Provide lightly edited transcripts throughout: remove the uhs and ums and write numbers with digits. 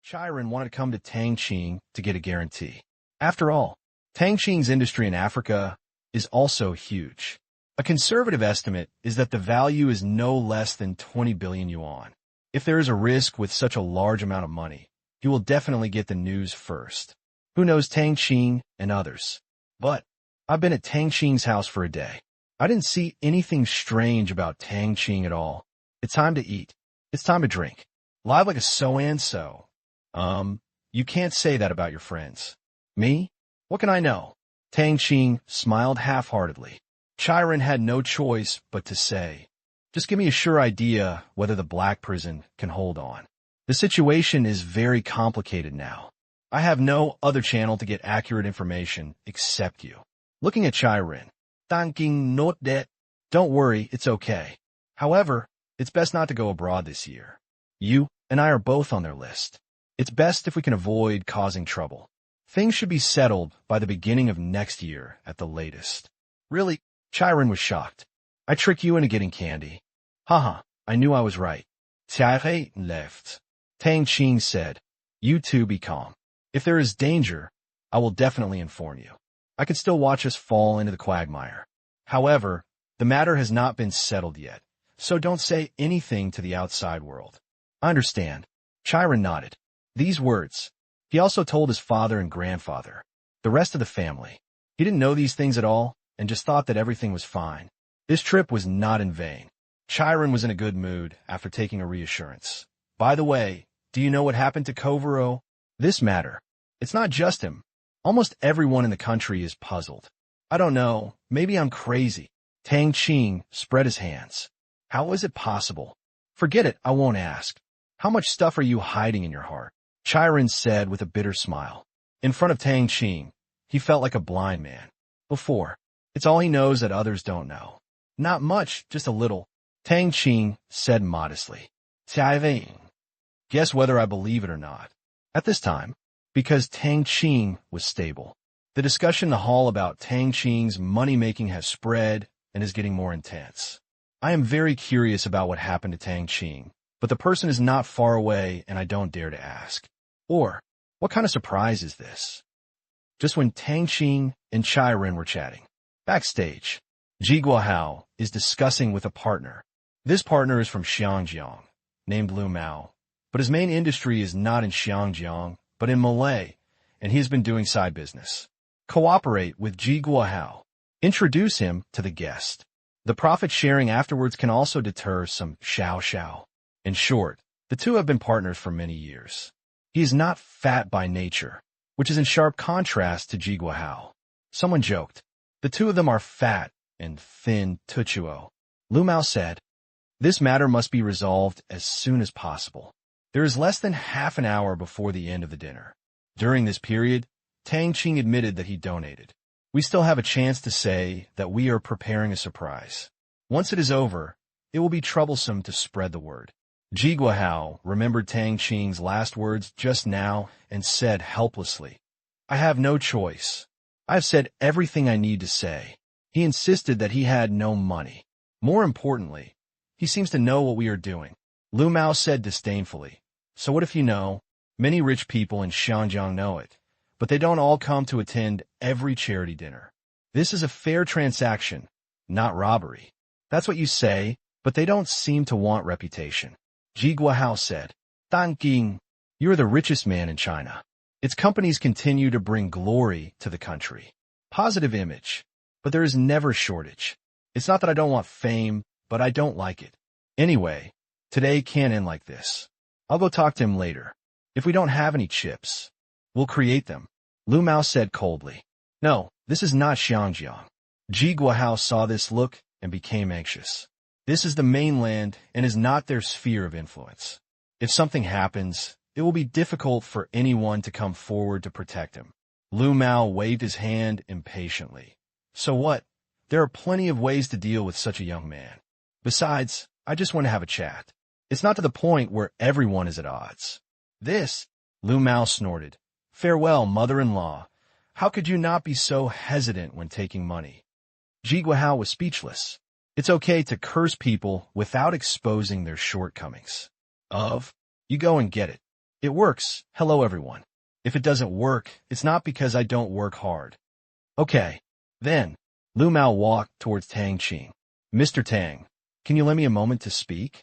Chiron wanted to come to Tang Qing to get a guarantee. After all, Tang Qing's industry in Africa is also huge. A conservative estimate is that the value is no less than 20 billion yuan. If there is a risk with such a large amount of money, he will definitely get the news first. Who knows Tang Qing and others? But I've been at Tang Qing's house for a day. I didn't see anything strange about Tang Qing at all. It's time to eat. It's time to drink. Live like a so-and-so. You can't say that about your friends. Me? What can I know? Tang Qing smiled half-heartedly. Chiron had no choice but to say, just give me a sure idea whether the black prison can hold on. The situation is very complicated now. I have no other channel to get accurate information except you. Looking at Chiron, Tang Qing note that. Don't worry, it's okay. However, it's best not to go abroad this year. You and I are both on their list. It's best if we can avoid causing trouble. Things should be settled by the beginning of next year at the latest. Really? Chiron was shocked. I trick you into getting candy. Haha, I knew I was right. Thierry left. Tang Qing said, you two be calm. If there is danger, I will definitely inform you. I could still watch us fall into the quagmire. However, the matter has not been settled yet, so don't say anything to the outside world. I understand. Chiron nodded. These words. He also told his father and grandfather, the rest of the family. He didn't know these things at all and just thought that everything was fine. This trip was not in vain. Chiron was in a good mood after taking a reassurance. By the way, do you know what happened to Kovaro? This matter. It's not just him. Almost everyone in the country is puzzled. I don't know. Maybe I'm crazy. Tang Qing spread his hands. How is it possible? Forget it. I won't ask. How much stuff are you hiding in your heart? Chiron said with a bitter smile. In front of Tang Qing, he felt like a blind man. Before. It's all he knows that others don't know. Not much, just a little. Tang Qing said modestly. Thierry. Guess whether I believe it or not. At this time, because Tang Qing was stable. The discussion in the hall about Tang Qing's money-making has spread and is getting more intense. I am very curious about what happened to Tang Qing, but the person is not far away and I don't dare to ask. Or, what kind of surprise is this? Just when Tang Qing and Chiron were chatting. Backstage, Ji Guohao is discussing with a partner. This partner is from Xiangjiang, named Lu Mao, but his main industry is not in Xiangjiang, but in Malay, and he has been doing side business. Cooperate with Ji Guohao. Introduce him to the guest. The profit sharing afterwards can also deter some xiao. In short, the two have been partners for many years. He is not fat by nature, which is in sharp contrast to Ji Guohao. Someone joked, the two of them are fat and thin tuchuo. Lu Mao said, this matter must be resolved as soon as possible. There is less than half an hour before the end of the dinner. During this period, Tang Qing admitted that he donated. We still have a chance to say that we are preparing a surprise. Once it is over, it will be troublesome to spread the word. Ji Guohao remembered Tang Qing's last words just now and said helplessly, I have no choice. I have said everything I need to say. He insisted that he had no money. More importantly, he seems to know what we are doing. Lu Mao said disdainfully, so what if you know? Many rich people in Xiangjiang know it, but they don't all come to attend every charity dinner. This is a fair transaction, not robbery. That's what you say, but they don't seem to want reputation. Ji Guohao said, Tang Qing, you are the richest man in China. Its companies continue to bring glory to the country. Positive image, but there is never shortage. It's not that I don't want fame, but I don't like it. Anyway, today can't end like this. I'll go talk to him later. If we don't have any chips, we'll create them. Lu Mao said coldly. No, this is not Xiangjiang. Ji Guohao saw this look and became anxious. This is the mainland and is not their sphere of influence. If something happens, it will be difficult for anyone to come forward to protect him. Lu Mao waved his hand impatiently. So what? There are plenty of ways to deal with such a young man. Besides, I just want to have a chat. It's not to the point where everyone is at odds. This, Lu Mao snorted. Farewell, mother-in-law. How could you not be so hesitant when taking money? Ji Guohao was speechless. It's okay to curse people without exposing their shortcomings. You go and get it. It works. Hello, everyone. If it doesn't work, it's not because I don't work hard. Okay. Then, Lu Mao walked towards Tang Qing. Mr. Tang, can you lend me a moment to speak?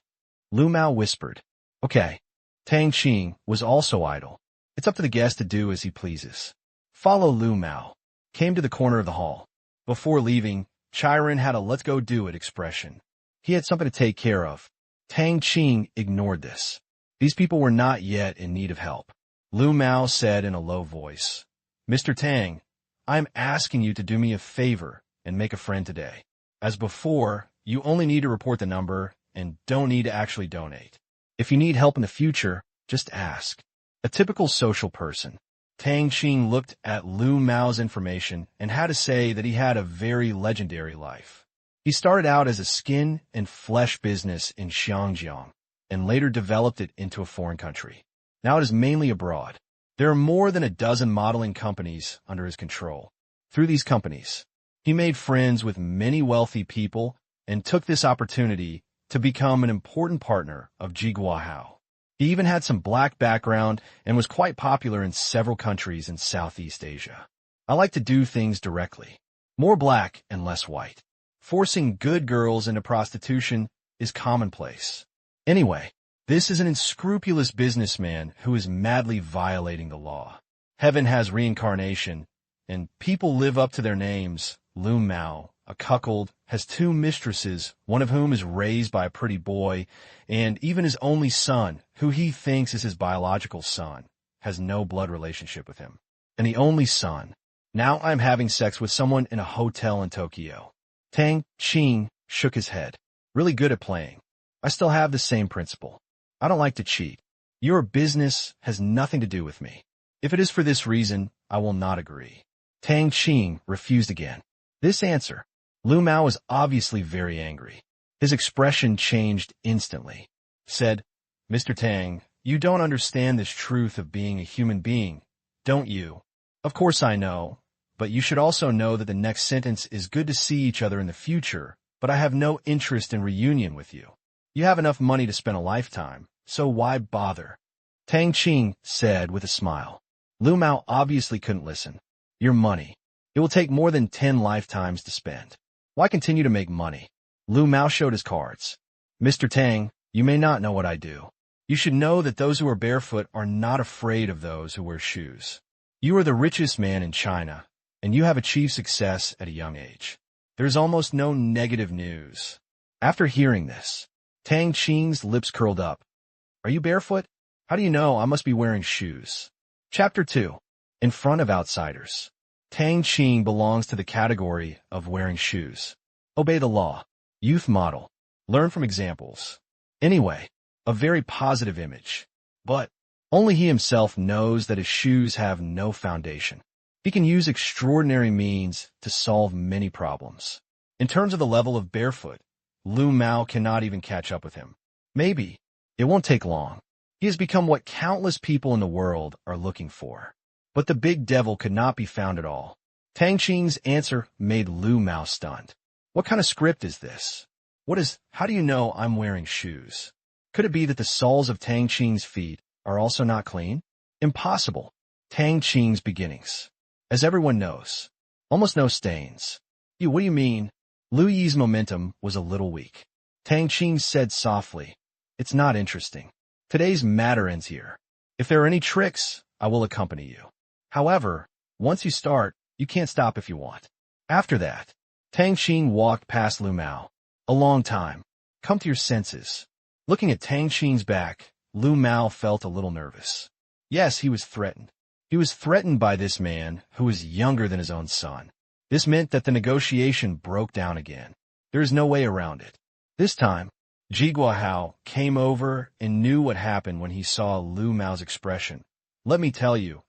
Lu Mao whispered. Okay. Tang Qing was also idle. It's up to the guest to do as he pleases. Follow Lu Mao. Came to the corner of the hall. Before leaving, Chiron had a let's go do it expression. He had something to take care of. Tang Qing ignored this. These people were not yet in need of help. Lu Mao said in a low voice, Mr. Tang, I'm asking you to do me a favor and make a friend today. As before, you only need to report the number and don't need to actually donate. If you need help in the future, just ask. A typical social person. Tang Qing looked at Lu Mao's information and had to say that he had a very legendary life. He started out as a skin and flesh business in Xiangjiang and later developed it into a foreign country. Now it is mainly abroad. There are more than a dozen modeling companies under his control. Through these companies, he made friends with many wealthy people and took this opportunity to become an important partner of Ji Guohao. He even had some black background and was quite popular in several countries in Southeast Asia. I like to do things directly. More black and less white. Forcing good girls into prostitution is commonplace. Anyway, this is an unscrupulous businessman who is madly violating the law. Heaven has reincarnation, and people live up to their names. Lu Mao, a cuckold, has two mistresses, one of whom is raised by a pretty boy, and even his only son, who he thinks is his biological son, has no blood relationship with him. And the only son. Now I'm having sex with someone in a hotel in Tokyo. Tang Qing shook his head. Really good at playing. I still have the same principle. I don't like to cheat. Your business has nothing to do with me. If it is for this reason, I will not agree. Tang Qing refused again. This answer. Lu Mao was obviously very angry. His expression changed instantly. Said, Mr. Tang, you don't understand this truth of being a human being, don't you? Of course I know, but you should also know that the next sentence is good to see each other in the future, but I have no interest in reunion with you. You have enough money to spend a lifetime, so why bother? Tang Qing said with a smile. Lu Mao obviously couldn't listen. Your money. It will take more than 10 lifetimes to spend. Why continue to make money? Lu Mao showed his cards. Mr. Tang, you may not know what I do. You should know that those who are barefoot are not afraid of those who wear shoes. You are the richest man in China, and you have achieved success at a young age. There is almost no negative news. After hearing this, Tang Qing's lips curled up. Are you barefoot? How do you know? I must be wearing shoes. Chapter 2. In front of outsiders. Tang Qing belongs to the category of wearing shoes. Obey the law. Youth model. Learn from examples. Anyway, a very positive image. But only he himself knows that his shoes have no foundation. He can use extraordinary means to solve many problems. In terms of the level of barefoot, Lu Mao cannot even catch up with him. Maybe. It won't take long. He has become what countless people in the world are looking for. But the big devil could not be found at all. Tang Qing's answer made Lu Mao stunned. What kind of script is this? How do you know I'm wearing shoes? Could it be that the soles of Tang Qing's feet are also not clean? Impossible. Tang Qing's beginnings. As everyone knows, almost no stains. What do you mean? Lu Yi's momentum was a little weak. Tang Qing said softly, It's not interesting. Today's matter ends here. If there are any tricks, I will accompany you. However, once you start, you can't stop if you want. After that, Tang Qing walked past Lu Mao. A long time. Come to your senses. Looking at Tang Qing's back, Lu Mao felt a little nervous. Yes, he was threatened. He was threatened by this man who was younger than his own son. This meant that the negotiation broke down again. There is no way around it. This time, Ji Guohao came over and knew what happened when he saw Lu Mao's expression. Let me tell you,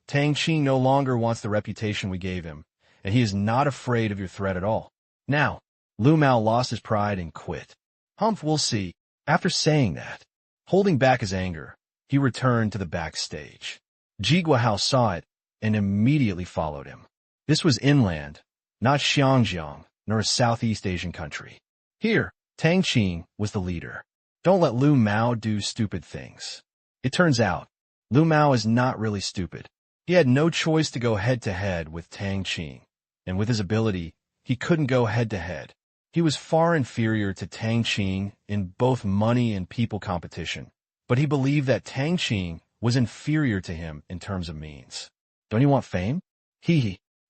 Tang Qing no longer wants the reputation we gave him, and he is not afraid of your threat at all. Now, Lu Mao lost his pride and quit. Humph, we'll see. After saying that, holding back his anger, he returned to the backstage. Ji Guohao saw it and immediately followed him. This was inland, not Xiangjiang, nor a Southeast Asian country. Here, Tang Qing was the leader. Don't let Lu Mao do stupid things. It turns out, Lu Mao is not really stupid. He had no choice to go head-to-head with Tang Qing, and with his ability, he couldn't go head-to-head. He was far inferior to Tang Qing in both money and people competition, but he believed that Tang Qing was inferior to him in terms of means. Don't you want fame?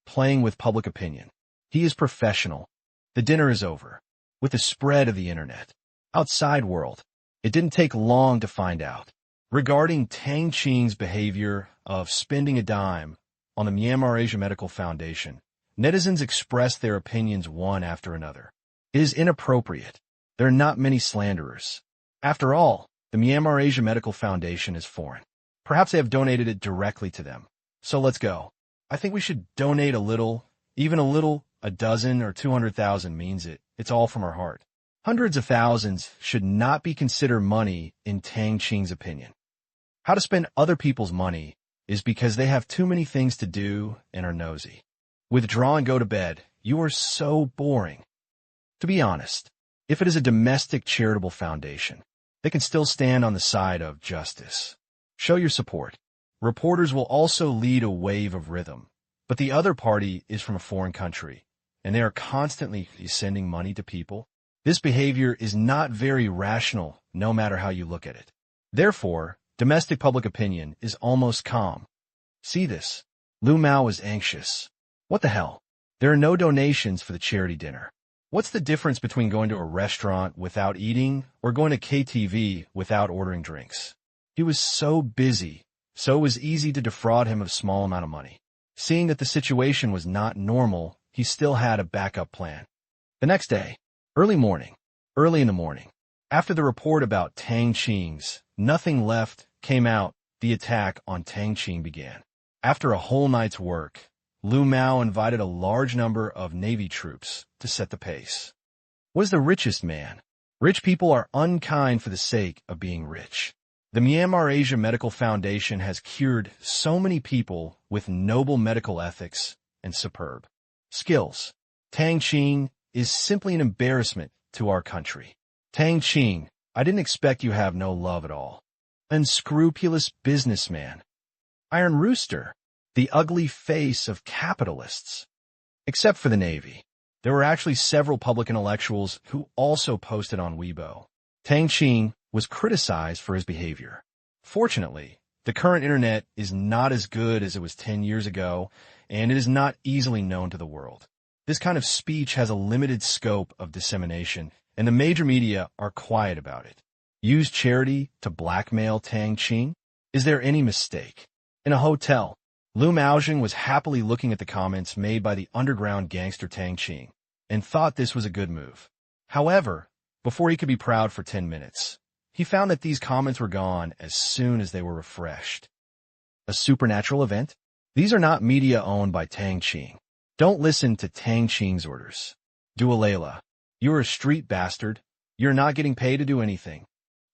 Playing with public opinion. He is professional. The dinner is over. With the spread of the internet. Outside world. It didn't take long to find out. Regarding Tang Qing's behavior of spending a dime on the Myanmar Asia Medical Foundation, netizens expressed their opinions one after another. It is inappropriate. There are not many slanderers. After all, the Myanmar Asia Medical Foundation is foreign. Perhaps they have donated it directly to them. So let's go. I think we should donate a little, even a little, a dozen or 200,000 means it. It's all from our heart. Hundreds of thousands should not be considered money in Tang Qing's opinion. How to spend other people's money is because they have too many things to do and are nosy. Withdraw and go to bed. You are so boring. To be honest, if it is a domestic charitable foundation, they can still stand on the side of justice. Show your support. Reporters will also lead a wave of rhythm, but the other party is from a foreign country, and they are constantly sending money to people. This behavior is not very rational, no matter how you look at it. Therefore, domestic public opinion is almost calm. See this. Lu Mao was anxious. What the hell? There are no donations for the charity dinner. What's the difference between going to a restaurant without eating or going to KTV without ordering drinks? He was so busy, so it was easy to defraud him of a small amount of money. Seeing that the situation was not normal, he still had a backup plan. The next day, early in the morning, after the report about Tang Qing's nothing left came out, the attack on Tang Qing began. After a whole night's work, Lu Mao invited a large number of Navy troops to set the pace. Was the richest man. Rich people are unkind for the sake of being rich. The Myanmar Asia Medical Foundation has cured so many people with noble medical ethics and superb skills. Tang Qing is simply an embarrassment to our country. Tang Qing, I didn't expect you have no love at all. Unscrupulous businessman. Iron Rooster, the ugly face of capitalists. Except for the Navy. There were actually several public intellectuals who also posted on Weibo. Tang Qing was criticized for his behavior. Fortunately, the current internet is not as good as it was 10 years ago, and it is not easily known to the world. This kind of speech has a limited scope of dissemination, and the major media are quiet about it. Use charity to blackmail Tang Qing? Is there any mistake? In a hotel, Lu Maojing was happily looking at the comments made by the underground gangster Tang Qing, and thought this was a good move. However, before he could be proud for 10 minutes, he found that these comments were gone as soon as they were refreshed. A supernatural event? These are not media owned by Tang Qing. Don't listen to Tang Qing's orders. Dualela, you're a street bastard. You're not getting paid to do anything.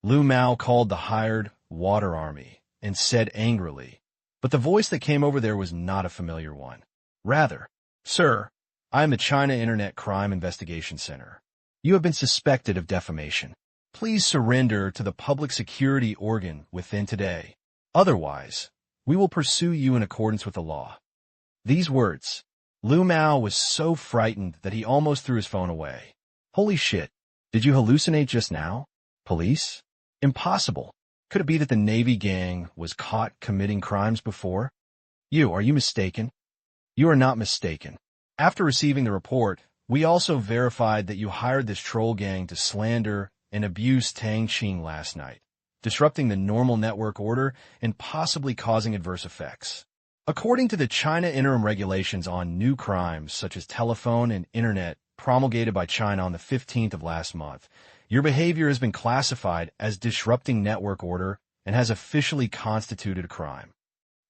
Lu Mao called the hired water army and said angrily, but the voice that came over there was not a familiar one. Rather, sir, I am the China Internet Crime Investigation Center. You have been suspected of defamation. Please surrender to the public security organ within today. Otherwise, we will pursue you in accordance with the law. These words. Lu Mao was so frightened that he almost threw his phone away. Holy shit. Did you hallucinate just now? Police? Impossible. Could it be that the Navy gang was caught committing crimes before? Are you mistaken? You are not mistaken. After receiving the report, we also verified that you hired this troll gang to slander and abuse Tang Qing last night, disrupting the normal network order and possibly causing adverse effects. According to the China interim regulations on new crimes such as telephone and internet promulgated by China on the 15th of last month, your behavior has been classified as disrupting network order and has officially constituted a crime.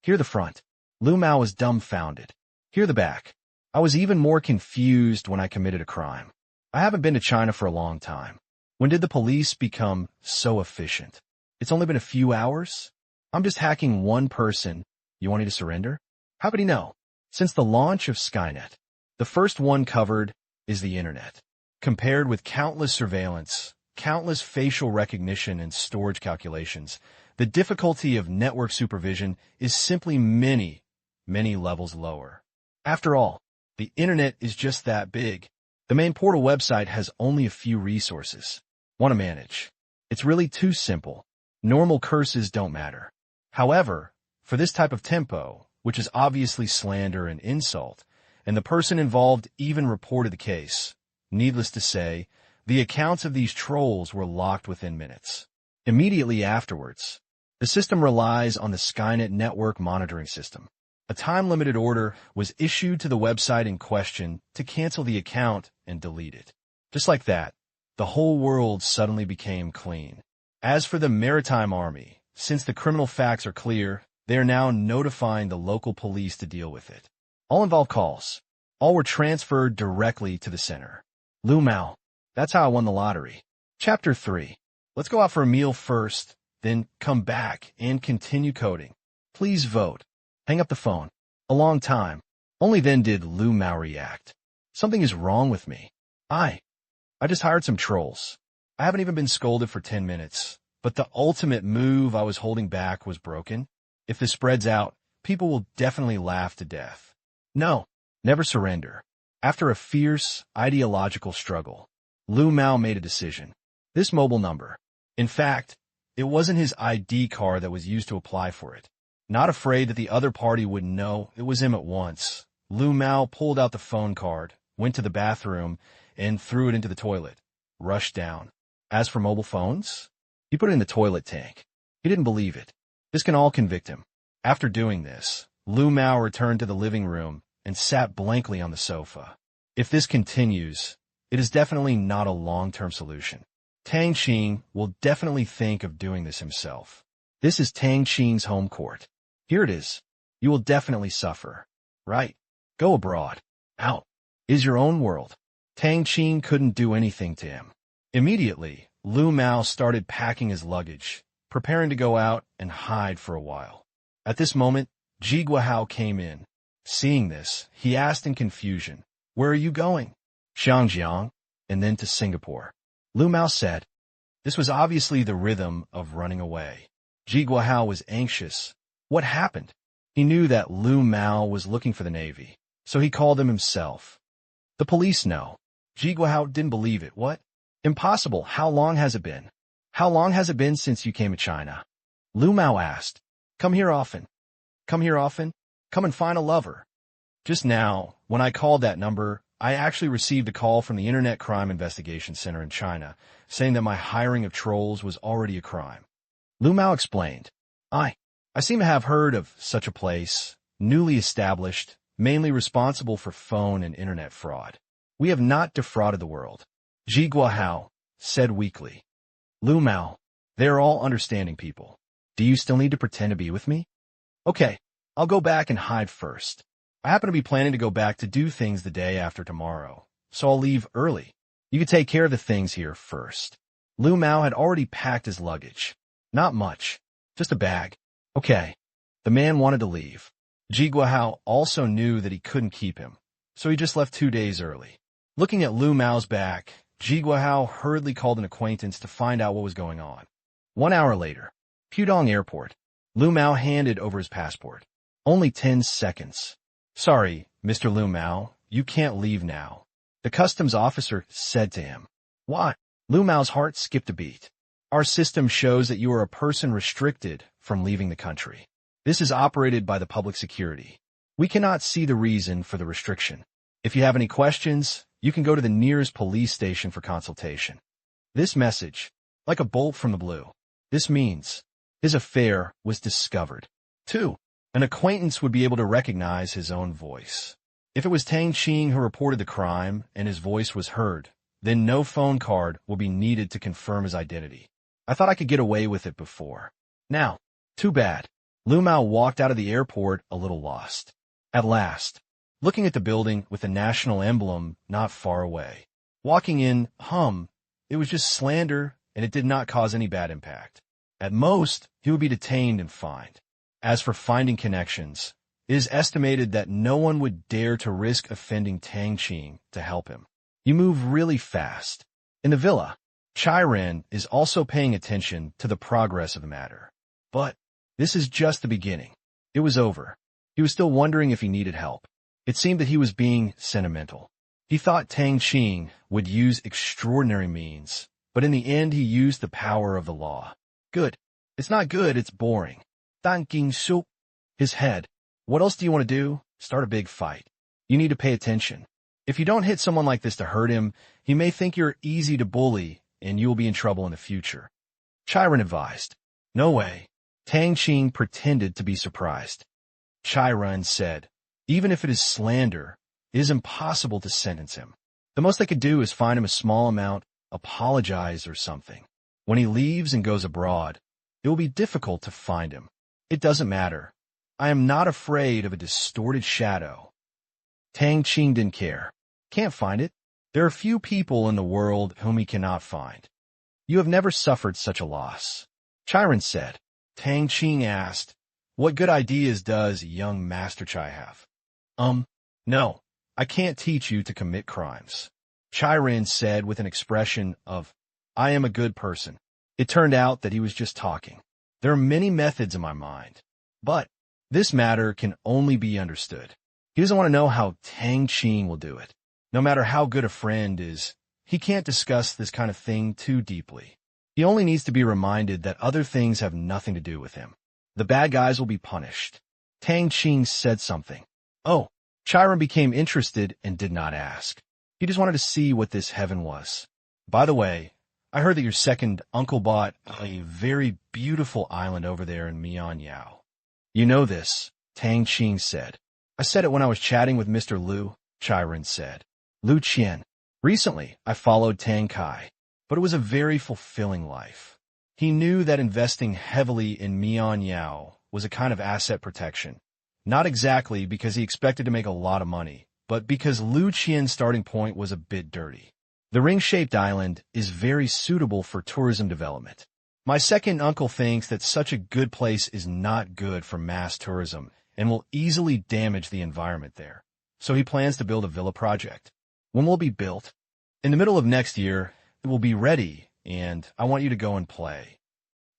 Hear the front. Lu Mao was dumbfounded. Hear the back. I was even more confused when I committed a crime. I haven't been to China for a long time. When did the police become so efficient? It's only been a few hours? I'm just hacking one person. You want me to surrender? How could he know? Since the launch of Skynet, the first one covered is the internet. Compared with countless surveillance, countless facial recognition and storage calculations, The difficulty of network supervision is simply many, many levels lower. After all, the internet is just that big. The main portal website has only a few resources. Want to manage. It's really too simple. Normal curses don't matter. However, for this type of tempo, which is obviously slander and insult, and the person involved even reported the case, needless to say, the accounts of these trolls were locked within minutes. Immediately afterwards, the system relies on the Skynet network monitoring system. A time-limited order was issued to the website in question to cancel the account and delete it. Just like that, the whole world suddenly became clean. As for the Maritime Army, since the criminal facts are clear, they are now notifying the local police to deal with it. All involved calls. All were transferred directly to the center. Lu Mao. That's how I won the lottery. Chapter 3. Let's go out for a meal first, then come back and continue coding. Please vote. Hang up the phone. A long time. Only then did Lu Mao react. Something is wrong with me. I just hired some trolls. I haven't even been scolded for 10 minutes, but the ultimate move I was holding back was broken. If this spreads out, people will definitely laugh to death. No, never surrender. After a fierce, ideological struggle, Lu Mao made a decision. This mobile number. In fact, it wasn't his ID card that was used to apply for it. Not afraid that the other party wouldn't know it was him at once, Lu Mao pulled out the phone card, went to the bathroom, and threw it into the toilet. Rushed down. As for mobile phones, he put it in the toilet tank. He didn't believe it. This can all convict him. After doing this, Lu Mao returned to the living room and sat blankly on the sofa. If this continues, it is definitely not a long-term solution. Tang Qing will definitely think of doing this himself. This is Tang Qing's home court. Here it is. You will definitely suffer. Right. Go abroad. Out. Is your own world. Tang Qing couldn't do anything to him. Immediately, Lu Mao started packing his luggage, preparing to go out and hide for a while. At this moment, Ji Guohao came in. Seeing this, he asked in confusion, "Where are you going?" "Xiangjiang, and then to Singapore." Lu Mao said. This was obviously the rhythm of running away. Ji Guohao was anxious. What happened? He knew that Lu Mao was looking for the Navy, so he called him himself. The police know. Ji Guohao didn't believe it. What? Impossible. How long has it been? How long has it been since you came to China? Lu Mao asked. Come here often. Come here often? Come and find a lover. Just now, when I called that number, I actually received a call from the Internet Crime Investigation Center in China, saying that my hiring of trolls was already a crime. Lu Mao explained. I seem to have heard of such a place, newly established, mainly responsible for phone and internet fraud. We have not defrauded the world. Ji Guohao said weakly. Lu Mao, they are all understanding people. Do you still need to pretend to be with me? Okay, I'll go back and hide first. I happen to be planning to go back to do things the day after tomorrow, so I'll leave early. You can take care of the things here first. Lu Mao had already packed his luggage. Not much, just a bag. Okay. The man wanted to leave. Ji Guohao also knew that he couldn't keep him, so he just left 2 days early. Looking at Lu Mao's back, Ji Guohao hurriedly called an acquaintance to find out what was going on. 1 hour later, Pudong Airport. Lu Mao handed over his passport. Only 10 seconds. Sorry, Mr. Lu Mao, you can't leave now. The customs officer said to him. Why? Lu Mao's heart skipped a beat. Our system shows that you are a person restricted from leaving the country. This is operated by the public security. We cannot see the reason for the restriction. If you have any questions, you can go to the nearest police station for consultation. This message, like a bolt from the blue. This means his affair was discovered. 2. An acquaintance would be able to recognize his own voice. If it was Tang Qing who reported the crime and his voice was heard, then no phone card will be needed to confirm his identity. I thought I could get away with it before. Now, too bad. Lu Mao walked out of the airport a little lost. At last, looking at the building with the national emblem not far away. Walking in, it was just slander and it did not cause any bad impact. At most, he would be detained and fined. As for finding connections, it is estimated that no one would dare to risk offending Tang Qing to help him. You move really fast. In the villa, Chai Ren is also paying attention to the progress of the matter. But this is just the beginning. It was over. He was still wondering if he needed help. It seemed that he was being sentimental. He thought Tang Qing would use extraordinary means, but in the end he used the power of the law. Good. It's not good, it's boring. Tang Qing soup. His head. What else do you want to do? Start a big fight. You need to pay attention. If you don't hit someone like this to hurt him, he may think you're easy to bully, and you will be in trouble in the future. Chiron advised. No way. Tang Qing pretended to be surprised. Chiron said, even if it is slander, it is impossible to sentence him. The most they could do is fine him a small amount, apologize or something. When he leaves and goes abroad, it will be difficult to find him. It doesn't matter. I am not afraid of a distorted shadow. Tang Qing didn't care. Can't find it. There are few people in the world whom he cannot find. You have never suffered such a loss. Chiron said. Tang Qing asked, what good ideas does young Master Chai have? No, I can't teach you to commit crimes. Chiron said with an expression of, I am a good person. It turned out that he was just talking. There are many methods in my mind, but this matter can only be understood. He doesn't want to know how Tang Qing will do it. No matter how good a friend is, he can't discuss this kind of thing too deeply. He only needs to be reminded that other things have nothing to do with him. The bad guys will be punished. Tang Qing said something. Oh, Chiron became interested and did not ask. He just wanted to see what this heaven was. By the way, I heard that your second uncle bought a very beautiful island over there in Mianyao. You know this, Tang Qing said. I said it when I was chatting with Mr. Liu, Chiron said. Liu Qian. Recently, I followed Tang Kai, but it was a very fulfilling life. He knew that investing heavily in Mianyao was a kind of asset protection. Not exactly because he expected to make a lot of money, but because Liu Qian's starting point was a bit dirty. The ring-shaped island is very suitable for tourism development. My second uncle thinks that such a good place is not good for mass tourism and will easily damage the environment there. So he plans to build a villa project. When will it be built? In the middle of next year, it will be ready, and I want you to go and play.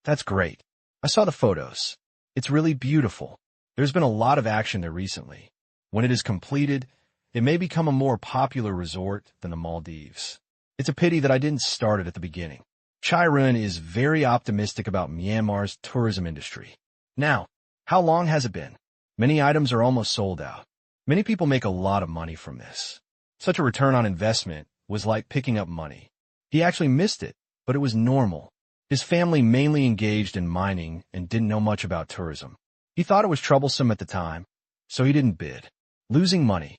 That's great. I saw the photos. It's really beautiful. There's been a lot of action there recently. When it is completed, it may become a more popular resort than the Maldives. It's a pity that I didn't start it at the beginning. Chiron is very optimistic about Myanmar's tourism industry. Now, how long has it been? Many items are almost sold out. Many people make a lot of money from this. Such a return on investment was like picking up money. He actually missed it, but it was normal. His family mainly engaged in mining and didn't know much about tourism. He thought it was troublesome at the time, so he didn't bid. Losing money.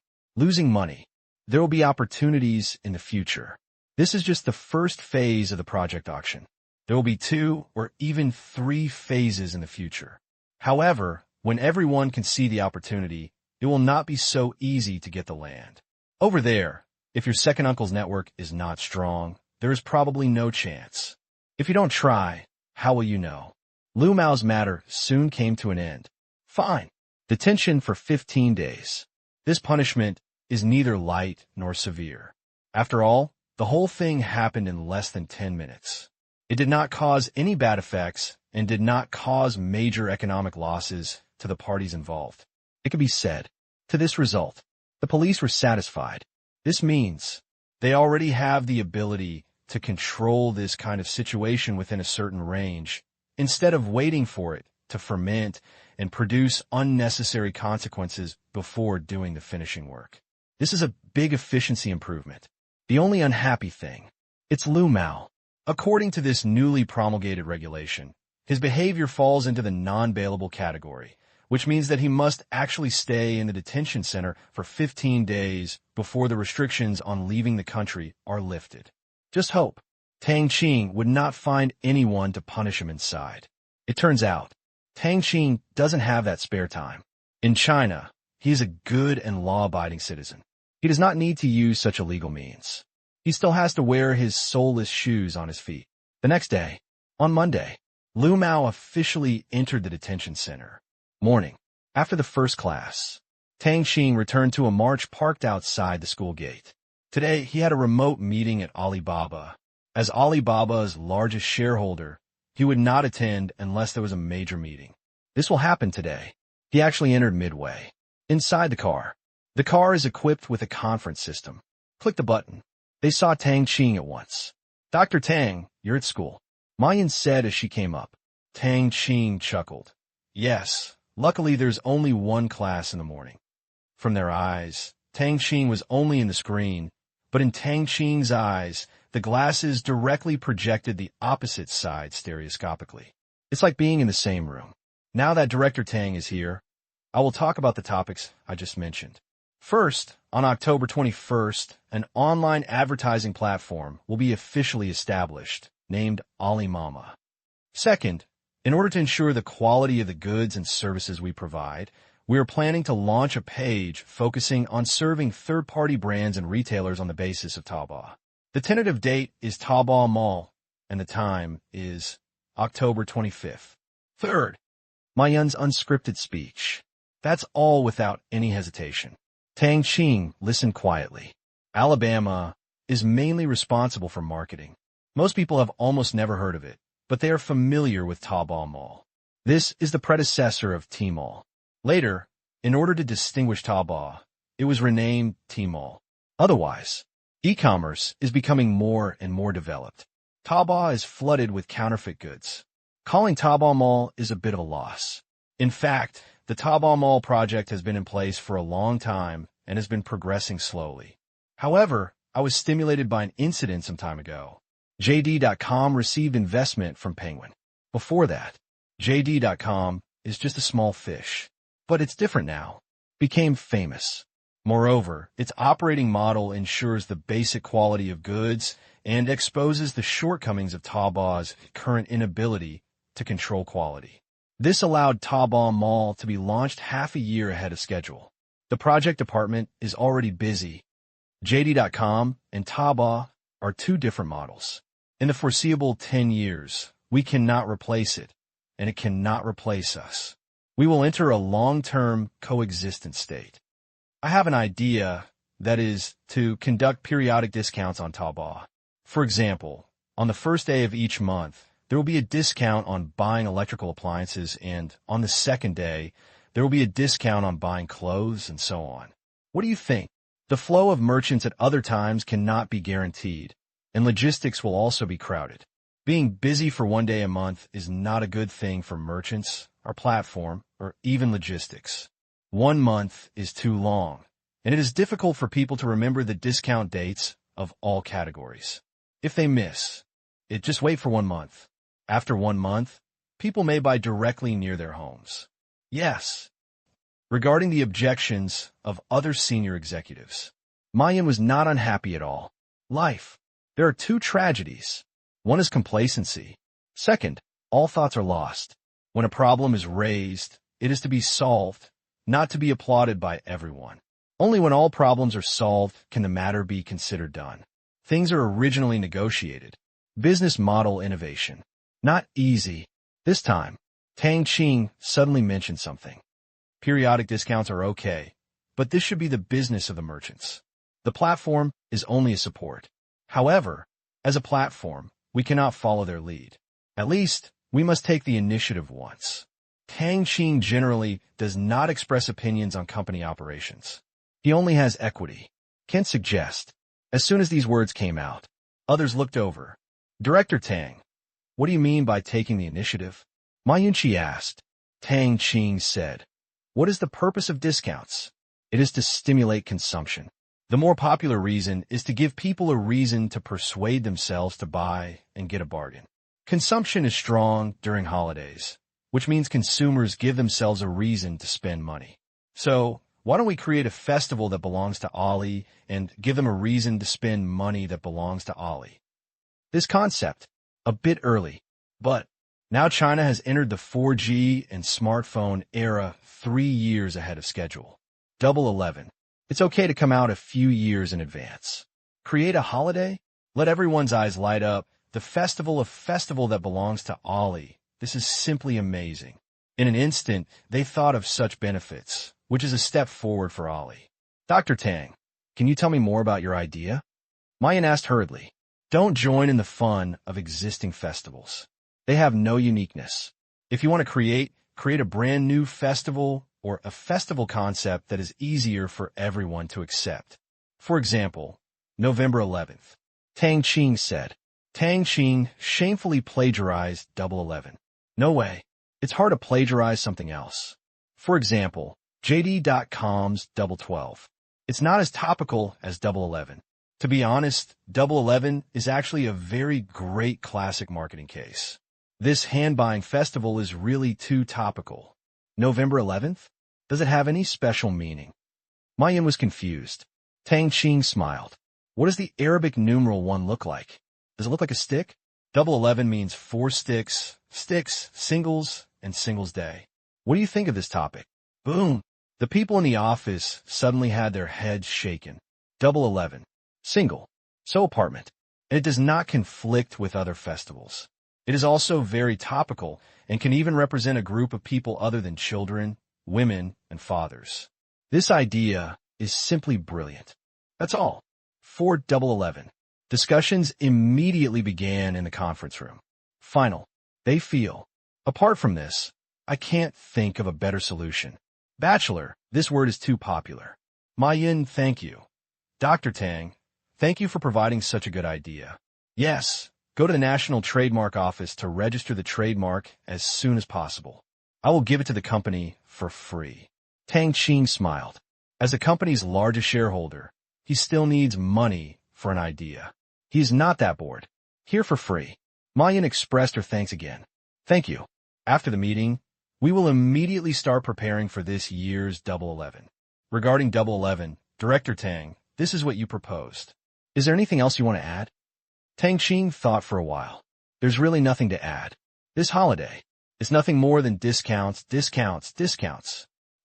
There will be opportunities in the future. This is just the first phase of the project auction. There will be 2 or even 3 phases in the future. However, when everyone can see the opportunity, it will not be so easy to get the land. Over there, if your second uncle's network is not strong, there is probably no chance. If you don't try, how will you know? Lu Mao's matter soon came to an end. Fine. Detention for 15 days. This punishment is neither light nor severe. After all, the whole thing happened in less than 10 minutes. It did not cause any bad effects and did not cause major economic losses to the parties involved. It could be said, to this result, the police were satisfied. This means they already have the ability to control this kind of situation within a certain range, instead of waiting for it to ferment and produce unnecessary consequences before doing the finishing work. This is a big efficiency improvement. The only unhappy thing, it's Lu Mao. According to this newly promulgated regulation, his behavior falls into the non-bailable category, which means that he must actually stay in the detention center for 15 days before the restrictions on leaving the country are lifted. Just hope Tang Qing would not find anyone to punish him inside. It turns out, Tang Qing doesn't have that spare time. In China, he is a good and law-abiding citizen. He does not need to use such illegal means. He still has to wear his soulless shoes on his feet. The next day, on Monday, Lu Mao officially entered the detention center. Morning. After the first class, Tang Qing returned to a march parked outside the school gate. Today, he had a remote meeting at Alibaba. As Alibaba's largest shareholder, He would not attend unless there was a major meeting. This will happen today. He actually entered midway. Inside the car. The car is equipped with a conference system. Click the button. They saw Tang Qing at once. Dr. Tang, you're at school. Mayan said as she came up. Tang Qing chuckled. Yes, luckily there's only one class in the morning. From their eyes, Tang Qing was only in the screen, but in Tang Qing's eyes, the glasses directly projected the opposite side stereoscopically. It's like being in the same room. Now that Director Tang is here, I will talk about the topics I just mentioned. First, on October 21st, an online advertising platform will be officially established, named Alimama. Second, in order to ensure the quality of the goods and services we provide, we are planning to launch a page focusing on serving third-party brands and retailers on the basis of Taobao. The tentative date is Taobao Mall, and the time is October 25th. Third, Mayan's unscripted speech. That's all without any hesitation. Tang Qing listened quietly. Alabama is mainly responsible for marketing. Most people have almost never heard of it, but they are familiar with Taobao Mall. This is the predecessor of Tmall. Later, in order to distinguish Taobao, it was renamed Tmall. Otherwise, e-commerce is becoming more and more developed. Taobao is flooded with counterfeit goods. Calling Taobao Mall is a bit of a loss. In fact, the Taobao Mall project has been in place for a long time and has been progressing slowly. However, I was stimulated by an incident some time ago. JD.com received investment from Penguin. Before that, JD.com is just a small fish. But it's different now. Became famous. Moreover, its operating model ensures the basic quality of goods and exposes the shortcomings of Taobao's current inability to control quality. This allowed Taobao Mall to be launched half a year ahead of schedule. The project department is already busy. JD.com and Taobao are two different models. In the foreseeable 10 years, we cannot replace it, and it cannot replace us. We will enter a long-term coexistence state. I have an idea, that is, to conduct periodic discounts on Taobao. For example, on the first day of each month, there will be a discount on buying electrical appliances, and on the second day, there will be a discount on buying clothes and so on. What do you think? The flow of merchants at other times cannot be guaranteed, and logistics will also be crowded. Being busy for one day a month is not a good thing for merchants, our platform, or even logistics. 1 month is too long, and it is difficult for people to remember the discount dates of all categories. If they miss it, just wait for 1 month. After 1 month, people may buy directly near their homes. Yes. Regarding the objections of other senior executives, Mayan was not unhappy at all. Life. There are two tragedies. One is complacency. Second, all thoughts are lost. When a problem is raised, it is to be solved, not to be applauded by everyone. Only when all problems are solved can the matter be considered done. Things are originally negotiated. Business model innovation. Not easy. This time, Tang Qing suddenly mentioned something. Periodic discounts are okay, but this should be the business of the merchants. The platform is only a support. However, as a platform, we cannot follow their lead. At least, we must take the initiative once. Tang Qing generally does not express opinions on company operations. He only has equity. Can't suggest. As soon as these words came out, others looked over. Director Tang, what do you mean by taking the initiative? Ma Yunqi asked. Tang Qing said, what is the purpose of discounts? It is to stimulate consumption. The more popular reason is to give people a reason to persuade themselves to buy and get a bargain. Consumption is strong during holidays, which means consumers give themselves a reason to spend money. So, why don't we create a festival that belongs to Ali and give them a reason to spend money that belongs to Ali? This concept, a bit early, but now China has entered the 4G and smartphone era 3 years ahead of schedule. Double 11. It's okay to come out a few years in advance. Create a holiday? Let everyone's eyes light up. The festival that belongs to Ali. This is simply amazing. In an instant, they thought of such benefits, which is a step forward for Ali. Dr. Tang, can you tell me more about your idea? Mayan asked hurriedly. Don't join in the fun of existing festivals. They have no uniqueness. If you want to create a brand new festival or a festival concept that is easier for everyone to accept. For example, November 11th. Tang Qing said. Tang Qing shamefully plagiarized Double 11. No way. It's hard to plagiarize something else. For example, JD.com's Double 12. It's not as topical as Double 11. To be honest, Double 11 is actually a very great classic marketing case. This hand-buying festival is really too topical. November 11th? Does it have any special meaning? Mayan was confused. Tang Qing smiled. What does the Arabic numeral 1 look like? Does it look like a stick? Double 11 means 4 sticks, singles, and singles day. What do you think of this topic? Boom! The people in the office suddenly had their heads shaken. Double 11. Single. So apartment. And it does not conflict with other festivals. It is also very topical and can even represent a group of people other than children, women, and fathers. This idea is simply brilliant. That's all. For Double 11. Discussions immediately began in the conference room. Final. They feel. Apart from this, I can't think of a better solution. Bachelor, this word is too popular. Ma Yin, thank you. Dr. Tang, thank you for providing such a good idea. Yes, go to the National Trademark Office to register the trademark as soon as possible. I will give it to the company for free. Tang Qing smiled. As the company's largest shareholder, he still needs money for an idea. He is not that bored. Here for free. Ma Yin expressed her thanks again. Thank you. After the meeting, we will immediately start preparing for this year's Double 11. Regarding Double 11, Director Tang, this is what you proposed. Is there anything else you want to add? Tang Qing thought for a while. There's really nothing to add. This holiday is nothing more than discounts.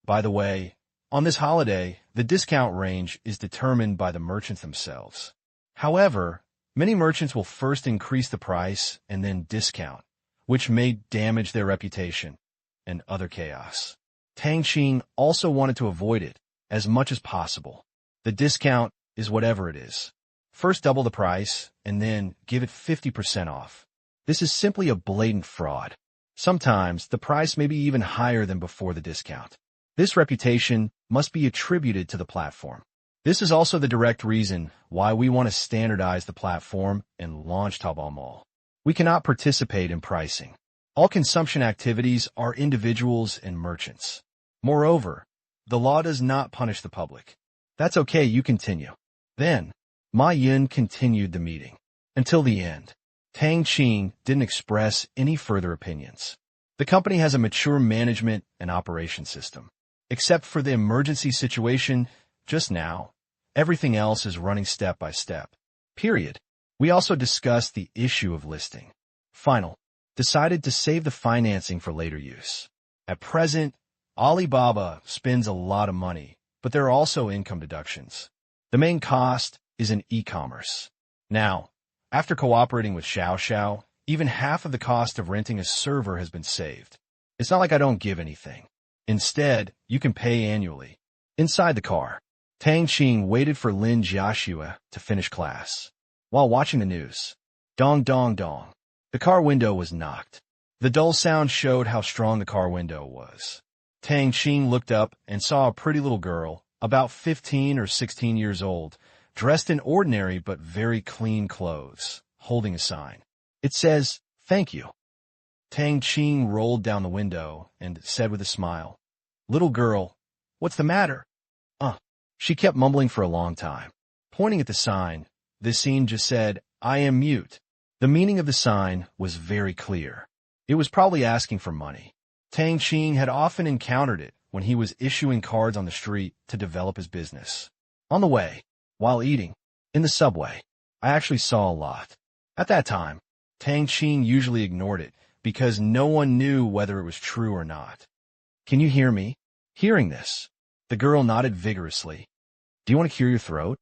By the way, on this holiday, the discount range is determined by the merchants themselves. However, many merchants will first increase the price and then discount, which may damage their reputation and other chaos. Tang Qing also wanted to avoid it as much as possible. The discount is whatever it is. First double the price and then give it 50% off. This is simply a blatant fraud. Sometimes the price may be even higher than before the discount. This reputation must be attributed to the platform. This is also the direct reason why we want to standardize the platform and launch Taobao Mall. We cannot participate in pricing. All consumption activities are individuals and merchants. Moreover, the law does not punish the public. That's okay, you continue. Then, Ma Yin continued the meeting. Until the end, Tang Qing didn't express any further opinions. The company has a mature management and operation system. Except for the emergency situation just now, everything else is running step by step. Period. We also discussed the issue of listing. Final. Decided to save the financing for later use. At present, Alibaba spends a lot of money, but there are also income deductions. The main cost is in e-commerce. Now, after cooperating with Xiao, even half of the cost of renting a server has been saved. It's not like I don't give anything. Instead, you can pay annually. Inside the car, Tang Qing waited for Lin Jiaxue to finish class. While watching the news, dong dong dong, the car window was knocked. The dull sound showed how strong the car window was. Tang Qing looked up and saw a pretty little girl, about 15 or 16 years old, dressed in ordinary but very clean clothes, holding a sign. It says, "Thank you." Tang Qing rolled down the window and said with a smile, "Little girl, what's the matter?" She kept mumbling for a long time. Pointing at the sign, the scene just said, "I am mute." The meaning of the sign was very clear. It was probably asking for money. Tang Qing had often encountered it when he was issuing cards on the street to develop his business. On the way, while eating, in the subway, I actually saw a lot. At that time, Tang Qing usually ignored it because no one knew whether it was true or not. "Can you hear me?" Hearing this, the girl nodded vigorously. "Do you want to clear your throat?"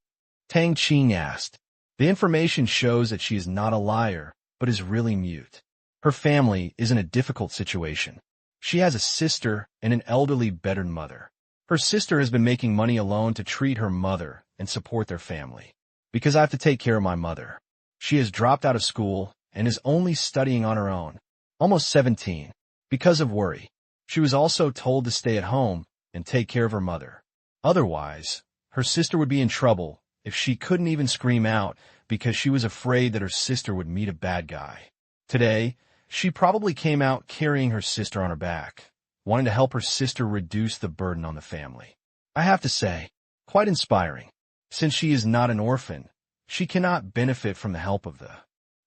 Tang Qing asked. The information shows that she is not a liar, but is really mute. Her family is in a difficult situation. She has a sister and an elderly bedridden mother. Her sister has been making money alone to treat her mother and support their family. Because I have to take care of my mother. She has dropped out of school and is only studying on her own. almost 17. Because of worry, she was also told to stay at home and take care of her mother. Otherwise, her sister would be in trouble if she couldn't even scream out because she was afraid that her sister would meet a bad guy. Today, she probably came out carrying her sister on her back, wanting to help her sister reduce the burden on the family. I have to say, quite inspiring. Since she is not an orphan, she cannot benefit from the help of the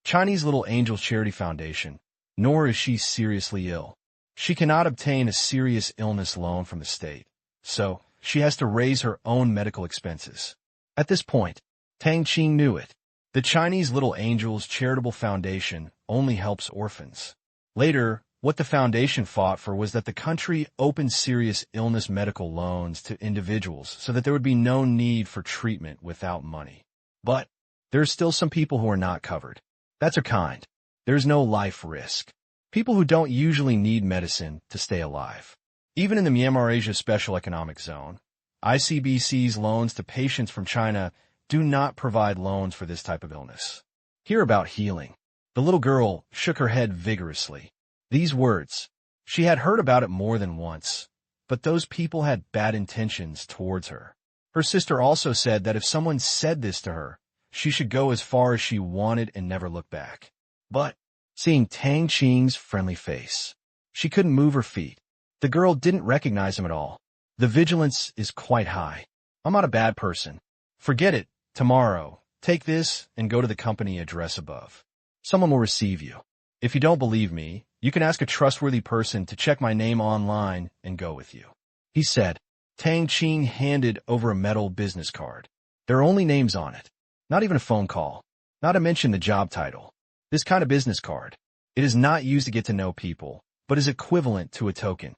Chinese Little Angels Charity Foundation, nor is she seriously ill. She cannot obtain a serious illness loan from the state, so she has to raise her own medical expenses. At this point, Tang Qing knew it. The Chinese Little Angels Charitable Foundation only helps orphans. Later, what the foundation fought for was that the country open serious illness medical loans to individuals so that there would be no need for treatment without money. But there are still some people who are not covered. That's her kind. There's no life risk. People who don't usually need medicine to stay alive. Even in the Myanmar Asia Special Economic Zone, ICBC's loans to patients from China do not provide loans for this type of illness. Hear about healing. The little girl shook her head vigorously. These words, she had heard about it more than once, but those people had bad intentions towards her. Her sister also said that if someone said this to her, she should go as far as she wanted and never look back. But, seeing Tang Qing's friendly face, she couldn't move her feet. The girl didn't recognize him at all. The vigilance is quite high. I'm not a bad person. Forget it. Tomorrow, take this and go to the company address above. Someone will receive you. If you don't believe me, you can ask a trustworthy person to check my name online and go with you. He said. Tang Qing handed over a metal business card. There are only names on it. Not even a phone call. Not to mention the job title. This kind of business card. It is not used to get to know people, but is equivalent to a token.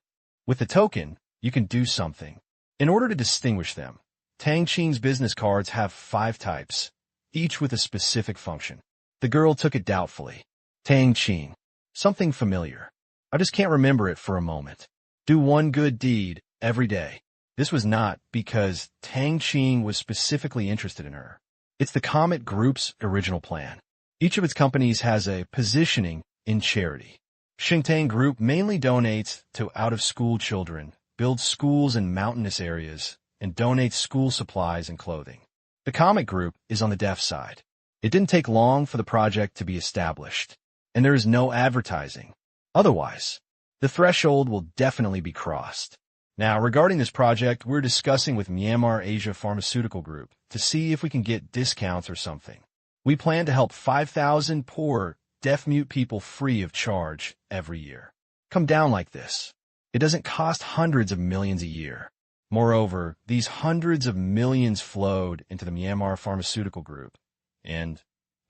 With the token, you can do something. In order to distinguish them, Tang Qing's business cards have 5 types, each with a specific function. The girl took it doubtfully. Tang Qing. Something familiar. I just can't remember it for a moment. Do one good deed every day. This was not because Tang Qing was specifically interested in her. It's the Comet Group's original plan. Each of its companies has a positioning in charity. Xingtang Group mainly donates to out-of-school children, builds schools in mountainous areas, and donates school supplies and clothing. The Comet Group is on the deaf side. It didn't take long for the project to be established, and there is no advertising. Otherwise, the threshold will definitely be crossed. Now, regarding this project, we're discussing with Myanmar Asia Pharmaceutical Group to see if we can get discounts or something. We plan to help 5,000 poor, deaf-mute people free of charge every year. Come down like this. It doesn't cost hundreds of millions a year. Moreover, these hundreds of millions flowed into the Myanmar Pharmaceutical Group. And,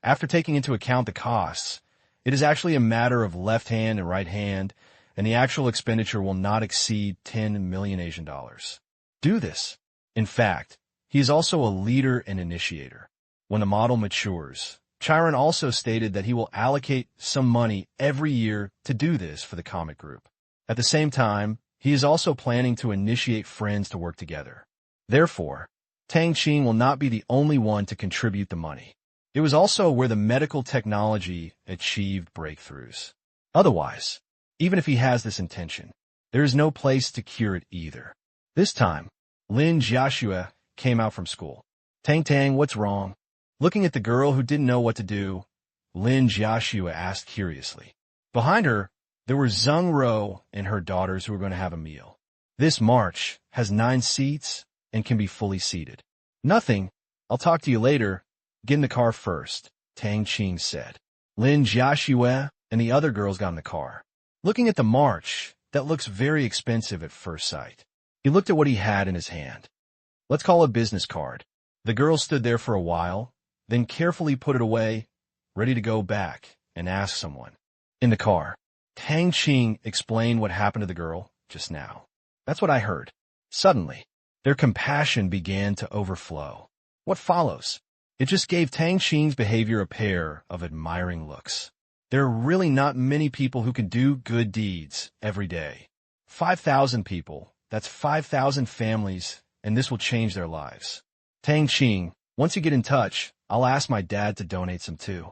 after taking into account the costs, it is actually a matter of left hand and right hand, and the actual expenditure will not exceed 10 million Asian dollars. Do this. In fact, he is also a leader and initiator. When the model matures, Chiron also stated that he will allocate some money every year to do this for the Comet Group. At the same time, he is also planning to initiate friends to work together. Therefore, Tang Qing will not be the only one to contribute the money. It was also where the medical technology achieved breakthroughs. Otherwise, even if he has this intention, there is no place to cure it either. This time, Lin Jiaxue came out from school. Tang, what's wrong? Looking at the girl who didn't know what to do, Lin Jiaxue asked curiously. Behind her, there were Zheng Ro and her daughters who were going to have a meal. This march has 9 seats and can be fully seated. Nothing. I'll talk to you later. Get in the car first, Tang Qing said. Lin Jiaxue and the other girls got in the car. Looking at the march, that looks very expensive at first sight. He looked at what he had in his hand. Let's call it a business card. The girl stood there for a while, then carefully put it away, ready to go back and ask someone. In the car, Tang Qing explained what happened to the girl just now. That's what I heard. Suddenly, their compassion began to overflow. What follows? It just gave Tang Qing's behavior a pair of admiring looks. There are really not many people who can do good deeds every day. 5,000 people, that's 5,000 families, and this will change their lives. Tang Qing, once you get in touch, I'll ask my dad to donate some too.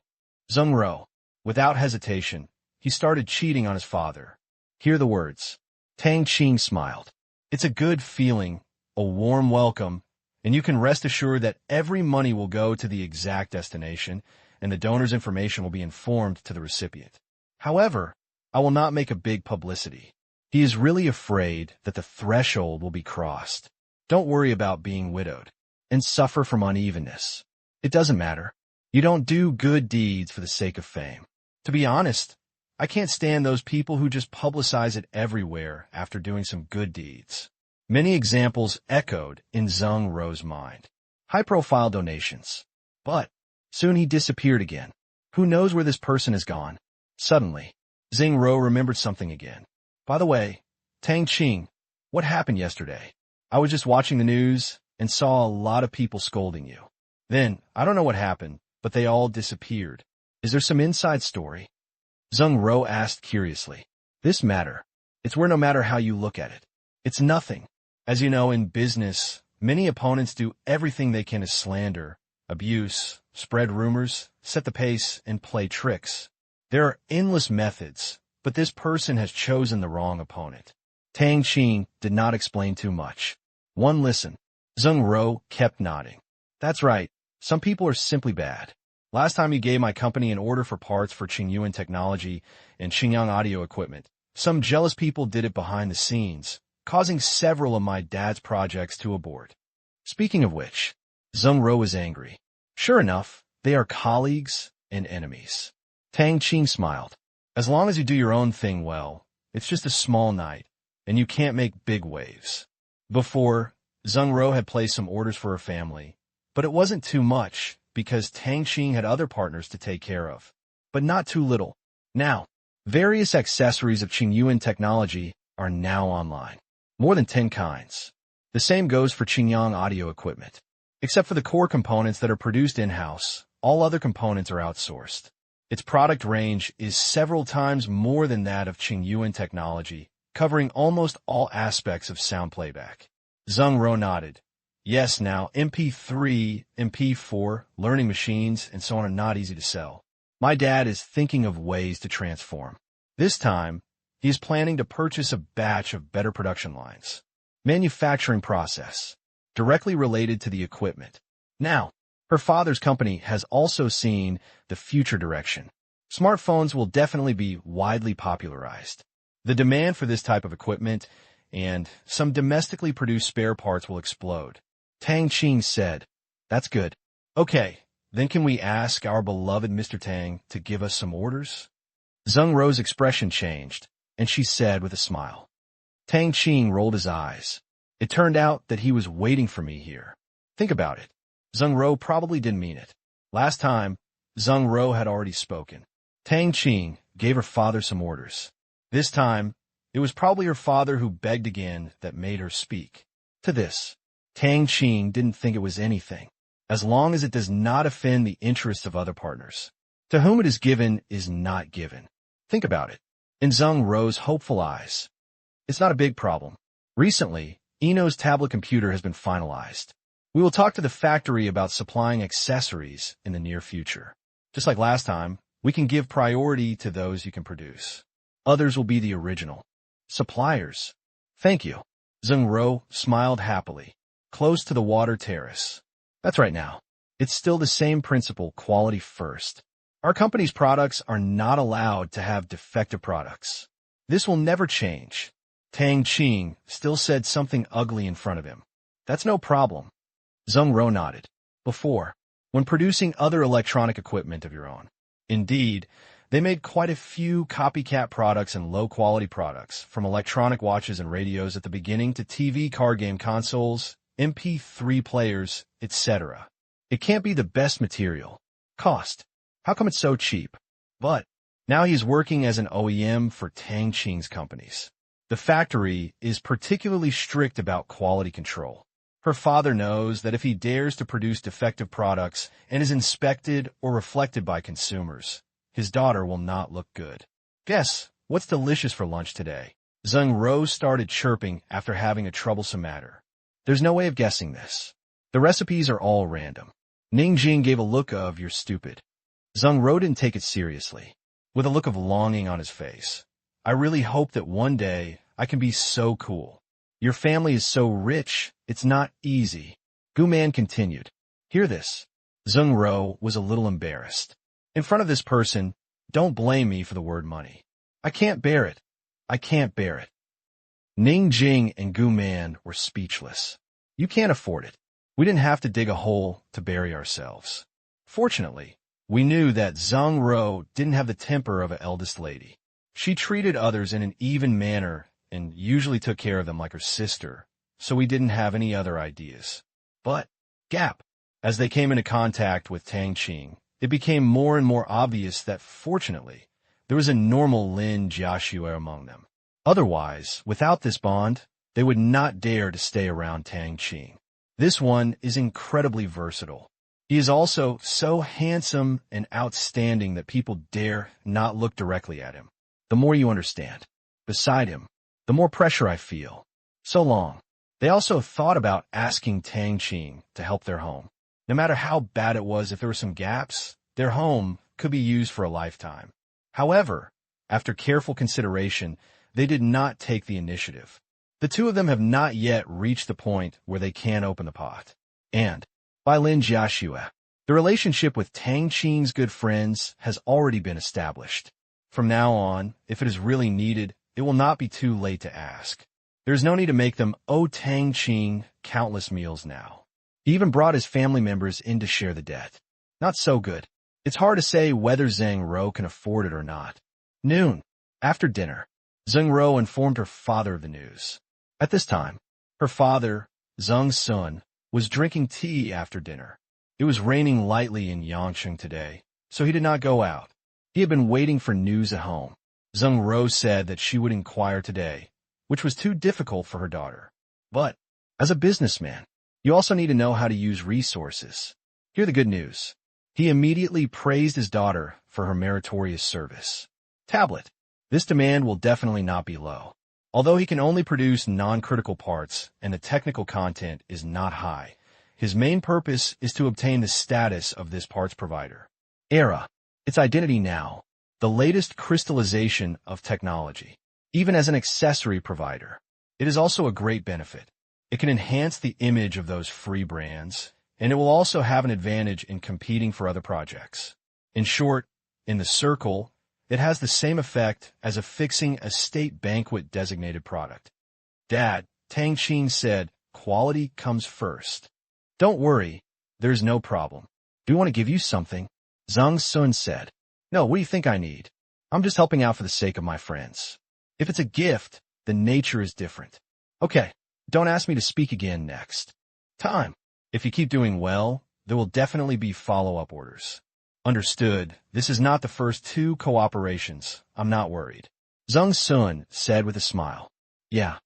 Zheng Ro, without hesitation, he started cheating on his father. Hear the words. Tang Qing smiled. It's a good feeling, a warm welcome, and you can rest assured that every money will go to the exact destination, and the donor's information will be informed to the recipient. However, I will not make a big publicity. He is really afraid that the threshold will be crossed. Don't worry about being widowed and suffer from unevenness. It doesn't matter. You don't do good deeds for the sake of fame. To be honest, I can't stand those people who just publicize it everywhere after doing some good deeds. Many examples echoed in Zheng Rou's mind. High-profile donations. But soon he disappeared again. Who knows where this person has gone? Suddenly, Zheng Rou remembered something again. By the way, Tang Qing, what happened yesterday? I was just watching the news and saw a lot of people scolding you. Then, I don't know what happened, but they all disappeared. Is there some inside story? Zheng Rou asked curiously. This matter. It's where no matter how you look at it, it's nothing. As you know, in business, many opponents do everything they can to slander, abuse, spread rumors, set the pace, and play tricks. There are endless methods, but this person has chosen the wrong opponent. Tang Qing did not explain too much. One listen. Zheng Rou kept nodding. That's right. Some people are simply bad. Last time you gave my company an order for parts for Qingyuan technology and Xinjiang audio equipment, some jealous people did it behind the scenes, causing several of my dad's projects to abort. Speaking of which, Zheng Rou was angry. Sure enough, they are colleagues and enemies. Tang Qing smiled. As long as you do your own thing well, it's just a small night, and you can't make big waves. Before, Zheng Rou had placed some orders for her family, but it wasn't too much because Tang Qing had other partners to take care of. But not too little. Now, various accessories of Qingyuan technology are now online. More than 10 kinds. The same goes for Xinjiang audio equipment. Except for the core components that are produced in-house, all other components are outsourced. Its product range is several times more than that of Qingyuan technology, covering almost all aspects of sound playback. Zheng Rou nodded. Yes, now, MP3, MP4, learning machines, and so on are not easy to sell. My dad is thinking of ways to transform. This time, he is planning to purchase a batch of better production lines. Manufacturing process, directly related to the equipment. Now, her father's company has also seen the future direction. Smartphones will definitely be widely popularized. The demand for this type of equipment and some domestically produced spare parts will explode. Tang Qing said, That's good. Okay, then can we ask our beloved Mr. Tang to give us some orders? Zheng Rou's expression changed, and she said with a smile. Tang Qing rolled his eyes. It turned out that he was waiting for me here. Think about it. Zheng Rou probably didn't mean it. Last time, Zheng Rou had already spoken. Tang Qing gave her father some orders. This time, it was probably her father who begged again that made her speak. To this, Tang Qing didn't think it was anything, as long as it does not offend the interests of other partners. To whom it is given is not given. Think about it. In Zheng Rou's hopeful eyes, it's not a big problem. Recently, Eno's tablet computer has been finalized. We will talk to the factory about supplying accessories in the near future. Just like last time, we can give priority to those you can produce. Others will be the original. Suppliers. Thank you. Zheng Rou smiled happily. Close to the water terrace. That's right now. It's still the same principle, quality first. Our company's products are not allowed to have defective products. This will never change. Tang Qing still said something ugly in front of him. That's no problem. Zheng Rou nodded. Before, when producing other electronic equipment of your own. Indeed, they made quite a few copycat products and low-quality products, from electronic watches and radios at the beginning to TV card game consoles, MP3 players, etc. It can't be the best material. Cost. How come it's so cheap? But now he's working as an OEM for Tang Qing's companies. The factory is particularly strict about quality control. Her father knows that if he dares to produce defective products and is inspected or reflected by consumers, his daughter will not look good. Guess what's delicious for lunch today? Zheng Rou started chirping after having a troublesome matter. There's no way of guessing this. The recipes are all random. Ningjing gave a look of "you're stupid." Zheng Rou didn't take it seriously. with a look of longing on his face. I really hope that one day I can be so cool. Your family is so rich, it's not easy. Gu Man continued. Hear this. Zheng Ro was a little embarrassed. In front of this person, don't blame me for the word money. I can't bear it. I can't bear it. Ning Jing and Gu Man were speechless. You can't afford it. We didn't have to dig a hole to bury ourselves. Fortunately, we knew that Zheng Ro didn't have the temper of an eldest lady. She treated others in an even manner and usually took care of them like her sister, so we didn't have any other ideas. But, gap, as they came into contact with Tang Qing, it became more and more obvious that, fortunately, there was a normal Lin Jiaxue among them. Otherwise, without this bond, they would not dare to stay around Tang Qing. This one is incredibly versatile. He is also so handsome and outstanding that people dare not look directly at him. The more you understand. Beside him, the more pressure I feel. So long. They also thought about asking Tang Qing to help their home. No matter how bad it was, if there were some gaps, their home could be used for a lifetime. However, after careful consideration, they did not take the initiative. The two of them have not yet reached the point where they can open the pot. And, by Lin Jiaxue, the relationship with Tang Qing's good friends has already been established. From now on, if it is really needed, it will not be too late to ask. There is no need to make them owe Tang Qing countless meals now. He even brought his family members in to share the debt. Not so good. It's hard to say whether Zheng Ro can afford it or not. Noon. After dinner, Zheng Ro informed her father of the news. At this time, her father, Zheng Sun, was drinking tea after dinner. It was raining lightly in Yangcheng today, so he did not go out. He had been waiting for news at home. Zheng Ro said that she would inquire today, which was too difficult for her daughter. But, as a businessman, you also need to know how to use resources. Hear the good news. He immediately praised his daughter for her meritorious service. Tablet. This demand will definitely not be low. Although he can only produce non-critical parts and the technical content is not high, his main purpose is to obtain the status of this parts provider. Era. Its identity now. The latest crystallization of technology. Even as an accessory provider, it is also a great benefit. It can enhance the image of those free brands, and it will also have an advantage in competing for other projects. In short, in the circle, it has the same effect as affixing a state banquet designated product. Dad, Tang Qing said, quality comes first. Don't worry, there's no problem. Do you want to give you something? Zhang Sun said. No, what do you think I need? I'm just helping out for the sake of my friends. If it's a gift, the nature is different. Okay, don't ask me to speak again next time. If you keep doing well, there will definitely be follow-up orders. Understood, this is not the first two cooperations. I'm not worried. Zhang Sun said with a smile. Yeah.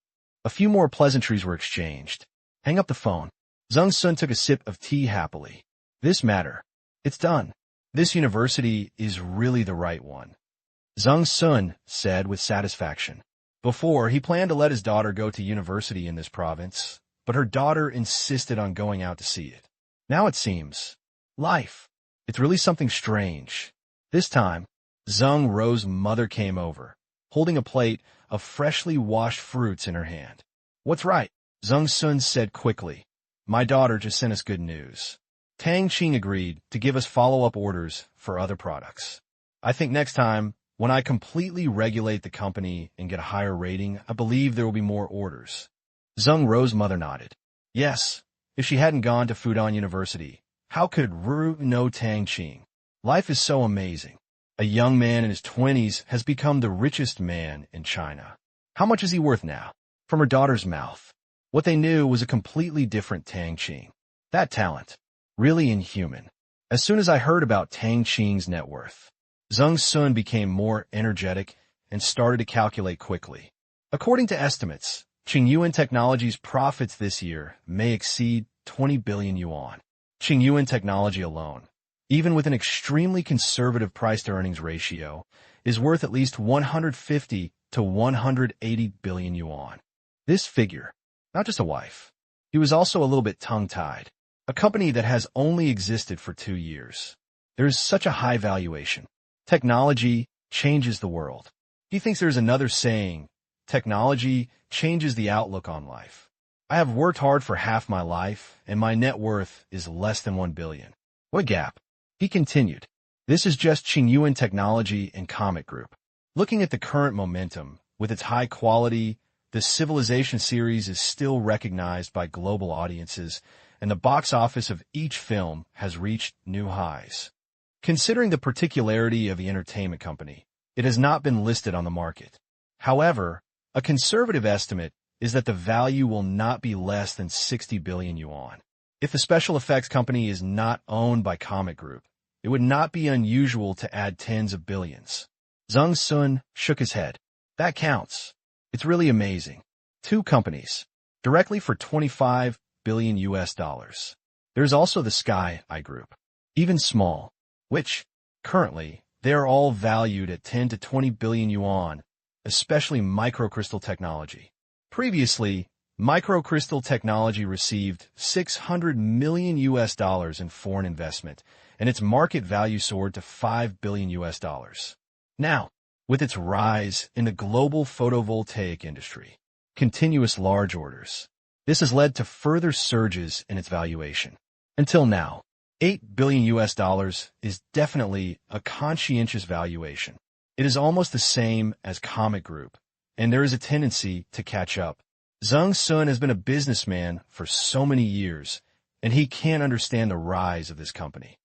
A few more pleasantries were exchanged. Hang up the phone. Zhang Sun took a sip of tea happily. This matter. It's done. This university is really the right one. Zhang Sun said with satisfaction. Before, he planned to let his daughter go to university in this province, but her daughter insisted on going out to see it. Now it seems. Life. It's really something strange. This time, Zheng Ro's mother came over, holding a plate of freshly washed fruits in her hand. What's right? Zhang Sun said quickly. My daughter just sent us good news. Tang Qing agreed to give us follow-up orders for other products. I think next time, when I completely regulate the company and get a higher rating, I believe there will be more orders. Zheng Ro's mother nodded. Yes, if she hadn't gone to Fudan University, how could Ru know Tang Qing? Life is so amazing. A young man in his 20s has become the richest man in China. How much is he worth now? From her daughter's mouth. What they knew was a completely different Tang Qing. That talent. Really inhuman. As soon as I heard about Tang Qing's net worth, Zheng Sun became more energetic and started to calculate quickly. According to estimates, Qingyuan Technology's profits this year may exceed 20 billion yuan. Qingyuan Technology alone, even with an extremely conservative price-to-earnings ratio, is worth at least 150 to 180 billion yuan. This figure, not just a wife. He was also a little bit tongue-tied. A company that has only existed for 2 years. There is such a high valuation. Technology changes the world. He thinks there's another saying, technology changes the outlook on life. I have worked hard for half my life, and my net worth is less than 1 billion. What gap? He continued. This is just Qingyuan Technology and Comic Group. Looking at the current momentum, with its high quality, the Civilization series is still recognized by global audiences, and the box office of each film has reached new highs. Considering the particularity of the entertainment company, it has not been listed on the market. However, a conservative estimate is that the value will not be less than 60 billion yuan. If the special effects company is not owned by Comic Group, it would not be unusual to add tens of billions. Zhang Sun shook his head. That counts. It's really amazing. 2 companies, directly for 25 billion US dollars. There's also the Sky Eye Group, even small, which, currently, they are all valued at 10 to 20 billion yuan, especially microcrystal technology. Previously, microcrystal technology received 600 million US dollars in foreign investment, and its market value soared to 5 billion US dollars. Now, with its rise in the global photovoltaic industry, continuous large orders, this has led to further surges in its valuation. Until now, 8 billion US dollars is definitely a conscientious valuation. It is almost the same as Comic Group, and there is a tendency to catch up. Zhang Sun has been a businessman for so many years, and he can't understand the rise of this company.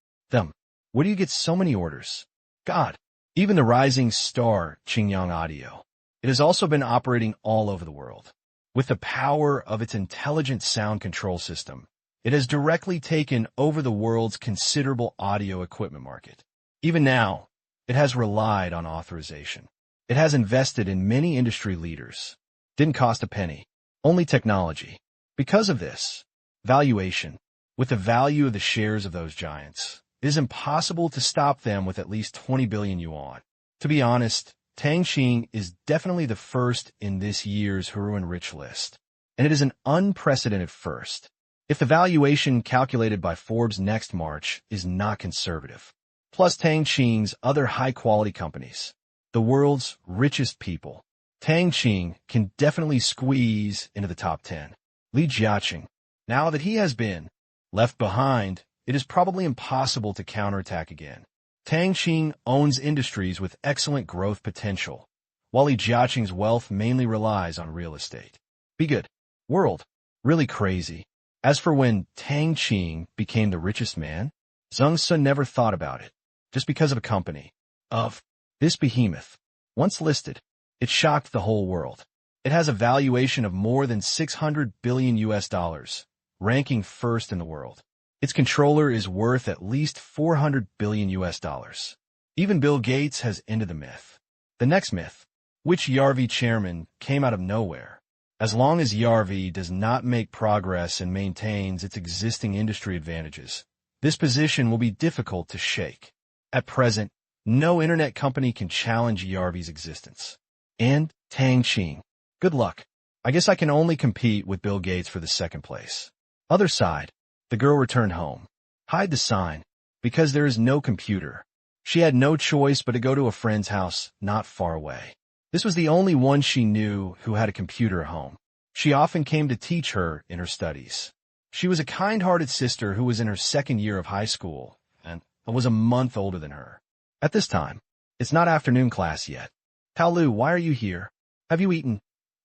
Where do you get so many orders? God, even the rising star Qingyang Audio. It has also been operating all over the world. With the power of its intelligent sound control system, it has directly taken over the world's considerable audio equipment market. Even now, it has relied on authorization. It has invested in many industry leaders. Didn't cost a penny. Only technology. Because of this, valuation, with the value of the shares of those giants, it is impossible to stop them with at least 20 billion yuan. To be honest, Tang Qing is definitely the first in this year's Huruan Rich list, and it is an unprecedented first. If the valuation calculated by Forbes next March is not conservative, plus Tang Qing's other high-quality companies, the world's richest people, Tang Qing can definitely squeeze into the top 10. Li Jiaqing, now that he has been left behind, it is probably impossible to counterattack again. Tang Qing owns industries with excellent growth potential, while Li Jiaqing's wealth mainly relies on real estate. Be good. World. Really crazy. As for when Tang Qing became the richest man, Zhang Sun never thought about it. Just because of a company. Of this behemoth. Once listed, it shocked the whole world. It has a valuation of more than 600 billion US dollars, ranking first in the world. Its controller is worth at least 400 billion US dollars. Even Bill Gates has ended the myth. The next myth, which Yarvi chairman, came out of nowhere. As long as Yarvi does not make progress and maintains its existing industry advantages, this position will be difficult to shake. At present, no internet company can challenge Yarvi's existence. And Tang Qing. Good luck. I guess I can only compete with Bill Gates for the second place. Other side. The girl returned home. Hide the sign, because there is no computer. She had no choice but to go to a friend's house not far away. This was the only one she knew who had a computer at home. She often came to teach her in her studies. She was a kind-hearted sister who was in her second year of high school and was a month older than her. At this time, it's not afternoon class yet. Tao Lu, why are you here? Have you eaten?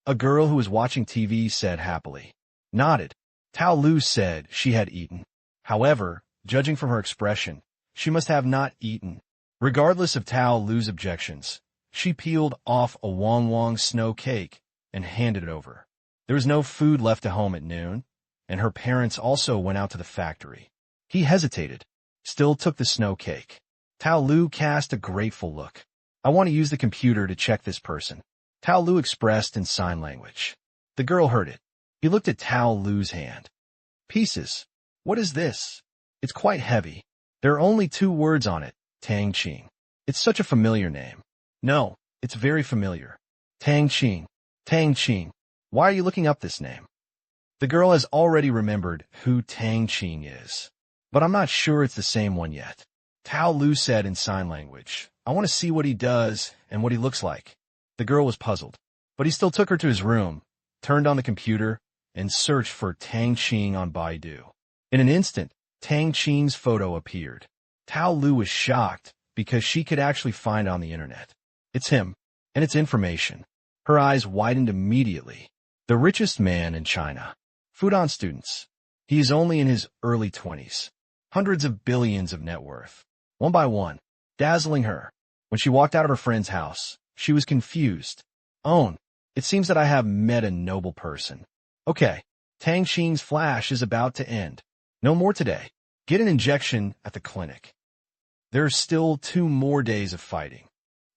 A girl who was watching TV said happily. Nodded. Tao Lu said she had eaten. However, judging from her expression, she must have not eaten. Regardless of Tao Lu's objections, she peeled off a Wong Wong snow cake and handed it over. There was no food left at home at noon, and her parents also went out to the factory. He hesitated, still took the snow cake. Tao Lu cast a grateful look. I want to use the computer to check this person. Tao Lu expressed in sign language. The girl heard it. He looked at Tao Lu's hand. Pieces. What is this? It's quite heavy. There are only 2 words on it, Tang Qing. It's such a familiar name. No, it's very familiar. Tang Qing. Tang Qing. Why are you looking up this name? The girl has already remembered who Tang Qing is, but I'm not sure it's the same one yet. Tao Lu said in sign language, I want to see what he does and what he looks like. The girl was puzzled, but he still took her to his room, turned on the computer, and searched for Tang Qing on Baidu. In an instant, Tang Qing's photo appeared. Tao Lu was shocked because she could actually find it on the internet. It's him, and it's information. Her eyes widened immediately. The richest man in China. Fudan students. He is only in his early 20s. Hundreds of billions of net worth. One by one, dazzling her. When she walked out of her friend's house, she was confused. Oh, it seems that I have met a noble person. Okay, Tang Qing's flash is about to end. No more today. Get an injection at the clinic. There are still 2 more days of fighting.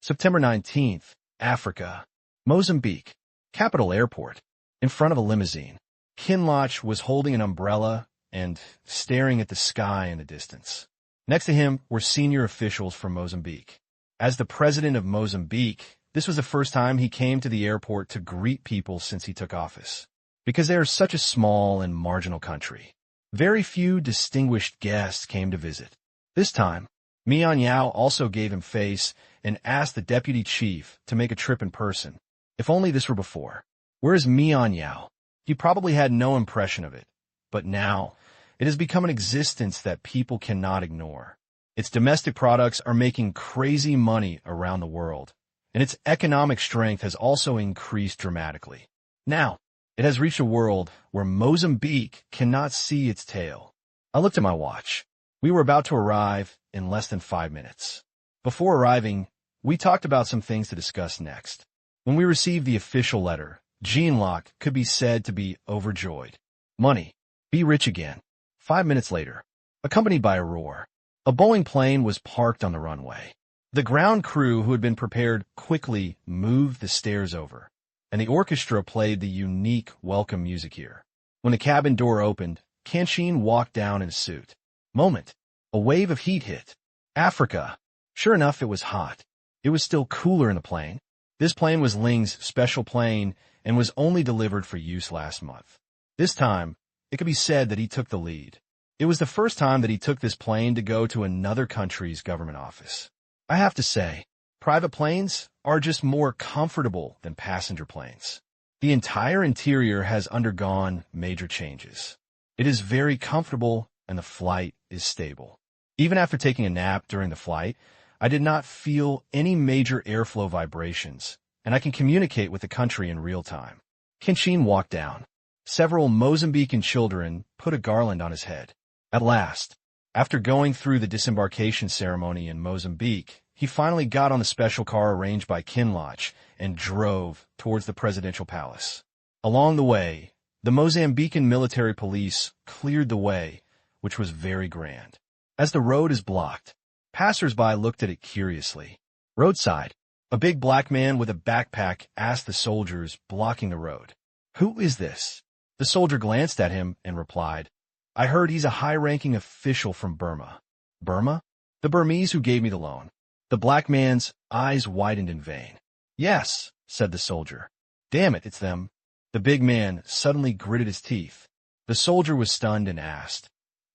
September 19th, Africa. Mozambique. Capital airport. In front of a limousine. Kinloch was holding an umbrella and staring at the sky in the distance. Next to him were senior officials from Mozambique. As the president of Mozambique, this was the first time he came to the airport to greet people since he took office. Because they are such a small and marginal country. Very few distinguished guests came to visit. This time, Mian Yao also gave him face and asked the deputy chief to make a trip in person. If only this were before. Whereas Mian Yao, he probably had no impression of it. But now, it has become an existence that people cannot ignore. Its domestic products are making crazy money around the world, and its economic strength has also increased dramatically. Now, it has reached a world where Mozambique cannot see its tail. I looked at my watch. We were about to arrive in less than 5 minutes. Before arriving, we talked about some things to discuss next. When we received the official letter, Jeanlock could be said to be overjoyed. Money. Be rich again. 5 minutes later, accompanied by a roar, a Boeing plane was parked on the runway. The ground crew who had been prepared quickly moved the stairs over, and the orchestra played the unique welcome music here. When the cabin door opened, Kenshin walked down in a suit. Moment. A wave of heat hit. Africa. Sure enough, it was hot. It was still cooler in the plane. This plane was Ling's special plane and was only delivered for use last month. This time, it could be said that he took the lead. It was the first time that he took this plane to go to another country's government office. I have to say, private planes are just more comfortable than passenger planes. The entire interior has undergone major changes. It is very comfortable and the flight is stable. Even after taking a nap during the flight, I did not feel any major airflow vibrations, and I can communicate with the country in real time. Kenshin walked down. Several Mozambican children put a garland on his head. At last, after going through the disembarkation ceremony in Mozambique, he finally got on the special car arranged by Kinloch and drove towards the presidential palace. Along the way, the Mozambican military police cleared the way, which was very grand. As the road is blocked, passers-by looked at it curiously. Roadside, a big black man with a backpack asked the soldiers blocking the road, "Who is this?" The soldier glanced at him and replied, "I heard he's a high-ranking official from Burma." Burma? The Burmese who gave me the loan. The black man's eyes widened in vain. "Yes," said the soldier. "Damn it, it's them." The big man suddenly gritted his teeth. The soldier was stunned and asked,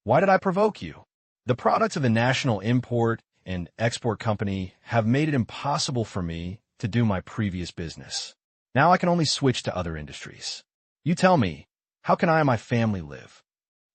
"Why did I provoke you?" "The products of the National Import and Export Company have made it impossible for me to do my previous business. Now I can only switch to other industries. You tell me, how can I and my family live?"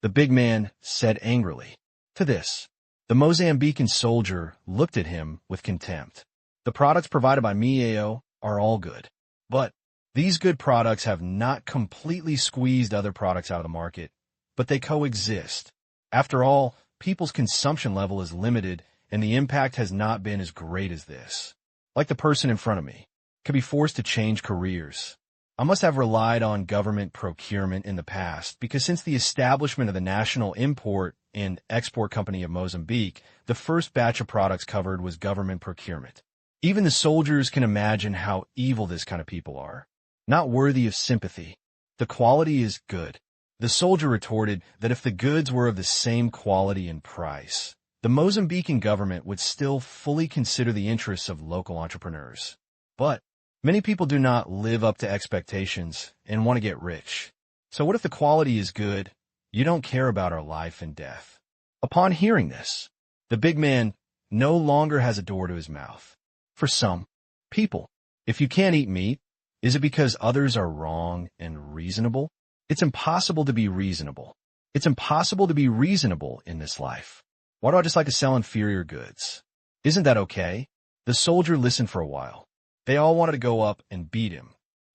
The big man said angrily. To this, the Mozambican soldier looked at him with contempt. "The products provided by Miao are all good. But these good products have not completely squeezed other products out of the market, but they coexist. After all, people's consumption level is limited, and the impact has not been as great as this. Like the person in front of me, could be forced to change careers. I must have relied on government procurement in the past, because since the establishment of the National Import and Export Company of Mozambique, the first batch of products covered was government procurement. Even the soldiers can imagine how evil this kind of people are. Not worthy of sympathy. The quality is good." The soldier retorted that if the goods were of the same quality and price, the Mozambican government would still fully consider the interests of local entrepreneurs. But many people do not live up to expectations and want to get rich. So what if the quality is good? You don't care about our life and death. Upon hearing this, the big man no longer has a door to his mouth. For some people, if you can't eat meat, is it because others are wrong and reasonable? It's impossible to be reasonable. It's impossible to be reasonable in this life. Why do I just like to sell inferior goods? Isn't that okay? The soldier listened for a while. They all wanted to go up and beat him.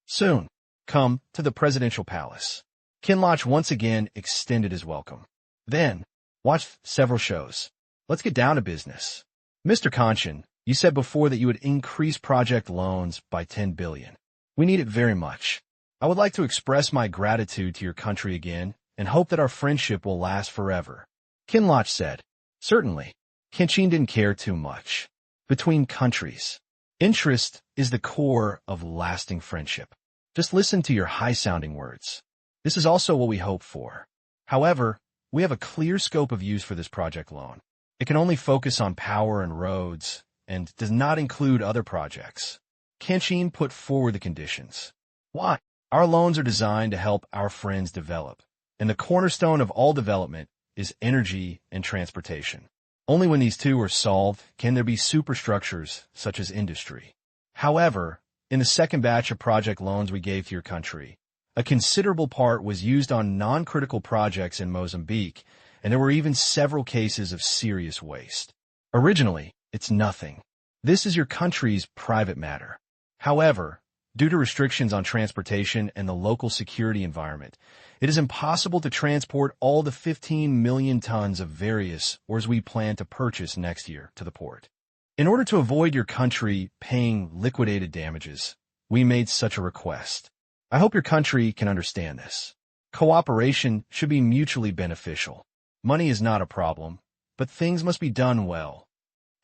Soon, come to the presidential palace. Kinloch once again extended his welcome. Then, watched several shows. Let's get down to business. Mr. Kanchan, you said before that you would increase project loans by 10 billion. We need it very much. I would like to express my gratitude to your country again and hope that our friendship will last forever. Kinloch said. Certainly. Kenshin didn't care too much. Between countries, interest is the core of lasting friendship. Just listen to your high-sounding words. This is also what we hope for. However, we have a clear scope of use for this project loan. It can only focus on power and roads and does not include other projects. Kenshin put forward the conditions. Why? Our loans are designed to help our friends develop, and the cornerstone of all development is energy and transportation. Only when these two are solved can there be superstructures such as industry. However, in the second batch of project loans we gave to your country, a considerable part was used on non-critical projects in Mozambique, and there were even several cases of serious waste. Originally, it's nothing. This is your country's private matter. However, due to restrictions on transportation and the local security environment, it is impossible to transport all the 15 million tons of various ores we plan to purchase next year to the port. In order to avoid your country paying liquidated damages, we made such a request. I hope your country can understand this. Cooperation should be mutually beneficial. Money is not a problem, but things must be done well.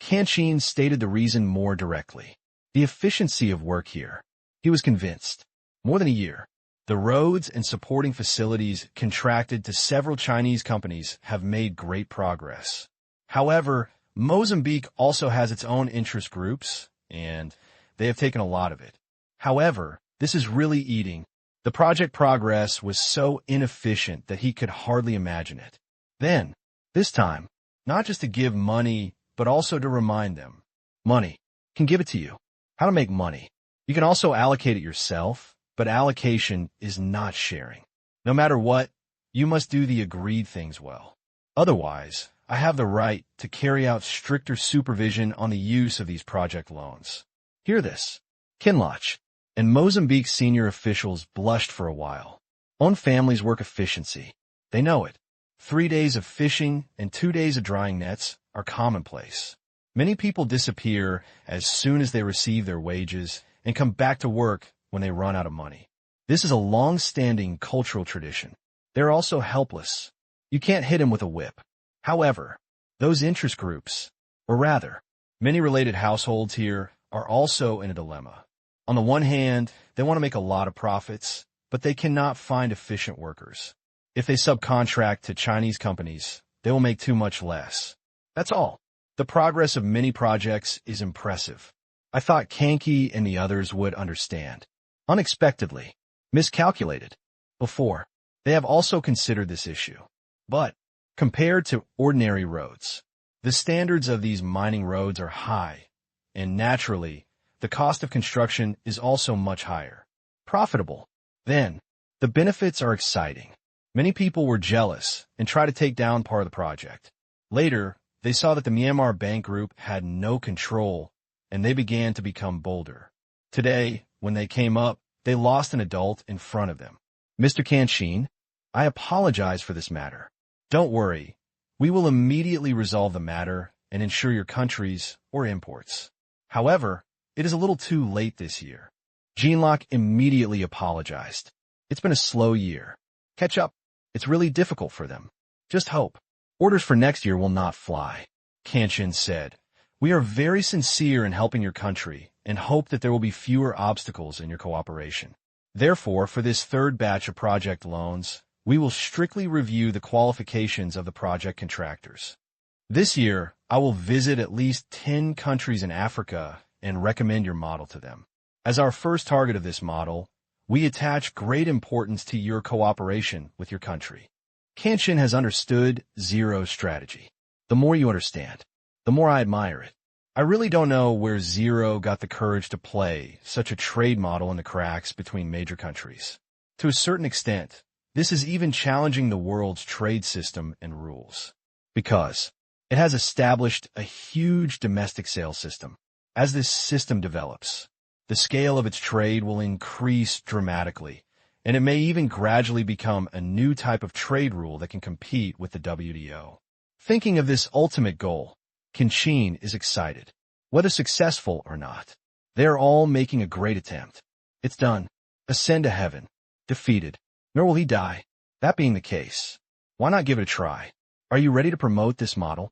Kenshin stated the reason more directly. The efficiency of work here. He was convinced. More than a year. The roads and supporting facilities contracted to several Chinese companies have made great progress. However, Mozambique also has its own interest groups, and they have taken a lot of it. However, this is really eating. The project progress was so inefficient that he could hardly imagine it. Then, this time, not just to give money, but also to remind them. Money. Can give it to you. How to make money. You can also allocate it yourself, but allocation is not sharing. No matter what, you must do the agreed things well. Otherwise, I have the right to carry out stricter supervision on the use of these project loans. Hear this. Kinloch and Mozambique's senior officials blushed for a while. On families work efficiency. They know it. 3 days of fishing and 2 days of drying nets are commonplace. Many people disappear as soon as they receive their wages and come back to work when they run out of money. This is a long-standing cultural tradition. They're also helpless. You can't hit them with a whip. However, those interest groups, or rather, many related households here, are also in a dilemma. On the one hand, they want to make a lot of profits, but they cannot find efficient workers. If they subcontract to Chinese companies, they will make too much less. That's all. The progress of many projects is impressive. I thought Kanki and the others would understand. Unexpectedly, miscalculated. Before, they have also considered this issue. But, compared to ordinary roads, the standards of these mining roads are high, and naturally, the cost of construction is also much higher. Profitable. Then, the benefits are exciting. Many people were jealous and tried to take down part of the project. Later, they saw that the Myanmar Bank Group had no control, and they began to become bolder. Today, when they came up, they lost an adult in front of them. Mr. Kenshin, I apologize for this matter. Don't worry. We will immediately resolve the matter and ensure your countries or imports. However, it is a little too late this year. Jinlock immediately apologized. It's been a slow year. Catch up. It's really difficult for them. Just hope. Orders for next year will not fly. Kenshin said, we are very sincere in helping your country and hope that there will be fewer obstacles in your cooperation. Therefore, for this third batch of project loans, we will strictly review the qualifications of the project contractors. This year, I will visit at least 10 countries in Africa and recommend your model to them. As our first target of this model, we attach great importance to your cooperation with your country. Kenshin has understood zero strategy. The more you understand, the the more I admire it. I really don't know where Zero got the courage to play such a trade model in the cracks between major countries. To a certain extent, this is even challenging the world's trade system and rules. Because it has established a huge domestic sales system. As this system develops, the scale of its trade will increase dramatically, and it may even gradually become a new type of trade rule that can compete with the WTO. Thinking of this ultimate goal, Qing is excited. Whether successful or not, they are all making a great attempt. It's done. Ascend to heaven. Defeated. Nor will he die. That being the case, why not give it a try? Are you ready to promote this model?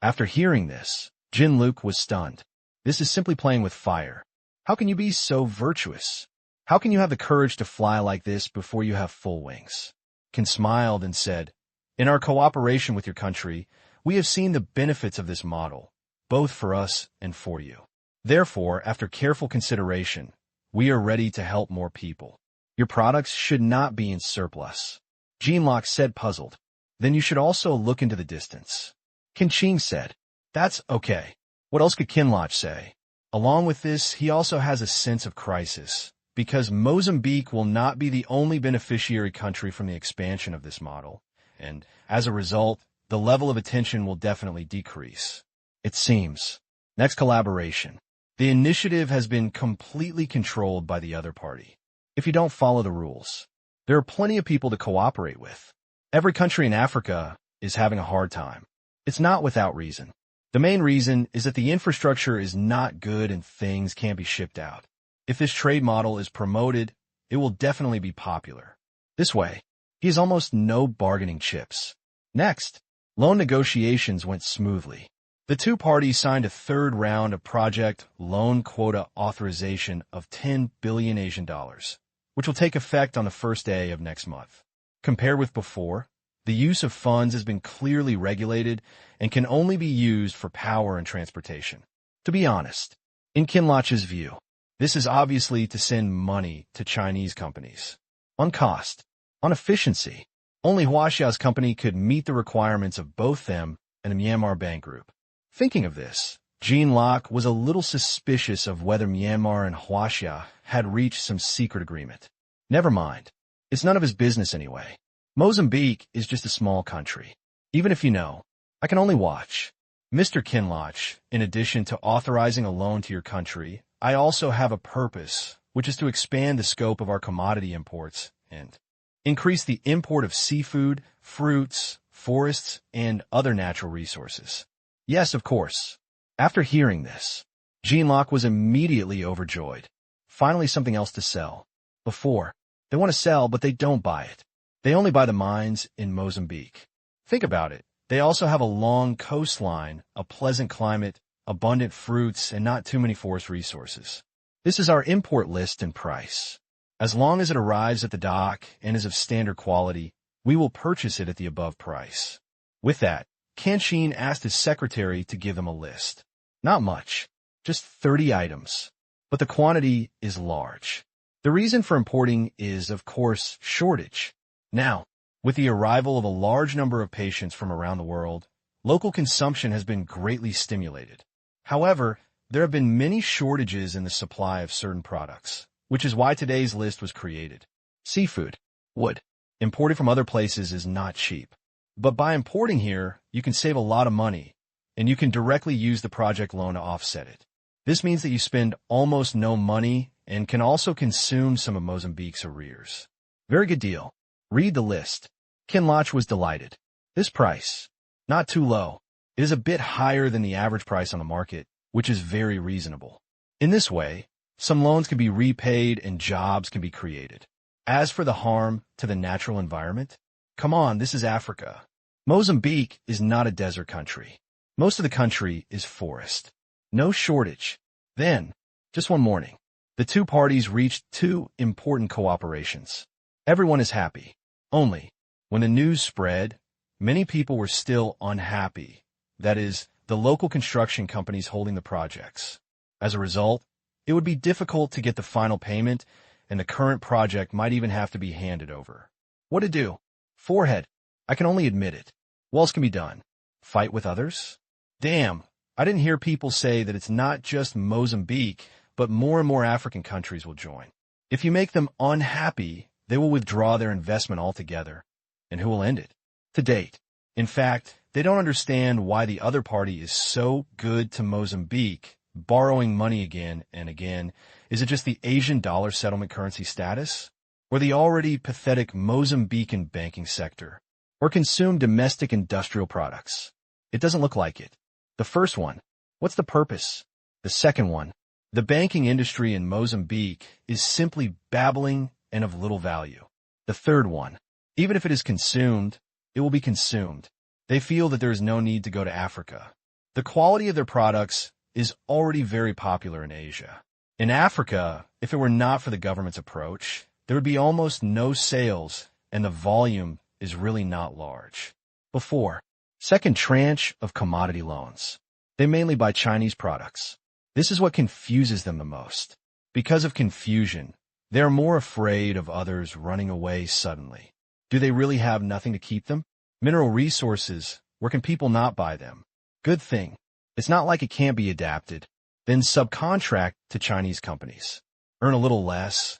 After hearing this, Jin-Luke was stunned. This is simply playing with fire. How can you be so virtuous? How can you have the courage to fly like this before you have full wings? Qin smiled and said, in our cooperation with your country, we have seen the benefits of this model, both for us and for you. Therefore, after careful consideration, we are ready to help more people. Your products should not be in surplus. Jin-Luke said, puzzled. Then you should also look into the distance. Qin said, that's okay. What else could Qin say? Along with this, he also has a sense of crisis, because Mozambique will not be the only beneficiary country from the expansion of this model, and as a result, the level of attention will definitely decrease. It seems. Next collaboration. The initiative has been completely controlled by the other party. If you don't follow the rules, there are plenty of people to cooperate with. Every country in Africa is having a hard time. It's not without reason. The main reason is that the infrastructure is not good and things can't be shipped out. If this trade model is promoted, it will definitely be popular. This way, he has almost no bargaining chips. Next, loan negotiations went smoothly. The two parties signed a third round of project loan quota authorization of 10 billion Asian dollars, which will take effect on the first day of next month. Compared with before, the use of funds has been clearly regulated and can only be used for power and transportation. To be honest, in Qin's view, this is obviously to send money to Chinese companies. On cost, on efficiency, only Huaxia's company could meet the requirements of both them and the Myanmar Bank Group. Thinking of this, Jin-Luke was a little suspicious of whether Myanmar and Huaxia had reached some secret agreement. Never mind. It's none of his business anyway. Mozambique is just a small country. Even if you know, I can only watch. Mr. Qin, in addition to authorizing a loan to your country, I also have a purpose, which is to expand the scope of our commodity imports and increase the import of seafood, fruits, forests, and other natural resources. Yes, of course. After hearing this, Jin-Luke was immediately overjoyed. Finally something else to sell. Before, they want to sell, but they don't buy it. They only buy the mines in Mozambique. Think about it. They also have a long coastline, a pleasant climate, abundant fruits, and not too many forest resources. This is our import list and price. As long as it arrives at the dock and is of standard quality, we will purchase it at the above price. With that, Qin asked his secretary to give them a list. Not much, just 30 items. But the quantity is large. The reason for importing is, of course, shortage. Now, with the arrival of a large number of patients from around the world, local consumption has been greatly stimulated. However, there have been many shortages in the supply of certain products, which is why today's list was created. Seafood, wood, imported from other places is not cheap. But by importing here, you can save a lot of money, and you can directly use the project loan to offset it. This means that you spend almost no money and can also consume some of Mozambique's arrears. Very good deal. Read the list. Qin was delighted. This price, not too low. It is a bit higher than the average price on the market, which is very reasonable. In this way, some loans can be repaid and jobs can be created. As for the harm to the natural environment, come on, this is Africa. Mozambique is not a desert country. Most of the country is forest. No shortage. Then, just one morning, the two parties reached two important cooperations. Everyone is happy. Only, when the news spread, many people were still unhappy. That is, the local construction companies holding the projects. As a result, it would be difficult to get the final payment, and the current project might even have to be handed over. What to do? Forehead. I can only admit it. What else can be done? Fight with others? Damn, I didn't hear people say that it's not just Mozambique, but more and more African countries will join. If you make them unhappy, they will withdraw their investment altogether. And who will end it? To date. In fact, they don't understand why the other party is so good to Mozambique, borrowing money again and again. Is it just the Asian dollar settlement currency status? Or the already pathetic Mozambican banking sector? Or consume domestic industrial products? It doesn't look like it. The first one, what's the purpose? The second one, the banking industry in Mozambique is simply babbling and of little value. The third one, even if it is consumed, it will be consumed. They feel that there is no need to go to Africa. The quality of their products is already very popular in Asia. In Africa, if it were not for the government's approach, there would be almost no sales, and the volume is really not large. Before, second tranche of commodity loans. They mainly buy Chinese products. This is what confuses them the most. Because of confusion, they are more afraid of others running away suddenly. Do they really have nothing to keep them? Mineral resources, where can people not buy them? Good thing. It's not like it can't be adapted. Then subcontract to Chinese companies. Earn a little less.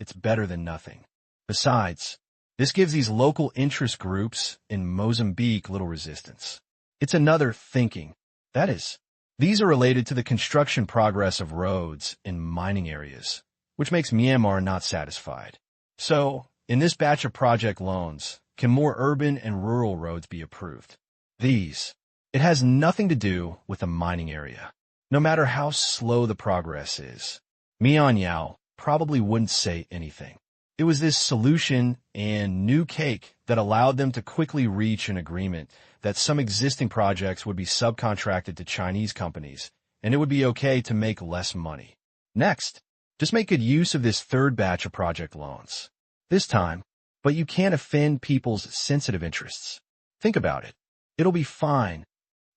It's better than nothing. Besides, this gives these local interest groups in Mozambique little resistance. It's another thinking. That is, these are related to the construction progress of roads in mining areas, which makes Myanmar not satisfied. So, in this batch of project loans, can more urban and rural roads be approved? It has nothing to do with the mining area. No matter how slow the progress is, Myanmar probably wouldn't say anything. It was this solution and new cake that allowed them to quickly reach an agreement that some existing projects would be subcontracted to Chinese companies, and it would be okay to make less money. Next, just make good use of this third batch of project loans. This time, but you can't offend people's sensitive interests. Think about it. It'll be fine.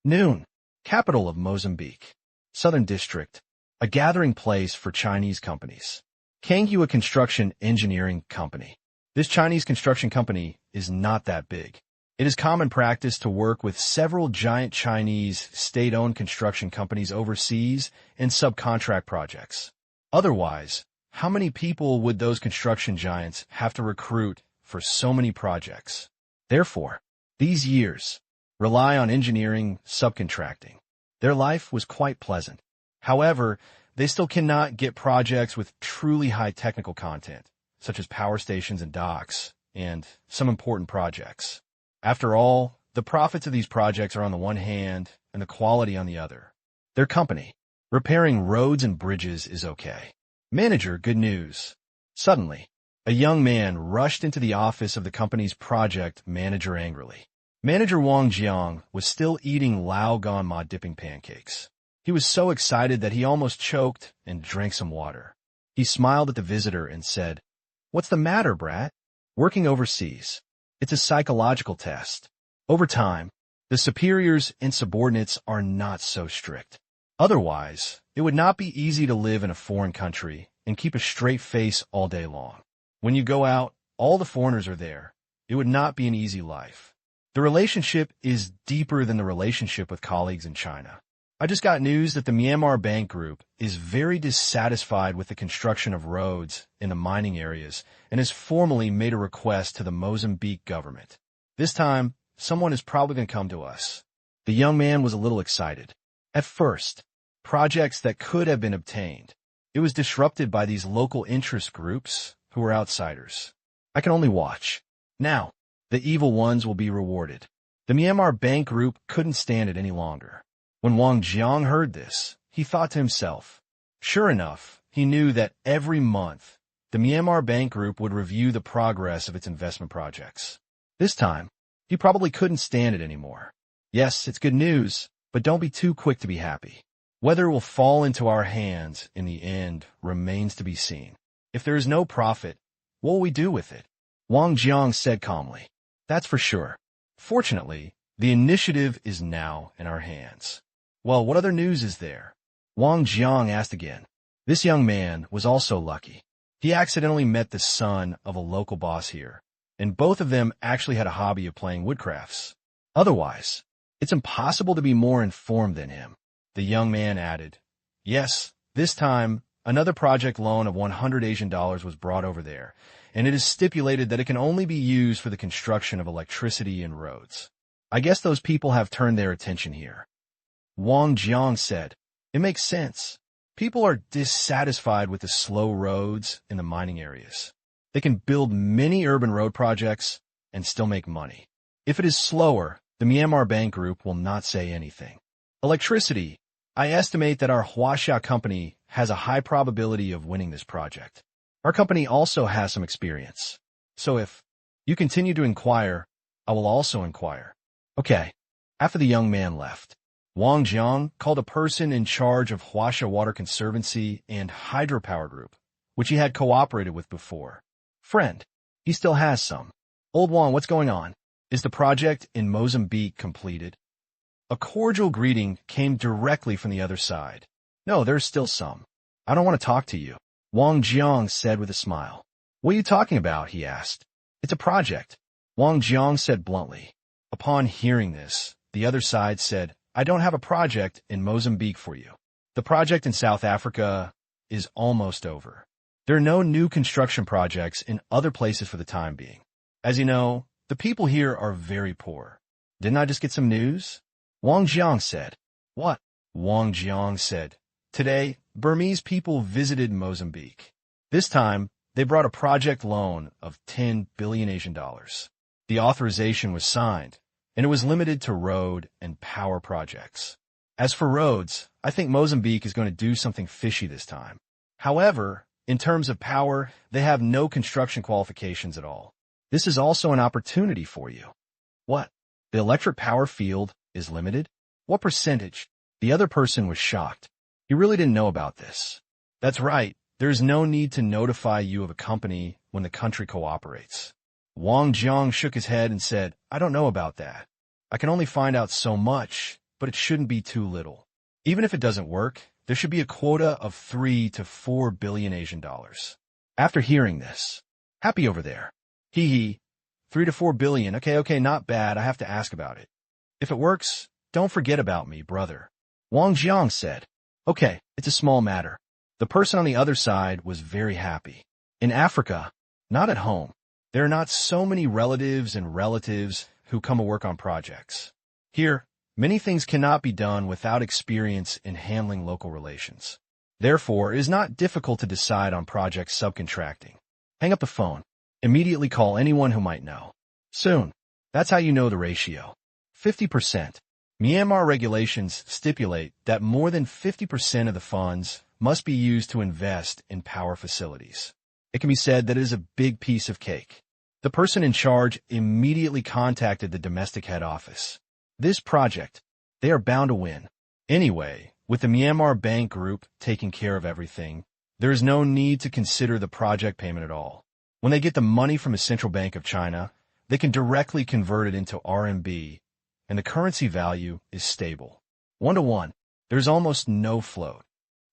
Noon, capital of Mozambique. Southern District, a gathering place for Chinese companies. Kanghua Construction Engineering Company. This Chinese construction company is not that big. It is common practice to work with several giant Chinese state-owned construction companies overseas and subcontract projects. Otherwise, how many people would those construction giants have to recruit for so many projects? Therefore, these years rely on engineering subcontracting. Their life was quite pleasant. However, they still cannot get projects with truly high technical content, such as power stations and docks, and some important projects. After all, the profits of these projects are on the one hand and the quality on the other. Their company, repairing roads and bridges, is okay. Manager, good news. Suddenly, a young man rushed into the office of the company's project manager angrily. Manager Wang Jiang was still eating Lao Gan Ma dipping pancakes. He was so excited that he almost choked and drank some water. He smiled at the visitor and said, "What's the matter, brat? Working overseas. It's a psychological test. Over time, the superiors and subordinates are not so strict. Otherwise, it would not be easy to live in a foreign country and keep a straight face all day long. When you go out, all the foreigners are there. It would not be an easy life. The relationship is deeper than the relationship with colleagues in China. I just got news that the Myanmar Bank Group is very dissatisfied with the construction of roads in the mining areas and has formally made a request to the Mozambique government. This time, someone is probably going to come to us." The young man was a little excited. At first, projects that could have been obtained. It was disrupted by these local interest groups who were outsiders. I can only watch. Now, the evil ones will be rewarded. The Myanmar Bank Group couldn't stand it any longer. When Wang Jiang heard this, he thought to himself. Sure enough, he knew that every month, the Myanmar Bank Group would review the progress of its investment projects. This time, he probably couldn't stand it anymore. Yes, it's good news, but don't be too quick to be happy. Whether it will fall into our hands in the end remains to be seen. If there is no profit, what will we do with it? Wang Jiang said calmly. That's for sure. Fortunately, the initiative is now in our hands. Well, what other news is there? Wang Jiang asked again. This young man was also lucky. He accidentally met the son of a local boss here, and both of them actually had a hobby of playing woodcrafts. Otherwise, It's impossible to be more informed than him. The young man added, yes, this time, another project loan of 100 Asian dollars was brought over there, and it is stipulated that it can only be used for the construction of electricity and roads. I guess those people have turned their attention here. Wang Jiang said, it makes sense. People are dissatisfied with the slow roads in the mining areas. They can build many urban road projects and still make money. If it is slower, the Myanmar Bank Group will not say anything. Electricity. I estimate that our Huaxia company has a high probability of winning this project. Our company also has some experience. So if you continue to inquire, I will also inquire. Okay. After the young man left, Wang Jiang called a person in charge of Huaxia Water Conservancy and Hydropower Group, which he had cooperated with before. Friend, he still has some. Old Wang, what's going on? Is the project in Mozambique completed? A cordial greeting came directly from the other side. No, there's still some. I don't want to talk to you, Wang Jiang said with a smile. What are you talking about? He asked. It's a project, Wang Jiang said bluntly. Upon hearing this, the other side said, I don't have a project in Mozambique for you. The project in South Africa is almost over. There are no new construction projects in other places for the time being. As you know, the people here are very poor. Didn't I just get some news? Wang Jiang said. What? Wang Jiang said. Today, Burmese people visited Mozambique. This time, they brought a project loan of 10 billion Asian dollars. The authorization was signed, and it was limited to road and power projects. As for roads, I think Mozambique is going to do something fishy this time. However, in terms of power, they have no construction qualifications at all. This is also an opportunity for you. What? The electric power field is limited? What percentage? The other person was shocked. He really didn't know about this. That's right. There is no need to notify you of a company when the country cooperates. Wang Jiang shook his head and said, I don't know about that. I can only find out so much, but it shouldn't be too little. Even if it doesn't work, there should be a quota of 3 to 4 billion Asian dollars. After hearing this, happy over there. Hee. 3 to 4 billion. Okay, not bad. I have to ask about it. If it works, don't forget about me, brother. Wang Jiang said, okay, it's a small matter. The person on the other side was very happy. In Africa, not at home. There are not so many relatives who come to work on projects. Here, many things cannot be done without experience in handling local relations. Therefore, it is not difficult to decide on project subcontracting. Hang up the phone. Immediately call anyone who might know. Soon. That's how you know the ratio. 50%. Myanmar regulations stipulate that more than 50% of the funds must be used to invest in power facilities. It can be said that it is a big piece of cake. The person in charge immediately contacted the domestic head office. This project, they are bound to win. Anyway, with the Myanmar Bank Group taking care of everything, there is no need to consider the project payment at all. When they get the money from the Central Bank of China, they can directly convert it into RMB, and the currency value is stable. 1-to-1, there's almost no float.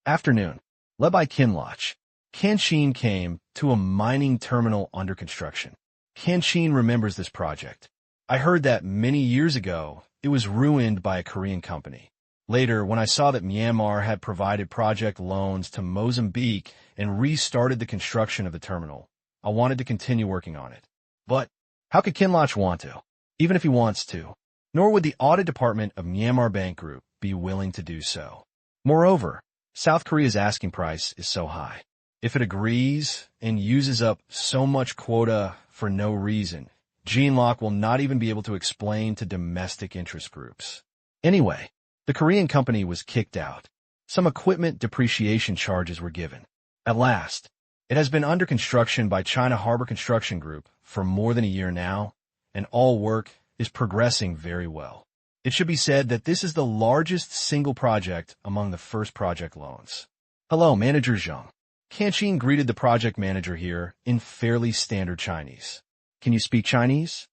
Afternoon, led by Kinloch, Kanchin came to a mining terminal under construction. Kanchin remembers this project. I heard that many years ago, it was ruined by a Korean company. Later, when I saw that Myanmar had provided project loans to Mozambique and restarted the construction of the terminal, I wanted to continue working on it. But how could Kinloch want to? Even if he wants to. Nor would the audit department of Myanmar Bank Group be willing to do so. Moreover, South Korea's asking price is so high. If it agrees and uses up so much quota for no reason, Kinloch will not even be able to explain to domestic interest groups. Anyway, the Korean company was kicked out. Some equipment depreciation charges were given. At last, it has been under construction by China Harbor Construction Group for more than a year now, and all work is progressing very well. It should be said that this is the largest single project among the first project loans. Hello, Manager Zheng. Kanchin greeted the project manager here in fairly standard Chinese. Can you speak Chinese?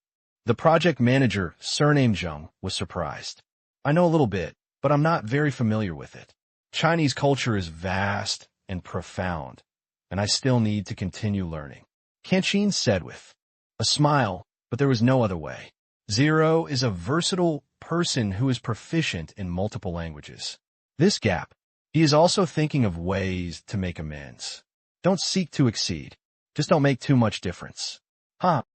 The project manager, surnamed Zheng, was surprised. I know a little bit, but I'm not very familiar with it. Chinese culture is vast and profound, and I still need to continue learning. Kanchin said with a smile, but there was no other way. Zero is a versatile person who is proficient in multiple languages. This gap, he is also thinking of ways to make amends. Don't seek to exceed. Just don't make too much difference.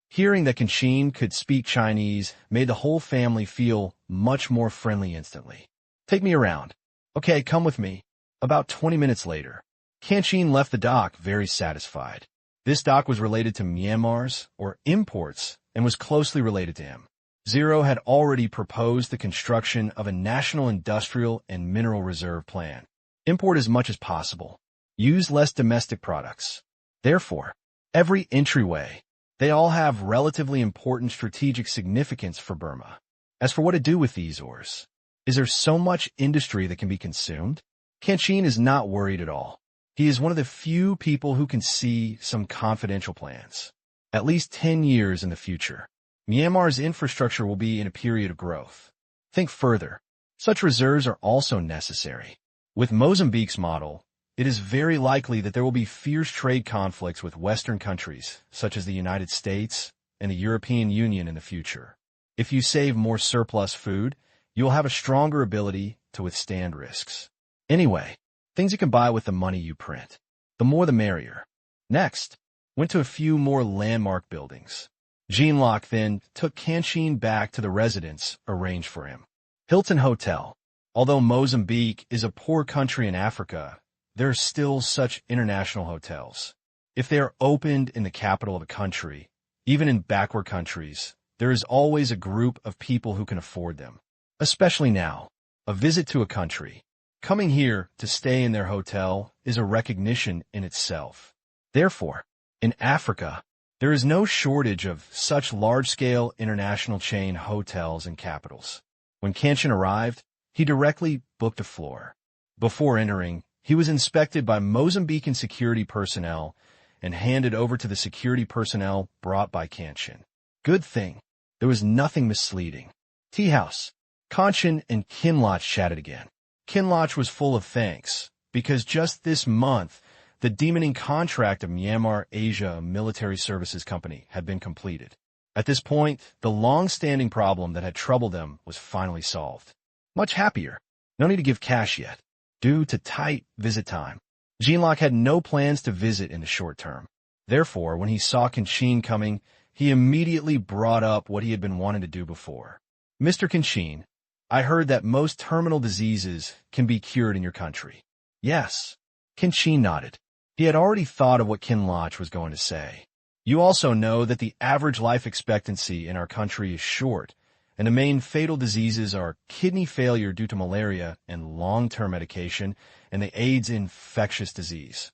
Hearing that Qin could speak Chinese made the whole family feel much more friendly instantly. Take me around. Okay, come with me. About 20 minutes later, Qin left the dock very satisfied. This dock was related to Myanmar's, or imports, and was closely related to him. Zero had already proposed the construction of a national industrial and mineral reserve plan. Import as much as possible. Use less domestic products. Therefore, every entryway, they all have relatively important strategic significance for Burma. As for what to do with these ores, is there so much industry that can be consumed? Qin is not worried at all. He is one of the few people who can see some confidential plans. At least 10 years in the future, Myanmar's infrastructure will be in a period of growth. Think further. Such reserves are also necessary. With Mozambique's model, it is very likely that there will be fierce trade conflicts with Western countries, such as the United States and the European Union in the future. If you save more surplus food, you will have a stronger ability to withstand risks. Anyway, things you can buy with the money you print. The more the merrier. Next, went to a few more landmark buildings. Jean-Luc then took Qin back to the residence arranged for him. Hilton Hotel. Although Mozambique is a poor country in Africa, there are still such international hotels. If they are opened in the capital of a country, even in backward countries, there is always a group of people who can afford them. Especially now, a visit to a country. Coming here to stay in their hotel is a recognition in itself. Therefore, in Africa, there is no shortage of such large-scale international chain hotels and capitals. When Qin arrived, he directly booked a floor. Before entering, he was inspected by Mozambican security personnel and handed over to the security personnel brought by Qin. Good thing, there was nothing misleading. Tea house. Qin and Qin chatted again. Qin was full of thanks, because just this month, the demoning contract of Myanmar Asia Military Services Company had been completed. At this point, the long-standing problem that had troubled them was finally solved. Much happier. No need to give cash yet. Due to tight visit time, Jean-Luc had no plans to visit in the short term. Therefore, when he saw Qin coming, he immediately brought up what he had been wanting to do before. Mr. Qin, I heard that most terminal diseases can be cured in your country. Yes. Qin nodded. He had already thought of what Qin was going to say. You also know that the average life expectancy in our country is short, and the main fatal diseases are kidney failure due to malaria and long-term medication, and the AIDS infectious disease.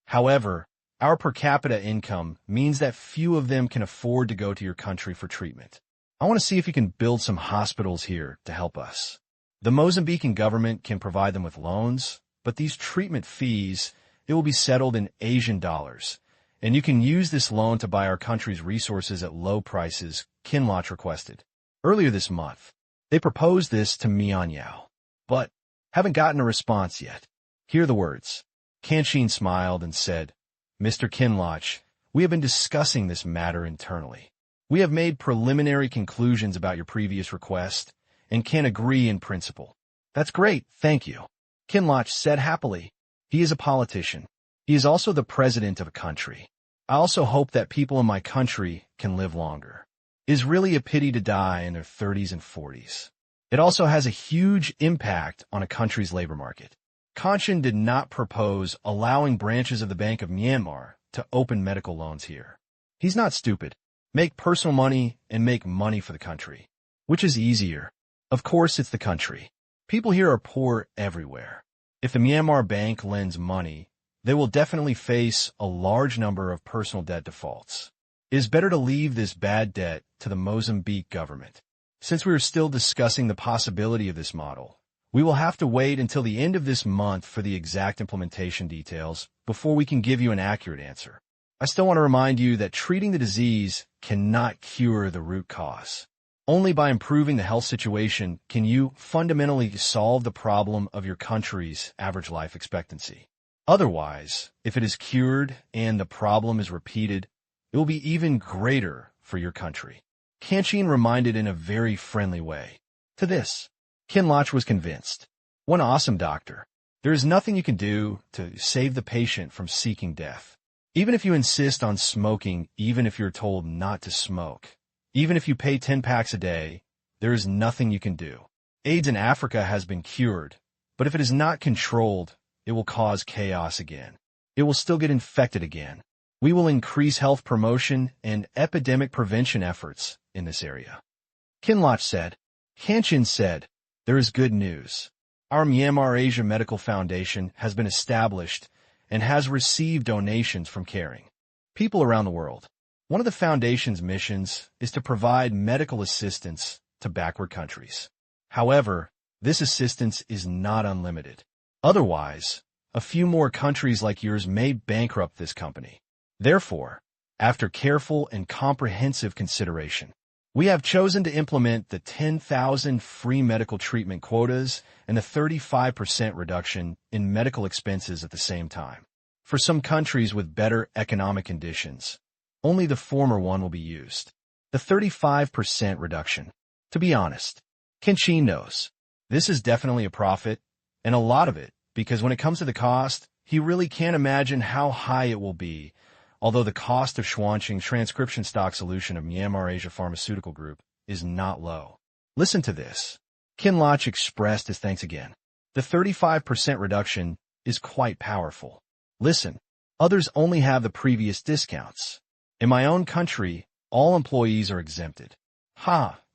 However, our per capita income means that few of them can afford to go to your country for treatment. I want to see if you can build some hospitals here to help us. The Mozambican government can provide them with loans, but these treatment fees, it will be settled in Asian dollars, and you can use this loan to buy our country's resources at low prices, Qin requested. Earlier this month, they proposed this to Mianyao, but haven't gotten a response yet. Hear the words. Qin smiled and said, Mr. Qin, we have been discussing this matter internally. We have made preliminary conclusions about your previous request and can agree in principle. That's great, thank you. Qin said happily. He is a politician. He is also the president of a country. I also hope that people in my country can live longer. It is really a pity to die in their 30s and 40s. It also has a huge impact on a country's labor market. Qin did not propose allowing branches of the Bank of Myanmar to open medical loans here. He's not stupid. Make personal money and make money for the country. Which is easier? Of course it's the country. People here are poor everywhere. If the Myanmar bank lends money, they will definitely face a large number of personal debt defaults. It is better to leave this bad debt to the Mozambique government. Since we are still discussing the possibility of this model, we will have to wait until the end of this month for the exact implementation details before we can give you an accurate answer. I still want to remind you that treating the disease cannot cure the root cause. Only by improving the health situation can you fundamentally solve the problem of your country's average life expectancy. Otherwise, if it is cured and the problem is repeated, it will be even greater for your country. Qin reminded in a very friendly way. To this, Kinloch was convinced. One awesome doctor. There is nothing you can do to save the patient from seeking death. Even if you insist on smoking, even if you're told not to smoke, even if you pay 10 packs a day, there is nothing you can do. AIDS in Africa has been cured, but if it is not controlled, it will cause chaos again. It will still get infected again. We will increase health promotion and epidemic prevention efforts in this area. Kinloch said. Qin said, there is good news. Our Myanmar Asia Medical Foundation has been established and has received donations from caring people around the world. One of the foundation's missions is to provide medical assistance to backward countries. However, this assistance is not unlimited. Otherwise, a few more countries like yours may bankrupt this company. Therefore, after careful and comprehensive consideration, we have chosen to implement the 10,000 free medical treatment quotas and the 35% reduction in medical expenses at the same time. For some countries with better economic conditions, only the former one will be used. The 35% reduction. To be honest, Qin knows. This is definitely a profit, and a lot of it, because when it comes to the cost, he really can't imagine how high it will be, although the cost of Xuanqing's transcription stock solution of Myanmar Asia Pharmaceutical Group is not low. Listen to this. Kinloch expressed his thanks again. The 35% reduction is quite powerful. Listen, others only have the previous discounts. In my own country, all employees are exempted.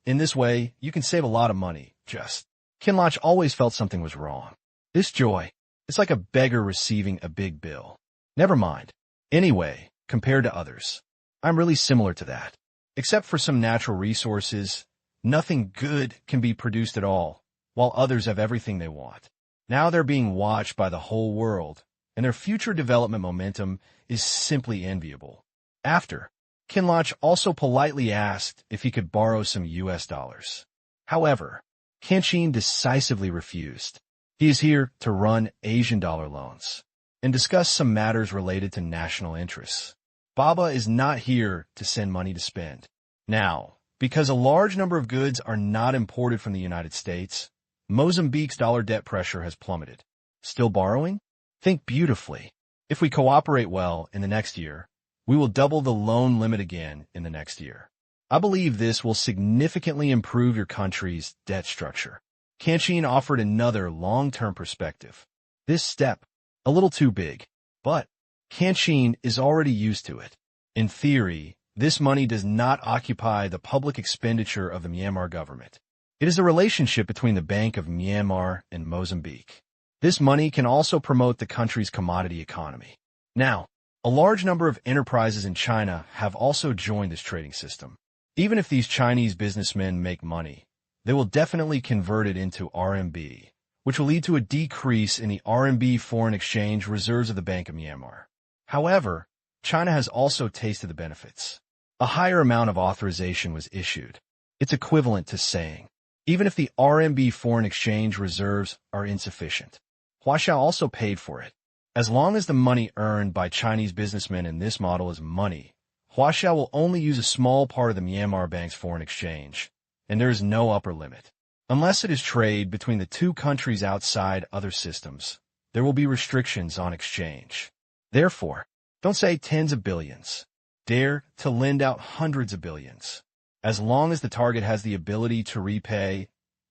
In this way, you can save a lot of money, just. Kinloch always felt something was wrong. This joy, it's like a beggar receiving a big bill. Never mind. Anyway, compared to others, I'm really similar to that. Except for some natural resources, nothing good can be produced at all, while others have everything they want. Now they're being watched by the whole world, and their future development momentum is simply enviable. After, Kinloch also politely asked if he could borrow some US dollars. However, Qin decisively refused. He is here to run Asian dollar loans and discuss some matters related to national interests. Baba is not here to send money to spend. Now, because a large number of goods are not imported from the United States, Mozambique's dollar debt pressure has plummeted. Still borrowing? Think beautifully. If we cooperate well in the next year, we will double the loan limit again in the next year. I believe this will significantly improve your country's debt structure. Qin offered another long-term perspective. This step, a little too big, but Qin is already used to it. In theory, this money does not occupy the public expenditure of the Myanmar government. It is a relationship between the Bank of Myanmar and Mozambique. This money can also promote the country's commodity economy. Now, a large number of enterprises in China have also joined this trading system. Even if these Chinese businessmen make money, they will definitely convert it into RMB, which will lead to a decrease in the RMB foreign exchange reserves of the Bank of Myanmar. However, China has also tasted the benefits. A higher amount of authorization was issued. It's equivalent to saying, even if the RMB foreign exchange reserves are insufficient, Huaxia also paid for it. As long as the money earned by Chinese businessmen in this model is money, Huaxia will only use a small part of the Myanmar Bank's foreign exchange, and there is no upper limit. Unless it is trade between the two countries outside other systems, there will be restrictions on exchange. Therefore, don't say tens of billions. Dare to lend out hundreds of billions. As long as the target has the ability to repay,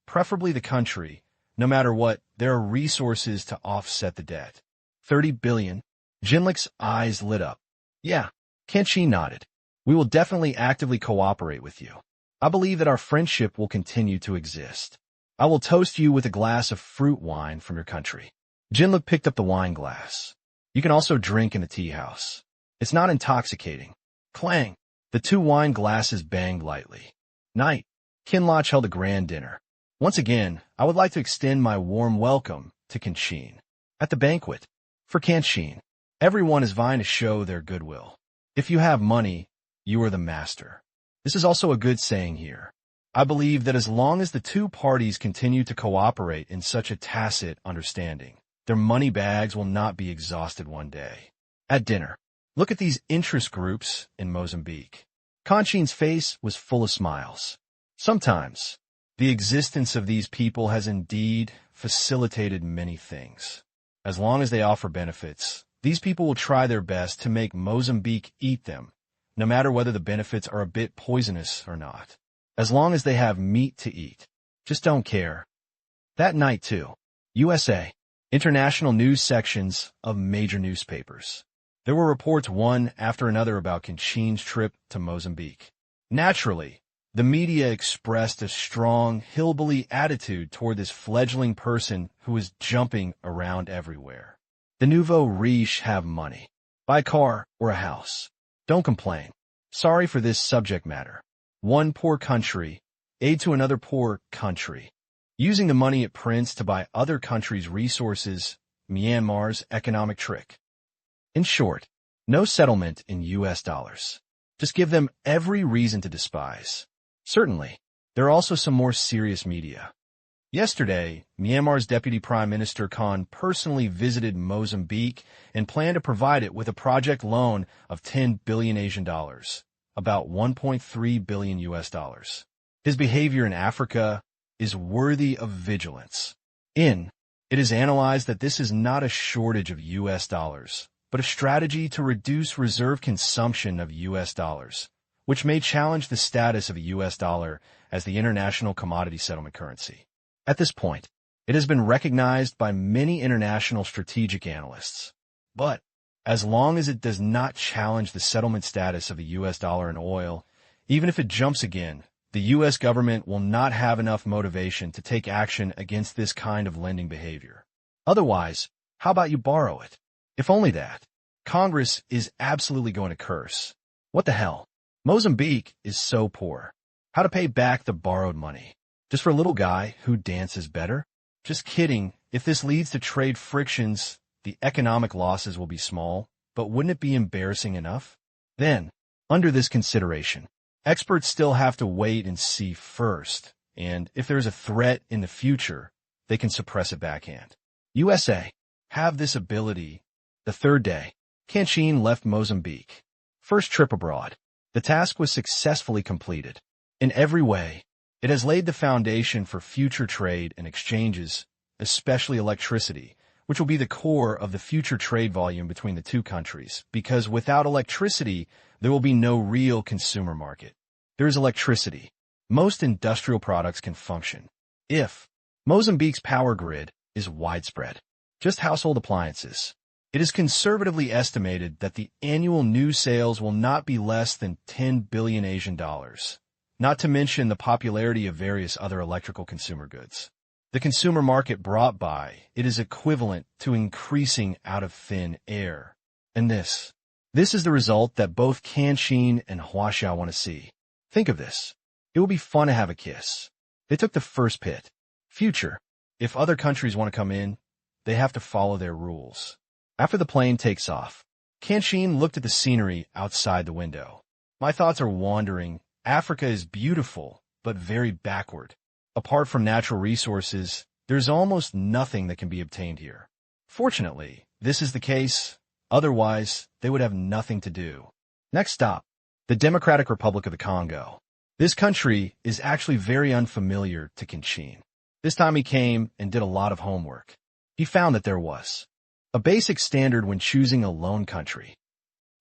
preferably the country, no matter what, there are resources to offset the debt. 30 billion? Jinlik's eyes lit up. Yeah, Qin nodded. We will definitely actively cooperate with you. I believe that our friendship will continue to exist. I will toast you with a glass of fruit wine from your country. Jinlik picked up the wine glass. You can also drink in the tea house. It's not intoxicating. Clang! The two wine glasses banged lightly. Night. Kinloch held a grand dinner. Once again, I would like to extend my warm welcome to Qin. At the banquet, for Qin, everyone is vying to show their goodwill. If you have money, you are the master. This is also a good saying here. I believe that as long as the two parties continue to cooperate in such a tacit understanding, their money bags will not be exhausted one day. At dinner, look at these interest groups in Mozambique. Conchine's face was full of smiles. Sometimes, the existence of these people has indeed facilitated many things. As long as they offer benefits, these people will try their best to make Mozambique eat them, no matter whether the benefits are a bit poisonous or not. As long as they have meat to eat. Just don't care. That night, too, USA, international news sections of major newspapers. There were reports one after another about Conchine's trip to Mozambique. Naturally, the media expressed a strong, hillbilly attitude toward this fledgling person who was jumping around everywhere. The nouveau riche have money. Buy a car or a house. Don't complain. Sorry for this subject matter. One poor country, aid to another poor country. Using the money it prints to buy other countries' resources, Myanmar's economic trick. In short, no settlement in US dollars. Just give them every reason to despise. Certainly, there are also some more serious media. Yesterday, Myanmar's Deputy Prime Minister Khan personally visited Mozambique and planned to provide it with a project loan of 10 billion Asian dollars, about 1.3 billion US dollars. His behavior in Africa is worthy of vigilance. It is analyzed that this is not a shortage of US dollars, but a strategy to reduce reserve consumption of US dollars, which may challenge the status of a US dollar as the international commodity settlement currency. At this point, it has been recognized by many international strategic analysts. But as long as it does not challenge the settlement status of a US dollar in oil, even if it jumps again, the US government will not have enough motivation to take action against this kind of lending behavior. Otherwise, how about you borrow it? If only that. Congress is absolutely going to curse. What the hell? Mozambique is so poor. How to pay back the borrowed money? Just for a little guy who dances better? Just kidding. If this leads to trade frictions, the economic losses will be small, but wouldn't it be embarrassing enough? Then, under this consideration, experts still have to wait and see first, and if there is a threat in the future, they can suppress it backhand. USA have this ability. The third day, Conchine left Mozambique. First trip abroad. The task was successfully completed. In every way, it has laid the foundation for future trade and exchanges, especially electricity, which will be the core of the future trade volume between the two countries, because without electricity, there will be no real consumer market. There is electricity. Most industrial products can function. If Mozambique's power grid is widespread, just household appliances. It is conservatively estimated that the annual new sales will not be less than 10 billion Asian dollars, not to mention the popularity of various other electrical consumer goods. The consumer market brought by it is equivalent to increasing out of thin air. And this is the result that both Conchine and Huaxia want to see. Think of this. It will be fun to have a kiss. They took the first pit. Future. If other countries want to come in, they have to follow their rules. After the plane takes off, Conchine looked at the scenery outside the window. My thoughts are wandering. Africa is beautiful, but very backward. Apart from natural resources, there's almost nothing that can be obtained here. Fortunately, this is the case. Otherwise, they would have nothing to do. Next stop, the Democratic Republic of the Congo. This country is actually very unfamiliar to Conchine. This time he came and did a lot of homework. He found that there was a basic standard when choosing a loan country.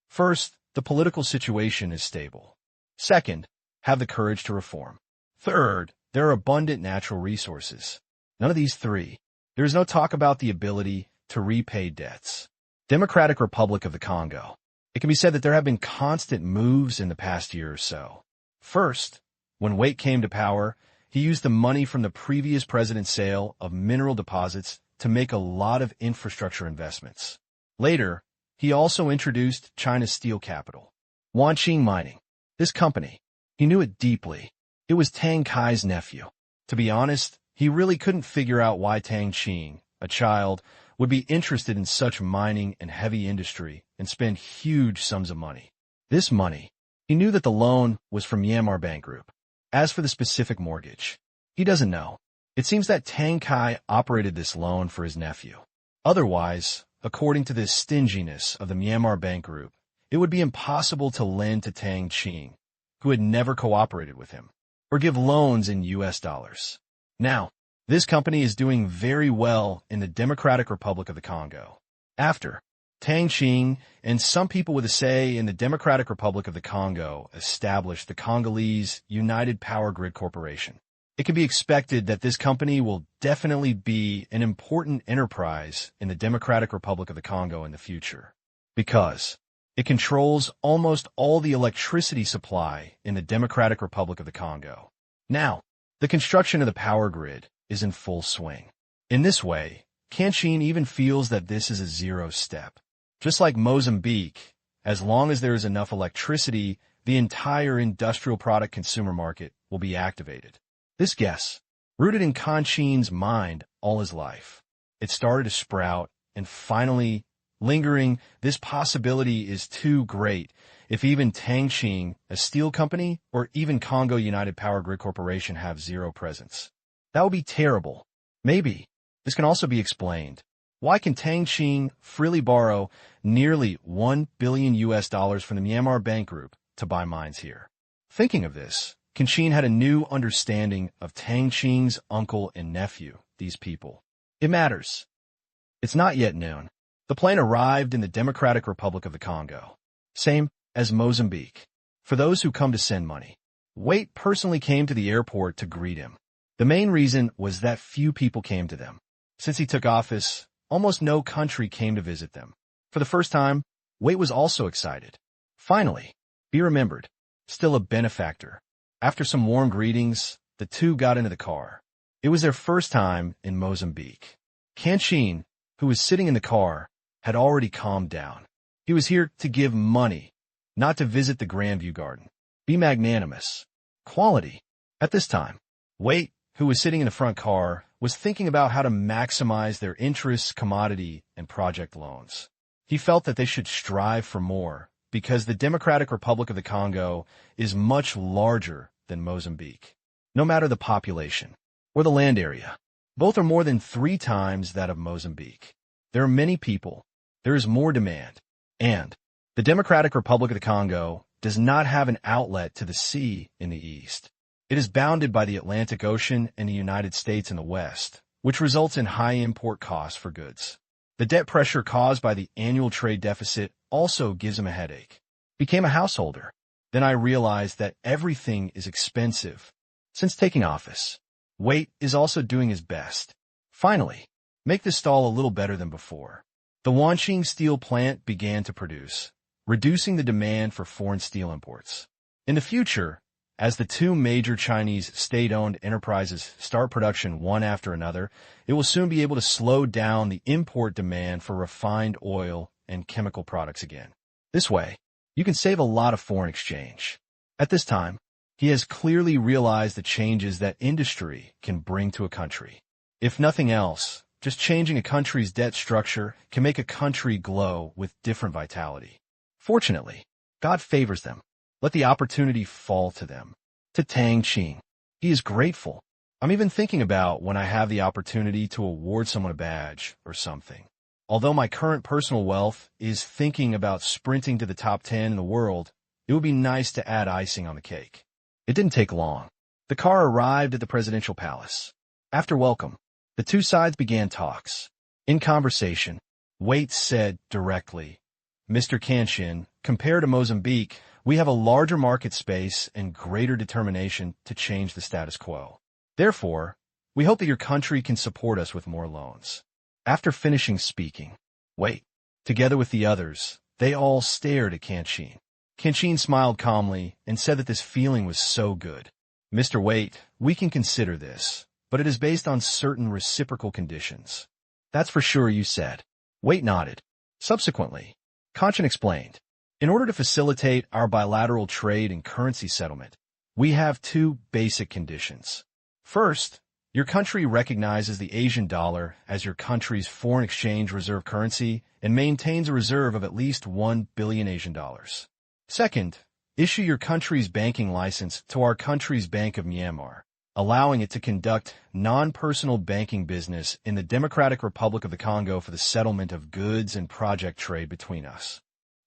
First, the political situation is stable. Second, have the courage to reform. Third, there are abundant natural resources. None of these three. There is no talk about the ability to repay debts. Democratic Republic of the Congo. It can be said that there have been constant moves in the past year or so. First, when Wait came to power, he used the money from the previous president's sale of mineral deposits to make a lot of infrastructure investments. Later, he also introduced China's steel capital, Wanqing Mining. This company, he knew it deeply. It was Tang Kai's nephew. To be honest, he really couldn't figure out why Tang Qing, a child, would be interested in such mining and heavy industry and spend huge sums of money. This money, he knew that the loan was from Myanmar Bank Group. As for the specific mortgage, he doesn't know. It seems that Tang Kai operated this loan for his nephew. Otherwise, according to the stinginess of the Myanmar Bank Group, it would be impossible to lend to Tang Qing, who had never cooperated with him, or give loans in US dollars. Now, this company is doing very well in the Democratic Republic of the Congo. After Tang Qing and some people with a say in the Democratic Republic of the Congo established the Congolese United Power Grid Corporation, it can be expected that this company will definitely be an important enterprise in the Democratic Republic of the Congo in the future, because it controls almost all the electricity supply in the Democratic Republic of the Congo. Now, the construction of the power grid is in full swing. In this way, Kachin even feels that this is a zero step. Just like Mozambique, as long as there is enough electricity, the entire industrial product consumer market will be activated. This guess, rooted in Kachin's mind all his life, it started to sprout, and finally, lingering, this possibility is too great. If even Tang Qing, a steel company, or even Congo United Power Grid Corporation have zero presence, that would be terrible. Maybe this can also be explained. Why can Tang Qing freely borrow nearly $1 billion from the Myanmar Bank Group to buy mines here? Thinking of this, Kachin had a new understanding of Tang Qing's uncle and nephew, these people. It matters. It's not yet noon. The plane arrived in the Democratic Republic of the Congo. Same as Mozambique. For those who come to send money, Wait personally came to the airport to greet him. The main reason was that few people came to them. Since he took office, almost no country came to visit them. For the first time, Wait was also excited. Finally, be remembered, still a benefactor. After some warm greetings, the two got into the car. It was their first time in Mozambique. Kachin, who was sitting in the car, had already calmed down. He was here to give money, not to visit the Grandview Garden. Be magnanimous. Quality. At this time, Wait, who was sitting in the front car, was thinking about how to maximize their interests, commodity, and project loans. He felt that they should strive for more, because the Democratic Republic of the Congo is much larger than Mozambique. No matter the population or the land area, both are more than 3 times that of Mozambique. There are many people, there is more demand, and the Democratic Republic of the Congo does not have an outlet to the sea in the east. It is bounded by the Atlantic Ocean and the United States in the west, which results in high import costs for goods. The debt pressure caused by the annual trade deficit also gives him a headache. Became a householder. Then I realized that everything is expensive. Since taking office, Wait is also doing his best. Finally, make the stall a little better than before. The Wanqing steel plant began to produce, reducing the demand for foreign steel imports. In the future, as the 2 major Chinese state-owned enterprises start production one after another, it will soon be able to slow down the import demand for refined oil and chemical products again. This way, you can save a lot of foreign exchange. At this time, he has clearly realized the changes that industry can bring to a country. If nothing else, just changing a country's debt structure can make a country glow with different vitality. Fortunately, God favors them. Let the opportunity fall to them. To Tang Qing, he is grateful. I'm even thinking about when I have the opportunity to award someone a badge or something. Although my current personal wealth is thinking about sprinting to the top 10 in the world, it would be nice to add icing on the cake. It didn't take long. The car arrived at the presidential palace. After welcome, the 2 sides began talks. In conversation, Wait said directly, Mr. Kachin, compared to Mozambique, we have a larger market space and greater determination to change the status quo. Therefore, we hope that your country can support us with more loans. After finishing speaking, Wait, together with the others, they all stared at Kachin. Kachin smiled calmly and said that this feeling was so good. Mr. Wait, we can consider this, but it is based on certain reciprocal conditions. That's for sure, you said. Wait nodded. Subsequently, Kachin explained, in order to facilitate our bilateral trade and currency settlement, we have 2 basic conditions. First, your country recognizes the Asian dollar as your country's foreign exchange reserve currency and maintains a reserve of at least 1 billion Asian dollars. Second, issue your country's banking license to our country's Bank of Myanmar, allowing it to conduct non-personal banking business in the Democratic Republic of the Congo for the settlement of goods and project trade between us.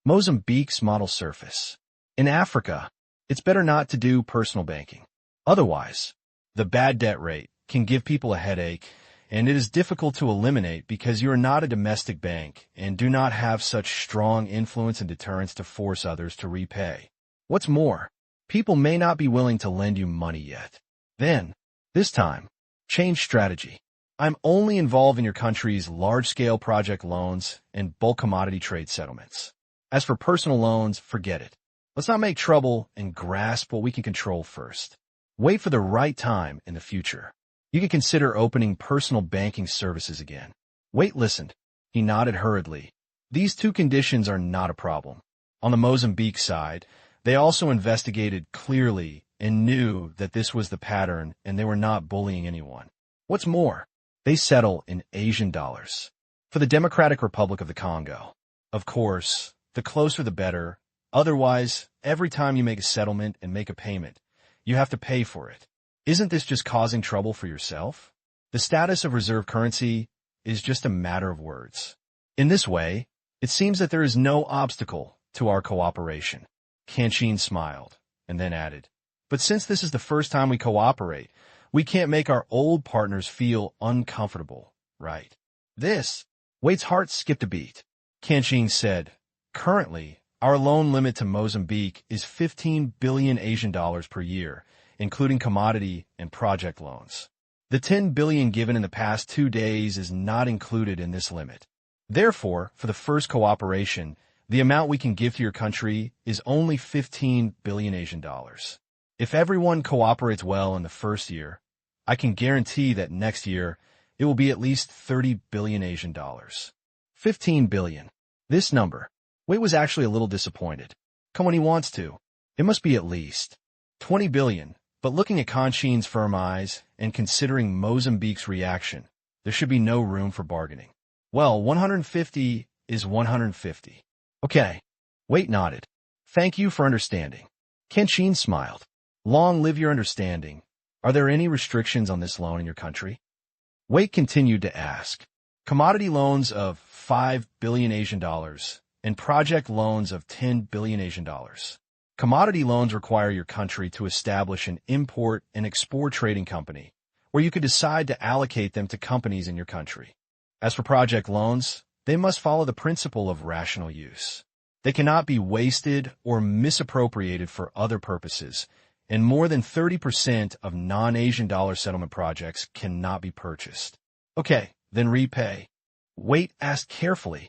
Mozambique's model surface. In Africa, it's better not to do personal banking. Otherwise, the bad debt rate can give people a headache, and it is difficult to eliminate because you are not a domestic bank and do not have such strong influence and deterrence to force others to repay. What's more, people may not be willing to lend you money yet. Then, this time, change strategy. I'm only involved in your country's large-scale project loans and bulk commodity trade settlements. As for personal loans, forget it. Let's not make trouble and grasp what we can control first. Wait for the right time in the future. You can consider opening personal banking services again. Wait listened. He nodded hurriedly. These two conditions are not a problem. On the Mozambique side, they also investigated clearly and knew that this was the pattern and they were not bullying anyone. What's more, they settle in Asian dollars. For the Democratic Republic of the Congo, of course, the closer the better. Otherwise, every time you make a settlement and make a payment, you have to pay for it. Isn't this just causing trouble for yourself? The status of reserve currency is just a matter of words. In this way, it seems that there is no obstacle to our cooperation. Tang Qing smiled and then added, but since this is the first time we cooperate, we can't make our old partners feel uncomfortable, right? Wait's heart skipped a beat. Tang Qing said, currently, our loan limit to Mozambique is 15 billion Asian dollars per year, including commodity and project loans. The 10 billion given in the past 2 days is not included in this limit. Therefore, for the first cooperation, the amount we can give to your country is only 15 billion Asian dollars. If everyone cooperates well in the first year, I can guarantee that next year it will be at least 30 billion Asian dollars. 15 billion. This number. Wait was actually a little disappointed. Come when he wants to. It must be at least 20 billion, but looking at Tang Qing's firm eyes and considering Mozambique's reaction, there should be no room for bargaining. Well, 150 is 150. Okay. Wait nodded. Thank you for understanding. Tang Qing smiled. Long live your understanding. Are there any restrictions on this loan in your country? Wait continued to ask. Commodity loans of 5 billion Asian dollars and project loans of 10 billion Asian dollars. Commodity loans require your country to establish an import and export trading company, where you could decide to allocate them to companies in your country. As for project loans, they must follow the principle of rational use. They cannot be wasted or misappropriated for other purposes, and more than 30% of non-Asian dollar settlement projects cannot be purchased. Okay, then repay. Wait asked carefully.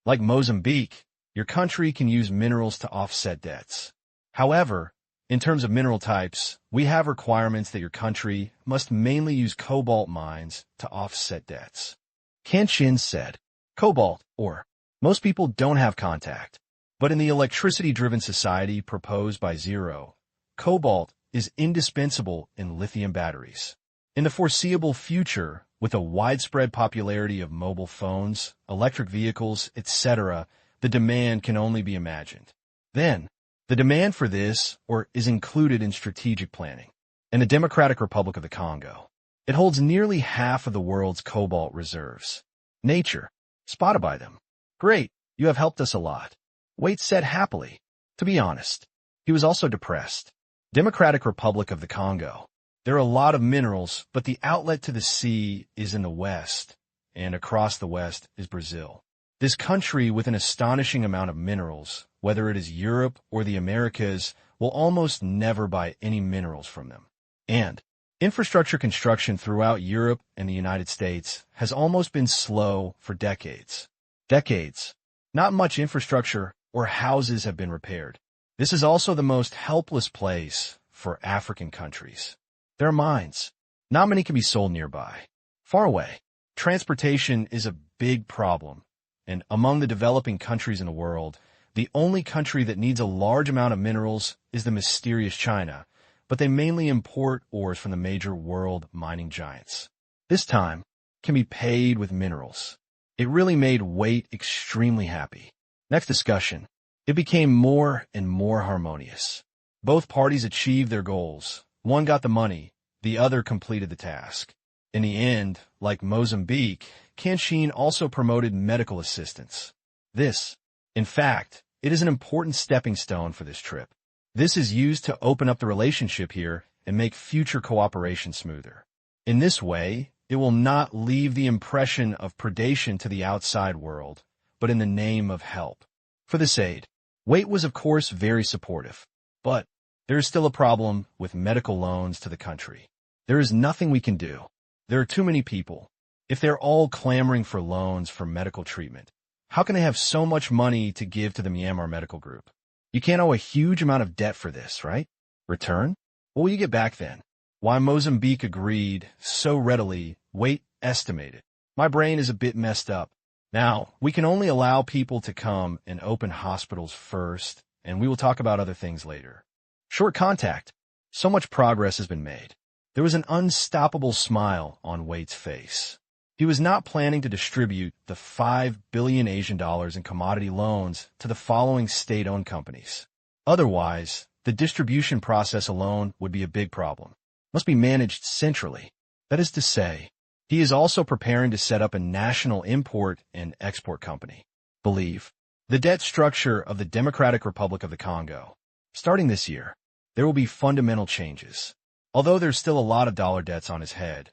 Like Mozambique, your country can use minerals to offset debts. However, in terms of mineral types, we have requirements that your country must mainly use cobalt mines to offset debts. Tang Qing said, cobalt, or most people don't have contact. But in the electricity-driven society proposed by Zero, cobalt is indispensable in lithium batteries. In the foreseeable future, with a widespread popularity of mobile phones, electric vehicles, etc., the demand can only be imagined. Then, the demand for this is included in strategic planning. In the Democratic Republic of the Congo, it holds nearly half of the world's cobalt reserves. Nature, spotted by them. Great, you have helped us a lot. Wait said happily. To be honest, he was also depressed. Democratic Republic of the Congo. There are a lot of minerals, but the outlet to the sea is in the west, and across the west is Brazil. This country with an astonishing amount of minerals, whether it is Europe or the Americas, will almost never buy any minerals from them. And infrastructure construction throughout Europe and the United States has almost been slow for decades. Decades. Not much infrastructure or houses have been repaired. This is also the most helpless place for African countries. There are mines. Not many can be sold nearby. Far away. Transportation is a big problem, and among the developing countries in the world, the only country that needs a large amount of minerals is the mysterious China, but they mainly import ores from the major world mining giants. This time can be paid with minerals. It really made Wait extremely happy. Next discussion. It became more and more harmonious. Both parties achieved their goals. One got the money, the other completed the task. In the end, like Mozambique, Tang Qing also promoted medical assistance. In fact, it is an important stepping stone for this trip. This is used to open up the relationship here and make future cooperation smoother. In this way, it will not leave the impression of predation to the outside world, but in the name of help. For this aid, Waite was of course very supportive, but there is still a problem with medical loans to the country. There is nothing we can do. There are too many people. If they're all clamoring for loans for medical treatment, how can they have so much money to give to the Myanmar Medical Group? You can't owe a huge amount of debt for this, right? Return? What will you get back then? Why Mozambique agreed so readily, Waite estimated. My brain is a bit messed up. Now, we can only allow people to come and open hospitals first, and we will talk about other things later. Short contact. So much progress has been made. There was an unstoppable smile on Waite's face. He was not planning to distribute the 5 billion Asian dollars in commodity loans to the following state-owned companies. Otherwise, the distribution process alone would be a big problem. Must be managed centrally. That is to say, he is also preparing to set up a national import and export company. Believe the debt structure of the Democratic Republic of the Congo. Starting this year, there will be fundamental changes. Although there's still a lot of dollar debts on his head,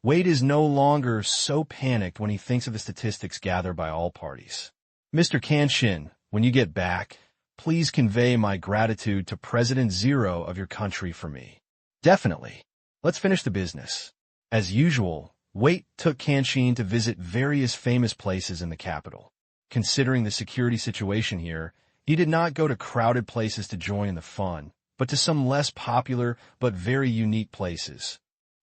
Waite is no longer so panicked when he thinks of the statistics gathered by all parties. Mr. Kanshin, when you get back, please convey my gratitude to President Zero of your country for me. Definitely. Let's finish the business. As usual, Waite took Kanshin to visit various famous places in the capital. Considering the security situation here, he did not go to crowded places to join in the fun, but to some less popular but very unique places.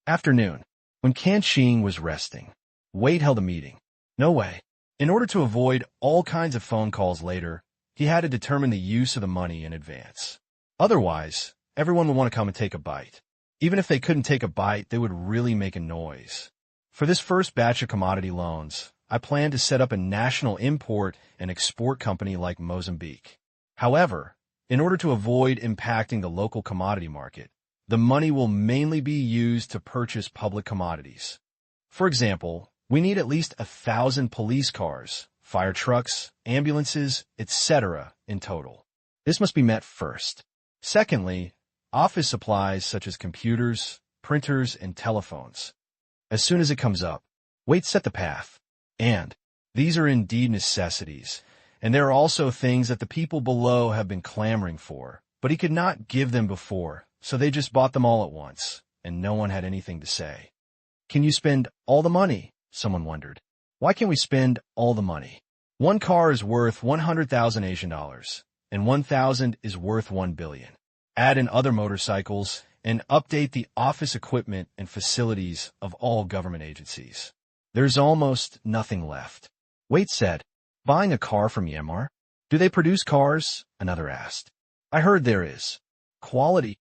Afternoon. When Kanshin was resting, Waite held a meeting. No way. In order to avoid all kinds of phone calls later, he had to determine the use of the money in advance. Otherwise, everyone would want to come and take a bite. Even if they couldn't take a bite, they would really make a noise. For this first batch of commodity loans, I plan to set up a national import and export company like Mozambique. However, in order to avoid impacting the local commodity market, the money will mainly be used to purchase public commodities. For example, we need at least 1,000 police cars, fire trucks, ambulances, etc. in total. This must be met first. Secondly, office supplies such as computers, printers, and telephones. As soon as it comes up, Waite set the path. And these are indeed necessities, and there are also things that the people below have been clamoring for, but he could not give them before, so they just bought them all at once, and no one had anything to say. Can you spend all the money? Someone wondered. Why can't we spend all the money? One car is worth 100,000 Asian dollars, and 1,000 is worth 1 billion. Add in other motorcycles, and update the office equipment and facilities of all government agencies. There's almost nothing left. Waite said, buying a car from Myanmar? Do they produce cars? Another asked. I heard there is. Quality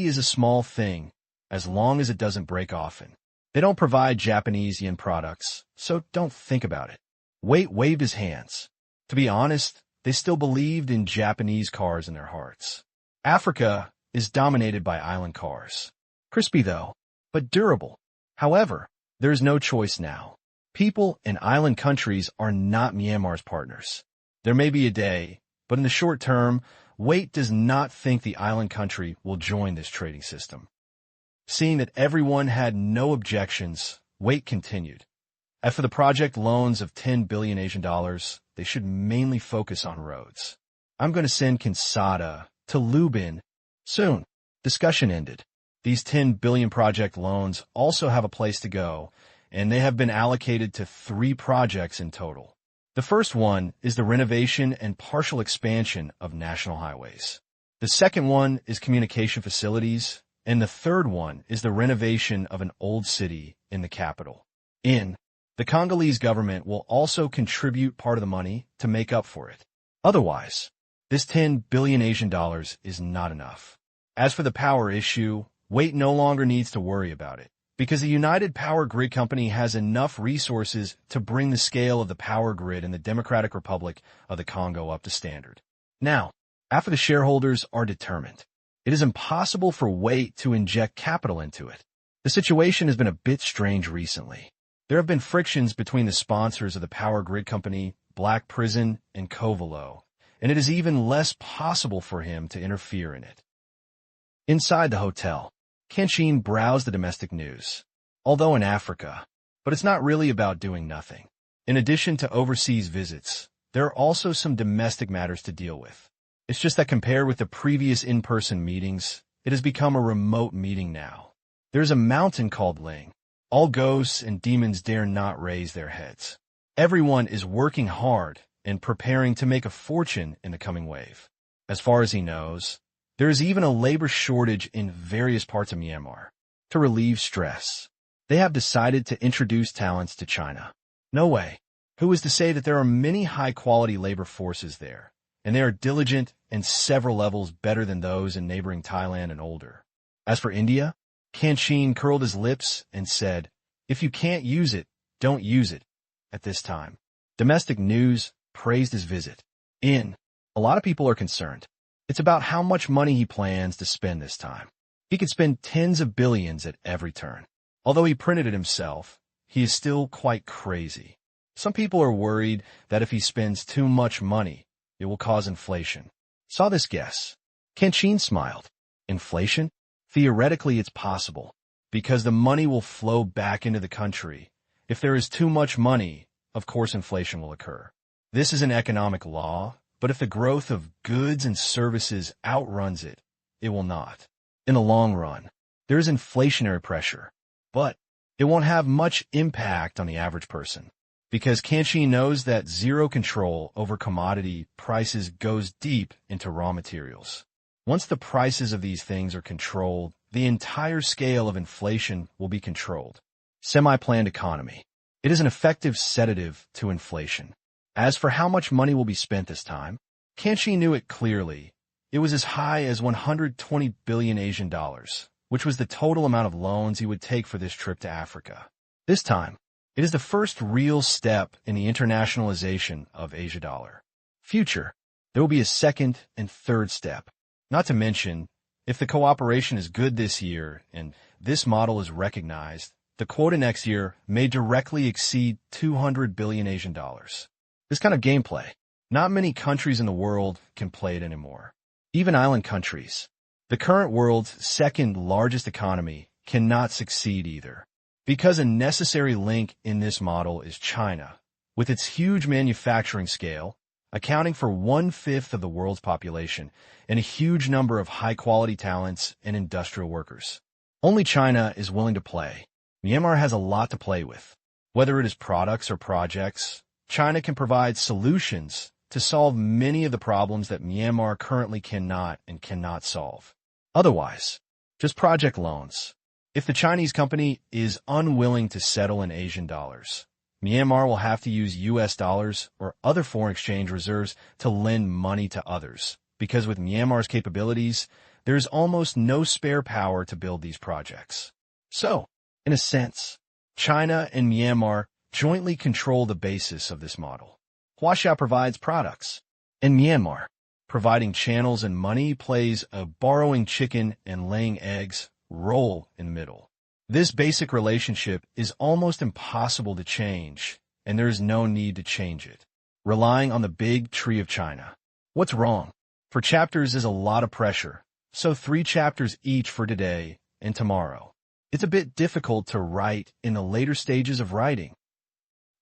is a small thing, as long as it doesn't break often. They don't provide Japanese yen products, so don't think about it. Waite waved his hands. To be honest, they still believed in Japanese cars in their hearts. Africa is dominated by island cars. Crispy though, but durable. However, there is no choice now. People in island countries are not Myanmar's partners. There may be a day, but in the short term, Waite does not think the island country will join this trading system. Seeing that everyone had no objections, Waite continued. As for the project loans of 10 billion Asian dollars, they should mainly focus on roads. I'm going to send Kinsada to Lubin soon. Discussion ended. These 10 billion project loans also have a place to go, and they have been allocated to 3 projects in total. The first one is the renovation and partial expansion of national highways. The second one is communication facilities, and the third one is the renovation of an old city in the capital. The Congolese government will also contribute part of the money to make up for it. Otherwise, this 10 billion Asian dollars is not enough. As for the power issue, Waite no longer needs to worry about it, because the United Power Grid Company has enough resources to bring the scale of the power grid in the Democratic Republic of the Congo up to standard. Now, after the shareholders are determined, it is impossible for Waite to inject capital into it. The situation has been a bit strange recently. There have been frictions between the sponsors of the Power Grid Company, Black Prison, and Covelo, and it is even less possible for him to interfere in it. Inside the hotel, Qin browsed the domestic news. Although in Africa, but it's not really about doing nothing. In addition to overseas visits, there are also some domestic matters to deal with. It's just that compared with the previous in-person meetings, it has become a remote meeting now. There's a mountain called Ling. All ghosts and demons dare not raise their heads. Everyone is working hard and preparing to make a fortune in the coming wave. As far as he knows, there is even a labor shortage in various parts of Myanmar. To relieve stress, they have decided to introduce talents to China. No way. Who is to say that there are many high-quality labor forces there, and they are diligent and several levels better than those in neighboring Thailand and older. As for India, Qin curled his lips and said, "If you can't use it, don't use it." At this time, domestic news praised his visit. A lot of people are concerned. It's about how much money he plans to spend this time. He could spend tens of billions at every turn. Although he printed it himself, he is still quite crazy. Some people are worried that if he spends too much money, it will cause inflation. Saw this guess. Qin smiled. Inflation? Theoretically, it's possible, because the money will flow back into the country. If there is too much money, of course inflation will occur. This is an economic law, but if the growth of goods and services outruns it, it will not. In the long run, there is inflationary pressure, but it won't have much impact on the average person, because Qin knows that zero control over commodity prices goes deep into raw materials. Once the prices of these things are controlled, the entire scale of inflation will be controlled. Semi-planned economy. It is an effective sedative to inflation. As for how much money will be spent this time, Qin knew it clearly. It was as high as 120 billion Asian dollars, which was the total amount of loans he would take for this trip to Africa. This time, it is the first real step in the internationalization of Asia dollar. Future, there will be a second and third step. Not to mention, if the cooperation is good this year and this model is recognized, the quota next year may directly exceed 200 billion Asian dollars. This kind of gameplay, not many countries in the world can play it anymore. Even island countries, the current world's second largest economy, cannot succeed either. Because a necessary link in this model is China, with its huge manufacturing scale, accounting for 1/5 of the world's population, and a huge number of high-quality talents and industrial workers. Only China is willing to play. Myanmar has a lot to play with. Whether it is products or projects, China can provide solutions to solve many of the problems that Myanmar currently cannot solve. Otherwise, just project loans. If the Chinese company is unwilling to settle in Asian dollars, Myanmar will have to use US dollars or other foreign exchange reserves to lend money to others, because with Myanmar's capabilities, there is almost no spare power to build these projects. So, in a sense, China and Myanmar jointly control the basis of this model. Huaxia provides products, and Myanmar, providing channels and money, plays a borrowing chicken and laying eggs role in the middle. This basic relationship is almost impossible to change, and there is no need to change it. Relying on the big tree of China. What's wrong? For chapters is a lot of pressure, so 3 chapters each for today and tomorrow. It's a bit difficult to write in the later stages of writing.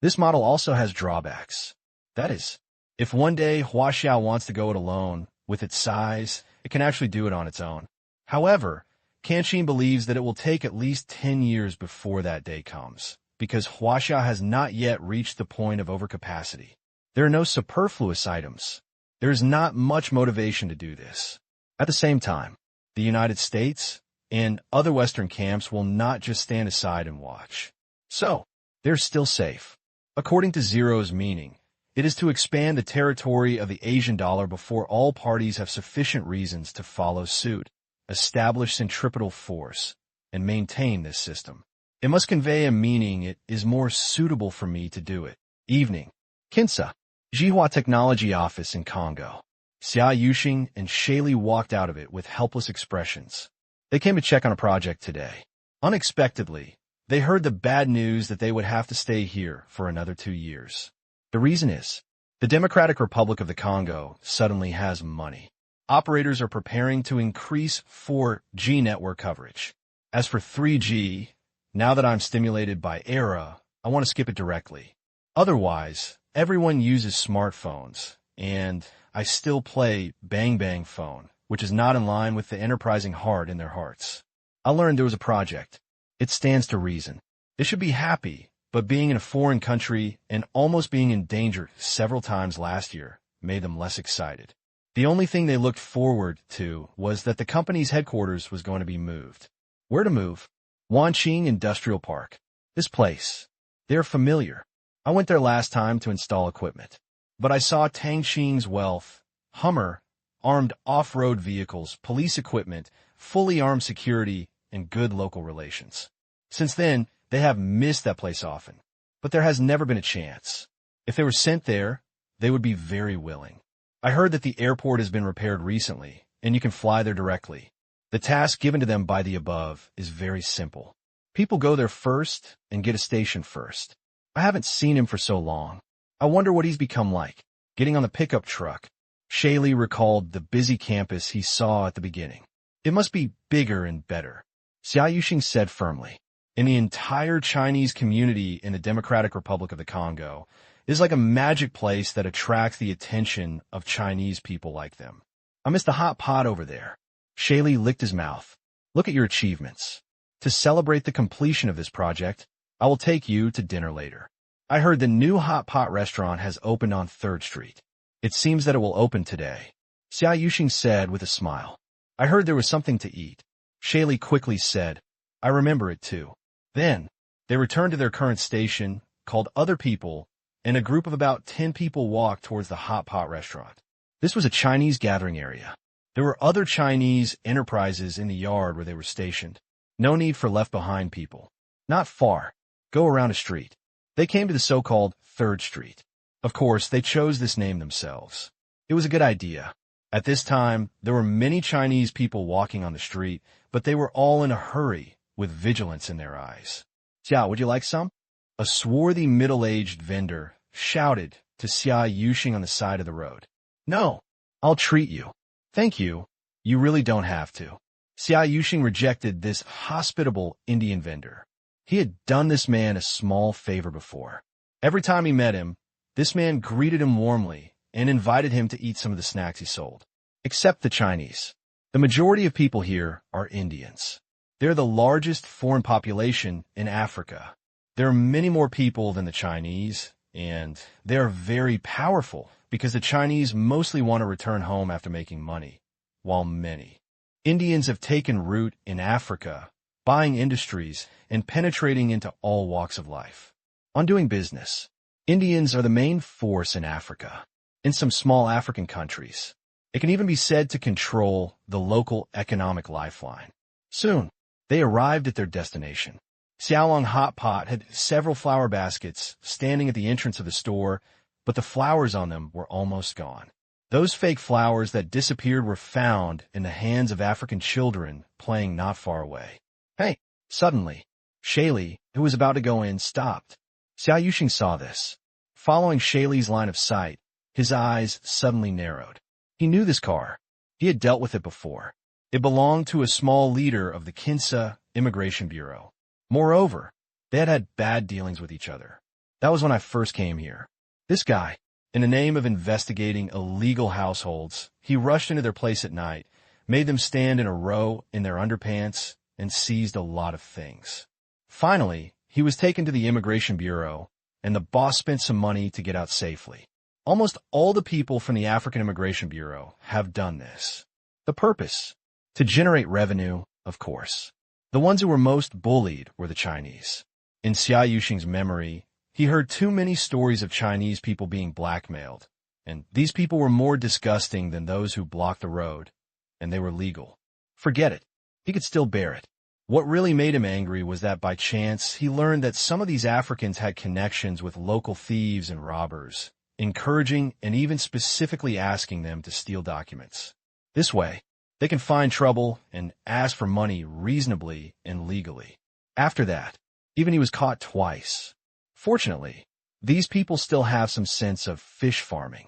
This model also has drawbacks. That is, if one day Huaxia wants to go it alone, with its size, it can actually do it on its own. However, Qin believes that it will take at least 10 years before that day comes, because Huaxia has not yet reached the point of overcapacity. There are no superfluous items. There is not much motivation to do this. At the same time, the United States and other Western camps will not just stand aside and watch. So, they're still safe. According to Zero's meaning, it is to expand the territory of the Asian dollar before all parties have sufficient reasons to follow suit, establish centripetal force, and maintain this system. It must convey a meaning it is more suitable for me to do it. Evening. Kinsa. Jihua Technology Office in Congo. Xia Yuxing and Shaylee walked out of it with helpless expressions. They came to check on a project today. Unexpectedly, they heard the bad news that they would have to stay here for another 2 years. The reason is, The Democratic Republic of the Congo suddenly has money. Operators are preparing to increase 4G network coverage. As for 3G, now that I'm stimulated by era, I want to skip it directly. Otherwise, everyone uses smartphones, and I still play Bang Bang Phone, which is not in line with the enterprising heart in their hearts. I learned there was a project. It stands to reason. They should be happy, but being in a foreign country and almost being in danger several times last year made them less excited. The only thing they looked forward to was that the company's headquarters was going to be moved. Where to move? Wanqing Industrial Park. This place. They're familiar. I went there last time to install equipment. But I saw Tang Qing's wealth, Hummer, armed off-road vehicles, police equipment, fully armed security, and good local relations. Since then, they have missed that place often. But there has never been a chance. If they were sent there, they would be very willing. I heard that the airport has been repaired recently, and you can fly there directly. The task given to them by the above is very simple. People go there first and get a station first. I haven't seen him for so long. I wonder what he's become like, getting on the pickup truck. Shaley recalled the busy campus he saw at the beginning. It must be bigger and better. Xia Yuxing said firmly. In the entire Chinese community in the Democratic Republic of the Congo is like a magic place that attracts the attention of Chinese people like them. I miss the hot pot over there. Shaley licked his mouth. Look at your achievements. To celebrate the completion of this project, I will take you to dinner later. I heard the new hot pot restaurant has opened on 3rd Street. It seems that it will open today. Xia Yuxing said with a smile. I heard there was something to eat. Shaley quickly said, I remember it too. Then, they returned to their current station, called other people, and a group of about 10 people walked towards the hot pot restaurant. This was a Chinese gathering area. There were other Chinese enterprises in the yard where they were stationed. No need for left-behind people. Not far. Go around a street. They came to the so-called 3rd Street. Of course, they chose this name themselves. It was a good idea. At this time, there were many Chinese people walking on the street, but they were all in a hurry, with vigilance in their eyes. Xia, would you like some? A swarthy middle-aged vendor shouted to Xia Yuxing on the side of the road. No, I'll treat you. Thank you. You really don't have to. Xia Yuxing rejected this hospitable Indian vendor. He had done this man a small favor before. Every time he met him, this man greeted him warmly and invited him to eat some of the snacks he sold. Except the Chinese. The majority of people here are Indians. They're the largest foreign population in Africa. There are many more people than the Chinese, and they are very powerful because the Chinese mostly want to return home after making money, while many Indians have taken root in Africa, buying industries and penetrating into all walks of life. On doing business, Indians are the main force in Africa. In some small African countries, it can even be said to control the local economic lifeline. Soon, they arrived at their destination. Xiaolong Hot Pot had several flower baskets standing at the entrance of the store, but the flowers on them were almost gone. Those fake flowers that disappeared were found in the hands of African children playing not far away. Hey! Suddenly, Shaley, who was about to go in, stopped. Xia Yuxing saw this. Following Shaley's line of sight, his eyes suddenly narrowed. He knew this car. He had dealt with it before. It belonged to a small leader of the Kinsa Immigration Bureau. Moreover, they had had bad dealings with each other. That was when I first came here. This guy, in the name of investigating illegal households, he rushed into their place at night, made them stand in a row in their underpants, and seized a lot of things. Finally, he was taken to the Immigration Bureau, and the boss spent some money to get out safely. Almost all the people from the African Immigration Bureau have done this. The purpose? To generate revenue, of course. The ones who were most bullied were the Chinese. In Xia Yuxing's memory, he heard too many stories of Chinese people being blackmailed, and these people were more disgusting than those who blocked the road, and they were legal. Forget it. He could still bear it. What really made him angry was that by chance he learned that some of these Africans had connections with local thieves and robbers, encouraging and even specifically asking them to steal documents. This way, they can find trouble and ask for money reasonably and legally. After that, even he was caught twice. Fortunately, These people still have some sense of fish farming.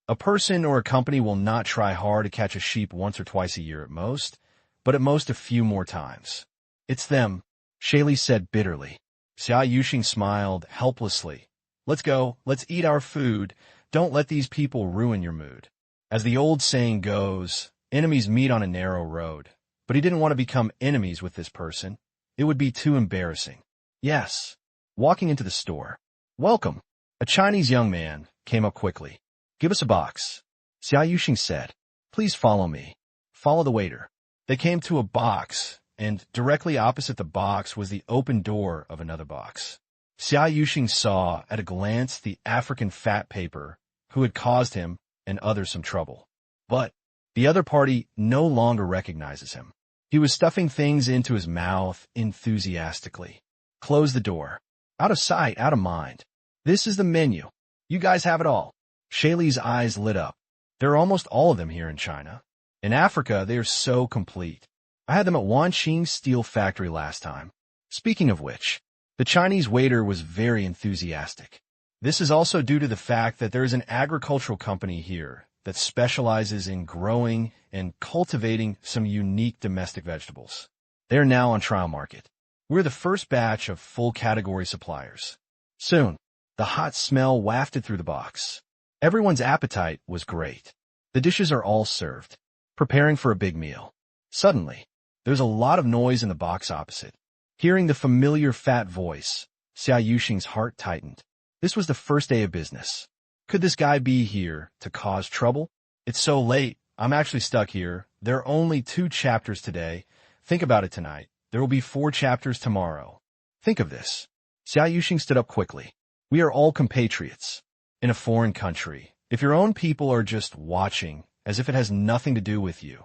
A person or a company will not try hard to catch a sheep once or twice a year at most, but at most a few more times. It's them, Shaylee said bitterly. Xia Yuxing smiled helplessly. Let's go, let's eat our food. Don't let these people ruin your mood. As the old saying goes, enemies meet on a narrow road. But he didn't want to become enemies with this person. It would be too embarrassing. Yes. Walking into the store. Welcome. A Chinese young man came up quickly. Give us a box. Xia Yuxing said. Please follow me. Follow the waiter. They came to a box, and directly opposite the box was the open door of another box. Xia Yuxing saw at a glance the African fat paper who had caused him and others some trouble. But the other party no longer recognizes him. He was stuffing things into his mouth enthusiastically. Close the door. Out of sight, out of mind. This is the menu. You guys have it all. Shaylee's eyes lit up. There are almost all of them here in China. In Africa, they are so complete. I had them at Wanqing Steel Factory last time. Speaking of which, the Chinese waiter was very enthusiastic. This is also due to the fact that there is an agricultural company here that specializes in growing and cultivating some unique domestic vegetables. They are now on trial market. We're the first batch of full category suppliers. Soon, the hot smell wafted through the box. Everyone's appetite was great. The dishes are all served, preparing for a big meal. Suddenly, there's a lot of noise in the box opposite. Hearing the familiar fat voice, Xia Yuxing's heart tightened. This was the first day of business. Could this guy be here to cause trouble? It's so late. I'm actually stuck here. There are only 2 chapters today. Think about it tonight. There will be 4 chapters tomorrow. Think of this. Xia Yuxing stood up quickly. We are all compatriots. In a foreign country, if your own people are just watching as if it has nothing to do with you,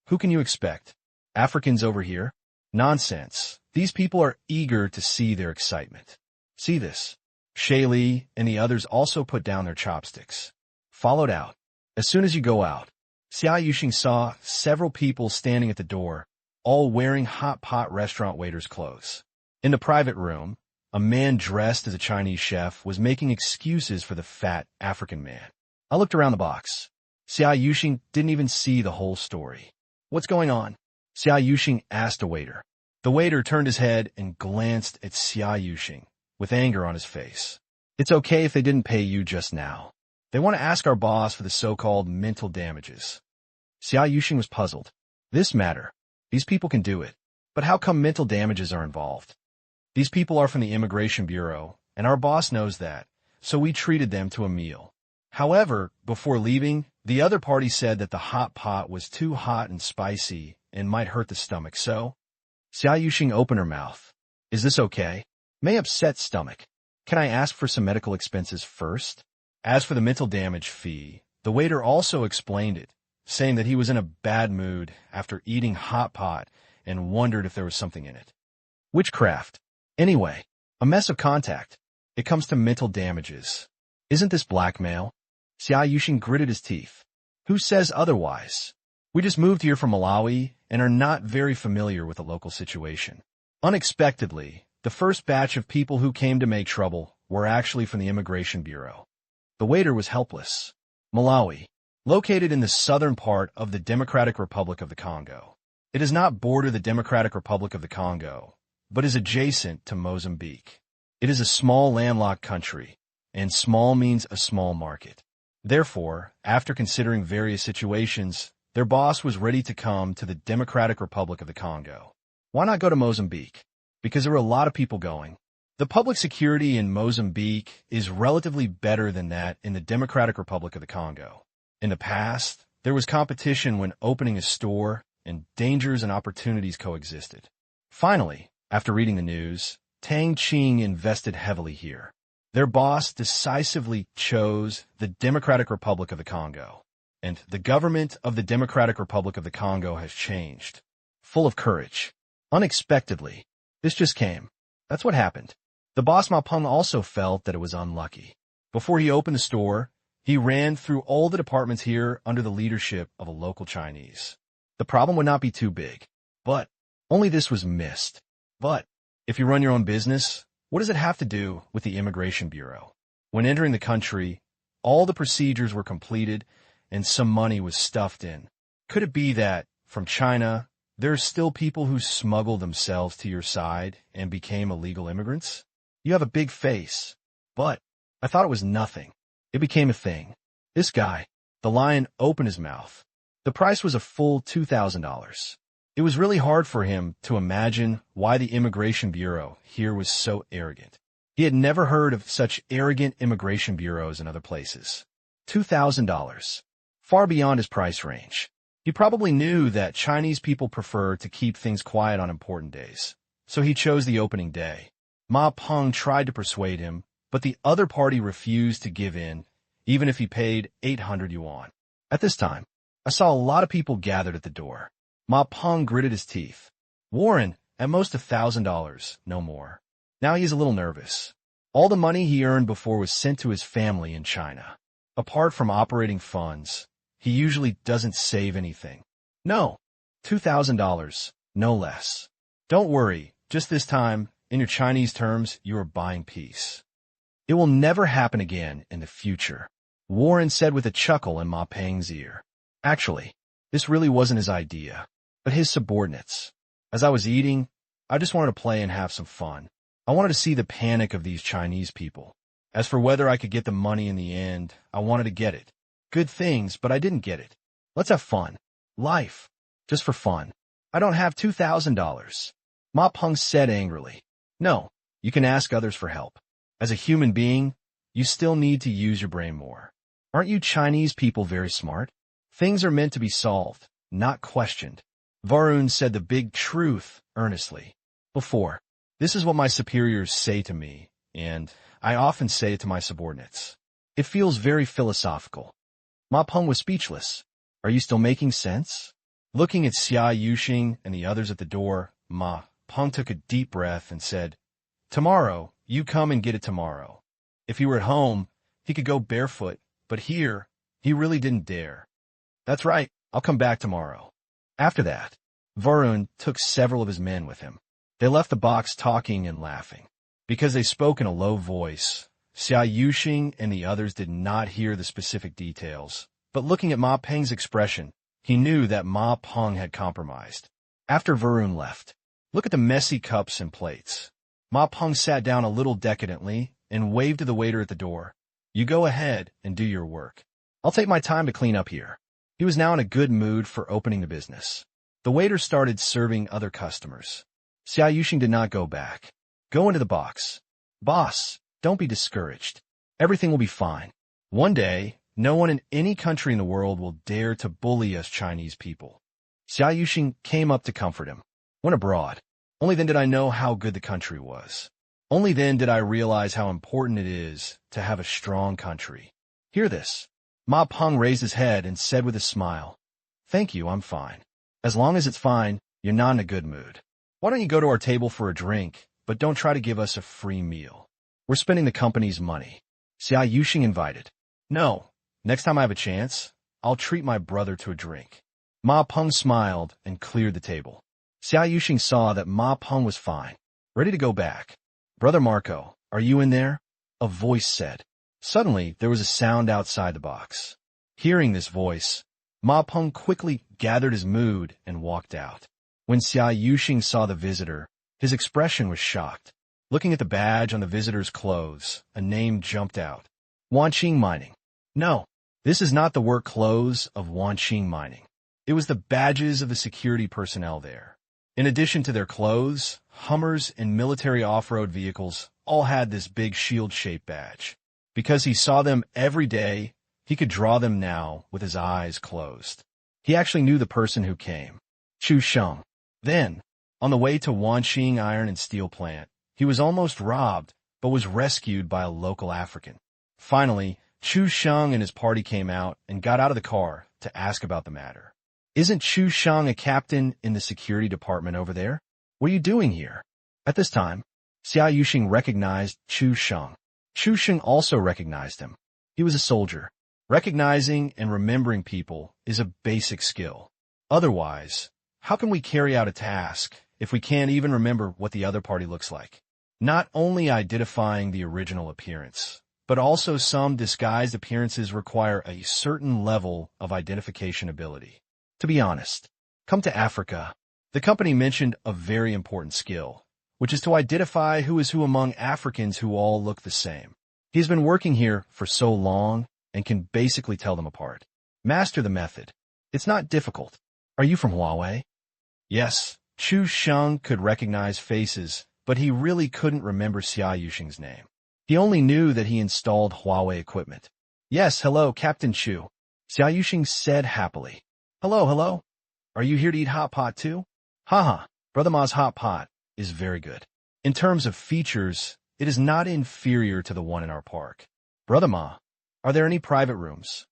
who can you expect? Africans over here? Nonsense. These people are eager to see their excitement. See this. Shaylee and the others also put down their chopsticks. Followed out. As soon as you go out, Xia Yuxing saw several people standing at the door, all wearing hot pot restaurant waiters' clothes. In the private room, a man dressed as a Chinese chef was making excuses for the fat African man. I looked around the box. Xia Yuxing didn't even see the whole story. What's going on? Xia Yuxing asked a waiter. The waiter turned his head and glanced at Xia Yuxing, with anger on his face. It's okay if they didn't pay you just now. They want to ask our boss for the so-called mental damages. Xia Yuxing was puzzled. This matter. These people can do it. But how come mental damages are involved? These people are from the Immigration Bureau, and our boss knows that, so we treated them to a meal. However, before leaving, the other party said that the hot pot was too hot and spicy and might hurt the stomach, so Xia Yuxing opened her mouth. Is this okay? May upset stomach. Can I ask for some medical expenses first? As for the mental damage fee, the waiter also explained it, saying that he was in a bad mood after eating hot pot and wondered if there was something in it. Witchcraft. Anyway, a mess of contact. It comes to mental damages. Isn't this blackmail? Xia Yuxing gritted his teeth. Who says otherwise? We just moved here from Malawi and are not very familiar with the local situation. Unexpectedly, the first batch of people who came to make trouble were actually from the Immigration Bureau. The waiter was helpless. Malawi, located in the southern part of the Democratic Republic of the Congo. It does not border the Democratic Republic of the Congo, but is adjacent to Mozambique. It is a small landlocked country, and small means a small market. Therefore, after considering various situations, their boss was ready to come to the Democratic Republic of the Congo. Why not go to Mozambique? Because there were a lot of people going. The public security in Mozambique is relatively better than that in the Democratic Republic of the Congo. In the past, there was competition when opening a store, and dangers and opportunities coexisted. Finally, after reading the news, Tang Qing invested heavily here. Their boss decisively chose the Democratic Republic of the Congo, and the government of the Democratic Republic of the Congo has changed. Full of courage. Unexpectedly, this just came. That's what happened. The boss Ma Peng also felt that it was unlucky. Before he opened the store, he ran through all the departments here under the leadership of a local Chinese. The problem would not be too big, but only this was missed. But if you run your own business, what does it have to do with the Immigration Bureau? When entering the country, all the procedures were completed and some money was stuffed in. Could it be that, from China, there are still people who smuggle themselves to your side and became illegal immigrants? You have a big face. But I thought it was nothing. It became a thing. This guy, the lion, opened his mouth. The price was a full $2,000. It was really hard for him to imagine why the Immigration Bureau here was so arrogant. He had never heard of such arrogant immigration bureaus in other places. $2,000. Far beyond his price range. He probably knew that Chinese people prefer to keep things quiet on important days. So he chose the opening day. Ma Peng tried to persuade him, but the other party refused to give in, even if he paid 800 yuan. At this time, I saw a lot of people gathered at the door. Ma Peng gritted his teeth. Warren, at most $1,000, no more. Now he is a little nervous. All the money he earned before was sent to his family in China. Apart from operating funds, he usually doesn't save anything. No, $2,000, no less. Don't worry, just this time, in your Chinese terms, you are buying peace. It will never happen again in the future, Warren said with a chuckle in Ma Peng's ear. Actually, this really wasn't his idea, but his subordinates. As I was eating, I just wanted to play and have some fun. I wanted to see the panic of these Chinese people. As for whether I could get the money in the end, I wanted to get it. Good things, but I didn't get it. Let's have fun. Life. Just for fun. I don't have $2,000. Ma Peng said angrily. No, you can ask others for help. As a human being, you still need to use your brain more. Aren't you Chinese people very smart? Things are meant to be solved, not questioned. Varun said the big truth earnestly. Before, this is what my superiors say to me, and I often say it to my subordinates. It feels very philosophical. Ma Peng was speechless. Are you still making sense? Looking at Xia Yuxing and the others at the door, Ma Peng took a deep breath and said, Tomorrow, you come and get it tomorrow. If he were at home, he could go barefoot, but here, he really didn't dare. That's right, I'll come back tomorrow. After that, Varun took several of his men with him. They left the box talking and laughing. Because they spoke in a low voice, Xia Yuxing and the others did not hear the specific details, but looking at Ma Peng's expression, he knew that Ma Peng had compromised. After Varun left, look at the messy cups and plates. Ma Peng sat down a little decadently and waved to the waiter at the door. You go ahead and do your work. I'll take my time to clean up here. He was now in a good mood for opening the business. The waiter started serving other customers. Xia Yuxing did not go back. Go into the box. Boss, don't be discouraged. Everything will be fine. One day, no one in any country in the world will dare to bully us Chinese people. Xia Yuxing came up to comfort him. Went abroad. Only then did I know how good the country was. Only then did I realize how important it is to have a strong country. Hear this. Ma Peng raised his head and said with a smile, Thank you, I'm fine. As long as it's fine, you're not in a good mood. Why don't you go to our table for a drink, but don't try to give us a free meal. We're spending the company's money. Xia Yuxing invited. No, next time I have a chance, I'll treat my brother to a drink. Ma Peng smiled and cleared the table. Xia Yuxing saw that Ma Peng was fine, ready to go back. Brother Marco, are you in there? A voice said. Suddenly, there was a sound outside the box. Hearing this voice, Ma Peng quickly gathered his mood and walked out. When Xia Yuxing saw the visitor, his expression was shocked. Looking at the badge on the visitor's clothes, a name jumped out. Wanqing Mining. No, this is not the work clothes of Wanqing Mining. It was the badges of the security personnel there. In addition to their clothes, Hummers and military off-road vehicles all had this big shield-shaped badge. Because he saw them every day, he could draw them now with his eyes closed. He actually knew the person who came. Chu Sheng. Then, on the way to Wanqing Iron and Steel Plant, he was almost robbed, but was rescued by a local African. Finally, Chu Sheng and his party came out and got out of the car to ask about the matter. Isn't Chu Sheng a captain in the security department over there? What are you doing here? At this time, Xia Yuxing recognized Chu Sheng. Chu Sheng also recognized him. He was a soldier. Recognizing and remembering people is a basic skill. Otherwise, how can we carry out a task if we can't even remember what the other party looks like? Not only identifying the original appearance, but also some disguised appearances require a certain level of identification ability. To be honest, come to Africa. The company mentioned a very important skill, which is to identify who is who among Africans who all look the same. He's been working here for so long and can basically tell them apart. Master the method. It's not difficult. Are you from Huawei? Yes, Chu Sheng could recognize faces, but he really couldn't remember Xia Yuxing's name. He only knew that he installed Huawei equipment. Yes, hello, Captain Chu. Xia Yuxing said happily. Hello. Are you here to eat hot pot too? Haha, Brother Ma's hot pot is very good. In terms of features, it is not inferior to the one in our park. Brother Ma, are there any private rooms?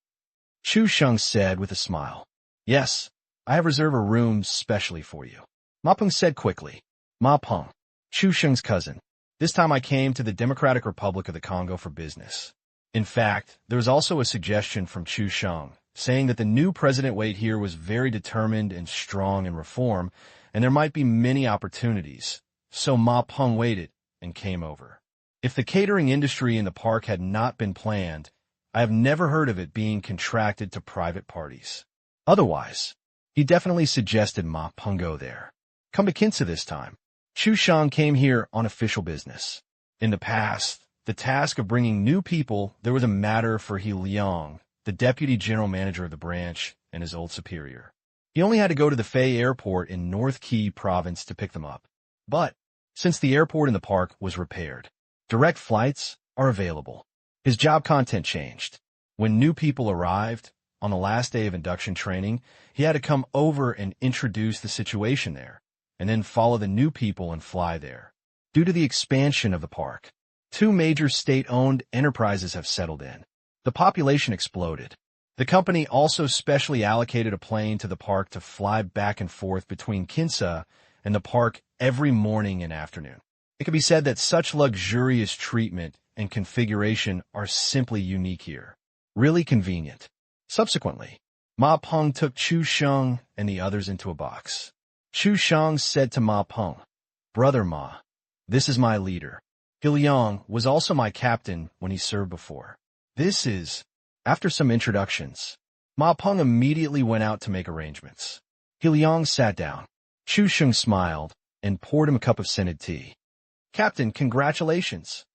Chu Sheng said with a smile. Yes, I have reserved a room specially for you. Ma Peng said quickly. Ma Peng, Chu Sheng's cousin. This time I came to the Democratic Republic of the Congo for business. In fact, there was also a suggestion from Chu Sheng, saying that the new President Wade here was very determined and strong in reform, and there might be many opportunities. So Ma Peng waited and came over. If the catering industry in the park had not been planned, I have never heard of it being contracted to private parties. Otherwise, he definitely suggested Ma Peng go there. Come to Kinsa this time. Chu Sheng came here on official business. In the past, the task of bringing new people, there was a matter for He Liang, the deputy general manager of the branch, and his old superior. He only had to go to the Fei Airport in North Key province to pick them up. But, since the airport in the park was repaired, direct flights are available. His job content changed. When new people arrived, on the last day of induction training, he had to come over and introduce the situation there, and then follow the new people and fly there. Due to the expansion of the park, 2 major state-owned enterprises have settled in. The population exploded. The company also specially allocated a plane to the park to fly back and forth between Kinsa and the park every morning and afternoon. It can be said that such luxurious treatment and configuration are simply unique here. Really convenient. Subsequently, Ma Peng took Chu Sheng and the others into a box. Chu Sheng said to Ma Peng, Brother Ma, this is my leader. He Liang was also my captain when he served before. This is... After some introductions, Ma Peng immediately went out to make arrangements. He Liang sat down. Chu Sheng smiled and poured him a cup of scented tea. Captain, congratulations.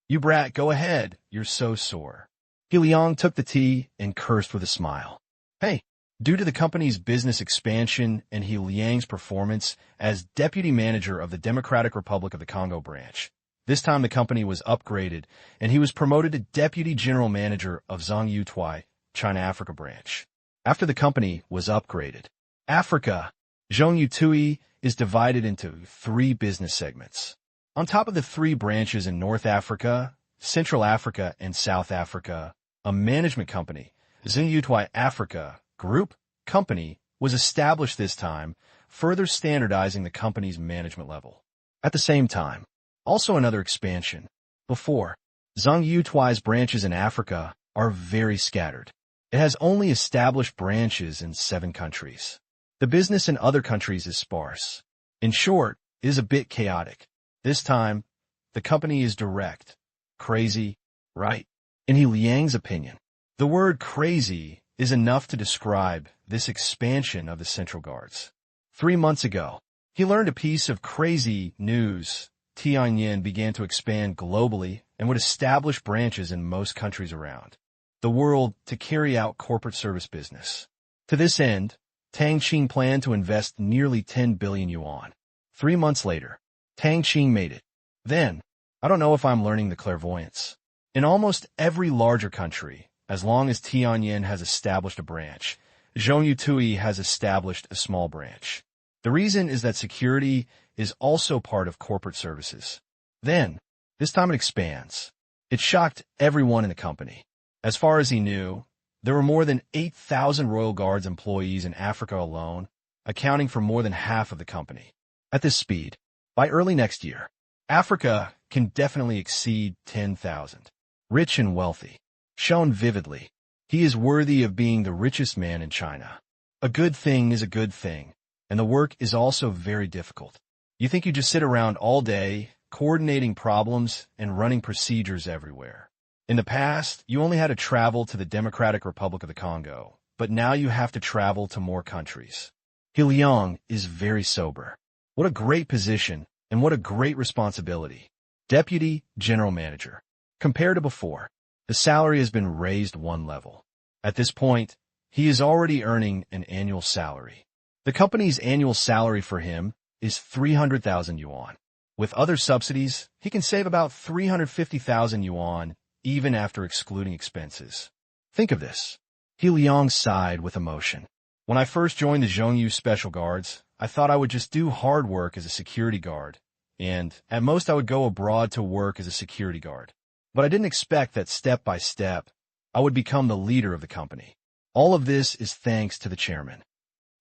You brat, go ahead. You're so sore. He Liang took the tea and cursed with a smile. Hey, due to the company's business expansion and He Liang's performance as deputy manager of the Democratic Republic of the Congo branch, this time the company was upgraded and he was promoted to deputy general manager of Zhang Yutui, China-Africa branch. After the company was upgraded, Africa, Zhang Yutui is divided into 3 business segments. On top of the 3 branches in North Africa, Central Africa, and South Africa, a management company, Zhang Yutui Africa Group Company, was established this time, further standardizing the company's management level. At the same time, also another expansion. Before, Zhang Yutui's branches in Africa are very scattered. It has only established branches in 7 countries. The business in other countries is sparse. In short, it is a bit chaotic. This time, the company is direct. Crazy, right? In He Liang's opinion, the word crazy is enough to describe this expansion of the Central Guards. 3 months ago, he learned a piece of crazy news. Tianyin began to expand globally and would establish branches in most countries around the world to carry out corporate service business. To this end, Tang Qing planned to invest nearly 10 billion yuan. 3 months later, Tang Qing made it. Then, I don't know if I'm learning the clairvoyance. In almost every larger country, as long as Tianyin has established a branch, Zhang Yutui has established a small branch. The reason is that security is also part of corporate services. Then, this time it expands. It shocked everyone in the company. As far as he knew, there were more than 8,000 Royal Guards employees in Africa alone, accounting for more than half of the company. At this speed, by early next year, Africa can definitely exceed 10,000. Rich and wealthy. Shown vividly, he is worthy of being the richest man in China. A good thing is a good thing, and the work is also very difficult. You think you just sit around all day, coordinating problems and running procedures everywhere. In the past, you only had to travel to the Democratic Republic of the Congo, but now you have to travel to more countries. He Liang is very sober. What a great position, and what a great responsibility. Deputy General Manager. Compared to before, the salary has been raised one level. At this point, he is already earning an annual salary. The company's annual salary for him is 300,000 yuan. With other subsidies, he can save about 350,000 yuan even after excluding expenses. Think of this. He Liang sighed with emotion. When I first joined the Zhongyu Special Guards, I thought I would just do hard work as a security guard, and at most I would go abroad to work as a security guard. But I didn't expect that step by step, I would become the leader of the company. All of this is thanks to the chairman.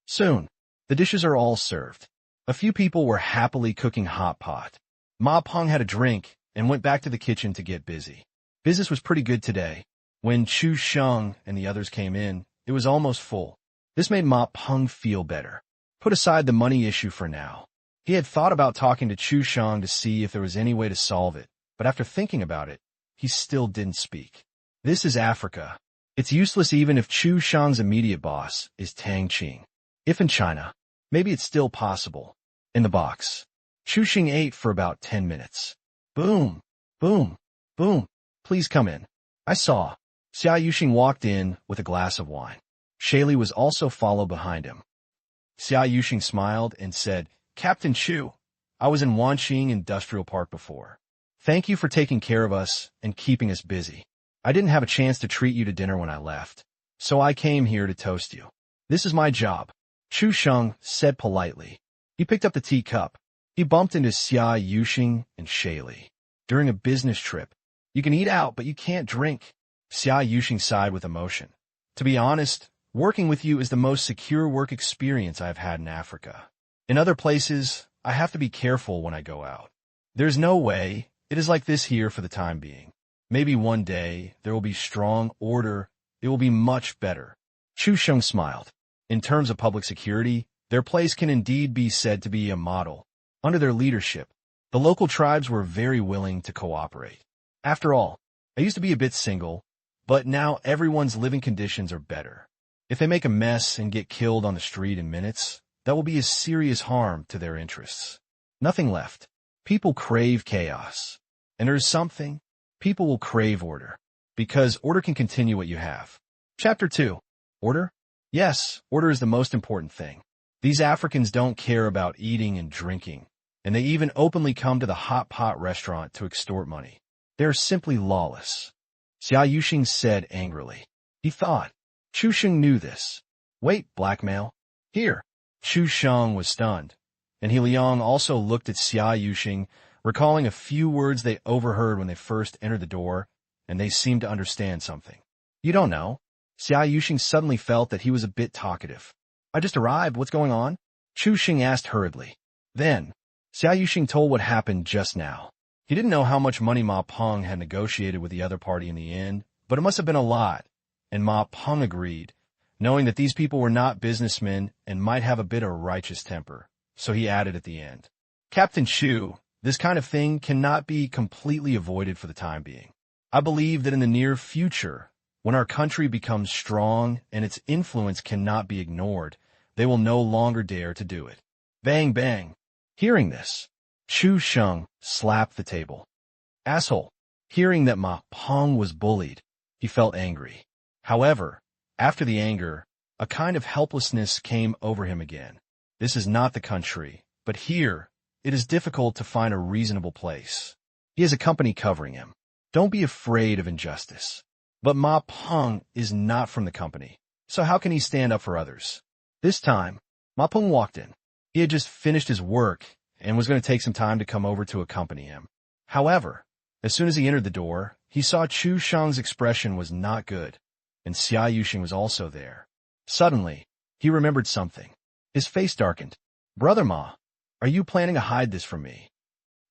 Soon, the dishes are all served. A few people were happily cooking hot pot. Ma Peng had a drink and went back to the kitchen to get busy. Business was pretty good today. When Chu Sheng and the others came in, it was almost full. This made Ma Peng feel better. Put aside the money issue for now. He had thought about talking to Chu Sheng to see if there was any way to solve it, but after thinking about it, he still didn't speak. This is Africa. It's useless even if Chu Sheng's immediate boss is Tang Qing. If in China, maybe it's still possible. In the box. Chu Sheng ate for about 10 minutes. Boom, boom, boom. Please come in. I saw. Xia Yuxing walked in with a glass of wine. Shaili was also followed behind him. Xia Yuxing smiled and said, Captain Chu, I was in Wanqing Industrial Park before. Thank you for taking care of us and keeping us busy. I didn't have a chance to treat you to dinner when I left, so I came here to toast you. This is my job. Chu Sheng said politely. He picked up the teacup. He bumped into Xia Yuxing and Shaili. During a business trip, you can eat out, but you can't drink. Xia Yuxing sighed with emotion. To be honest, working with you is the most secure work experience I've had in Africa. In other places, I have to be careful when I go out. There's no way. It is like this here for the time being. Maybe one day, there will be strong order. It will be much better. Chu Sheng smiled. In terms of public security, their place can indeed be said to be a model. Under their leadership, the local tribes were very willing to cooperate. After all, I used to be a bit single, but now everyone's living conditions are better. If they make a mess and get killed on the street in minutes, that will be a serious harm to their interests. Nothing left. People crave chaos. And there is something. People will crave order. Because order can continue what you have. Chapter 2. Order? Yes, order is the most important thing. These Africans don't care about eating and drinking, and they even openly come to the hot pot restaurant to extort money. They are simply lawless. Xia Yuxing said angrily. He thought. Chu Sheng knew this. Wait, blackmail? Here. Chu Sheng was stunned, and He Liang also looked at Xia Yuxing, recalling a few words they overheard when they first entered the door, and they seemed to understand something. You don't know? Xia Yuxing suddenly felt that he was a bit talkative. I just arrived, what's going on? Chu Sheng asked hurriedly. Then, Xia Yuxing told what happened just now. He didn't know how much money Ma Peng had negotiated with the other party in the end, but it must have been a lot, and Ma Peng agreed, knowing that these people were not businessmen and might have a bit of righteous temper, so he added at the end. Captain Chu, this kind of thing cannot be completely avoided for the time being. I believe that in the near future, when our country becomes strong and its influence cannot be ignored, they will no longer dare to do it. Bang, bang. Hearing this, Chu Sheng slapped the table. Asshole. Hearing that Ma Peng was bullied, he felt angry. However, after the anger, a kind of helplessness came over him again. This is not the country, but here, it is difficult to find a reasonable place. He has a company covering him. Don't be afraid of injustice. But Ma Peng is not from the company, so how can he stand up for others? This time, Ma Peng walked in. He had just finished his work and was going to take some time to come over to accompany him. However, as soon as he entered the door, he saw Chu Sheng's expression was not good, and Xia Yuxing was also there. Suddenly, he remembered something. His face darkened. Brother Ma, are you planning to hide this from me?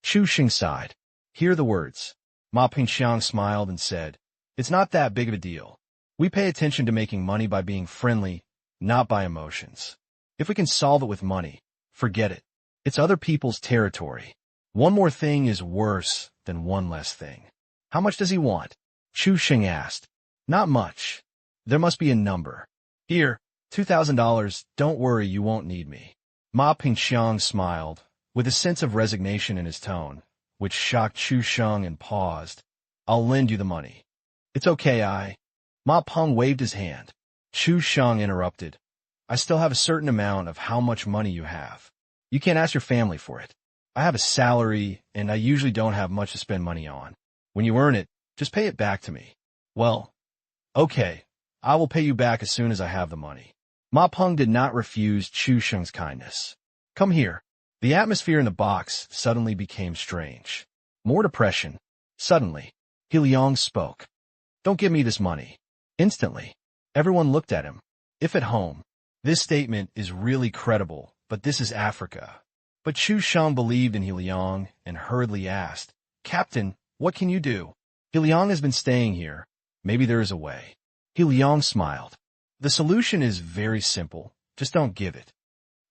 Chu Sheng sighed. Hear the words. Ma Pengxiang smiled and said, It's not that big of a deal. We pay attention to making money by being friendly, not by emotions. If we can solve it with money, forget it. It's other people's territory. One more thing is worse than one less thing. How much does he want? Chu Xing asked. Not much. There must be a number. Here, $2,000. Don't worry, you won't need me. Ma Pingxiang smiled, with a sense of resignation in his tone, which shocked Chu Sheng and paused. I'll lend you the money. It's okay, Ma Peng waved his hand. Chu Sheng interrupted. I still have a certain amount of how much money you have. You can't ask your family for it. I have a salary, and I usually don't have much to spend money on. When you earn it, just pay it back to me. Well, okay, I will pay you back as soon as I have the money. Ma Peng did not refuse Chu Sheng's kindness. Come here. The atmosphere in the box suddenly became strange. More depression. Suddenly, He Liang spoke. Don't give me this money. Instantly, everyone looked at him. If at home, this statement is really credible, but this is Africa. But Chu Sheng believed in He Liang and hurriedly asked, Captain, what can you do? He Liang has been staying here. Maybe there is a way. He Liang smiled. The solution is very simple. Just don't give it.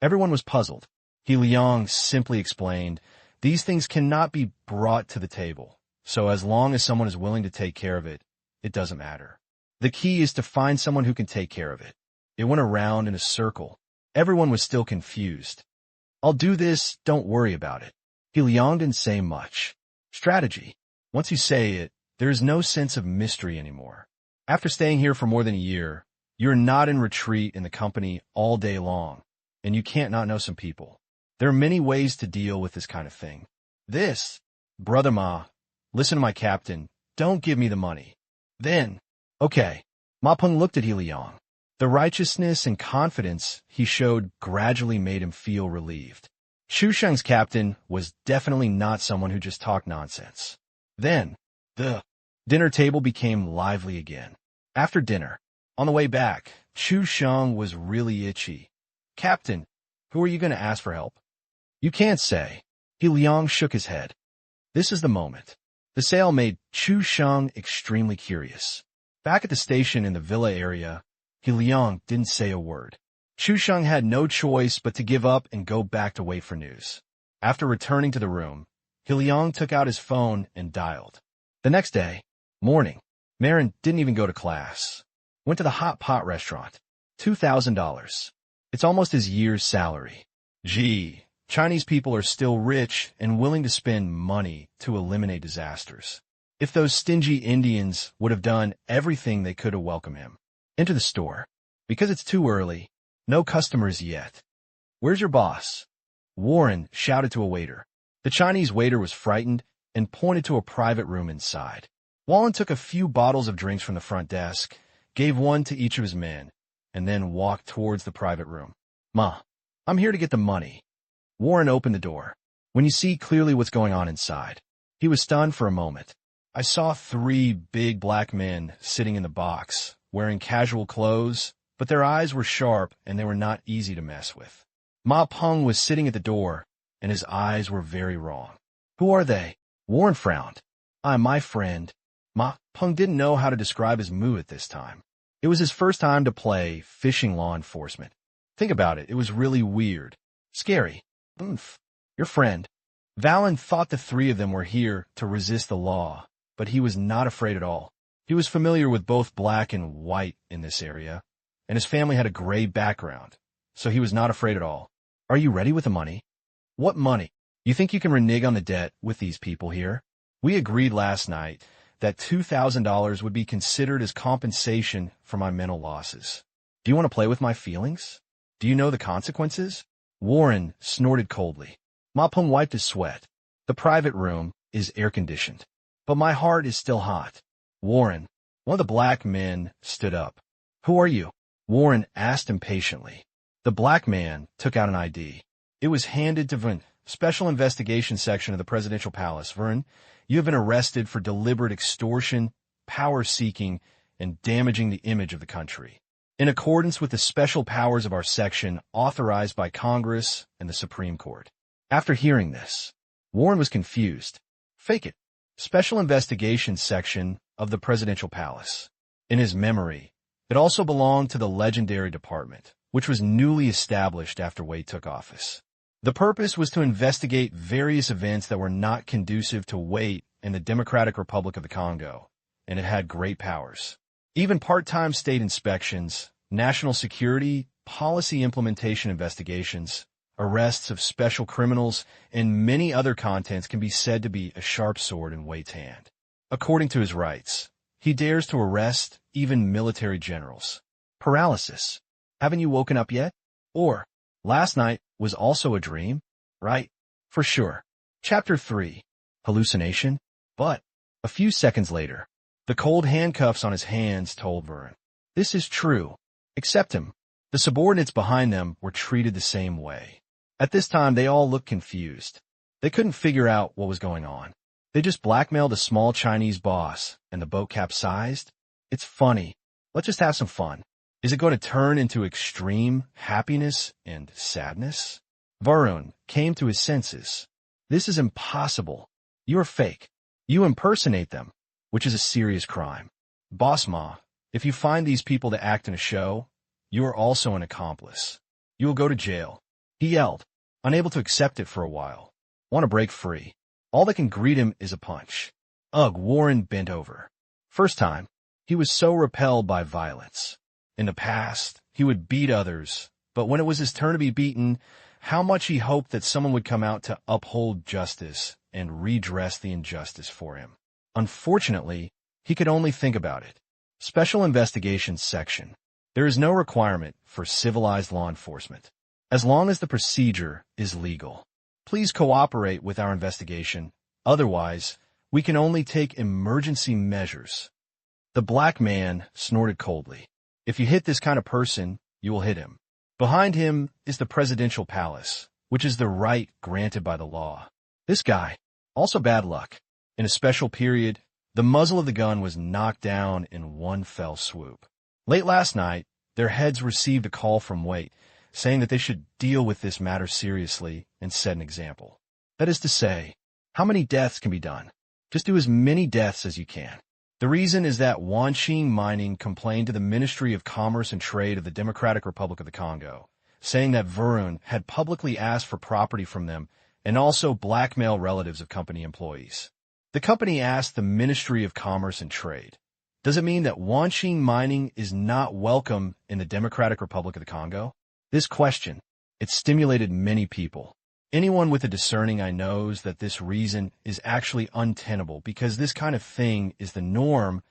Everyone was puzzled. He Liang simply explained, these things cannot be brought to the table. So as long as someone is willing to take care of it, it doesn't matter. The key is to find someone who can take care of it. It went around in a circle. Everyone was still confused. I'll do this, don't worry about it. He Liang didn't say much. Strategy. Once you say it, there is no sense of mystery anymore. After staying here for more than a year, you're not in retreat in the company all day long, and you can't not know some people. There are many ways to deal with this kind of thing. Brother Ma, listen to my captain, don't give me the money. Then, okay. Ma Peng looked at He Liang. The righteousness and confidence he showed gradually made him feel relieved. Chu Sheng's captain was definitely not someone who just talked nonsense. Then, the dinner table became lively again. After dinner, on the way back, Chu Sheng was really itchy. Captain, who are you going to ask for help? You can't say. He Liang shook his head. This is the moment. The sale made Chu Sheng extremely curious. Back at the station in the villa area, He Liang didn't say a word. Chu Sheng had no choice but to give up and go back to wait for news. After returning to the room, He Liang took out his phone and dialed. The next day, morning, Marin didn't even go to class. Went to the hot pot restaurant. $2,000. It's almost his year's salary. Gee, Chinese people are still rich and willing to spend money to eliminate disasters. If those stingy Indians would have done everything they could to welcome him. Enter the store. Because it's too early, no customers yet. Where's your boss? Warren shouted to a waiter. The Chinese waiter was frightened and pointed to a private room inside. Warren took a few bottles of drinks from the front desk, gave one to each of his men, and then walked towards the private room. Ma, I'm here to get the money. Warren opened the door. When you see clearly what's going on inside. He was stunned for a moment. I saw 3 big black men sitting in the box, wearing casual clothes, but their eyes were sharp and they were not easy to mess with. Ma Peng was sitting at the door, and his eyes were very wrong. Who are they? Warren frowned. I'm my friend. Ma Peng didn't know how to describe his mood at this time. It was his first time to play fishing law enforcement. Think about it, it was really weird. Scary. Your friend. Valen thought the 3 of them were here to resist the law, but he was not afraid at all. He was familiar with both black and white in this area, and his family had a gray background, so he was not afraid at all. Are you ready with the money? What money? You think you can renege on the debt with these people here? We agreed last night that $2,000 would be considered as compensation for my mental losses. Do you want to play with my feelings? Do you know the consequences? Warren snorted coldly. Ma Peng wiped his sweat. The private room is air-conditioned, but my heart is still hot. Warren, one of the black men, stood up. Who are you? Warren asked impatiently. The black man took out an ID. It was handed to Vern, Special Investigation Section of the Presidential Palace. Vern, you have been arrested for deliberate extortion, power-seeking, and damaging the image of the country. In accordance with the special powers of our section authorized by Congress and the Supreme Court. After hearing this, Warren was confused. Fake it. Special Investigation Section of the Presidential Palace. In his memory, it also belonged to the Legendary Department, which was newly established after Wei took office. The purpose was to investigate various events that were not conducive to Wei and the Democratic Republic of the Congo, and it had great powers. Even part-time state inspections, national security, policy implementation investigations, arrests of special criminals, and many other contents can be said to be a sharp sword in Wei's hand. According to his rights, he dares to arrest even military generals. Paralysis. Haven't you woken up yet? Or, last night was also a dream? Right? For sure. Chapter 3. Hallucination? But, a few seconds later, the cold handcuffs on his hands told Vern. This is true. Except him. The subordinates behind them were treated the same way. At this time, they all looked confused. They couldn't figure out what was going on. They just blackmailed a small Chinese boss, and the boat capsized? It's funny. Let's just have some fun. Is it going to turn into extreme happiness and sadness? Varun came to his senses. This is impossible. You are fake. You impersonate them, which is a serious crime. Boss Ma, if you find these people to act in a show, you are also an accomplice. You will go to jail. He yelled, unable to accept it for a while. Want to break free. All that can greet him is a punch. Ugh, Warren bent over. First time, he was so repelled by violence. In the past, he would beat others, but when it was his turn to be beaten, how much he hoped that someone would come out to uphold justice and redress the injustice for him. Unfortunately, he could only think about it. Special Investigations Section. There is no requirement for civilized law enforcement, as long as the procedure is legal. Please cooperate with our investigation. Otherwise, we can only take emergency measures. The black man snorted coldly. If you hit this kind of person, you will hit him. Behind him is the presidential palace, which is the right granted by the law. This guy, also bad luck. In a special period, the muzzle of the gun was knocked down in one fell swoop. Late last night, their heads received a call from Wei, saying that they should deal with this matter seriously and set an example. That is to say, how many deaths can be done? Just do as many deaths as you can. The reason is that Wanqing Mining complained to the Ministry of Commerce and Trade of the Democratic Republic of the Congo, saying that Varun had publicly asked for property from them and also blackmail relatives of company employees. The company asked the Ministry of Commerce and Trade, does it mean that Wanqing Mining is not welcome in the Democratic Republic of the Congo? This question, it stimulated many people. Anyone with a discerning eye knows that this reason is actually untenable because this kind of thing is the norm,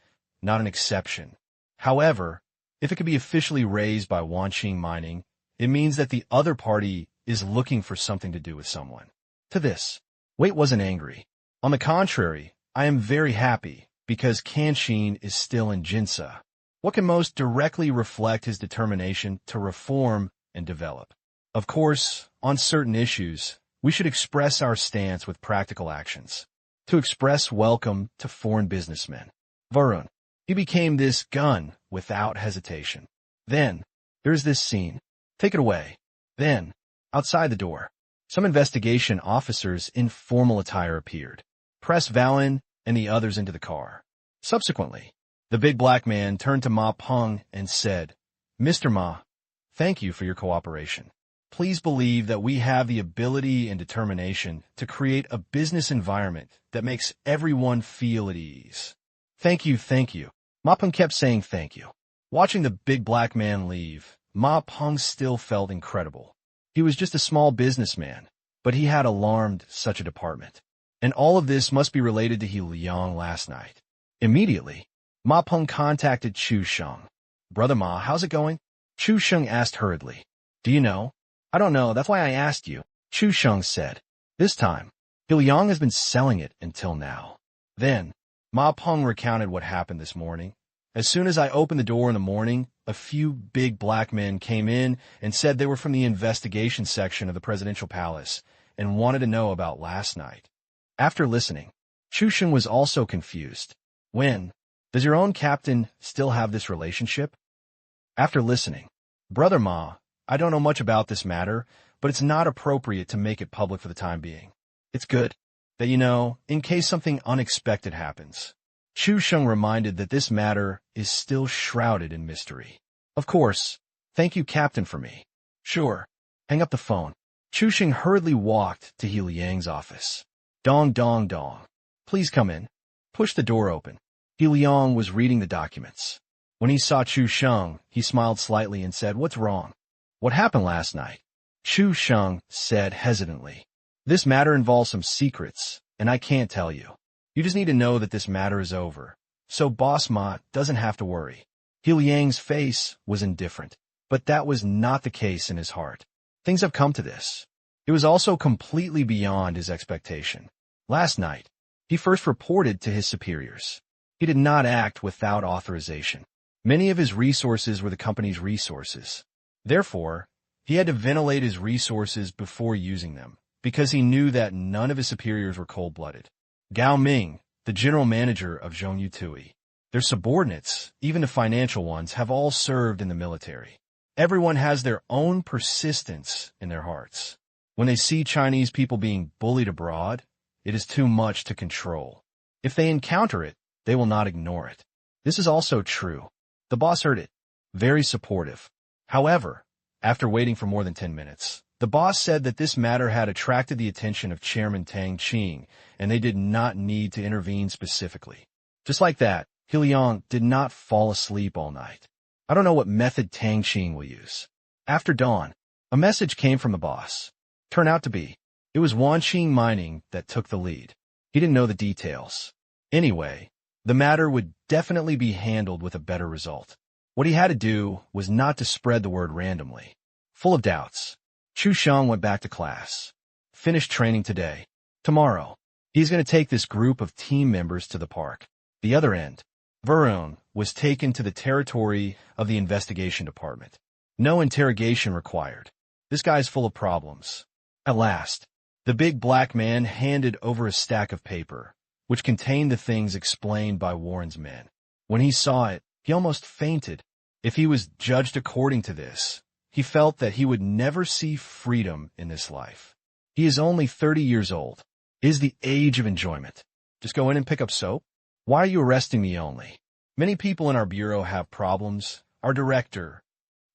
not an exception. However, if it can be officially raised by Wanqing Mining, it means that the other party is looking for something to do with someone. To this, Wei wasn't angry. On the contrary, I am very happy because Kanxin is still in Jinsa. What can most directly reflect his determination to reform and develop? Of course, on certain issues, we should express our stance with practical actions. To express welcome to foreign businessmen. Varun, he became this gun without hesitation. Then, there's this scene. Take it away. Then, outside the door, some investigation officers in formal attire appeared. Pressed Valen and the others into the car. Subsequently, the big black man turned to Ma Peng and said, Mr. Ma, thank you for your cooperation. Please believe that we have the ability and determination to create a business environment that makes everyone feel at ease. Thank you, thank you. Ma Peng kept saying thank you. Watching the big black man leave, Ma Peng still felt incredible. He was just a small businessman, but he had alarmed such a department. And all of this must be related to He Liang last night. Immediately, Ma Peng contacted Chu Sheng. Brother Ma, how's it going? Chu Sheng asked hurriedly. Do you know? I don't know, that's why I asked you, Chu Sheng said. This time, He Liang has been selling it until now. Then, Ma Peng recounted what happened this morning. As soon as I opened the door in the morning, a few big black men came in and said they were from the investigation section of the presidential palace and wanted to know about last night. After listening, Chu Sheng was also confused. When? Does your own captain still have this relationship? After listening, Brother Ma, I don't know much about this matter, but it's not appropriate to make it public for the time being. It's good that you know, in case something unexpected happens. Chu Sheng reminded that this matter is still shrouded in mystery. Of course. Thank you, Captain, for me. Sure. Hang up the phone. Chu Sheng hurriedly walked to He Liang's office. Dong, dong, dong. Please come in. Push the door open. He Liang was reading the documents. When he saw Chu Sheng, he smiled slightly and said, "What's wrong?" "What happened last night?" Chu Sheng said hesitantly. "This matter involves some secrets, and I can't tell you. You just need to know that this matter is over, so Boss Ma doesn't have to worry." He Liang's face was indifferent, but that was not the case in his heart. Things have come to this. It was also completely beyond his expectation. Last night, he first reported to his superiors. He did not act without authorization. Many of his resources were the company's resources. Therefore, he had to ventilate his resources before using them, because he knew that none of his superiors were cold-blooded. Gao Ming, the general manager of Zhongyu Tui, their subordinates, even the financial ones, have all served in the military. Everyone has their own persistence in their hearts. When they see Chinese people being bullied abroad, it is too much to control. If they encounter it, they will not ignore it. This is also true. The boss heard it. Very supportive. However, after waiting for more than 10 minutes, the boss said that this matter had attracted the attention of Chairman Tang Qing, and they did not need to intervene specifically. Just like that, He Liang did not fall asleep all night. I don't know what method Tang Qing will use. After dawn, a message came from the boss. Turned out to be, it was Wanqing Mining that took the lead. He didn't know the details. Anyway, the matter would definitely be handled with a better result. What he had to do was not to spread the word randomly. Full of doubts, Chu Sheng went back to class. Finished training today. Tomorrow, he's going to take this group of team members to the park. The other end, Varun, was taken to the territory of the investigation department. No interrogation required. This guy's full of problems. At last, the big black man handed over a stack of paper, which contained the things explained by Warren's men. When he saw it, he almost fainted. If he was judged according to this, he felt that he would never see freedom in this life. He is only 30 years old. It is the age of enjoyment. Just go in and pick up soap? Why are you arresting me only? Many people in our bureau have problems. Our director,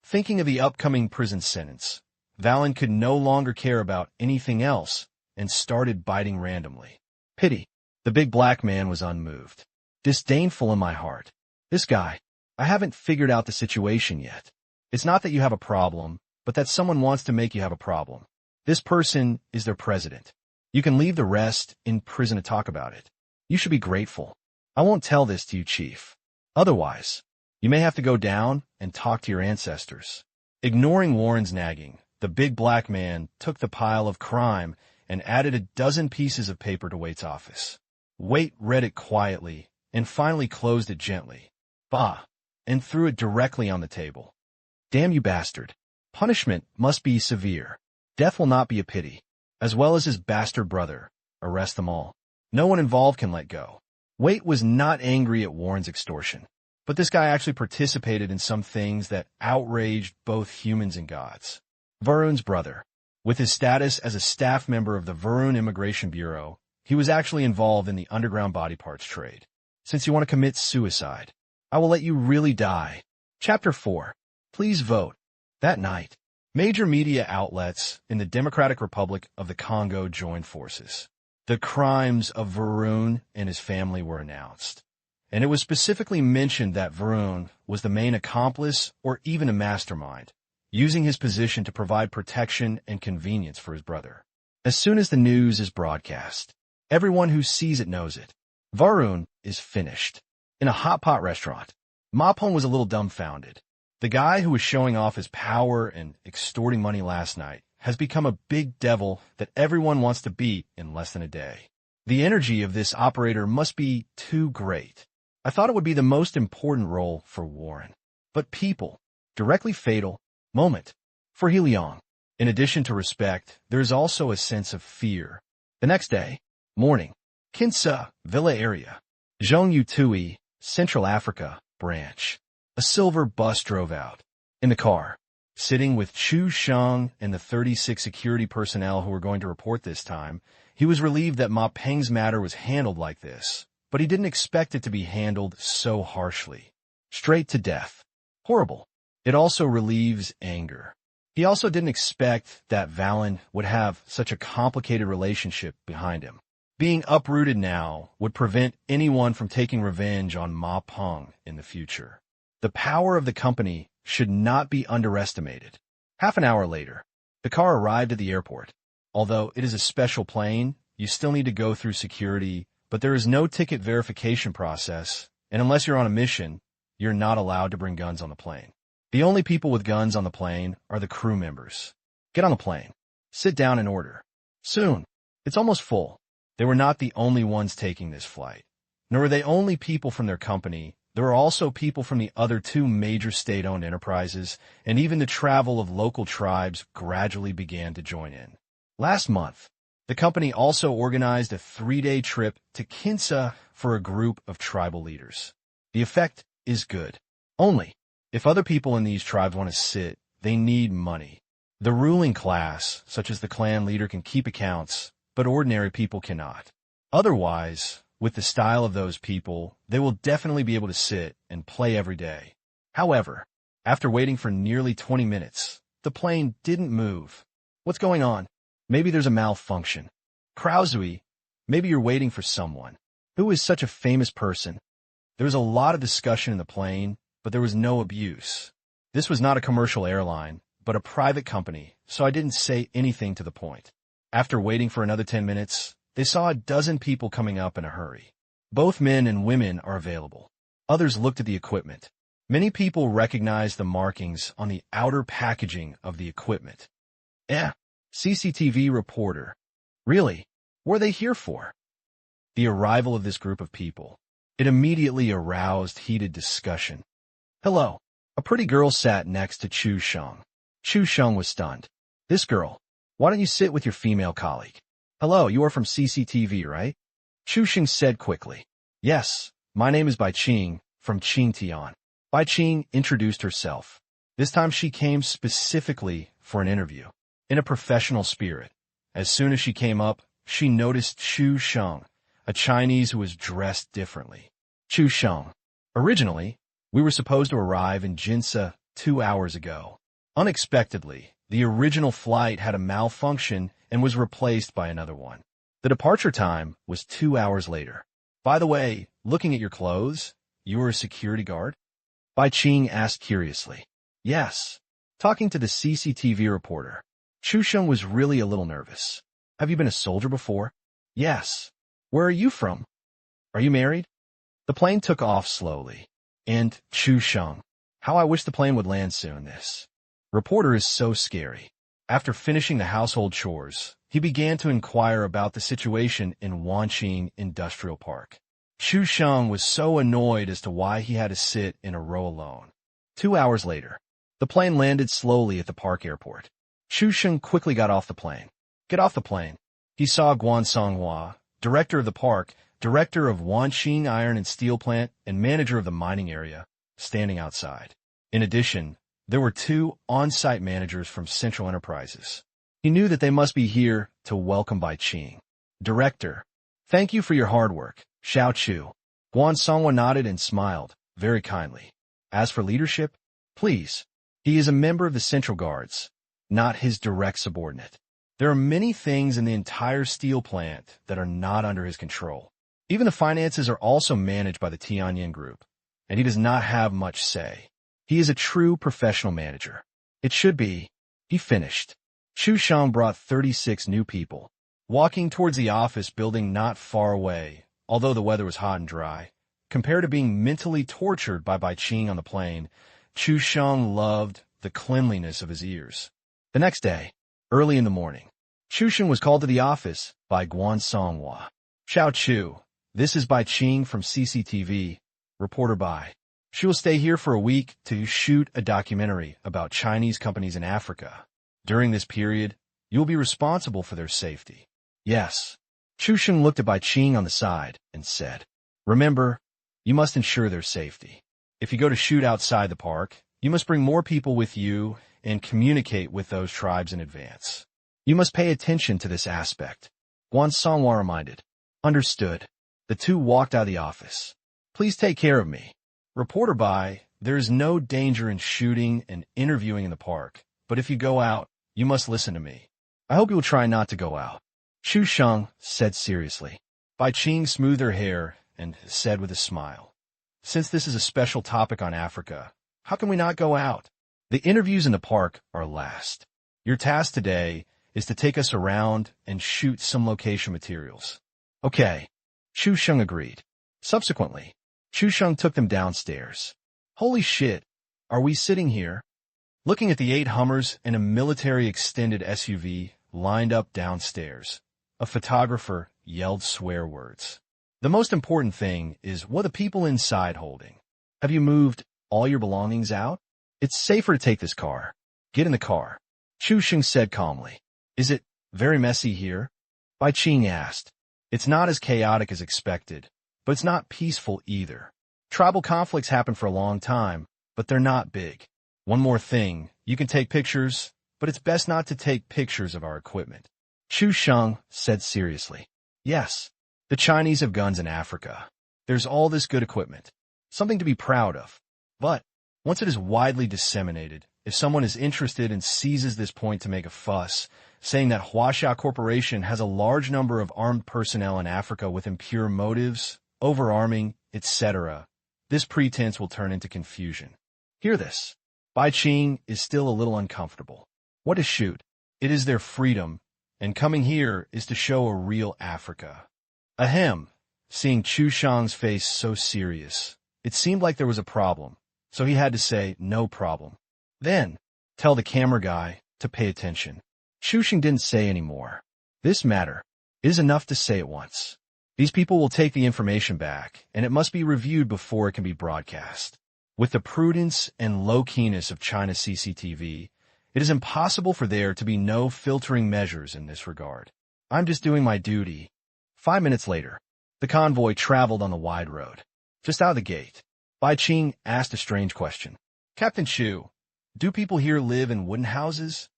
thinking of the upcoming prison sentence, Valen could no longer care about anything else and started biting randomly. Pity. The big black man was unmoved. Disdainful in my heart. This guy, I haven't figured out the situation yet. It's not that you have a problem, but that someone wants to make you have a problem. This person is their president. You can leave the rest in prison to talk about it. You should be grateful. I won't tell this to you, Chief. Otherwise, you may have to go down and talk to your ancestors. Ignoring Warren's nagging, the big black man took the pile of crime and added a dozen pieces of paper to Waite's office. Waite read it quietly and finally closed it gently. Bah! And threw it directly on the table. Damn you bastard. Punishment must be severe. Death will not be a pity. As well as his bastard brother. Arrest them all. No one involved can let go. Waite was not angry at Warren's extortion. But this guy actually participated in some things that outraged both humans and gods. Varun's brother. With his status as a staff member of the Varun Immigration Bureau, he was actually involved in the underground body parts trade. Since you want to commit suicide, I will let you really die. Chapter 4. Please vote. That night, major media outlets in the Democratic Republic of the Congo joined forces. The crimes of Varun and his family were announced, and it was specifically mentioned that Varun was the main accomplice or even a mastermind, using his position to provide protection and convenience for his brother. As soon as the news is broadcast, everyone who sees it knows it. Varun is finished. In a hot pot restaurant, Mapon was a little dumbfounded. The guy who was showing off his power and extorting money last night has become a big devil that everyone wants to beat in less than a day. The energy of this operator must be too great. I thought it would be the most important role for Warren. But people, directly fatal, moment. For He Liang. In addition to respect, there is also a sense of fear. The next day, morning, Kinsa, Villa area. Zhongyu Tui, Central Africa, branch. A silver bus drove out. In the car, sitting with Chu Sheng and the 36 security personnel who were going to report this time, he was relieved that Ma Peng's matter was handled like this, but he didn't expect it to be handled so harshly. Straight to death. Horrible. It also relieves anger. He also didn't expect that Valen would have such a complicated relationship behind him. Being uprooted now would prevent anyone from taking revenge on Ma Peng in the future. The power of the company should not be underestimated. Half an hour later, the car arrived at the airport. Although it is a special plane, you still need to go through security, but there is no ticket verification process, and unless you're on a mission, you're not allowed to bring guns on the plane. The only people with guns on the plane are the crew members. Get on the plane. Sit down and order. Soon. It's almost full. They were not the only ones taking this flight. Nor were they only people from their company. There were also people from the other two major state-owned enterprises, and even the travel of local tribes gradually began to join in. Last month, the company also organized a 3-day trip to Kinsa for a group of tribal leaders. The effect is good. Only, if other people in these tribes want to sit, they need money. The ruling class, such as the clan leader, can keep accounts, but ordinary people cannot. Otherwise, with the style of those people, they will definitely be able to sit and play every day. However, after waiting for nearly 20 minutes, the plane didn't move. What's going on? Maybe there's a malfunction. Krausui, maybe you're waiting for someone. Who is such a famous person? There was a lot of discussion in the plane, but there was no abuse. This was not a commercial airline, but a private company, so I didn't say anything to the point. After waiting for another 10 minutes, they saw a dozen people coming up in a hurry. Both men and women are available. Others looked at the equipment. Many people recognized the markings on the outer packaging of the equipment. CCTV reporter. Really? What are they here for? The arrival of this group of people. It immediately aroused heated discussion. Hello. A pretty girl sat next to Chu Sheng. Chu Sheng was stunned. This girl. Why don't you sit with your female colleague? Hello, you are from CCTV, right? Chu Sheng said quickly. Yes, my name is Bai Qing, from Qingtian. Bai Qing introduced herself. This time she came specifically for an interview. In a professional spirit. As soon as she came up, she noticed Chu Sheng, a Chinese who was dressed differently. Chu Sheng. Originally, we were supposed to arrive in Jinsa 2 hours ago. Unexpectedly, the original flight had a malfunction and was replaced by another one. The departure time was 2 hours later. By the way, looking at your clothes, you were a security guard? Bai Qing asked curiously. Yes. Talking to the CCTV reporter. Chu Sheng was really a little nervous. Have you been a soldier before? Yes. Where are you from? Are you married? The plane took off slowly. And, Chu Sheng, how I wish the plane would land soon. This reporter is so scary. After finishing the household chores, he began to inquire about the situation in Wanqing Industrial Park. Chu Sheng was so annoyed as to why he had to sit in a row alone. 2 hours later, the plane landed slowly at the park airport. Chu Sheng quickly got off the plane. Get off the plane. He saw Guan Songhua, director of the park, director of Wanqing Iron and Steel Plant, and manager of the mining area, standing outside. In addition, there were 2 on-site managers from Central Enterprises. He knew that they must be here to welcome Bai Qing. Director, thank you for your hard work, Xiao Chu. Guan Songhua nodded and smiled, very kindly. As for leadership, please. He is a member of the Central Guards, not his direct subordinate. There are many things in the entire steel plant that are not under his control. Even the finances are also managed by the Tianyin Group, and he does not have much say. He is a true professional manager. It should be. He finished. Chu Sheng brought 36 new people, walking towards the office building not far away, although the weather was hot and dry. Compared to being mentally tortured by Bai Qing on the plane, Chu Sheng loved the cleanliness of his ears. The next day, early in the morning, Chu Sheng was called to the office by Guan Songhua. Xiao Chu, this is Bai Qing from CCTV, reporter Bai. She will stay here for a week to shoot a documentary about Chinese companies in Africa. During this period, you will be responsible for their safety. Yes. Chu Sheng looked at Bai Qing on the side and said, remember, you must ensure their safety. If you go to shoot outside the park, you must bring more people with you and communicate with those tribes in advance. You must pay attention to this aspect. Guan Songhua reminded. Understood. The two walked out of the office. Please take care of me. Reporter Bai, there is no danger in shooting and interviewing in the park, but if you go out, you must listen to me. I hope you will try not to go out. Chu Sheng said seriously. Bai Qing smoothed her hair and said with a smile, "Since this is a special topic on Africa, how can we not go out? The interviews in the park are last. Your task today is to take us around and shoot some location materials." Okay. Chu Sheng agreed. Subsequently, Chu Sheng took them downstairs. Holy shit, are we sitting here? Looking at the 8 Hummers and a military extended SUV lined up downstairs, a photographer yelled swear words. The most important thing is what the people inside holding. Have you moved all your belongings out? It's safer to take this car. Get in the car. Chu Sheng said calmly. Is it very messy here? Bai Qing asked. It's not as chaotic as expected, but it's not peaceful either. Tribal conflicts happen for a long time, but they're not big. One more thing, you can take pictures, but it's best not to take pictures of our equipment. Chu Sheng said seriously. Yes, the Chinese have guns in Africa. There's all this good equipment. Something to be proud of. But, once it is widely disseminated, if someone is interested and seizes this point to make a fuss, saying that Huaxia Corporation has a large number of armed personnel in Africa with impure motives, overarming, etc., this pretense will turn into confusion. Hear this. Bai Qing is still a little uncomfortable. What is shoot? It is their freedom, and coming here is to show a real Africa. Ahem. Seeing Chu Sheng's face so serious, it seemed like there was a problem, so he had to say, no problem. Then, tell the camera guy to pay attention. Chu Sheng didn't say any more. This matter is enough to say it once. These people will take the information back, and it must be reviewed before it can be broadcast. With the prudence and low-keyness of China's CCTV, it is impossible for there to be no filtering measures in this regard. I'm just doing my duty. 5 minutes later, the convoy traveled on the wide road. Just out of the gate, Bai Qing asked a strange question. Captain Chu, do people here live in wooden houses?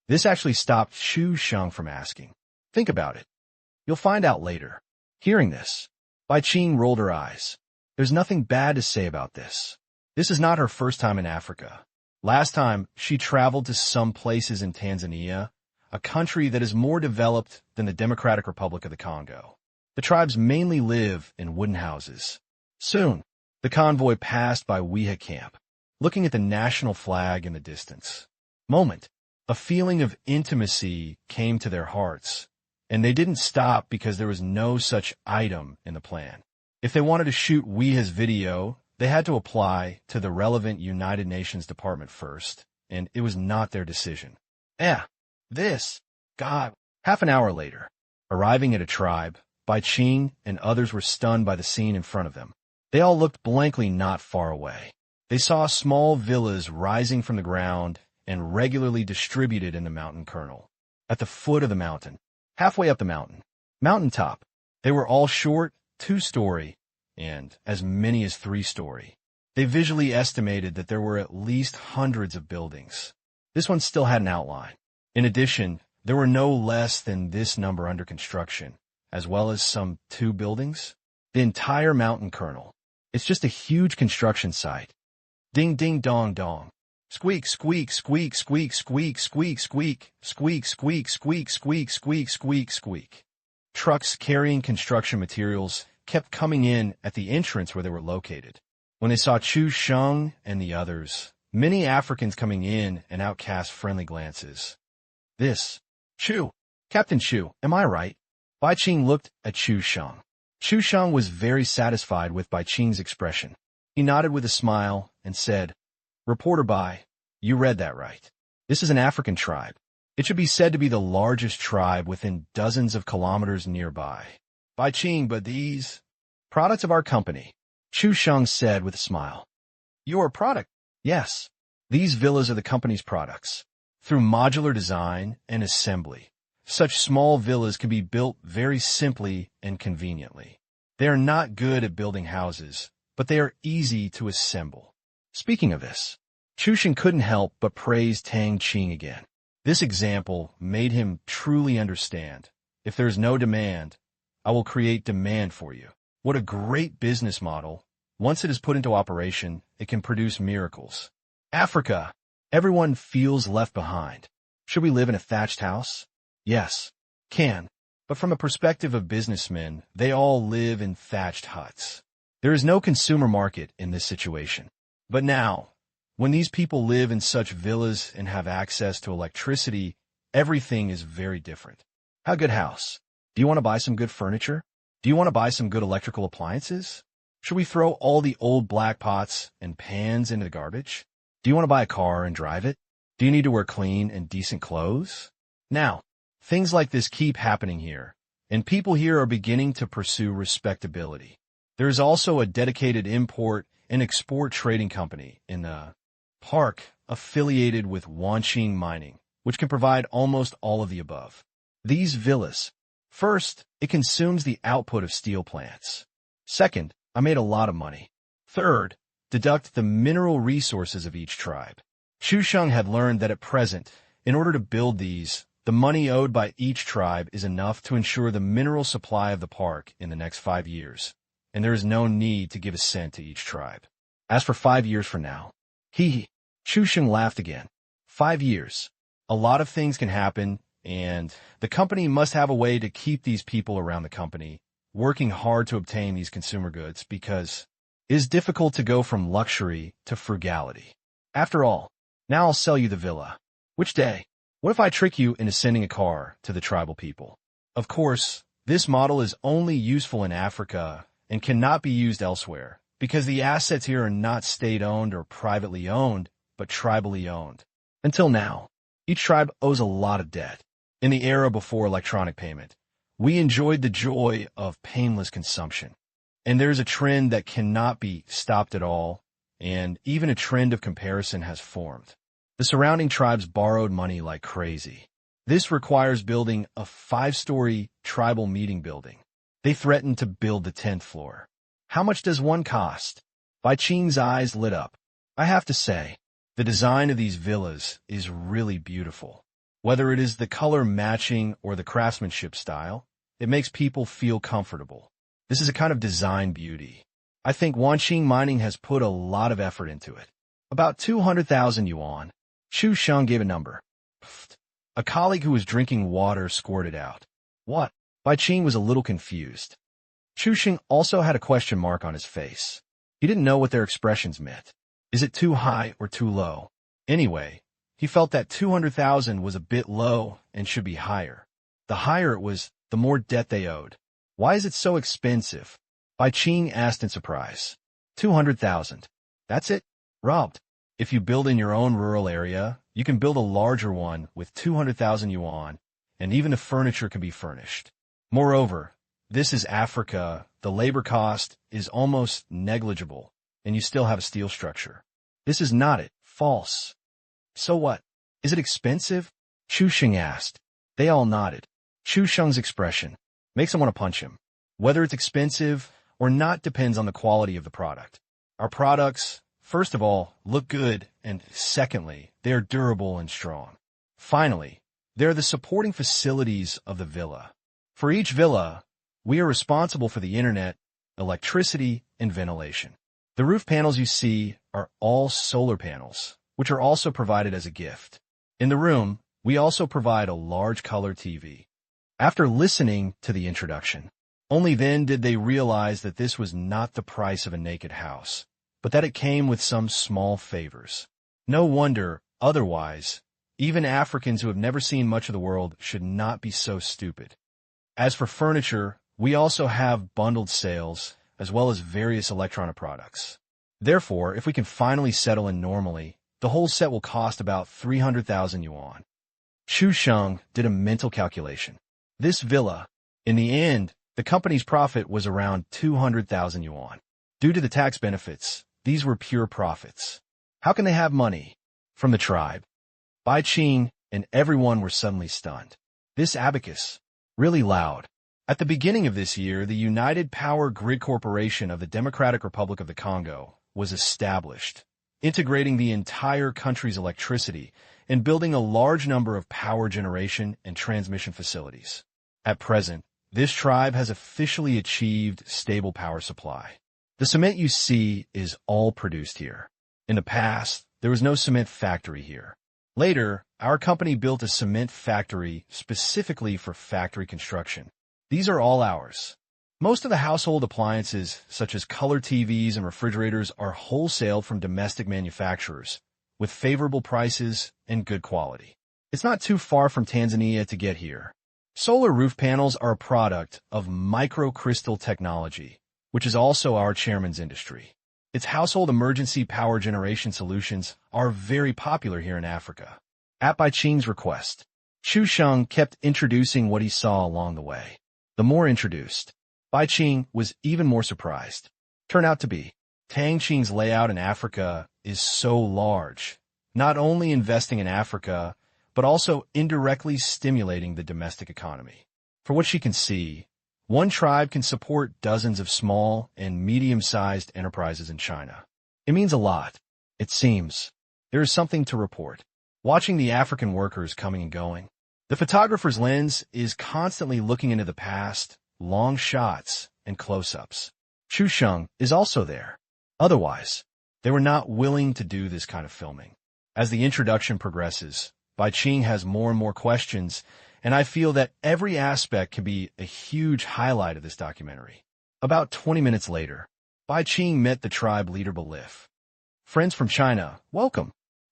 This actually stopped Chu Sheng from asking. Think about it. You'll find out later. Hearing this, Bai Qing rolled her eyes. There's nothing bad to say about this. This is not her first time in Africa. Last time, she traveled to some places in Tanzania, a country that is more developed than the Democratic Republic of the Congo. The tribes mainly live in wooden houses. Soon, the convoy passed by Wiha camp, looking at the national flag in the distance. Moment, a feeling of intimacy came to their hearts, and they didn't stop because there was no such item in the plan. If they wanted to shoot Wiha's video, they had to apply to the relevant United Nations department first, and it was not their decision. God. Half an hour later, arriving at a tribe, Bai Qing and others were stunned by the scene in front of them. They all looked blankly not far away. They saw small villas rising from the ground and regularly distributed in the mountain kernel. At the foot of the mountain, halfway up the mountaintop, they were all short, 2-story, and as many as 3-story. They visually estimated that there were at least hundreds of buildings. This one still had an outline. In addition, there were no less than this number under construction, as well as some 2 buildings. The entire mountain kernel. It's just a huge construction site. Ding ding dong dong. Squeak squeak squeak squeak squeak squeak squeak squeak squeak squeak squeak squeak squeak squeak. Trucks carrying construction materials kept coming in at the entrance where they were located. When they saw Chu Sheng and the others, many Africans coming in and out cast friendly glances. Chu. Captain Chu, am I right? Bai Qing looked at Chu Sheng. Chu Sheng was very satisfied with Bai Qing's expression. He nodded with a smile and said, Reporter Bai, you read that right. This is an African tribe. It should be said to be the largest tribe within dozens of kilometers nearby. Bai Qing, but these products of our company, Chu Sheng said with a smile. Your product? Yes. These villas are the company's products. Through modular design and assembly, such small villas can be built very simply and conveniently. They are not good at building houses, but they are easy to assemble. Speaking of this, Chu Sheng couldn't help but praise Tang Qing again. This example made him truly understand. If there is no demand, I will create demand for you. What a great business model. Once it is put into operation, it can produce miracles. Africa. Everyone feels left behind. Should we live in a thatched house? Yes. Can. But from a perspective of businessmen, they all live in thatched huts. There is no consumer market in this situation. But now, when these people live in such villas and have access to electricity, everything is very different. How good house? Do you want to buy some good furniture? Do you want to buy some good electrical appliances? Should we throw all the old black pots and pans into the garbage? Do you want to buy a car and drive it? Do you need to wear clean and decent clothes? Now, things like this keep happening here, and people here are beginning to pursue respectability. There is also a dedicated import and export trading company in the park affiliated with Wanqing Mining, which can provide almost all of the above. These villas. First, it consumes the output of steel plants. Second, I made a lot of money. Third, deduct the mineral resources of each tribe. Shusheng had learned that at present, in order to build these, the money owed by each tribe is enough to ensure the mineral supply of the park in the next 5 years, and there is no need to give a cent to each tribe. As for 5 years from now, Shusheng laughed again. 5 years. A lot of things can happen, and the company must have a way to keep these people around the company, working hard to obtain these consumer goods because it is difficult to go from luxury to frugality. After all, now I'll sell you the villa. Which day? What if I trick you into sending a car to the tribal people? Of course, this model is only useful in Africa and cannot be used elsewhere because the assets here are not state-owned or privately owned, but tribally owned. Until now, each tribe owes a lot of debt. In the era before electronic payment, we enjoyed the joy of painless consumption. And there's a trend that cannot be stopped at all, and even a trend of comparison has formed. The surrounding tribes borrowed money like crazy. This requires building a 5-story tribal meeting building. They threatened to build the 10th floor. How much does one cost? Bai Qing's eyes lit up. I have to say, the design of these villas is really beautiful. Whether it is the color matching or the craftsmanship style, it makes people feel comfortable. This is a kind of design beauty. I think Wanqing Mining has put a lot of effort into it. About 200,000 yuan. Shu Sheng gave a number. A colleague who was drinking water squirted out. What? Bai Qing was a little confused. Shu Sheng also had a question mark on his face. He didn't know what their expressions meant. Is it too high or too low? Anyway, he felt that 200,000 was a bit low and should be higher. The higher it was, the more debt they owed. Why is it so expensive? Bai Qing asked in surprise. 200,000. That's it? Robbed. If you build in your own rural area, you can build a larger one with 200,000 yuan, and even the furniture can be furnished. Moreover, this is Africa. The labor cost is almost negligible, and you still have a steel structure. This is not it. False. So what? Is it expensive? Shu Sheng asked. They all nodded. Shu Sheng's expression makes them want to punch him. Whether it's expensive or not depends on the quality of the product. Our products, first of all, look good, and secondly, they are durable and strong. Finally, there are the supporting facilities of the villa. For each villa, we are responsible for the internet, electricity, and ventilation. The roof panels you see are all solar panels, which are also provided as a gift. In the room, we also provide a large color TV. After listening to the introduction, only then did they realize that this was not the price of a naked house, but that it came with some small favors. No wonder, otherwise, even Africans who have never seen much of the world should not be so stupid. As for furniture, we also have bundled sales, as well as various electronic products. Therefore, if we can finally settle in normally, the whole set will cost about 300,000 yuan. Shu Sheng did a mental calculation. This villa, in the end, the company's profit was around 200,000 yuan. Due to the tax benefits, these were pure profits. How can they have money? From the tribe. Bai Qing and everyone were suddenly stunned. This abacus, really loud. At the beginning of this year, the United Power Grid Corporation of the Democratic Republic of the Congo was established, integrating the entire country's electricity and building a large number of power generation and transmission facilities. At present, this tribe has officially achieved stable power supply. The cement you see is all produced here. In the past, there was no cement factory here. Later, our company built a cement factory specifically for factory construction. These are all ours. Most of the household appliances, such as color TVs and refrigerators, are wholesaled from domestic manufacturers, with favorable prices and good quality. It's not too far from Tanzania to get here. Solar roof panels are a product of microcrystal technology, which is also our chairman's industry. Its household emergency power generation solutions are very popular here in Africa. At Bai Qing's request, Chu Sheng kept introducing what he saw along the way. The more introduced, Bai Qing was even more surprised. Turned out to be, Tang Qing's layout in Africa is so large, not only investing in Africa, but also indirectly stimulating the domestic economy. For what she can see, one tribe can support dozens of small and medium-sized enterprises in China. It means a lot. It seems. There is something to report. Watching the African workers coming and going, the photographer's lens is constantly looking into the past, long shots and close-ups. Chu Sheng is also there. Otherwise, they were not willing to do this kind of filming. As the introduction progresses, Bai Qing has more and more questions, and I feel that every aspect can be a huge highlight of this documentary. About 20 minutes later, Bai Qing met the tribe leader Balif. Friends from China, welcome.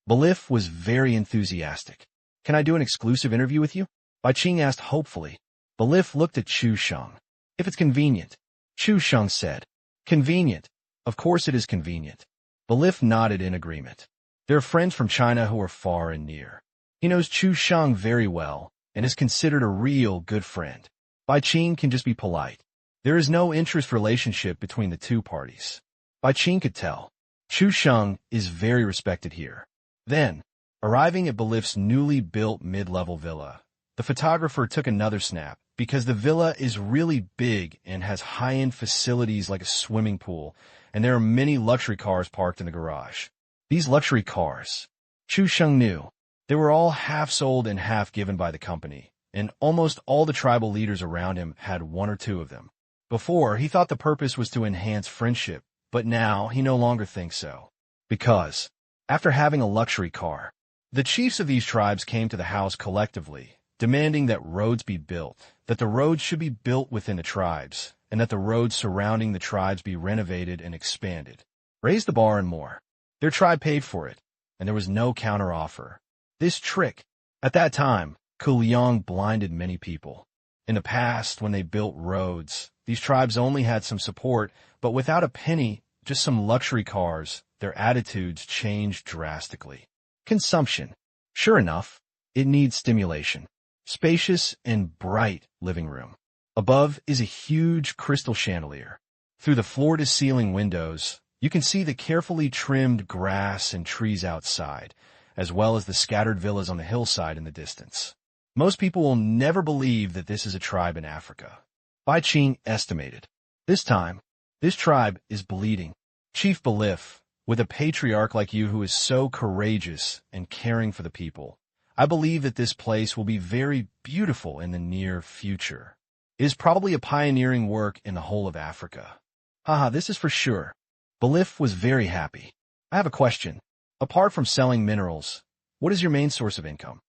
Balif was very enthusiastic. Can I do an exclusive interview with you? Bai Qing asked hopefully. Balif looked at Chu Sheng. If it's convenient. Chu Sheng said. Convenient. Of course it is convenient. Balif nodded in agreement. There are friends from China who are far and near. He knows Chu Sheng very well and is considered a real good friend. Bai Qing can just be polite. There is no interest relationship between the two parties. Bai Qing could tell. Chu Sheng is very respected here. Then, arriving at Balif's newly built mid-level villa, the photographer took another snap because the villa is really big and has high-end facilities like a swimming pool, and there are many luxury cars parked in the garage. These luxury cars, Chu Sheng knew, they were all half sold and half given by the company, and almost all the tribal leaders around him had one or two of them. Before, he thought the purpose was to enhance friendship, but now he no longer thinks so. Because, after having a luxury car, the chiefs of these tribes came to the house collectively, demanding that roads be built, that the roads should be built within the tribes, and that the roads surrounding the tribes be renovated and expanded. Raise the bar and more. Their tribe paid for it, and there was no counteroffer. This trick, at that time, Kuliang blinded many people. In the past, when they built roads, these tribes only had some support, but without a penny, just some luxury cars, their attitudes changed drastically. Consumption. Sure enough, it needs stimulation. Spacious and bright living room. Above is a huge crystal chandelier. Through the floor-to-ceiling windows, you can see the carefully trimmed grass and trees outside, as well as the scattered villas on the hillside in the distance. Most people will never believe that this is a tribe in Africa. Bai Qing estimated. This time, this tribe is bleeding. Chief Balif, with a patriarch like you who is so courageous and caring for the people, I believe that this place will be very beautiful in the near future. It is probably a pioneering work in the whole of Africa. Haha, this is for sure. Balif was very happy. I have a question. Apart from selling minerals, what is your main source of income?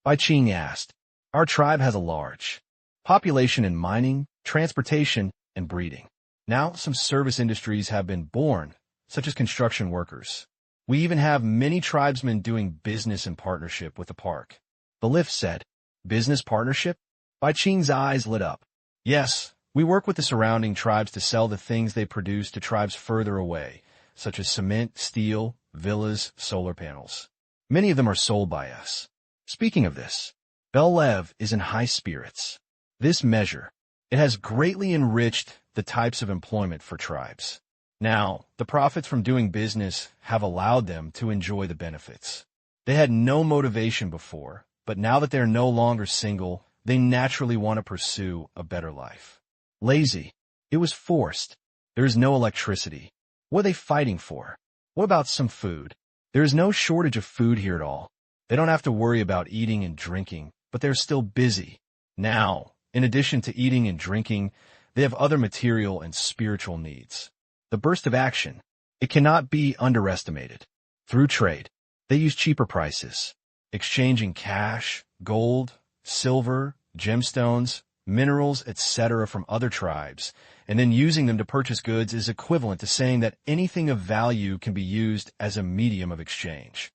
Bai Qing asked. Our tribe has a large population in mining, transportation, and breeding. Now, some service industries have been born, such as construction workers. We even have many tribesmen doing business in partnership with the park. Balif said. Business partnership? Bai Qing's eyes lit up. Yes, we work with the surrounding tribes to sell the things they produce to tribes further away, such as cement, steel, villas, solar panels. Many of them are sold by us. Speaking of this, Belev is in high spirits. This measure, it has greatly enriched the types of employment for tribes. Now, the profits from doing business have allowed them to enjoy the benefits. They had no motivation before, but now that they are no longer single, they naturally want to pursue a better life. Lazy. It was forced. There is no electricity. What are they fighting for? What about some food? There is no shortage of food here at all. They don't have to worry about eating and drinking, but they're still busy. Now, in addition to eating and drinking, they have other material and spiritual needs. The burst of action, it cannot be underestimated. Through trade, they use cheaper prices, exchanging cash, gold, silver, gemstones, minerals, etc. from other tribes, and then using them to purchase goods is equivalent to saying that anything of value can be used as a medium of exchange.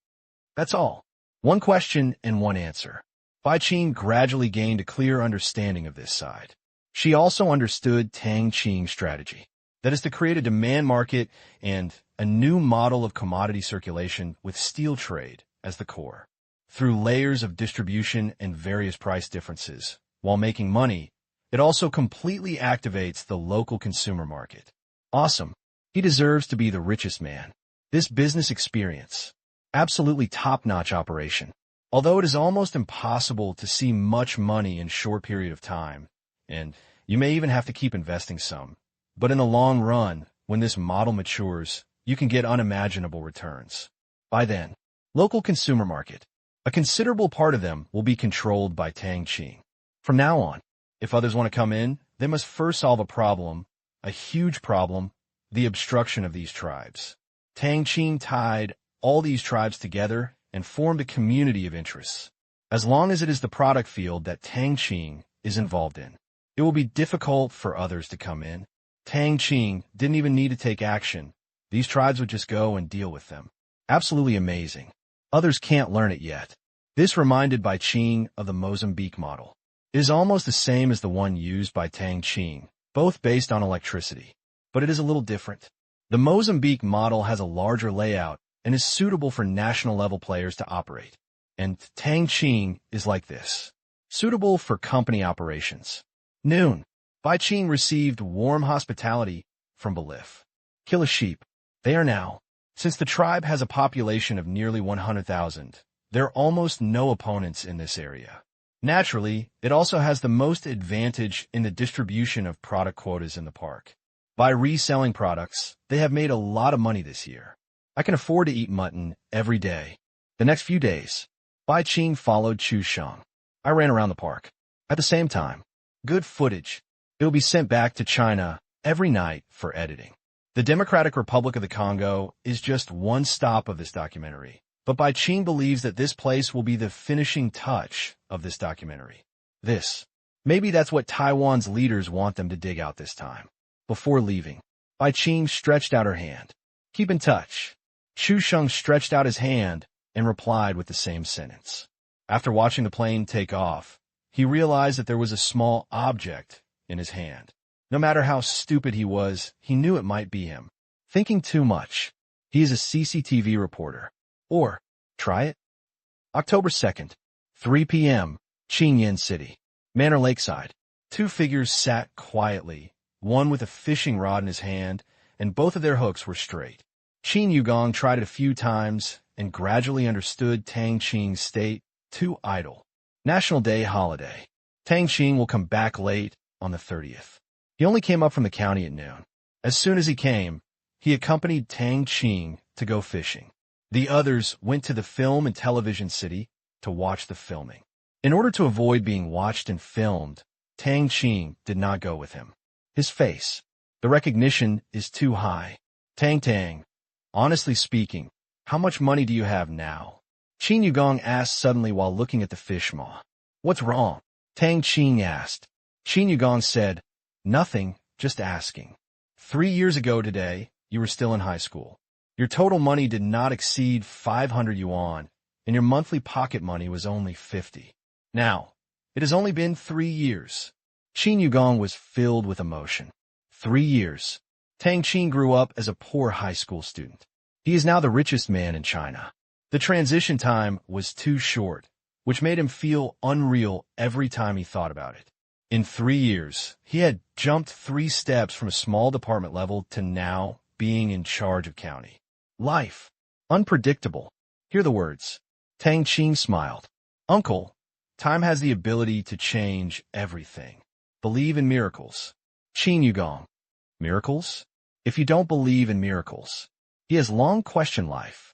That's all. One question and one answer. Bai Qing gradually gained a clear understanding of this side. She also understood Tang Qing's strategy. That is to create a demand market and a new model of commodity circulation with steel trade as the core. Through layers of distribution and various price differences, while making money, it also completely activates the local consumer market. Awesome. He deserves to be the richest man. This business experience, absolutely top-notch operation. Although it is almost impossible to see much money in a short period of time, and you may even have to keep investing some, but in the long run, when this model matures, you can get unimaginable returns. By then, local consumer market. A considerable part of them will be controlled by Tang Qing. From now on, if others want to come in, they must first solve a problem, a huge problem, the obstruction of these tribes. Tang Qing tied all these tribes together and formed a community of interests. As long as it is the product field that Tang Qing is involved in, it will be difficult for others to come in. Tang Qing didn't even need to take action. These tribes would just go and deal with them. Absolutely amazing. Others can't learn it yet. This reminded Bai Qing of the Mozambique model. It is almost the same as the one used by Tang Qing, both based on electricity. But it is a little different. The Mozambique model has a larger layout and is suitable for national-level players to operate. And Tang Qing is like this. Suitable for company operations. Noon. Bai Qing received warm hospitality from Belif. Kill a sheep. They are now. Since the tribe has a population of nearly 100,000, there are almost no opponents in this area. Naturally, it also has the most advantage in the distribution of product quotas in the park. By reselling products, they have made a lot of money this year. I can afford to eat mutton every day. The next few days, Bai Qing followed Chu Sheng. I ran around the park. At the same time, good footage. It will be sent back to China every night for editing. The Democratic Republic of the Congo is just one stop of this documentary, but Bai Qing believes that this place will be the finishing touch of this documentary. Maybe that's what Taiwan's leaders want them to dig out this time. Before leaving, Bai Qing stretched out her hand. Keep in touch. Chu Sheng stretched out his hand and replied with the same sentence. After watching the plane take off, he realized that there was a small object in his hand. No matter how stupid he was, he knew it might be him. Thinking too much. He is a CCTV reporter. Or, try it. October 2nd, 3 p.m., Qingyan City. Manor Lakeside. Two figures sat quietly, one with a fishing rod in his hand, and both of their hooks were straight. Qin Yugong tried it a few times and gradually understood Tang Qing's state, too idle. National Day holiday. Tang Qing will come back late on the 30th. He only came up from the county at noon. As soon as he came, he accompanied Tang Qing to go fishing. The others went to the film and television city to watch the filming. In order to avoid being watched and filmed, Tang Qing did not go with him. His face. The recognition is too high. Tang, honestly speaking, how much money do you have now? Qin Yugong asked suddenly while looking at the fish maw. What's wrong? Tang Qing asked. Qin Yugong said, nothing, just asking. 3 years ago today, you were still in high school. Your total money did not exceed 500 yuan, and your monthly pocket money was only 50. Now, it has only been 3 years. Qin Yugong was filled with emotion. 3 years. Tang Qing grew up as a poor high school student. He is now the richest man in China. The transition time was too short, which made him feel unreal every time he thought about it. In 3 years, he had jumped 3 steps from a small department level to now being in charge of county. Life. Unpredictable. Hear the words. Tang Qing smiled. Uncle, time has the ability to change everything. Believe in miracles. Qin Yugong. Miracles? If you don't believe in miracles, he has long questioned life.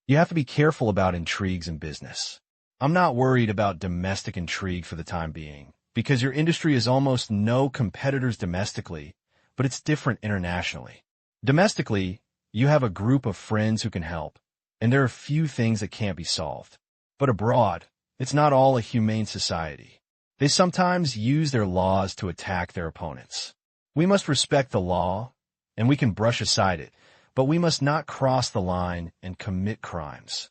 You have to be careful about intrigues in business. I'm not worried about domestic intrigue for the time being, because your industry has almost no competitors domestically, but it's different internationally. Domestically, you have a group of friends who can help, and there are few things that can't be solved. But abroad, it's not all a humane society. They sometimes use their laws to attack their opponents. We must respect the law, and we can brush aside it, but we must not cross the line and commit crimes.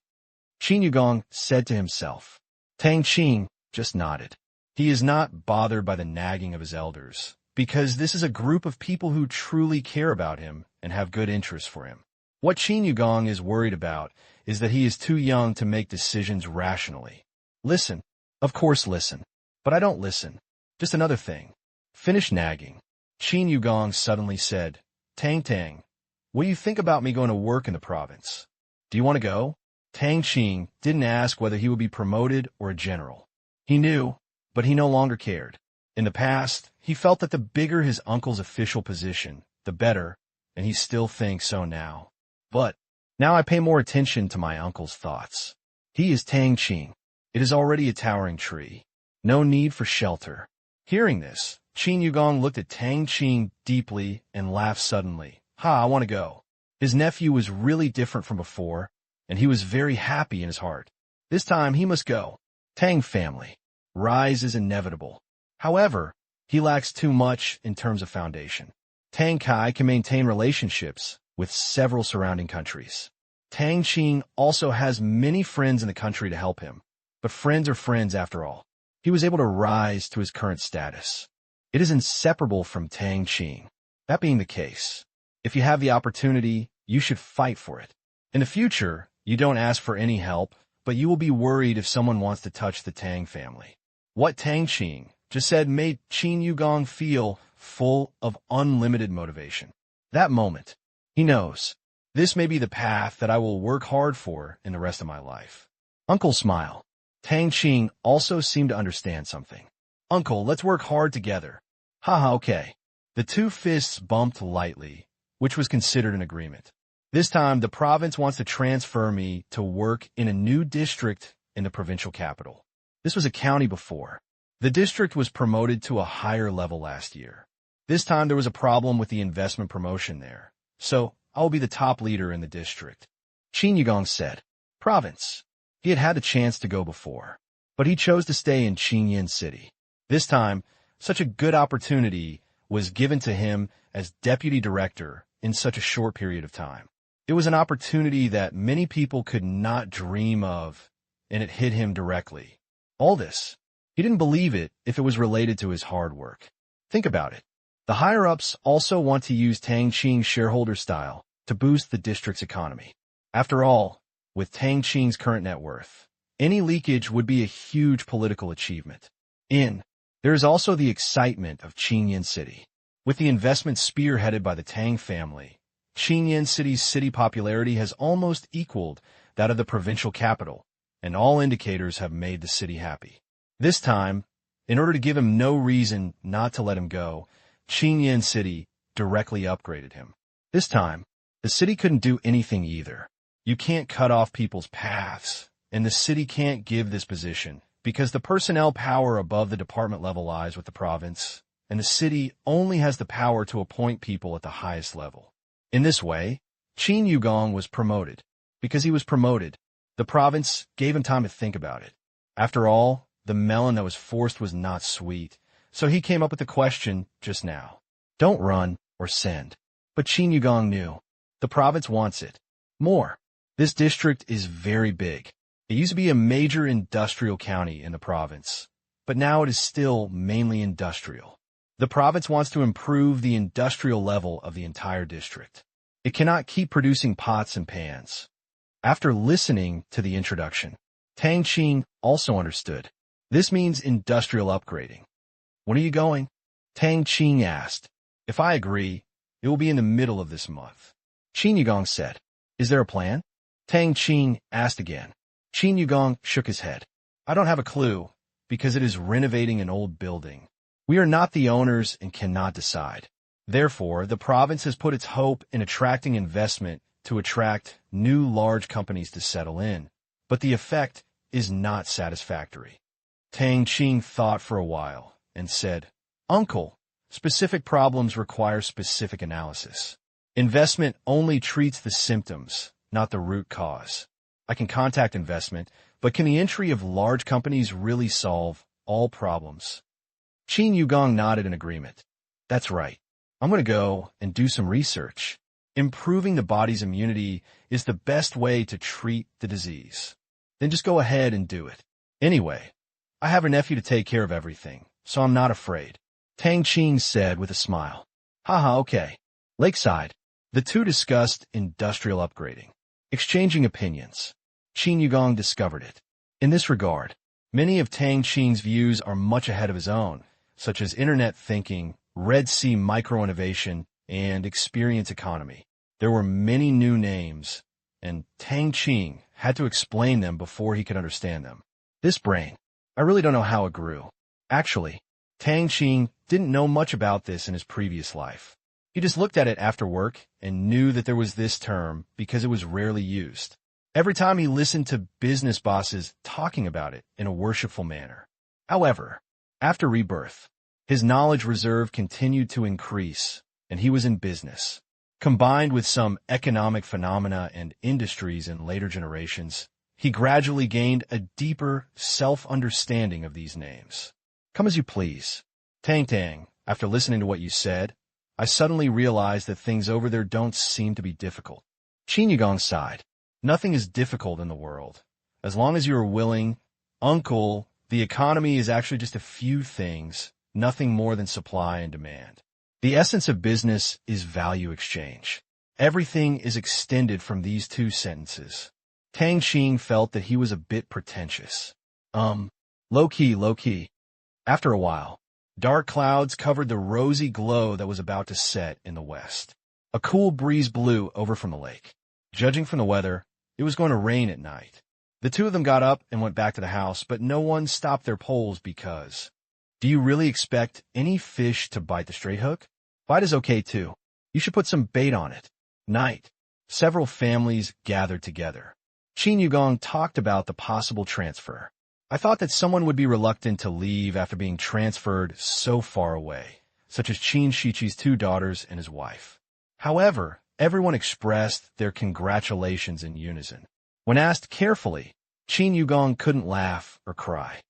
Qin Yugong said to himself. Tang Qing just nodded. He is not bothered by the nagging of his elders, because this is a group of people who truly care about him and have good interest for him. What Qin Yugong is worried about is that he is too young to make decisions rationally. Listen. Of course listen. But I don't listen. Just another thing. Finish nagging. Qin Yugong suddenly said, Tang, what do you think about me going to work in the province? Do you want to go? Tang Qing didn't ask whether he would be promoted or a general. He knew, but he no longer cared. In the past, he felt that the bigger his uncle's official position, the better, and he still thinks so now. But now I pay more attention to my uncle's thoughts. He is Tang Qing. It is already a towering tree. No need for shelter. Hearing this, Qin Yugong looked at Tang Qing deeply and laughed suddenly. I want to go. His nephew was really different from before, and he was very happy in his heart. This time he must go. Tang family. Rise is inevitable. However, he lacks too much in terms of foundation. Tang Kai can maintain relationships with several surrounding countries. Tang Qing also has many friends in the country to help him, but friends are friends after all. He was able to rise to his current status. It is inseparable from Tang Qing. That being the case, if you have the opportunity, you should fight for it. In the future, you don't ask for any help, but you will be worried if someone wants to touch the Tang family. What Tang Qing just said made Qin Yugong feel full of unlimited motivation. That moment, he knows, this may be the path that I will work hard for in the rest of my life. Uncle smiled. Tang Qing also seemed to understand something. Uncle, let's work hard together. Okay. The two fists bumped lightly, which was considered an agreement. This time, the province wants to transfer me to work in a new district in the provincial capital. This was a county before. The district was promoted to a higher level last year. This time, there was a problem with the investment promotion there. So, I will be the top leader in the district. Qin Yugong said. Province. He had had the chance to go before, but he chose to stay in Qingyan City. This time, such a good opportunity was given to him as deputy director in such a short period of time. It was an opportunity that many people could not dream of, and it hit him directly. All this, he didn't believe it if it was related to his hard work. Think about it. The higher-ups also want to use Tang Qing's shareholder style to boost the district's economy. After all, with Tang Qing's current net worth, any leakage would be a huge political achievement. There is also the excitement of Qingyan City. With the investment spearheaded by the Tang family, Qingyan City's city popularity has almost equaled that of the provincial capital, and all indicators have made the city happy. This time, in order to give him no reason not to let him go, Qingyan City directly upgraded him. This time, the city couldn't do anything either. You can't cut off people's paths, and the city can't give this position, because the personnel power above the department level lies with the province, and the city only has the power to appoint people at the highest level. In this way, Qin Yugong was promoted. Because he was promoted, the province gave him time to think about it. After all, the melon that was forced was not sweet, so he came up with the question just now. Don't run or send. But Qin Yugong knew. The province wants it. More. This district is very big. It used to be a major industrial county in the province, but now it is still mainly industrial. The province wants to improve the industrial level of the entire district. It cannot keep producing pots and pans. After listening to the introduction, Tang Qing also understood. This means industrial upgrading. When are you going? Tang Qing asked. If I agree, it will be in the middle of this month. Qin Yugong said. Is there a plan? Tang Qing asked again. Qin Yugong shook his head. I don't have a clue, because it is renovating an old building. We are not the owners and cannot decide. Therefore, the province has put its hope in attracting investment to attract new large companies to settle in, but the effect is not satisfactory. Tang Qing thought for a while and said, Uncle, specific problems require specific analysis. Investment only treats the symptoms, not the root cause. I can contact investment, but can the entry of large companies really solve all problems. Qin Yugong nodded in agreement. That's right. I'm going to go and do some research. Improving the body's immunity is the best way to treat the disease. Then just go ahead and do it. Anyway, I have a nephew to take care of everything, so I'm not afraid. Tang Qing said with a smile. Haha, okay. Lakeside. The two discussed industrial upgrading, exchanging opinions. Qin Yugong discovered it. In this regard, many of Tang Qing's views are much ahead of his own, such as internet thinking, Red Sea micro-innovation, and experience economy. There were many new names, and Tang Qing had to explain them before he could understand them. This brain, I really don't know how it grew. Actually, Tang Qing didn't know much about this in his previous life. He just looked at it after work and knew that there was this term because it was rarely used. Every time he listened to business bosses talking about it in a worshipful manner. However, after Rebirth, his knowledge reserve continued to increase, and he was in business. Combined with some economic phenomena and industries in later generations, he gradually gained a deeper self-understanding of these names. Come as you please. Tang, after listening to what you said, I suddenly realized that things over there don't seem to be difficult. Qin Yugong sighed. Nothing is difficult in the world. As long as you are willing, Uncle, the economy is actually just a few things, nothing more than supply and demand. The essence of business is value exchange. Everything is extended from these two sentences. Tang Qing felt that he was a bit pretentious. Low-key. After a while, dark clouds covered the rosy glow that was about to set in the west. A cool breeze blew over from the lake. Judging from the weather, it was going to rain at night. The two of them got up and went back to the house, but no one stopped their poles because... Do you really expect any fish to bite the straight hook? Bite is okay too. You should put some bait on it. Night. Several families gathered together. Qin Yugong talked about the possible transfer. I thought that someone would be reluctant to leave after being transferred so far away, such as Qin Shiqi's two daughters and his wife. However, everyone expressed their congratulations in unison. When asked carefully, Qin Yugong couldn't laugh or cry.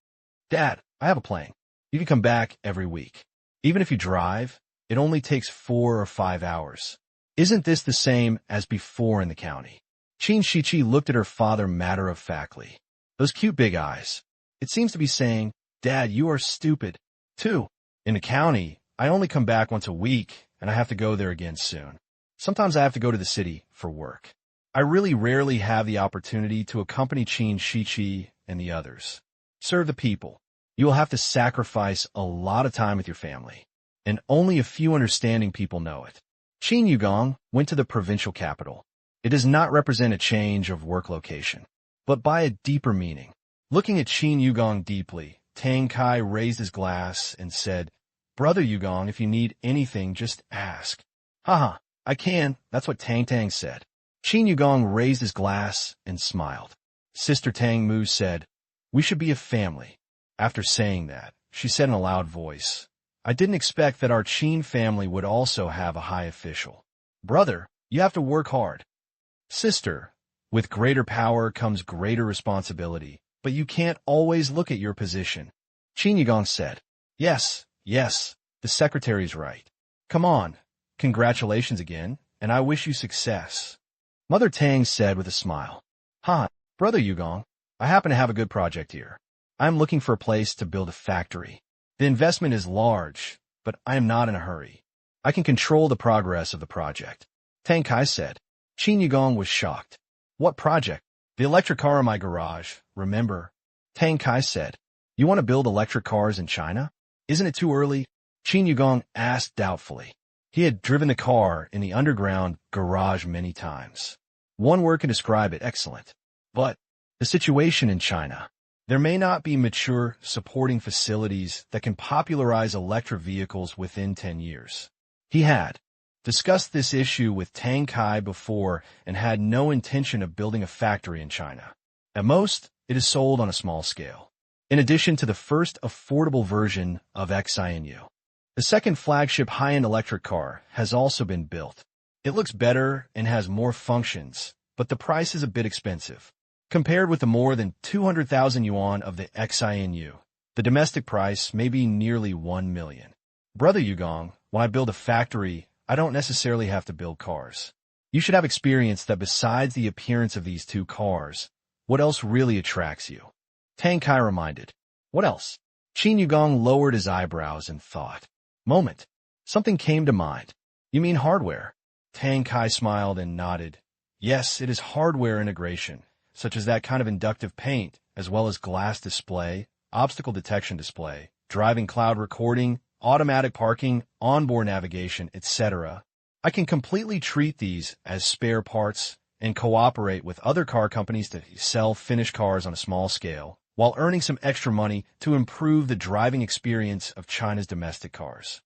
Dad, I have a plan. You can come back every week. Even if you drive, it only takes 4 or 5 hours. Isn't this the same as before in the county? Qin Shiqi looked at her father matter-of-factly. Those cute big eyes. It seems to be saying, Dad, you are stupid. Too. In the county, I only come back once a week, and I have to go there again soon. Sometimes I have to go to the city for work. I really rarely have the opportunity to accompany Qin Shiqi and the others. Serve the people. You will have to sacrifice a lot of time with your family, and only a few understanding people know it. Qin Yugong went to the provincial capital. It does not represent a change of work location, but by a deeper meaning. Looking at Qin Yugong deeply, Tang Kai raised his glass and said, Brother Yugong, if you need anything, just ask. Haha, I can, that's what Tang said. Qin Yugong raised his glass and smiled. Sister Tang Mu said, We should be a family. After saying that, she said in a loud voice, I didn't expect that our Qin family would also have a high official. Brother, you have to work hard. Sister, with greater power comes greater responsibility, but you can't always look at your position. Qin Yugong said, Yes, the secretary's right. Come on, congratulations again, and I wish you success. Mother Tang said with a smile, Brother Yugong, I happen to have a good project here. I am looking for a place to build a factory. The investment is large, but I am not in a hurry. I can control the progress of the project. Tang Kai said. Qin Yugong was shocked. What project? The electric car in my garage, remember? Tang Kai said. You want to build electric cars in China? Isn't it too early? Qin Yugong asked doubtfully. He had driven the car in the underground garage many times. One word can describe it, excellent. But the situation in China. There may not be mature supporting facilities that can popularize electric vehicles within 10 years. He had discussed this issue with Tang Kai before and had no intention of building a factory in China. At most, it is sold on a small scale. In addition to the first affordable version of XINU, the second flagship high-end electric car has also been built. It looks better and has more functions, but the price is a bit expensive. Compared with the more than 200,000 yuan of the XINU, The domestic price may be nearly 1 million. Brother Yugong, when I build a factory, I don't necessarily have to build cars. You should have experience that besides the appearance of these two cars, what else really attracts you? Tang Kai reminded. What else? Qin Yugong lowered his eyebrows in thought. Moment. Something came to mind. You mean hardware? Tang Kai smiled and nodded. Yes, it is hardware integration, such as that kind of inductive paint, as well as glass display, obstacle detection display, driving cloud recording, automatic parking, onboard navigation, etc. I can completely treat these as spare parts and cooperate with other car companies to sell finished cars on a small scale, while earning some extra money to improve the driving experience of China's domestic cars.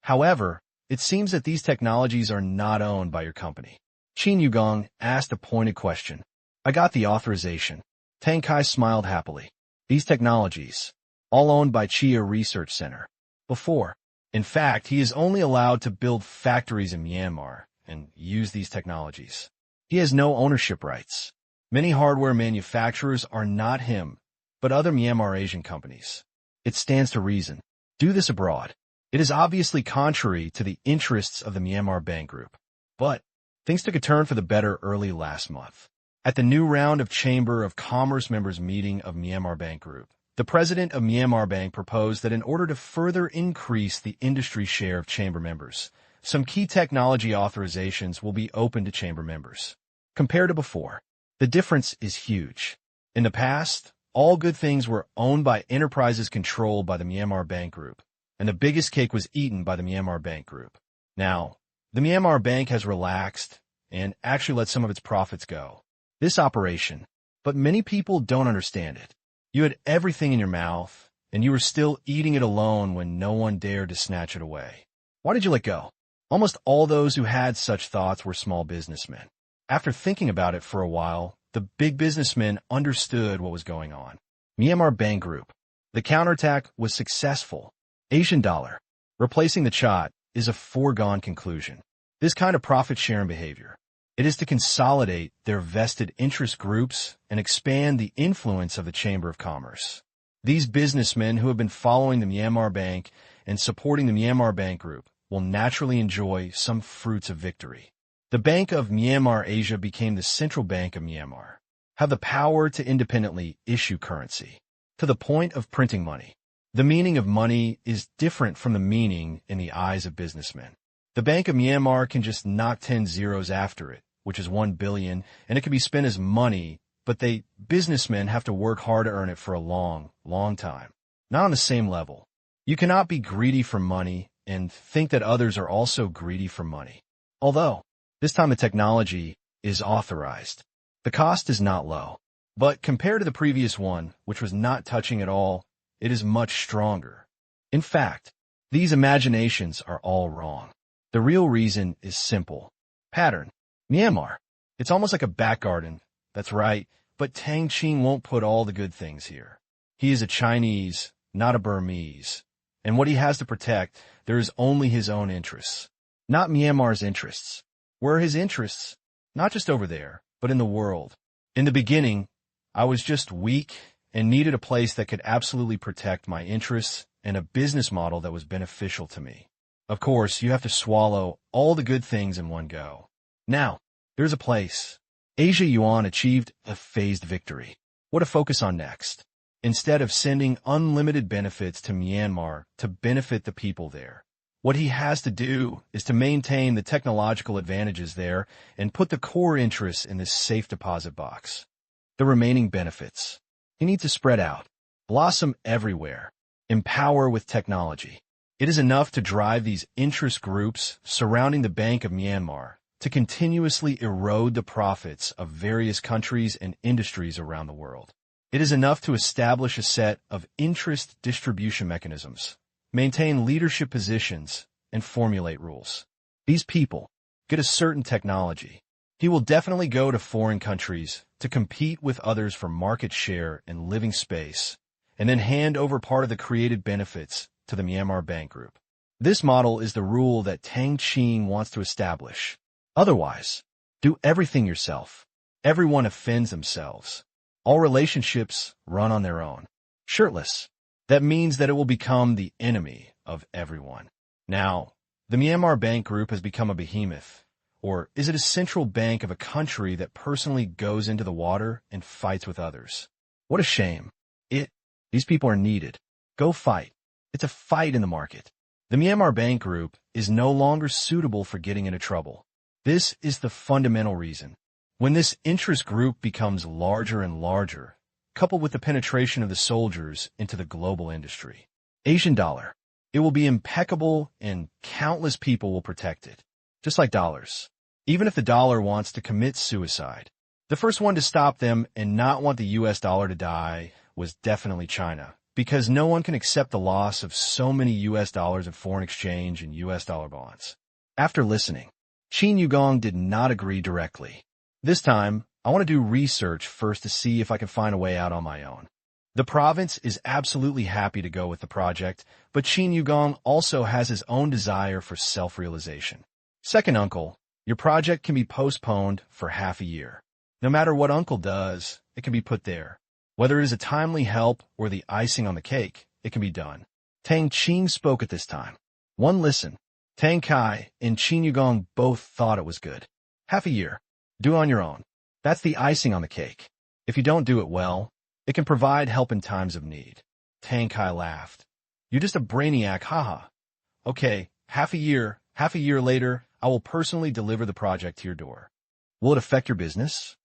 However, it seems that these technologies are not owned by your company. Qin Yugong asked a pointed question. I got the authorization. Tang Kai smiled happily. These technologies, all owned by Chia Research Center. Before, in fact, he is only allowed to build factories in Myanmar and use these technologies. He has no ownership rights. Many hardware manufacturers are not him, but other Myanmar Asian companies. It stands to reason. Do this abroad. It is obviously contrary to the interests of the Myanmar Bank Group. But things took a turn for the better early last month. At the new round of Chamber of Commerce members meeting of Myanmar Bank Group, the president of Myanmar Bank proposed that in order to further increase the industry share of chamber members, some key technology authorizations will be open to chamber members. Compared to before, the difference is huge. In the past, all good things were owned by enterprises controlled by the Myanmar Bank Group, and the biggest cake was eaten by the Myanmar Bank Group. Now, the Myanmar Bank has relaxed and actually let some of its profits go. This operation, but many people don't understand it. You had everything in your mouth, and you were still eating it alone when no one dared to snatch it away. Why did you let go? Almost all those who had such thoughts were small businessmen. After thinking about it for a while, the big businessmen understood what was going on. Myanmar Bank Group. The counterattack was successful. Asian dollar. Replacing the Chat is a foregone conclusion. This kind of profit-sharing behavior. It is to consolidate their vested interest groups and expand the influence of the Chamber of Commerce. These businessmen who have been following the Myanmar Bank and supporting the Myanmar Bank Group will naturally enjoy some fruits of victory. The Bank of Myanmar Asia became the central bank of Myanmar, have the power to independently issue currency, to the point of printing money. The meaning of money is different from the meaning in the eyes of businessmen. The Bank of Myanmar can just knock 10 zeros after it, which is 1 billion, and it can be spent as money, but businessmen have to work hard to earn it for a long, long time. Not on the same level. You cannot be greedy for money and think that others are also greedy for money. Although, this time the technology is authorized. The cost is not low, but compared to the previous one, which was not touching at all, it is much stronger. In fact, these imaginations are all wrong. The real reason is simple. Pattern. Myanmar. It's almost like a back garden. That's right, but Tang Qing won't put all the good things here. He is a Chinese, not a Burmese. And what he has to protect, there is only his own interests. Not Myanmar's interests. Where are his interests? Not just over there, but in the world. In the beginning, I was just weak and needed a place that could absolutely protect my interests and a business model that was beneficial to me. Of course, you have to swallow all the good things in one go. Now, there's a place. Asia Yuan achieved a phased victory. What to focus on next? Instead of sending unlimited benefits to Myanmar to benefit the people there, what he has to do is to maintain the technological advantages there and put the core interests in this safe deposit box. The remaining benefits. He needs to spread out, blossom everywhere, empower with technology. It is enough to drive these interest groups surrounding the Bank of Myanmar to continuously erode the profits of various countries and industries around the world. It is enough to establish a set of interest distribution mechanisms, maintain leadership positions, and formulate rules. These people get a certain technology. He will definitely go to foreign countries to compete with others for market share and living space, and then hand over part of the created benefits to the Myanmar Bank Group. This model is the rule that Tang Qing wants to establish. Otherwise, do everything yourself. Everyone offends themselves. All relationships run on their own. Shirtless. That means that it will become the enemy of everyone. Now, the Myanmar Bank Group has become a behemoth. Or is it a central bank of a country that personally goes into the water and fights with others? What a shame. These people are needed. Go fight. It's a fight in the market. The Myanmar Bank Group is no longer suitable for getting into trouble. This is the fundamental reason. When this interest group becomes larger and larger, coupled with the penetration of the soldiers into the global industry, Asian dollar, it will be impeccable and countless people will protect it. Just like dollars. Even if the dollar wants to commit suicide, the first one to stop them and not want the US dollar to die was definitely China, because no one can accept the loss of so many US dollars of foreign exchange and US dollar bonds. After listening, Qin Yugong did not agree directly. This time, I want to do research first to see if I can find a way out on my own. The province is absolutely happy to go with the project, but Qin Yugong also has his own desire for self-realization. Second uncle, your project can be postponed for half a year. No matter what uncle does, it can be put there. Whether it is a timely help or the icing on the cake, it can be done. Tang Qing spoke at this time. One listen. Tang Kai and Qin Yugong both thought it was good. Half a year. Do on your own. That's the icing on the cake. If you don't do it well, it can provide help in times of need. Tang Kai laughed. You're just a brainiac, haha. Okay, half a year later, I will personally deliver the project to your door. Will it affect your business?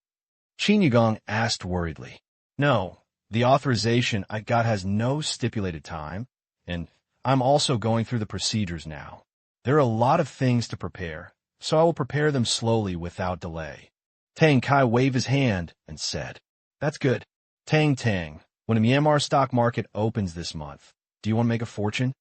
Qin Yugong asked worriedly. No, the authorization I got has no stipulated time, and I'm also going through the procedures now. There are a lot of things to prepare, so I will prepare them slowly without delay. Tang Kai waved his hand and said, That's good. Tang, when the Myanmar stock market opens this month, do you want to make a fortune?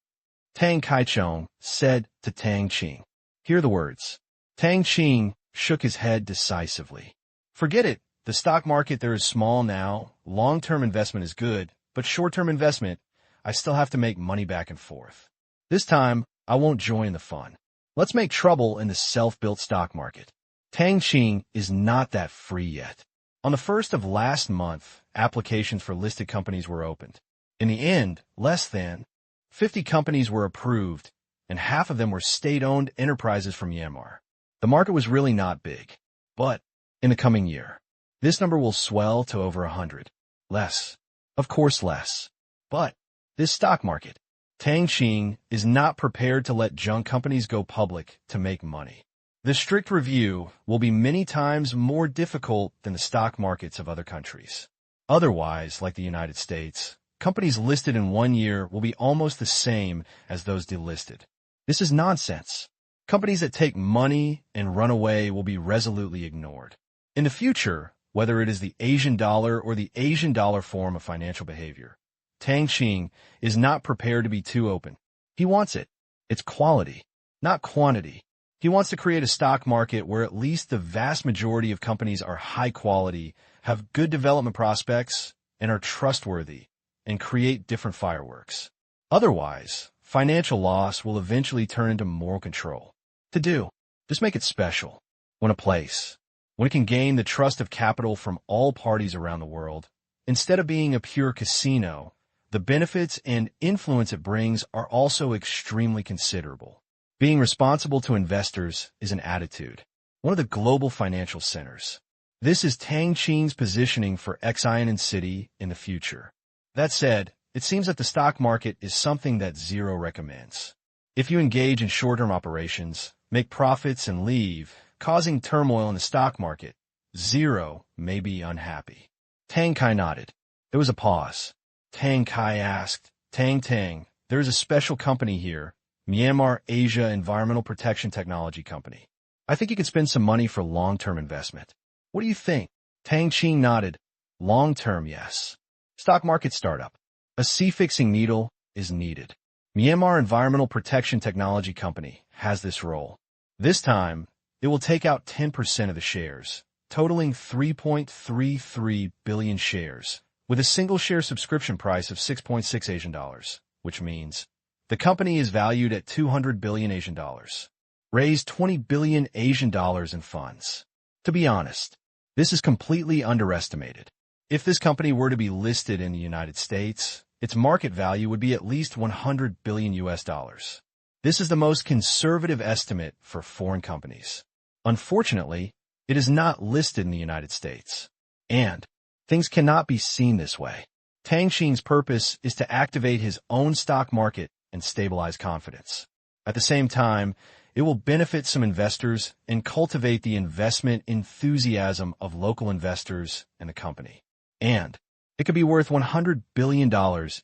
Tang Kai-chong said to Tang Qing. Hear the words. Tang Qing shook his head decisively. Forget it. The stock market there is small now. Long-term investment is good, but short-term investment, I still have to make money back and forth. This time, I won't join the fun. Let's make trouble in the self-built stock market. Tang Qing is not that free yet. On the 1st of last month, applications for listed companies were opened. In the end, less than 50 companies were approved, and half of them were state-owned enterprises from Myanmar. The market was really not big. But in the coming year, this number will swell to over 100. Less. Of course less. But this stock market, Tang Qing is not prepared to let junk companies go public to make money. The strict review will be many times more difficult than the stock markets of other countries. Otherwise, like the United States, companies listed in 1 year will be almost the same as those delisted. This is nonsense. Companies that take money and run away will be resolutely ignored. In the future, whether it is the Asian dollar or the Asian dollar form of financial behavior, Tang Qing is not prepared to be too open. He wants it. It's quality, not quantity. He wants to create a stock market where at least the vast majority of companies are high quality, have good development prospects, and are trustworthy, and create different fireworks. Otherwise, financial loss will eventually turn into moral control. Just make it special. When it can gain the trust of capital from all parties around the world, instead of being a pure casino, the benefits and influence it brings are also extremely considerable. Being responsible to investors is an attitude, one of the global financial centers. This is Tang Qing's positioning for Xi'an City in the future. That said, it seems that the stock market is something that Zero recommends. If you engage in short-term operations, make profits and leave, causing turmoil in the stock market, Zero may be unhappy. Tang Kai nodded. There was a pause. Tang Kai asked, Tang, there is a special company here, Myanmar Asia Environmental Protection Technology Company. I think you could spend some money for long-term investment. What do you think? Tang Qing nodded. Long-term, yes. Stock market startup. A sea-fixing needle is needed. Myanmar Environmental Protection Technology Company has this role. This time, it will take out 10% of the shares, totaling 3.33 billion shares, with a single share subscription price of 6.6 Asian dollars, which means the company is valued at 200 billion Asian dollars. Raised 20 billion Asian dollars in funds. To be honest, this is completely underestimated. If this company were to be listed in the United States, its market value would be at least 100 billion US dollars. This is the most conservative estimate for foreign companies. Unfortunately, it is not listed in the United States. And things cannot be seen this way. Tang Qing's purpose is to activate his own stock market and stabilize confidence. At the same time, it will benefit some investors and cultivate the investment enthusiasm of local investors in the company. And it could be worth $100 billion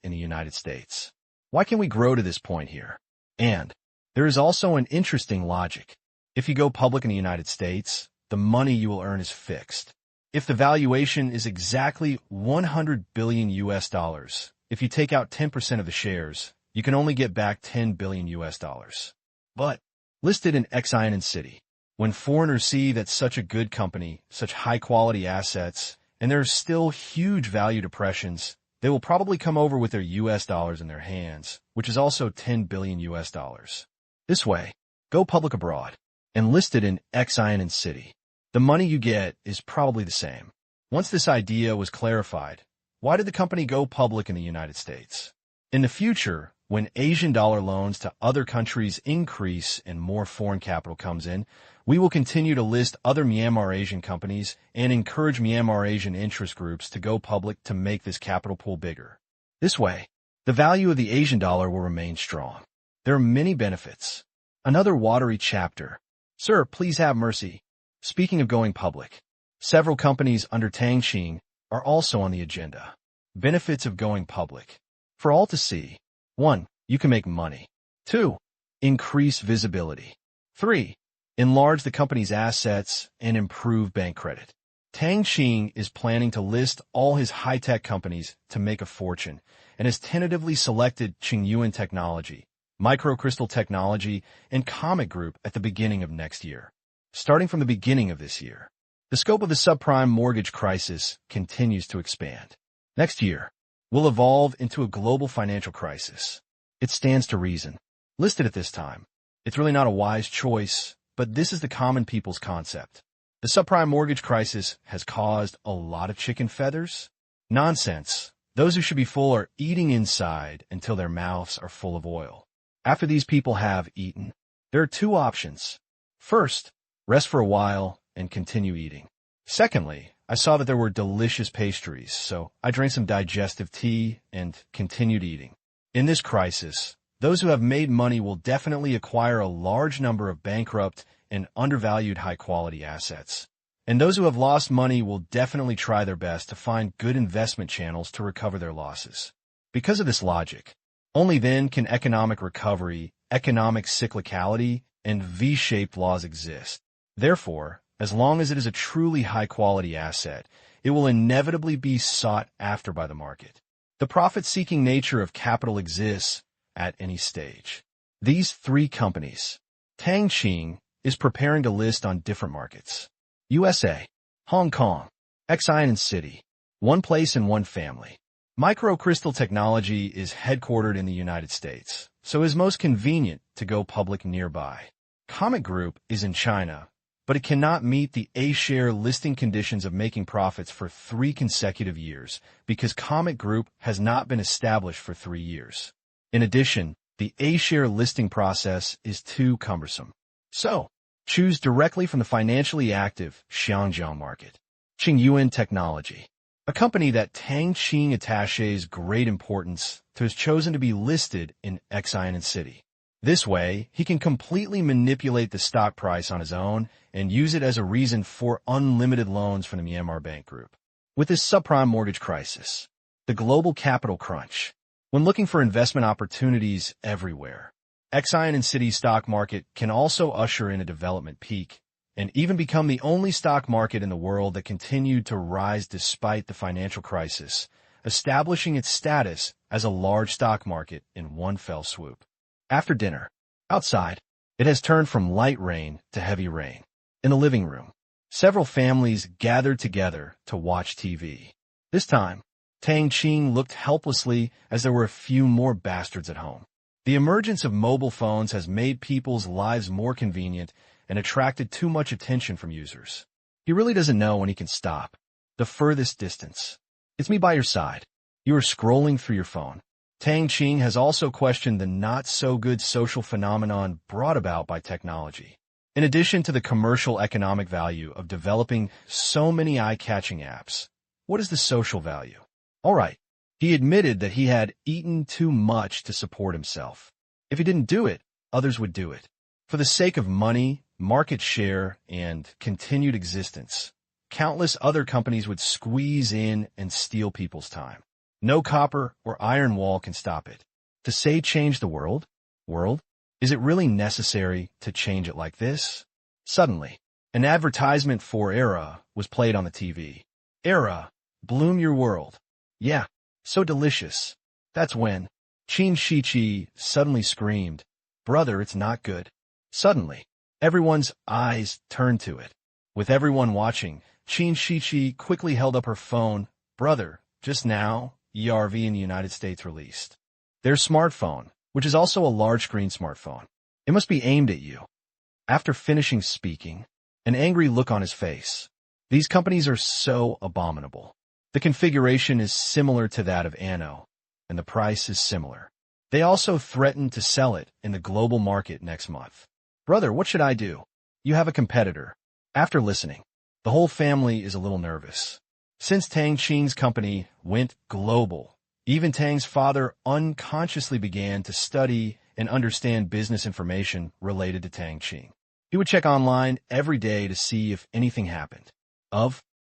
in the United States. Why can we grow to this point here? And there is also an interesting logic. If you go public in the United States, the money you will earn is fixed. If the valuation is exactly 100 billion US dollars, if you take out 10% of the shares, you can only get back 10 billion US dollars. But listed in Xi'an City, when foreigners see that such a good company, such high-quality assets, and there are still huge value depressions, they will probably come over with their US dollars in their hands, which is also 10 billion US dollars. This way, go public abroad and listed in Xi'an City. The money you get is probably the same. Once this idea was clarified, why did the company go public in the United States? In the future, when Asian dollar loans to other countries increase and more foreign capital comes in, we will continue to list other Myanmar Asian companies and encourage Myanmar Asian interest groups to go public to make this capital pool bigger. This way, the value of the Asian dollar will remain strong. There are many benefits. Another watery chapter. Sir, please have mercy. Speaking of going public, several companies under Tang Qing are also on the agenda. Benefits of going public. For all to see. 1. You can make money. 2. Increase visibility. 3. Enlarge the company's assets and improve bank credit. Tang Qing is planning to list all his high-tech companies to make a fortune and has tentatively selected Qingyuan Technology, Microcrystal Technology, and Comet Group at the beginning of next year. Starting from the beginning of this year, the scope of the subprime mortgage crisis continues to expand. Next year will evolve into a global financial crisis. It stands to reason. Listed at this time, it's really not a wise choice, but this is the common people's concept. The subprime mortgage crisis has caused a lot of chicken feathers? Nonsense. Those who should be full are eating inside until their mouths are full of oil. After these people have eaten, there are two options. First, rest for a while and continue eating. Secondly, I saw that there were delicious pastries, so I drank some digestive tea and continued eating. In this crisis, those who have made money will definitely acquire a large number of bankrupt and undervalued high-quality assets. And those who have lost money will definitely try their best to find good investment channels to recover their losses. Because of this logic, only then can economic recovery, economic cyclicality, and V-shaped laws exist. Therefore, as long as it is a truly high-quality asset, it will inevitably be sought after by the market. The profit-seeking nature of capital exists at any stage. These three companies, Tang Qing is preparing to list on different markets. USA, Hong Kong, Xi'an City, one place and one family. Microcrystal Technology is headquartered in the United States, so it is most convenient to go public nearby. Comet Group is in China, but it cannot meet the A-share listing conditions of making profits for 3 consecutive years because Comet Group has not been established for 3 years. In addition, the A-share listing process is too cumbersome. So, choose directly from the financially active Xiangjiang market. Qingyuan Technology, a company that Tang Qing attaches great importance to, has chosen to be listed in Xi'an City. This way, he can completely manipulate the stock price on his own and use it as a reason for unlimited loans from the Myanmar Bank Group. With this subprime mortgage crisis, the global capital crunch, when looking for investment opportunities everywhere, Xi'an City's stock market can also usher in a development peak and even become the only stock market in the world that continued to rise despite the financial crisis, establishing its status as a large stock market in one fell swoop. After dinner, outside, it has turned from light rain to heavy rain. In the living room, several families gathered together to watch TV. This time, Tang Qing looked helplessly as there were a few more bastards at home. The emergence of mobile phones has made people's lives more convenient and attracted too much attention from users. He really doesn't know when he can stop. The furthest distance. It's me by your side. You are scrolling through your phone. Tang Qing has also questioned the not-so-good social phenomenon brought about by technology. In addition to the commercial economic value of developing so many eye-catching apps, what is the social value? All right, he admitted that he had eaten too much to support himself. If he didn't do it, others would do it. For the sake of money, market share, and continued existence, countless other companies would squeeze in and steal people's time. No copper or iron wall can stop it. To say change the world? Is it really necessary to change it like this? Suddenly, an advertisement for Era was played on the TV. Era, bloom your world. Yeah, so delicious. That's when Qin Shiqi suddenly screamed, "Brother, it's not good." Suddenly, everyone's eyes turned to it. With everyone watching, Qin Shiqi quickly held up her phone. "Brother, just now, ERV in the United States released their smartphone, which is also a large-screen smartphone. It must be aimed at you." After finishing speaking, an angry look on his face. These companies are so abominable. The configuration is similar to that of Anno, and the price is similar. They also threaten to sell it in the global market next month. "Brother, what should I do?" You have a competitor. After listening, the whole family is a little nervous. Since Tang Qing's company went global, even Tang's father unconsciously began to study and understand business information related to Tang Qing. He would check online every day to see if anything happened.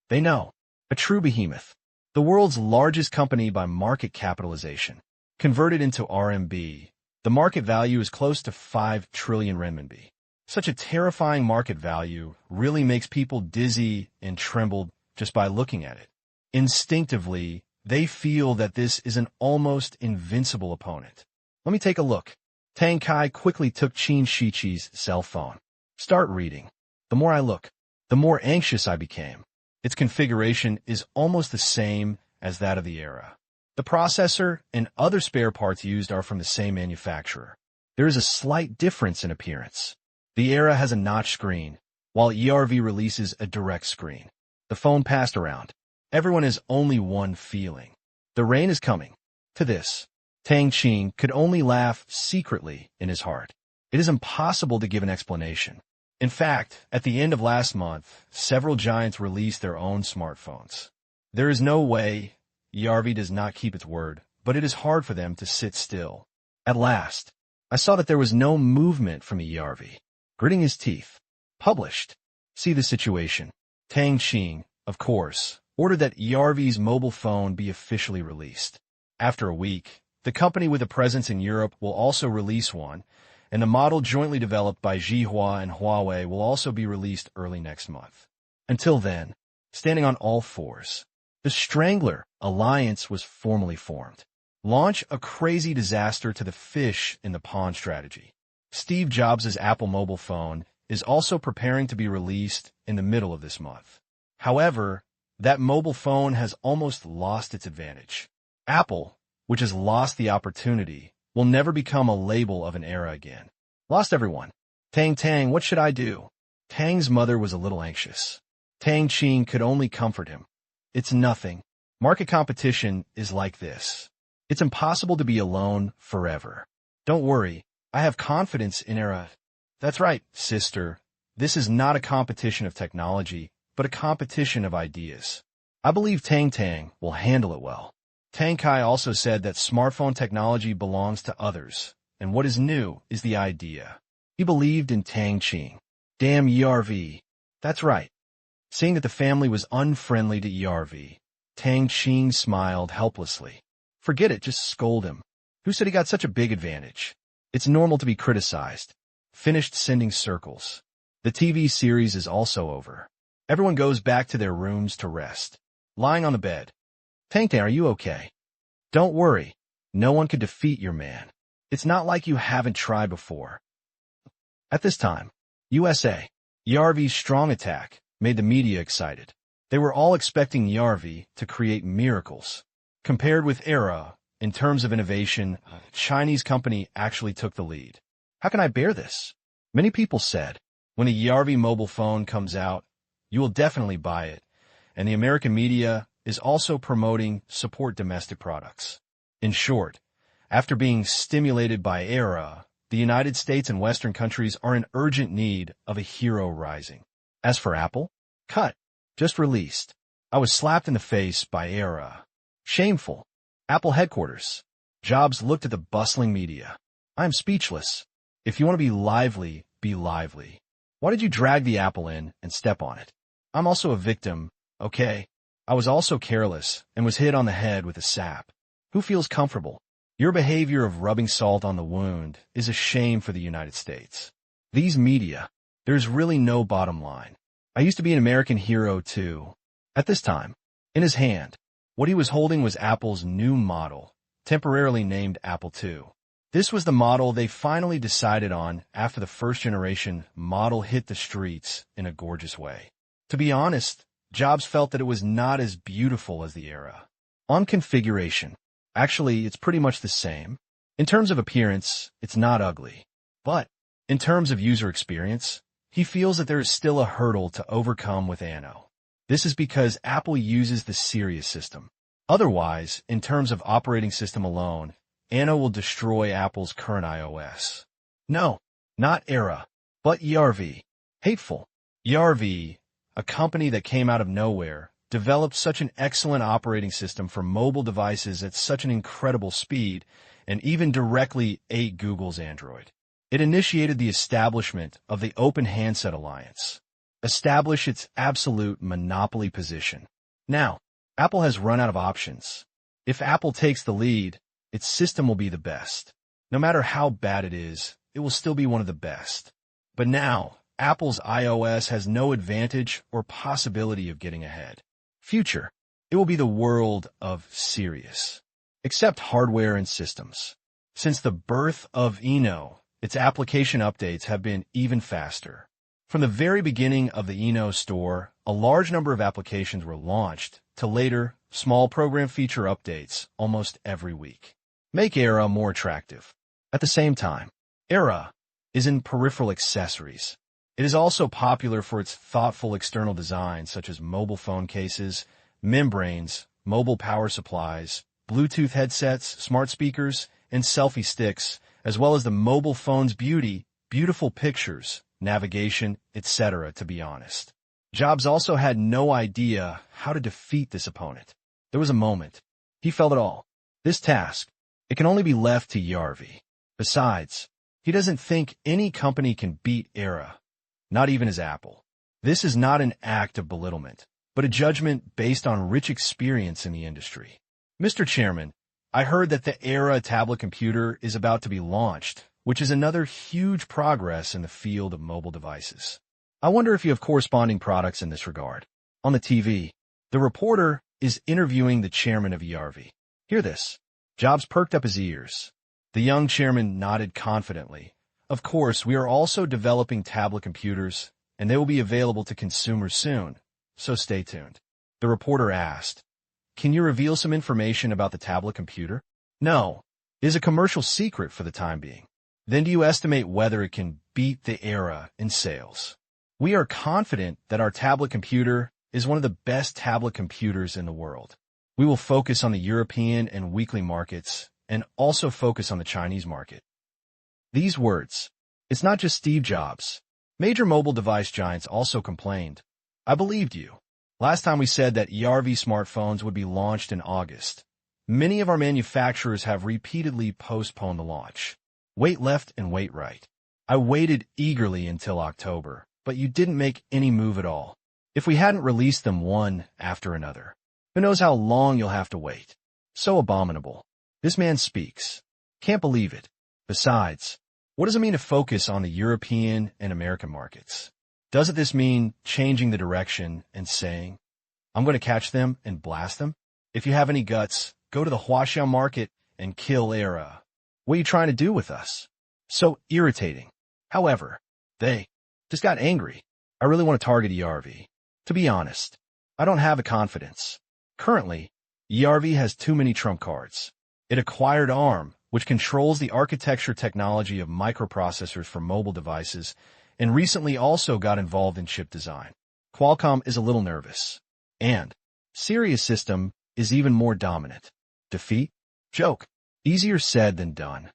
They know, a true behemoth, the world's largest company by market capitalization. Converted into RMB, the market value is close to 5 trillion renminbi. Such a terrifying market value really makes people dizzy and tremble just by looking at it. Instinctively, they feel that this is an almost invincible opponent. Let me take a look. Tang Kai quickly took Qin Shiqi's cell phone. Start reading. The more I look, the more anxious I became. Its configuration is almost the same as that of the Era. The processor and other spare parts used are from the same manufacturer. There is a slight difference in appearance. The Era has a notch screen, while ERV releases a direct screen. The phone passed around. Everyone has only one feeling. The rain is coming. To this, Tang Qing could only laugh secretly in his heart. It is impossible to give an explanation. In fact, at the end of last month, several giants released their own smartphones. There is no way ERV does not keep its word, but it is hard for them to sit still. At last, I saw that there was no movement from ERV. Gritting his teeth. Published. See the situation. Tang Qing, of course, ordered that ERV's mobile phone be officially released. After a week, the company with a presence in Europe will also release one, and the model jointly developed by Zhihua and Huawei will also be released early next month. Until then, standing on all fours, the Strangler Alliance was formally formed. Launch a crazy disaster to the fish in the pond strategy. Steve Jobs' Apple mobile phone is also preparing to be released in the middle of this month. However, that mobile phone has almost lost its advantage. Apple, which has lost the opportunity, will never become a label of an era again. Lost everyone. Tang, what should I do? Tang's mother was a little anxious. Tang Qing could only comfort him. It's nothing. Market competition is like this. It's impossible to be alone forever. Don't worry, I have confidence in era. That's right, sister. This is not a competition of technology, but a competition of ideas. I believe Tang will handle it well. Tang Kai also said that smartphone technology belongs to others, and what is new is the idea. He believed in Tang Qing. Damn ERV. That's right. Seeing that the family was unfriendly to ERV, Tang Qing smiled helplessly. Forget it, just scold him. Who said he got such a big advantage? It's normal to be criticized. Finished sending circles. The TV series is also over. Everyone goes back to their rooms to rest. Lying on the bed. Tang, are you okay? Don't worry. No one could defeat your man. It's not like you haven't tried before. At this time, USA, ERV's strong attack made the media excited. They were all expecting ERV to create miracles. Compared with Era, in terms of innovation, a Chinese company actually took the lead. How can I bear this? Many people said, when a ERV mobile phone comes out, you will definitely buy it. And the American media is also promoting support domestic products. In short, after being stimulated by era, the United States and Western countries are in urgent need of a hero rising. As for Apple, cut, just released. I was slapped in the face by era. Shameful. Apple headquarters. Jobs looked at the bustling media. I am speechless. If you want to be lively, be lively. Why did you drag the apple in and step on it? I'm also a victim, okay? I was also careless and was hit on the head with a sap. Who feels comfortable? Your behavior of rubbing salt on the wound is a shame for the United States. These media, there's really no bottom line. I used to be an American hero too. At this time, in his hand, what he was holding was Apple's new model, temporarily named Apple II. This was the model they finally decided on after the first generation model hit the streets in a gorgeous way. To be honest, Jobs felt that it was not as beautiful as the era. On configuration, actually, it's pretty much the same. In terms of appearance, it's not ugly. But, in terms of user experience, he feels that there is still a hurdle to overcome with Anno. This is because Apple uses the Sirius system. Otherwise, in terms of operating system alone, Anno will destroy Apple's current iOS. No, not Era, but ERV. Hateful. ERV, a company that came out of nowhere, developed such an excellent operating system for mobile devices at such an incredible speed, and even directly ate Google's Android. It initiated the establishment of the Open Handset Alliance, established its absolute monopoly position. Now, Apple has run out of options. If Apple takes the lead, its system will be the best. No matter how bad it is, it will still be one of the best. But now, Apple's iOS has no advantage or possibility of getting ahead. Future, it will be the world of Sirius. Except hardware and systems. Since the birth of Eno, its application updates have been even faster. From the very beginning of the Eno store, a large number of applications were launched, to later, small program feature updates almost every week. Make Era more attractive. At the same time, Era is in peripheral accessories. It is also popular for its thoughtful external design such as mobile phone cases, membranes, mobile power supplies, Bluetooth headsets, smart speakers, and selfie sticks, as well as the mobile phone's beauty, beautiful pictures, navigation, etc., to be honest. Jobs also had no idea how to defeat this opponent. There was a moment. He felt it all. This task, it can only be left to Yarvi. Besides, he doesn't think any company can beat Era, not even as Apple. This is not an act of belittlement, but a judgment based on rich experience in the industry. Mr. Chairman, I heard that the Era tablet computer is about to be launched, which is another huge progress in the field of mobile devices. I wonder if you have corresponding products in this regard. On the TV, the reporter is interviewing the chairman of ERV. Hear this. Jobs perked up his ears. The young chairman nodded confidently. Of course, we are also developing tablet computers, and they will be available to consumers soon, so stay tuned. The reporter asked, "Can you reveal some information about the tablet computer?" "No. It is a commercial secret for the time being." "Then do you estimate whether it can beat the Era in sales?" "We are confident that our tablet computer is one of the best tablet computers in the world. We will focus on the European and weekly markets, and also focus on the Chinese market." These words. It's not just Steve Jobs. Major mobile device giants also complained. I believed you. Last time we said that ERV smartphones would be launched in August. Many of our manufacturers have repeatedly postponed the launch. Wait left and wait right. I waited eagerly until October, but you didn't make any move at all. If we hadn't released them one after another, who knows how long you'll have to wait. So abominable. This man speaks. Can't believe it. Besides, what does it mean to focus on the European and American markets? Doesn't this mean changing the direction and saying, I'm going to catch them and blast them? If you have any guts, go to the Huaxiao market and kill Era. What are you trying to do with us? So irritating. However, they just got angry. I really want to target ERV. To be honest, I don't have the confidence. Currently, ERV has too many trump cards. It acquired ARM, which controls the architecture technology of microprocessors for mobile devices, and recently also got involved in chip design. Qualcomm is a little nervous. And Syria's system is even more dominant. Defeat? Joke. Easier said than done.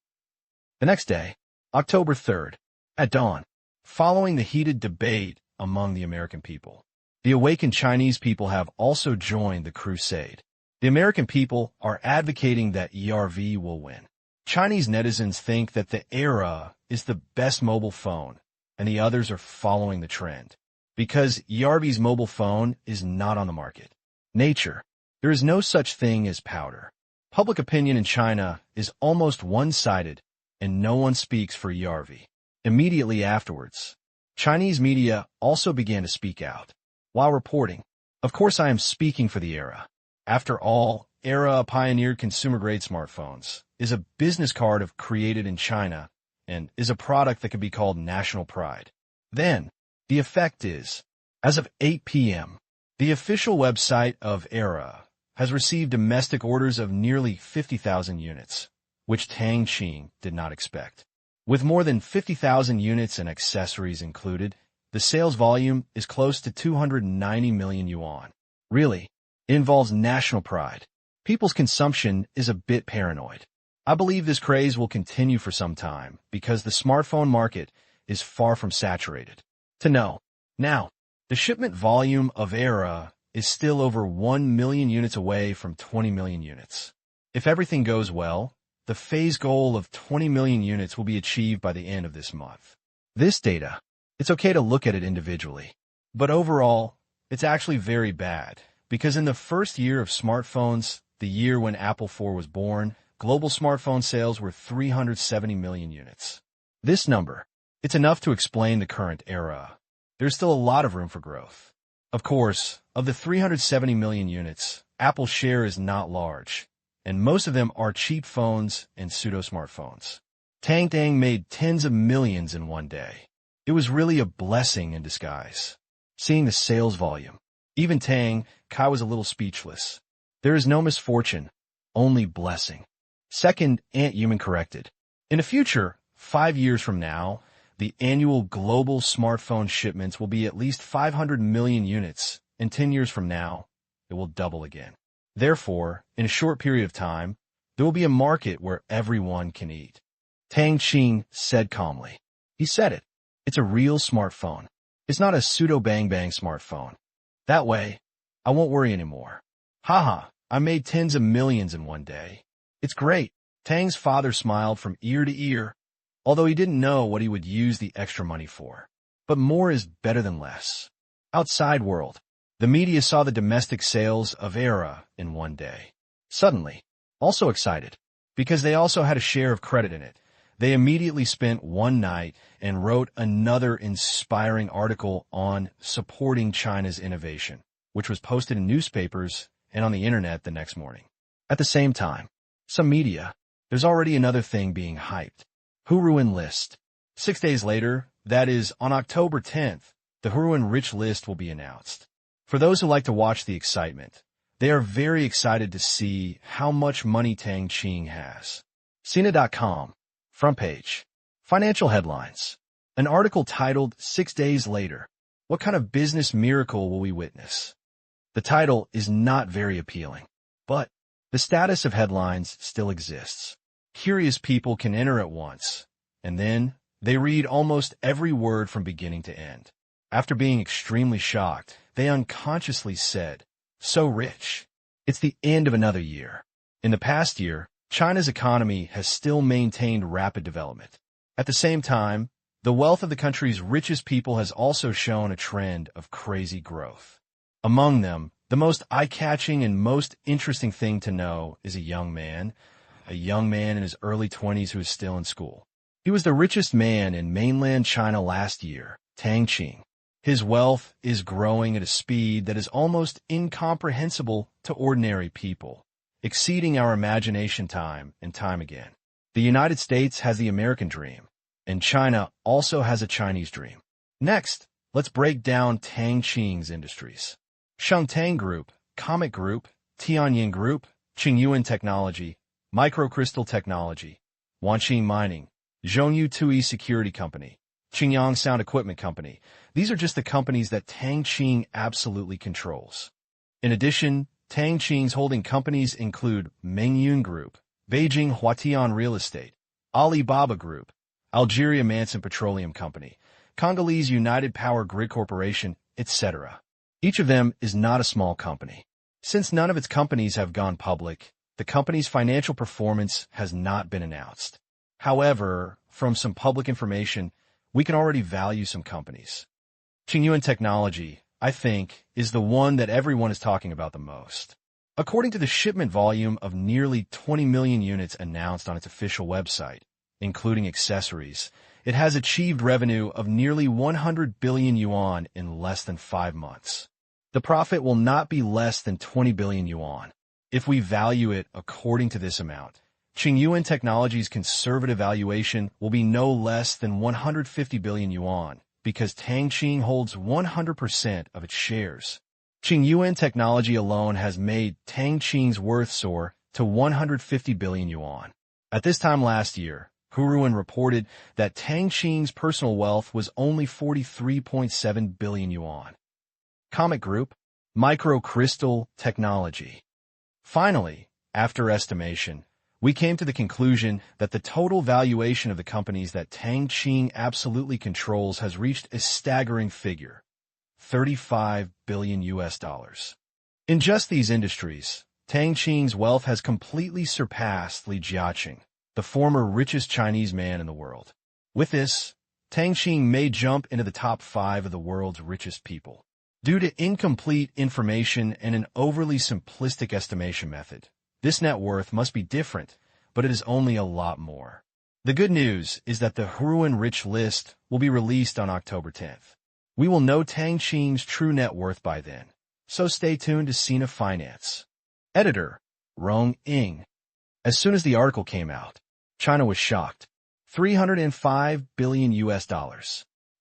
The next day, October 3rd, at dawn, following the heated debate among the American people, the awakened Chinese people have also joined the crusade. The American people are advocating that ERV will win. Chinese netizens think that the Era is the best mobile phone, and the others are following the trend. Because ERV's mobile phone is not on the market. Nature. There is no such thing as powder. Public opinion in China is almost one-sided, and no one speaks for ERV. Immediately afterwards, Chinese media also began to speak out. While reporting, of course I am speaking for the Era. After all, Era pioneered consumer-grade smartphones, is a business card created in China, and is a product that could be called national pride. Then, the effect is, as of 8 p.m., the official website of Era has received domestic orders of nearly 50,000 units, which Tang Qing did not expect. With more than 50,000 units and accessories included, the sales volume is close to 290 million yuan. Really, it involves national pride. People's consumption is a bit paranoid. I believe this craze will continue for some time because the smartphone market is far from saturated. To know. Now, the shipment volume of Era is still over 1 million units away from 20 million units. If everything goes well, the phase goal of 20 million units will be achieved by the end of this month. This data, it's okay to look at it individually. But overall, it's actually very bad, because in the first year of smartphones, the year when Apple IV was born, global smartphone sales were 370 million units. This number, it's enough to explain the current era. There's still a lot of room for growth. Of course, of the 370 million units, Apple's share is not large, and most of them are cheap phones and pseudo-smartphones. Tang Qing made tens of millions in one day. It was really a blessing in disguise. Seeing the sales volume, even Tang Kai was a little speechless. There is no misfortune, only blessing. Second, Aunt Human corrected. In the future, 5 years from now, the annual global smartphone shipments will be at least 500 million units, and 10 years from now, it will double again. Therefore, in a short period of time, there will be a market where everyone can eat. Tang Qing said calmly. He said it. It's a real smartphone. It's not a pseudo-bang-bang smartphone. That way, I won't worry anymore. Haha, I made tens of millions in one day. It's great. Tang's father smiled from ear to ear, although he didn't know what he would use the extra money for. But more is better than less. Outside world, the media saw the domestic sales of Era in one day. Suddenly, also excited, because they also had a share of credit in it, they immediately spent one night and wrote another inspiring article on supporting China's innovation, which was posted in newspapers and on the internet the next morning. At the same time, some media, there's already another thing being hyped. Huruan list. 6 days later, that is, on October 10th, the Huruan rich list will be announced. For those who like to watch the excitement, they are very excited to see how much money Tang Qing has. Sina.com. Front page. Financial headlines. An article titled 6 Days Later. What kind of business miracle will we witness? The title is not very appealing, but the status of headlines still exists. Curious people can enter at once, and then they read almost every word from beginning to end. After being extremely shocked, they unconsciously said, "So rich." It's the end of another year. In the past year, China's economy has still maintained rapid development. At the same time, the wealth of the country's richest people has also shown a trend of crazy growth. Among them, the most eye-catching and most interesting thing to know is a young man in his early 20s who is still in school. He was the richest man in mainland China last year, Tang Qing. His wealth is growing at a speed that is almost incomprehensible to ordinary people, exceeding our imagination time and time again. The United States has the American dream, and China also has a Chinese dream. Next, let's break down Tang Qing's industries. Shengtang Group, Comet Group, Tianyin Group, Qingyuan Technology, Microcrystal Technology, Wanqing Mining, Zhongyu Tui Security Company, Qingyang Sound Equipment Company. These are just the companies that Tang Qing absolutely controls. In addition, Tang Qing's holding companies include Mengyun Group, Beijing Huatian Real Estate, Alibaba Group, Algeria Manson Petroleum Company, Congolese United Power Grid Corporation, etc. Each of them is not a small company. Since none of its companies have gone public, the company's financial performance has not been announced. However, from some public information, we can already value some companies. Qingyuan Technology, I think, is the one that everyone is talking about the most. According to the shipment volume of nearly 20 million units announced on its official website, including accessories, it has achieved revenue of nearly 100 billion yuan in less than 5 months. The profit will not be less than 20 billion yuan. If we value it according to this amount, Qingyuan Technology's conservative valuation will be no less than 150 billion yuan, because Tang Qing holds 100% of its shares. Qingyuan Technology alone has made Tang Qing's worth soar to 150 billion yuan. At this time last year, Huruan reported that Tang Qing's personal wealth was only 43.7 billion yuan. Comet Group, Microcrystal Technology. Finally, after estimation, we came to the conclusion that the total valuation of the companies that Tang Qing absolutely controls has reached a staggering figure, $35 billion. In just these industries, Tang Qing's wealth has completely surpassed Li Jiaqing, the former richest Chinese man in the world. With this, Tang Qing may jump into the top 5 of the world's richest people. Due to incomplete information and an overly simplistic estimation method, this net worth must be different, but it is only a lot more. The good news is that the Huruan Rich List will be released on October 10th. We will know Tang Qing's true net worth by then, so stay tuned to Sina Finance. Editor, Rong Ing. As soon as the article came out, China was shocked. $305 billion.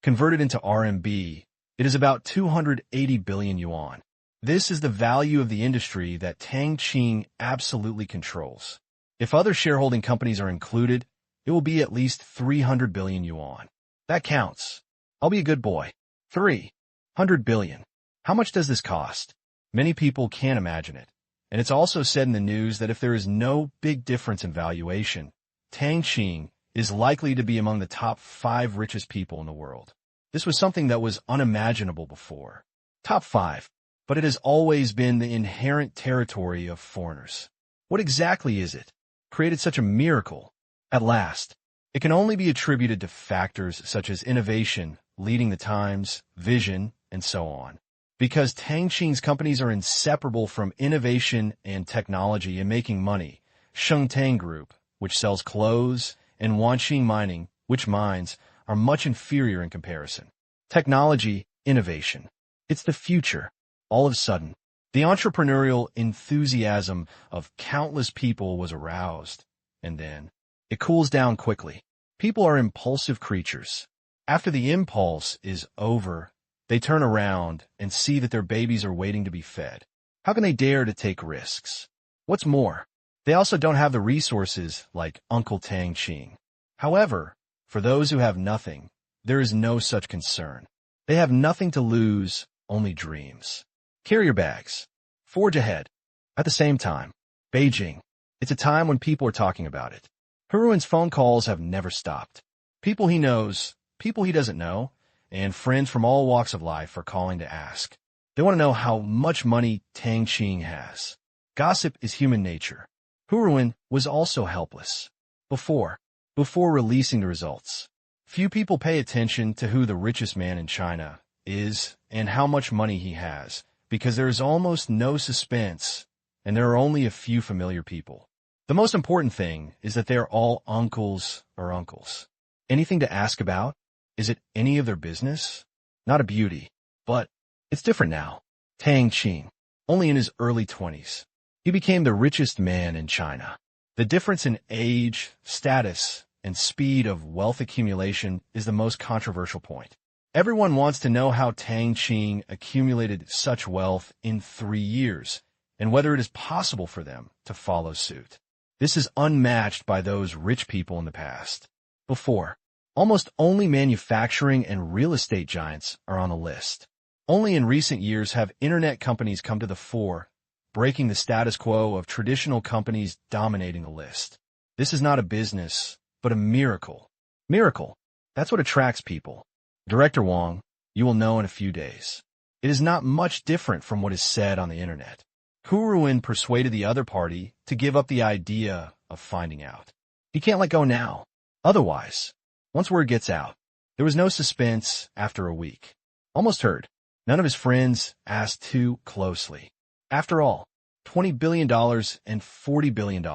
Converted into RMB, it is about 280 billion yuan. This is the value of the industry that Tang Qing absolutely controls. If other shareholding companies are included, it will be at least 300 billion yuan. That counts. I'll be a good boy. 300 billion. How much does this cost? Many people can't imagine it. And it's also said in the news that if there is no big difference in valuation, Tang Qing is likely to be among the top 5 richest people in the world. This was something that was unimaginable before. Top 5. But it has always been the inherent territory of foreigners. What exactly is it? Created such a miracle. At last, it can only be attributed to factors such as innovation, leading the times, vision, and so on. Because Tang Qing's companies are inseparable from innovation and technology and making money, Shengtang Group, which sells clothes, and Wanqing Mining, which mines, are much inferior in comparison. Technology, innovation. It's the future. All of a sudden, the entrepreneurial enthusiasm of countless people was aroused, and then it cools down quickly. People are impulsive creatures. After the impulse is over, they turn around and see that their babies are waiting to be fed. How can they dare to take risks? What's more, they also don't have the resources like Uncle Tang Qing. However, for those who have nothing, there is no such concern. They have nothing to lose, only dreams. Carry your bags. Forge ahead. At the same time, Beijing. It's a time when people are talking about it. Huruan's phone calls have never stopped. People he knows, people he doesn't know, and friends from all walks of life are calling to ask. They want to know how much money Tang Qing has. Gossip is human nature. Huruan was also helpless. Before releasing the results, few people pay attention to who the richest man in China is and how much money he has, because there is almost no suspense, and there are only a few familiar people. The most important thing is that they are all uncles or uncles. Anything to ask about? Is it any of their business? Not a beauty. But it's different now. Tang Qing, only in his early 20s. He became the richest man in China. The difference in age, status, and speed of wealth accumulation is the most controversial point. Everyone wants to know how Tang Qing accumulated such wealth in 3 years, and whether it is possible for them to follow suit. This is unmatched by those rich people in the past. Before, almost only manufacturing and real estate giants are on the list. Only in recent years have internet companies come to the fore, breaking the status quo of traditional companies dominating the list. This is not a business, but a miracle. Miracle. That's what attracts people. Director Wong, you will know in a few days. It is not much different from what is said on the internet. Kuruin persuaded the other party to give up the idea of finding out. He can't let go now. Otherwise, once word gets out, there was no suspense after a week. Almost heard. None of his friends asked too closely. After all, $20 billion and $40 billion.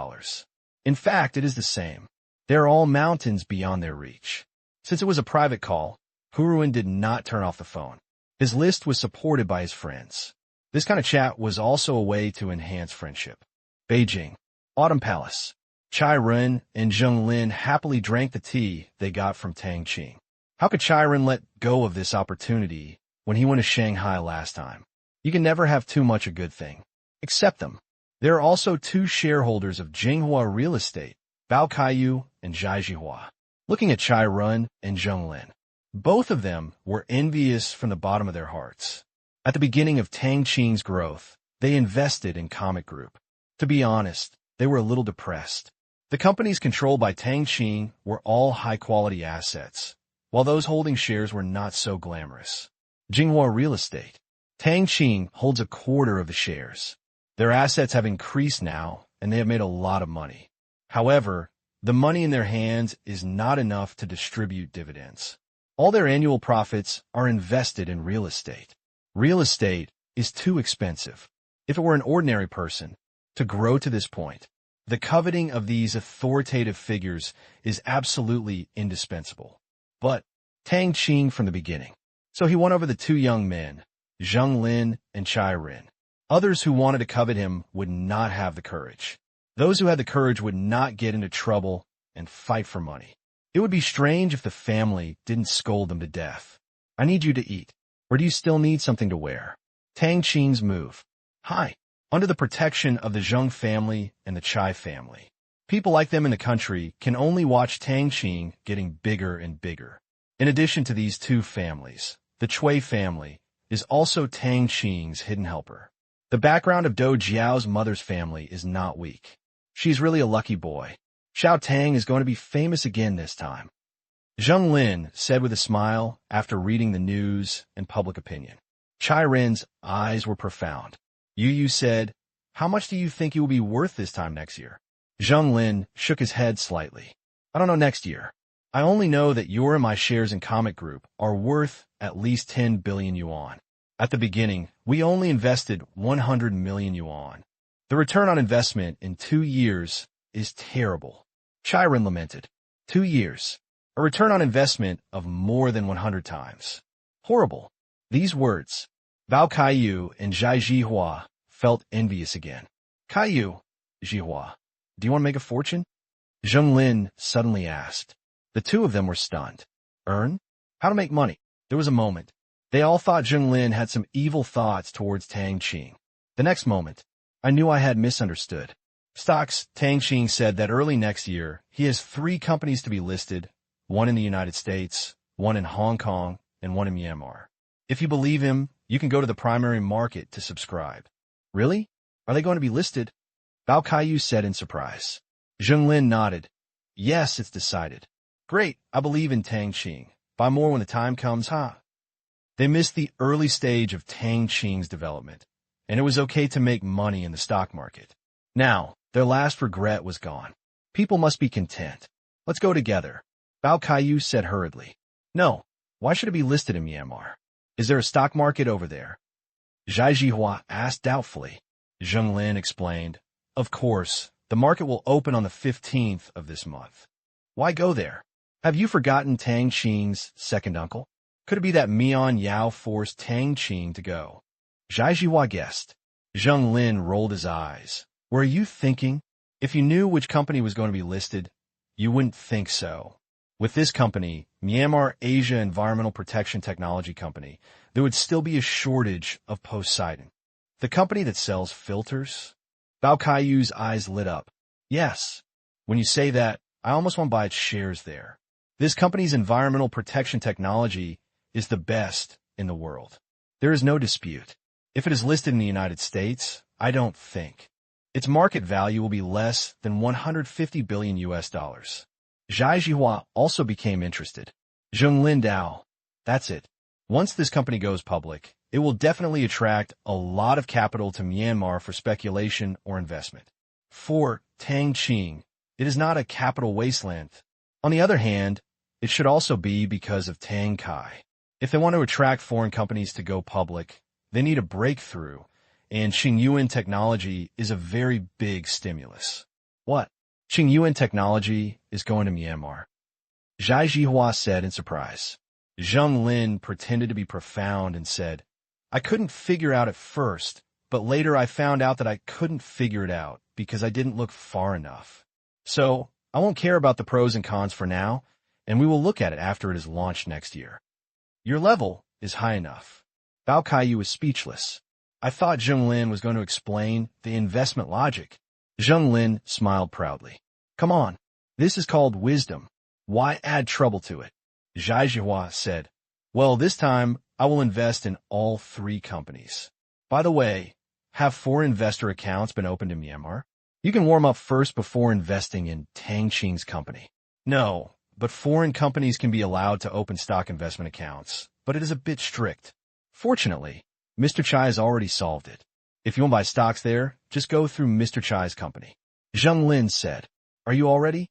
In fact, it is the same. They are all mountains beyond their reach. Since it was a private call, Kuruin did not turn off the phone. His list was supported by his friends. This kind of chat was also a way to enhance friendship. Beijing. Autumn Palace. Chai Ren and Zheng Lin happily drank the tea they got from Tang Qing. How could Chai Ren let go of this opportunity when he went to Shanghai last time? You can never have too much a good thing. Accept them. There are also two shareholders of Jinghua Real Estate, Bao Kaiyu and Zhai Jihua. Looking at Chai Ren and Zheng Lin, both of them were envious from the bottom of their hearts. At the beginning of Tang Qing's growth, they invested in Comic Group. To be honest, they were a little depressed. The companies controlled by Tang Qing were all high-quality assets, while those holding shares were not so glamorous. Jinghua Real Estate. Tang Qing holds a quarter of the shares. Their assets have increased now, and they have made a lot of money. However, the money in their hands is not enough to distribute dividends. All their annual profits are invested in real estate. Real estate is too expensive. If it were an ordinary person, to grow to this point, the coveting of these authoritative figures is absolutely indispensable. But Tang Qing from the beginning. So he won over the two young men, Zheng Lin and Chai Ren. Others who wanted to covet him would not have the courage. Those who had the courage would not get into trouble and fight for money. It would be strange if the family didn't scold them to death. I need you to eat. Or do you still need something to wear? Tang Qing's move. Hi. Under the protection of the Zheng family and the Chai family, people like them in the country can only watch Tang Qing getting bigger and bigger. In addition to these two families, the Cui family is also Tang Qing's hidden helper. The background of Dou Jiao's mother's family is not weak. She's really a lucky boy. Xiao Tang is going to be famous again this time. Zheng Lin said with a smile after reading the news and public opinion. Chai Ren's eyes were profound. Yu said, "How much do you think you will be worth this time next year?" Zheng Lin shook his head slightly. "I don't know next year. I only know that your and my shares in Comic Group are worth at least 10 billion yuan. At the beginning, we only invested 100 million yuan. The return on investment in 2 years is terrible." Chai Ren lamented. 2 years. A return on investment of more than 100 times. Horrible. These words. Bao Kaiyu and Zhai Jihua felt envious again. Kaiyu, Jihua, do you want to make a fortune? Zheng Lin suddenly asked. The two of them were stunned. Earn? How to make money? There was a moment. They all thought Zheng Lin had some evil thoughts towards Tang Qing. The next moment, I knew I had misunderstood. Stocks, Tang Qing said that early next year, he has 3 companies to be listed, one in the United States, one in Hong Kong, and one in Myanmar. If you believe him, you can go to the primary market to subscribe. Really? Are they going to be listed? Bao Kaiyu said in surprise. Zheng Lin nodded. Yes, it's decided. Great, I believe in Tang Qing. Buy more when the time comes, huh? They missed the early stage of Tang Qing's development, and it was okay to make money in the stock market. Now, their last regret was gone. People must be content. Let's go together. Bao Kaiyu said hurriedly. No, why should it be listed in Myanmar? Is there a stock market over there? Zhai Jihua asked doubtfully. Zheng Lin explained. Of course, the market will open on the 15th of this month. Why go there? Have you forgotten Tang Qing's second uncle? Could it be that Mian Yao forced Tang Qing to go? Zhai Jihua guessed. Zheng Lin rolled his eyes. Were you thinking? If you knew which company was going to be listed, you wouldn't think so. With this company, Myanmar Asia Environmental Protection Technology Company, there would still be a shortage of Poseidon. The company that sells filters? Bao Kaiyu's eyes lit up. Yes. When you say that, I almost want to buy its shares there. This company's environmental protection technology is the best in the world. There is no dispute. If it is listed in the United States, I don't think its market value will be less than 150 billion US dollars. Zhai Jihua also became interested. Zheng Lindao. That's it. Once this company goes public, it will definitely attract a lot of capital to Myanmar for speculation or investment. For Tang Qing, it is not a capital wasteland. On the other hand, it should also be because of Tang Kai. If they want to attract foreign companies to go public, they need a breakthrough, and Qingyuan technology is a very big stimulus. What? Qingyuan technology is going to Myanmar? Zhai Jihua said in surprise. Zheng Lin pretended to be profound and said, I couldn't figure out at first, but later I found out that I couldn't figure it out because I didn't look far enough. So, I won't care about the pros and cons for now, and we will look at it after it is launched next year. Your level is high enough. Bao Kaiyu was speechless. I thought Zheng Lin was going to explain the investment logic. Zheng Lin smiled proudly. Come on, this is called wisdom. Why add trouble to it? Zhai Jihua said, well, this time I will invest in all 3 companies. By the way, have 4 investor accounts been opened in Myanmar? You can warm up first before investing in Tang Qing's company. No, but foreign companies can be allowed to open stock investment accounts, but it is a bit strict. Fortunately, Mr. Chai has already solved it. If you want to buy stocks there, just go through Mr. Chai's company. Zheng Lin said, are you all ready?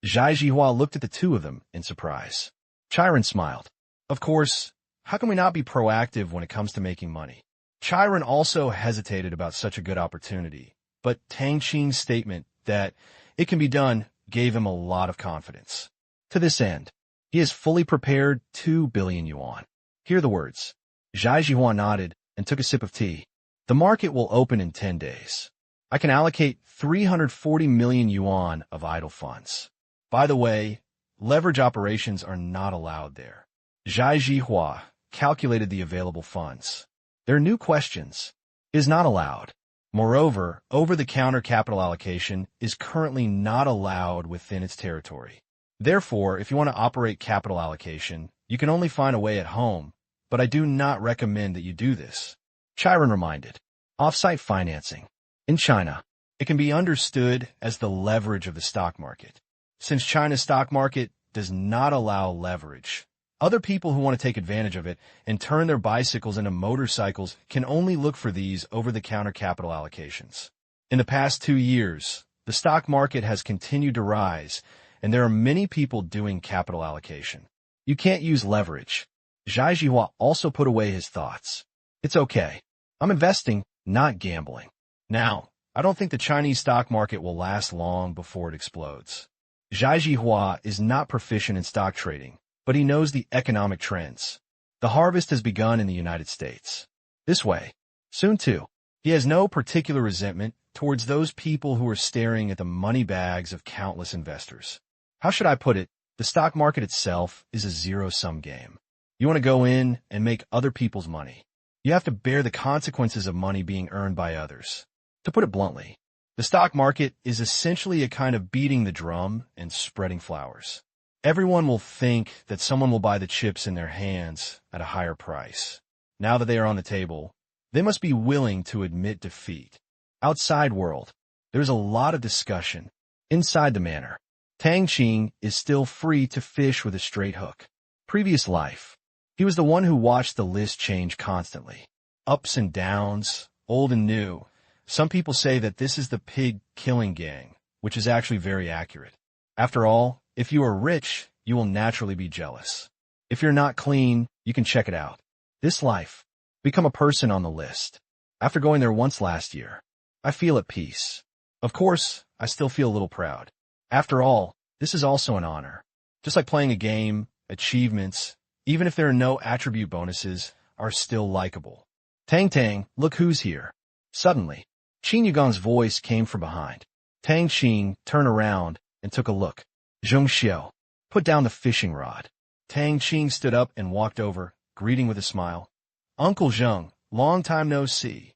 Zhai Jihua looked at the two of them in surprise. Chiron smiled. Of course, how can we not be proactive when it comes to making money? Chiron also hesitated about such a good opportunity, but Tang Qing's statement that it can be done gave him a lot of confidence. To this end, he has fully prepared 2 billion yuan. Hear the words. Zhai Jihua nodded and took a sip of tea. The market will open in 10 days. I can allocate 340 million yuan of idle funds. By the way, leverage operations are not allowed there. Zhai Jihua calculated the available funds. There are new questions. Is not allowed. Moreover, over-the-counter capital allocation is currently not allowed within its territory. Therefore, if you want to operate capital allocation, you can only find a way at home, but I do not recommend that you do this. Chiron reminded. Off-site financing. In China, it can be understood as the leverage of the stock market. Since China's stock market does not allow leverage, other people who want to take advantage of it and turn their bicycles into motorcycles can only look for these over-the-counter capital allocations. In the past 2 years, the stock market has continued to rise, and there are many people doing capital allocation. You can't use leverage. Zhai Jihua also put away his thoughts. It's okay. I'm investing, not gambling. Now, I don't think the Chinese stock market will last long before it explodes. Zhai Jihua is not proficient in stock trading, but he knows the economic trends. The harvest has begun in the United States. This way. Soon too. He has no particular resentment towards those people who are staring at the money bags of countless investors. How should I put it? The stock market itself is a zero-sum game. You want to go in and make other people's money. You have to bear the consequences of money being earned by others. To put it bluntly, the stock market is essentially a kind of beating the drum and spreading flowers. Everyone will think that someone will buy the chips in their hands at a higher price. Now that they are on the table, they must be willing to admit defeat. Outside world, there's a lot of discussion. Inside the manor, Tang Qing is still free to fish with a straight hook. Previous life, he was the one who watched the list change constantly. Ups and downs, old and new. Some people say that this is the pig killing gang, which is actually very accurate. After all, if you are rich, you will naturally be jealous. If you're not clean, you can check it out. This life, become a person on the list. After going there once last year, I feel at peace. Of course, I still feel a little proud. After all, this is also an honor. Just like playing a game, achievements, even if there are no attribute bonuses, are still likable. Tang Tang, look who's here. Suddenly, Qin Yugong's voice came from behind. Tang Qing turned around and took a look. Zheng Xiao, put down the fishing rod. Tang Qing stood up and walked over, greeting with a smile. Uncle Zheng, long time no see.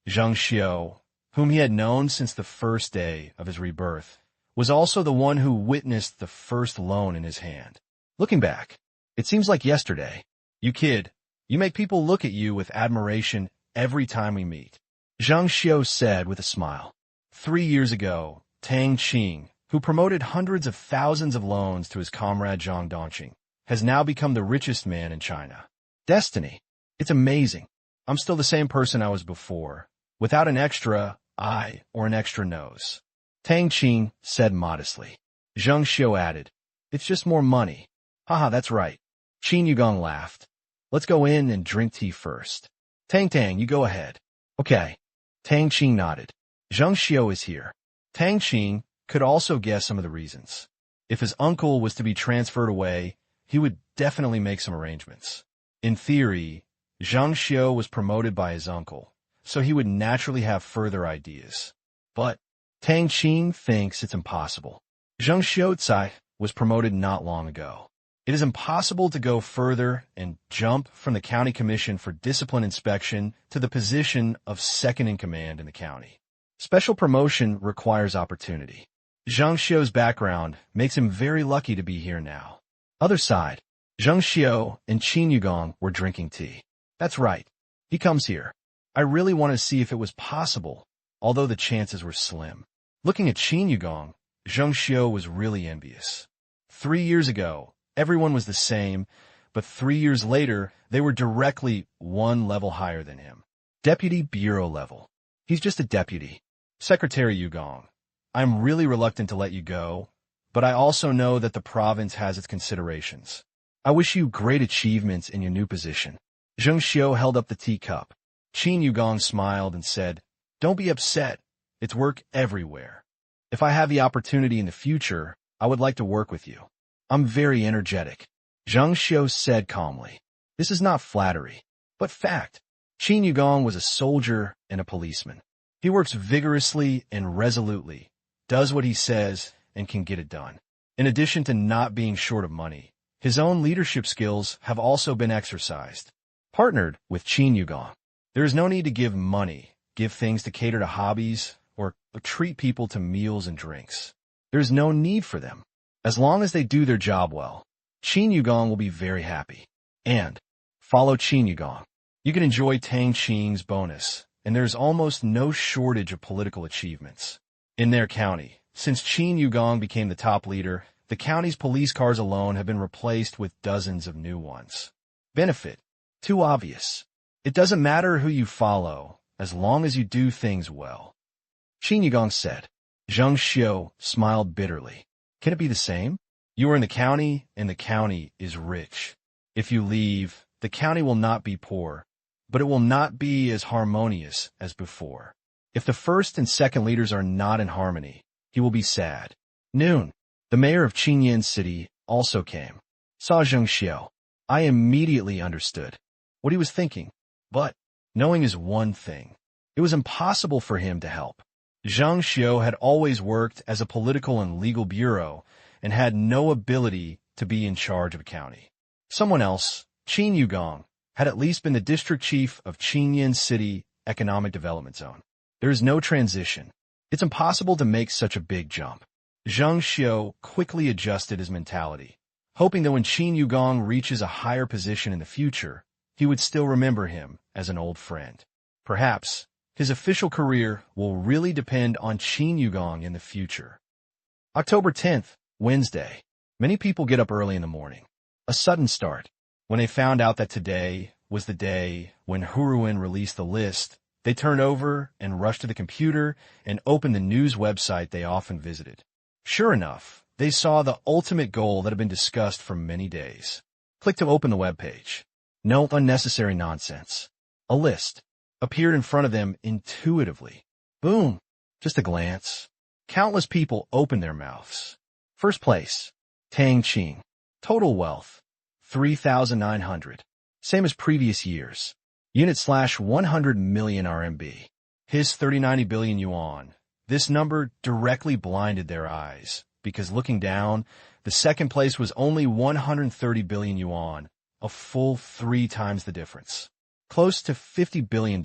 Zheng Xiao, whom he had known since the first day of his rebirth, was also the one who witnessed the first loan in his hand. Looking back, it seems like yesterday. You kid, You make people look at you with admiration every time we meet. Zhang Xiu said with a smile. 3 years ago, Tang Qing, who promoted hundreds of thousands of loans to his comrade Zhang Dongqing, has now become the richest man in China. Destiny. It's amazing. I'm still the same person I was before, without an extra eye or an extra nose. Tang Qing said modestly. Zhang Xiu added, it's just more money. Haha, that's right. Qin Yugong laughed. Let's go in and drink tea first. Tang, you go ahead. Okay. Tang Qing nodded. Zhang Xiu is here. Tang Qing could also guess some of the reasons. If his uncle was to be transferred away, he would definitely make some arrangements. In theory, Zhang Xiu was promoted by his uncle, so he would naturally have further ideas. But Tang Qing thinks it's impossible. Zhang Xiu was promoted not long ago. It is impossible to go further and jump from the county commission for discipline inspection to the position of second in command in the county. Special promotion requires opportunity. Zhang Xiu's background makes him very lucky to be here now. Other side, Zhang Xiu and Qin Yugong were drinking tea. That's right. He comes here. I really want to see if it was possible, although the chances were slim. Looking at Qin Yugong, Zhang Xiu was really envious. 3 years ago, everyone was the same, but 3 years later, they were directly one level higher than him. Deputy Bureau level. He's just a deputy. Secretary Yugong, I'm really reluctant to let you go, but I also know that the province has its considerations. I wish you great achievements in your new position. Zhang Xiu held up the teacup. Qin Yugong smiled and said, don't be upset. It's work everywhere. If I have the opportunity in the future, I would like to work with you. I'm very energetic. Zhang Xiu said calmly. This is not flattery, but fact. Qin Yugong was a soldier and a policeman. He works vigorously and resolutely, does what he says, and can get it done. In addition to not being short of money, his own leadership skills have also been exercised. Partnered with Qin Yugong, there is no need to give money, give things to cater to hobbies, or treat people to meals and drinks. There is no need for them. As long as they do their job well, Qin Yugong will be very happy. And follow Qin Yugong. You can enjoy Tang Qing's bonus, and there's almost no shortage of political achievements. In their county, since Qin Yugong became the top leader, the county's police cars alone have been replaced with dozens of new ones. Benefit. Too obvious. It doesn't matter who you follow, as long as you do things well. Qin Yugong said. Zhang Xiu smiled bitterly. Can it be the same? You are in the county, and the county is rich. If you leave, the county will not be poor, but it will not be as harmonious as before. If the first and second leaders are not in harmony, he will be sad. Noon. The mayor of Qingyan City also came. Saw Zhang Xiu. I immediately understood what he was thinking, but knowing is one thing. It was impossible for him to help. Zhang Xiu had always worked as a political and legal bureau and had no ability to be in charge of a county. Someone else, Qin Yugong, had at least been the district chief of Qingyan City Economic Development Zone. There is no transition. It's impossible to make such a big jump. Zhang Xiu quickly adjusted his mentality, hoping that when Qin Yugong reaches a higher position in the future, he would still remember him as an old friend. Perhaps his official career will really depend on Qin Yugong in the future. October 10th, Wednesday. Many people get up early in the morning. A sudden start. When they found out that today was the day when Huruan released the list, they turned over and rushed to the computer and opened the news website they often visited. Sure enough, they saw the ultimate goal that had been discussed for many days. Click to open the web page. No unnecessary nonsense. A list appeared in front of them intuitively. Boom! Just a glance. Countless people opened their mouths. First place, Tang Qing. Total wealth, 3,900. Same as previous years. Unit/100 million RMB. His 3090 billion yuan. This number directly blinded their eyes, because looking down, the second place was only 130 billion yuan, a full 3 times the difference. Close to $50 billion.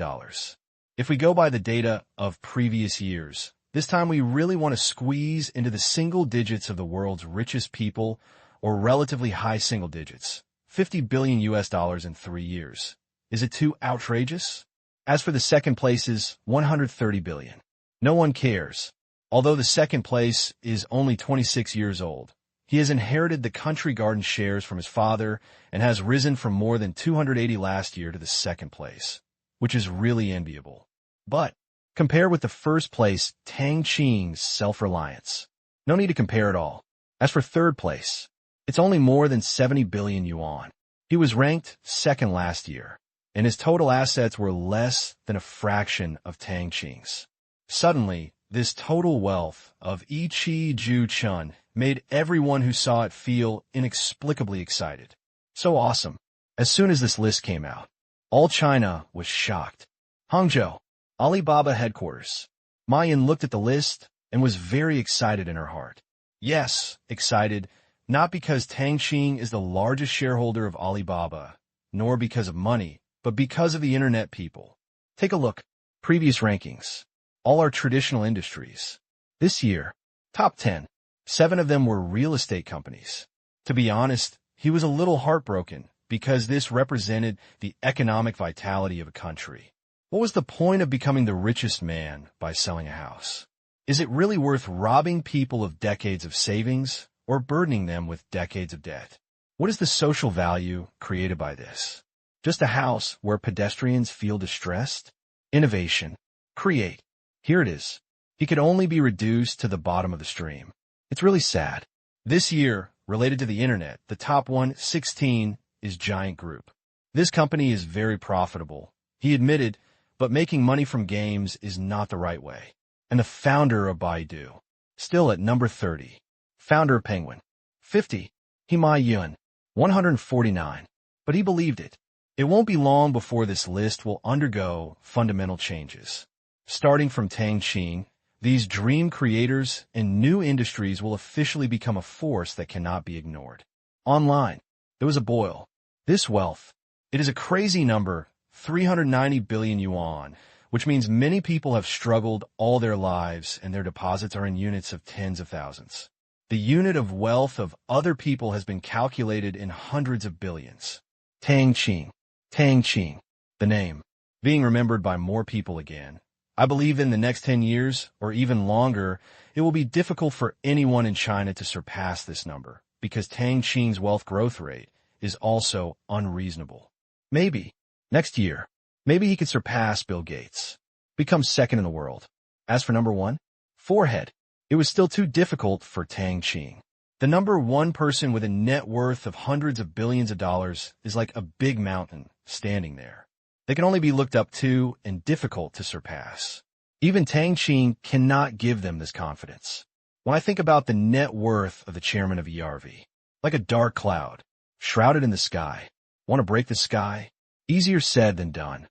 If we go by the data of previous years, this time we really want to squeeze into the single digits of the world's richest people, or relatively high single digits, $50 billion in 3 years. Is it too outrageous? As for the second place's $130 billion, no one cares. Although the second place is only 26 years old, he has inherited the Country Garden shares from his father and has risen from more than 280 last year to the second place, which is really enviable. But compare with the first place Tang Qing's self-reliance. No need to compare at all. As for third place, it's only more than 70 billion yuan. He was ranked second last year, and his total assets were less than a fraction of Tang Qing's. Suddenly, this total wealth of Yiqi Ju Chun made everyone who saw it feel inexplicably excited. So awesome. As soon as this list came out, all China was shocked. Hangzhou, Alibaba headquarters. Ma Yan looked at the list and was very excited in her heart. Yes, excited, not because Tang Qing is the largest shareholder of Alibaba, nor because of money, but because of the internet people. Take a look. Previous rankings. All are traditional industries. This year, top 10. 7 of them were real estate companies. To be honest, he was a little heartbroken because this represented the economic vitality of a country. What was the point of becoming the richest man by selling a house? Is it really worth robbing people of decades of savings or burdening them with decades of debt? What is the social value created by this? Just a house where pedestrians feel distressed? Innovation. Create. Here it is. He could only be reduced to the bottom of the stream. It's really sad. This year, related to the internet, the top 116 is Giant Group. This company is very profitable, he admitted, but making money from games is not the right way. And the founder of Baidu, still at number 30. Founder of Penguin, 50. Ma Yan, 149. But he believed it. It won't be long before this list will undergo fundamental changes. Starting from Tang Qing, these dream creators and new industries will officially become a force that cannot be ignored. Online, there was a boil. This wealth, it is a crazy number, 390 billion yuan, which means many people have struggled all their lives and their deposits are in units of tens of thousands. The unit of wealth of other people has been calculated in hundreds of billions. Tang Qing. Tang Qing. The name. Being remembered by more people again. I believe in the next 10 years, or even longer, it will be difficult for anyone in China to surpass this number, because Tang Qing's wealth growth rate is also unreasonable. Maybe, next year, maybe he could surpass Bill Gates, become second in the world. As for number 1, forehead, it was still too difficult for Tang Qing. The number 1 person with a net worth of hundreds of billions of dollars is like a big mountain standing there. They can only be looked up to and difficult to surpass. Even Tang Qing cannot give them this confidence. When I think about the net worth of the chairman of ERV, like a dark cloud, shrouded in the sky, want to break the sky? Easier said than done.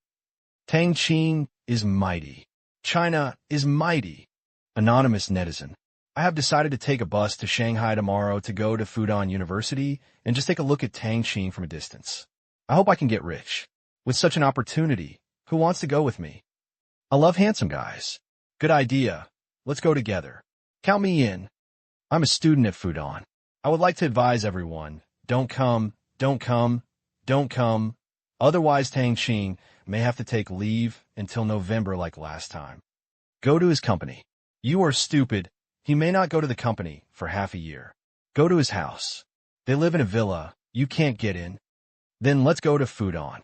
Tang Qing is mighty. China is mighty. Anonymous netizen. I have decided to take a bus to Shanghai tomorrow to go to Fudan University and just take a look at Tang Qing from a distance. I hope I can get rich. With such an opportunity, who wants to go with me? I love handsome guys. Good idea. Let's go together. Count me in. I'm a student at Fudan. I would like to advise everyone, don't come, don't come, don't come. Otherwise Tang Qing may have to take leave until November like last time. Go to his company. You are stupid. He may not go to the company for half a year. Go to his house. They live in a villa. You can't get in. Then let's go to Fudan.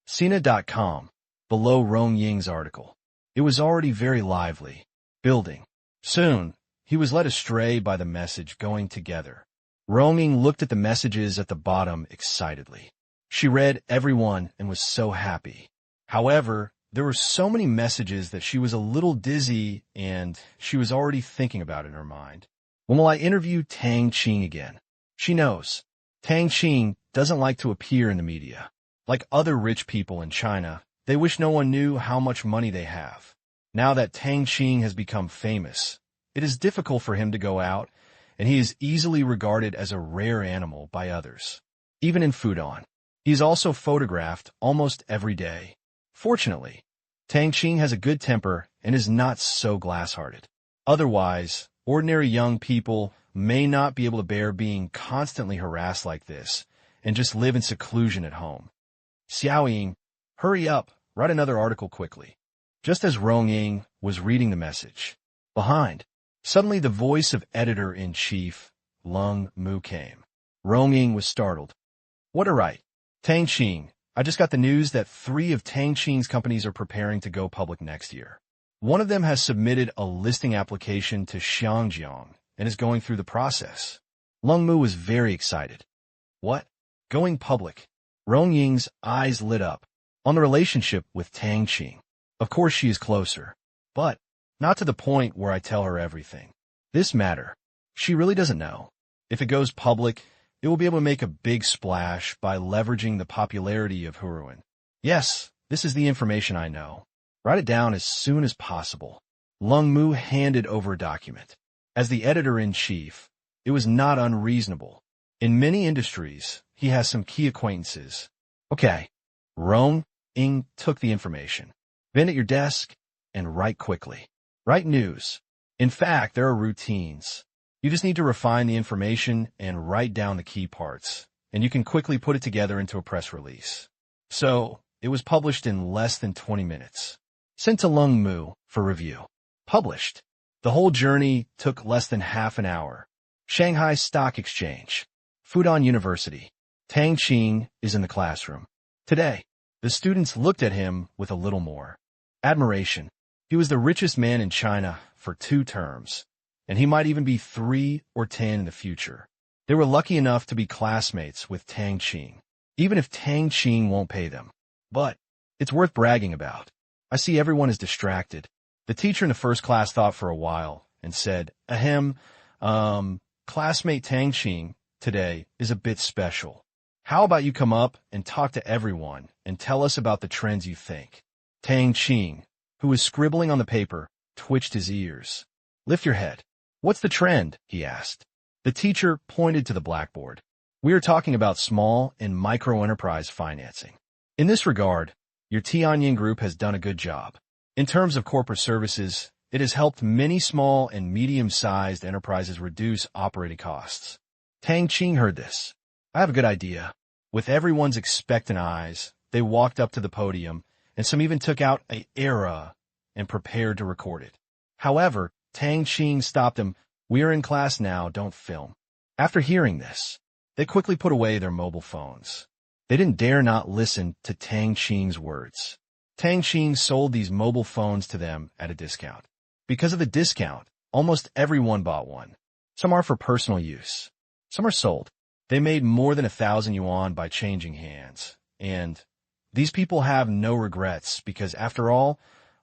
Sina.com, below Rong Ying's article. It was already very lively. Building. Soon, he was led astray by the message going together. Rong Ying looked at the messages at the bottom excitedly. She read every one and was so happy. However, there were so many messages that she was a little dizzy and she was already thinking about it in her mind. When will I interview Tang Qing again? She knows. Tang Qing doesn't like to appear in the media. Like other rich people in China, they wish no one knew how much money they have. Now that Tang Qing has become famous, it is difficult for him to go out, and he is easily regarded as a rare animal by others. Even in Fudan, he is also photographed almost every day. Fortunately, Tang Qing has a good temper and is not so glass-hearted. Otherwise, ordinary young people may not be able to bear being constantly harassed like this, and just live in seclusion at home. Xiaoying, hurry up, write another article quickly. Just as Rongying was reading the message, behind, suddenly the voice of editor-in-chief Lung Mu came. Rongying was startled. What a right. Tang Qing, I just got the news that 3 of Tang Qing's companies are preparing to go public next year. One of them has submitted a listing application to Xiangjiang and is going through the process. Lung Mu was very excited. What? Going public? Rongying's eyes lit up. On the relationship with Tang Qing. Of course she is closer. But not to the point where I tell her everything. This matter. She really doesn't know. If it goes public, it will be able to make a big splash by leveraging the popularity of Huruan. Yes, this is the information I know. Write it down as soon as possible. Lung Mu handed over a document. As the editor-in-chief, it was not unreasonable. In many industries, he has some key acquaintances. Okay. Rongying took the information. Bend at your desk and write quickly. Write news. In fact, there are routines. You just need to refine the information and write down the key parts, and you can quickly put it together into a press release. So, it was published in less than 20 minutes. Sent to Lung Mu for review. Published. The whole journey took less than half an hour. Shanghai Stock Exchange. Fudan University. Tang Qing is in the classroom. Today, the students looked at him with a little more admiration. He was the richest man in China for 2 terms, and he might even be 3 or 10 in the future. They were lucky enough to be classmates with Tang Qing, even if Tang Qing won't pay them. But it's worth bragging about. I see everyone is distracted. The teacher in the first class thought for a while and said, Ahem, classmate Tang Qing today is a bit special. How about you come up and talk to everyone and tell us about the trends you think? Tang Qing, who was scribbling on the paper, twitched his ears. Lift your head. What's the trend? He asked. The teacher pointed to the blackboard. We are talking about small and micro-enterprise financing. In this regard, your Tianyin group has done a good job. In terms of corporate services, it has helped many small and medium-sized enterprises reduce operating costs. Tang Qing heard this. I have a good idea. With everyone's expectant eyes, they walked up to the podium, and some even took out an era and prepared to record it. However, Tang Qing stopped them. We are in class now, don't film. After hearing this, they quickly put away their mobile phones. They didn't dare not listen to Tang Qing's words. Tang Qing sold these mobile phones to them at a discount. Because of the discount, almost everyone bought one. Some are for personal use. Some are sold. They made more than 1,000 yuan by changing hands. And these people have no regrets because, after all,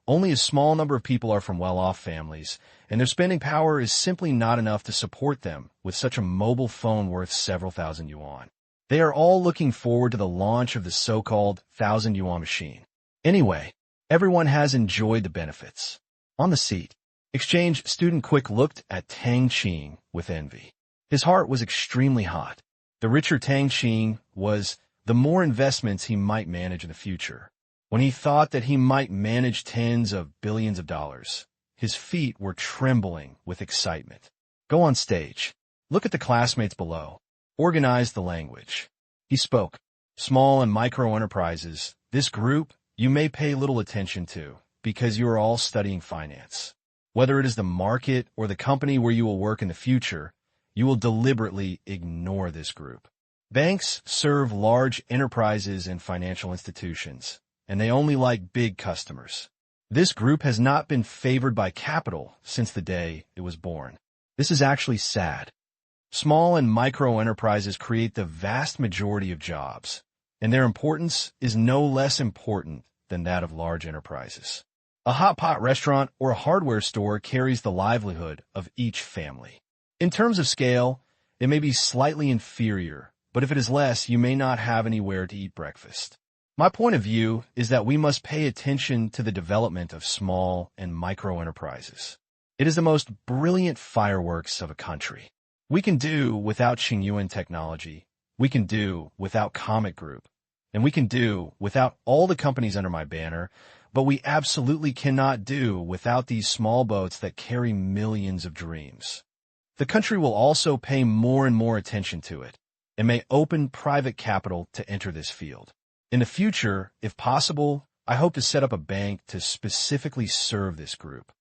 only a small number of people are from well-off families, and their spending power is simply not enough to support them with such a mobile phone worth several thousand yuan. They are all looking forward to the launch of the so-called 1,000 yuan machine. Anyway, everyone has enjoyed the benefits. On the seat, exchange student Quick looked at Tang Qing with envy. His heart was extremely hot. The richer Tang Qing was, the more investments he might manage in the future. When he thought that he might manage tens of billions of dollars, his feet were trembling with excitement. Go on stage. Look at the classmates below. Organize the language. He spoke. Small and micro enterprises, this group you may pay little attention to because you are all studying finance. Whether it is the market or the company where you will work in the future, you will deliberately ignore this group. Banks serve large enterprises and financial institutions, and they only like big customers. This group has not been favored by capital since the day it was born. This is actually sad. Small and micro enterprises create the vast majority of jobs, and their importance is no less important than that of large enterprises. A hot pot restaurant or a hardware store carries the livelihood of each family. In terms of scale, it may be slightly inferior, but if it is less, you may not have anywhere to eat breakfast. My point of view is that we must pay attention to the development of small and micro enterprises. It is the most brilliant fireworks of a country. We can do without Qingyuan technology. We can do without Comic Group. And we can do without all the companies under my banner, but we absolutely cannot do without these small boats that carry millions of dreams. The country will also pay more and more attention to it. and may open private capital to enter this field. In the future, if possible, I hope to set up a bank to specifically serve this group.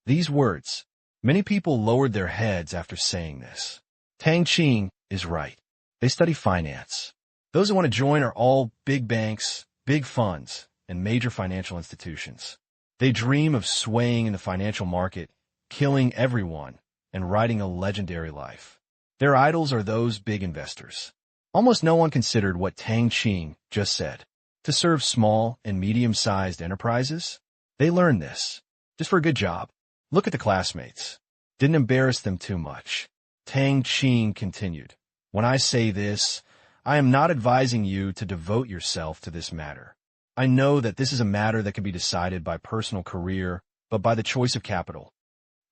These words, many people lowered their heads after saying this. Tang Qing is right. They study finance. Those who want to join are all big banks, big funds, and major financial institutions. They dream of swaying in the financial market, killing everyone, and writing a legendary life. Their idols are those big investors. Almost no one considered what Tang Qing just said. To serve small and medium-sized enterprises? They learned this. Just for a good job. Look at the classmates. Didn't embarrass them too much. Tang Qing continued. When I say this, I am not advising you to devote yourself to this matter. I know that this is a matter that can be decided by personal career, but by the choice of capital.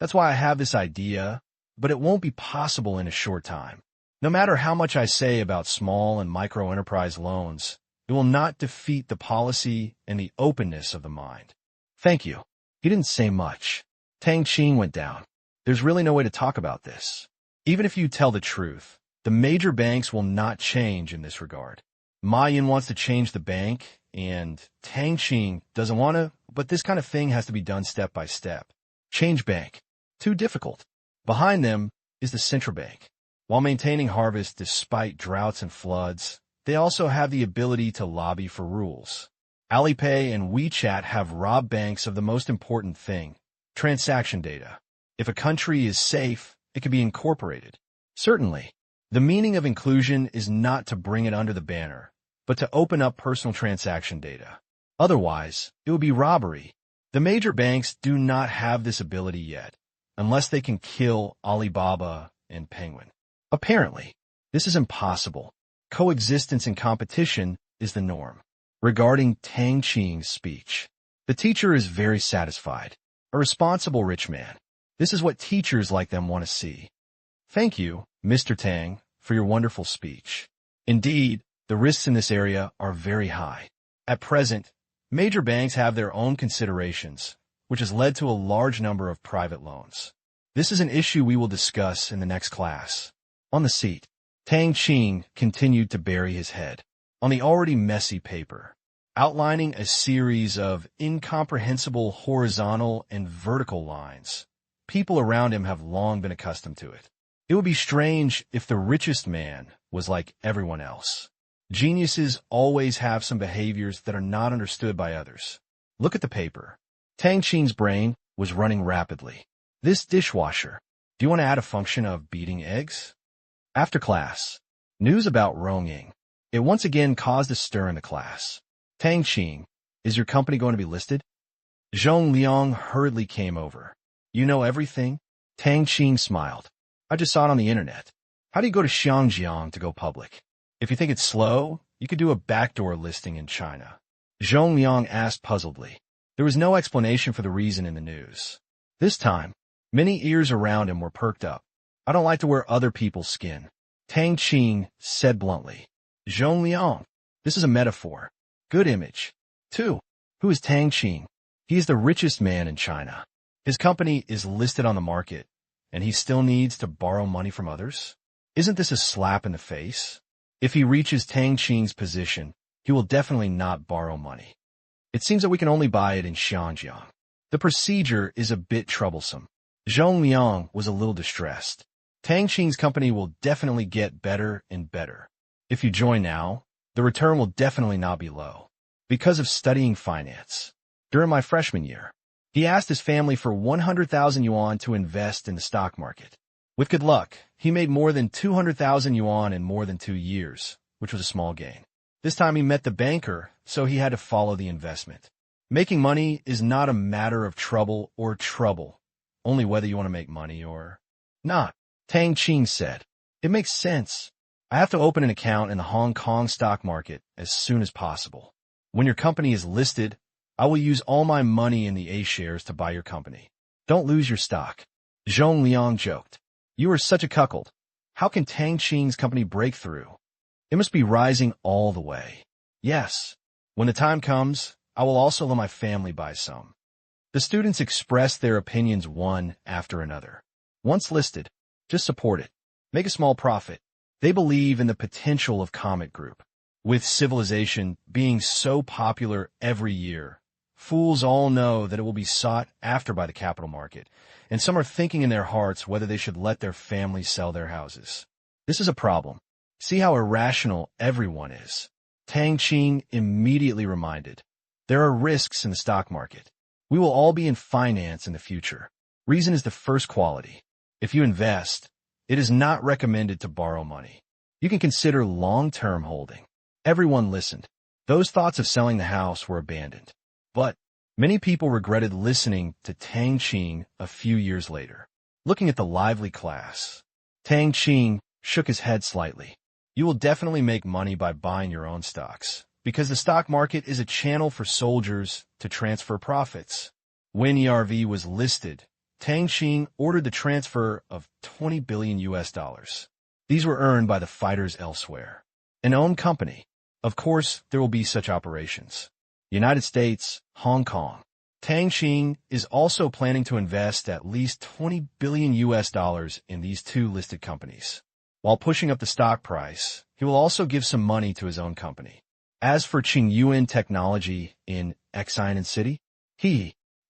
That's why I have this idea, but it won't be possible in a short time. No matter how much I say about small and micro enterprise loans, it will not defeat the policy and the openness of the mind. Thank you. He didn't say much. Tang Qing went down. There's really no way to talk about this. Even if you tell the truth, the major banks will not change in this regard. Ma Yin wants to change the bank, and Tang Qing doesn't want to, but this kind of thing has to be done step by step. Change bank. Too difficult. Behind them is the central bank. While maintaining harvest despite droughts and floods, they also have the ability to lobby for rules. Alipay and WeChat have robbed banks of the most important thing, transaction data. If a country is safe, it can be incorporated. Certainly, the meaning of inclusion is not to bring it under the banner, but to open up personal transaction data. Otherwise, it would be robbery. The major banks do not have this ability yet, unless they can kill Alibaba and Penguin. Apparently, this is impossible. Coexistence and competition is the norm. Regarding Tang Qing's speech, the teacher is very satisfied. A responsible rich man. This is what teachers like them want to see. Thank you, Mr. Tang, for your wonderful speech. Indeed, the risks in this area are very high. At present, major banks have their own considerations, which has led to a large number of private loans. This is an issue we will discuss in the next class. On the seat, Tang Qing continued to bury his head on the already messy paper, outlining a series of incomprehensible horizontal and vertical lines. People around him have long been accustomed to it. It would be strange if the richest man was like everyone else. Geniuses always have some behaviors that are not understood by others. Look at the paper. Tang Qing's brain was running rapidly. This dishwasher. Do you want to add a function of beating eggs? After class, news about Ronging. It once again caused a stir in the class. Tang Qing, is your company going to be listed? Zhong Liang hurriedly came over. You know everything? Tang Qing smiled. I just saw it on the internet. How do you go to Xiangjiang to go public? If you think it's slow, you could do a backdoor listing in China. Zhong Liang asked puzzledly. There was no explanation for the reason in the news. This time, many ears around him were perked up. I don't like to wear other people's skin. Tang Qing said bluntly. Zhong Liang, this is a metaphor. Good image. 2. Who is Tang Qing? He is the richest man in China. His company is listed on the market, and he still needs to borrow money from others? Isn't this a slap in the face? If he reaches Tang Qing's position, he will definitely not borrow money. It seems that we can only buy it in Xiangjiang. The procedure is a bit troublesome. Zhong Liang was a little distressed. Tang Qing's company will definitely get better and better. If you join now, the return will definitely not be low. Because of studying finance. During my freshman year, he asked his family for 100,000 yuan to invest in the stock market. With good luck, he made more than 200,000 yuan in more than 2 years, which was a small gain. This time he met the banker, so he had to follow the investment. Making money is not a matter of trouble or trouble, only whether you want to make money or not. Tang Qing said, it makes sense. I have to open an account in the Hong Kong stock market as soon as possible. When your company is listed, I will use all my money in the A shares to buy your company. Don't lose your stock. Zhong Liang joked. You are such a cuckold. How can Tang Qing's company break through? It must be rising all the way. Yes. When the time comes, I will also let my family buy some. The students expressed their opinions one after another. Once listed, just support it. Make a small profit. They believe in the potential of Comet Group. With civilization being so popular every year, fools all know that it will be sought after by the capital market, and some are thinking in their hearts whether they should let their families sell their houses. This is a problem. See how irrational everyone is. Tang Qing immediately reminded, there are risks in the stock market. We will all be in finance in the future. Reason is the first quality. If you invest, it is not recommended to borrow money. You can consider long-term holding. Everyone listened. Those thoughts of selling the house were abandoned. But many people regretted listening to Tang Qing a few years later. Looking at the lively class, Tang Qing shook his head slightly. You will definitely make money by buying your own stocks, because the stock market is a channel for soldiers to transfer profits. When ERV was listed, Tang Qing ordered the transfer of $20 billion US. These were earned by the fighters elsewhere. An owned company. Of course, there will be such operations. United States, Hong Kong. Tang Qing is also planning to invest at least $20 billion US in these two listed companies. While pushing up the stock price, he will also give some money to his own company. As for Qingyuan Technology in Xiamen City,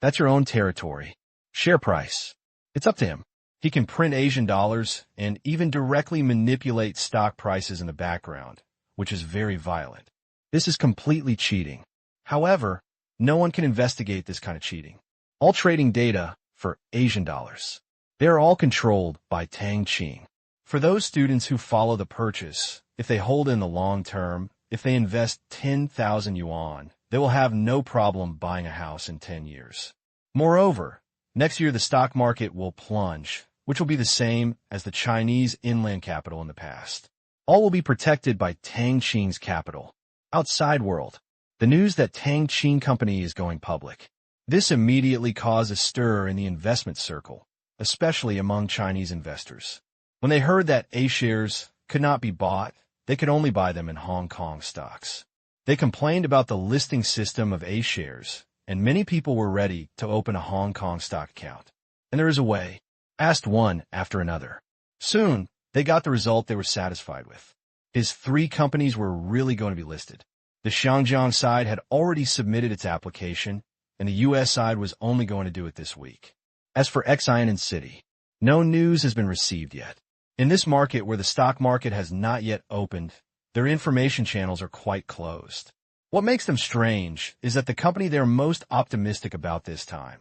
that's your own territory. Share price. It's up to him. He can print Asian dollars and even directly manipulate stock prices in the background, which is very violent. This is completely cheating. However, no one can investigate this kind of cheating. All trading data for Asian dollars. They are all controlled by Tang Qing. For those students who follow the purchase, if they hold in the long term, if they invest 10,000 yuan, they will have no problem buying a house in 10 years. Moreover, next year the stock market will plunge, which will be the same as the Chinese inland capital in the past. All will be protected by Tang Qing's capital. Outside world. The news that Tang Qing Company is going public. This immediately caused a stir in the investment circle, especially among Chinese investors. When they heard that A shares could not be bought, they could only buy them in Hong Kong stocks. They complained about the listing system of A shares, and many people were ready to open a Hong Kong stock account. And there is a way. Asked one after another. Soon, they got the result they were satisfied with. His 3 companies were really going to be listed. The Shanjiang side had already submitted its application, and the U.S. side was only going to do it this week. As for Xiamen City, no news has been received yet. In this market where the stock market has not yet opened, their information channels are quite closed. What makes them strange is that the company they're most optimistic about this time,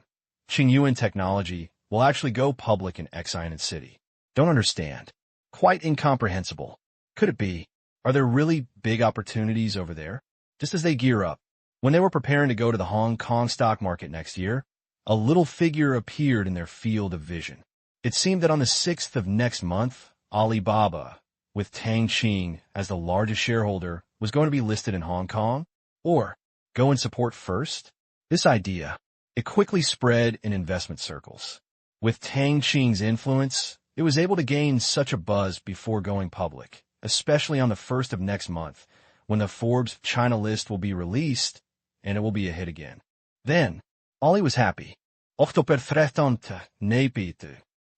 Qingyuan Technology, will actually go public in Xiamen City. Don't understand. Quite incomprehensible. Could it be? Are there really big opportunities over there? Just as they gear up, when they were preparing to go to the Hong Kong stock market next year, a little figure appeared in their field of vision. It seemed that on the 6th of next month, Alibaba, with Tang Qing as the largest shareholder, was going to be listed in Hong Kong, or go and support first. This idea, it quickly spread in investment circles. With Tang Qing's influence, it was able to gain such a buzz before going public, especially on the 1st of next month, when the Forbes China list will be released, and it will be a hit again. Then, Ali was happy.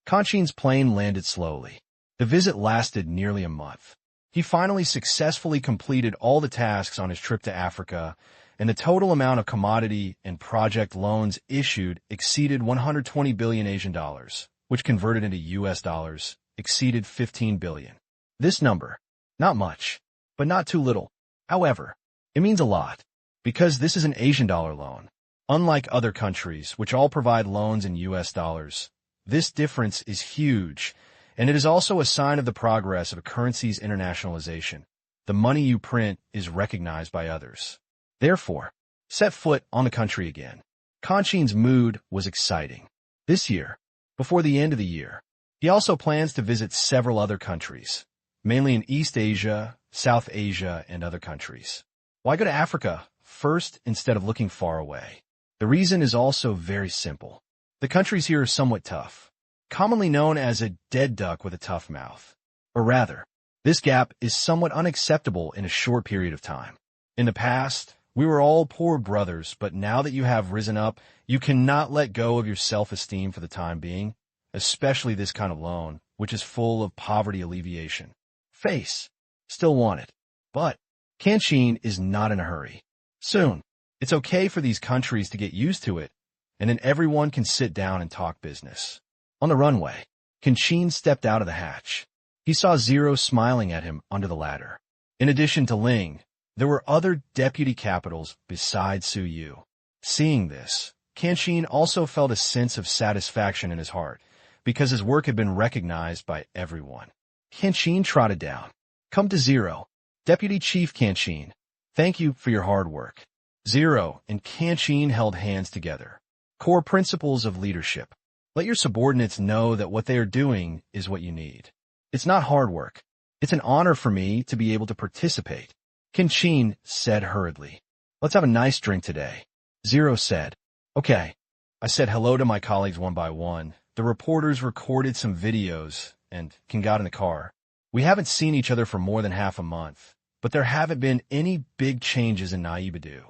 Kanqing's plane landed slowly. The visit lasted nearly a month. He finally successfully completed all the tasks on his trip to Africa, and the total amount of commodity and project loans issued exceeded 120 billion Asian dollars, which converted into US dollars, exceeded 15 billion. This number, not much, but not too little. However, it means a lot, because this is an Asian dollar loan. Unlike other countries, which all provide loans in US dollars, this difference is huge, and it is also a sign of the progress of a currency's internationalization. The money you print is recognized by others. Therefore, set foot on the country again. Kanqing's mood was exciting. This year, before the end of the year, he also plans to visit several other countries, mainly in East Asia, South Asia, and other countries. Why go to Africa first instead of looking far away? The reason is also very simple. The countries here are somewhat tough, commonly known as a dead duck with a tough mouth. Or rather, this gap is somewhat unacceptable in a short period of time. In the past, we were all poor brothers, but now that you have risen up, you cannot let go of your self-esteem for the time being, especially this kind of loan, which is full of poverty alleviation. Face. Still want it. But Qing is not in a hurry. Soon, it's okay for these countries to get used to it, and then everyone can sit down and talk business. On the runway, Qing stepped out of the hatch. He saw Zero smiling at him under the ladder. In addition to Ling, there were other deputy capitals besides Su Yu. Seeing this, Qing also felt a sense of satisfaction in his heart, because his work had been recognized by everyone. Qing trotted down. Come to Zero. Deputy Chief Qing. Thank you for your hard work. Zero and Qing held hands together. Core principles of leadership. Let your subordinates know that what they are doing is what you need. It's not hard work. It's an honor for me to be able to participate. Qing said hurriedly. Let's have a nice drink today. Zero said. Okay. I said hello to my colleagues one by one. The reporters recorded some videos and Qing got in the car. We haven't seen each other for more than half a month, but there haven't been any big changes in Naibadu.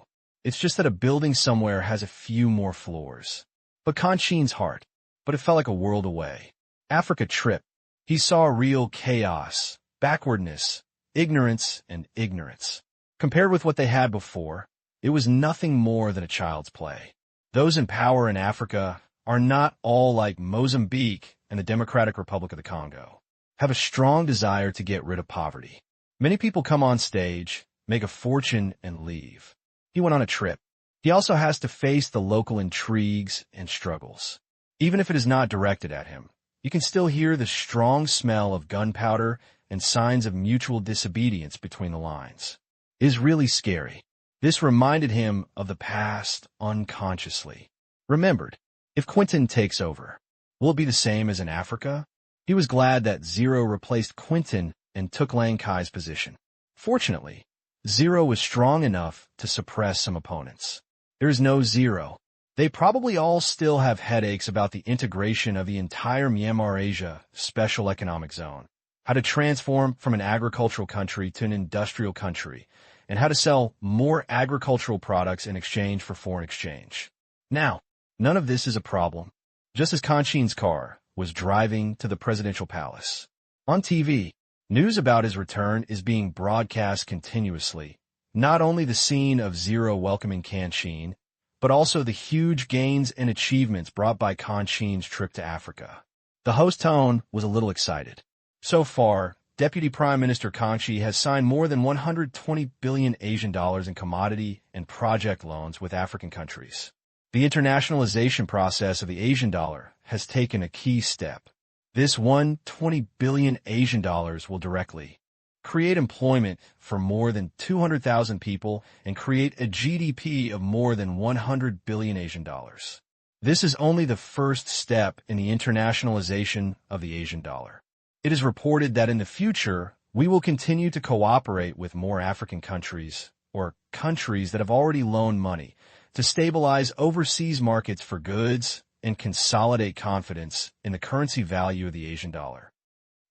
It's just that a building somewhere has a few more floors. But Qing's heart. But it felt like a world away. Africa trip. He saw real chaos, backwardness, ignorance, and ignorance. Compared with what they had before, it was nothing more than a child's play. Those in power in Africa are not all like Mozambique and the Democratic Republic of the Congo, have a strong desire to get rid of poverty. Many people come on stage, make a fortune, and leave. He went on a trip. He also has to face the local intrigues and struggles. Even if it is not directed at him, you can still hear the strong smell of gunpowder and signs of mutual disobedience between the lines. It is really scary. This reminded him of the past unconsciously. Remembered, if Quentin takes over, will it be the same as in Africa? He was glad that Zero replaced Quentin and took Lang Kai's position. Fortunately, Zero was strong enough to suppress some opponents. There is no Zero. They probably all still have headaches about the integration of the entire Myanmar Asia Special Economic Zone, how to transform from an agricultural country to an industrial country, and how to sell more agricultural products in exchange for foreign exchange. Now, none of this is a problem, just as Qing's car was driving to the presidential palace. On TV, news about his return is being broadcast continuously, not only the scene of Zero welcoming Qing, but also the huge gains and achievements brought by Qing's trip to Africa. The host tone was a little excited. So far, Deputy Prime Minister Qing has signed more than 120 billion Asian dollars in commodity and project loans with African countries. The internationalization process of the Asian dollar has taken a key step. This 120 billion Asian dollars will directly create employment for more than 200,000 people and create a GDP of more than 100 billion Asian dollars. This is only the first step in the internationalization of the Asian dollar. It is reported that in the future, we will continue to cooperate with more African countries or countries that have already loaned money to stabilize overseas markets for goods and consolidate confidence in the currency value of the Asian dollar.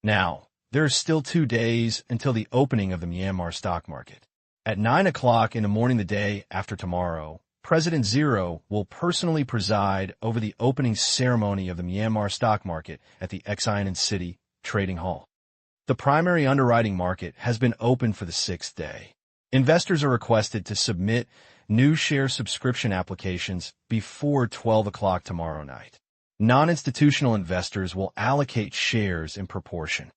Now, there are still 2 days until the opening of the Myanmar stock market. At 9 o'clock in the morning the day after tomorrow, President Zero will personally preside over the opening ceremony of the Myanmar stock market at the Xiamen City Trading Hall. The primary underwriting market has been open for the 6th day. Investors are requested to submit new share subscription applications before 12 o'clock tomorrow night. Non-institutional investors will allocate shares in proportion.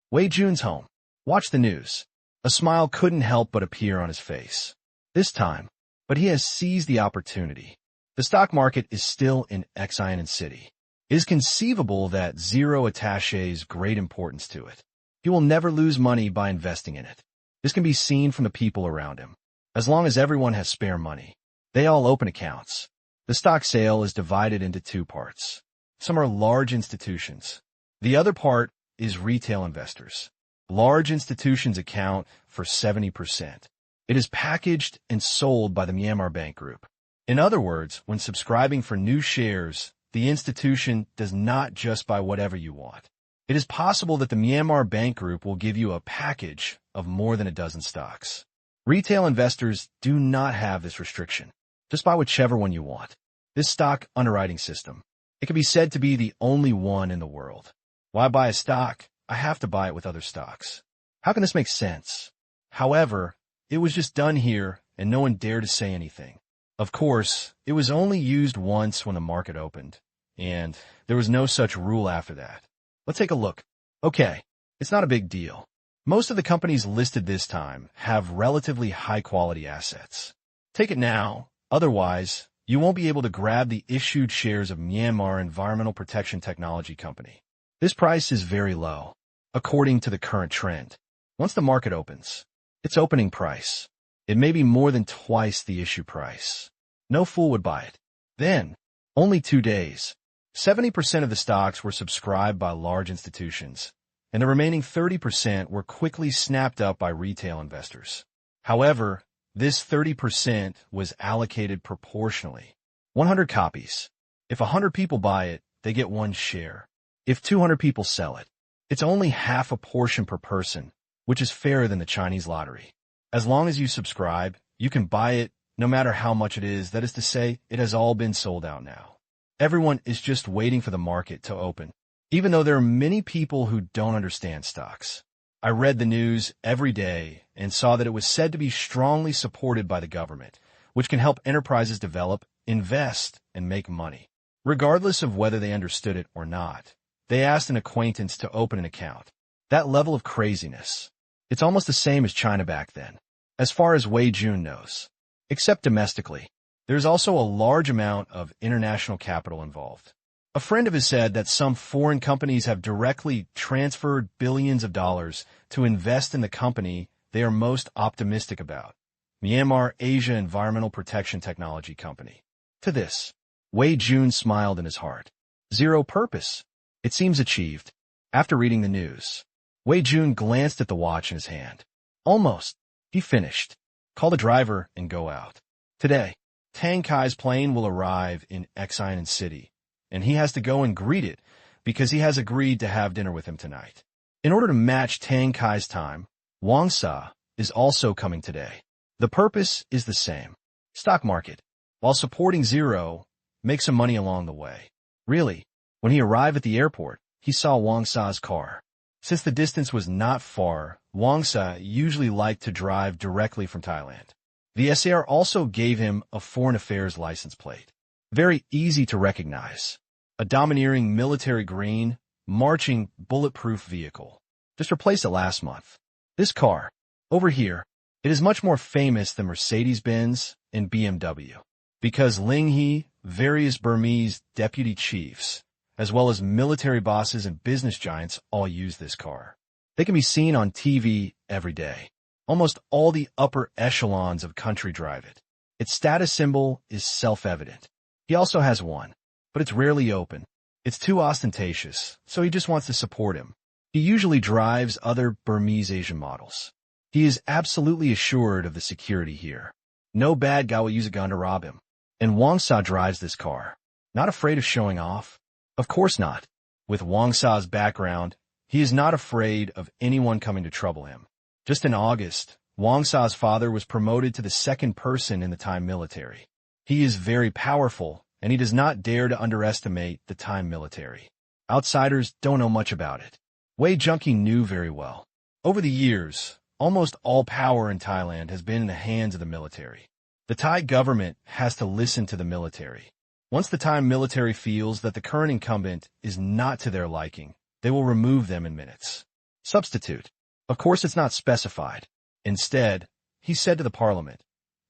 Wei Jun's home. Watch the news. A smile couldn't help but appear on his face. This time, but he has seized the opportunity. The stock market is still in Xiamen City. It is conceivable that Zero attaches great importance to it. He will never lose money by investing in it. This can be seen from the people around him. As long as everyone has spare money, they all open accounts. The stock sale is divided into 2 parts. Some are large institutions. The other part is retail investors. Large institutions account for 70%. It is packaged and sold by the Myanmar Bank Group. In other words, when subscribing for new shares, the institution does not just buy whatever you want. It is possible that the Myanmar Bank Group will give you a package of more than a dozen stocks. Retail investors do not have this restriction. Just buy whichever one you want. This stock underwriting system, it can be said to be the only one in the world. Why buy a stock? I have to buy it with other stocks. How can this make sense? However, it was just done here, and no one dared to say anything. Of course, it was only used once when the market opened, and there was no such rule after that. Let's take a look. Okay, it's not a big deal. Most of the companies listed this time have relatively high-quality assets. Take it now, otherwise, you won't be able to grab the issued shares of Myanmar Environmental Protection Technology Company. This price is very low, according to the current trend. Once the market opens, its opening price, it may be more than twice the issue price. No fool would buy it. Then, only 2 days, 70% of the stocks were subscribed by large institutions, and the remaining 30% were quickly snapped up by retail investors. However, this 30% was allocated proportionally. 100 copies. If 100 people buy it, they get 1 share. If 200 people sell it, it's only half a portion per person, which is fairer than the Chinese lottery. As long as you subscribe, you can buy it no matter how much it is. That is to say, it has all been sold out now. Everyone is just waiting for the market to open, even though there are many people who don't understand stocks. I read the news every day and saw that it was said to be strongly supported by the government, which can help enterprises develop, invest, and make money. Regardless of whether they understood it or not, they asked an acquaintance to open an account. That level of craziness. It's almost the same as China back then, as far as Wei Jun knows. Except domestically, there's also a large amount of international capital involved. A friend of his said that some foreign companies have directly transferred billions of dollars to invest in the company they are most optimistic about, Myanmar Asia Environmental Protection Technology Company. To this, Wei Jun smiled in his heart. Zero purpose. It seems achieved. After reading the news, Wei Jun glanced at the watch in his hand. Almost. He finished. Call the driver and go out. Today, Tang Kai's plane will arrive in Xi'an City, and he has to go and greet it because he has agreed to have dinner with him tonight. In order to match Tang Kai's time, Wang Sa is also coming today. The purpose is the same. Stock market, while supporting Zero, make some money along the way. Really, when he arrived at the airport, he saw Wang Sa's car. Since the distance was not far, Wang Sa usually liked to drive directly from Thailand. The SAR also gave him a foreign affairs license plate. Very easy to recognize. A domineering military green, marching, bulletproof vehicle. Just replaced it last month. This car, over here, it is much more famous than Mercedes-Benz and BMW. Because Ling He, various Burmese deputy chiefs, as well as military bosses and business giants all use this car. They can be seen on TV every day. Almost all the upper echelons of country drive it. Its status symbol is self-evident. He also has one, but it's rarely open. It's too ostentatious, so he just wants to support him. He usually drives other Burmese Asian models. He is absolutely assured of the security here. No bad guy will use a gun to rob him. And Wang Sa drives this car. Not afraid of showing off? Of course not. With Wang Sa's background, he is not afraid of anyone coming to trouble him. Just in August, Wang Sa's father was promoted to the second person in the Thai military. He is very powerful, and he does not dare to underestimate the Thai military. Outsiders don't know much about it. Wei Junqi knew very well. Over the years, almost all power in Thailand has been in the hands of the military. The Thai government has to listen to the military. Once the Thai military feels that the current incumbent is not to their liking, they will remove them in minutes. Substitute. Of course, it's not specified. Instead, he said to the parliament,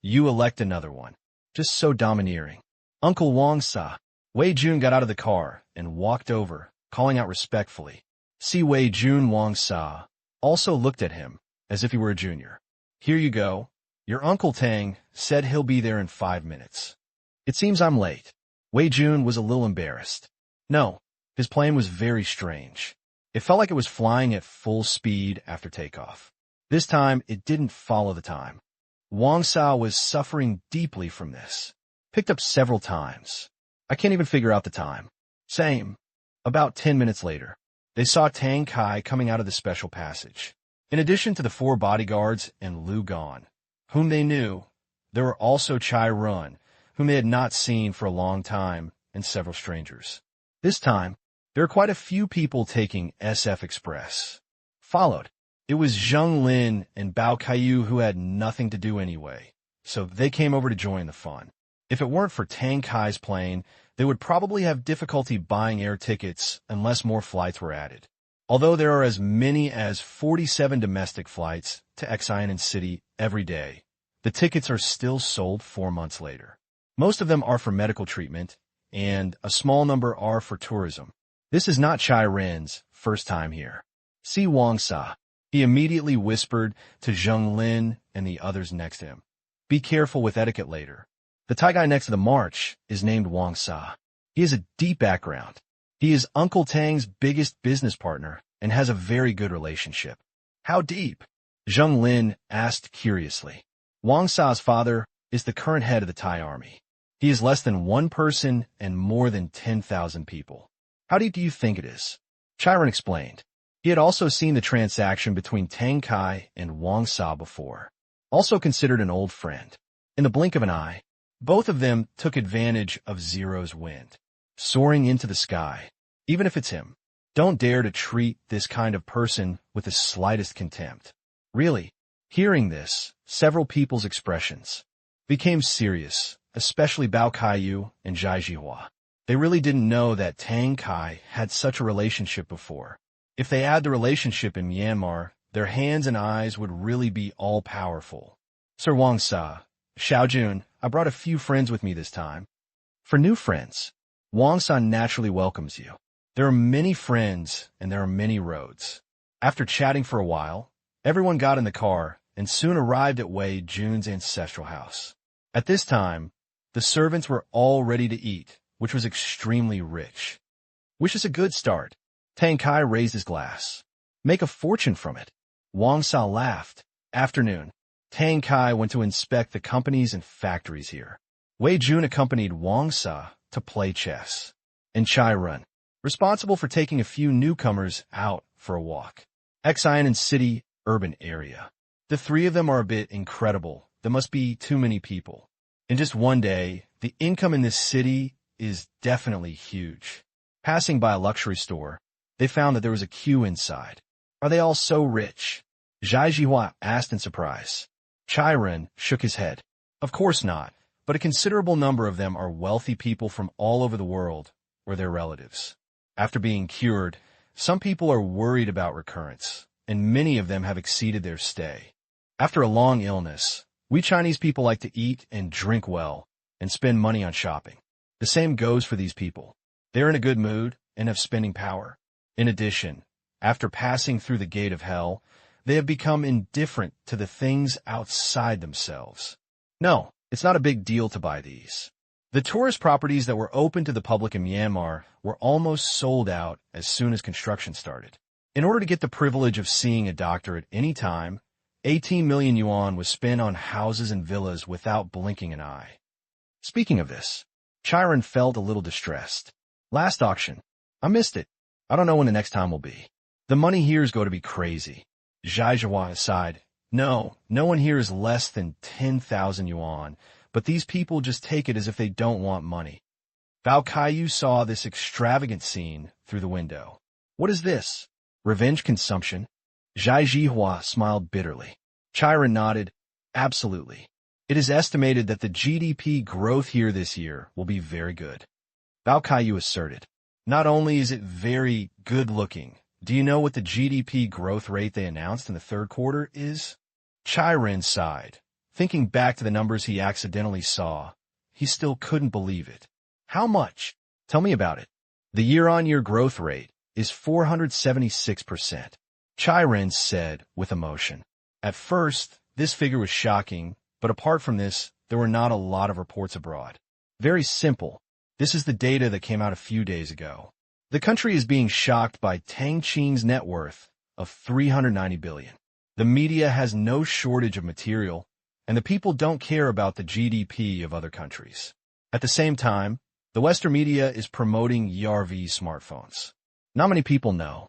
"You elect another one." Just so domineering. Uncle Wang Sa. Wei Jun got out of the car and walked over, calling out respectfully. See Wei Jun. Wang Sa also looked at him as if he were a junior. Here you go. Your Uncle Tang said he'll be there in 5 minutes. It seems I'm late. Wei Jun was a little embarrassed. No, his plane was very strange. It felt like it was flying at full speed after takeoff. This time, it didn't follow the time. Wang Sa was suffering deeply from this. Picked up several times. I can't even figure out the time. Same. About 10 minutes later, they saw Tang Kai coming out of the special passage. In addition to the 4 bodyguards and Lu Gon, whom they knew, there were also Chai Run, whom they had not seen for a long time, and several strangers. This time, there are quite a few people taking SF Express. Followed. It was Zheng Lin and Bao Kaiyu who had nothing to do anyway, so they came over to join the fun. If it weren't for Tang Kai's plane, they would probably have difficulty buying air tickets unless more flights were added. Although there are as many as 47 domestic flights to Xi'an City every day, the tickets are still sold 4 months later. Most of them are for medical treatment, and a small number are for tourism. This is not Chai Ren's first time here. See Wang Sa. He immediately whispered to Zheng Lin and the others next to him. Be careful with etiquette later. The Thai guy next to the march is named Wang Sa. He has a deep background. He is Uncle Tang's biggest business partner and has a very good relationship. How deep? Zheng Lin asked curiously. Wang Sa's father is the current head of the Thai army. He is less than one person and more than 10,000 people. How deep do you think it is? Chiron explained. He had also seen the transaction between Tang Kai and Wang Sa before. Also considered an old friend. In the blink of an eye, both of them took advantage of Zero's wind, soaring into the sky. Even if it's him, don't dare to treat this kind of person with the slightest contempt. Really, hearing this, several people's expressions became serious, especially Bao Kaiyu and Zhai Jihua. They really didn't know that Tang Kai had such a relationship before. If they had the relationship in Myanmar, their hands and eyes would really be all-powerful. Sir Wang Sa, Xiaojun, I brought a few friends with me this time. For new friends, Wang Sa naturally welcomes you. There are many friends and there are many roads. After chatting for a while, everyone got in the car and soon arrived at Wei Jun's ancestral house. At this time, the servants were all ready to eat, which was extremely rich. Wish us a good start. Tang Kai raised his glass. Make a fortune from it. Wang Sa laughed. Afternoon. Tang Kai went to inspect the companies and factories here. Wei Jun accompanied Wang Sa to play chess. And Chai Run, responsible for taking a few newcomers out for a walk. Xi'an City, urban area. The three of them are a bit incredible. There must be too many people. In just one day, the income in this city is definitely huge. Passing by a luxury store, they found that there was a queue inside. Are they all so rich? Zhai Jihua asked in surprise. Chai Ren shook his head. Of course not, but a considerable number of them are wealthy people from all over the world or their relatives. After being cured, some people are worried about recurrence, and many of them have exceeded their stay. After a long illness, we Chinese people like to eat and drink well and spend money on shopping. The same goes for these people. They're in a good mood and have spending power. In addition, after passing through the gate of hell, they have become indifferent to the things outside themselves. No, it's not a big deal to buy these. The tourist properties that were open to the public in Myanmar were almost sold out as soon as construction started. In order to get the privilege of seeing a doctor at any time, 18 million yuan was spent on houses and villas without blinking an eye. Speaking of this, Chiron felt a little distressed. Last auction. I missed it. I don't know when the next time will be. The money here is going to be crazy. Zhai Jihua sighed. No one here is less than 10,000 yuan, but these people just take it as if they don't want money. Bao Kaiyu saw this extravagant scene through the window. What is this? Revenge consumption? Zhai Jihua smiled bitterly. Chiron nodded. Absolutely. It is estimated that the GDP growth here this year will be very good. Bao Kaiyu asserted. Not only is it very good-looking, do you know what the GDP growth rate they announced in the third quarter is? Chiron sighed. Thinking back to the numbers he accidentally saw, he still couldn't believe it. How much? Tell me about it. The year-on-year growth rate is 476%. Chiron said with emotion. At first, this figure was shocking, but apart from this, there were not a lot of reports abroad. Very simple. This is the data that came out a few days ago. The country is being shocked by Tang Qing's net worth of 390 billion. The media has no shortage of material, and the people don't care about the GDP of other countries. At the same time, the Western media is promoting ERV smartphones. Not many people know.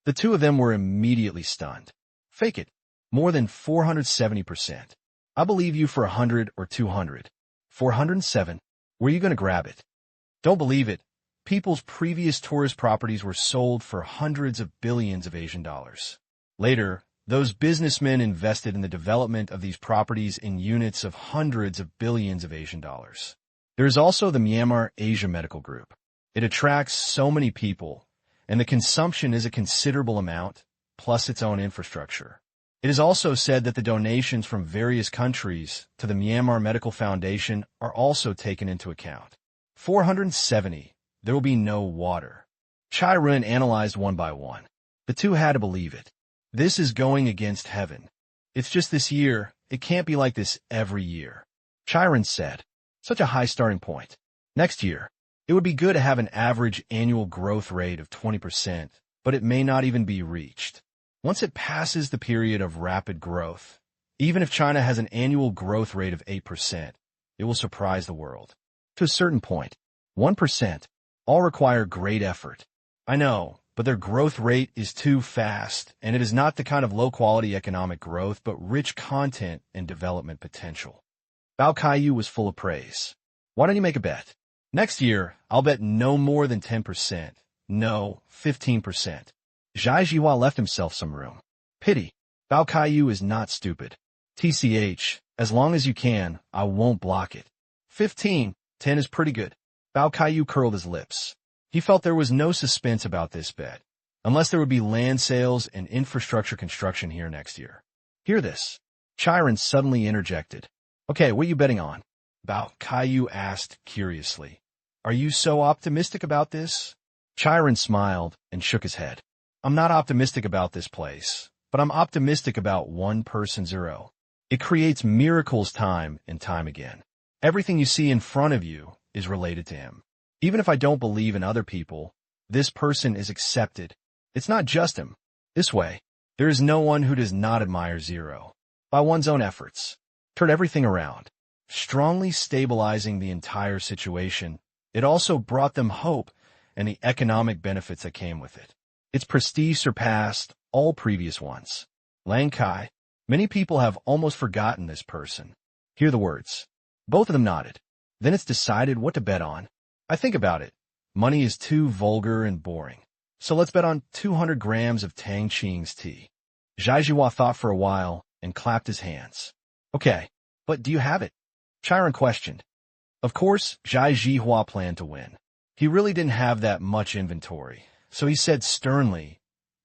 The two of them were immediately stunned. Fake it. More than 470%. I believe you for 100 or 200. 407. Where are you going to grab it? Don't believe it. People's previous tourist properties were sold for hundreds of billions of Asian dollars. Later, Those businessmen invested in the development of these properties in units of hundreds of billions of Asian dollars. There is also the Myanmar Asia Medical Group. It attracts so many people, and the consumption is a considerable amount, plus its own infrastructure. It is also said that the donations from various countries to the Myanmar Medical Foundation are also taken into account. 470. There will be no water. Chai Run analyzed one by one. The two had to believe it. This is going against heaven. It's just this year. It can't be like this every year. Chiron said, such a high starting point. Next year, it would be good to have an average annual growth rate of 20%, but it may not even be reached. Once it passes the period of rapid growth, even if China has an annual growth rate of 8%, it will surprise the world. To a certain point, 1%, all require great effort. I know, but their growth rate is too fast, and it is not the kind of low-quality economic growth, but rich content and development potential. Bao Kaiyu was full of praise. Why don't you make a bet? Next year, I'll bet no more than 10%. No, 15%. Zhai Jihua left himself some room. Pity. Bao Kaiyu is not stupid. TCH, as long as you can, I won't block it. 15, 10 is pretty good. Bao Kaiyu curled his lips. He felt there was no suspense about this bet, unless there would be land sales and infrastructure construction here next year. Hear this. Chiron suddenly interjected. Okay, what are you betting on? Bao Kaiyu asked curiously. Are you so optimistic about this? Chiron smiled and shook his head. I'm not optimistic about this place, but I'm optimistic about one person zero. It creates miracles time and time again. Everything you see in front of you is related to him. Even if I don't believe in other people, this person is accepted. It's not just him. This way, there is no one who does not admire Zero. By one's own efforts, turned everything around, strongly stabilizing the entire situation. It also brought them hope and the economic benefits that came with it. Its prestige surpassed all previous ones. Lang Kai, many people have almost forgotten this person. Hear the words. Both of them nodded. Then it's decided what to bet on. I think about it. Money is too vulgar and boring. So let's bet on 200 grams of Tang Qing's tea. Zhai Jihua thought for a while and clapped his hands. Okay, but do you have it? Chiron questioned. Of course, Zhai Jihua planned to win. He really didn't have that much inventory, so he said sternly,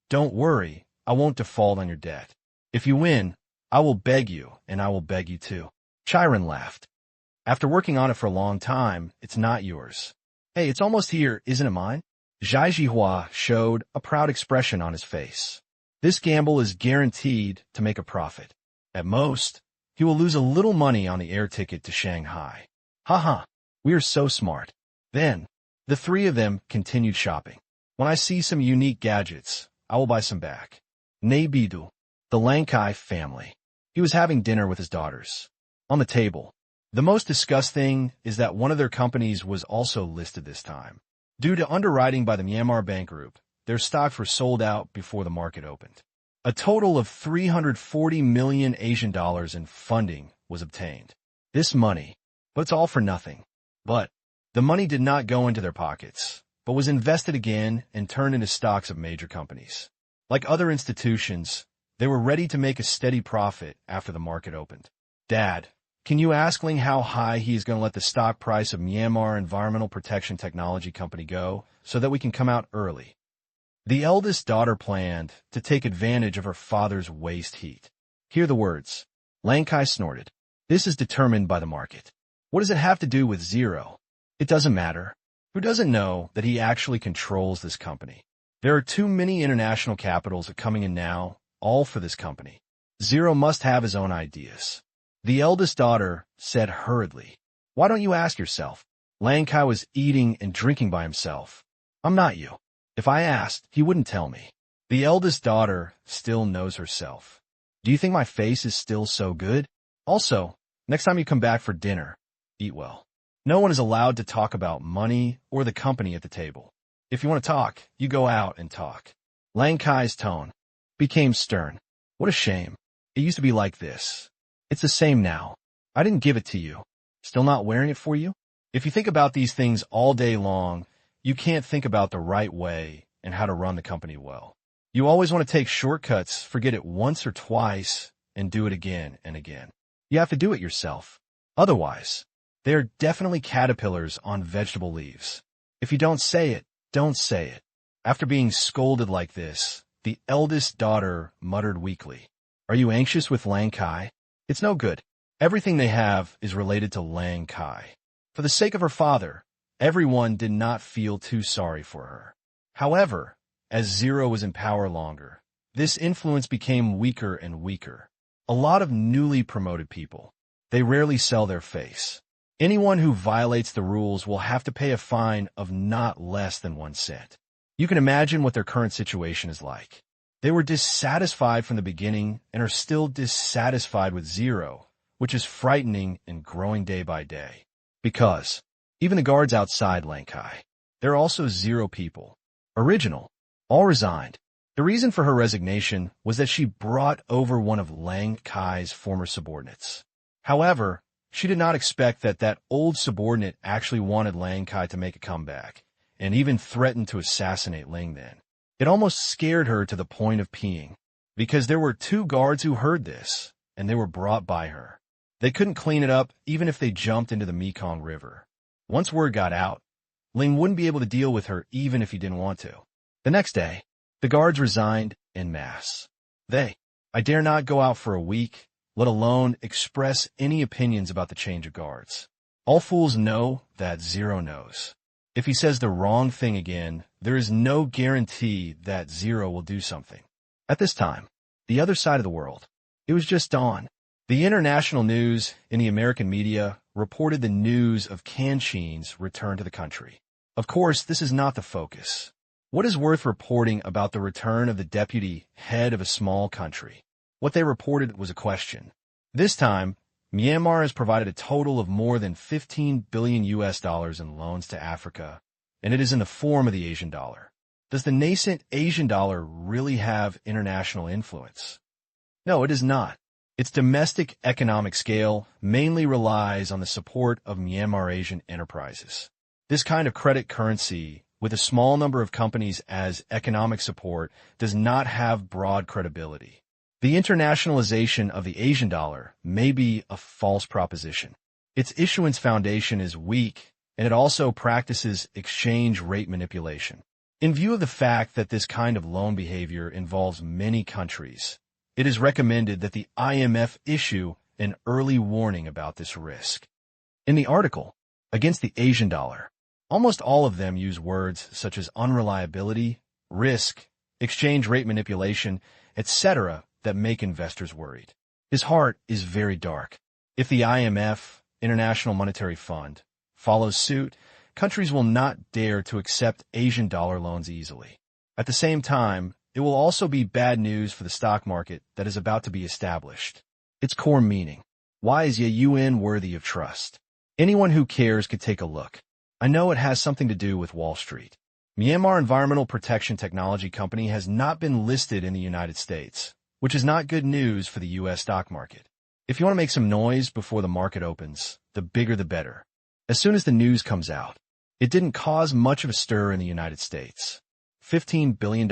don't worry, I won't default on your debt. If you win, I will beg you, and I will beg you too. Chiron laughed. After working on it for a long time, it's not yours. Hey, it's almost here, isn't it mine? Zhai Jihua showed a proud expression on his face. This gamble is guaranteed to make a profit. At most, he will lose a little money on the air ticket to Shanghai. Haha, we are so smart. Then, the three of them continued shopping. When I see some unique gadgets, I will buy some back. Nei Bidu, the Lankai family. He was having dinner with his daughters. On the table, the most discussed thing is that one of their companies was also listed this time. Due to underwriting by the Myanmar Bank Group, their stocks were sold out before the market opened. A total of 340 million Asian dollars in funding was obtained. This money, but it's all for nothing. But the money did not go into their pockets, but was invested again and turned into stocks of major companies. Like other institutions, they were ready to make a steady profit after the market opened. Dad, can you ask Ling how high he is going to let the stock price of Myanmar Environmental Protection Technology Company go so that we can come out early? The eldest daughter planned to take advantage of her father's waste heat. Hear the words. Lang Kai snorted. This is determined by the market. What does it have to do with Zero? It doesn't matter. Who doesn't know that he actually controls this company? There are too many international capitals coming in now, all for this company. Zero must have his own ideas. The eldest daughter said hurriedly, why don't you ask yourself? Lang Kai was eating and drinking by himself. I'm not you. If I asked, he wouldn't tell me. The eldest daughter still knows herself. Do you think my face is still so good? Also, next time you come back for dinner, eat well. No one is allowed to talk about money or the company at the table. If you want to talk, you go out and talk. Lang Kai's tone became stern. What a shame. It used to be like this. It's the same now. I didn't give it to you. Still not wearing it for you? If you think about these things all day long, you can't think about the right way and how to run the company well. You always want to take shortcuts, forget it once or twice, and do it again and again. You have to do it yourself. Otherwise, they are definitely caterpillars on vegetable leaves. If you don't say it, don't say it. After being scolded like this, the eldest daughter muttered weakly, "Are you anxious with Lang Kai? It's no good. Everything they have is related to Lang Kai." For the sake of her father, everyone did not feel too sorry for her. However, as Zero was in power longer, this influence became weaker and weaker. A lot of newly promoted people, they rarely sell their face. Anyone who violates the rules will have to pay a fine of not less than 1 cent. You can imagine what their current situation is like. They were dissatisfied from the beginning and are still dissatisfied with Zero, which is frightening and growing day by day. Because even the guards outside Lang Kai, they're also Zero people. Original. All resigned. The reason for her resignation was that she brought over one of Lang Kai's former subordinates. However, she did not expect that that old subordinate actually wanted Lang Kai to make a comeback, and even threatened to assassinate Ling then. It almost scared her to the point of peeing, because there were 2 guards who heard this, and they were brought by her. They couldn't clean it up even if they jumped into the Mekong River. Once word got out, Ling wouldn't be able to deal with her even if he didn't want to. The next day, the guards resigned en masse. I dare not go out for a week, let alone express any opinions about the change of guards. All fools know that Zero knows. If he says the wrong thing again, there is no guarantee that Zero will do something. At this time, the other side of the world, it was just dawn. The international news in the American media reported the news of Tang Qing's return to the country. Of course, this is not the focus. What is worth reporting about the return of the deputy head of a small country? What they reported was a question. This time, Myanmar has provided a total of more than $15 billion in loans to Africa, and it is in the form of the Asian dollar. Does the nascent Asian dollar really have international influence? No, it does not. Its domestic economic scale mainly relies on the support of Myanmar Asian enterprises. This kind of credit currency, with a small number of companies as economic support, does not have broad credibility. The internationalization of the Asian dollar may be a false proposition. Its issuance foundation is weak, and it also practices exchange rate manipulation. In view of the fact that this kind of loan behavior involves many countries, it is recommended that the IMF issue an early warning about this risk. In the article, Against the Asian Dollar, almost all of them use words such as unreliability, risk, exchange rate manipulation, etc. that make investors worried. His heart is very dark. If the IMF, International Monetary Fund, follows suit, countries will not dare to accept Asian dollar loans easily. At the same time, it will also be bad news for the stock market that is about to be established. Its core meaning. Why is the UN worthy of trust? Anyone who cares could take a look. I know it has something to do with Wall Street. Myanmar Environmental Protection Technology Company has not been listed in the United States, which is not good news for the U.S. stock market. If you want to make some noise before the market opens, the bigger the better. As soon as the news comes out, it didn't cause much of a stir in the United States. $15 billion?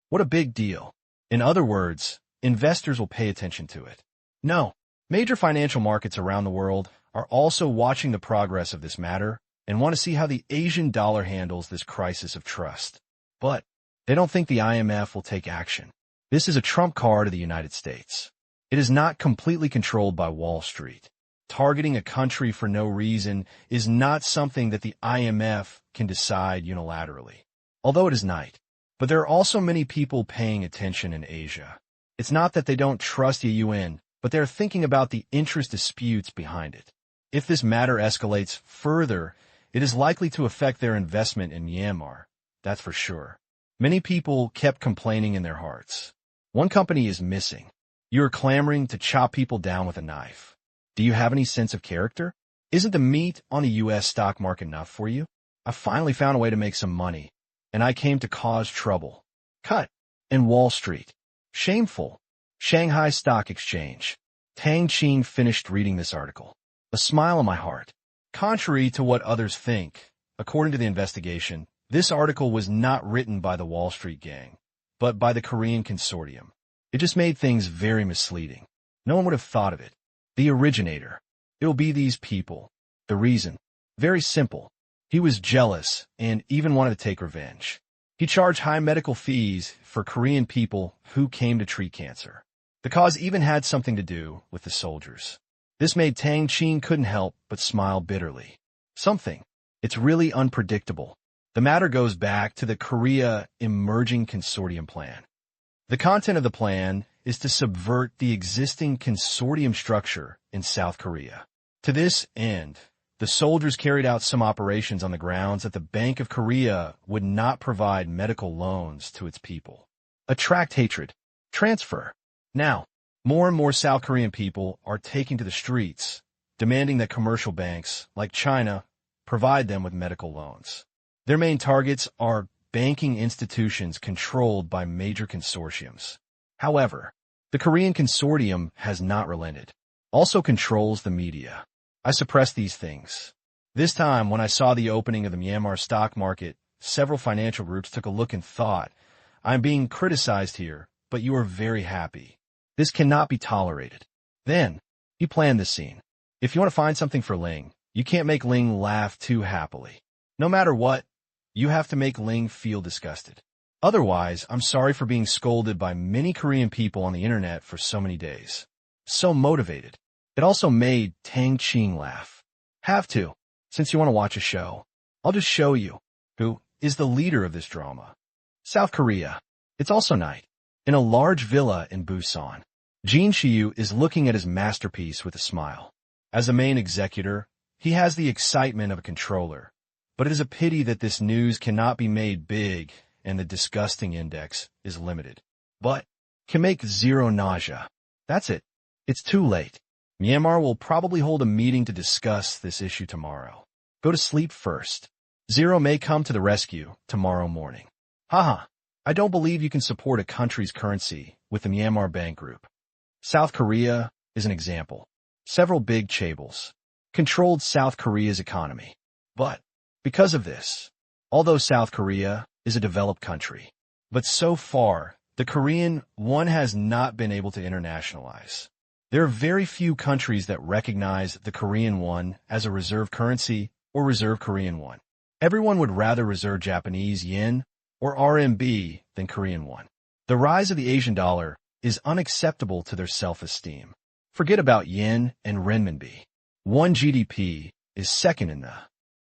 What a big deal. In other words, investors will pay attention to it. No, major financial markets around the world are also watching the progress of this matter and want to see how the Asian dollar handles this crisis of trust. But they don't think the IMF will take action. This is a trump card of the United States. It is not completely controlled by Wall Street. Targeting a country for no reason is not something that the IMF can decide unilaterally. Although it is not. But there are also many people paying attention in Asia. It's not that they don't trust the UN, but they're thinking about the interest disputes behind it. If this matter escalates further, it is likely to affect their investment in Myanmar. That's for sure. Many people kept complaining in their hearts. One company is missing. You're clamoring to chop people down with a knife. Do you have any sense of character? Isn't the meat on the U.S. stock market enough for you? I finally found a way to make some money, and I came to cause trouble. Cut. In Wall Street. Shameful. Shanghai Stock Exchange. Tang Qing finished reading this article. A smile on my heart. Contrary to what others think, according to the investigation, this article was not written by the Wall Street gang, but by the Korean consortium. It just made things very misleading. No one would have thought of it. The originator. It'll be these people. The reason. Very simple. He was jealous and even wanted to take revenge. He charged high medical fees for Korean people who came to treat cancer. The cause even had something to do with the soldiers. This made Tang Qing couldn't help but smile bitterly. Something. It's really unpredictable. The matter goes back to the Korea Emerging Consortium Plan. The content of the plan is to subvert the existing consortium structure in South Korea. To this end, the soldiers carried out some operations on the grounds that the Bank of Korea would not provide medical loans to its people. Attract hatred. Transfer. Now, more and more South Korean people are taking to the streets, demanding that commercial banks, like China, provide them with medical loans. Their main targets are banking institutions controlled by major consortiums. However, the Korean consortium has not relented. Also controls the media. I suppress these things. This time, when I saw the opening of the Myanmar stock market, several financial groups took a look and thought, I'm being criticized here, but you are very happy. This cannot be tolerated. Then, he planned this scene. If you want to find something for Ling, you can't make Ling laugh too happily. No matter what, you have to make Ling feel disgusted. Otherwise, I'm sorry for being scolded by many Korean people on the internet for so many days. So motivated. It also made Tang Qing laugh. Have to. Since you want to watch a show, I'll just show you who is the leader of this drama. South Korea. It's also night. In a large villa in Busan, Jin Shiyu is looking at his masterpiece with a smile. As the main executor, he has the excitement of a controller. But it is a pity that this news cannot be made big and the disgusting index is limited. But can make zero nausea. That's it. It's too late. Myanmar will probably hold a meeting to discuss this issue tomorrow. Go to sleep first. Zero may come to the rescue tomorrow morning. Haha. I don't believe you can support a country's currency with the Myanmar Bank Group. South Korea is an example. Several big chaebols controlled South Korea's economy. But because of this, although South Korea is a developed country, but so far, the Korean won has not been able to internationalize. There are very few countries that recognize the Korean won as a reserve currency or reserve Korean won. Everyone would rather reserve Japanese yen or RMB than Korean won. The rise of the Asian dollar is unacceptable to their self-esteem. Forget about yen and renminbi. One GDP is second in the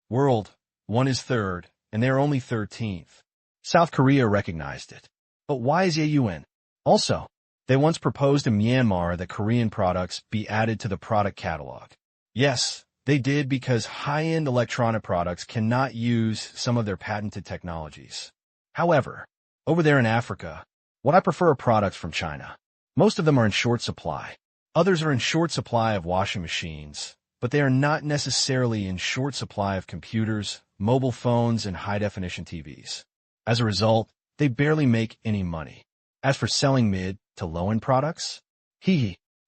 world, one is third, and they're only 13th. South Korea recognized it. But why is yuan? Also, they once proposed in Myanmar that Korean products be added to the product catalog. Yes, they did because high-end electronic products cannot use some of their patented technologies. However, over there in Africa, what I prefer are products from China. Most of them are in short supply. Others are in short supply of washing machines, but they are not necessarily in short supply of computers, mobile phones, and high-definition TVs. As a result, they barely make any money. As for selling mid to low-end products,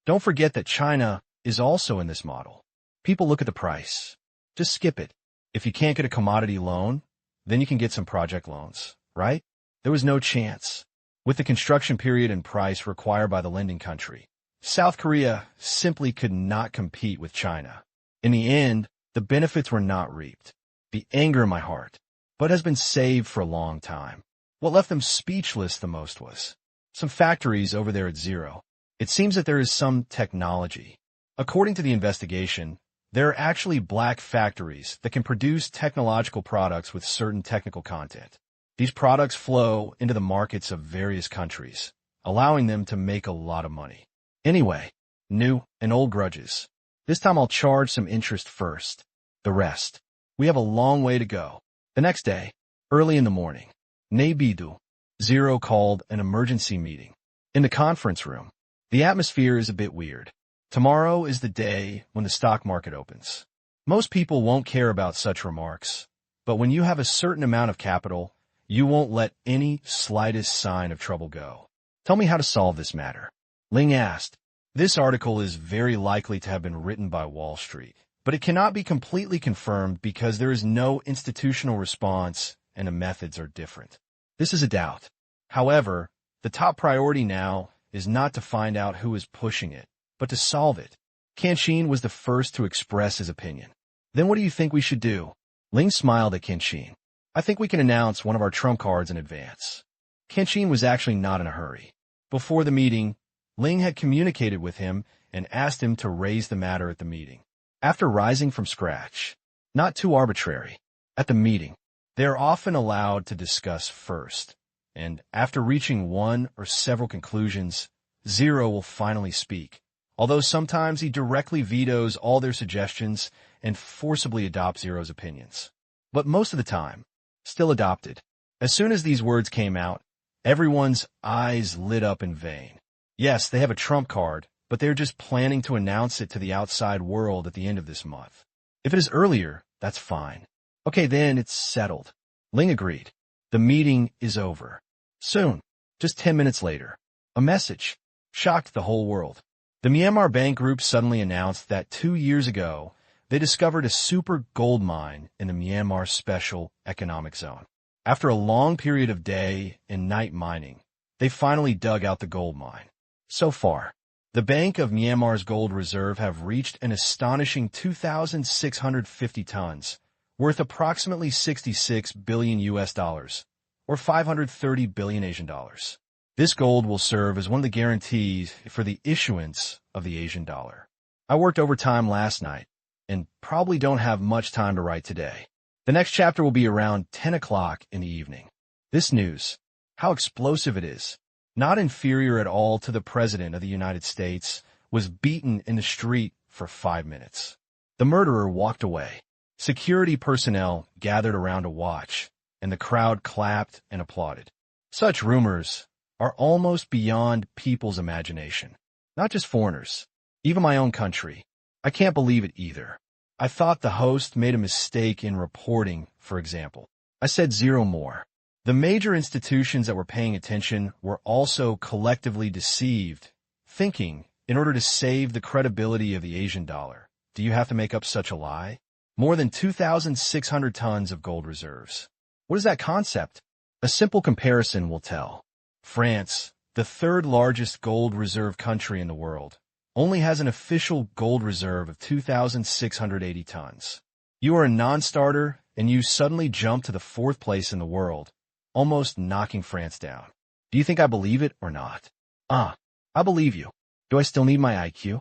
don't forget that China is also in this model. People look at the price. Just skip it. If you can't get a commodity loan, then you can get some project loans, right? There was no chance. With the construction period and price required by the lending country, South Korea simply could not compete with China. In the end, the benefits were not reaped. The anger in my heart, but has been saved for a long time. What left them speechless the most was some factories over there at Zero. It seems that there is some technology. According to the investigation, there are actually black factories that can produce technological products with certain technical content. These products flow into the markets of various countries, allowing them to make a lot of money. Anyway, new and old grudges. This time I'll charge some interest first. The rest. We have a long way to go. The next day, early in the morning, Naybidu, Zero called an emergency meeting. In the conference room, the atmosphere is a bit weird. Tomorrow is the day when the stock market opens. Most people won't care about such remarks, but when you have a certain amount of capital, you won't let any slightest sign of trouble go. Tell me how to solve this matter. Ling asked. This article is very likely to have been written by Wall Street, but it cannot be completely confirmed because there is no institutional response and the methods are different. This is a doubt. However, The top priority now is not to find out who is pushing it, but to solve it. Tang Qing was the first to express his opinion. Then what do you think we should do? Ling smiled at Tang Qing. I think we can announce one of our trump cards in advance. Tang Qing was actually not in a hurry. Before the meeting, Ling had communicated with him and asked him to raise the matter at the meeting. After rising from scratch, not too arbitrary, at the meeting, they are often allowed to discuss first, and after reaching one or several conclusions, Zero will finally speak, although sometimes he directly vetoes all their suggestions and forcibly adopts Zero's opinions. But most of the time, still adopted. As soon as these words came out, everyone's eyes lit up in vain. Yes, they have a trump card, but they're just planning to announce it to the outside world at the end of this month. If it is earlier, that's fine. Okay, then it's settled. Ling agreed. The meeting is over. Soon, just 10 minutes later, a message shocked the whole world. The Myanmar Bank Group suddenly announced that 2 years ago, they discovered a super gold mine in the Myanmar Special Economic Zone. After a long period of day and night mining, they finally dug out the gold mine. So far, the Bank of Myanmar's gold reserve have reached an astonishing 2,650 tons, worth approximately 66 billion US dollars, or 530 billion Asian dollars. This gold will serve as one of the guarantees for the issuance of the Asian dollar. I worked overtime last night, and probably don't have much time to write today. The next chapter will be around 10 o'clock in the evening. This news, how explosive it is, not inferior at all to the President of the United States, was beaten in the street for 5 minutes. The murderer walked away. Security personnel gathered around to watch, and the crowd clapped and applauded. Such rumors are almost beyond people's imagination. Not just foreigners, even my own country. I can't believe it either. I thought the host made a mistake in reporting, for example. I said zero more. The major institutions that were paying attention were also collectively deceived, thinking, in order to save the credibility of the Asian dollar, do you have to make up such a lie? More than 2,600 tons of gold reserves. What is that concept? A simple comparison will tell. France, the third largest gold reserve country in the world, only has an official gold reserve of 2,680 tons. You are a non-starter, and you suddenly jump to the 4th place in the world, almost knocking France down. Do you think I believe it or not? I believe you. Do I still need my IQ?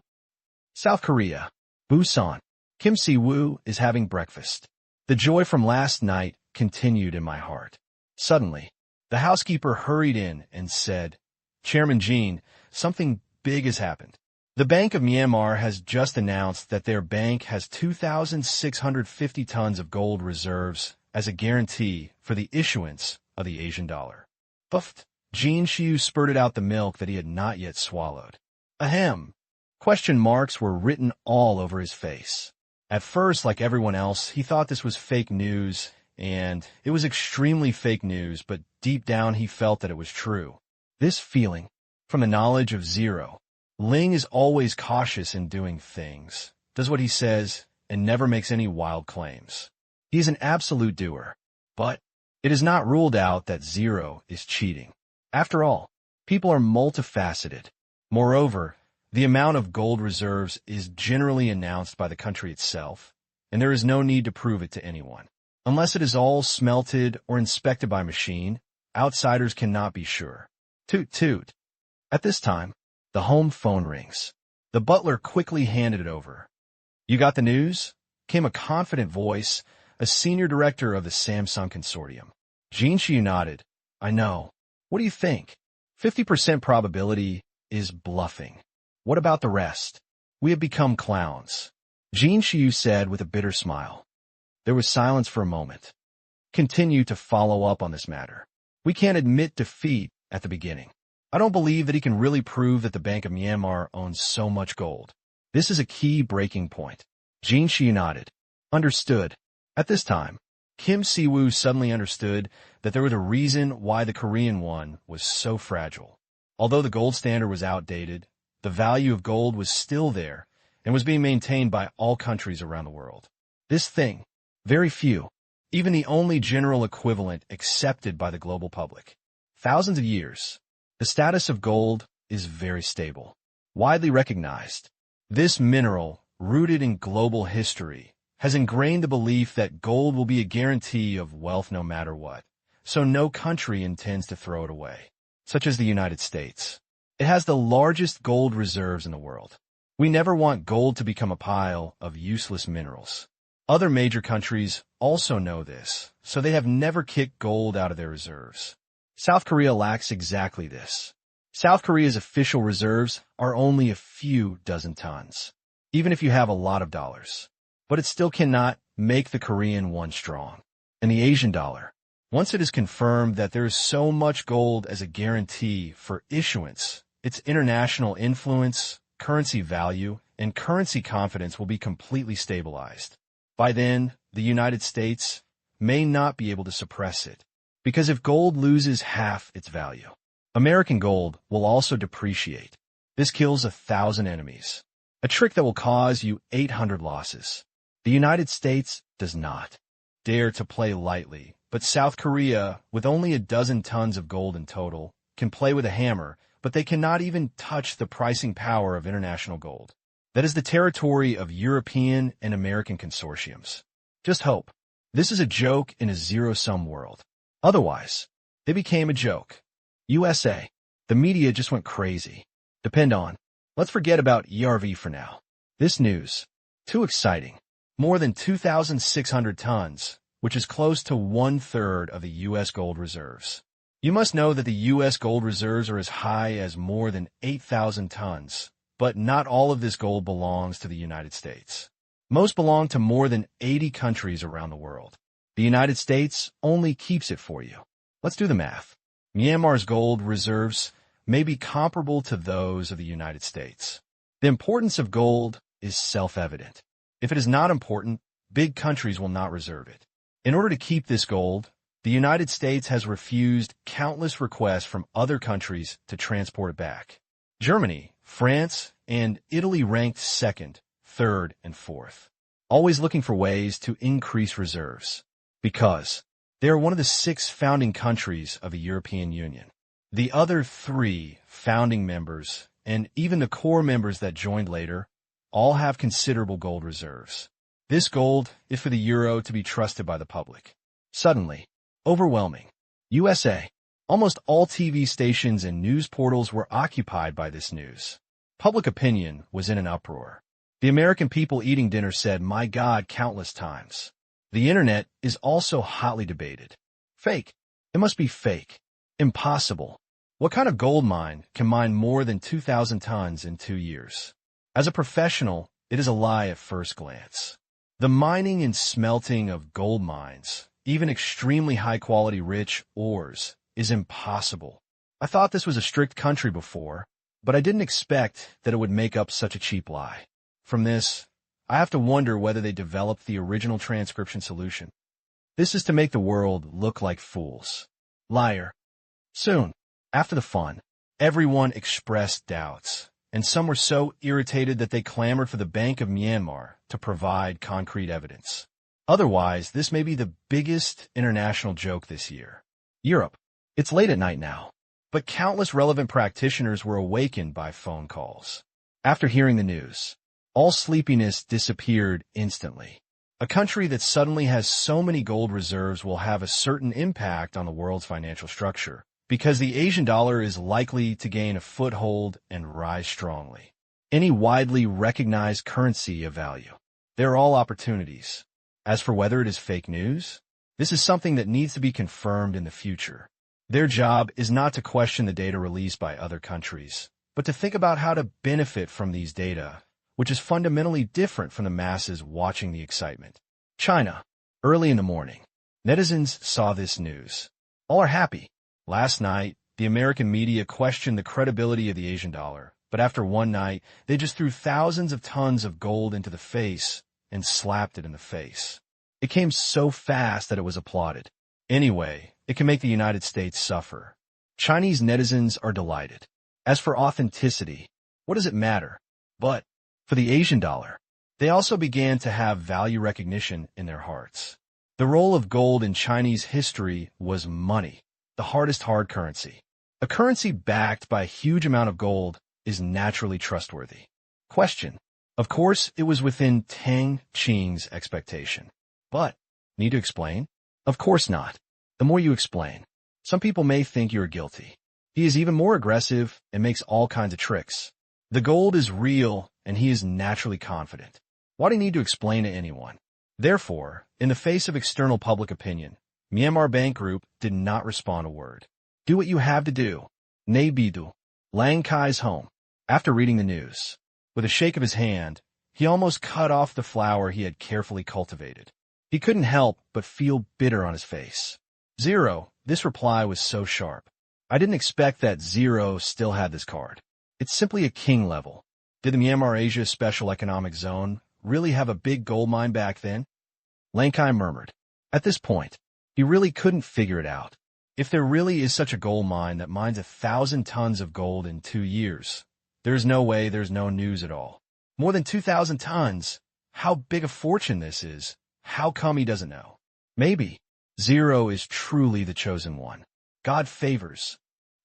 South Korea, Busan. Kim Si-woo is having breakfast. The joy from last night continued in my heart. Suddenly, the housekeeper hurried in and said, Chairman Jean, something big has happened. The Bank of Myanmar has just announced that their bank has 2,650 tons of gold reserves as a guarantee for the issuance of the Asian dollar. Puffed. Jean Xiu spurted out the milk that he had not yet swallowed. Ahem. Question marks were written all over his face. At first, like everyone else, he thought this was fake news, and it was extremely fake news, but deep down he felt that it was true. This feeling, from the knowledge of zero, Ling is always cautious in doing things, does what he says, and never makes any wild claims. He is an absolute doer, but it is not ruled out that zero is cheating. After all, people are multifaceted. Moreover, the amount of gold reserves is generally announced by the country itself, and there is no need to prove it to anyone. Unless it is all smelted or inspected by machine, outsiders cannot be sure. Toot toot. At this time, the home phone rings. The butler quickly handed it over. You got the news? Came a confident voice, a senior director of the Samsung consortium. Jean Xiu nodded. I know. What do you think? 50% probability is bluffing. What about the rest? We have become clowns. Jean Xiu said with a bitter smile. There was silence for a moment. Continue to follow up on this matter. We can't admit defeat at the beginning. I don't believe that he can really prove that the Bank of Myanmar owns so much gold. This is a key breaking point. Jean Xiu nodded. Understood. At this time, Kim Si-woo suddenly understood that there was a reason why the Korean won was so fragile. Although the gold standard was outdated, the value of gold was still there and was being maintained by all countries around the world. This thing, very few, even the only general equivalent accepted by the global public. Thousands of years, The status of gold is very stable, widely recognized. This mineral, rooted in global history, has ingrained the belief that gold will be a guarantee of wealth no matter what, so no country intends to throw it away, such as the United States. It has the largest gold reserves in the world. We never want gold to become a pile of useless minerals. Other major countries also know this, so they have never kicked gold out of their reserves. South Korea lacks exactly this. South Korea's official reserves are only a few dozen tons, even if you have a lot of dollars. But it still cannot make the Korean won strong. And the Asian dollar, once it is confirmed that there is so much gold as a guarantee for issuance, its international influence, currency value, and currency confidence will be completely stabilized. By then, the United States may not be able to suppress it, because if gold loses half its value, American gold will also depreciate. This kills 1,000 enemies, a trick that will cause you 800 losses. The United States does not dare to play lightly, but South Korea, with only a dozen tons of gold in total, can play with a hammer, but they cannot even touch the pricing power of international gold. That is the territory of European and American consortiums. Just hope. This is a joke in a zero-sum world. Otherwise, they became a joke. USA. The media just went crazy. Depend on. Let's forget about ERV for now. This news. Too exciting. More than 2,600 tons, which is close to 1/3 of the U.S. gold reserves. You must know that the U.S. gold reserves are as high as more than 8,000 tons, but not all of this gold belongs to the United States. Most belong to more than 80 countries around the world. The United States only keeps it for you. Let's do the math. Myanmar's gold reserves may be comparable to those of the United States. The importance of gold is self-evident. If it is not important, big countries will not reserve it. In order to keep this gold, the United States has refused countless requests from other countries to transport it back. Germany, France, and Italy ranked second, third, and fourth, always looking for ways to increase reserves, because they are one of the 6 founding countries of the European Union. The other 3 founding members, and even the core members that joined later, all have considerable gold reserves. This gold is for the euro to be trusted by the public. Suddenly, overwhelming. USA. Almost all TV stations and news portals were occupied by this news. Public opinion was in an uproar. The American people eating dinner said, "My God," countless times. The internet is also hotly debated. Fake. It must be fake. Impossible. What kind of gold mine can mine more than 2,000 tons in 2 years? As a professional, it is a lie at first glance. The mining and smelting of gold mines, even extremely high-quality rich ores, is impossible. I thought this was a strict country before, but I didn't expect that it would make up such a cheap lie. From this, I have to wonder whether they developed the original transcription solution. This is to make the world look like fools. Liar. Soon, after the fun, everyone expressed doubts, and some were so irritated that they clamored for the Bank of Myanmar to provide concrete evidence. Otherwise, this may be the biggest international joke this year. Europe. It's late at night now, but countless relevant practitioners were awakened by phone calls. After hearing the news, all sleepiness disappeared instantly. A country that suddenly has so many gold reserves will have a certain impact on the world's financial structure, because the Asian dollar is likely to gain a foothold and rise strongly. Any widely recognized currency of value. They're all opportunities. As for whether it is fake news, this is something that needs to be confirmed in the future. Their job is not to question the data released by other countries, but to think about how to benefit from these data, which is fundamentally different from the masses watching the excitement. China. Early in the morning, netizens saw this news. All are happy. Last night, the American media questioned the credibility of the Asian dollar, but after one night, they just threw thousands of tons of gold into the face and slapped it in the face. It came so fast that it was applauded. Anyway, it can make the United States suffer. Chinese netizens are delighted. As for authenticity, what does it matter? But for the Asian dollar, they also began to have value recognition in their hearts. The role of gold in Chinese history was money, the hardest hard currency. A currency backed by a huge amount of gold is naturally trustworthy. Question. Of course, it was within Tang Qing's expectation. But, need to explain? Of course not. The more you explain, some people may think you're guilty. He is even more aggressive and makes all kinds of tricks. The gold is real, and he is naturally confident. Why do you need to explain to anyone? Therefore, in the face of external public opinion, Myanmar Bank Group did not respond a word. Do what you have to do. Ne bidu. Lang Kai's home. After reading the news, with a shake of his hand, he almost cut off the flower he had carefully cultivated. He couldn't help but feel bitter on his face. Zero, this reply was so sharp. I didn't expect that Zero still had this card. It's simply a king level. Did the Myanmar Asia Special Economic Zone really have a big gold mine back then? Lang Kai murmured. At this point, he really couldn't figure it out. If there really is such a gold mine that mines 1,000 tons of gold in 2 years, there's no way there's no news at all. More than 2,000 tons? How big a fortune this is. How come he doesn't know? Maybe. Zero is truly the chosen one. God favors.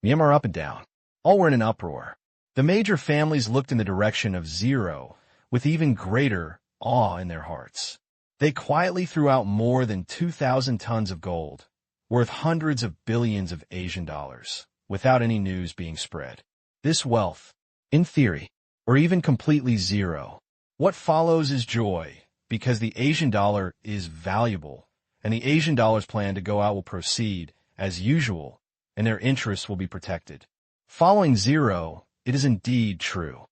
Myanmar up and down. All were in an uproar. The major families looked in the direction of Zero with even greater awe in their hearts. They quietly threw out more than 2,000 tons of gold, worth hundreds of billions of Asian dollars, without any news being spread. This wealth, in theory, or even completely zero. What follows is joy, because the Asian dollar is valuable, and the Asian dollar's plan to go out will proceed as usual, and their interests will be protected. Following Zero, it is indeed true.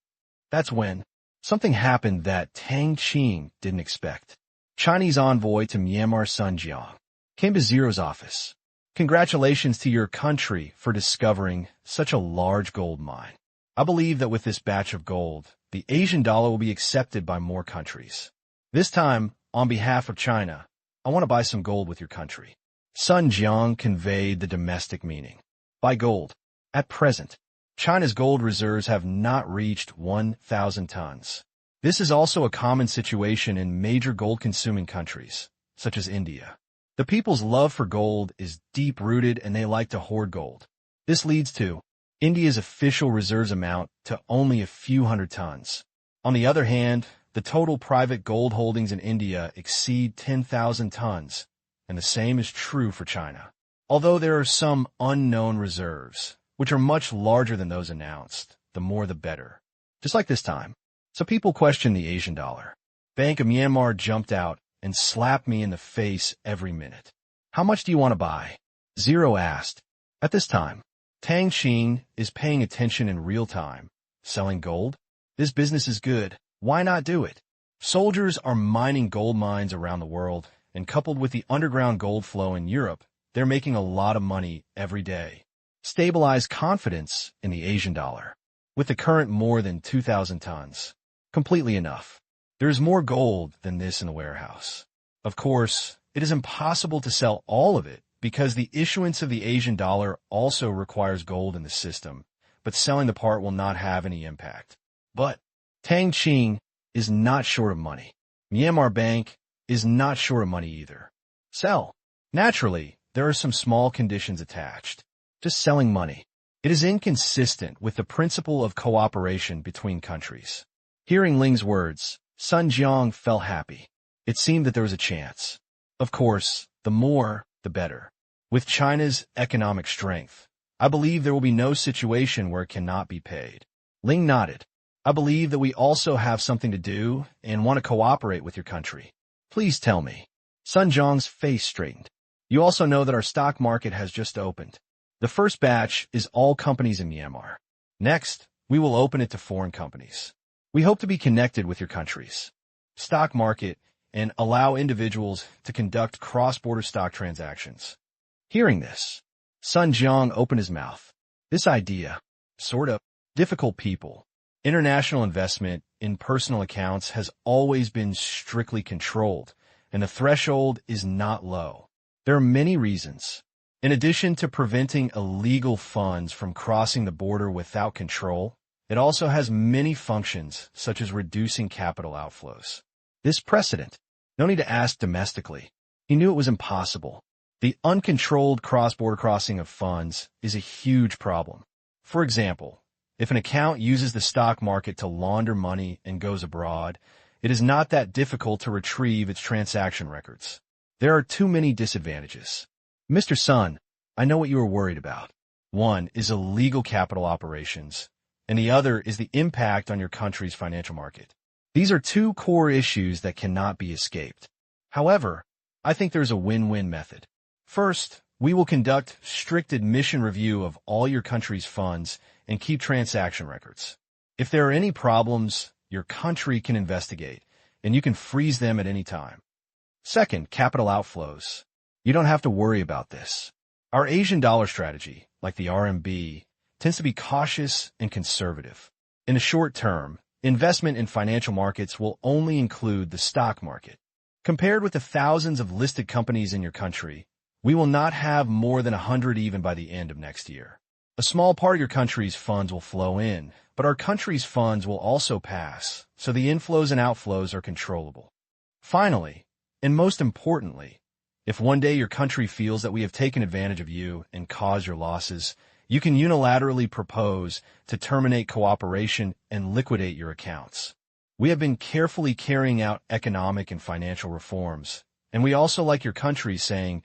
That's when something happened that Tang Qing didn't expect. Chinese envoy to Myanmar Sun Jiang came to Zero's office. Congratulations to your country for discovering such a large gold mine. I believe that with this batch of gold, the Asian dollar will be accepted by more countries. This time, on behalf of China, I want to buy some gold with your country. Sun Jiang conveyed the domestic meaning. Buy gold. At present, China's gold reserves have not reached 1,000 tons. This is also a common situation in major gold-consuming countries, such as India. The people's love for gold is deep-rooted and they like to hoard gold. This leads to India's official reserves amount to only a few hundred tons. On the other hand, the total private gold holdings in India exceed 10,000 tons, and the same is true for China. Although there are some unknown reserves, which are much larger than those announced, the more the better. Just like this time, some people question the Asian dollar. Bank of Myanmar jumped out and slapped me in the face every minute. How much do you want to buy? Zero asked. At this time, Tang Qing is paying attention in real time. Selling gold? This business is good. Why not do it? Soldiers are mining gold mines around the world, and coupled with the underground gold flow in Europe, they're making a lot of money every day. Stabilize confidence in the Asian dollar. With the current more than 2,000 tons. Completely enough. There is more gold than this in the warehouse. Of course, it is impossible to sell all of it because the issuance of the Asian dollar also requires gold in the system, but selling the part will not have any impact. But Tang Qing is not short of money. Myanmar Bank is not short of money either. Sell. Naturally, there are some small conditions attached. Just selling money. It is inconsistent with the principle of cooperation between countries. Hearing Ling's words, Sun Jiang felt happy. It seemed that there was a chance. Of course, the more, the better. With China's economic strength, I believe there will be no situation where it cannot be paid. Ling nodded. I believe that we also have something to do and want to cooperate with your country. Please tell me. Sun Jiang's face straightened. You also know that our stock market has just opened. The first batch is all companies in Myanmar. Next, we will open it to foreign companies. We hope to be connected with your countries' stock market and allow individuals to conduct cross-border stock transactions. Hearing this, Sun Jiang opened his mouth. This idea, sort of, difficult people. International investment in personal accounts has always been strictly controlled, and the threshold is not low. There are many reasons. In addition to preventing illegal funds from crossing the border without control, it also has many functions, such as reducing capital outflows. This precedent, no need to ask domestically. He knew it was impossible. The uncontrolled cross-border crossing of funds is a huge problem. For example, if an account uses the stock market to launder money and goes abroad, it is not that difficult to retrieve its transaction records. There are too many disadvantages. Mr. Sun, I know what you are worried about. One is illegal capital operations, and the other is the impact on your country's financial market. These are two core issues that cannot be escaped. However, I think there's a win-win method. First, we will conduct strict admission review of all your country's funds and keep transaction records. If there are any problems, your country can investigate, and you can freeze them at any time. Second, capital outflows. You don't have to worry about this. Our Asian dollar strategy, like the RMB, tends to be cautious and conservative. In the short term, investment in financial markets will only include the stock market. Compared with the thousands of listed companies in your country, we will not have more than 100 even by the end of next year. A small part of your country's funds will flow in, but our country's funds will also pass, so the inflows and outflows are controllable. Finally, and most importantly, if one day your country feels that we have taken advantage of you and caused your losses, you can unilaterally propose to terminate cooperation and liquidate your accounts. We have been carefully carrying out economic and financial reforms, and we also like your country saying,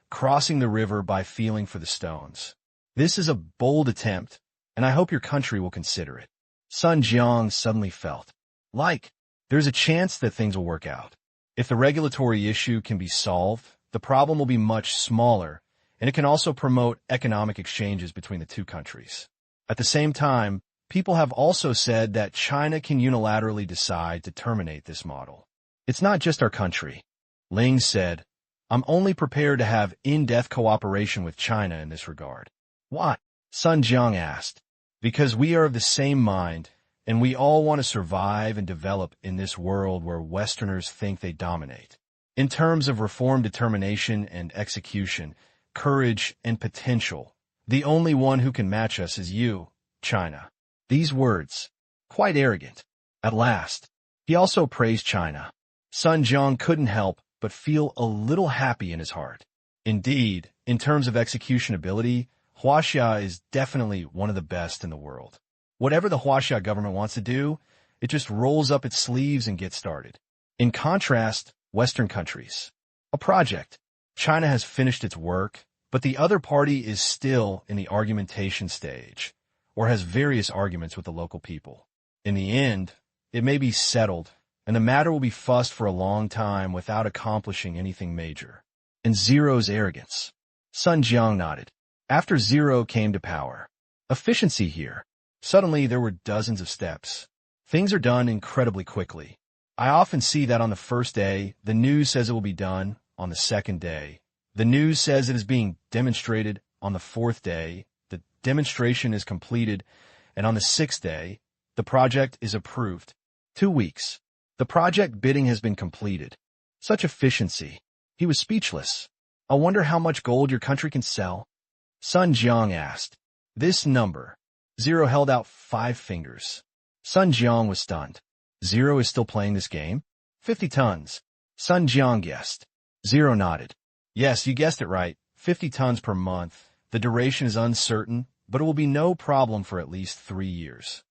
crossing the river by feeling for the stones. This is a bold attempt, and I hope your country will consider it. Sun Jiang suddenly felt like there's a chance that things will work out. If the regulatory issue can be solved, the problem will be much smaller, and it can also promote economic exchanges between the two countries. At the same time, people have also said that China can unilaterally decide to terminate this model. It's not just our country. Ling said, I'm only prepared to have in-depth cooperation with China in this regard. Why? Sun Jiang asked. Because we are of the same mind, and we all want to survive and develop in this world where Westerners think they dominate. In terms of reform determination and execution, courage and potential, the only one who can match us is you, China. These words, quite arrogant. At last, he also praised China. Sun Jiang couldn't help but feel a little happy in his heart. Indeed, in terms of execution ability, Huaxia is definitely one of the best in the world. Whatever the Huaxia government wants to do, it just rolls up its sleeves and gets started. In contrast, Western countries. A project. China has finished its work, but the other party is still in the argumentation stage, or has various arguments with the local people. In the end, it may be settled, and the matter will be fussed for a long time without accomplishing anything major. And Zero's arrogance. Sun Jiang nodded. After Zero came to power. Efficiency here. Suddenly there were dozens of steps. Things are done incredibly quickly. I often see that on the first day, the news says it will be done. On the second day, the news says it is being demonstrated. On the fourth day, the demonstration is completed. And on the sixth day, the project is approved. 2 weeks. The project bidding has been completed. Such efficiency. He was speechless. I wonder how much gold your country can sell? Sun Jiang asked. This number. Zero held out 5 fingers. Sun Jiang was stunned. Zero is still playing this game? 50 tons. Sun Jiang guessed. Zero nodded. Yes, you guessed it right. 50 tons per month. The duration is uncertain, but it will be no problem for at least 3 years.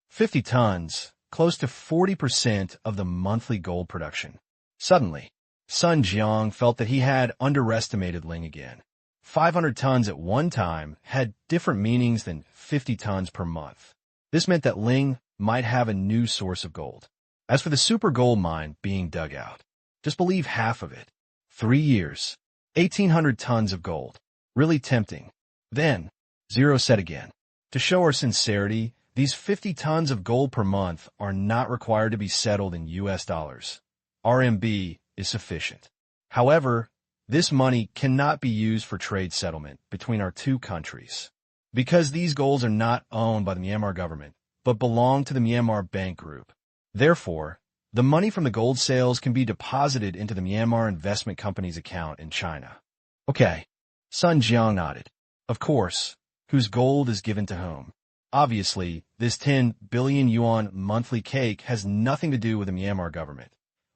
50 tons, close to 40% of the monthly gold production. Suddenly, Sun Jiang felt that he had underestimated Ling again. 500 tons at one time had different meanings than 50 tons per month. This meant that Ling might have a new source of gold. As for the super gold mine being dug out, just believe half of it. 3 years, 1,800 tons of gold. Really tempting. Then, Zero said again, to show our sincerity, these 50 tons of gold per month are not required to be settled in US dollars. RMB is sufficient. However, this money cannot be used for trade settlement between our two countries, because these golds are not owned by the Myanmar government, but belong to the Myanmar Bank Group. Therefore, the money from the gold sales can be deposited into the Myanmar Investment Company's account in China. Okay. Sun Jiang nodded. Of course, whose gold is given to whom? Obviously, this 10 billion yuan monthly cake has nothing to do with the Myanmar government.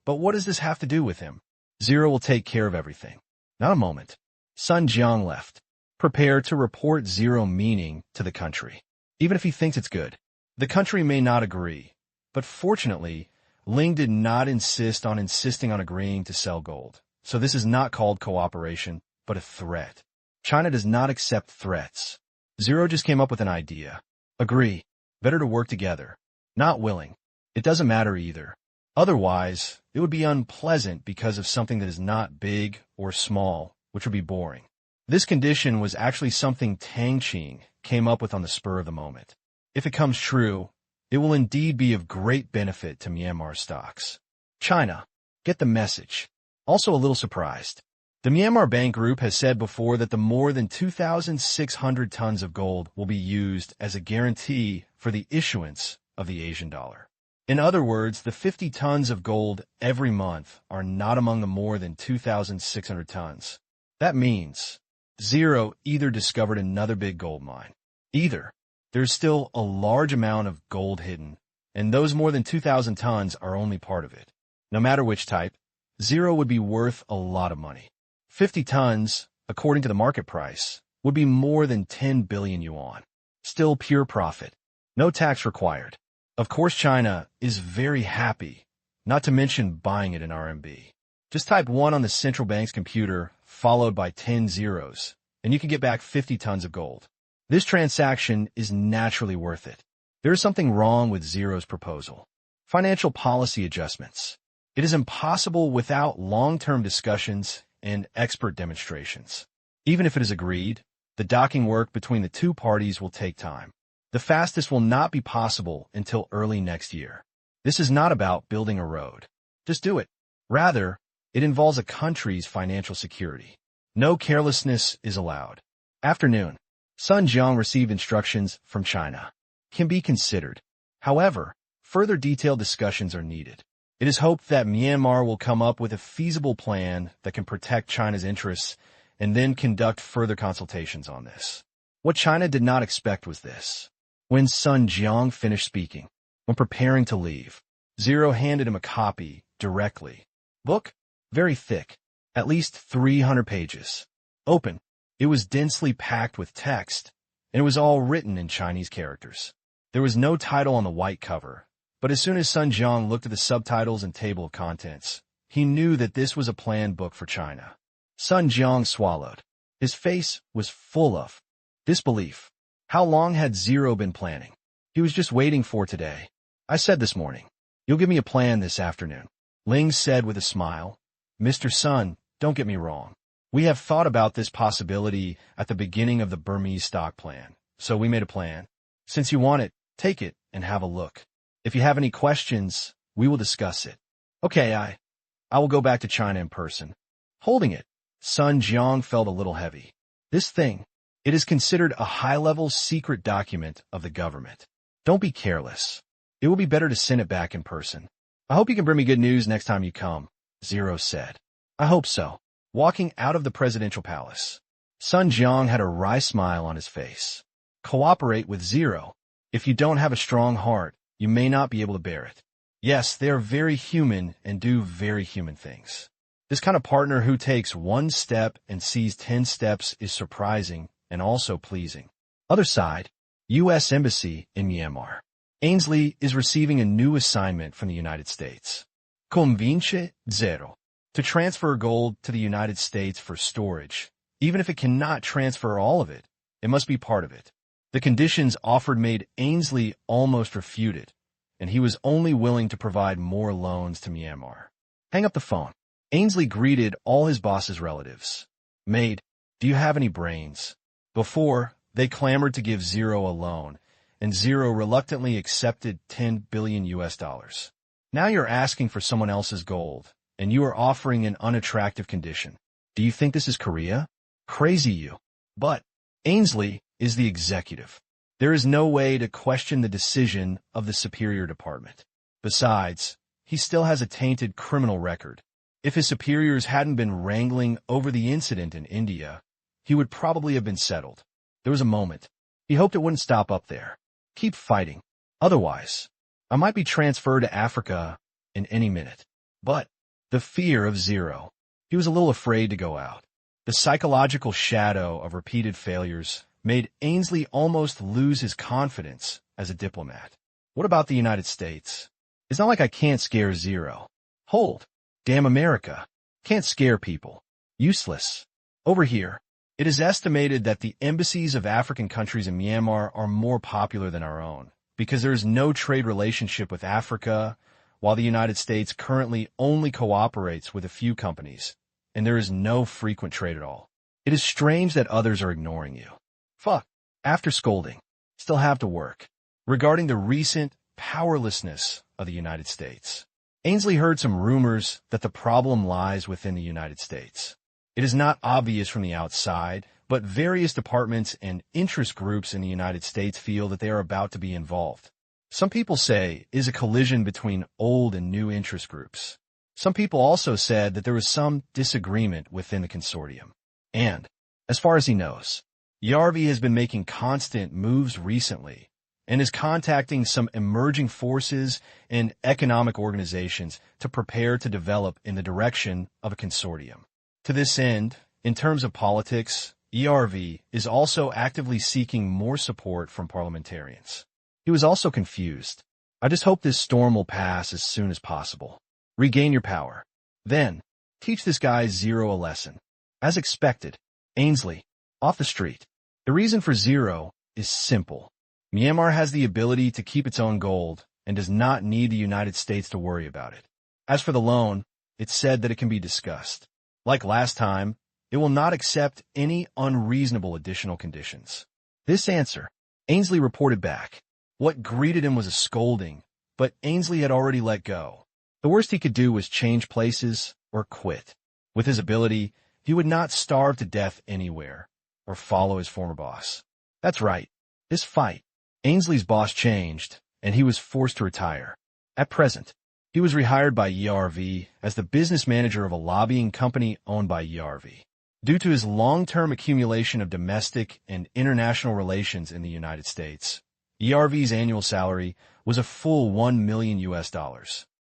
But what does this have to do with him? Zero will take care of everything. Not a moment. Sun Jiang left, prepared to report zero meaning to the country. Even if he thinks it's good, the country may not agree. But fortunately, Ling did not insist on agreeing to sell gold. So this is not called cooperation, but a threat. China does not accept threats. Zero just came up with an idea. Agree. Better to work together. Not willing. It doesn't matter either. Otherwise, it would be unpleasant because of something that is not big or small, which would be boring. This condition was actually something Tang Qing came up with on the spur of the moment. If it comes true, it will indeed be of great benefit to Myanmar stocks. China, get the message. Also a little surprised. The Myanmar Bank Group has said before that the more than 2,600 tons of gold will be used as a guarantee for the issuance of the Asian dollar. In other words, the 50 tons of gold every month are not among the more than 2,600 tons. That means Zero either discovered another big gold mine. Either there's still a large amount of gold hidden, and those more than 2,000 tons are only part of it. No matter which type, Zero would be worth a lot of money. 50 tons, according to the market price, would be more than 10 billion yuan. Still pure profit. No tax required. Of course, China is very happy, not to mention buying it in RMB. Just type 1 on the central bank's computer, followed by 10 zeros, and you can get back 50 tons of gold. This transaction is naturally worth it. There is something wrong with Zero's proposal. Financial policy adjustments. It is impossible without long-term discussions and expert demonstrations. Even if it is agreed, the docking work between the two parties will take time. The fastest will not be possible until early next year. This is not about building a road. Just do it. Rather, it involves a country's financial security. No carelessness is allowed. Afternoon. Sun Jiang received instructions from China. Can be considered. However, further detailed discussions are needed. It is hoped that Myanmar will come up with a feasible plan that can protect China's interests and then conduct further consultations on this. What China did not expect was this. When Sun Jiang finished speaking, when preparing to leave, Zero handed him a copy directly. Book? Very thick. At least 300 pages. Open. It was densely packed with text, and it was all written in Chinese characters. There was no title on the white cover, but as soon as Sun Jiang looked at the subtitles and table of contents, he knew that this was a planned book for China. Sun Jiang swallowed. His face was full of disbelief. How long had Zero been planning? He was just waiting for today. I said this morning, you'll give me a plan this afternoon. Ling said with a smile. Mr. Sun, don't get me wrong. We have thought about this possibility at the beginning of the Burmese stock plan, so we made a plan. Since you want it, take it and have a look. If you have any questions, we will discuss it. Okay, I will go back to China in person. Holding it, Sun Jiang felt a little heavy. This thing, it is considered a high-level secret document of the government. Don't be careless. It will be better to send it back in person. I hope you can bring me good news next time you come, Zero said. I hope so. Walking out of the presidential palace, Sun Jiang had a wry smile on his face. Cooperate with Zero. If you don't have a strong heart, you may not be able to bear it. Yes, they are very human and do very human things. This kind of partner who takes one step and sees 10 steps is surprising and also pleasing. Other side, U.S. Embassy in Myanmar. Ainsley is receiving a new assignment from the United States. Convince Zero. To transfer gold to the United States for storage. Even if it cannot transfer all of it, it must be part of it. The conditions offered made Ainsley almost refute it, and he was only willing to provide more loans to Myanmar. Hang up the phone. Ainsley greeted all his boss's relatives. Maid, do you have any brains? Before, they clamored to give Zero a loan, and Zero reluctantly accepted 10 billion US dollars. Now you're asking for someone else's gold, and you are offering an unattractive condition. Do you think this is Korea? Crazy you. But Ainsley is the executive. There is no way to question the decision of the superior department. Besides, he still has a tainted criminal record. If his superiors hadn't been wrangling over the incident in India, he would probably have been settled. There was a moment. He hoped it wouldn't stop up there. Keep fighting. Otherwise, I might be transferred to Africa in any minute. But the fear of Zero. He was a little afraid to go out. The The psychological shadow of repeated failures made Ainsley almost lose his confidence as a diplomat. What about the United States? It's not like I can't scare Zero. Hold. Damn America. Can't scare people. Useless. Over here, it is estimated that the embassies of African countries in Myanmar are more popular than our own, because there is no trade relationship with Africa, while the United States currently only cooperates with a few companies, and there is no frequent trade at all. It is strange that others are ignoring you. Fuck. After scolding, still have to work. Regarding the recent powerlessness of the United States, Ainsley heard some rumors that the problem lies within the United States. It is not obvious from the outside, but various departments and interest groups in the United States feel that they are about to be involved. Some people say it is a collision between old and new interest groups. Some people also said that there was some disagreement within the consortium. And, as far as he knows, Yarvi has been making constant moves recently and is contacting some emerging forces and economic organizations to prepare to develop in the direction of a consortium. To this end, in terms of politics, ERV is also actively seeking more support from parliamentarians. He was also confused. I just hope this storm will pass as soon as possible. Regain your power. Then, teach this guy Zero a lesson. As expected, Ainsley, off the street. The reason for Zero is simple. Myanmar has the ability to keep its own gold and does not need the United States to worry about it. As for the loan, it's said that it can be discussed. Like last time, it will not accept any unreasonable additional conditions. This answer, Ainsley reported back. What greeted him was a scolding, but Ainsley had already let go. The worst he could do was change places or quit. With his ability, he would not starve to death anywhere or follow his former boss. That's right. This fight, Ainsley's boss changed, and he was forced to retire. At present, he was rehired by ERV as the business manager of a lobbying company owned by ERV. Due to his long-term accumulation of domestic and international relations in the United States, ERV's annual salary was a full $1 million.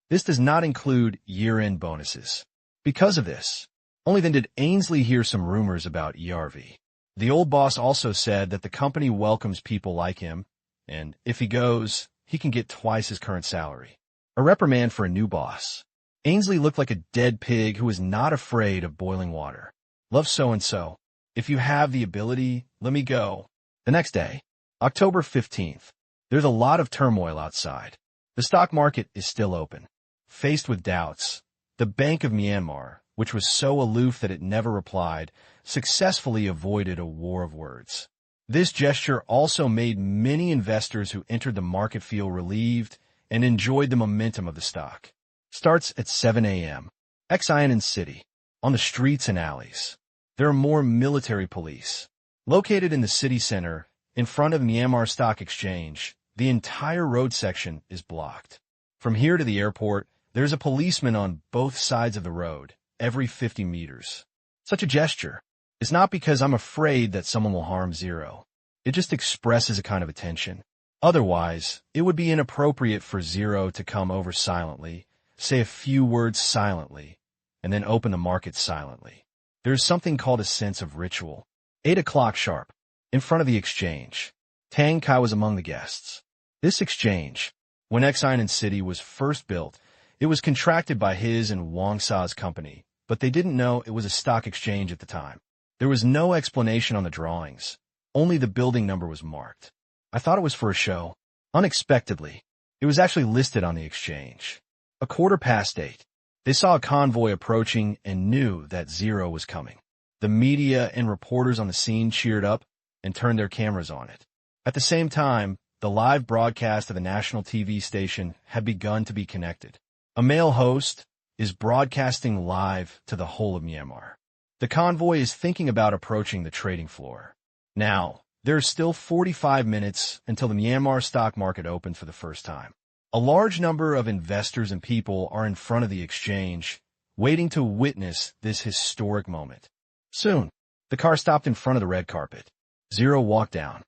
This does not include year-end bonuses. Because of this, only then did Ainsley hear some rumors about ERV. The old boss also said that the company welcomes people like him, and if he goes, he can get twice his current salary. A reprimand for a new boss. Ainsley looked like a dead pig who was not afraid of boiling water. Love so-and-so. If you have the ability, let me go. The next day, October 15th, there's a lot of turmoil outside. The stock market is still open. Faced with doubts, the Bank of Myanmar, which was so aloof that it never replied, successfully avoided a war of words. This gesture also made many investors who entered the market feel relieved and enjoyed the momentum of the stock. Starts at 7 a.m. Xiamen City, on the streets and alleys. There are more military police. Located in the city center, in front of Myanmar Stock Exchange, the entire road section is blocked. From here to the airport, there's a policeman on both sides of the road, every 50 meters. Such a gesture is not because I'm afraid that someone will harm Zero. It just expresses a kind of attention. Otherwise, it would be inappropriate for Zero to come over silently, say a few words silently, and then open the market silently. There's something called a sense of ritual. 8 o'clock sharp, in front of the exchange. Tang Qing was among the guests. This exchange, when Xiamen City was first built, it was contracted by his and Wang Sa's company, but they didn't know it was a stock exchange at the time. There was no explanation on the drawings. Only the building number was marked. I thought it was for a show. Unexpectedly, it was actually listed on the exchange. 8:15. They saw a convoy approaching and knew that Zero was coming. The media and reporters on the scene cheered up and turned their cameras on it. At the same time, the live broadcast of the national TV station had begun to be connected. A male host is broadcasting live to the whole of Myanmar. The convoy is thinking about approaching the trading floor. Now, there are still 45 minutes until the Myanmar stock market opens for the first time. A large number of investors and people are in front of the exchange, waiting to witness this historic moment. Soon, the car stopped in front of the red carpet. Zero walked down.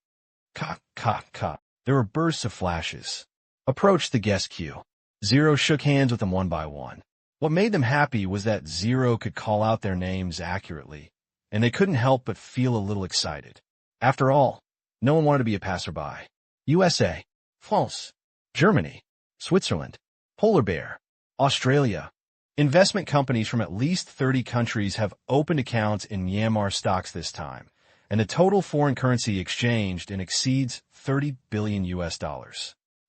Cock, cock, cock. There were bursts of flashes. Approached the guest queue. Zero shook hands with them one by one. What made them happy was that Zero could call out their names accurately, and they couldn't help but feel a little excited. After all, no one wanted to be a passerby. USA, France, Germany, Switzerland, Polar Bear, Australia. Investment companies from at least 30 countries have opened accounts in Myanmar stocks this time, and the total foreign currency exchanged exceeds $30 billion US.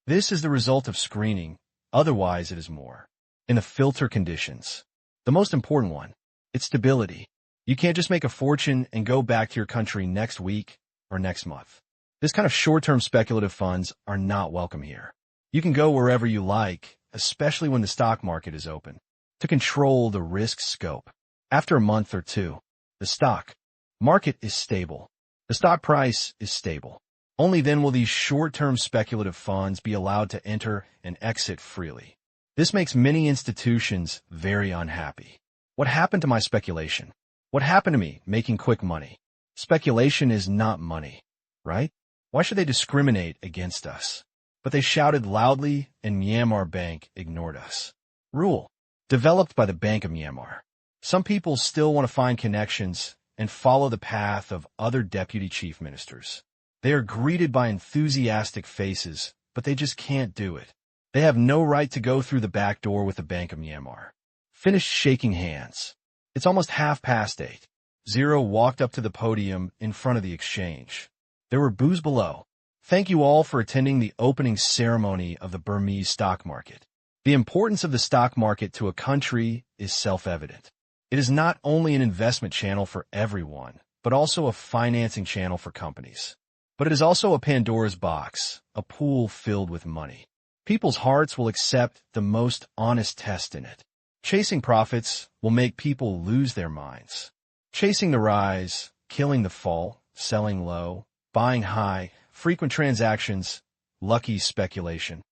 This is the result of screening, otherwise it is more. In the filter conditions, the most important one, it's stability. You can't just make a fortune and go back to your country next week or next month. This kind of short-term speculative funds are not welcome here. You can go wherever you like, especially when the stock market is open, to control the risk scope. After a month or two, the stock market is stable. The stock price is stable. Only then will these short-term speculative funds be allowed to enter and exit freely. This makes many institutions very unhappy. What happened to my speculation? What happened to me making quick money? Speculation is not money, right? Why should they discriminate against us? But they shouted loudly, and Myanmar Bank ignored us. Rule. Developed by the Bank of Myanmar. Some people still want to find connections and follow the path of other deputy chief ministers. They are greeted by enthusiastic faces, but they just can't do it. They have no right to go through the back door with the Bank of Myanmar. Finished shaking hands. It's almost 8:30. Zero walked up to the podium in front of the exchange. There were boos below. Thank you all for attending the opening ceremony of the Burmese stock market. The importance of the stock market to a country is self-evident. It is not only an investment channel for everyone, but also a financing channel for companies. But it is also a Pandora's box, a pool filled with money. People's hearts will accept the most honest test in it. Chasing profits will make people lose their minds. Chasing the rise, killing the fall, selling low, buying high, frequent transactions, lucky speculation.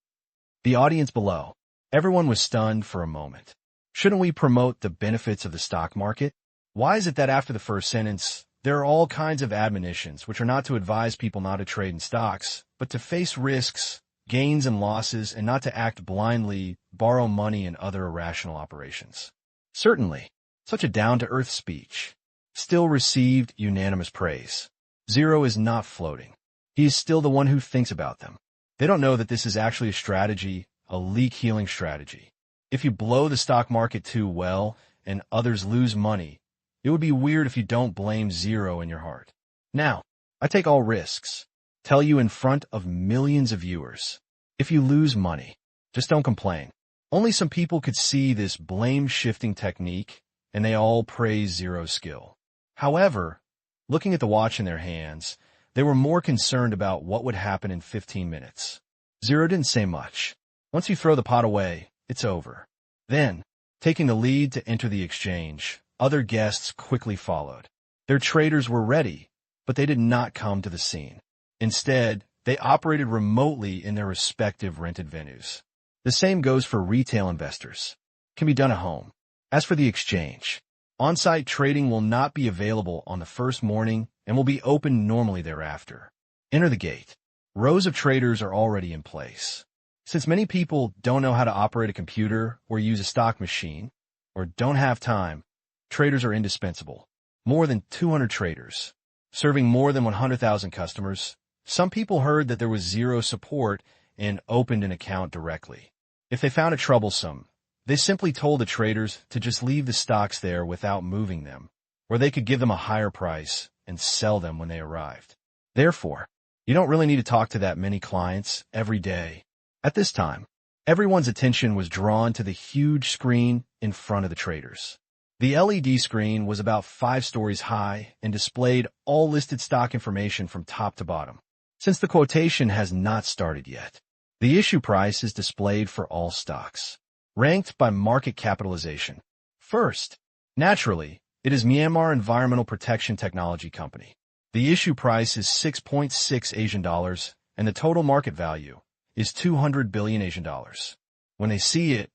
The audience below. Everyone was stunned for a moment. Shouldn't we promote the benefits of the stock market? Why is it that after the first sentence, there are all kinds of admonitions which are not to advise people not to trade in stocks, but to face risks, gains and losses, and not to act blindly, borrow money, and other irrational operations? Certainly, such a down-to-earth speech still received unanimous praise. Zero is not floating. He is still the one who thinks about them. They don't know that this is actually a strategy, a leak-healing strategy. If you blow the stock market too well and others lose money, it would be weird if you don't blame Zero in your heart. Now, I take all risks. Tell you in front of millions of viewers. If you lose money, just don't complain. Only some people could see this blame-shifting technique, and they all praise Zero's skill. However, looking at the watch in their hands, they were more concerned about what would happen in 15 minutes. Zero didn't say much. Once you throw the pot away, it's over. Then, taking the lead to enter the exchange, other guests quickly followed. Their traders were ready, but they did not come to the scene. Instead, they operated remotely in their respective rented venues. The same goes for retail investors. It can be done at home. As for the exchange, on-site trading will not be available on the first morning and will be open normally thereafter. Enter the gate. Rows of traders are already in place. Since many people don't know how to operate a computer or use a stock machine, or don't have time, traders are indispensable. More than 200 traders, serving more than 100,000 customers. Some people heard that there was Zero support and opened an account directly. If they found it troublesome, they simply told the traders to just leave the stocks there without moving them, or they could give them a higher price and sell them when they arrived. Therefore, you don't really need to talk to that many clients every day. At this time, everyone's attention was drawn to the huge screen in front of the traders. The LED screen was about 5 stories high and displayed all listed stock information from top to bottom. Since the quotation has not started yet, the issue price is displayed for all stocks, ranked by market capitalization. First, naturally, it is Myanmar Environmental Protection Technology Company. The issue price is 6.6 Asian dollars, and the total market value is 200 billion Asian dollars. When they see it,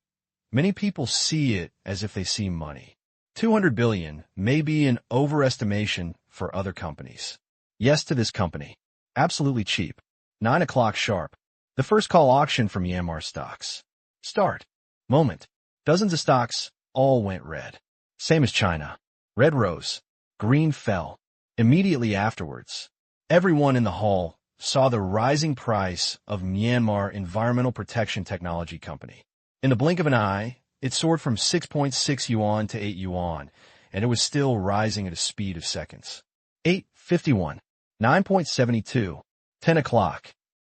many people see it as if they see money. 200 billion may be an overestimation for other companies. Yes to this company. Absolutely cheap. 9 o'clock sharp. The first call auction for Myanmar stocks. Start. Moment. Dozens of stocks all went red. Same as China. Red rose. Green fell. Immediately afterwards, everyone in the hall saw the rising price of Myanmar Environmental Protection Technology Company. In the blink of an eye, it soared from 6.6 yuan to 8 yuan, and it was still rising at a speed of seconds. 8:51, 9.72, 10 o'clock.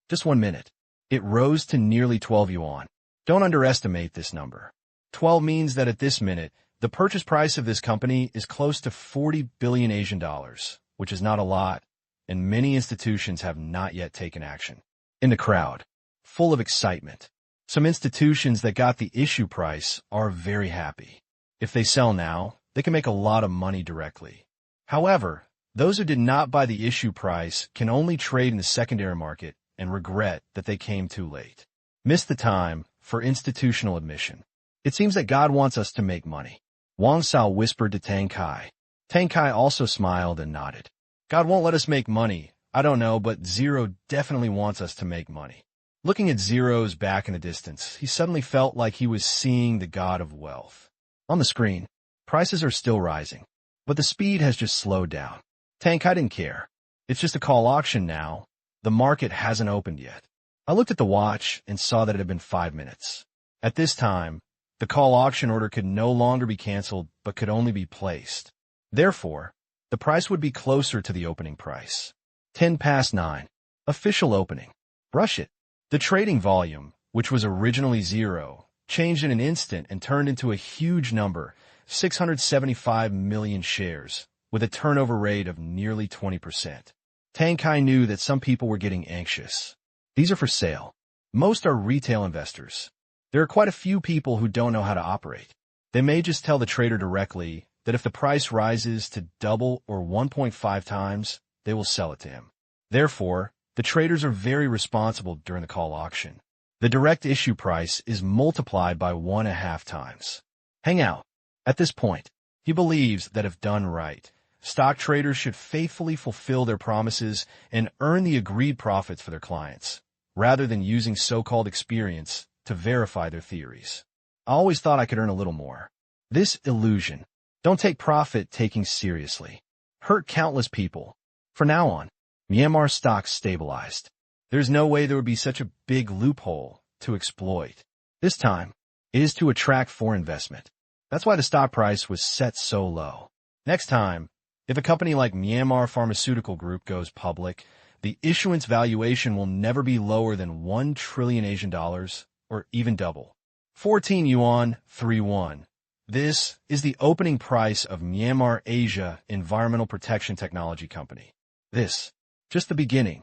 Just 1 minute. It rose to nearly 12 yuan. Don't underestimate this number. 12 means that at this minute, the purchase price of this company is close to 40 billion Asian dollars, which is not a lot, and many institutions have not yet taken action. In the crowd, full of excitement, some institutions that got the issue price are very happy. If they sell now, they can make a lot of money directly. However, those who did not buy the issue price can only trade in the secondary market and regret that they came too late. Missed the time for institutional admission. It seems that God wants us to make money. Wang Sao whispered to Tang Qing. Tang Qing also smiled and nodded. God won't let us make money. I don't know, but Zero definitely wants us to make money. Looking at Zero's back in the distance, he suddenly felt like he was seeing the god of wealth. On the screen, prices are still rising, but the speed has just slowed down. Tang Qing didn't care. It's just a call auction now. The market hasn't opened yet. I looked at the watch and saw that it had been 5 minutes. At this time, the call auction order could no longer be canceled, but could only be placed. Therefore, the price would be closer to the opening price. 9:10. Official opening. Rush it. The trading volume, which was originally 0, changed in an instant and turned into a huge number, 675 million shares, with a turnover rate of nearly 20%. Tang Qing knew that some people were getting anxious. These are for sale. Most are retail investors. There are quite a few people who don't know how to operate. They may just tell the trader directly that if the price rises to double or 1.5 times, they will sell it to him. Therefore, the traders are very responsible during the call auction. The direct issue price is multiplied by 1.5 times. Hang out. At this point, he believes that if done right, stock traders should faithfully fulfill their promises and earn the agreed profits for their clients, rather than using so-called experience to verify their theories. I always thought I could earn a little more. This illusion, don't take profit-taking seriously, hurt countless people. From now on, Myanmar stocks stabilized. There's no way there would be such a big loophole to exploit. This time, it is to attract foreign investment. That's why the stock price was set so low. Next time, if a company like Myanmar Pharmaceutical Group goes public, the issuance valuation will never be lower than 1 trillion Asian dollars, or even double. 14 yuan, 3-1. This is the opening price of Myanmar Asia Environmental Protection Technology Company. This, just the beginning.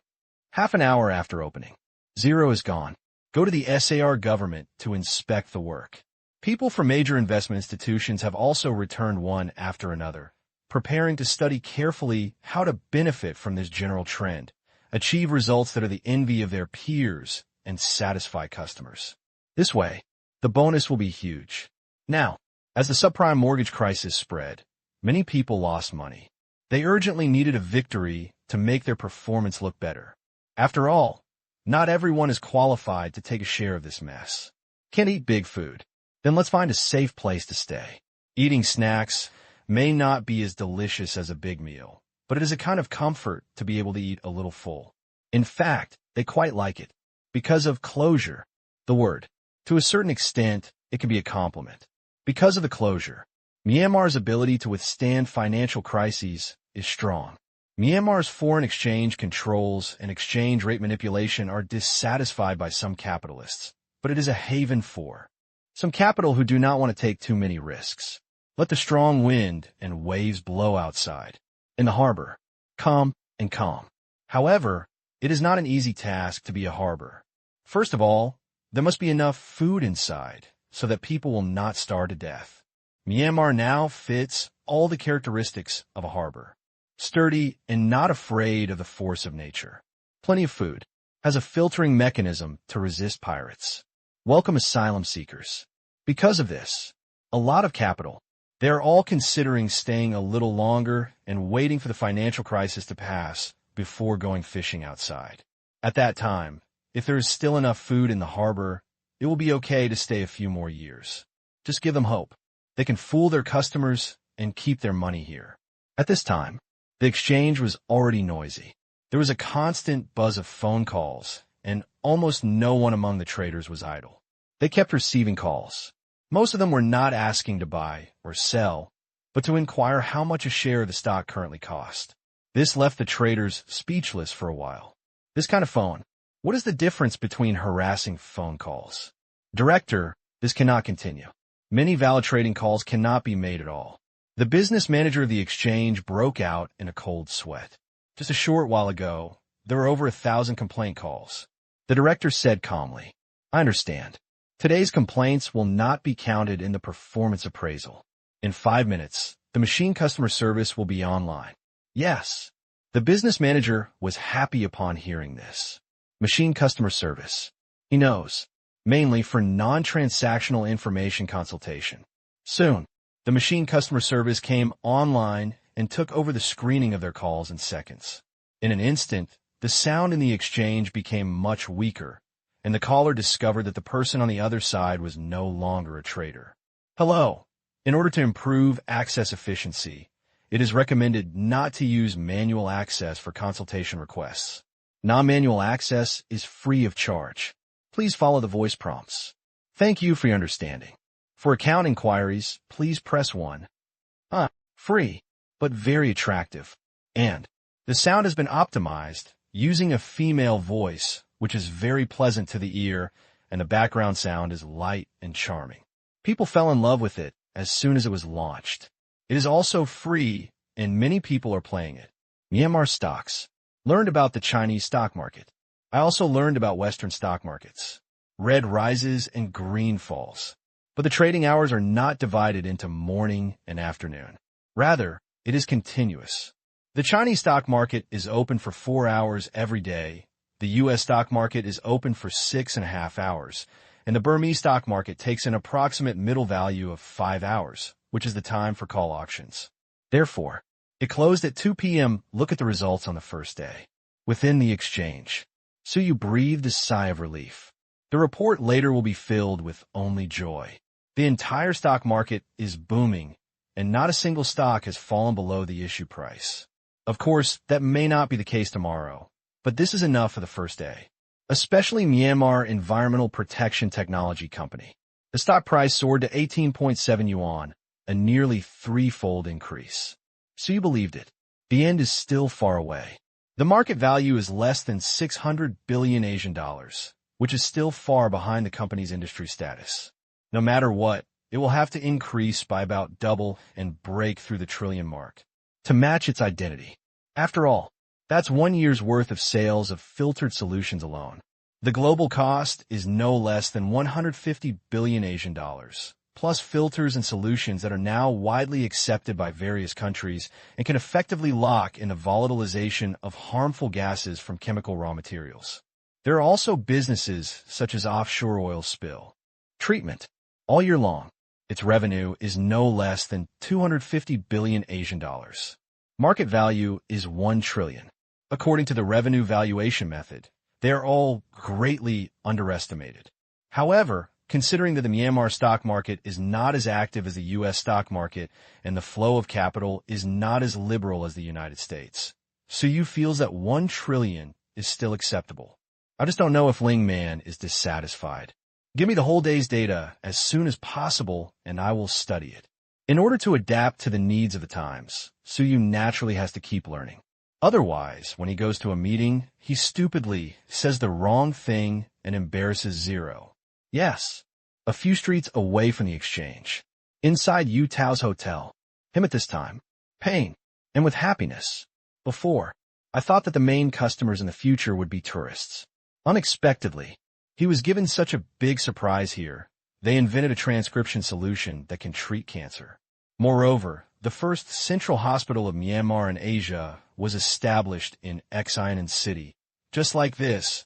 Half an hour after opening. Zero is gone. Go to the SAR government to inspect the work. People from major investment institutions have also returned one after another, preparing to study carefully how to benefit from this general trend, achieve results that are the envy of their peers, and satisfy customers. This way, the bonus will be huge. Now, as the subprime mortgage crisis spread, many people lost money. They urgently needed a victory to make their performance look better. After all, not everyone is qualified to take a share of this mess. Can't eat big food? Then let's find a safe place to stay. Eating snacks may not be as delicious as a big meal, but it is a kind of comfort to be able to eat a little full. In fact, they quite like it. Because of closure, the word. To a certain extent, it can be a compliment. Because of the closure, Myanmar's ability to withstand financial crises is strong. Myanmar's foreign exchange controls and exchange rate manipulation are dissatisfied by some capitalists, but it is a haven for some capital who do not want to take too many risks. Let the strong wind and waves blow outside. In the harbor, calm and calm. However, it is not an easy task to be a harbor. First of all, there must be enough food inside so that people will not starve to death. Myanmar now fits all the characteristics of a harbor. Sturdy and not afraid of the force of nature. Plenty of food. Has a filtering mechanism to resist pirates. Welcome asylum seekers. Because of this, a lot of capital. They are all considering staying a little longer and waiting for the financial crisis to pass before going fishing outside. At that time, if there is still enough food in the harbor, it will be okay to stay a few more years. Just give them hope. They can fool their customers and keep their money here. At this time, the exchange was already noisy. There was a constant buzz of phone calls, and almost no one among the traders was idle. They kept receiving calls. Most of them were not asking to buy or sell, but to inquire how much a share of the stock currently cost. This left the traders speechless for a while. This kind of phone. What is the difference between harassing phone calls? Director, this cannot continue. Many valid trading calls cannot be made at all. The business manager of the exchange broke out in a cold sweat. Just a short while ago, there were over 1,000 complaint calls. The director said calmly, I understand. Today's complaints will not be counted in the performance appraisal. In 5 minutes, the machine customer service will be online. Yes. The business manager was happy upon hearing this. Machine customer service. He knows. Mainly for non-transactional information consultation. Soon, the machine customer service came online and took over the screening of their calls in seconds. In an instant, the sound in the exchange became much weaker, and the caller discovered that the person on the other side was no longer a trader. Hello. In order to improve access efficiency, it is recommended not to use manual access for consultation requests. Non-manual access is free of charge. Please follow the voice prompts. Thank you for your understanding. For account inquiries, please press 1. Free, but very attractive. And the sound has been optimized using a female voice, which is very pleasant to the ear, and the background sound is light and charming. People fell in love with it as soon as it was launched. It is also free, and many people are playing it. Myanmar stocks. Learned about the Chinese stock market. I also learned about Western stock markets. Red rises and green falls. But the trading hours are not divided into morning and afternoon. Rather, it is continuous. The Chinese stock market is open for 4 hours every day. The U.S. stock market is open for 6.5 hours. And the Burmese stock market takes an approximate middle value of 5 hours, which is the time for call auctions. Therefore, it closed at 2 p.m. Look at the results on the first day. Within the exchange. So you breathed a sigh of relief. The report later will be filled with only joy. The entire stock market is booming, and not a single stock has fallen below the issue price. Of course, that may not be the case tomorrow, but this is enough for the first day. Especially Myanmar Environmental Protection Technology Company. The stock price soared to 18.7 yuan, a nearly threefold increase. So you believed it. The end is still far away. The market value is less than 600 billion Asian dollars, which is still far behind the company's industry status. No matter what, it will have to increase by about double and break through the trillion mark to match its identity. After all, that's 1 year's worth of sales of filtered solutions alone. The global cost is no less than 150 billion Asian dollars, plus filters and solutions that are now widely accepted by various countries and can effectively lock in the volatilization of harmful gases from chemical raw materials. There are also businesses such as offshore oil spill treatment. All year long, its revenue is no less than 250 billion Asian dollars. Market value is 1 trillion. According to the revenue valuation method, they are all greatly underestimated. However, considering that the Myanmar stock market is not as active as the U.S. stock market and the flow of capital is not as liberal as the United States, Suyu feels that 1 trillion is still acceptable. I just don't know if Ling Man is dissatisfied. Give me the whole day's data as soon as possible, and I will study it. In order to adapt to the needs of the times, Suyu naturally has to keep learning. Otherwise, when he goes to a meeting, he stupidly says the wrong thing and embarrasses Zero. Yes, a few streets away from the exchange. Inside Yu Tao's hotel. Him at this time. Pain. And with happiness. Before, I thought that the main customers in the future would be tourists. Unexpectedly, he was given such a big surprise here. They invented a transcription solution that can treat cancer. Moreover, the first central hospital of Myanmar in Asia was established in Xinan City, just like this,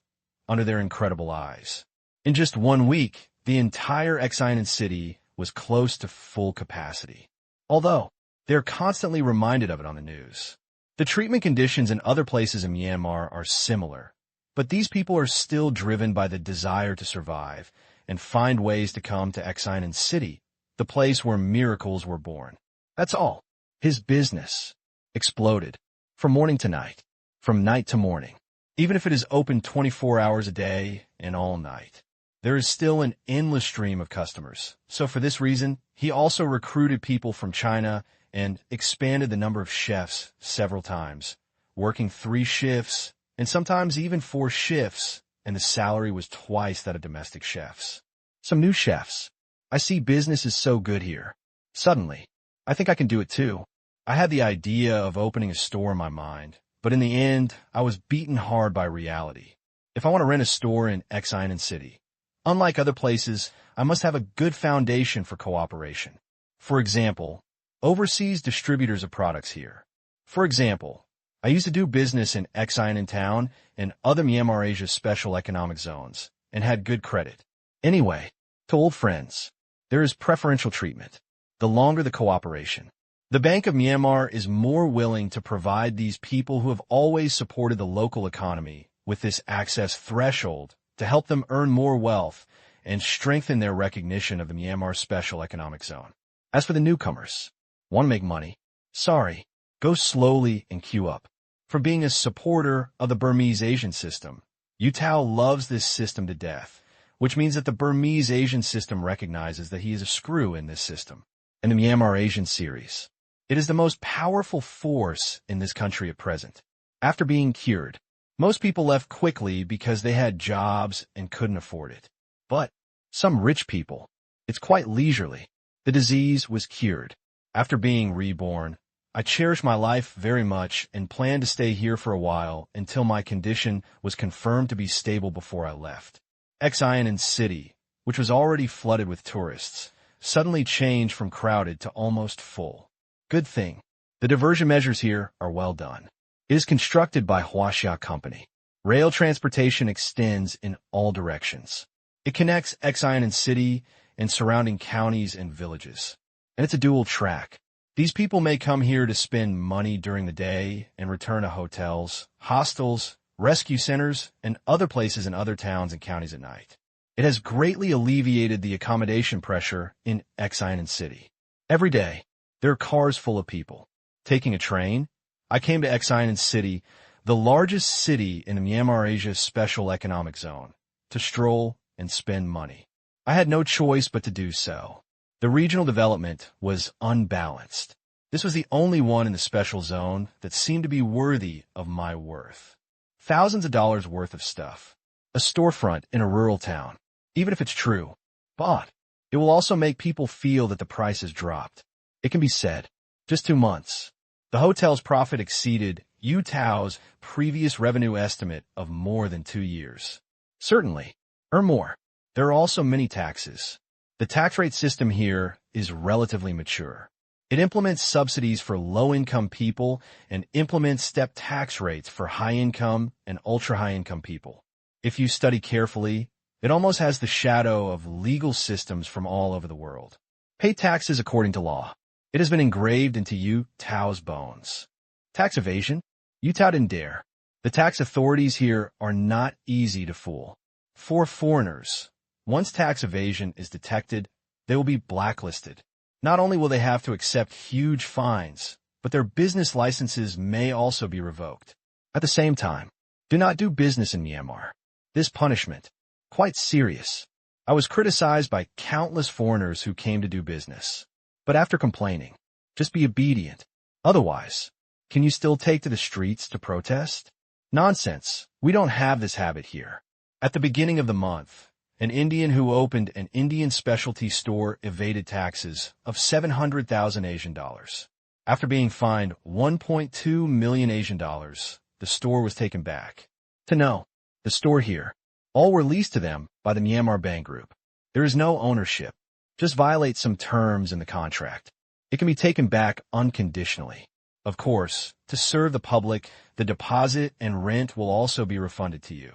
under their incredible eyes. In just 1 week, the entire Xinan City was close to full capacity. Although, they're constantly reminded of it on the news. The treatment conditions in other places in Myanmar are similar, but these people are still driven by the desire to survive and find ways to come to Xinan City, the place where miracles were born. That's all. His business. exploded. From morning to night. From night to morning. Even if it is open 24 hours a day and all night. There is still an endless stream of customers. So for this reason, he also recruited people from China and expanded the number of chefs several times, working 3 shifts and sometimes even 4 shifts, and the salary was twice that of domestic chefs. Some new chefs. I see business is so good here. Suddenly, I think I can do it too. I had the idea of opening a store in my mind, but in the end, I was beaten hard by reality. If I want to rent a store in Xinan City, unlike other places, I must have a good foundation for cooperation. For example, overseas distributors of products here. For example, I used to do business in Xinan Town and other Myanmar Asia special economic zones, and had good credit. Anyway, to old friends, there is preferential treatment. The longer the cooperation. The Bank of Myanmar is more willing to provide these people who have always supported the local economy with this access threshold to help them earn more wealth and strengthen their recognition of the Myanmar Special Economic Zone. As for the newcomers, want to make money? Sorry, go slowly and queue up. For being a supporter of the Burmese Asian system, Yu Tao loves this system to death, which means that the Burmese Asian system recognizes that he is a screw in this system. And the Myanmar Asian series. It is the most powerful force in this country at present. After being cured, most people left quickly because they had jobs and couldn't afford it. But some rich people, it's quite leisurely. The disease was cured. After being reborn, I cherish my life very much and planned to stay here for a while until my condition was confirmed to be stable before I left. Xinan City, which was already flooded with tourists, suddenly changed from crowded to almost full. Good thing. The diversion measures here are well done. It is constructed by Huaxia Company. Rail transportation extends in all directions. It connects Xinan City and surrounding counties and villages. And it's a dual track. These people may come here to spend money during the day and return to hotels, hostels, rescue centers, and other places in other towns and counties at night. It has greatly alleviated the accommodation pressure in Xinan City. Every day, there are cars full of people. Taking a train, I came to Xinan City, the largest city in the Myanmar Asia Special Economic Zone, to stroll and spend money. I had no choice but to do so. The regional development was unbalanced. This was the only one in the special zone that seemed to be worthy of my worth. Thousands of dollars worth of stuff. A storefront in a rural town. Even if it's true, but it will also make people feel that the price has dropped. It can be said, just 2 months. The hotel's profit exceeded Yu Tao's previous revenue estimate of more than 2 years. Certainly, or more. There are also many taxes. The tax rate system here is relatively mature. It implements subsidies for low-income people and implements step tax rates for high-income and ultra-high-income people. If you study carefully, it almost has the shadow of legal systems from all over the world. Pay taxes according to law. It has been engraved into Yu Tao's bones. Tax evasion? Yu Tao didn't dare. The tax authorities here are not easy to fool. For foreigners, once tax evasion is detected, they will be blacklisted. Not only will they have to accept huge fines, but their business licenses may also be revoked. At the same time, do not do business in Myanmar. This punishment, quite serious. I was criticized by countless foreigners who came to do business. But after complaining, just be obedient. Otherwise, can you still take to the streets to protest? Nonsense. We don't have this habit here. At the beginning of the month, an Indian who opened an Indian specialty store evaded taxes of 700,000 Asian dollars. After being fined 1.2 million Asian dollars, the store was taken back. To know, the store here, all were leased to them by the Myanmar Bank Group. There is no ownership. Just violate some terms in the contract. It can be taken back unconditionally. Of course, to serve the public, the deposit and rent will also be refunded to you.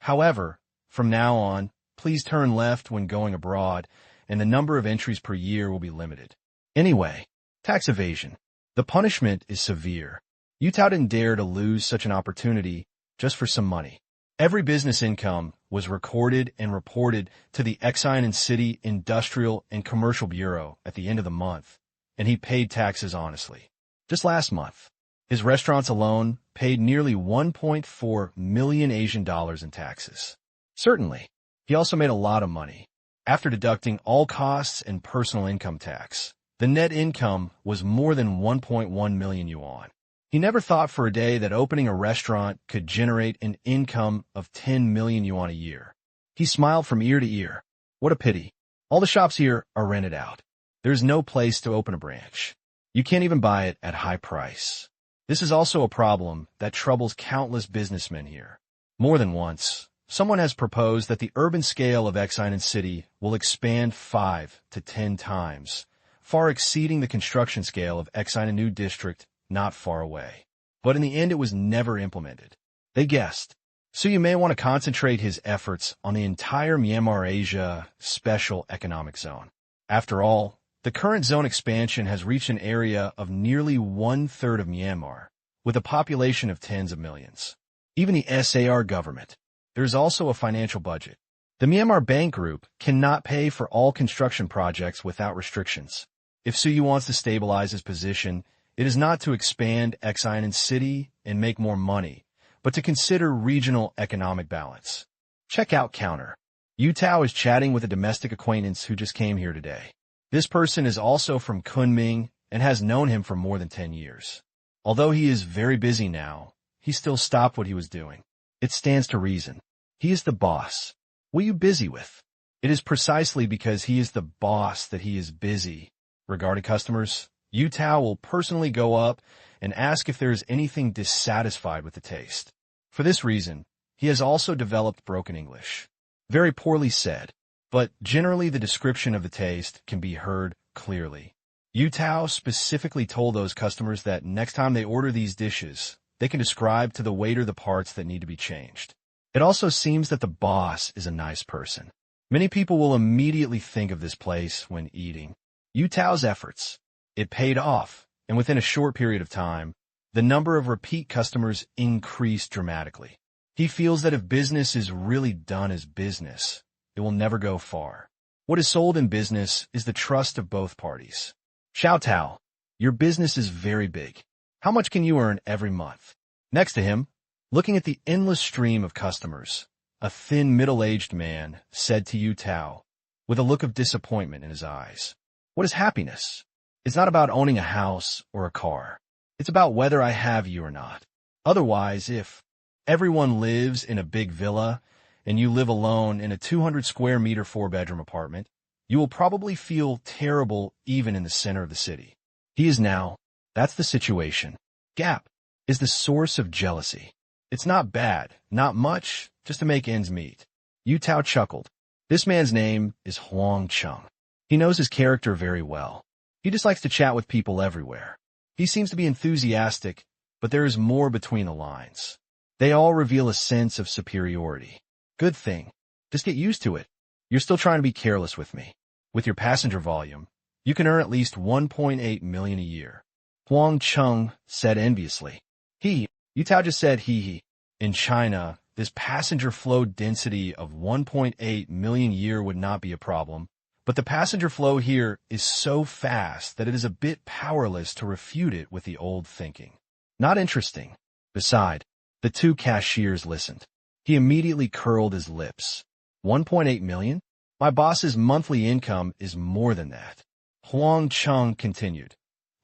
However, from now on, please turn left when going abroad, and the number of entries per year will be limited. Anyway, tax evasion. The punishment is severe. Yu Tao didn't dare to lose such an opportunity just for some money. Every business income was recorded and reported to the Xinan City Industrial and Commercial Bureau at the end of the month, and he paid taxes honestly. Just last month, His restaurants alone paid nearly 1.4 million Asian dollars in taxes. Certainly, he also made a lot of money. After deducting all costs and personal income tax, the net income was more than 1.1 million yuan. He never thought for a day that opening a restaurant could generate an income of 10 million yuan a year. He smiled from ear to ear. What a pity. All the shops here are rented out. There's no place to open a branch. You can't even buy it at high price. This is also a problem that troubles countless businessmen here. More than once, someone has proposed that the urban scale of Xinan City will expand 5 to 10 times, far exceeding the construction scale of Xinan New District not far away. But in the end, it was never implemented. They guessed. So you may want to concentrate his efforts on the entire Myanmar Asia Special Economic Zone. After all, the current zone expansion has reached an area of nearly 1/3 of Myanmar, with a population of tens of millions. Even the SAR government. There is also a financial budget. The Myanmar Bank Group cannot pay for all construction projects without restrictions. If Suyu wants to stabilize his position, it is not to expand Xinan City and make more money, but to consider regional economic balance. Checkout counter. Yu Tao is chatting with a domestic acquaintance who just came here today. This person is also from Kunming and has known him for more than 10 years. Although he is very busy now, he still stopped what he was doing. It stands to reason. He is the boss. What are you busy with? It is precisely because he is the boss that he is busy. Regarding customers, Yu Tao will personally go up and ask if there is anything dissatisfied with the taste. For this reason, he has also developed broken English. Very poorly said, but generally the description of the taste can be heard clearly. Yu Tao specifically told those customers that next time they order these dishes, they can describe to the waiter the parts that need to be changed. It also seems that the boss is a nice person. Many people will immediately think of this place when eating. Yu Tao's efforts. It paid off, and within a short period of time, the number of repeat customers increased dramatically. He feels that if business is really done as business, it will never go far. What is sold in business is the trust of both parties. Xiao Tao, your business is very big. How much can you earn every month? Next to him, looking at the endless stream of customers, a thin middle-aged man said to Yu Tao, with a look of disappointment in his eyes, "What is happiness? It's not about owning a house or a car. It's about whether I have you or not. Otherwise, if everyone lives in a big villa and you live alone in a 200 square meter 4-bedroom apartment, you will probably feel terrible even in the center of the city. He is now. That's the situation. Gap is the source of jealousy. It's not bad, not much, just to make ends meet." Yu Tao chuckled. This man's name is Huang Chung. He knows his character very well. He just likes to chat with people everywhere. He seems to be enthusiastic, but there is more between the lines. They all reveal a sense of superiority. Good thing. Just get used to it. You're still trying to be careless with me. With your passenger volume, you can earn at least 1.8 million a year. Huang Chung said enviously. Yu Tao just said he. In China, this passenger flow density of 1.8 million a year would not be a problem, but the passenger flow here is so fast that it is a bit powerless to refute it with the old thinking. Not interesting. Beside, the two cashiers listened. He immediately curled his lips. 1.8 million? My boss's monthly income is more than that. Huang Chung continued.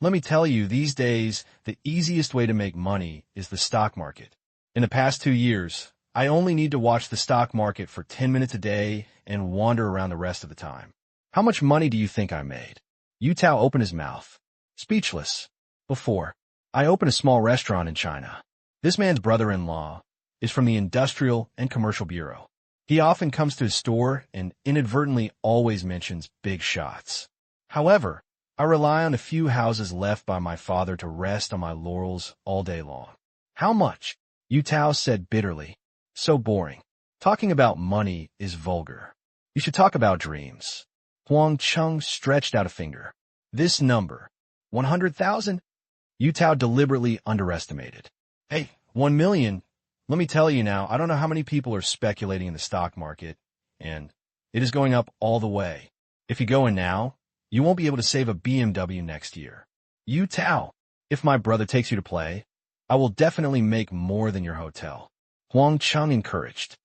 Let me tell you, these days, the easiest way to make money is the stock market. In the past 2 years, I only need to watch the stock market for 10 minutes a day and wander around the rest of the time. How much money do you think I made? Yu Tao opened his mouth, speechless. Before, I opened a small restaurant in China. This man's brother-in-law is from the Industrial and Commercial Bureau. He often comes to his store and inadvertently always mentions big shots. However, I rely on a few houses left by my father to rest on my laurels all day long. How much? Yu Tao said bitterly. So boring. Talking about money is vulgar. You should talk about dreams. Huang Chung stretched out a finger. This number, 100,000? Yu Tao deliberately underestimated. Hey, 1 million. Let me tell you now, I don't know how many people are speculating in the stock market, and it is going up all the way. If you go in now, you won't be able to save a BMW next year. Yu Tao, if my brother takes you to play, I will definitely make more than your hotel. Huang Cheng encouraged.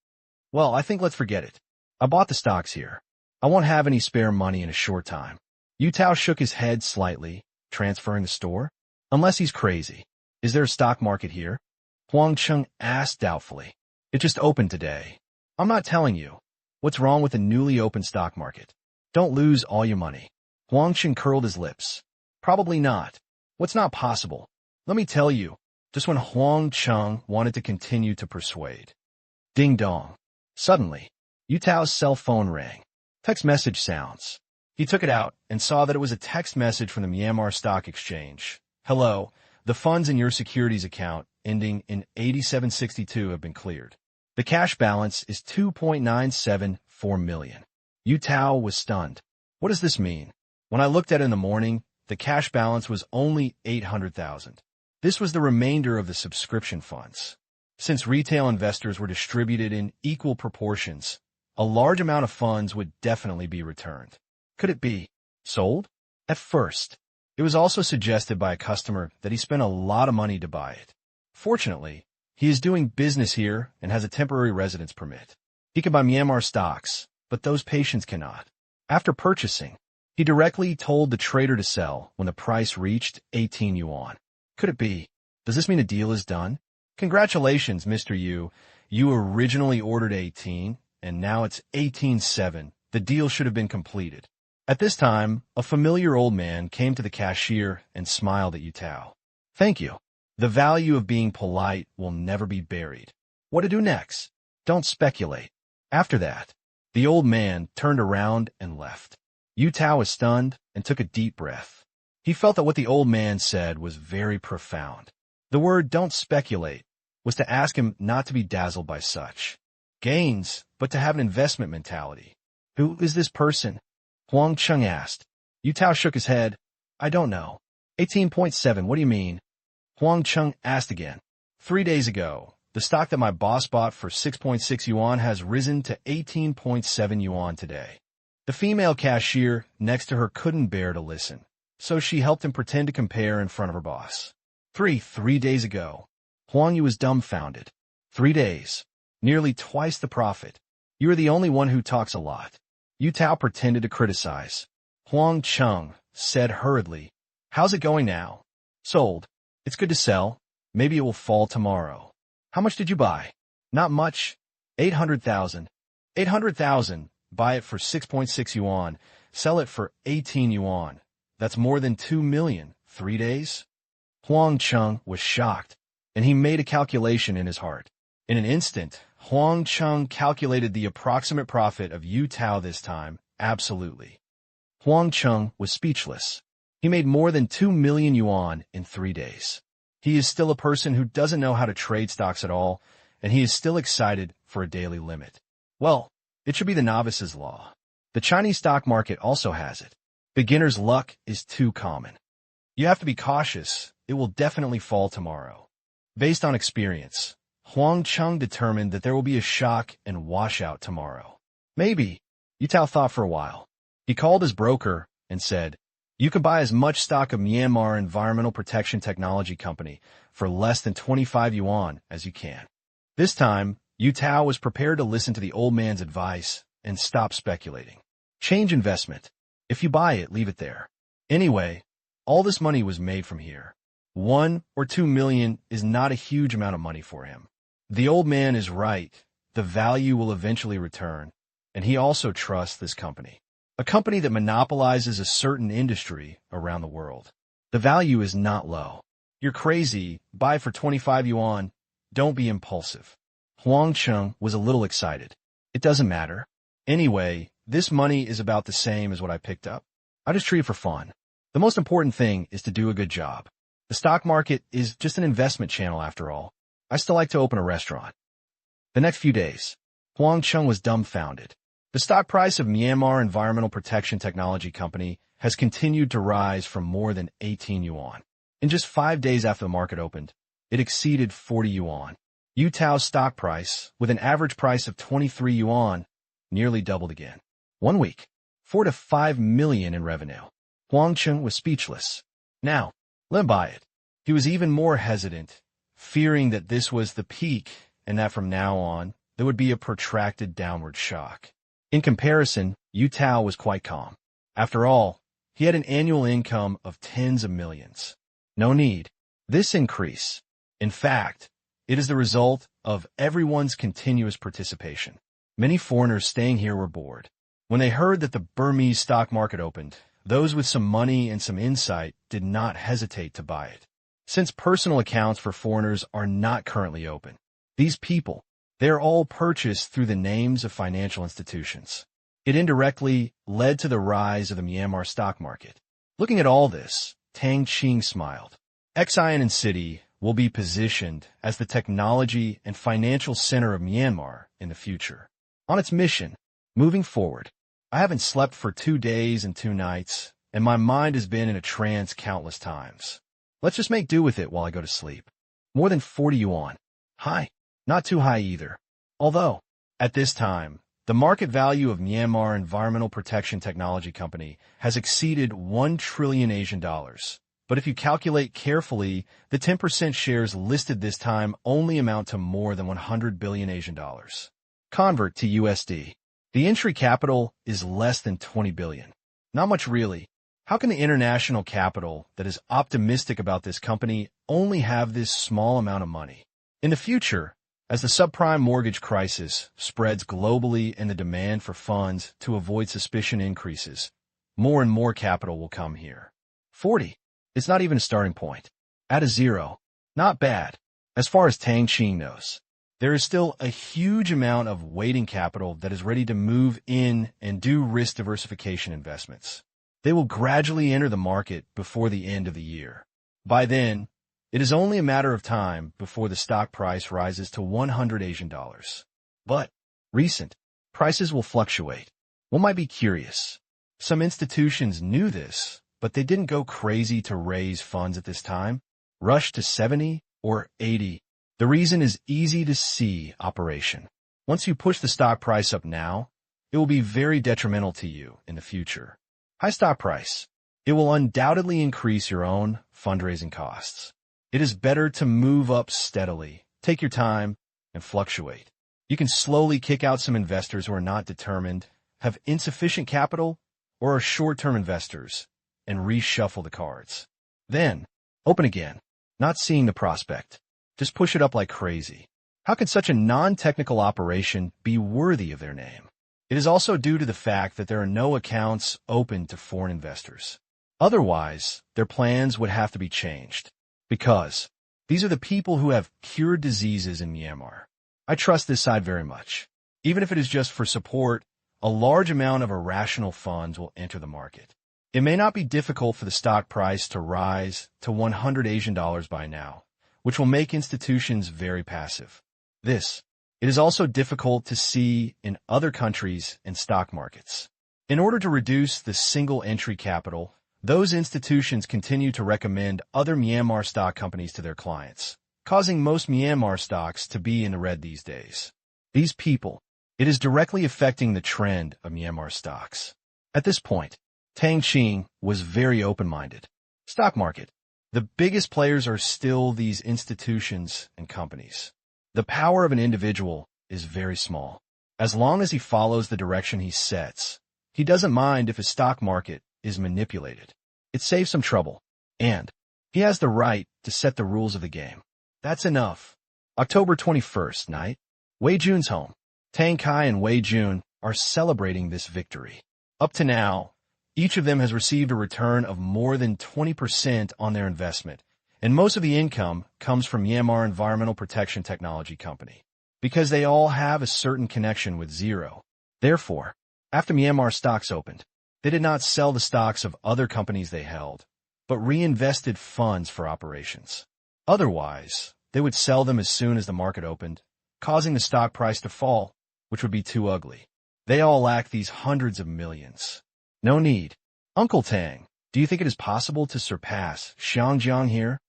Well, I think let's forget it. I bought the stocks here. I won't have any spare money in a short time. Yu Tao shook his head slightly, transferring the store. Unless he's crazy. Is there a stock market here? Huang Cheng asked doubtfully. It just opened today. I'm not telling you. What's wrong with the newly opened stock market? Don't lose all your money. Huang Cheng curled his lips. Probably not. What's not possible? Let me tell you. Just when Huang Cheng wanted to continue to persuade. Ding dong. Suddenly, Yu Tao's cell phone rang. Text message sounds. He took it out and saw that it was a text message from the Myanmar Stock Exchange. Hello, the funds in your securities account ending in 8762 have been cleared. The cash balance is 2.974 million. Yu Tao was stunned. What does this mean? When I looked at it in the morning, the cash balance was only 800,000. This was the remainder of the subscription funds. Since retail investors were distributed in equal proportions, a large amount of funds would definitely be returned. Could it be sold? At first, it was also suggested by a customer that he spent a lot of money to buy it. Fortunately, he is doing business here and has a temporary residence permit. He can buy Myanmar stocks, but those patients cannot. After purchasing, he directly told the trader to sell when the price reached 18 yuan. Could it be? Does this mean a deal is done? Congratulations, Mr. Yu. You originally ordered 18, and now it's 18.7. The deal should have been completed. At this time, a familiar old man came to the cashier and smiled at Yu Tao. Thank you. The value of being polite will never be buried. What to do next? Don't speculate. After that, the old man turned around and left. Yu Tao was stunned and took a deep breath. He felt that what the old man said was very profound. The word "don't speculate" was to ask him not to be dazzled by such gains, but to have an investment mentality. Who is this person? Huang Cheng asked. Yu Tao shook his head. I don't know. 18.7, what do you mean? Huang Cheng asked again. 3 days ago, the stock that my boss bought for 6.6 yuan has risen to 18.7 yuan today. The female cashier next to her couldn't bear to listen, so she helped him pretend to compare in front of her boss. 3 days ago. Huang Yu was dumbfounded. 3 days. Nearly twice the profit. You are the only one who talks a lot. Yu Tao pretended to criticize. Huang Cheng said hurriedly, How's it going now? Sold. It's good to sell. Maybe it will fall tomorrow. How much did you buy? Not much. 800,000. 800,000. Buy it for 6.6 yuan. Sell it for 18 yuan. That's more than 2 million. 3 days? Huang Cheng was shocked, and he made a calculation in his heart. In an instant, Huang Cheng calculated the approximate profit of Yu Tao this time, absolutely. Huang Cheng was speechless. He made more than 2 million yuan in 3 days. He is still a person who doesn't know how to trade stocks at all, and he is still excited for a daily limit. Well, it should be the novice's law. The Chinese stock market also has it. Beginner's luck is too common. You have to be cautious. It will definitely fall tomorrow. Based on experience, Huang Cheng determined that there will be a shock and washout tomorrow. Maybe. Yu Tao thought for a while. He called his broker and said, You can buy as much stock of Myanmar Environmental Protection Technology Company for less than 25 yuan as you can. This time, Yu Tao was prepared to listen to the old man's advice and stop speculating. Change investment. If you buy it, leave it there. Anyway, all this money was made from here. 1 or 2 million is not a huge amount of money for him. The old man is right. The value will eventually return, and he also trusts this company. A company that monopolizes a certain industry around the world. The value is not low. You're crazy. Buy for 25 yuan. Don't be impulsive. Huang Cheng was a little excited. It doesn't matter. Anyway, this money is about the same as what I picked up. I just treat it for fun. The most important thing is to do a good job. The stock market is just an investment channel after all. I still like to open a restaurant. The next few days, Huang Cheng was dumbfounded. The stock price of Myanmar Environmental Protection Technology Company has continued to rise from more than 18 yuan. In just 5 days after the market opened, it exceeded 40 yuan. Yu Tao's stock price, with an average price of 23 yuan, nearly doubled again. 1 week, 4 to 5 million in revenue. Huang Cheng was speechless. Now, let him buy it. He was even more hesitant, fearing that this was the peak and that from now on, there would be a protracted downward shock. In comparison, Yu Tao was quite calm. After all, he had an annual income of tens of millions. No need. This increase, in fact, it is the result of everyone's continuous participation. Many foreigners staying here were bored. When they heard that the Burmese stock market opened, those with some money and some insight did not hesitate to buy it. Since personal accounts for foreigners are not currently open, these people, they are all purchased through the names of financial institutions. It indirectly led to the rise of the Myanmar stock market. Looking at all this, Tang Qing smiled. Xi'an City will be positioned as the technology and financial center of Myanmar in the future. On its mission, moving forward, I haven't slept for 2 days and 2 nights, and my mind has been in a trance countless times. Let's just make do with it while I go to sleep. More than 40 yuan. High. Not too high either. Although, at this time, the market value of Myanmar Environmental Protection Technology Company has exceeded 1 trillion Asian dollars. But if you calculate carefully, the 10% shares listed this time only amount to more than 100 billion Asian dollars. Convert to USD. The entry capital is less than 20 billion. Not much really. How can the international capital that is optimistic about this company only have this small amount of money? In the future, as the subprime mortgage crisis spreads globally and the demand for funds to avoid suspicion increases, more and more capital will come here. 40. It's not even a starting point. At a 0. Not bad. As far as Tang Qing knows, there is still a huge amount of waiting capital that is ready to move in and do risk diversification investments. They will gradually enter the market before the end of the year. By then, it is only a matter of time before the stock price rises to 100 Asian dollars. But, recent, prices will fluctuate. One might be curious. Some institutions knew this, but they didn't go crazy to raise funds at this time. Rush to 70 or 80. The reason is easy to see operation. Once you push the stock price up now, it will be very detrimental to you in the future. High stock price. It will undoubtedly increase your own fundraising costs. It is better to move up steadily, take your time, and fluctuate. You can slowly kick out some investors who are not determined, have insufficient capital, or are short-term investors, and reshuffle the cards. Then, open again, not seeing the prospect. Just push it up like crazy. How can such a non-technical operation be worthy of their name? It is also due to the fact that there are no accounts open to foreign investors. Otherwise, their plans would have to be changed. Because these are the people who have cured diseases in Myanmar. I trust this side very much. Even if it is just for support, a large amount of irrational funds will enter the market. It may not be difficult for the stock price to rise to 100 Asian dollars by now, which will make institutions very passive. It is also difficult to see in other countries and stock markets. In order to reduce the single entry capital, those institutions continue to recommend other Myanmar stock companies to their clients, causing most Myanmar stocks to be in the red these days. These people, it is directly affecting the trend of Myanmar stocks. At this point, Tang Qing was very open-minded. Stock market. The biggest players are still these institutions and companies. The power of an individual is very small. As long as he follows the direction he sets, he doesn't mind if his stock market is manipulated. It saves some trouble, and he has the right to set the rules of the game. That's enough. October 21st night, Wei Jun's home. Tang Kai and Wei Jun are celebrating this victory. Up to now, each of them has received a return of more than 20% on their investment, and most of the income comes from Myanmar Environmental Protection Technology Company, because they all have a certain connection with Zero. Therefore, after Myanmar stocks opened, they did not sell the stocks of other companies they held, but reinvested funds for operations. Otherwise, they would sell them as soon as the market opened, causing the stock price to fall, which would be too ugly. They all lack these hundreds of millions. No need. Uncle Tang, do you think it is possible to surpass Xiangjiang here?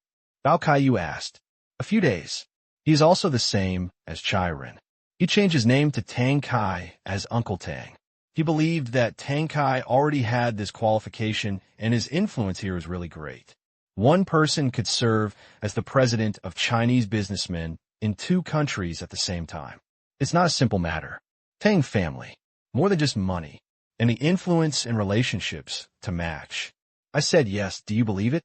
Bao Kaiyu asked. A few days. He is also the same as Chiren. He changed his name to Tang Kai as Uncle Tang. He believed that Tang Kai already had this qualification and his influence here is really great. One person could serve as the president of Chinese businessmen in two countries at the same time. It's not a simple matter. Tang family, more than just money, and the influence and relationships to match. I said yes, do you believe it?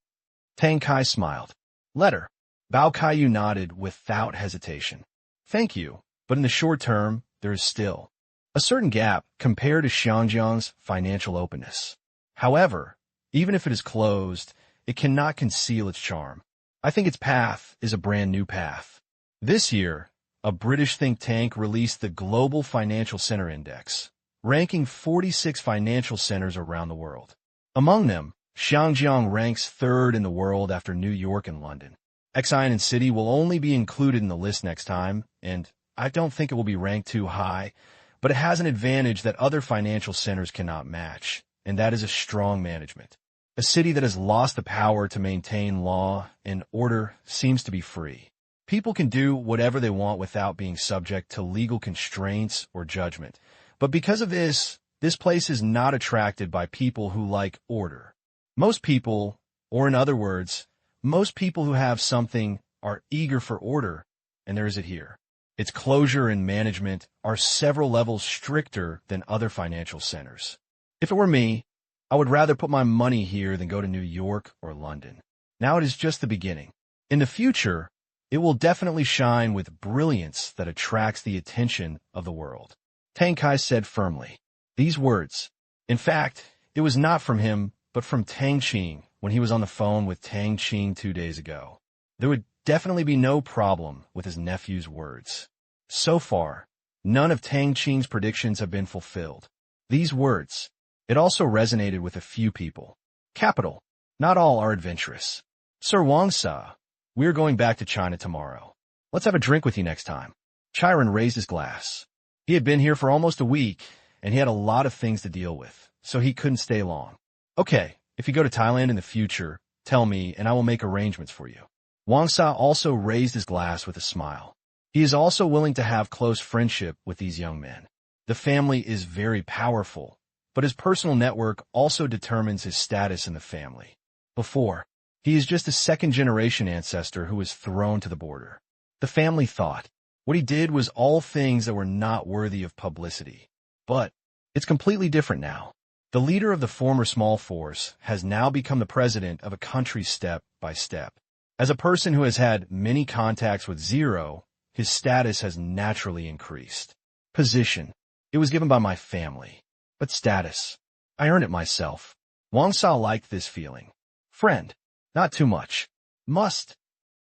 Tang Kai smiled. Letter. Bao Kaiyu nodded without hesitation. Thank you, but in the short term, there is still a certain gap compared to Xinjiang's financial openness. However, even if it is closed, it cannot conceal its charm. I think its path is a brand new path. This year, a British think tank released the Global Financial Center Index, ranking 46 financial centers around the world. Among them, Xinjiang ranks third in the world after New York and London. Xi'an and City will only be included in the list next time, and I don't think it will be ranked too high, but it has an advantage that other financial centers cannot match, and that is a strong management. A city that has lost the power to maintain law and order seems to be free. People can do whatever they want without being subject to legal constraints or judgment. But because of this place is not attracted by people who like order. Most people, or in other words, most people who have something are eager for order, and there is it here. Its closure and management are several levels stricter than other financial centers. If it were me, I would rather put my money here than go to New York or London. Now it is just the beginning. In the future, it will definitely shine with brilliance that attracts the attention of the world. Tang Kai said firmly. These words. In fact, it was not from him, but from Tang Qing when he was on the phone with Tang Qing 2 days ago. There would definitely be no problem with his nephew's words. So far, none of Tang Qing's predictions have been fulfilled. These words. It also resonated with a few people. Capital. Not all are adventurous. Sir Wang Sa, we are going back to China tomorrow. Let's have a drink with you next time. Chiron raised his glass. He had been here for almost a week, and he had a lot of things to deal with, so he couldn't stay long. Okay, if you go to Thailand in the future, tell me, and I will make arrangements for you. Wang Sa also raised his glass with a smile. He is also willing to have close friendship with these young men. The family is very powerful, but his personal network also determines his status in the family. Before, he is just a second-generation ancestor who was thrown to the border. The family thought what he did was all things that were not worthy of publicity. But it's completely different now. The leader of the former small force has now become the president of a country step by step. As a person who has had many contacts with Zero, his status has naturally increased. Position. It was given by my family. But status. I earned it myself. Wang Sa liked this feeling. Friend. Not too much. Must.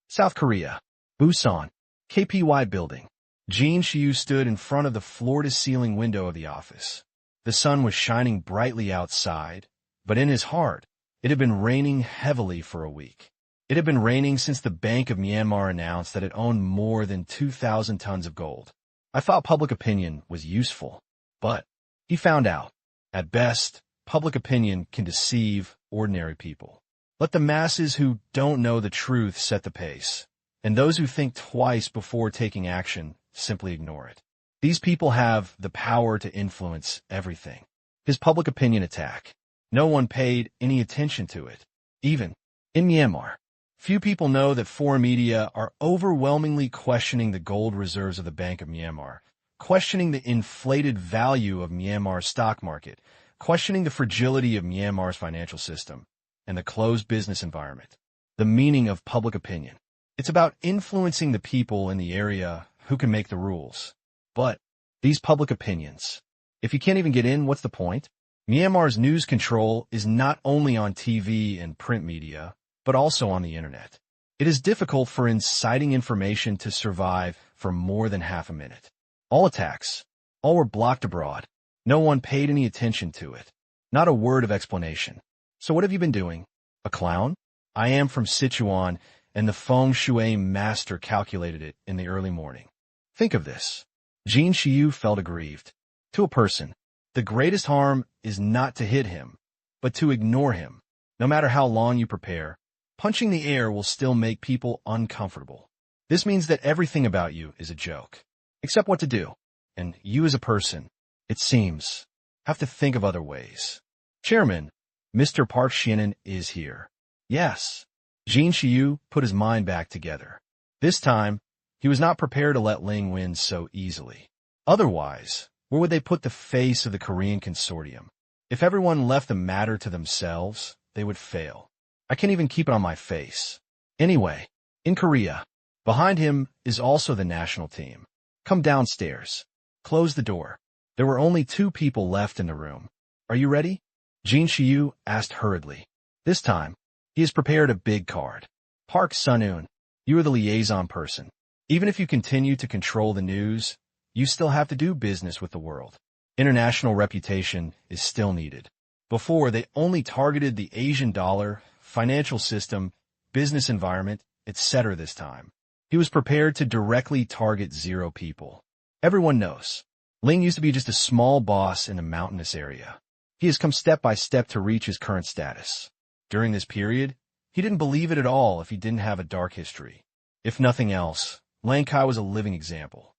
South Korea. Busan. KPY building. Jean Shiu stood in front of the floor-to-ceiling window of the office. The sun was shining brightly outside, but in his heart, it had been raining heavily for a week. It had been raining since the Bank of Myanmar announced that it owned more than 2,000 tons of gold. I thought public opinion was useful, but he found out. At best, public opinion can deceive ordinary people. Let the masses who don't know the truth set the pace, and those who think twice before taking action simply ignore it. These people have the power to influence everything. His public opinion attack. No one paid any attention to it. Even in Myanmar, few people know that foreign media are overwhelmingly questioning the gold reserves of the Bank of Myanmar, questioning the inflated value of Myanmar's stock market, questioning the fragility of Myanmar's financial system, and the closed business environment. The meaning of public opinion. It's about influencing the people in the area who can make the rules. But these public opinions, if you can't even get in, what's the point? Myanmar's news control is not only on TV and print media, but also on the internet. It is difficult for inciting information to survive for more than half a minute. All attacks, all were blocked abroad. No one paid any attention to it. Not a word of explanation. So what have you been doing? A clown? I am from Sichuan, and the feng shui master calculated it in the early morning. Think of this. Jean Shiu felt aggrieved. To a person, the greatest harm is not to hit him, but to ignore him. No matter how long you prepare, punching the air will still make people uncomfortable. This means that everything about you is a joke, except what to do. And you as a person, it seems, have to think of other ways. Chairman, Mr. Park Shannon is here. Yes. Jin Shiyu put his mind back together. This time, he was not prepared to let Ling win so easily. Otherwise, where would they put the face of the Korean consortium? If everyone left the matter to themselves, they would fail. I can't even keep it on my face. Anyway, in Korea, behind him is also the national team. Come downstairs. Close the door. There were only 2 people left in the room. Are you ready? Jin Shiyu asked hurriedly. This time, he has prepared a big card. Park Sun-eun, you are the liaison person. Even if you continue to control the news, you still have to do business with the world. International reputation is still needed. Before, they only targeted the Asian dollar, financial system, business environment, etc. This time, he was prepared to directly target 0 people. Everyone knows. Ling used to be just a small boss in a mountainous area. He has come step by step to reach his current status. During this period, he didn't believe it at all if he didn't have a dark history. If nothing else, Lang Kai was a living example.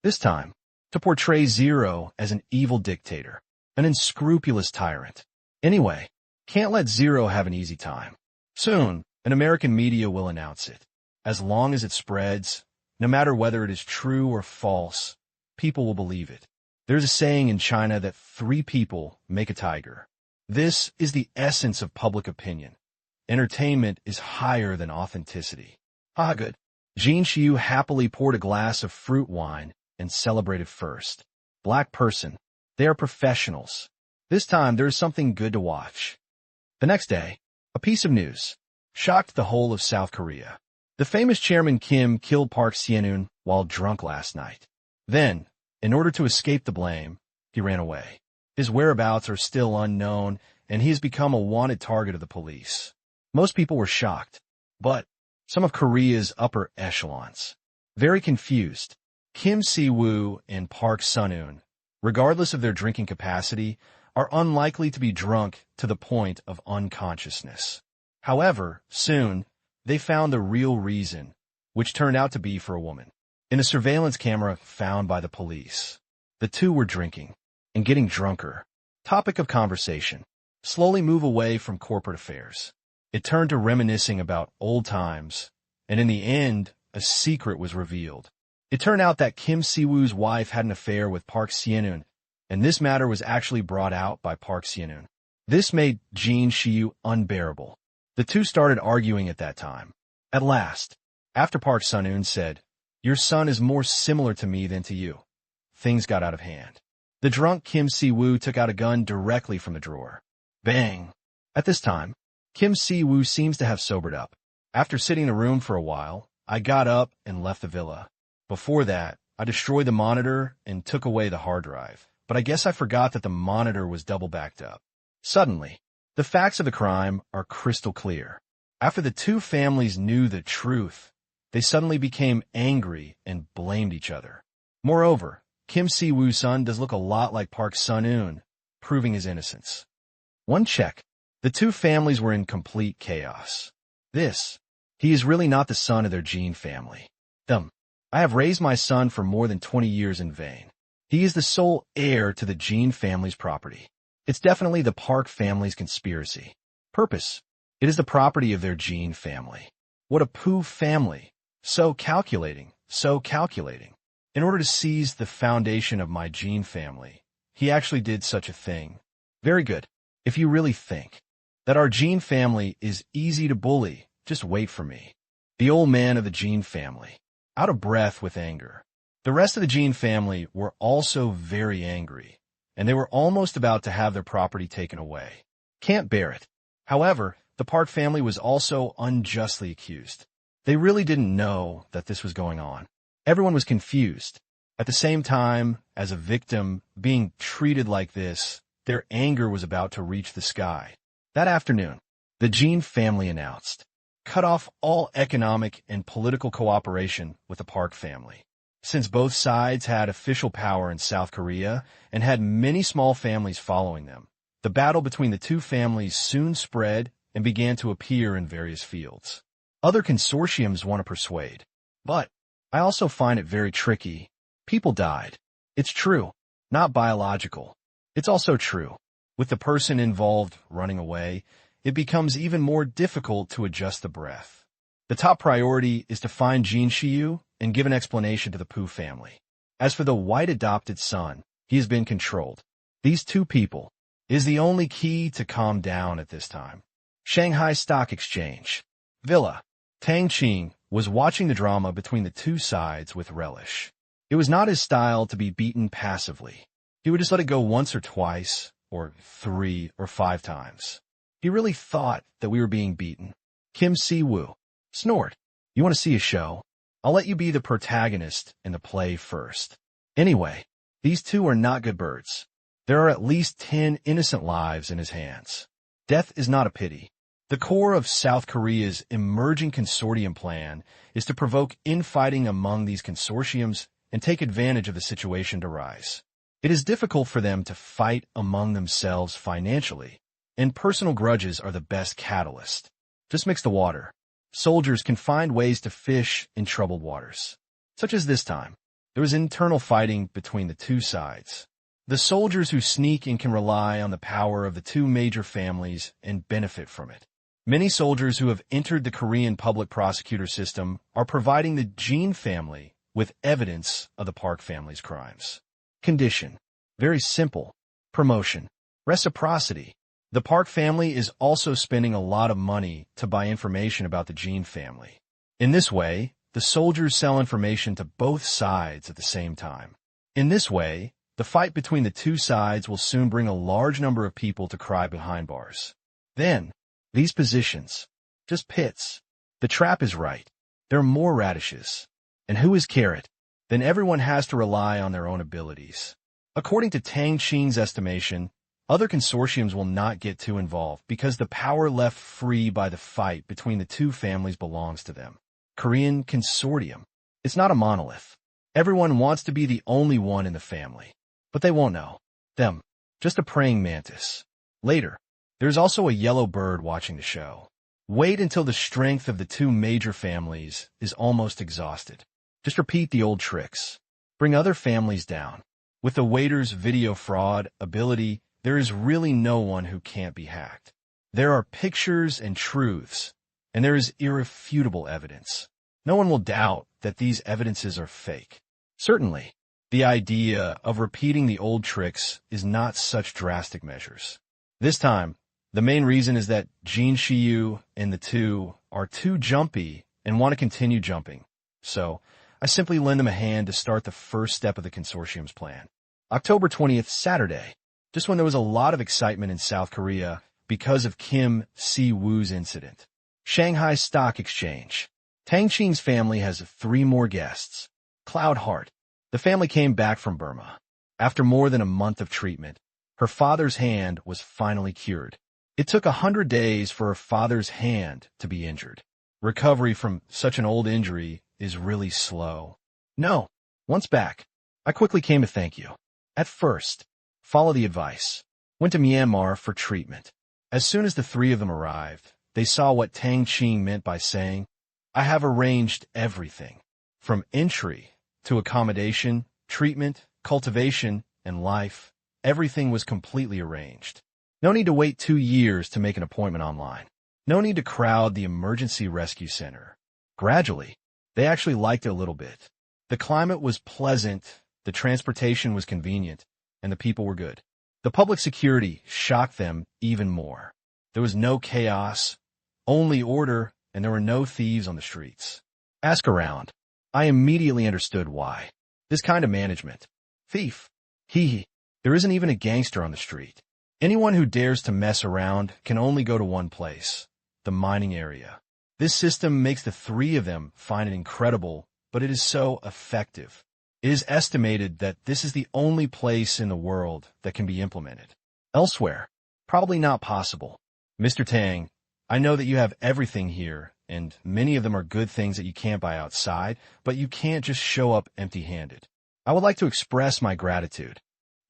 This time, to portray Zero as an evil dictator, an unscrupulous tyrant. Anyway, can't let Zero have an easy time. Soon, an American media will announce it. As long as it spreads, no matter whether it is true or false, people will believe it. There's a saying in China that 3 people make a tiger. This is the essence of public opinion. Entertainment is higher than authenticity. Good. Jin Shiyu happily poured a glass of fruit wine and celebrated first. Black person. They are professionals. This time there is something good to watch. The next day, a piece of news shocked the whole of South Korea. The famous Chairman Kim killed Park Sun-eun while drunk last night. Then, in order to escape the blame, he ran away. His whereabouts are still unknown, and he has become a wanted target of the police. Most people were shocked, but some of Korea's upper echelons, very confused. Kim Si-woo and Park Sun-eun, regardless of their drinking capacity, are unlikely to be drunk to the point of unconsciousness. However, soon, they found the real reason, which turned out to be for a woman. In a surveillance camera found by the police, the 2 were drinking and getting drunker. Topic of conversation. Slowly move away from corporate affairs. It turned to reminiscing about old times, and in the end, a secret was revealed. It turned out that Kim Si-woo's wife had an affair with Park Sun-eun, and this matter was actually brought out by Park Sun-eun. This made Jin Shiyu unbearable. The 2 started arguing at that time. At last, after Park Sun-eun said, "Your son is more similar to me than to you," things got out of hand. The drunk Kim Si-woo took out a gun directly from the drawer. Bang! At this time, Kim Si-woo seems to have sobered up. After sitting in a room for a while, I got up and left the villa. Before that, I destroyed the monitor and took away the hard drive, but I guess I forgot that the monitor was double backed up. Suddenly, the facts of the crime are crystal clear. After the 2 families knew the truth, they suddenly became angry and blamed each other. Moreover, Kim Si-woo's son does look a lot like Park Sun-eun, proving his innocence. One check. The 2 families were in complete chaos. He is really not the son of their Jin family. I have raised my son for more than 20 years in vain. He is the sole heir to the Jin family's property. It's definitely the Park family's conspiracy. Purpose. It is the property of their Jin family. What a poo family. So calculating, so calculating. In order to seize the foundation of my Jin family, he actually did such a thing. Very good. If you really think that our Jin family is easy to bully, just wait for me. The old man of the Jin family, out of breath with anger. The rest of the Jin family were also very angry, and they were almost about to have their property taken away. Can't bear it. However, the Park family was also unjustly accused. They really didn't know that this was going on. Everyone was confused. At the same time, as a victim being treated like this, their anger was about to reach the sky. That afternoon, the Jin family announced, cut off all economic and political cooperation with the Park family. Since both sides had official power in South Korea and had many small families following them, the battle between the 2 families soon spread and began to appear in various fields. Other consortiums want to persuade, but I also find it very tricky. People died. It's true, not biological. It's also true. With the person involved running away, it becomes even more difficult to adjust the breath. The top priority is to find Jin Shiyu and give an explanation to the Pu family. As for the white adopted son, he has been controlled. These two people is the only key to calm down at this time. Shanghai Stock Exchange. Villa. Tang Qing was watching the drama between the two sides with relish. It was not his style to be beaten passively. He would just let it go once or twice, or 3 or 5 times. He really thought that we were being beaten. Kim Si-woo. Snort. You want to see a show? I'll let you be the protagonist in the play first. Anyway, these two are not good birds. There are at least 10 innocent lives in his hands. Death is not a pity. The core of South Korea's emerging consortium plan is to provoke infighting among these consortiums and take advantage of the situation to rise. It is difficult for them to fight among themselves financially, and personal grudges are the best catalyst. Just mix the water. Soldiers can find ways to fish in troubled waters. Such as this time, there was internal fighting between the two sides. The soldiers who sneak in can rely on the power of the two major families and benefit from it. Many soldiers who have entered the Korean public prosecutor system are providing the Jin family with evidence of the Park family's crimes. Condition. Very simple. Promotion. Reciprocity. The Park family is also spending a lot of money to buy information about the Jin family. In this way, the soldiers sell information to both sides at the same time. In this way, the fight between the two sides will soon bring a large number of people to cry behind bars. Then, these positions, just pits. The trap is right. There are more radishes. And who is carrot? Then everyone has to rely on their own abilities. According to Tang Qing's estimation, other consortiums will not get too involved because the power left free by the fight between the two families belongs to them. Korean consortium. It's not a monolith. Everyone wants to be the only one in the family. But they won't know. Them. Just a praying mantis. Later, there's also a yellow bird watching the show. Wait until the strength of the two major families is almost exhausted. Just repeat the old tricks. Bring other families down. With the waiter's video fraud ability, there is really no one who can't be hacked. There are pictures and truths, and there is irrefutable evidence. No one will doubt that these evidences are fake. Certainly, the idea of repeating the old tricks is not such drastic measures. This time, the main reason is that Jin Shiyu and the two are too jumpy and want to continue jumping. So, I simply lend them a hand to start the first step of the consortium's plan. October 20th, Saturday, just when there was a lot of excitement in South Korea because of Kim Si-woo's incident. Shanghai Stock Exchange. Tang Qing's family has 3 more guests. Cloud Heart. The family came back from Burma. After more than a month of treatment, her father's hand was finally cured. It took 100 days for her father's hand to be injured. Recovery from such an old injury is really slow. No, once back, I quickly came to thank you. At first, follow the advice. Went to Myanmar for treatment. As soon as the 3 of them arrived, they saw what Tang Qing meant by saying, I have arranged everything. From entry to accommodation, treatment, cultivation, and life, everything was completely arranged. No need to wait 2 years to make an appointment online. No need to crowd the emergency rescue center. Gradually, they actually liked it a little bit. The climate was pleasant, the transportation was convenient, and the people were good. The public security shocked them even more. There was no chaos, only order, and there were no thieves on the streets. Ask around. I immediately understood why. This kind of management. Thief. Hee. There isn't even a gangster on the street. Anyone who dares to mess around can only go to one place, the mining area. This system makes the 3 of them find it incredible, but it is so effective. It is estimated that this is the only place in the world that can be implemented. Elsewhere, probably not possible. Mr. Tang, I know that you have everything here, and many of them are good things that you can't buy outside, but you can't just show up empty-handed. I would like to express my gratitude.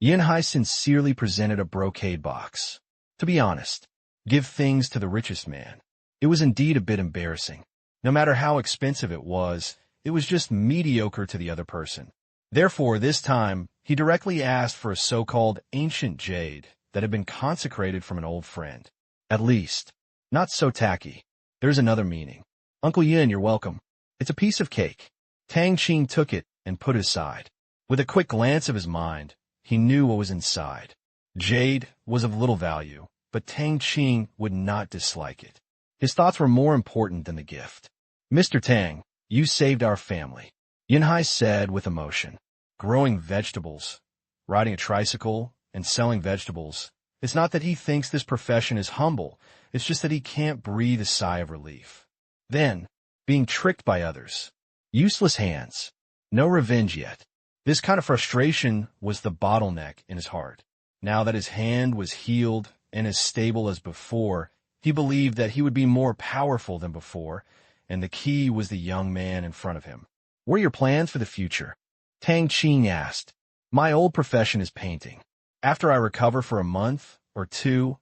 Yinhai sincerely presented a brocade box. To be honest, give things to the richest man. It was indeed a bit embarrassing. No matter how expensive it was just mediocre to the other person. Therefore, this time, he directly asked for a so-called ancient jade that had been consecrated from an old friend. At least, Not so tacky. There's another meaning. Uncle Yin, you're welcome. It's a piece of cake. Tang Qing took it and put it aside. With a quick glance of his mind, he knew what was inside. Jade was of little value, but Tang Qing would not dislike it. His thoughts were more important than the gift. Mr. Tang, you saved our family, Yinhai said with emotion. Growing vegetables, riding a tricycle, and selling vegetables. It's not that he thinks this profession is humble, it's just that he can't breathe a sigh of relief. Then, being tricked by others. Useless hands. No revenge yet. This kind of frustration was the bottleneck in his heart. Now that his hand was healed and as stable as before, he believed that he would be more powerful than before, and the key was the young man in front of him. What are your plans for the future? Tang Qing asked. My old profession is painting. After I recover for a month or two,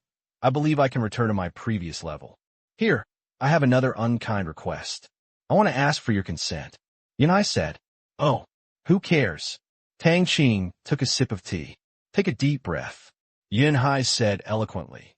I believe I can return to my previous level. Here, I have another unkind request. I want to ask for your consent. Yinai said. Oh, who cares? Tang Qing took a sip of tea. Take a deep breath. Yinhai said eloquently.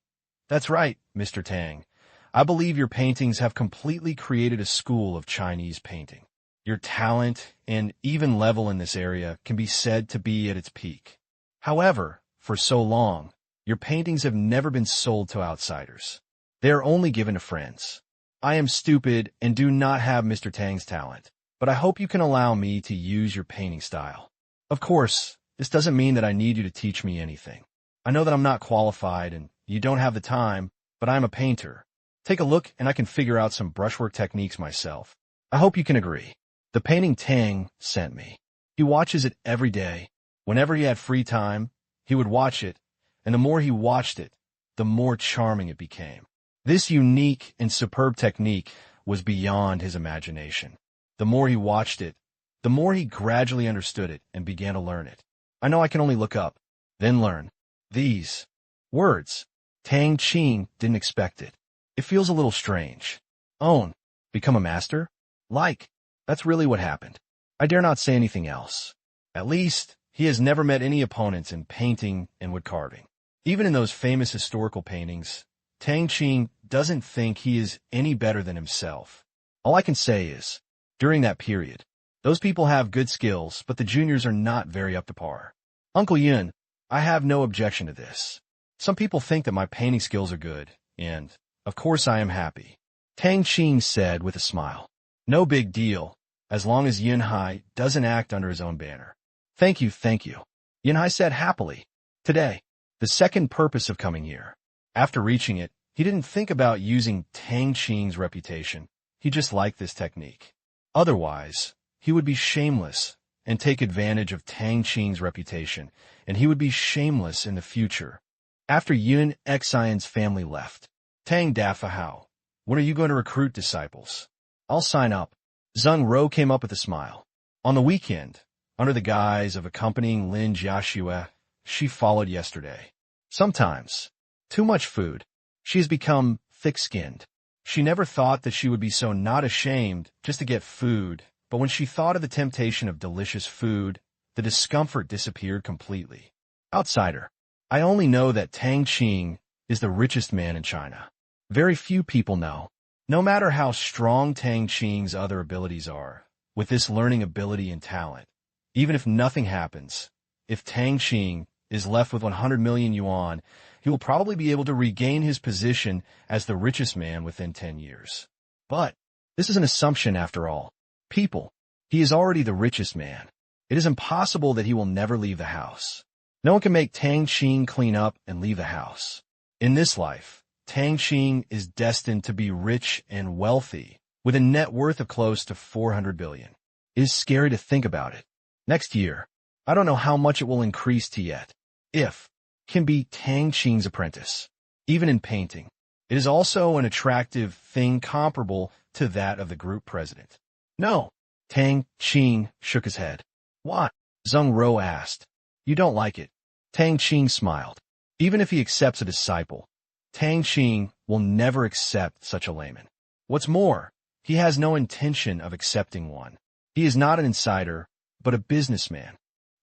That's right, Mr. Tang. I believe your paintings have completely created a school of Chinese painting. Your talent and even level in this area can be said to be at its peak. However, for so long, your paintings have never been sold to outsiders. They are only given to friends. I am stupid and do not have Mr. Tang's talent, but I hope you can allow me to use your painting style. Of course, this doesn't mean that I need you to teach me anything. I know that I'm not qualified and you don't have the time, but I'm a painter. Take a look and I can figure out some brushwork techniques myself. I hope you can agree. The painting Tang sent me. He watches it every day. Whenever he had free time, he would watch it, and the more he watched it, the more charming it became. This unique and superb technique was beyond his imagination. The more he watched it, the more he gradually understood it and began to learn it. I know I can only look up, then learn. These words. Tang Qing didn't expect it. It feels a little strange. Own. Become a master? Like. That's really what happened. I dare not say anything else. At least, he has never met any opponents in painting and wood carving. Even in those famous historical paintings, Tang Qing doesn't think he is any better than himself. All I can say is, during that period, those people have good skills, but the juniors are not very up to par. Uncle Yun, I have no objection to this. Some people think that my painting skills are good, and, of course, I am happy. Tang Qing said with a smile. No big deal, as long as Yinhai doesn't act under his own banner. Thank you, Yinhai said happily. Today, the second purpose of coming here. After reaching it, he didn't think about using Tang Qing's reputation. He just liked this technique. Otherwise, he would be shameless and take advantage of Tang Qing's reputation, and he would be shameless in the future. After Yun Xian's family left, Tang Dafahao, when are you going to recruit disciples? I'll sign up. Zheng Ro came up with a smile. On the weekend, under the guise of accompanying Lin Jiaxue, she followed yesterday. Sometimes, too much food. She has become thick-skinned. She never thought that she would be so not ashamed just to get food, but when she thought of the temptation of delicious food, the discomfort disappeared completely. Outsider. I only know that Tang Qing is the richest man in China. Very few people know. No matter how strong Tang Qing's other abilities are, with this learning ability and talent, even if nothing happens, if Tang Qing is left with 100 million yuan, he will probably be able to regain his position as the richest man within 10 years. But this is an assumption after all. People, he is already the richest man. It is impossible that he will never leave the house. No one can make Tang Qing clean up and leave the house. In this life, Tang Qing is destined to be rich and wealthy, with a net worth of close to 400 billion. It is scary to think about it. Next year, I don't know how much it will increase to yet. If can be Tang Qing's apprentice. Even in painting, it is also an attractive thing comparable to that of the group president. No, Tang Qing shook his head. What? Zheng Ro asked. You don't like it. Tang Qing smiled. Even if he accepts a disciple, Tang Qing will never accept such a layman. What's more, he has no intention of accepting one. He is not an insider, but a businessman.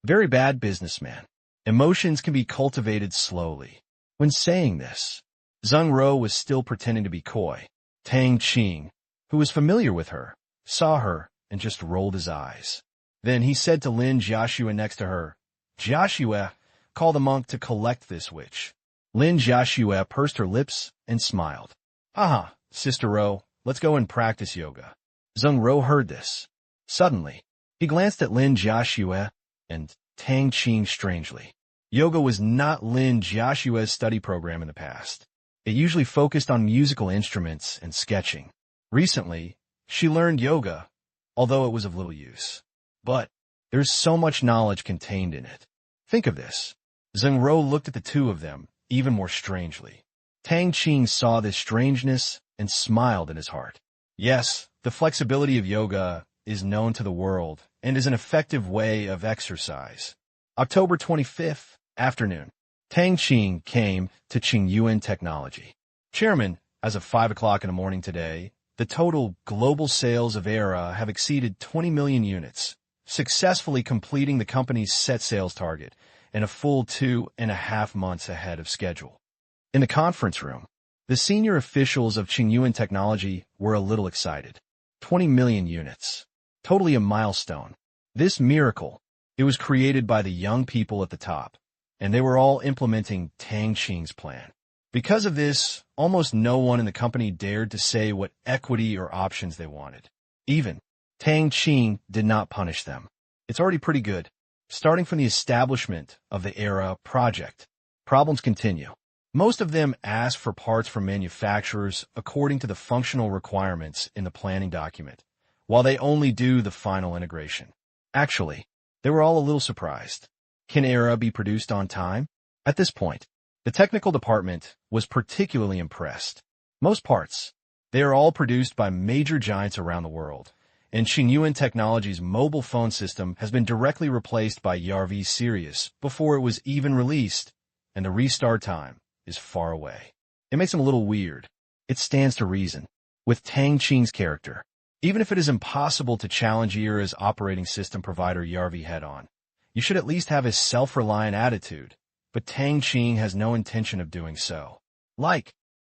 Very bad businessman. Emotions can be cultivated slowly. When saying this, Zheng Ro was still pretending to be coy. Tang Qing, who was familiar with her, saw her and just rolled his eyes. Then he said to Lin Jiaxue next to her, "Jiaxue, call the monk to collect this witch." Lin Jiaxue pursed her lips and smiled. "Aha, Sister Ro, let's go and practice yoga." Zheng Ro heard this. Suddenly, he glanced at Lin Jiaxue and Tang Qing strangely. Yoga was not Lin Jiaxue's study program in the past. It usually focused on musical instruments and sketching. Recently, she learned yoga, although it was of little use. But there's so much knowledge contained in it. Think of this. Zheng Ro looked at the two of them even more strangely. Tang Qing saw this strangeness and smiled in his heart. Yes, the flexibility of yoga is known to the world and is an effective way of exercise. October 25th, afternoon. Tang Qing came to Qingyuan Technology. Chairman, as of 5 o'clock in the morning today, the total global sales of ERA have exceeded 20 million units, successfully completing the company's set sales target in a full 2.5 months ahead of schedule. In the conference room, the senior officials of Qingyuan Technology were a little excited. 20 million units. Totally a milestone. This miracle, it was created by the young people at the top, and they were all implementing Tang Qing's plan. Because of this, almost no one in the company dared to say what equity or options they wanted. Even Tang Qing did not punish them. It's already pretty good. Starting from the establishment of the ERA project, problems continue. Most of them ask for parts from manufacturers according to the functional requirements in the planning document, while they only do the final integration. Actually, they were all a little surprised. Can ERA be produced on time? At this point, the technical department was particularly impressed. Most parts, they are all produced by major giants around the world, and Qingyuan Technology's mobile phone system has been directly replaced by ERV Sirius before it was even released, and the restart time is far away. It makes them a little weird. It stands to reason. With Tang Qing's character, even if it is impossible to challenge ERA's operating system provider ERV head-on, you should at least have a self-reliant attitude, but Tang Qing has no intention of doing so.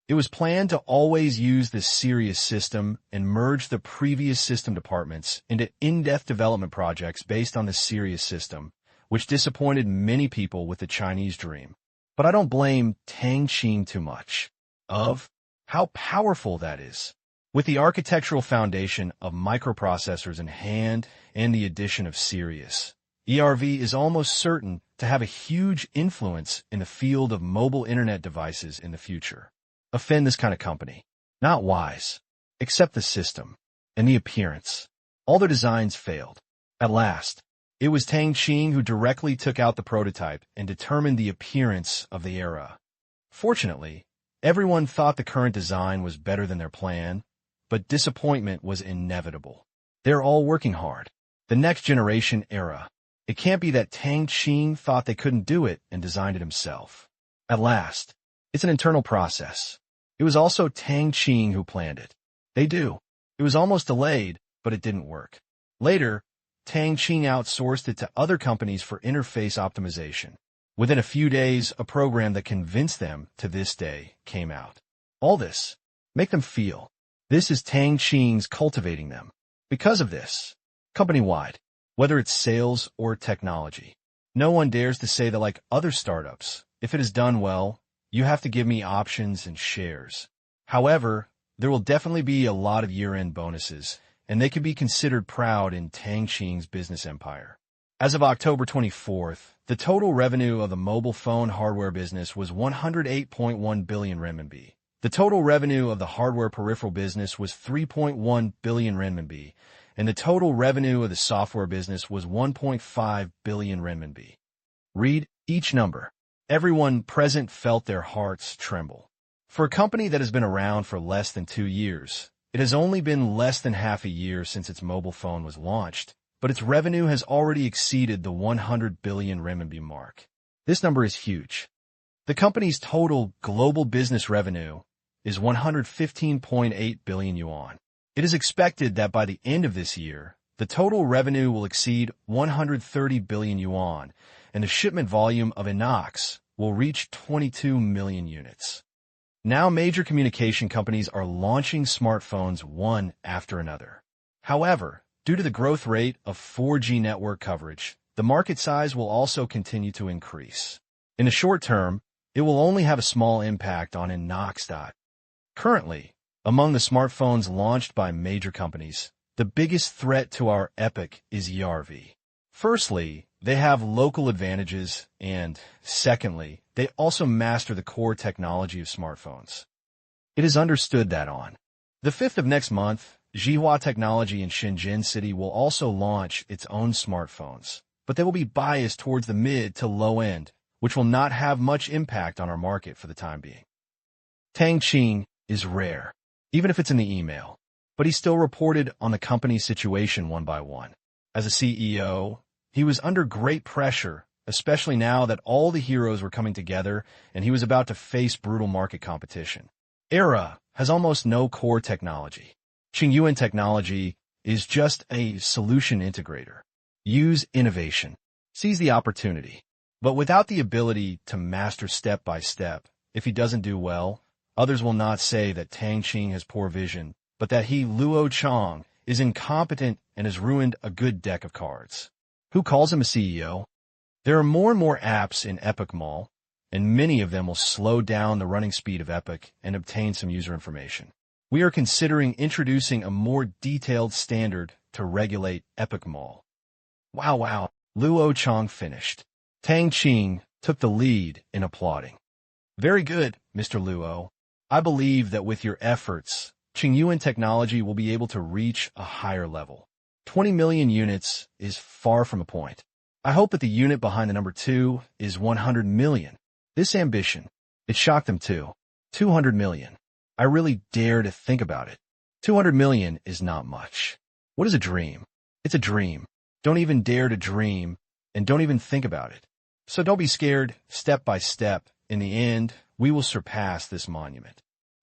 It was planned to always use this Sirius system and merge the previous system departments into in-depth development projects based on the Sirius system, which disappointed many people with the Chinese dream. But I don't blame Tang Qing too much. Of how powerful that is. With the architectural foundation of microprocessors in hand and the addition of Sirius, ERV is almost certain to have a huge influence in the field of mobile internet devices in the future. Offend this kind of company. Not wise. Accept the system and the appearance. All their designs failed. At last, it was Tang Qing who directly took out the prototype and determined the appearance of the ERA. Fortunately, everyone thought the current design was better than their plan, but disappointment was inevitable. They're all working hard. The next generation ERA. It can't be that Tang Qing thought they couldn't do it and designed it himself. At last, it's an internal process. It was also Tang Qing who planned it. They do. It was almost delayed, but it didn't work. Later, Tang Qing outsourced it to other companies for interface optimization. Within a few days, a program that convinced them to this day came out. All this, make them feel. This is Tang Qing's cultivating them. Because of this, company-wide, whether it's sales or technology, no one dares to say that like other startups, if it is done well, you have to give me options and shares. However, there will definitely be a lot of year-end bonuses, and they can be considered proud in Tang Qing's business empire. As of October 24th, the total revenue of the mobile phone hardware business was 108.1 billion renminbi. The total revenue of the hardware peripheral business was 3.1 billion renminbi, and the total revenue of the software business was 1.5 billion renminbi. Read each number. Everyone present felt their hearts tremble. For a company that has been around for less than 2 years, it has only been less than half a year since its mobile phone was launched, but its revenue has already exceeded the 100 billion renminbi mark. This number is huge. The company's total global business revenue is 115.8 billion yuan. It is expected that by the end of this year, the total revenue will exceed 130 billion yuan, and the shipment volume of Inox will reach 22 million units. Now major communication companies are launching smartphones one after another. However, due to the growth rate of 4G network coverage, the market size will also continue to increase. In the short term, it will only have a small impact on Inox. Currently, among the smartphones launched by major companies, the biggest threat to our epoch is ERV. Firstly, they have local advantages, and secondly, they also master the core technology of smartphones. It is understood that on the 5th of next month, Zhihua Technology in Shenzhen City will also launch its own smartphones, but they will be biased towards the mid to low end, which will not have much impact on our market for the time being. Tang Qing is rare, even if it's in the email, but he still reported on the company's situation one by one. As a CEO, he was under great pressure, especially now that all the heroes were coming together and he was about to face brutal market competition. Era has almost no core technology. Qingyuan Technology is just a solution integrator. Use innovation. Seize the opportunity. But without the ability to master step by step, if he doesn't do well, others will not say that Tang Qing has poor vision, but that he, Luo Chang, is incompetent and has ruined a good deck of cards. Who calls him a CEO? There are more and more apps in Epoch Mall, and many of them will slow down the running speed of Epoch and obtain some user information. We are considering introducing a more detailed standard to regulate Epoch Mall. Wow, Luo Chang finished. Tang Qing took the lead in applauding. Very good, Mr. Luo. I believe that with your efforts, Qingyuan Technology will be able to reach a higher level. 20 million units is far from a point. I hope that the unit behind the number 2 is 100 million. This ambition, it shocked them too. 200 million. I really dare to think about it. 200 million is not much. What is a dream? It's a dream. Don't even dare to dream, and don't even think about it. So don't be scared, step by step. In the end, we will surpass this monument.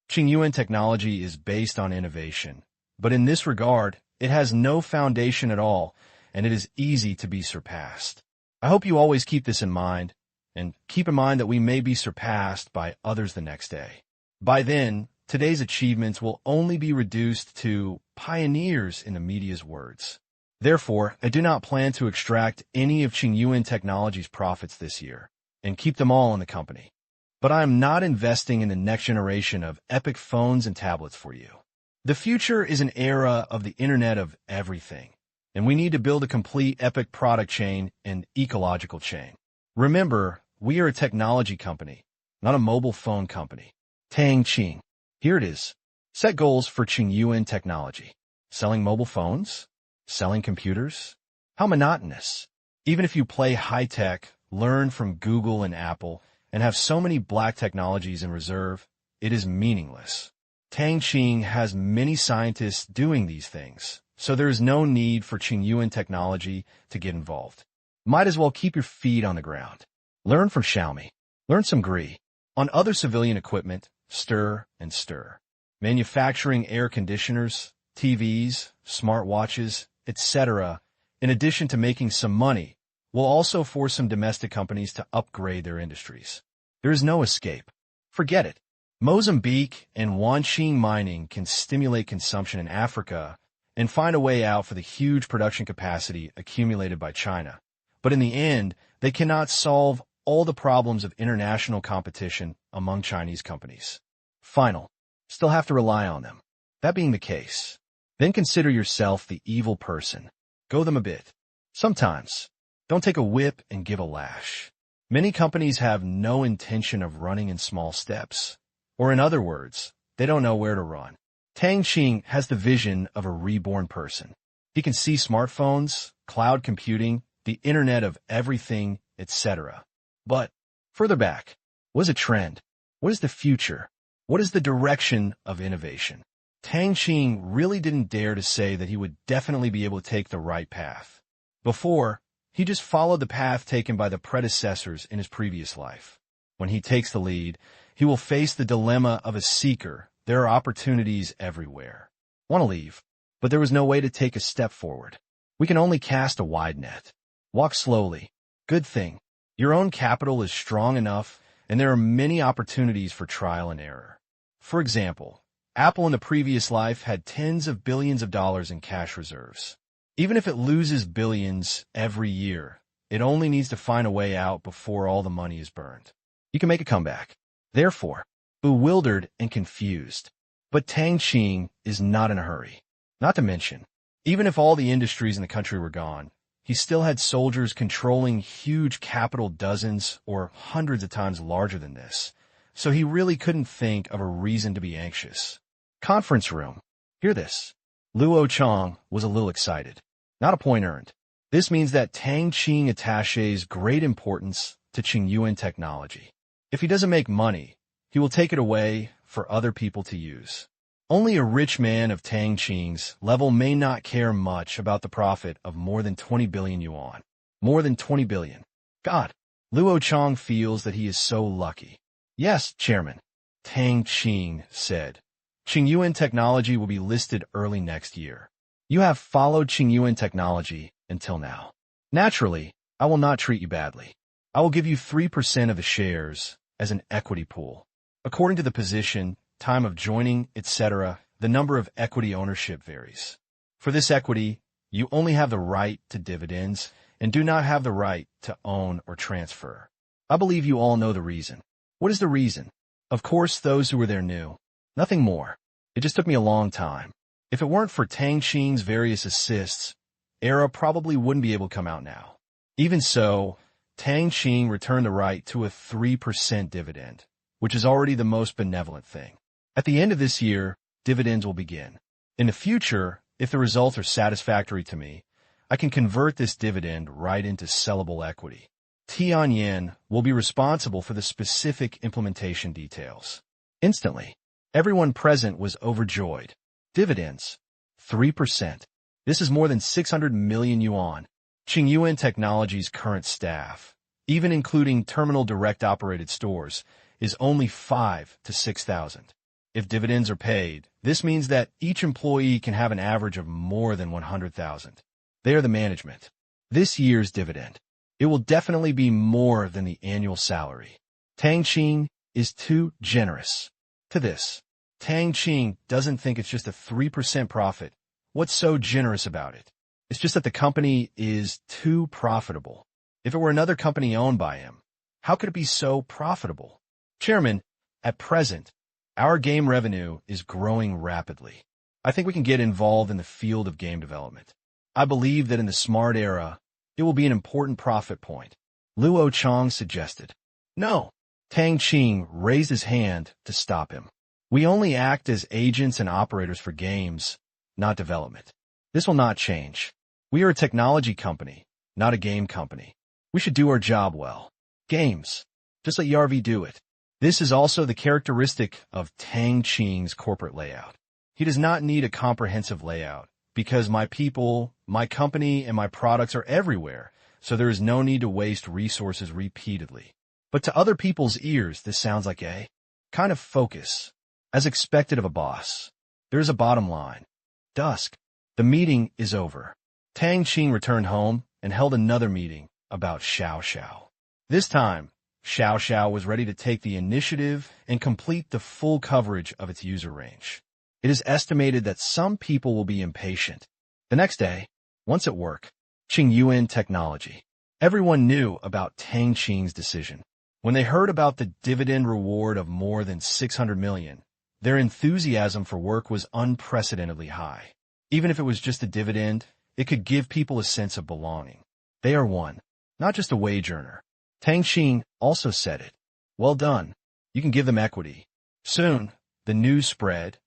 Qingyuan Technology is based on innovation, but in this regard, it has no foundation at all, and it is easy to be surpassed. I hope you always keep this in mind, and keep in mind that we may be surpassed by others the next day. By then, today's achievements will only be reduced to pioneers in the media's words. Therefore, I do not plan to extract any of Qingyuan Technology's profits this year, and keep them all in the company. But I am not investing in the next generation of epic phones and tablets for you. The future is an era of the Internet of Everything, and we need to build a complete epic product chain and ecological chain. Remember, we are a technology company, not a mobile phone company. Tang Qing. Here it is. Set goals for Qingyuan Technology. Selling mobile phones? Selling computers? How monotonous. Even if you play high-tech, learn from Google and Apple, and have so many black technologies in reserve, it is meaningless. Tang Qing has many scientists doing these things, so there is no need for Qingyuan Technology to get involved. Might as well keep your feet on the ground. Learn from Xiaomi. Learn some GRI. On other civilian equipment, stir and stir. Manufacturing air conditioners, TVs, smartwatches, etc., in addition to making some money, will also force some domestic companies to upgrade their industries. There is no escape. Forget it. Mozambique and Wanqing mining can stimulate consumption in Africa and find a way out for the huge production capacity accumulated by China. But in the end, they cannot solve all the problems of international competition among Chinese companies. Final. Still have to rely on them. That being the case, then consider yourself the evil person. Go them a bit. Sometimes. Don't take a whip and give a lash. Many companies have no intention of running in small steps. Or in other words, they don't know where to run. Tang Qing has the vision of a reborn person. He can see smartphones, cloud computing, the Internet of Everything, etc. But, further back, what is a trend? What is the future? What is the direction of innovation? Tang Qing really didn't dare to say that he would definitely be able to take the right path. Before, he just followed the path taken by the predecessors in his previous life. When he takes the lead, he will face the dilemma of a seeker. There are opportunities everywhere. Want to leave, but there was no way to take a step forward. We can only cast a wide net. Walk slowly. Good thing. Your own capital is strong enough, and there are many opportunities for trial and error. For example, Apple in the previous life had tens of billions of dollars in cash reserves. Even if it loses billions every year, it only needs to find a way out before all the money is burned. You can make a comeback. Therefore, bewildered and confused. But Tang Qing is not in a hurry. Not to mention, even if all the industries in the country were gone, he still had soldiers controlling huge capital dozens or hundreds of times larger than this, so he really couldn't think of a reason to be anxious. Conference room. Hear this. Luo Chang was a little excited. Not a point earned. This means that Tang Qing attaches great importance to Qingyuan technology. If he doesn't make money, he will take it away for other people to use. Only a rich man of Tang Qing's level may not care much about the profit of more than 20 billion yuan. More than 20 billion. God, Luo Chang feels that he is so lucky. Yes, Chairman, Tang Qing said. Qingyuan technology will be listed early next year. You have followed Qingyuan technology until now. Naturally, I will not treat you badly. I will give you 3% of the shares as an equity pool. According to the position, time of joining, etc., the number of equity ownership varies. For this equity, you only have the right to dividends and do not have the right to own or transfer. I believe you all know the reason. What is the reason? Of course, those who were there knew. Nothing more. It just took me a long time. If it weren't for Tang Qing's various assists, Era probably wouldn't be able to come out now. Even so, Tang Qing returned the right to a 3% dividend, which is already the most benevolent thing. At the end of this year, dividends will begin. In the future, if the results are satisfactory to me, I can convert this dividend right into sellable equity. Tianyan will be responsible for the specific implementation details. Instantly, everyone present was overjoyed. Dividends, 3%. This is more than 600 million yuan. Qingyuan Technology's current staff, even including terminal direct operated stores, is only 5 to 6,000. If dividends are paid, this means that each employee can have an average of more than 100,000. They are the management. This year's dividend. It will definitely be more than the annual salary. Tang Qing is too generous. To this, Tang Qing doesn't think it's just a 3% profit. What's so generous about it? It's just that the company is too profitable. If it were another company owned by him, how could it be so profitable? Chairman, at present, our game revenue is growing rapidly. I think we can get involved in the field of game development. I believe that in the smart era, it will be an important profit point. Luo Chang suggested. No. Tang Qing raised his hand to stop him. We only act as agents and operators for games, not development. This will not change. We are a technology company, not a game company. We should do our job well. Games. Just let Yarvi do it. This is also the characteristic of Tang Qing's corporate layout. He does not need a comprehensive layout because my people, my company, and my products are everywhere, so there is no need to waste resources repeatedly. But to other people's ears, this sounds like a kind of focus, as expected of a boss. There is a bottom line. Dusk. The meeting is over. Tang Qing returned home and held another meeting about Xiao Xiao. This time, Xiao Xiao was ready to take the initiative and complete the full coverage of its user range. It is estimated that some people will be impatient. The next day, once at work, Qingyuan Technology. Everyone knew about Tang Qing's decision. When they heard about the dividend reward of more than 600 million, their enthusiasm for work was unprecedentedly high. Even if it was just a dividend, it could give people a sense of belonging. They are one, not just a wage earner. Tang Qing also said it. Well done. You can give them equity. Soon, the news spread,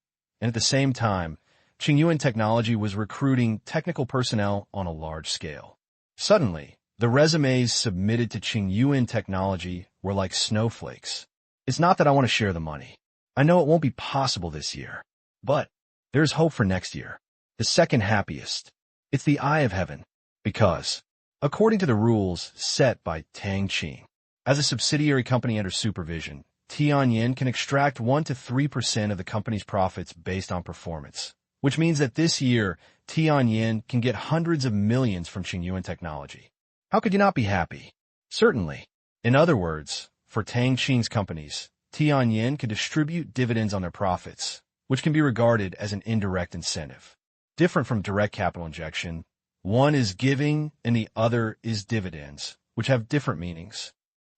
and at the same time, Qingyuan Technology was recruiting technical personnel on a large scale. Suddenly, the resumes submitted to Qingyuan Technology were like snowflakes. It's not that I want to share the money. I know it won't be possible this year. But there's hope for next year. The second happiest. It's the eye of heaven. Because, according to the rules set by Tang Qing, as a subsidiary company under supervision, Tianyan can extract 1 to 3% of the company's profits based on performance, which means that this year, Tianyan can get hundreds of millions from Qingyuan Technology. How could you not be happy? Certainly. In other words, for Tang Qing's companies, Tianyin can distribute dividends on their profits, which can be regarded as an indirect incentive. Different from direct capital injection, one is giving and the other is dividends, which have different meanings.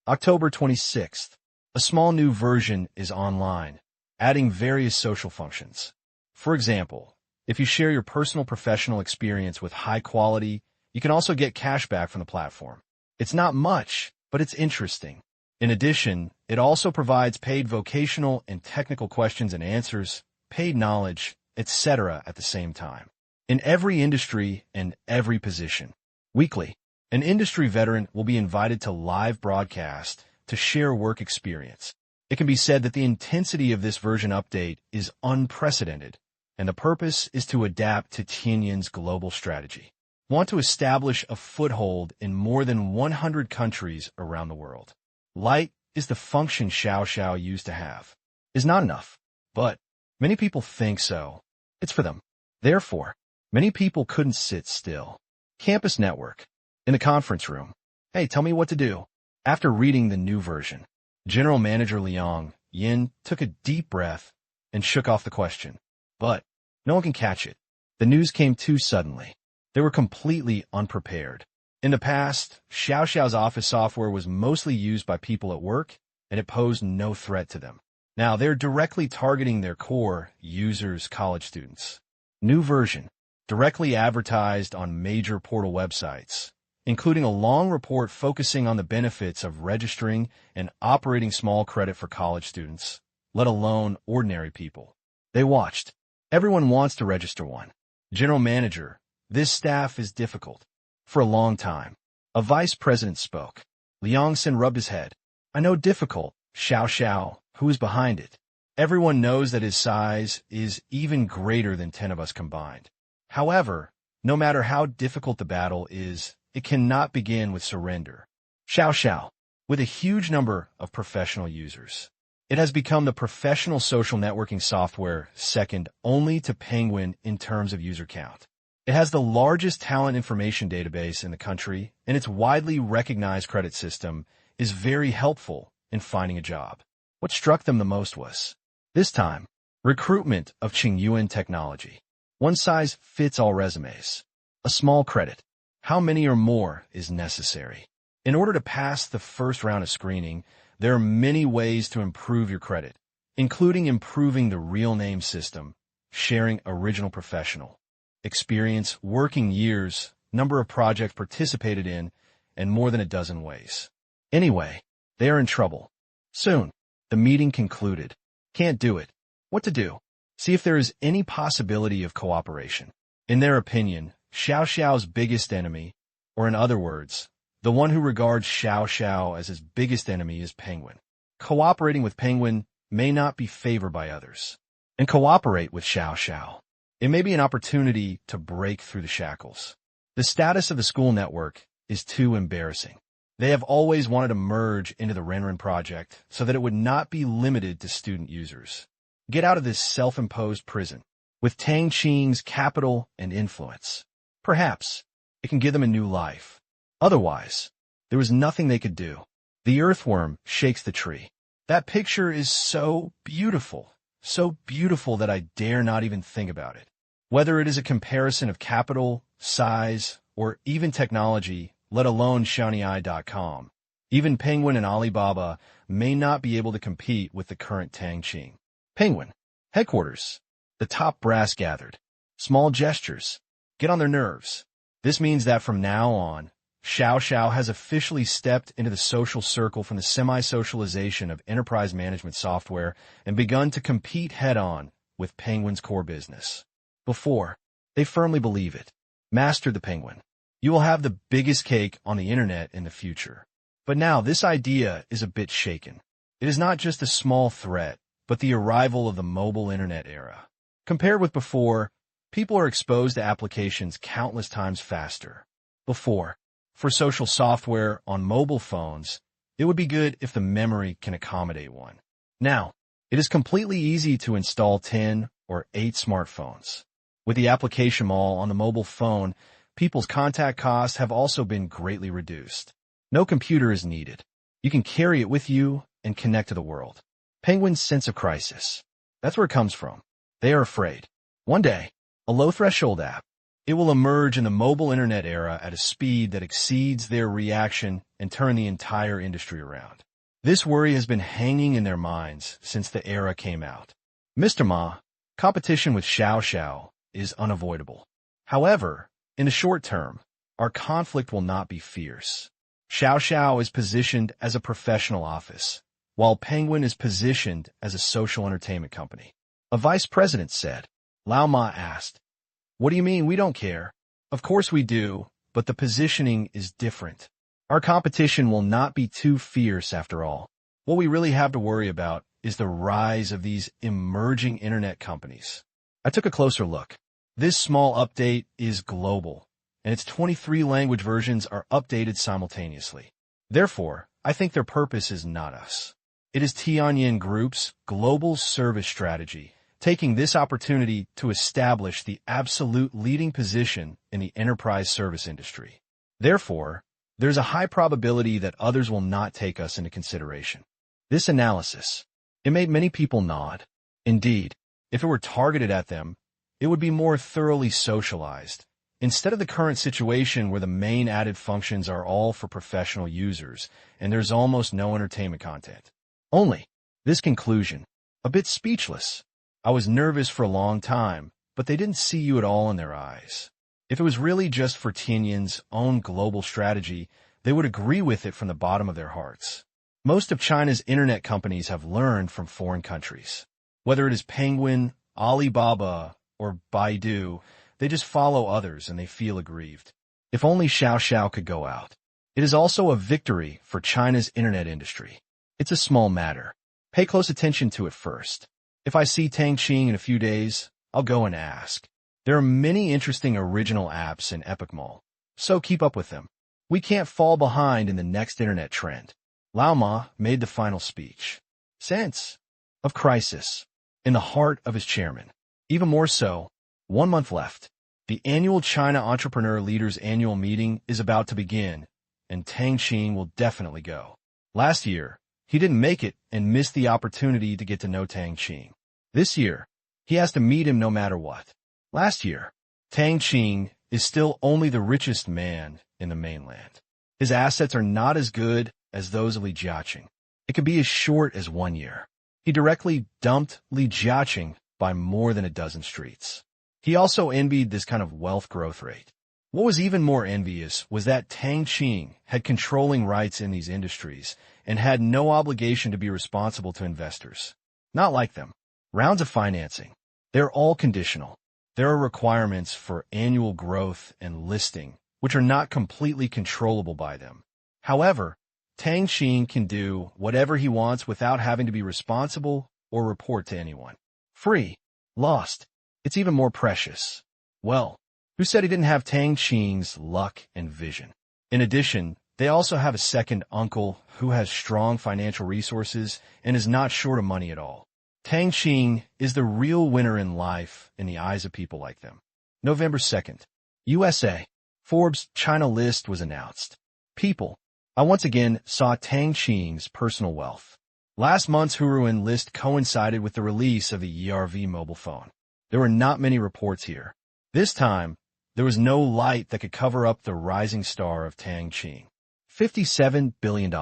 October 26th. A small new version is online, adding various social functions. For example, if you share your personal professional experience with high quality, you can also get cash back from the platform. It's not much, but it's interesting. In addition, it also provides paid vocational and technical questions and answers, paid knowledge, etc. at the same time. In every industry and every position. Weekly, an industry veteran will be invited to live broadcast to share work experience. It can be said that the intensity of this version update is unprecedented, and the purpose is to adapt to Tianyin's global strategy. Want to establish a foothold in more than 100 countries around the world. Light is the function Xiao used to have. Is not enough, but many people think so. It's for them. Therefore, many people couldn't sit still. Campus network. In the conference room. Hey, tell me what to do. After reading the new version, General Manager Liang Yin took a deep breath and shook off the question. But no one can catch it. The news came too suddenly. They were completely unprepared. In the past, Xiao's office software was mostly used by people at work, and it posed no threat to them. Now they're directly targeting their core users, college students. New version, directly advertised on major portal websites, including a long report focusing on the benefits of registering and operating small credit for college students, let alone ordinary people. They watched. Everyone wants to register one. General Manager, this staff is difficult. For a long time. A vice president spoke. Liang Xin rubbed his head. I know difficult. Xiao, who is behind it? Everyone knows that his size is even greater than 10 of us combined. However, no matter how difficult the battle is, it cannot begin with surrender. Xiao, with a huge number of professional users. It has become the professional social networking software second only to Penguin in terms of user count. It has the largest talent information database in the country, and its widely recognized credit system is very helpful in finding a job. What struck them the most was, this time, recruitment of Qingyuan technology. One size fits all resumes. A small credit. How many or more is necessary? In order to pass the first round of screening, there are many ways to improve your credit, including improving the real name system, sharing original professional experience, working years, number of projects participated in, and more than a dozen ways. Anyway, they are in trouble. Soon, the meeting concluded. Can't do it. What to do? See if there is any possibility of cooperation. In their opinion, Xiao's biggest enemy, or in other words, the one who regards Xiao as his biggest enemy is Penguin. Cooperating with Penguin may not be favored by others. And cooperate with Xiao. It may be an opportunity to break through the shackles. The status of the school network is too embarrassing. They have always wanted to merge into the Renren project so that it would not be limited to student users. Get out of this self-imposed prison with Tang Qing's capital and influence. Perhaps it can give them a new life. Otherwise, there was nothing they could do. The earthworm shakes the tree. That picture is so beautiful that I dare not even think about it. Whether it is a comparison of capital, size, or even technology, let alone Xiaonie.com, even Penguin and Alibaba may not be able to compete with the current Tang Qing. Penguin. Headquarters. The top brass gathered. Small gestures. Get on their nerves. This means that from now on, Xiao has officially stepped into the social circle from the semi-socialization of enterprise management software and begun to compete head-on with Penguin's core business. Before, they firmly believe it. Master the Penguin. You will have the biggest cake on the internet in the future. But now this idea is a bit shaken. It is not just a small threat, but the arrival of the mobile internet era. Compared with before, people are exposed to applications countless times faster. Before, for social software on mobile phones, it would be good if the memory can accommodate one. Now, it is completely easy to install 10 or 8 smartphones. With the application mall on the mobile phone, people's contact costs have also been greatly reduced. No computer is needed. You can carry it with you and connect to the world. Penguins' sense of crisis. That's where it comes from. They are afraid. One day, a low-threshold app, it will emerge in the mobile internet era at a speed that exceeds their reaction and turn the entire industry around. This worry has been hanging in their minds since the era came out. Mr. Ma, competition with Xiao Xiao is unavoidable. However, in the short term, our conflict will not be fierce. Xiao Xiao is positioned as a professional office, while Penguin is positioned as a social entertainment company. A vice president said. Lao Ma asked, "What do you mean we don't care?" Of course we do, but the positioning is different. Our competition will not be too fierce after all. What we really have to worry about is the rise of these emerging internet companies. I took a closer look. This small update is global, and its 23 language versions are updated simultaneously. Therefore, I think their purpose is not us. It is Tianyin Group's global service strategy, taking this opportunity to establish the absolute leading position in the enterprise service industry. Therefore, there's a high probability that others will not take us into consideration. This analysis, it made many people nod. Indeed, if it were targeted at them, it would be more thoroughly socialized, instead of the current situation where the main added functions are all for professional users and there's almost no entertainment content. Only, this conclusion, a bit speechless. I was nervous for a long time, but they didn't see you at all in their eyes. If it was really just for Tianyin's own global strategy, they would agree with it from the bottom of their hearts. Most of China's internet companies have learned from foreign countries. Whether it is Penguin, Alibaba, or Baidu, they just follow others and they feel aggrieved. If only Xiao Xiao could go out. It is also a victory for China's internet industry. It's a small matter. Pay close attention to it first. If I see Tang Qing in a few days, I'll go and ask. There are many interesting original apps in Epic Mall, so keep up with them. We can't fall behind in the next internet trend. Lao Ma made the final speech. Sense of crisis in the heart of his chairman. Even more so, 1 month left. The annual China Entrepreneur Leaders Annual Meeting is about to begin, and Tang Qing will definitely go. Last year, he didn't make it and missed the opportunity to get to know Tang Qing. This year, he has to meet him no matter what. Last year, Tang Qing is still only the richest man in the mainland. His assets are not as good as those of Li Jiaqing. It could be as short as 1 year. He directly dumped Li Jiaqing by more than a dozen streets. He also envied this kind of wealth growth rate. What was even more envious was that Tang Qing had controlling rights in these industries and had no obligation to be responsible to investors. Not like them. Rounds of financing. They're all conditional. There are requirements for annual growth and listing, which are not completely controllable by them. However, Tang Qing can do whatever he wants without having to be responsible or report to anyone. Free. Lost. It's even more precious. Well, who said he didn't have Tang Qing's luck and vision? In addition, they also have a second uncle who has strong financial resources and is not short of money at all. Tang Qing is the real winner in life in the eyes of people like them. November 2nd, USA. Forbes China list was announced. People, I once again saw Tang Qing's personal wealth. Last month's Huruan list coincided with the release of the ERV mobile phone. There were not many reports here. This time, there was no light that could cover up the rising star of Tang Qing. $57 billion.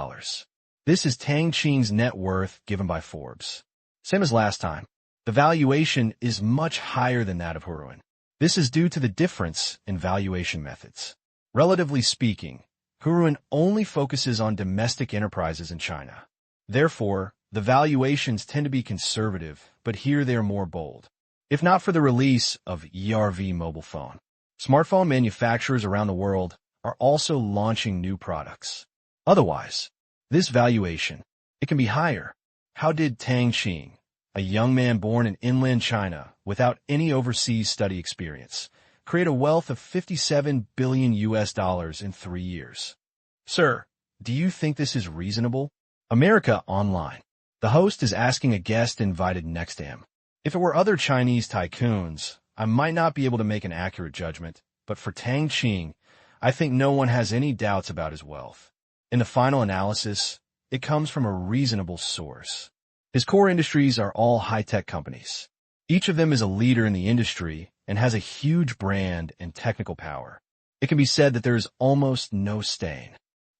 This is Tang Qing's net worth given by Forbes. Same as last time. The valuation is much higher than that of Huruan. This is due to the difference in valuation methods. Relatively speaking, Huruan only focuses on domestic enterprises in China. Therefore, the valuations tend to be conservative, but here they are more bold. If not for the release of ERV mobile phone, smartphone manufacturers around the world are also launching new products. Otherwise, this valuation, it can be higher. How did Tang Qing, a young man born in inland China without any overseas study experience, create a wealth of $57 billion in 3 years? Sir, do you think this is reasonable? America Online. The host is asking a guest invited next to him. If it were other Chinese tycoons, I might not be able to make an accurate judgment, but for Tang Qing, I think no one has any doubts about his wealth. In the final analysis, it comes from a reasonable source. His core industries are all high-tech companies. Each of them is a leader in the industry and has a huge brand and technical power. It can be said that there is almost no stain.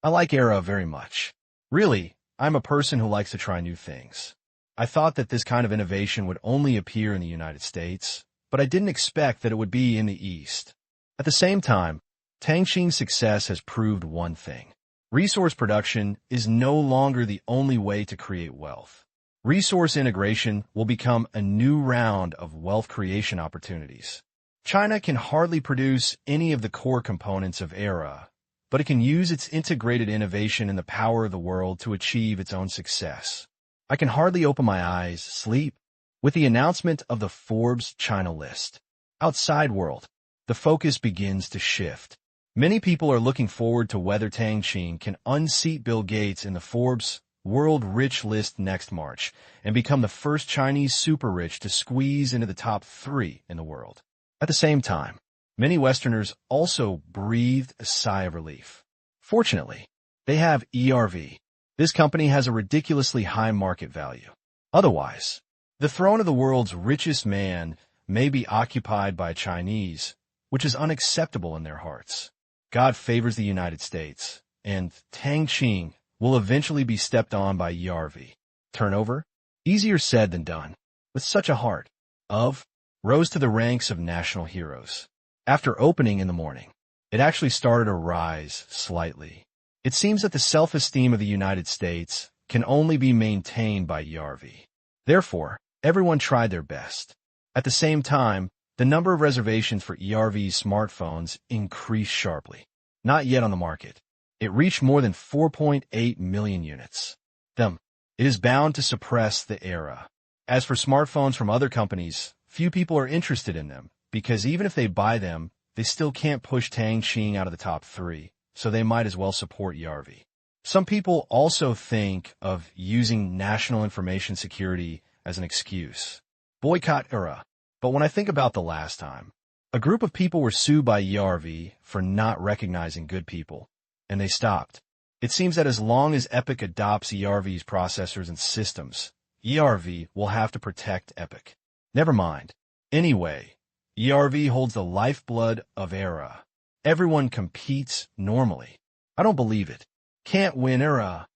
I like Era very much. Really, I'm a person who likes to try new things. I thought that this kind of innovation would only appear in the United States, but I didn't expect that it would be in the East. At the same time, Tang Qing's success has proved one thing. Resource production is no longer the only way to create wealth. Resource integration will become a new round of wealth creation opportunities. China can hardly produce any of the core components of Era, but it can use its integrated innovation and the power of the world to achieve its own success. I can hardly open my eyes, sleep, with the announcement of the Forbes China list. Outside world, the focus begins to shift. Many people are looking forward to whether Tang Qing can unseat Bill Gates in the Forbes World Rich list next March and become the first Chinese super rich to squeeze into the top 3 in the world. At the same time, many Westerners also breathed a sigh of relief. Fortunately, they have ERV. This company has a ridiculously high market value. Otherwise, the throne of the world's richest man may be occupied by Chinese, which is unacceptable in their hearts. God favors the United States, and Tang Qing will eventually be stepped on by ERV. Turnover? Easier said than done. With such a heart of, rose to the ranks of national heroes. After opening in the morning, it actually started to rise slightly. It seems that the self-esteem of the United States can only be maintained by ERV. Therefore, everyone tried their best. At the same time, the number of reservations for ERV's smartphones increased sharply. Not yet on the market. It reached more than 4.8 million units. It is bound to suppress the Era. As for smartphones from other companies, few people are interested in them, because even if they buy them, they still can't push Tang Qing out of the top 3, so they might as well support ERV. Some people also think of using national information security as an excuse. Boycott Era. But when I think about the last time, a group of people were sued by ERV for not recognizing good people, and they stopped. It seems that as long as Epic adopts ERV's processors and systems, ERV will have to protect Epic. Never mind. Anyway, ERV holds the lifeblood of Era. Everyone competes normally. I don't believe it. Can't win Era.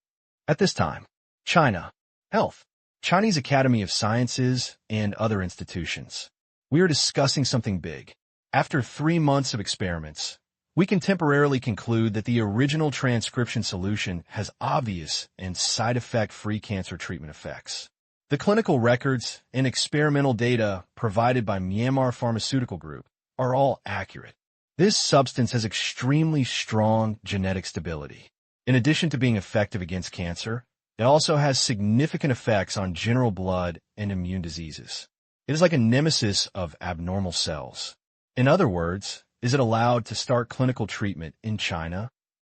At this time, China. Health. Chinese Academy of Sciences and other institutions. We are discussing something big. After 3 months of experiments, we can temporarily conclude that the original transcription solution has obvious and side effect-free cancer treatment effects. The clinical records and experimental data provided by Myanmar Pharmaceutical Group are all accurate. This substance has extremely strong genetic stability. In addition to being effective against cancer, it also has significant effects on general blood and immune diseases. It is like a nemesis of abnormal cells. In other words, is it allowed to start clinical treatment in China?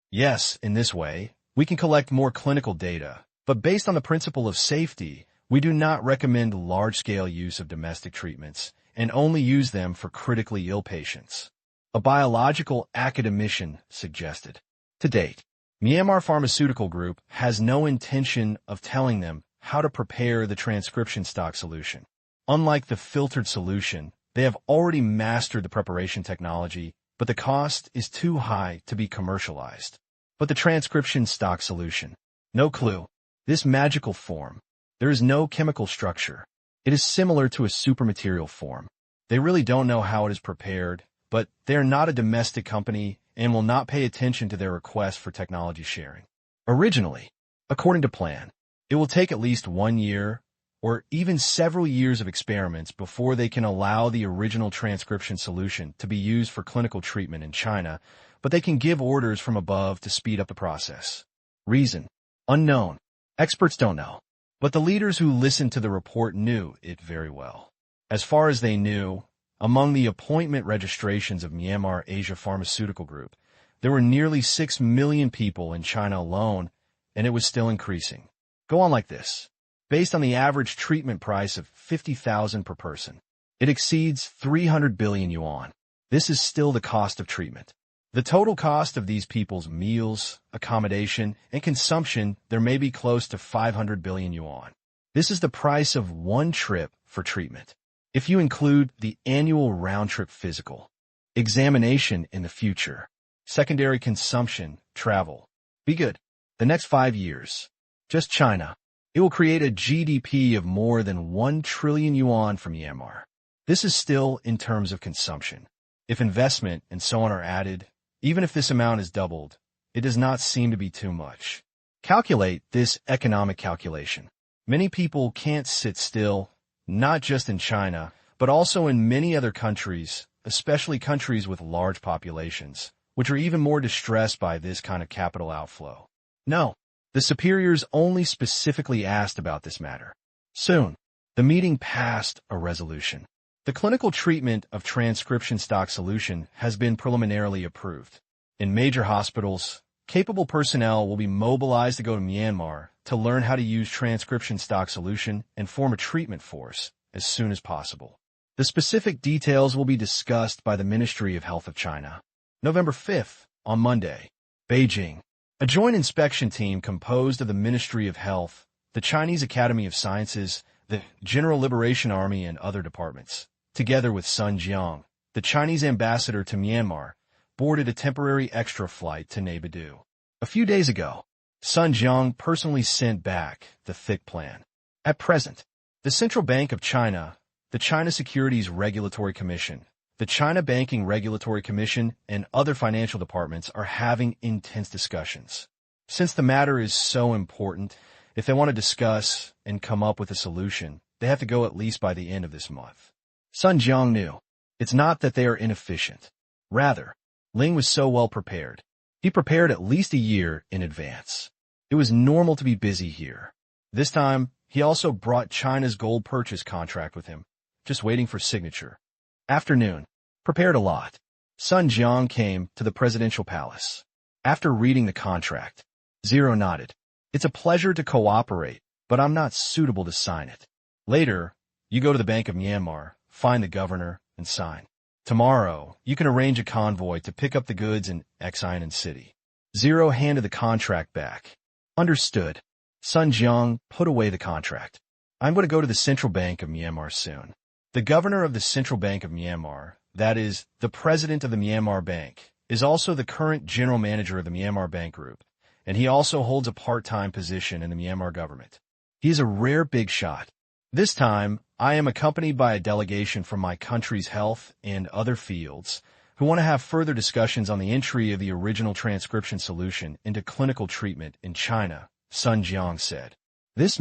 Yes, in this way, we can collect more clinical data, but based on the principle of safety, we do not recommend large-scale use of domestic treatments and only use them for critically ill patients. A biological academician suggested. To date, Myanmar Pharmaceutical Group has no intention of telling them how to prepare the transcription stock solution. Unlike the filtered solution, they have already mastered the preparation technology, but the cost is too high to be commercialized. But the transcription stock solution, no clue. This magical form, there is no chemical structure. It is similar to a supermaterial form. They really don't know how it is prepared, but they are not a domestic company and will not pay attention to their request for technology sharing. Originally, according to plan, it will take at least 1 year or even several years of experiments before they can allow the original transcription solution to be used for clinical treatment in China, but they can give orders from above to speed up the process. Reason: unknown. Experts don't know. But the leaders who listened to the report knew it very well. As far as they knew, among the appointment registrations of Myanmar Asia Pharmaceutical Group, there were nearly 6 million people in China alone, and it was still increasing. Go on like this. Based on the average treatment price of 50,000 per person, it exceeds 300 billion yuan. This is still the cost of treatment. The total cost of these people's meals, accommodation, and consumption, there may be close to 500 billion yuan. This is the price of one trip for treatment. If you include the annual round-trip physical, examination in the future, secondary consumption, travel. Be good. The next 5 years, just China, it will create a GDP of more than 1 trillion yuan from Myanmar. This is still in terms of consumption. If investment and so on are added, even if this amount is doubled, it does not seem to be too much. Calculate this economic calculation. Many people can't sit still, not just in China, but also in many other countries, especially countries with large populations, which are even more distressed by this kind of capital outflow. No, the superiors only specifically asked about this matter. Soon, the meeting passed a resolution. The clinical treatment of transcription stock solution has been preliminarily approved. In major hospitals, capable personnel will be mobilized to go to Myanmar to learn how to use transcription stock solution and form a treatment force as soon as possible. The specific details will be discussed by the Ministry of Health of China. November 5th, on Monday, Beijing. A joint inspection team composed of the Ministry of Health, the Chinese Academy of Sciences, the General Liberation Army, and other departments, together with Sun Jiang, the Chinese ambassador to Myanmar, boarded a temporary extra flight to Naypyidaw. A few days ago, Sun Jiang personally sent back the thick plan. At present, the Central Bank of China, the China Securities Regulatory Commission, the China Banking Regulatory Commission, and other financial departments are having intense discussions. Since the matter is so important, if they want to discuss and come up with a solution, they have to go at least by the end of this month. Sun Jiang knew. It's not that they are inefficient. Rather, Ling was so well prepared. He prepared at least a year in advance. It was normal to be busy here. This time, he also brought China's gold purchase contract with him, just waiting for signature. Afternoon. Prepared a lot. Sun Jiang came to the presidential palace. After reading the contract, Zero nodded. It's a pleasure to cooperate, but I'm not suitable to sign it. Later, you go to the Bank of Myanmar, find the governor, and sign. Tomorrow, you can arrange a convoy to pick up the goods in Xiamen City. Zero handed the contract back. Understood. Sun Jiang put away the contract. I'm going to go to the Central Bank of Myanmar soon. The governor of the Central Bank of Myanmar, that is, the president of the Myanmar Bank, is also the current general manager of the Myanmar Bank Group, and he also holds a part-time position in the Myanmar government. He is a rare big shot. This time, I am accompanied by a delegation from my country's health and other fields who want to have further discussions on the entry of the original transcription solution into clinical treatment in China, Sun Jiang said. This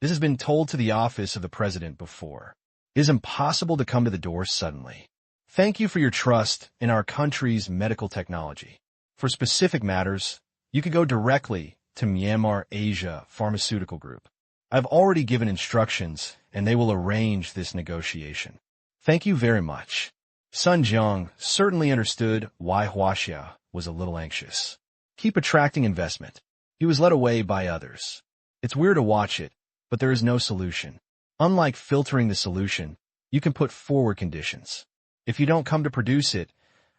has been told to the office of the president before. It is impossible to come to the door suddenly. Thank you for your trust in our country's medical technology. For specific matters, you could go directly to Myanmar Asia Pharmaceutical Group. I've already given instructions, and they will arrange this negotiation. Thank you very much. Sun Jiang certainly understood why Huaxia was a little anxious. Keep attracting investment. He was led away by others. It's weird to watch it, but there is no solution. Unlike filtering the solution, you can put forward conditions. If you don't come to produce it,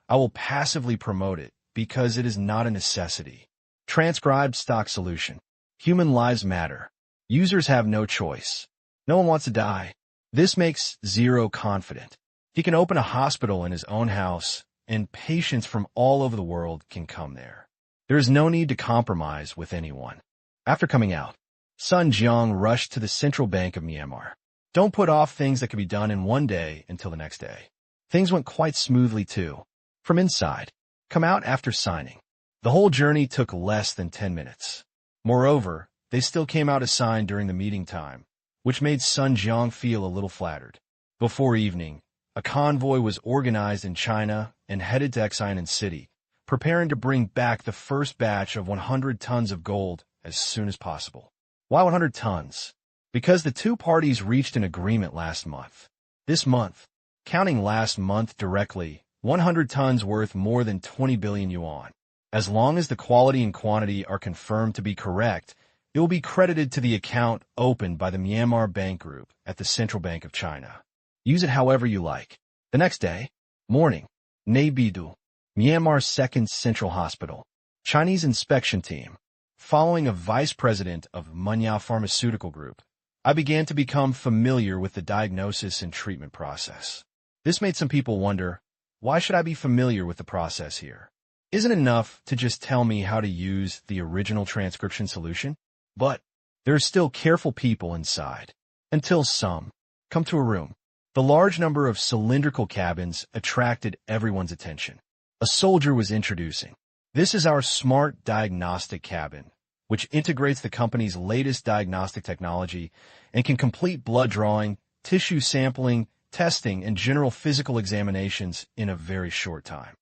I will passively promote it because it is not a necessity. Transcribed stock solution. Human lives matter. Users have no choice. No one wants to die. This makes Zero confident. He can open a hospital in his own house, and patients from all over the world can come there. There is no need to compromise with anyone. After coming out, Sun Jiang rushed to the Central Bank of Myanmar. Don't put off things that can be done in one day until the next day. Things went quite smoothly, too. From inside, come out after signing. The whole journey took less than 10 minutes. Moreover, they still came out to sign during the meeting time, which made Sun Jiang feel a little flattered. Before evening, a convoy was organized in China and headed to Xiamen City, preparing to bring back the first batch of 100 tons of gold as soon as possible. Why 100 tons? Because the two parties reached an agreement last month. This month, counting last month directly, 100 tons worth more than 20 billion yuan. As long as the quality and quantity are confirmed to be correct, it will be credited to the account opened by the Myanmar Bank Group at the Central Bank of China. Use it however you like. The next day, morning, Naypyidaw, Myanmar's second central hospital. Chinese inspection team. Following a vice president of Munya Pharmaceutical Group, I began to become familiar with the diagnosis and treatment process. This made some people wonder, why should I be familiar with the process here? Isn't it enough to just tell me how to use the original transcription solution? But there are still careful people inside, until some come to a room. The large number of cylindrical cabins attracted everyone's attention. A soldier was introducing. This is our smart diagnostic cabin, which integrates the company's latest diagnostic technology and can complete blood drawing, tissue sampling, testing, and general physical examinations in a very short time.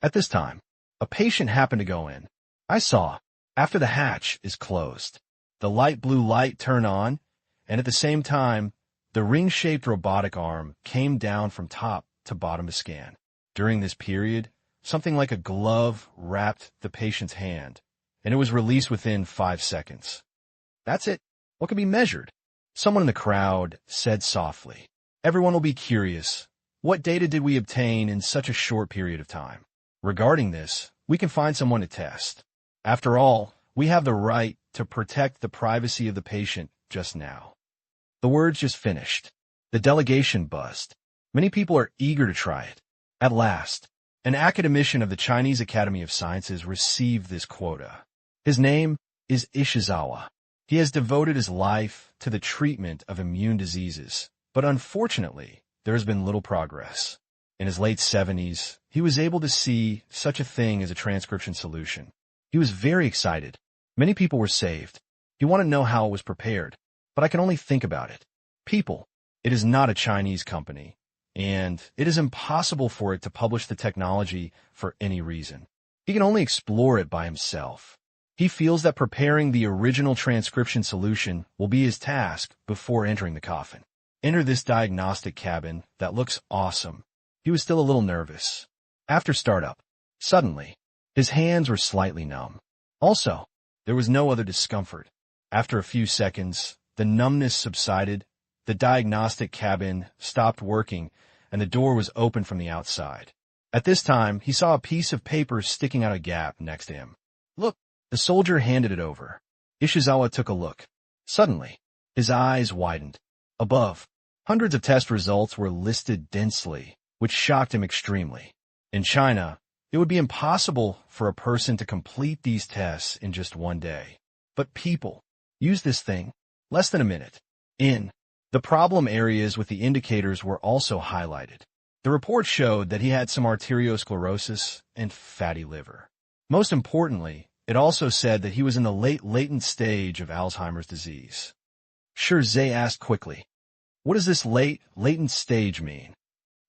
At this time, a patient happened to go in. I saw, after the hatch is closed, the light blue light turn on, and at the same time, the ring-shaped robotic arm came down from top to bottom to scan. During this period, something like a glove wrapped the patient's hand, and it was released within 5 seconds. That's it. What can be measured? Someone in the crowd said softly. Everyone will be curious. What data did we obtain in such a short period of time? Regarding this, we can find someone to test. After all, we have the right to protect the privacy of the patient just now. The words just finished. The delegation buzzed. Many people are eager to try it. At last, an academician of the Chinese Academy of Sciences received this quota. His name is Ishizawa. He has devoted his life to the treatment of immune diseases, but unfortunately, there has been little progress. In his late 70s, he was able to see such a thing as a transcription solution. He was very excited. Many people were saved. He wanted to know how it was prepared, but I can only think about it. People, it is not a Chinese company, and it is impossible for it to publish the technology for any reason. He can only explore it by himself. He feels that preparing the original transcription solution will be his task before entering the coffin. Enter this diagnostic cabin that looks awesome. He was still a little nervous. After startup, suddenly, his hands were slightly numb. Also, there was no other discomfort. After a few seconds, the numbness subsided, the diagnostic cabin stopped working, and the door was open from the outside. At this time, he saw a piece of paper sticking out a gap next to him. Look, the soldier handed it over. Ishizawa took a look. Suddenly, his eyes widened. Above, hundreds of test results were listed densely, which shocked him extremely. In China, it would be impossible for a person to complete these tests in just one day. But people use this thing less than a minute. The problem areas with the indicators were also highlighted. The report showed that he had some arteriosclerosis and fatty liver. Most importantly, it also said that he was in the latent stage of Alzheimer's disease. Zhe asked quickly, what does this latent stage mean?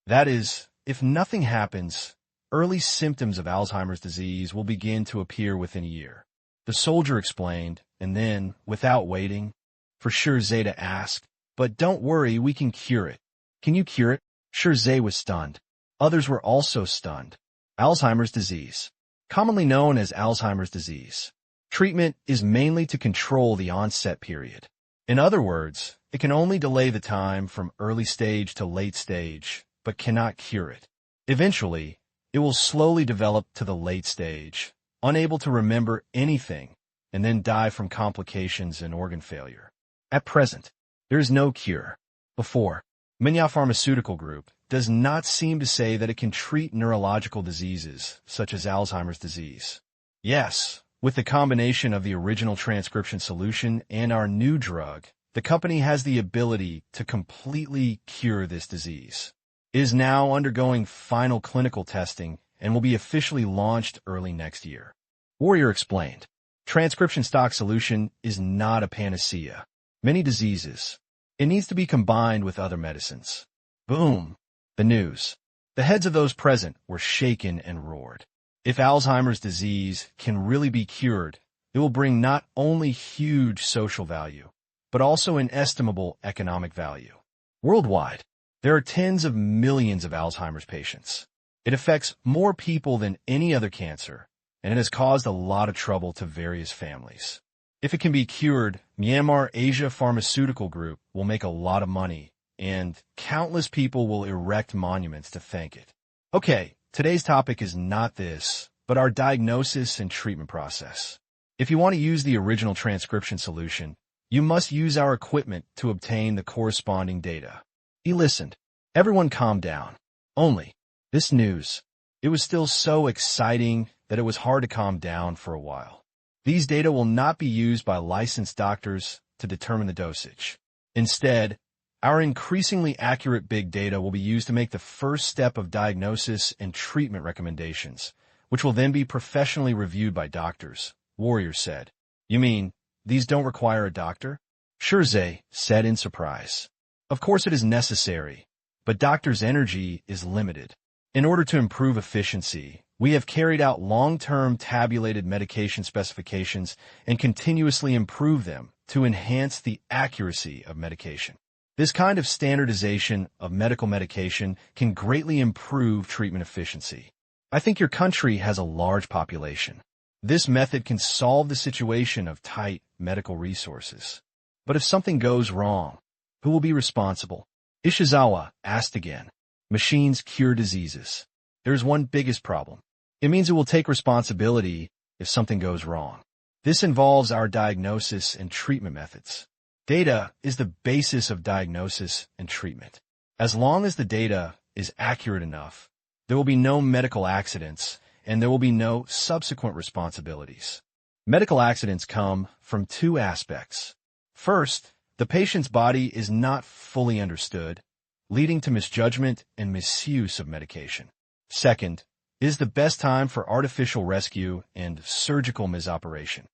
That is, if nothing happens, early symptoms of Alzheimer's disease will begin to appear within a year. The soldier explained, and then, without waiting, for Zhe to ask, but don't worry, we can cure it. Can you cure it? Zhe was stunned. Others were also stunned. Alzheimer's disease, commonly known as Alzheimer's disease. Treatment is mainly to control the onset period. In other words, it can only delay the time from early stage to late stage, but cannot cure it. Eventually, it will slowly develop to the late stage, unable to remember anything, and then die from complications and organ failure. At present, there is no cure. Before, Minya Pharmaceutical Group does not seem to say that it can treat neurological diseases, such as Alzheimer's disease. Yes, with the combination of the original transcription solution and our new drug, the company has the ability to completely cure this disease. It is now undergoing final clinical testing and will be officially launched early next year. Warrior explained, transcription stock solution is not a panacea. Many diseases. It needs to be combined with other medicines. Boom! The news. The heads of those present were shaken and roared. If Alzheimer's disease can really be cured, it will bring not only huge social value, but also inestimable economic value. Worldwide, there are tens of millions of Alzheimer's patients. It affects more people than any other cancer, and it has caused a lot of trouble to various families. If it can be cured, Myanmar Asia Pharmaceutical Group will make a lot of money, and countless people will erect monuments to thank it. Okay, today's topic is not this, but our diagnosis and treatment process. If you want to use the original transcription solution, You must use our equipment to obtain the corresponding data. He listened. Everyone calmed down. Only, this news. It was still so exciting that it was hard to calm down for a while. These data will not be used by licensed doctors to determine the dosage. Instead, our increasingly accurate big data will be used to make the first step of diagnosis and treatment recommendations, which will then be professionally reviewed by doctors, Warrior said. You mean, these don't require a doctor? Shirzei said in surprise. Of course it is necessary, but doctors' energy is limited. In order to improve efficiency, we have carried out long-term tabulated medication specifications and continuously improve them to enhance the accuracy of medication. This kind of standardization of medical medication can greatly improve treatment efficiency. I think your country has a large population. This method can solve the situation of tight medical resources. But if something goes wrong, who will be responsible? Ishizawa asked again. Machines cure diseases. There is one biggest problem. It means it will take responsibility if something goes wrong. This involves our diagnosis and treatment methods. Data is the basis of diagnosis and treatment. As long as the data is accurate enough, there will be no medical accidents and there will be no subsequent responsibilities. Medical accidents come from two aspects. First, the patient's body is not fully understood, leading to misjudgment and misuse of medication. Second, is the best time for artificial rescue and surgical misoperation.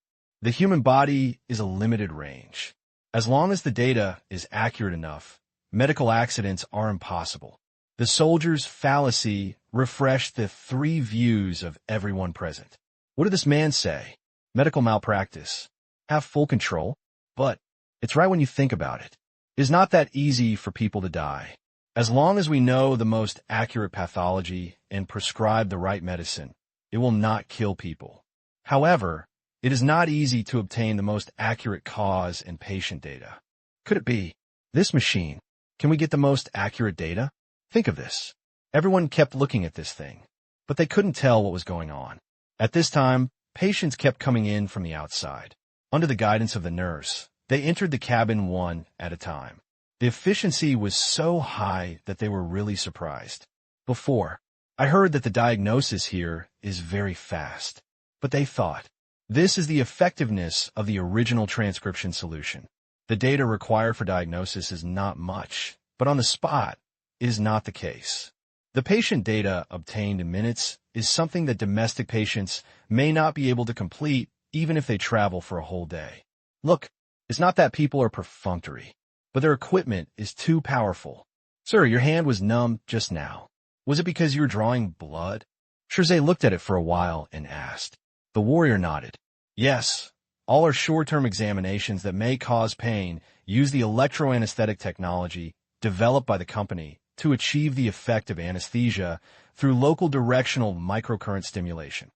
The human body is a limited range. As long as the data is accurate enough, medical accidents are impossible. The soldier's fallacy refreshed the three views of everyone present. What did this man say? Medical malpractice. Have full control? But it's right when you think about it. It's not that easy for people to die. As long as we know the most accurate pathology and prescribe the right medicine, it will not kill people. However, it is not easy to obtain the most accurate cause and patient data. Could it be this machine? Can we get the most accurate data? Think of this. Everyone kept looking at this thing, but they couldn't tell what was going on. At this time, patients kept coming in from the outside. Under the guidance of the nurse, they entered the cabin one at a time. The efficiency was so high that they were really surprised. Before, I heard that the diagnosis here is very fast, but they thought, this is the effectiveness of the original transcription solution. The data required for diagnosis is not much, but on the spot is not the case. The patient data obtained in minutes is something that domestic patients may not be able to complete even if they travel for a whole day. Look, it's not that people are perfunctory, but their equipment is too powerful. Sir, your hand was numb just now. Was it because you were drawing blood? Shirzei looked at it for a while and asked. The warrior nodded. Yes, all our short-term examinations that may cause pain use the electroanesthetic technology developed by the company to achieve the effect of anesthesia through local directional microcurrent stimulation.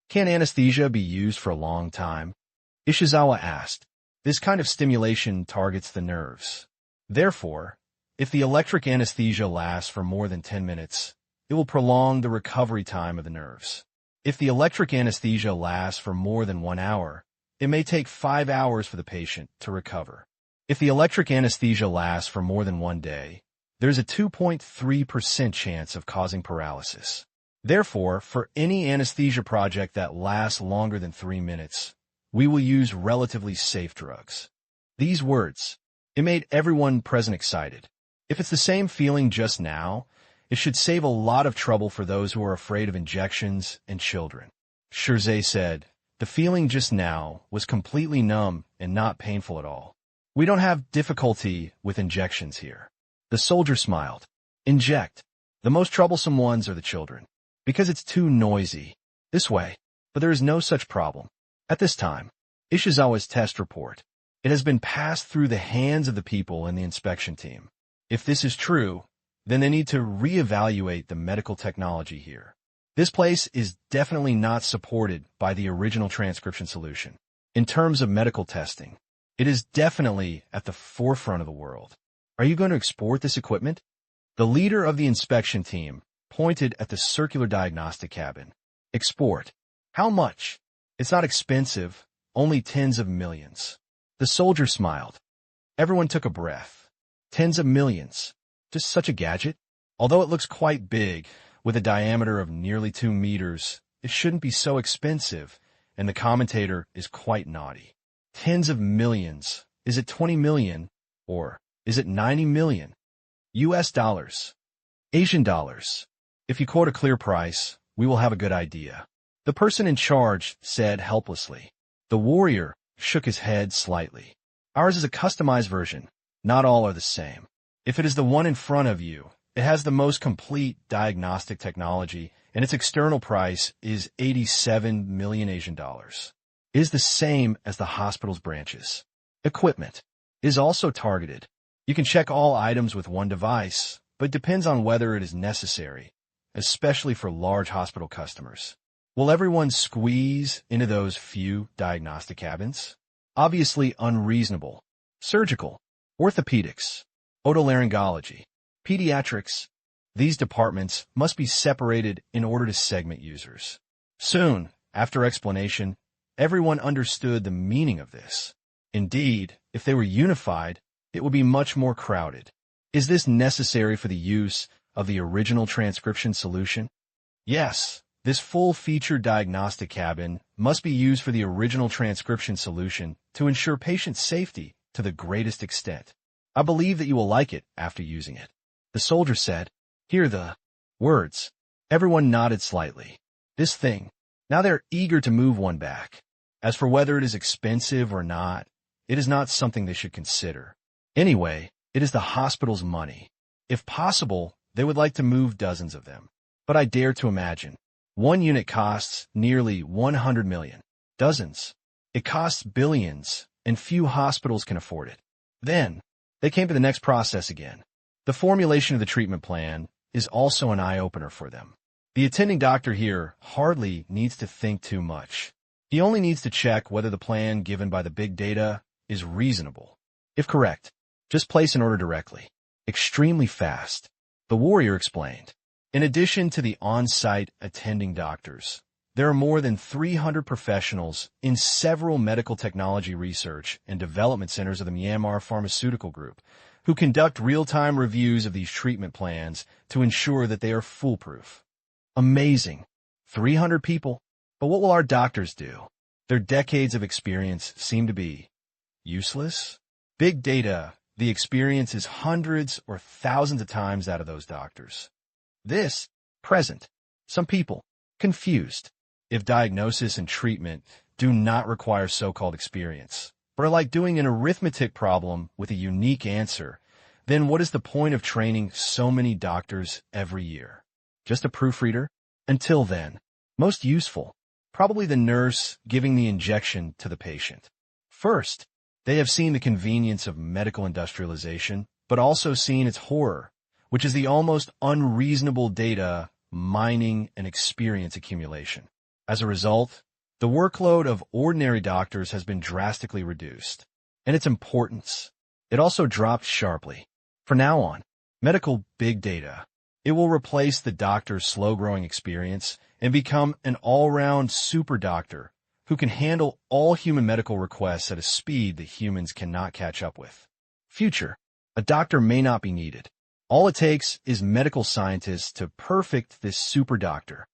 Can anesthesia be used for a long time? Ishizawa asked. This kind of stimulation targets the nerves. Therefore, if the electric anesthesia lasts for more than 10 minutes, it will prolong the recovery time of the nerves. If the electric anesthesia lasts for more than 1 hour, it may take 5 hours for the patient to recover. If the electric anesthesia lasts for more than 1 day, there's a 2.3% chance of causing paralysis. Therefore, for any anesthesia project that lasts longer than 3 minutes, we will use relatively safe drugs. These words, it made everyone present excited. If it's the same feeling just now, it should save a lot of trouble for those who are afraid of injections and children. Shirzei said, the feeling just now was completely numb and not painful at all. We don't have difficulty with injections here. The soldier smiled. Inject. The most troublesome ones are the children, because it's too noisy. This way. But there is no such problem. At this time, Ishizawa's test report. It has been passed through the hands of the people in the inspection team. If this is true, then they need to reevaluate the medical technology here. This place is definitely not supported by the original transcription solution. In terms of medical testing, it is definitely at the forefront of the world. Are you going to export this equipment? The leader of the inspection team pointed at the circular diagnostic cabin. Export. How much? It's not expensive, only tens of millions. The soldier smiled. Everyone took a breath. Tens of millions. Just such a gadget? Although it looks quite big, with a diameter of nearly 2 meters, it shouldn't be so expensive, and the commentator is quite naughty. Tens of millions. Is it 20 million? Or is it 90 million? US dollars. Asian dollars. If you quote a clear price, we will have a good idea. The person in charge said helplessly. The warrior shook his head slightly. Ours is a customized version. Not all are the same. If it is the one in front of you, it has the most complete diagnostic technology, and its external price is 87 million Asian dollars. It is the same as the hospital's branches. Equipment is also targeted. You can check all items with one device, but it depends on whether it is necessary, especially for large hospital customers. Will everyone squeeze into those few diagnostic cabins? Obviously unreasonable. Surgical, orthopedics, otolaryngology, pediatrics. These departments must be separated in order to segment users. Soon, after explanation, everyone understood the meaning of this. Indeed, if they were unified, it would be much more crowded. Is this necessary for the use of the original transcription solution? Yes, this full-featured diagnostic cabin must be used for the original transcription solution to ensure patient safety to the greatest extent. I believe that you will like it after using it. The soldier said, "Hear the words." Everyone nodded slightly. This thing. Now they're eager to move one back. As for whether it is expensive or not, it is not something they should consider. Anyway, it is the hospital's money. If possible, they would like to move dozens of them. But I dare to imagine. One unit costs nearly 100 million. Dozens. It costs billions, and few hospitals can afford it. Then, they came to the next process again. The formulation of the treatment plan is also an eye-opener for them. The attending doctor here hardly needs to think too much. He only needs to check whether the plan given by the big data is reasonable. If correct, just place an order directly. Extremely fast. The warrior explained. In addition to the on-site attending doctors, there are more than 300 professionals in several medical technology research and development centers of the Myanmar Pharmaceutical Group who conduct real-time reviews of these treatment plans to ensure that they are foolproof. Amazing. 300 people. But what will our doctors do? Their decades of experience seem to be useless. Big data, the experience is hundreds or thousands of times that of those doctors. This, present, some people, confused. If diagnosis and treatment do not require so-called experience, but are like doing an arithmetic problem with a unique answer, then what is the point of training so many doctors every year? Just a proofreader? Until then, most useful, probably the nurse giving the injection to the patient. First, they have seen the convenience of medical industrialization, but also seen its horror, which is the almost unreasonable data mining and experience accumulation. As a result, the workload of ordinary doctors has been drastically reduced, and its importance, it also dropped sharply. From now on, medical big data, it will replace the doctor's slow-growing experience and become an all-round super doctor who can handle all human medical requests at a speed that humans cannot catch up with. Future, a doctor may not be needed. All it takes is medical scientists to perfect this super doctor.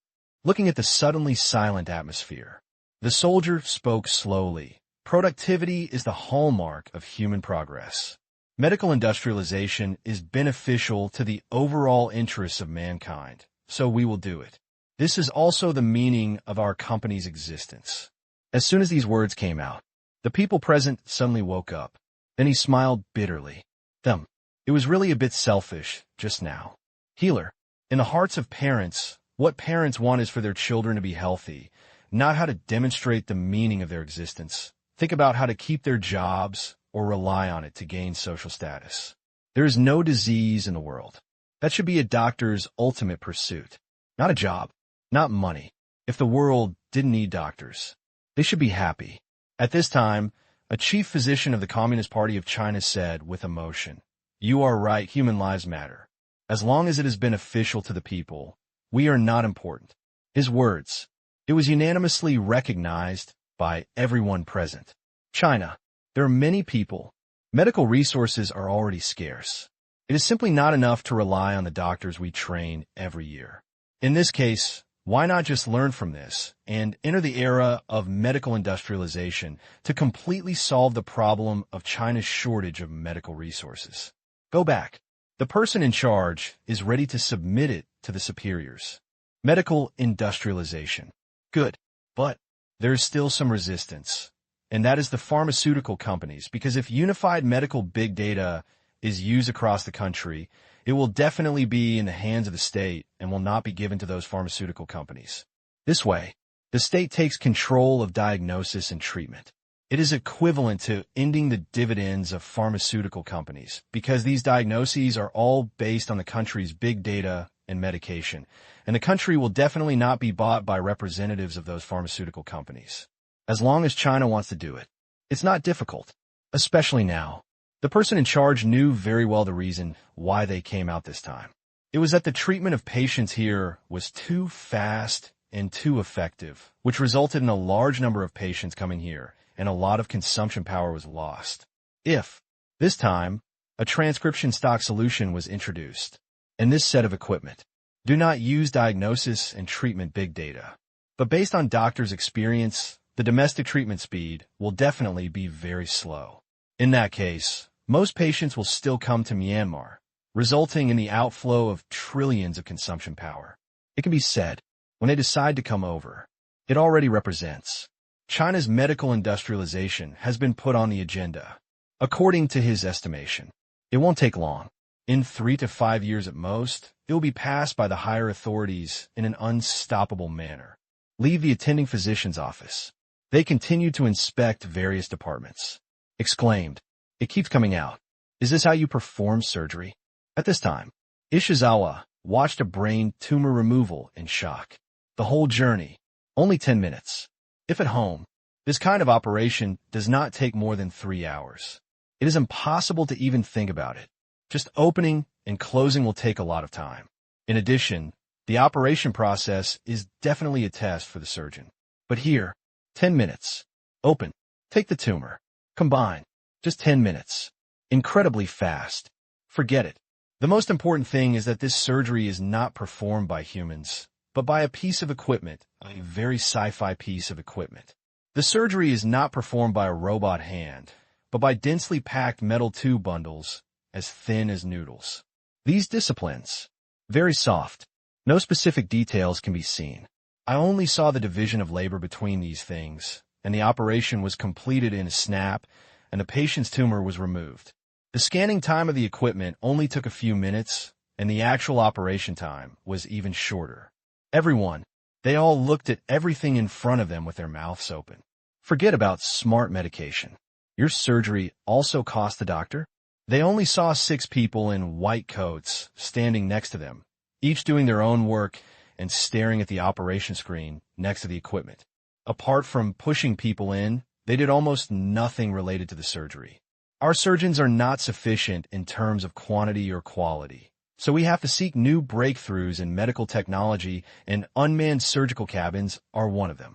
Looking at the suddenly silent atmosphere, the soldier spoke slowly. Productivity is the hallmark of human progress. Medical industrialization is beneficial to the overall interests of mankind, so we will do it. This is also the meaning of our company's existence. As soon as these words came out, the people present suddenly woke up. Then he smiled bitterly. It was really a bit selfish just now. Healer, in the hearts of parents, what parents want is for their children to be healthy, not how to demonstrate the meaning of their existence. Think about how to keep their jobs or rely on it to gain social status. There is no disease in the world. That should be a doctor's ultimate pursuit. Not a job, not money. If the world didn't need doctors, they should be happy. At this time, a chief physician of the Communist Party of China said with emotion, "You are right, human lives matter. As long as it is beneficial to the people, we are not important." His words. It was unanimously recognized by everyone present. China, There are many people. Medical resources are already scarce. It is simply not enough to rely on the doctors we train every year. In this case, why not just learn from this and enter the era of medical industrialization to completely solve the problem of China's shortage of medical resources? Go back. The person in charge is ready to submit it to the superiors. Medical industrialization. Good. But there is still some resistance, and that is the pharmaceutical companies, because if unified medical big data is used across the country, it will definitely be in the hands of the state and will not be given to those pharmaceutical companies. This way, the state takes control of diagnosis and treatment. It is equivalent to ending the dividends of pharmaceutical companies, because these diagnoses are all based on the country's big data and medication, and the country will definitely not be bought by representatives of those pharmaceutical companies. As long as China wants to do it, it's not difficult, especially now. The person in charge knew very well the reason why they came out this time. It was that the treatment of patients here was too fast and too effective, which resulted in a large number of patients coming here, and a lot of consumption power was lost. If, this time, a transcription stock solution was introduced, and this set of equipment, do not use diagnosis and treatment big data, but based on doctors' experience, the domestic treatment speed will definitely be very slow. In that case, most patients will still come to Myanmar, resulting in the outflow of trillions of consumption power. It can be said, when they decide to come over, it already represents China's medical industrialization has been put on the agenda. According to his estimation, it won't take long. In 3 to 5 years at most, it will be passed by the higher authorities in an unstoppable manner. Leave the attending physician's office. They continue to inspect various departments. Exclaimed, "It keeps coming out. Is this how you perform surgery?" At this time, Ishizawa watched a brain tumor removal in shock. The whole journey, only 10 minutes. If at home, this kind of operation does not take more than 3 hours. It is impossible to even think about it. Just opening and closing will take a lot of time. In addition, the operation process is definitely a test for the surgeon. But here, 10 minutes. Open. Take the tumor. Combine. Just 10 minutes. Incredibly fast. Forget it. The most important thing is that this surgery is not performed by humans, but by a piece of equipment, a very sci-fi piece of equipment. The surgery is not performed by a robot hand, but by densely packed metal tube bundles as thin as noodles. These disciplines, very soft. No specific details can be seen. I only saw the division of labor between these things, and the operation was completed in a snap, and the patient's tumor was removed. The scanning time of the equipment only took a few minutes, and the actual operation time was even shorter. Everyone, they all looked at everything in front of them with their mouths open. Forget about smart medication. Your surgery also cost the doctor? They only saw 6 people in white coats standing next to them, each doing their own work and staring at the operation screen next to the equipment. Apart from pushing people in, they did almost nothing related to the surgery. Our surgeons are not sufficient in terms of quantity or quality, so we have to seek new breakthroughs in medical technology, and unmanned surgical cabins are one of them.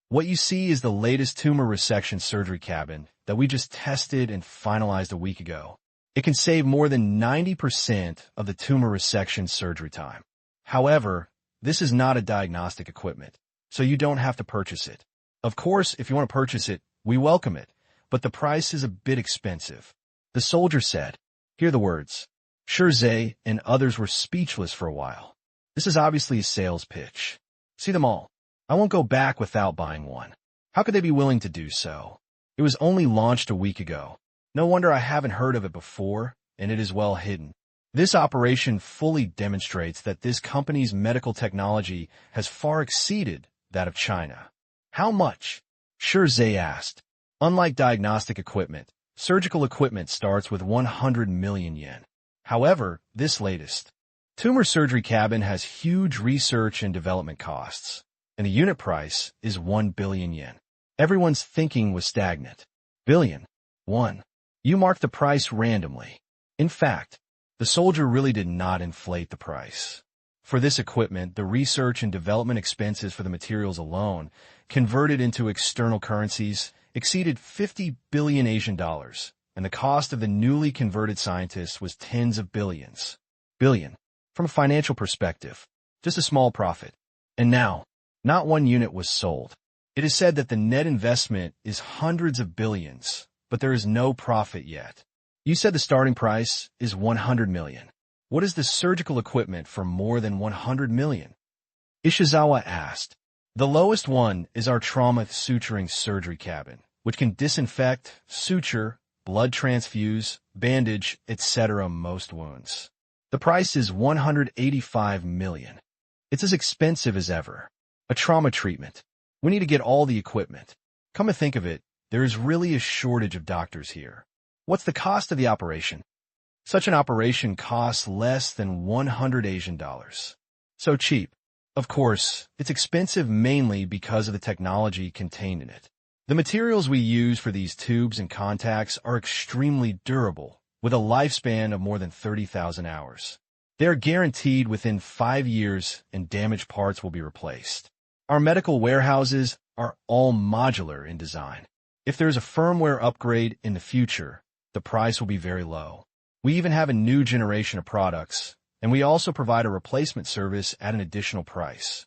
What you see is the latest tumor resection surgery cabin that we just tested and finalized a week ago. It can save more than 90% of the tumor resection surgery time. However, this is not a diagnostic equipment, so you don't have to purchase it. Of course, if you want to purchase it, we welcome it, but the price is a bit expensive. The soldier said. Hear the words. Shirzei and others were speechless for a while. This is obviously a sales pitch. See them all. I won't go back without buying one. How could they be willing to do so? It was only launched a week ago. No wonder I haven't heard of it before, and it is well hidden. This operation fully demonstrates that this company's medical technology has far exceeded that of China. How much? Shirzei asked. Unlike diagnostic equipment, surgical equipment starts with 100 million yen. However, this latest tumor surgery cabin has huge research and development costs, and the unit price is 1 billion yen. Everyone's thinking was stagnant. Billion. 1. You marked the price randomly. In fact, the soldier really did not inflate the price. For this equipment, the research and development expenses for the materials alone, converted into external currencies, exceeded 50 billion Asian dollars, and the cost of the newly converted scientists was tens of billions. Billion. From a financial perspective, just a small profit. And now, not one unit was sold. It is said that the net investment is hundreds of billions, but there is no profit yet. You said the starting price is 100 million. What is the surgical equipment for more than 100 million? Ishizawa asked. The lowest one is our trauma suturing surgery cabin, which can disinfect, suture, blood transfuse, bandage, etc. most wounds. The price is 185 million. It's as expensive as ever. A trauma treatment. We need to get all the equipment. Come to think of it, there is really a shortage of doctors here. What's the cost of the operation? Such an operation costs less than 100 Asian dollars. So cheap. Of course, it's expensive mainly because of the technology contained in it. The materials we use for these tubes and contacts are extremely durable, with a lifespan of more than 30,000 hours. They are guaranteed within 5 years and damaged parts will be replaced. Our medical warehouses are all modular in design. If there is a firmware upgrade in the future, the price will be very low. We even have a new generation of products, and we also provide a replacement service at an additional price.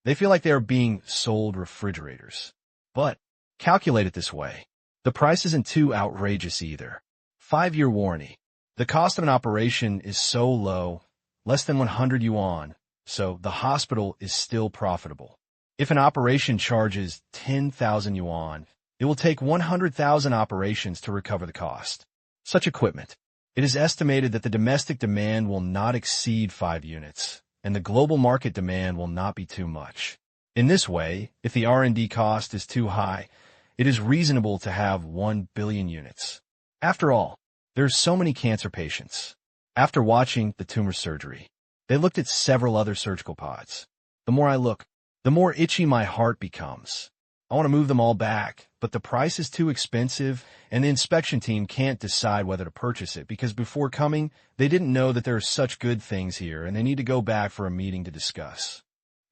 They feel like they are being sold refrigerators. But, calculate it this way. The price isn't too outrageous either. 5-year warranty. The cost of an operation is so low, less than 100 yuan, so the hospital is still profitable. If an operation charges 10,000 yuan, it will take 100,000 operations to recover the cost. Such equipment. It is estimated that the domestic demand will not exceed 5 units, and the global market demand will not be too much. In this way, if the R&D cost is too high, it is reasonable to have 1 billion units. After all, there are so many cancer patients. After watching the tumor surgery, they looked at several other surgical pods. The more I look, the more itchy my heart becomes. I want to move them all back, but the price is too expensive, and the inspection team can't decide whether to purchase it because before coming, they didn't know that there are such good things here, and they need to go back for a meeting to discuss.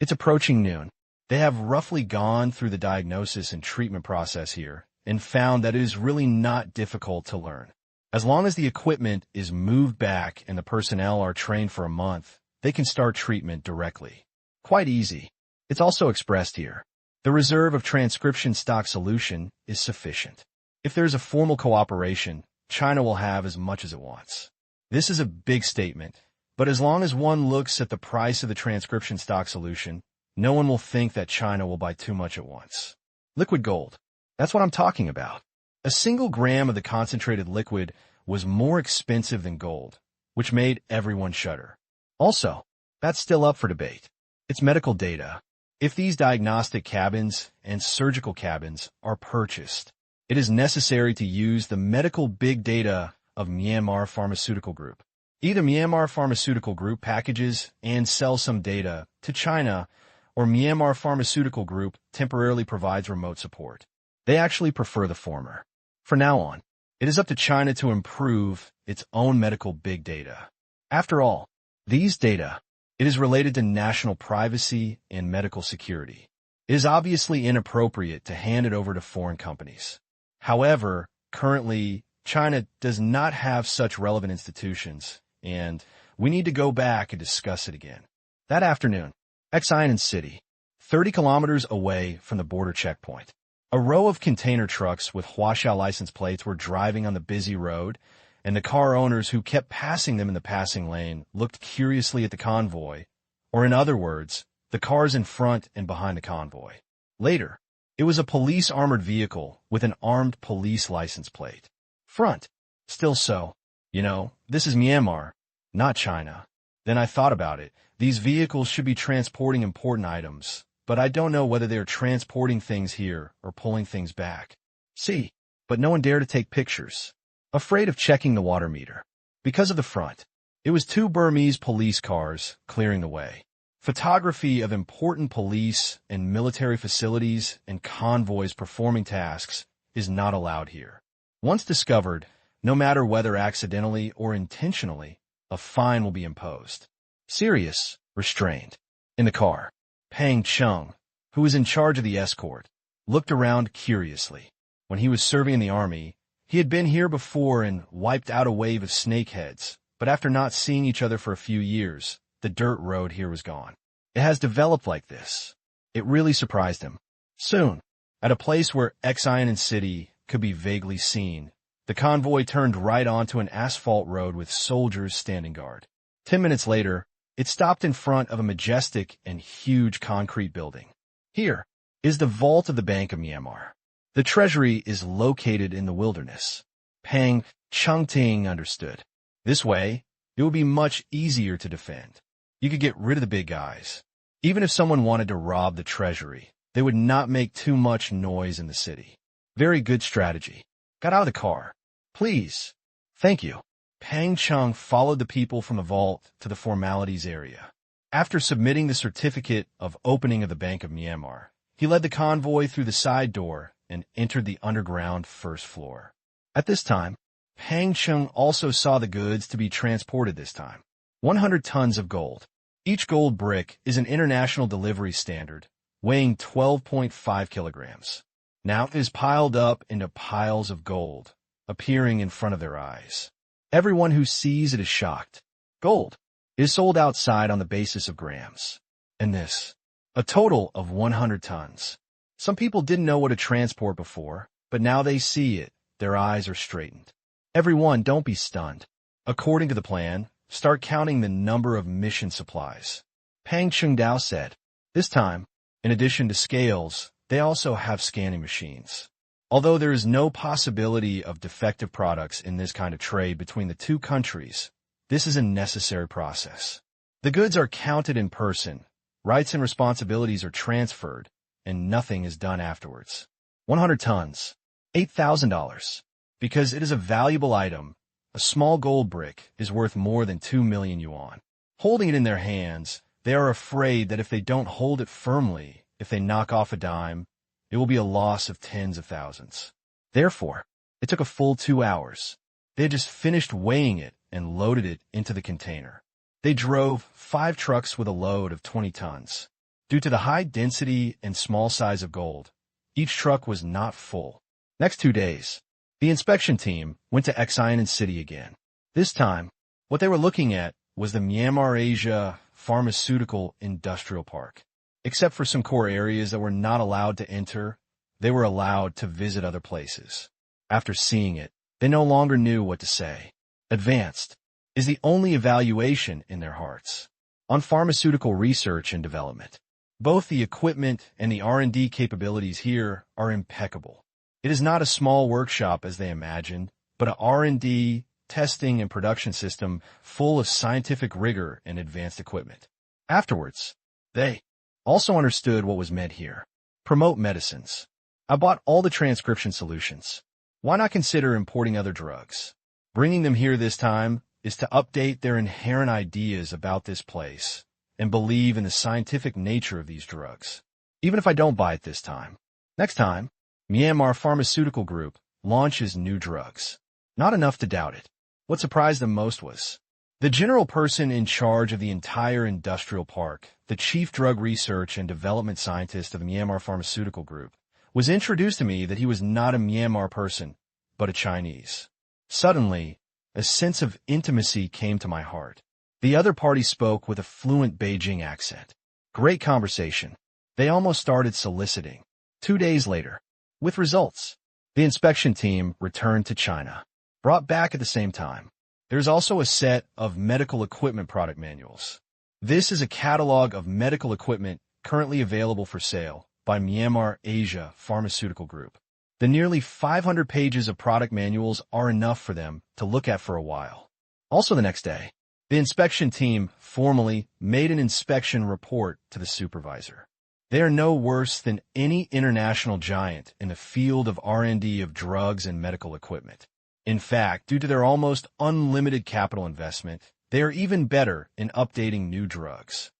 It's approaching noon. They have roughly gone through the diagnosis and treatment process here and found that it is really not difficult to learn. As long as the equipment is moved back and the personnel are trained for a month, they can start treatment directly. Quite easy. It's also expressed here. The reserve of transcription stock solution is sufficient. If there is a formal cooperation, China will have as much as it wants. This is a big statement, but as long as one looks at the price of the transcription stock solution, no one will think that China will buy too much at once. Liquid gold. That's what I'm talking about. A single gram of the concentrated liquid was more expensive than gold, which made everyone shudder. Also, that's still up for debate. It's medical data. If these diagnostic cabins and surgical cabins are purchased, it is necessary to use the medical big data of Myanmar Pharmaceutical Group. Either Myanmar Pharmaceutical Group packages and sells some data to China, or Myanmar Pharmaceutical Group temporarily provides remote support. They actually prefer the former. From now on, it is up to China to improve its own medical big data. After all, these data, it is related to national privacy and medical security. It is obviously inappropriate to hand it over to foreign companies. However, currently, China does not have such relevant institutions, and we need to go back and discuss it again. That afternoon, Xiamen City, 30 kilometers away from the border checkpoint. A row of container trucks with Huaxiao license plates were driving on the busy road, and the car owners who kept passing them in the passing lane looked curiously at the convoy, or in other words, the cars in front and behind the convoy. Later, it was a police armored vehicle with an armed police license plate. Front. Still so. You know, this is Myanmar, not China. Then I thought about it. These vehicles should be transporting important items, but I don't know whether they are transporting things here or pulling things back. See, but no one dared to take pictures. Afraid of checking the water meter. Because of the front, it was 2 Burmese police cars clearing the way. Photography of important police and military facilities and convoys performing tasks is not allowed here. Once discovered, no matter whether accidentally or intentionally, a fine will be imposed. Serious, restrained. In the car, Tang Qing, who was in charge of the escort, looked around curiously. When he was serving in the army, he had been here before and wiped out a wave of snakeheads, but after not seeing each other for a few years, the dirt road here was gone. It has developed like this. It really surprised him. Soon, at a place where Xiamen City could be vaguely seen, the convoy turned right onto an asphalt road with soldiers standing guard. 10 minutes later, it stopped in front of a majestic and huge concrete building. Here is the vault of the Bank of Myanmar. The treasury is located in the wilderness. Tang Qing understood. This way, it would be much easier to defend. You could get rid of the big guys. Even if someone wanted to rob the treasury, they would not make too much noise in the city. Very good strategy. Got out of the car. Please. Thank you. Tang Qing followed the people from the vault to the formalities area. After submitting the certificate of opening of the Bank of Myanmar, he led the convoy through the side door and entered the underground first floor. At this time, Tang Qing also saw the goods to be transported this time. 100 tons of gold. Each gold brick is an international delivery standard, weighing 12.5 kilograms. Now it is piled up into piles of gold, appearing in front of their eyes. Everyone who sees it is shocked. Gold is sold outside on the basis of grams. And this, a total of 100 tons. Some people didn't know what to transport before, but now they see it. Their eyes are straightened. Everyone, don't be stunned. According to the plan, start counting the number of mission supplies. Tang Qing said. This time, in addition to scales, they also have scanning machines. Although there is no possibility of defective products in this kind of trade between the two countries, this is a necessary process. The goods are counted in person, rights and responsibilities are transferred, and nothing is done afterwards. 100 tons, $8,000. Because it is a valuable item, a small gold brick is worth more than 2 million yuan. Holding it in their hands, they are afraid that if they don't hold it firmly, if they knock off a dime, it will be a loss of tens of thousands. Therefore, it took a full 2 hours. They had just finished weighing it and loaded it into the container. They drove 5 trucks with a load of 20 tons. Due to the high density and small size of gold, each truck was not full. Next 2 days, the inspection team went to Xiamen City again. This time, what they were looking at was the Myanmar Asia Pharmaceutical Industrial Park. Except for some core areas that were not allowed to enter, they were allowed to visit other places. After seeing it, they no longer knew what to say. Advanced is the only evaluation in their hearts. On pharmaceutical research and development, both the equipment and the R&D capabilities here are impeccable. It is not a small workshop as they imagined, but an R&D, testing, and production system full of scientific rigor and advanced equipment. Afterwards, they also understood what was meant here. Promote medicines. I bought all the transcription solutions. Why not consider importing other drugs? Bringing them here this time is to update their inherent ideas about this place and believe in the scientific nature of these drugs. Even if I don't buy it this time. Next time, Myanmar Pharmaceutical Group launches new drugs. Not enough to doubt it. What surprised them most was the general person in charge of the entire industrial park, the chief drug research and development scientist of the Myanmar Pharmaceutical Group, was introduced to me that he was not a Myanmar person, but a Chinese. Suddenly, a sense of intimacy came to my heart. The other party spoke with a fluent Beijing accent. Great conversation. They almost started soliciting. 2 days later, with results, the inspection team returned to China. Brought back at the same time. There's also a set of medical equipment product manuals. This is a catalog of medical equipment currently available for sale by Myanmar Asia Pharmaceutical Group. The nearly 500 pages of product manuals are enough for them to look at for a while. Also the next day, the inspection team formally made an inspection report to the supervisor. They are no worse than any international giant in the field of R&D of drugs and medical equipment. In fact, due to their almost unlimited capital investment, they are even better in updating new drugs.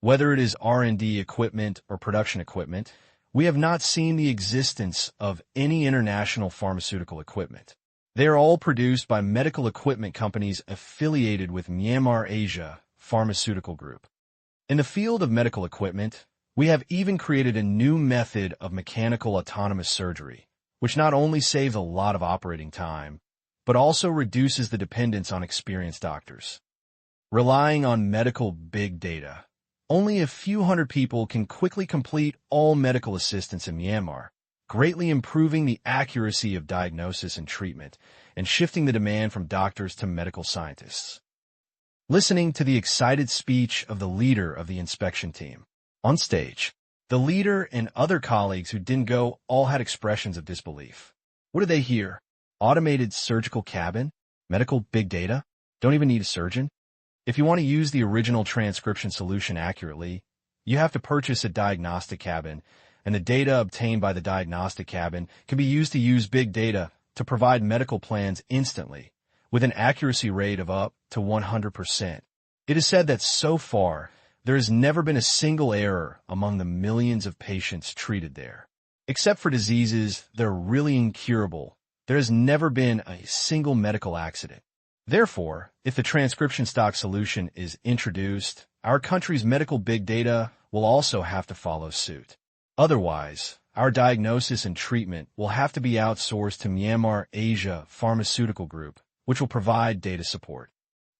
Whether it is R&D equipment or production equipment, we have not seen the existence of any international pharmaceutical equipment. They are all produced by medical equipment companies affiliated with Myanmar Asia Pharmaceutical Group. In the field of medical equipment, we have even created a new method of mechanical autonomous surgery, which not only saves a lot of operating time, but also reduces the dependence on experienced doctors. Relying on medical big data. Only a few hundred people can quickly complete all medical assistance in Myanmar, greatly improving the accuracy of diagnosis and treatment, and shifting the demand from doctors to medical scientists. Listening to the excited speech of the leader of the inspection team. On stage, the leader and other colleagues who didn't go all had expressions of disbelief. What did they hear? Automated surgical cabin? Medical big data? Don't even need a surgeon? If you want to use the original transcription solution accurately, you have to purchase a diagnostic cabin, and the data obtained by the diagnostic cabin can be used to use big data to provide medical plans instantly, with an accuracy rate of up to 100%. It is said that so far, there has never been a single error among the millions of patients treated there. Except for diseases that are really incurable, there has never been a single medical accident. Therefore, if the transcription stock solution is introduced, our country's medical big data will also have to follow suit. Otherwise, our diagnosis and treatment will have to be outsourced to Myanmar Asia Pharmaceutical Group, which will provide data support.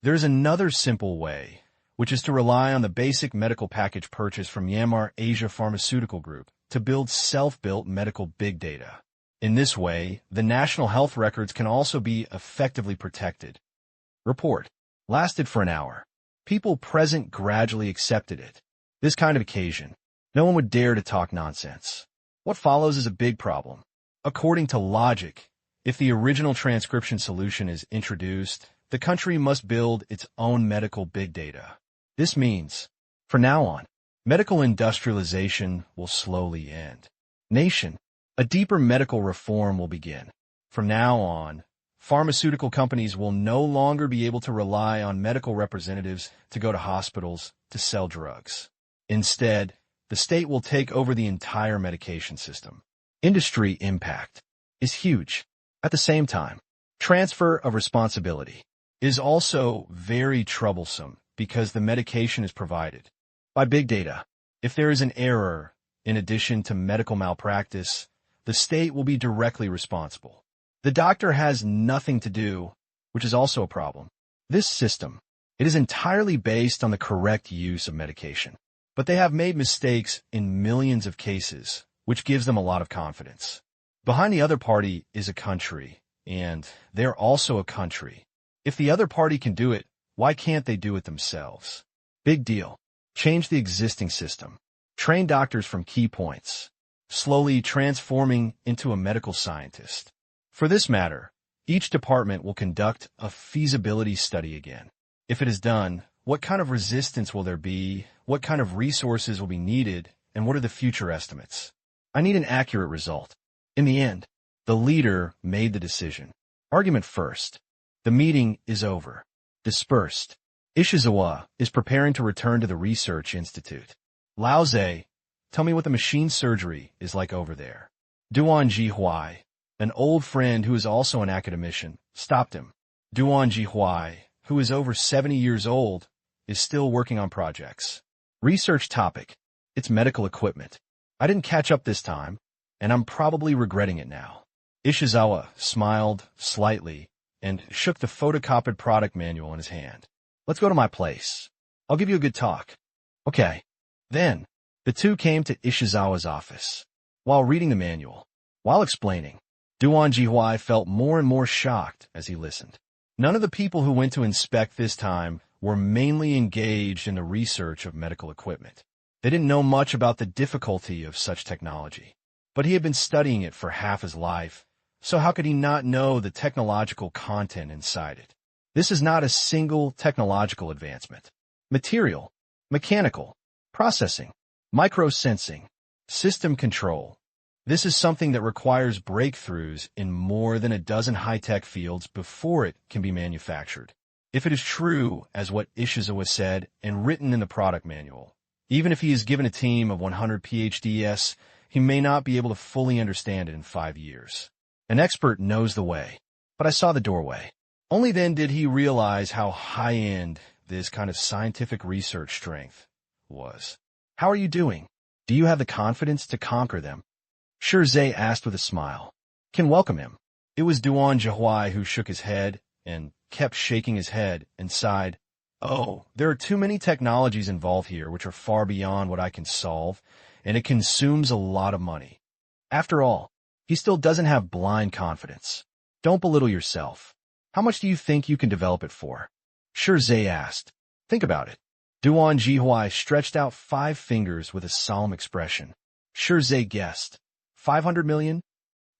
There is another simple way, which is to rely on the basic medical package purchase from Myanmar Asia Pharmaceutical Group to build self-built medical big data. In this way, the national health records can also be effectively protected. Report. Lasted for an hour. People present gradually accepted it. This kind of occasion, no one would dare to talk nonsense. What follows is a big problem. According to logic, if the original transcription solution is introduced, the country must build its own medical big data. This means, from now on, medical industrialization will slowly end. Nation. A deeper medical reform will begin. From now on, pharmaceutical companies will no longer be able to rely on medical representatives to go to hospitals to sell drugs. Instead, the state will take over the entire medication system. Industry impact is huge. At the same time, transfer of responsibility is also very troublesome because the medication is provided by big data. If there is an error, in addition to medical malpractice, the state will be directly responsible. The doctor has nothing to do, which is also a problem. This system, it is entirely based on the correct use of medication. But they have made mistakes in millions of cases, which gives them a lot of confidence. Behind the other party is a country, and they're also a country. If the other party can do it, why can't they do it themselves? Big deal. Change the existing system. Train doctors from key points, slowly transforming into a medical scientist. For this matter, each department will conduct a feasibility study again. If it is done, what kind of resistance will there be, what kind of resources will be needed, and what are the future estimates? I need an accurate result. In the end, the leader made the decision. Argument first. The meeting is over. Dispersed. Ishizawa is preparing to return to the research institute. Lao Tse, tell me what the machine surgery is like over there. Duan Jihuai, an old friend who is also an academician, stopped him. Duan Jihuai, who is over 70 years old, is still working on projects. Research topic. It's medical equipment. I didn't catch up this time, and I'm probably regretting it now. Ishizawa smiled slightly and shook the photocopied product manual in his hand. Let's go to my place. I'll give you a good talk. Okay. Then, the two came to Ishizawa's office. While reading the manual, while explaining, Duan Jihuai felt more and more shocked as he listened. None of the people who went to inspect this time were mainly engaged in the research of medical equipment. They didn't know much about the difficulty of such technology. But he had been studying it for half his life, so how could he not know the technological content inside it? This is not a single technological advancement. Material, mechanical, processing, micro-sensing, system control. This is something that requires breakthroughs in more than a dozen high-tech fields before it can be manufactured. If it is true, as what Ishizawa said and written in the product manual, even if he is given a team of 100 PhDs, he may not be able to fully understand it in 5 years. An expert knows the way, but I saw the doorway. Only then did he realize how high-end this kind of scientific research strength was. How are you doing? Do you have the confidence to conquer them? Shirzei asked with a smile. can welcome him. It was Duan Jihuai who shook his head and kept shaking his head and sighed, "Oh, there are too many technologies involved here which are far beyond what I can solve, and it consumes a lot of money." After all, he still doesn't have blind confidence. Don't belittle yourself. How much do you think you can develop it for? Zhe asked. Think about it. Duan Jihuai stretched out 5 fingers with a solemn expression. Zhe guessed. 500 million?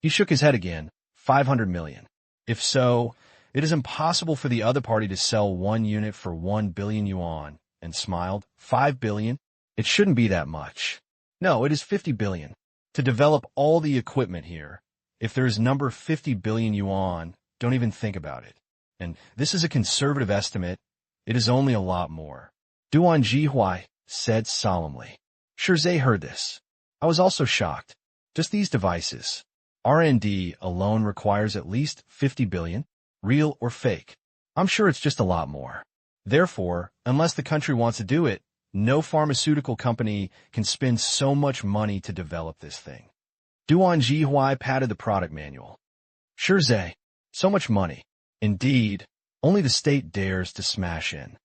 He shook his head again. 500 million. If so, it is impossible for the other party to sell 1 unit for 1 billion yuan, and smiled. 5 billion? It shouldn't be that much. No, it is 50 billion. To develop all the equipment here, if there is number 50 billion yuan, don't even think about it. And this is a conservative estimate. It is only a lot more. Duan Jihuai said solemnly. Zhe heard this. I was also shocked. Just these devices. R&D alone requires at least 50 billion, real or fake. I'm sure it's just a lot more. Therefore, unless the country wants to do it, no pharmaceutical company can spend so much money to develop this thing. Duan Jihuai patted the product manual. Zhe, so much money. Indeed, only the state dares to smash in.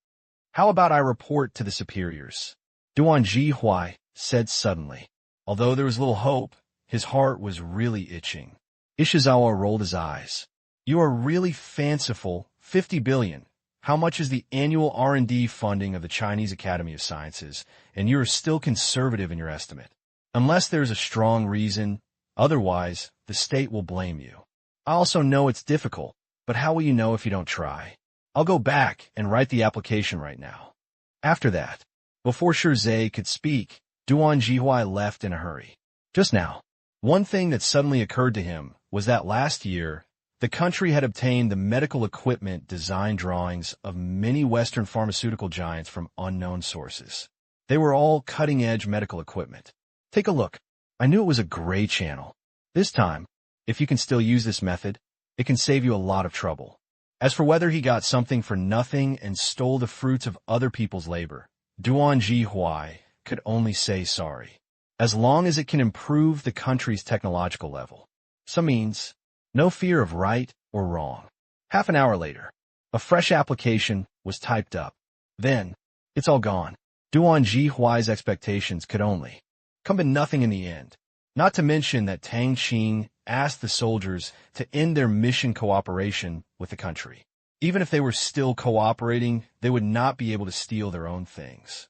How about I report to the superiors? Duan Jihuai said suddenly. Although there was little hope, his heart was really itching. Ishizawa rolled his eyes. You are really fanciful. 50 billion. How much is the annual R&D funding of the Chinese Academy of Sciences, and you are still conservative in your estimate? Unless there's a strong reason, otherwise, the state will blame you. I also know it's difficult, but how will you know if you don't try? I'll go back and write the application right now. After that, before Zhe could speak, Duan Jihuai left in a hurry. Just now, one thing that suddenly occurred to him was that last year, the country had obtained the medical equipment design drawings of many Western pharmaceutical giants from unknown sources. They were all cutting-edge medical equipment. Take a look. I knew it was a gray channel. This time, if you can still use this method, it can save you a lot of trouble. As for whether he got something for nothing and stole the fruits of other people's labor, Duan Jihuai could only say sorry. As long as it can improve the country's technological level. Some means, no fear of right or wrong. Half an hour later, a fresh application was typed up. Then, it's all gone. Duan Jihuai's expectations could only come to nothing in the end. Not to mention that Tang Qing asked the soldiers to end their mission cooperation with the country. Even if they were still cooperating, they would not be able to steal their own things.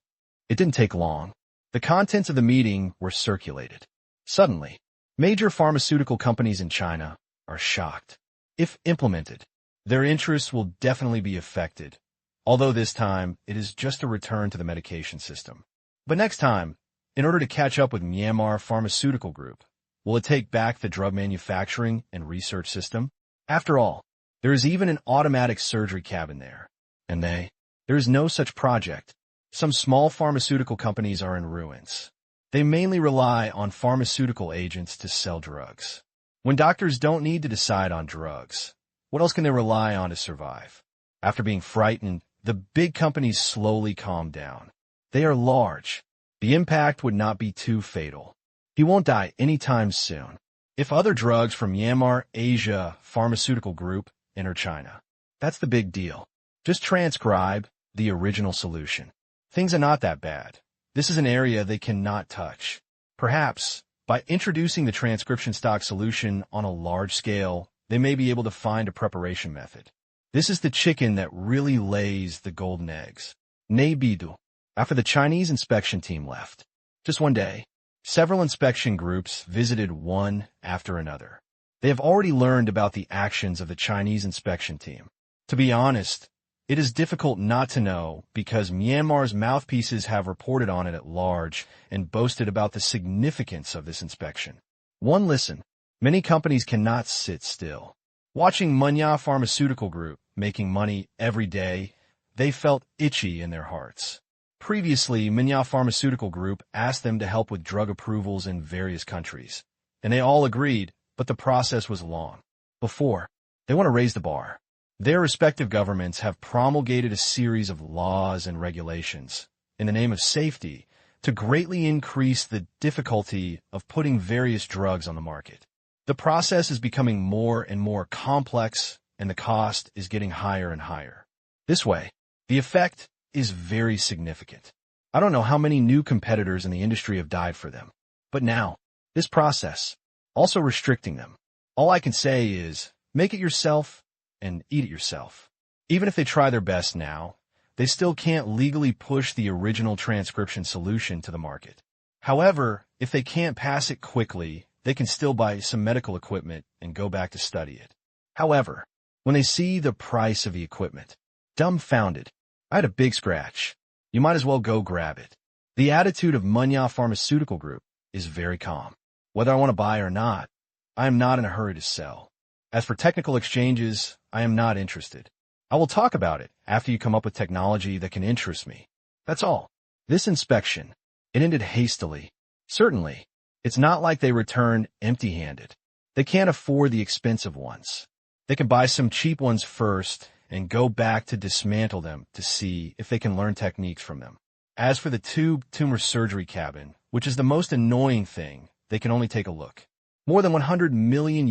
It didn't take long. The contents of the meeting were circulated. Suddenly, major pharmaceutical companies in China are shocked. If implemented, their interests will definitely be affected, although this time it is just a return to the medication system. But next time, in order to catch up with Myanmar Pharmaceutical Group, will it take back the drug manufacturing and research system? After all, there is even an automatic surgery cabin there. And there is no such project. Some small pharmaceutical companies are in ruins. They mainly rely on pharmaceutical agents to sell drugs. When doctors don't need to decide on drugs, what else can they rely on to survive? After being frightened, the big companies slowly calm down. They are large. The impact would not be too fatal. He won't die anytime soon. If other drugs from Myanmar Asia Pharmaceutical Group enter China, that's the big deal. Just transcribe the original solution. Things are not that bad. This is an area they cannot touch. Perhaps, by introducing the transcription stock solution on a large scale, they may be able to find a preparation method. This is the chicken that really lays the golden eggs. Nei bidu. After the Chinese inspection team left, just one day, several inspection groups visited one after another. They have already learned about the actions of the Chinese inspection team. To be honest, it is difficult not to know because Myanmar's mouthpieces have reported on it at large and boasted about the significance of this inspection. One listen. Many companies cannot sit still. Watching Munya Pharmaceutical Group making money every day, they felt itchy in their hearts. Previously, Munya Pharmaceutical Group asked them to help with drug approvals in various countries, and they all agreed, but the process was long. Before, they want to raise the bar. Their respective governments have promulgated a series of laws and regulations in the name of safety to greatly increase the difficulty of putting various drugs on the market. The process is becoming more and more complex, and the cost is getting higher and higher. This way, the effect is very significant. I don't know how many new competitors in the industry have died for them. But now, this process, also restricting them. All I can say is, make it yourself and eat it yourself. Even if they try their best now, they still can't legally push the original transcription solution to the market. However, if they can't pass it quickly, they can still buy some medical equipment and go back to study it. However, when they see the price of the equipment, dumbfounded, I had a big scratch. You might as well go grab it. The attitude of Munya Pharmaceutical Group is very calm. Whether I want to buy or not, I am not in a hurry to sell. As for technical exchanges, I am not interested. I will talk about it after you come up with technology that can interest me. That's all. This inspection, it ended hastily. Certainly, it's not like they returned empty-handed. They can't afford the expensive ones. They can buy some cheap ones first and go back to dismantle them to see if they can learn techniques from them. As for the tube tumor surgery cabin, which is the most annoying thing, they can only take a look. More than $100 million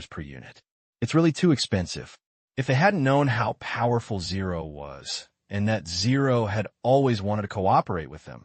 per unit. It's really too expensive. If they hadn't known how powerful Zero was, and that Zero had always wanted to cooperate with them,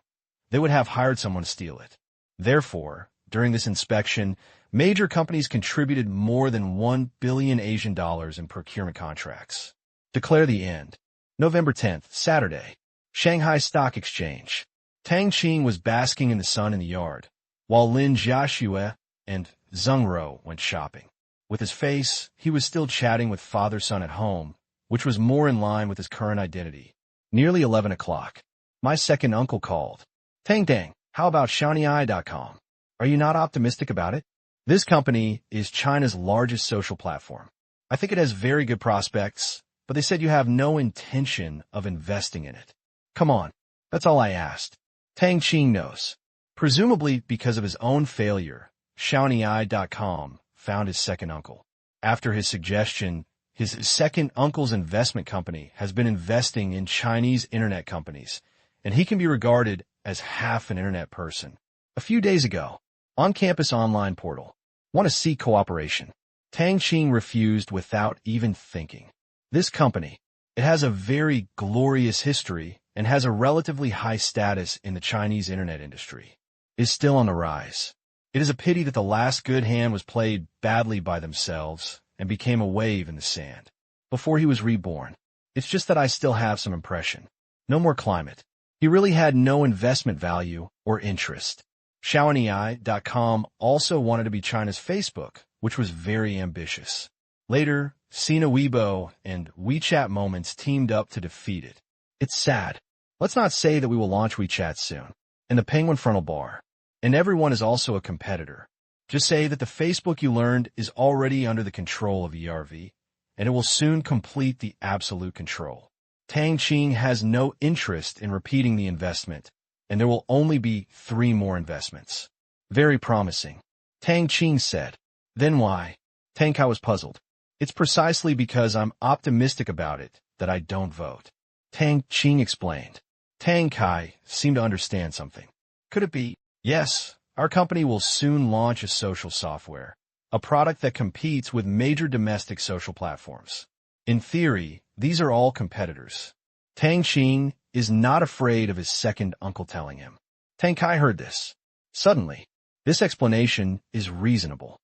they would have hired someone to steal it. Therefore, during this inspection, major companies contributed more than 1 billion Asian dollars in procurement contracts. Declare the end. November 10th, Saturday. Shanghai Stock Exchange. Tang Qing was basking in the sun in the yard, while Lin Jiaxue and Zheng Ro went shopping. With his face, he was still chatting with father-son at home, which was more in line with his current identity. Nearly 11 o'clock. My second uncle called. Tang, how about Xiaonai.com? Are you not optimistic about it? This company is China's largest social platform. I think it has very good prospects, but they said you have no intention of investing in it. Come on, that's all I asked. Tang Qing knows. Presumably because of his own failure, Xiaonai.com found his second uncle. After his suggestion, his second uncle's investment company has been investing in Chinese internet companies, and he can be regarded as half an internet person. A few days ago, on-campus online portal. Want to see cooperation. Tang Qing refused without even thinking. This company, it has a very glorious history and has a relatively high status in the Chinese internet industry, is still on the rise. It is a pity that the last good hand was played badly by themselves and became a wave in the sand before he was reborn. It's just that I still have some impression. No more climate. He really had no investment value or interest. Xiaonai.com also wanted to be China's Facebook, which was very ambitious. Later, Sina Weibo and WeChat Moments teamed up to defeat it. It's sad. Let's not say that we will launch WeChat soon. And the Penguin Frontal Bar. And everyone is also a competitor. Just say that the Facebook you learned is already under the control of ERV, and it will soon complete the absolute control. Tang Qing has no interest in repeating the investment, and there will only be 3 more investments. Very promising. Tang Qing said. Then why? Tang Kai was puzzled. It's precisely because I'm optimistic about it that I don't vote. Tang Qing explained. Tang Kai seemed to understand something. Could it be? Yes, our company will soon launch a social software, a product that competes with major domestic social platforms. In theory, these are all competitors. Tang Qing is not afraid of his second uncle telling him. Tang Kai heard this. Suddenly, this explanation is reasonable.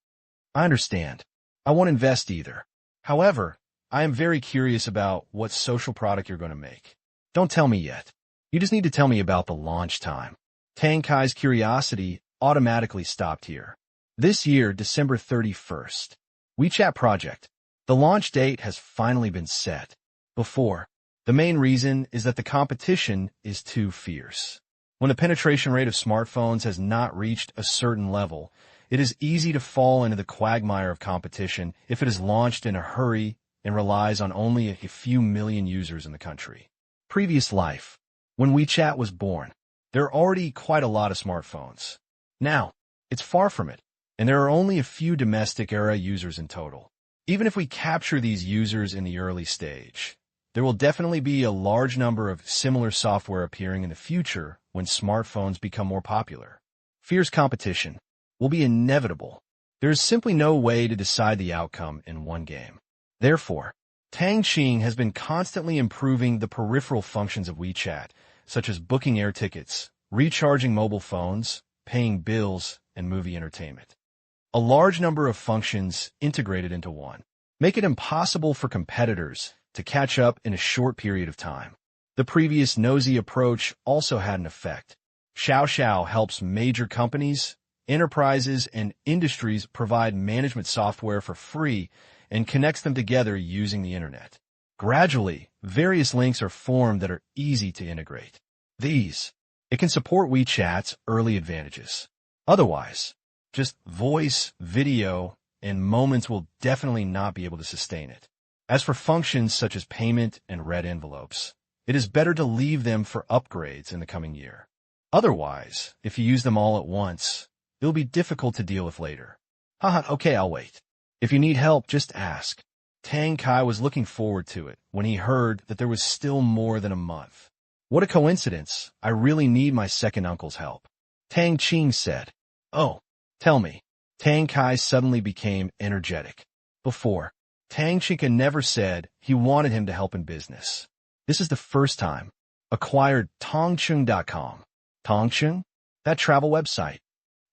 I understand. I won't invest either. However, I am very curious about what social product you're going to make. Don't tell me yet. You just need to tell me about the launch time. Tang Kai's curiosity automatically stopped here. This year, December 31st. WeChat project. The launch date has finally been set. Before, the main reason is that the competition is too fierce. When the penetration rate of smartphones has not reached a certain level, it is easy to fall into the quagmire of competition if it is launched in a hurry and relies on only a few million users in the country. Previous life. When WeChat was born, there are already quite a lot of smartphones. Now, it's far from it, and there are only a few domestic-era users in total. Even if we capture these users in the early stage, there will definitely be a large number of similar software appearing in the future when smartphones become more popular. Fierce competition will be inevitable. There is simply no way to decide the outcome in one game. Therefore, Tang Qing has been constantly improving the peripheral functions of WeChat, such as booking air tickets, recharging mobile phones, paying bills, and movie entertainment. A large number of functions integrated into one make it impossible for competitors to catch up in a short period of time. The previous nosy approach also had an effect. Xiao helps major companies, enterprises, and industries provide management software for free and connects them together using the internet. Gradually, various links are formed that are easy to integrate. It can support WeChat's early advantages. Otherwise, just voice, video, and moments will definitely not be able to sustain it. As for functions such as payment and red envelopes, it is better to leave them for upgrades in the coming year. Otherwise, if you use them all at once, it'll be difficult to deal with later. Okay, I'll wait. If you need help, just ask. Tang Kai was looking forward to it when he heard that there was still more than a month. What a coincidence. I really need my second uncle's help. Tang Qing said. Oh, tell me. Tang Kai suddenly became energetic. Before, Tang Qing never said he wanted him to help in business. This is the first time. Acquired tangqing.com. Tangqing? That travel website.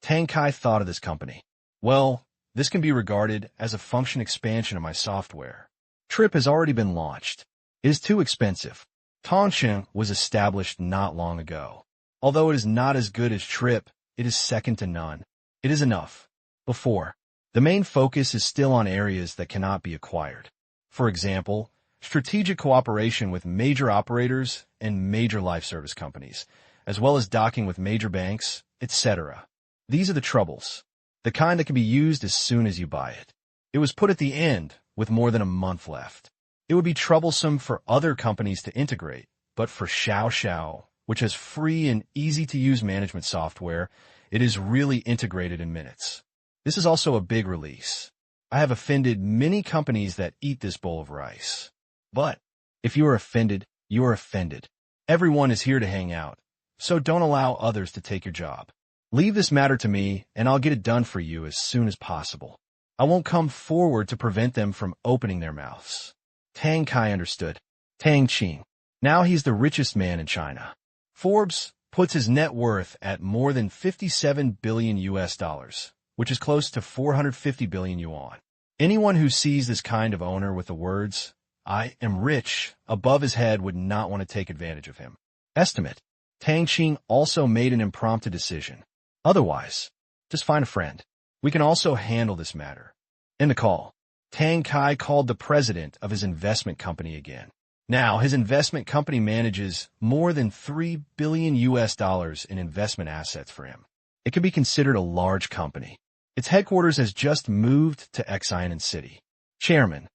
Tang Kai thought of this company. Well, this can be regarded as a function expansion of my software. Trip has already been launched. It is too expensive. Tangqing was established not long ago. Although it is not as good as Trip, it is second to none. It is enough. Before, the main focus is still on areas that cannot be acquired. For example, strategic cooperation with major operators and major life service companies, as well as docking with major banks, etc. These are the troubles. The kind that can be used as soon as you buy it. It was put at the end with more than a month left. It would be troublesome for other companies to integrate, but for Xiao, which has free and easy-to-use management software, it is really integrated in minutes. This is also a big release. I have offended many companies that eat this bowl of rice. But if you are offended, you are offended. Everyone is here to hang out, so don't allow others to take your job. Leave this matter to me, and I'll get it done for you as soon as possible. I won't come forward to prevent them from opening their mouths. Tang Kai understood. Tang Qing. Now he's the richest man in China. Forbes puts his net worth at more than 57 billion US dollars, which is close to 450 billion yuan. Anyone who sees this kind of owner with the words, "I am rich," above his head would not want to take advantage of him. Estimate. Tang Qing also made an impromptu decision. Otherwise, just find a friend. We can also handle this matter. In the call, Tang Kai called the president of his investment company again. Now, his investment company manages more than 3 billion US dollars in investment assets for him. It can be considered a large company. Its headquarters has just moved to Xiamen City. Chairman,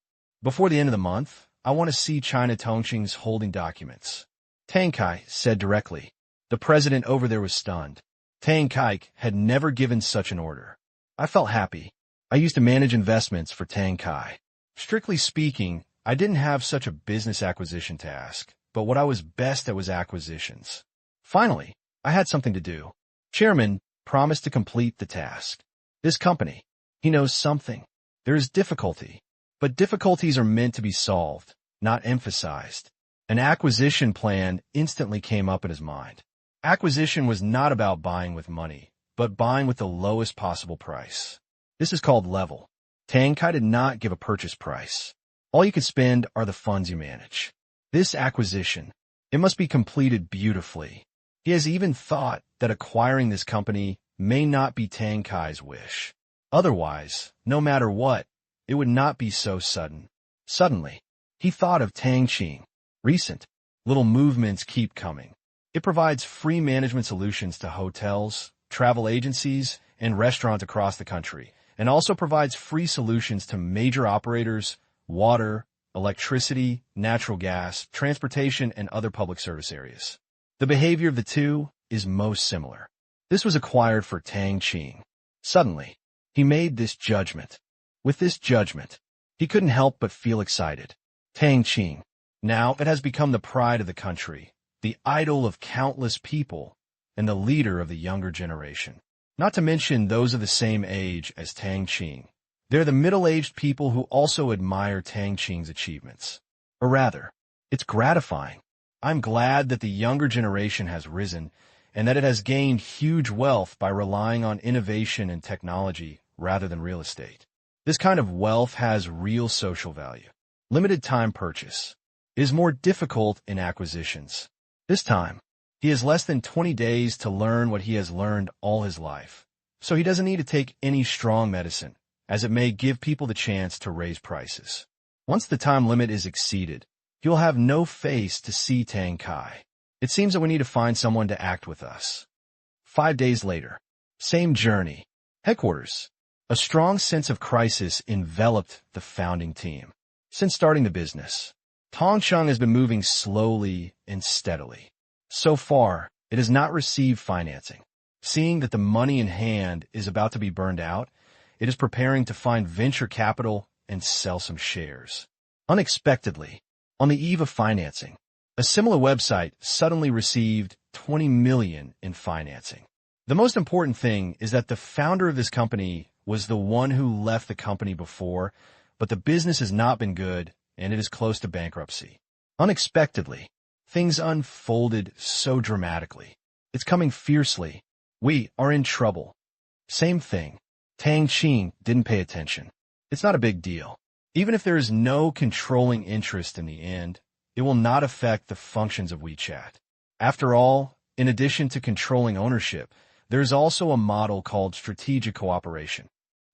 before the end of the month, I want to see China Tongqing's holding documents. Tang Kai said directly. The president over there was stunned. Tang Kai had never given such an order. I felt happy. I used to manage investments for Tang Kai. Strictly speaking, I didn't have such a business acquisition task, but what I was best at was acquisitions. Finally, I had something to do. Chairman promised to complete the task. This company, he knows something. There is difficulty, but difficulties are meant to be solved, not emphasized. An acquisition plan instantly came up in his mind. Acquisition was not about buying with money, but buying with the lowest possible price. This is called level. Tang Kai did not give a purchase price. All you can spend are the funds you manage. This acquisition, it must be completed beautifully. He has even thought that acquiring this company may not be Tang Kai's wish. Otherwise, no matter what, it would not be so sudden. Suddenly, he thought of Tang Qing. Recent, little movements keep coming. It provides free management solutions to hotels, travel agencies, and restaurants across the country, and also provides free solutions to major operators, water, electricity, natural gas, transportation, and other public service areas. The behavior of the two is most similar. This was acquired for Tang Qing. Suddenly, he made this judgment. With this judgment, he couldn't help but feel excited. Tang Qing. Now it has become the pride of the country, the idol of countless people, and the leader of the younger generation. Not to mention those of the same age as Tang Qing. They're the middle-aged people who also admire Tang Qing's achievements. Or rather, it's gratifying. I'm glad that the younger generation has risen and that it has gained huge wealth by relying on innovation and technology rather than real estate. This kind of wealth has real social value. Limited time purchase. It is more difficult in acquisitions. This time, he has less than 20 days to learn what he has learned all his life. So he doesn't need to take any strong medicine, as it may give people the chance to raise prices. Once the time limit is exceeded, he will have no face to see Tang Kai. It seems that we need to find someone to act with us. 5 days later, same journey. Headquarters. A strong sense of crisis enveloped the founding team. Since starting the business, Tang Qing has been moving slowly and steadily. So far, it has not received financing. Seeing that the money in hand is about to be burned out, it is preparing to find venture capital and sell some shares. Unexpectedly, on the eve of financing, a similar website suddenly received $20 million in financing. The most important thing is that the founder of this company was the one who left the company before, but the business has not been good and it is close to bankruptcy. Unexpectedly, things unfolded so dramatically. It's coming fiercely. We are in trouble. Same thing. Tang Qing didn't pay attention. It's not a big deal. Even if there is no controlling interest in the end, it will not affect the functions of WeChat. After all, in addition to controlling ownership, there is also a model called strategic cooperation.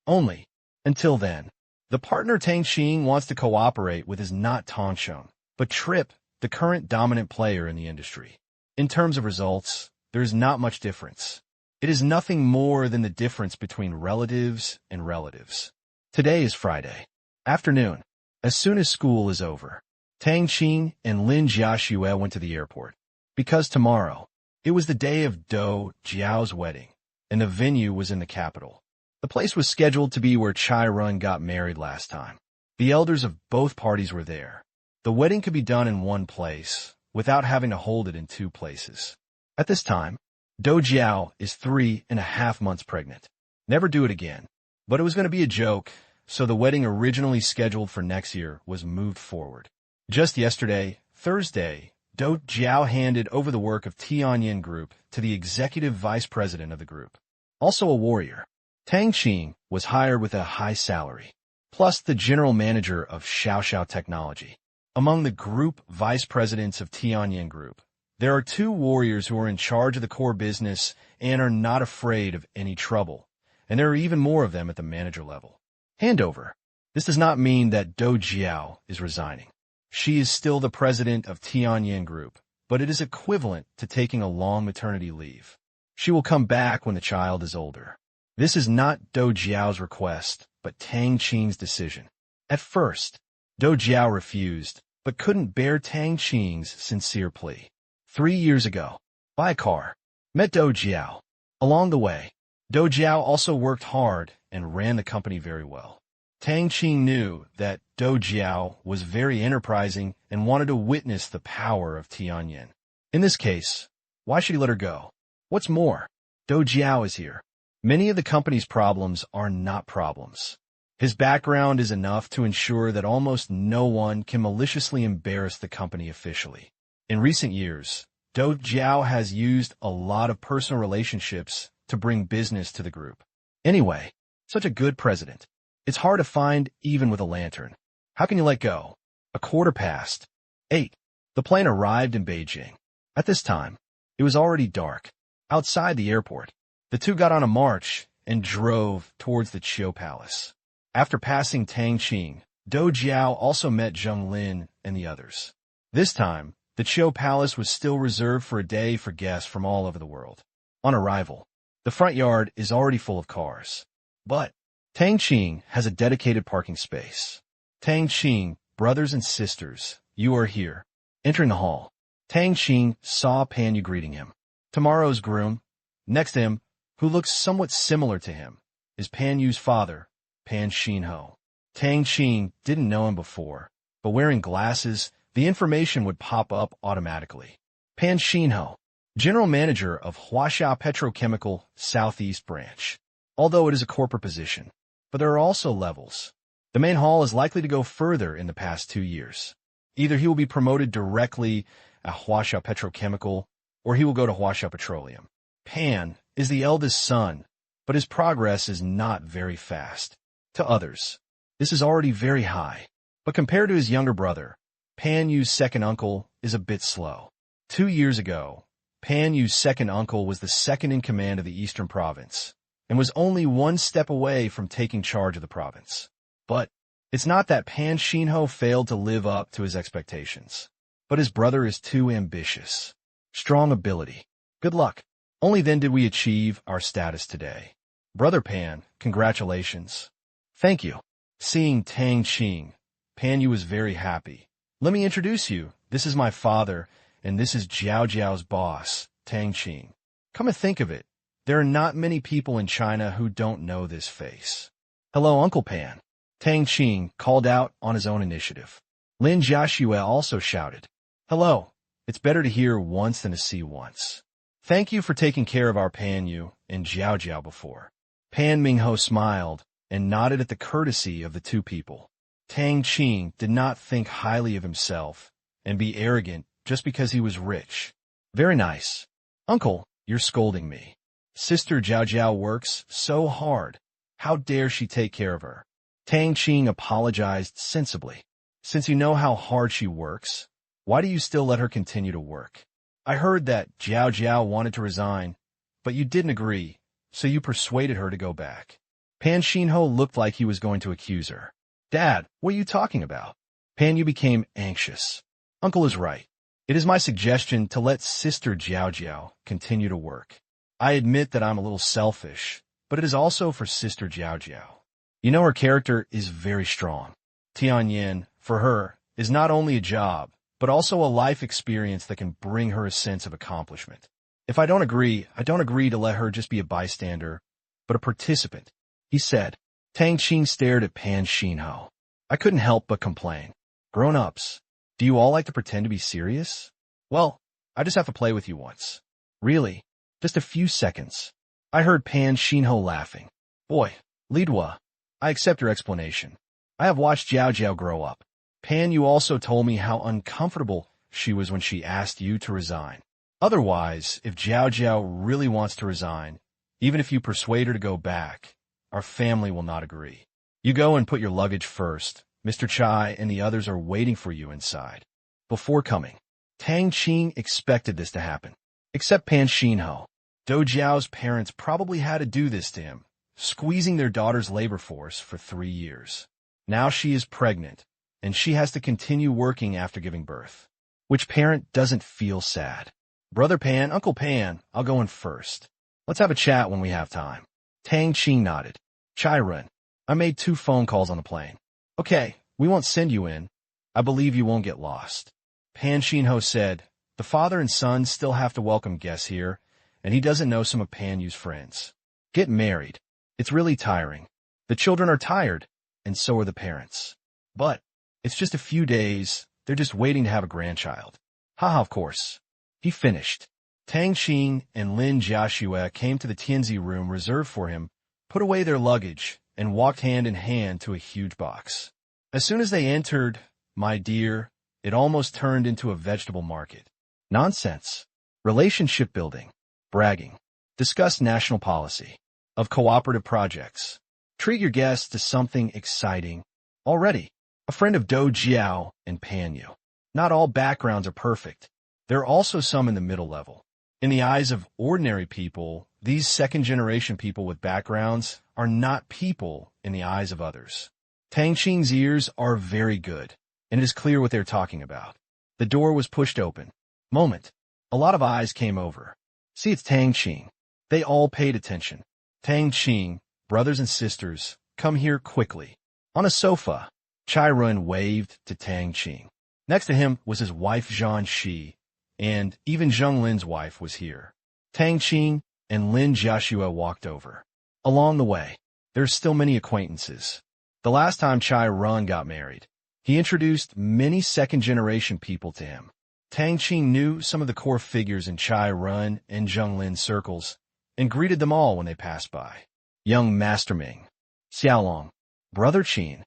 Only, until then, the partner Tang Qing wants to cooperate with is not Tang Qing, but Trip, the current dominant player in the industry. In terms of results, there is not much difference. It is nothing more than the difference between relatives and relatives. Today is Friday afternoon. As soon as school is over, Tang Qing and Lin Jiaxue went to the airport. Because tomorrow, it was the day of Dou Jiao's wedding, and the venue was in the capital. The place was scheduled to be where Chai Run got married last time. The elders of both parties were there. The wedding could be done in one place, without having to hold it in 2 places. At this time, Dou Jiao is 3.5 months pregnant. Never do it again. But it was going to be a joke, so the wedding originally scheduled for next year was moved forward. Just yesterday, Thursday, Dou Jiao handed over the work of Tianyin Group to the executive vice president of the group. Also a warrior, Tang Qing was hired with a high salary, plus the general manager of Xiaoxiao Technology. Among the group vice presidents of Tianyin Group, there are 2 warriors who are in charge of the core business and are not afraid of any trouble, and there are even more of them at the manager level. Handover. This does not mean that Dou Jiao is resigning. She is still the president of Tianyin Group, but it is equivalent to taking a long maternity leave. She will come back when the child is older. This is not Dou Jiao's request, but Tang Qing's decision. At first, Dou Jiao refused, but couldn't bear Tang Qing's sincere plea. 3 years ago, buy a car. Met Dou Jiao. Along the way, Dou Jiao also worked hard and ran the company very well. Tang Qing knew that Dou Jiao was very enterprising and wanted to witness the power of Tianyin. In this case, why should he let her go? What's more, Dou Jiao is here. Many of the company's problems are not problems. His background is enough to ensure that almost no one can maliciously embarrass the company officially. In recent years, Dou Jiao has used a lot of personal relationships to bring business to the group. Anyway, such a good president. It's hard to find even with a lantern. How can you let go? 8:15. The plane arrived in Beijing. At this time, it was already dark. Outside the airport, the 2 got on a march and drove towards the Qiu Palace. After passing Tang Qing, Dou Jiao also met Zheng Lin and the others. This time, the Qiu Palace was still reserved for a day for guests from all over the world. On arrival, the front yard is already full of cars. But Tang Qing has a dedicated parking space. Tang Qing, brothers and sisters, you are here. Entering the hall, Tang Qing saw Pan Yu greeting him. Tomorrow's groom. Next to him, who looks somewhat similar to him, is Pan Yu's father, Pan Xinho. Tang Qing didn't know him before, but wearing glasses, the information would pop up automatically. Pan Xinho, general manager of Huaxia Petrochemical Southeast Branch, although it is a corporate position. But there are also levels. The main hall is likely to go further in the past 2 years. Either he will be promoted directly at Huaxia Petrochemical, or he will go to Huaxia Petroleum. Pan is the eldest son, but his progress is not very fast. To others, this is already very high. But compared to his younger brother, Pan Yu's second uncle is a bit slow. 2 years ago, Pan Yu's second uncle was the second in command of the Eastern Province, and was only 1 step away from taking charge of the province. But it's not that Pan Xinho failed to live up to his expectations, but his brother is too ambitious. Strong ability. Good luck. Only then did we achieve our status today. Brother Pan, congratulations. Thank you. Seeing Tang Qing, Pan Yu was very happy. Let me introduce you. This is my father, and this is Jiao Jiao's boss, Tang Qing. Come to think of it, there are not many people in China who don't know this face. Hello, Uncle Pan. Tang Qing called out on his own initiative. Lin Jiaxue also shouted. Hello. It's better to hear once than to see once. Thank you for taking care of our Pan Yu and Jiao Jiao before. Pan Mingho smiled and nodded at the courtesy of the two people. Tang Qing did not think highly of himself and be arrogant just because he was rich. Very nice. Uncle, you're scolding me. Sister Jiao Jiao works so hard. How dare she take care of her? Tang Qing apologized sensibly. Since you know how hard she works, why do you still let her continue to work? I heard that Jiao Jiao wanted to resign, but you didn't agree, so you persuaded her to go back. Pan Xinho looked like he was going to accuse her. Dad, what are you talking about? Pan Yu became anxious. Uncle is right. It is my suggestion to let Sister Jiao Jiao continue to work. I admit that I'm a little selfish, but it is also for Sister Jiao Jiao. You know her character is very strong. Tianyin, for her, is not only a job, but also a life experience that can bring her a sense of accomplishment. If I don't agree to let her just be a bystander, but a participant, he said. Tang Qing stared at Pan Xinho. I couldn't help but complain. Grown-ups, do you all like to pretend to be serious? Well, I just have to play with you once. Really? Just a few seconds. I heard Pan Xinho laughing. Boy, Lidua, I accept your explanation. I have watched Jiao Jiao grow up. Pan Yu also told me how uncomfortable she was when she asked you to resign. Otherwise, if Jiao Jiao really wants to resign, even if you persuade her to go back, our family will not agree. You go and put your luggage first. Mr. Chai and the others are waiting for you inside. Before coming, Tang Qing expected this to happen. Except Pan Xinho. Do Jiao's parents probably had to do this to him, squeezing their daughter's labor force for 3 years. Now she is pregnant, and she has to continue working after giving birth. Which parent doesn't feel sad? Brother Pan, Uncle Pan, I'll go in first. Let's have a chat when we have time. Tang Qing nodded. Chai-run, I made 2 phone calls on the plane. Okay, we won't send you in. I believe you won't get lost. Pan Xinho said, the father and son still have to welcome guests here, and he doesn't know some of Pan Yu's friends. Get married. It's really tiring. The children are tired, and so are the parents. But it's just a few days. They're just waiting to have a grandchild. Haha, of course. He finished. Tang Qing and Lin Jiaxue came to the Tianzi room reserved for him, put away their luggage, and walked hand in hand to a huge box. As soon as they entered, my dear, it almost turned into a vegetable market. Nonsense. Relationship building. Bragging. Discuss national policy. Of cooperative projects. Treat your guests to something exciting. Already, a friend of Do Jiao and Pan Yu. Not all backgrounds are perfect. There are also some in the middle level. In the eyes of ordinary people, these second-generation people with backgrounds are not people in the eyes of others. Tang Qing's ears are very good, and it is clear what they're talking about. The door was pushed open. Moment. A lot of eyes came over. See, it's Tang Qing. They all paid attention. Tang Qing, brothers and sisters, come here quickly. On a sofa, Chai-run waved to Tang Qing. Next to him was his wife Zhang Shi, and even Zheng Lin's wife was here. Tang Qing and Lin Jiaxue walked over. Along the way, there's still many acquaintances. The last time Chai-run got married, he introduced many second-generation people to him. Tang Qing knew some of the core figures in Chai Run and Zheng Lin circles and greeted them all when they passed by. Young Master Ming, Xiaolong, Brother Qin,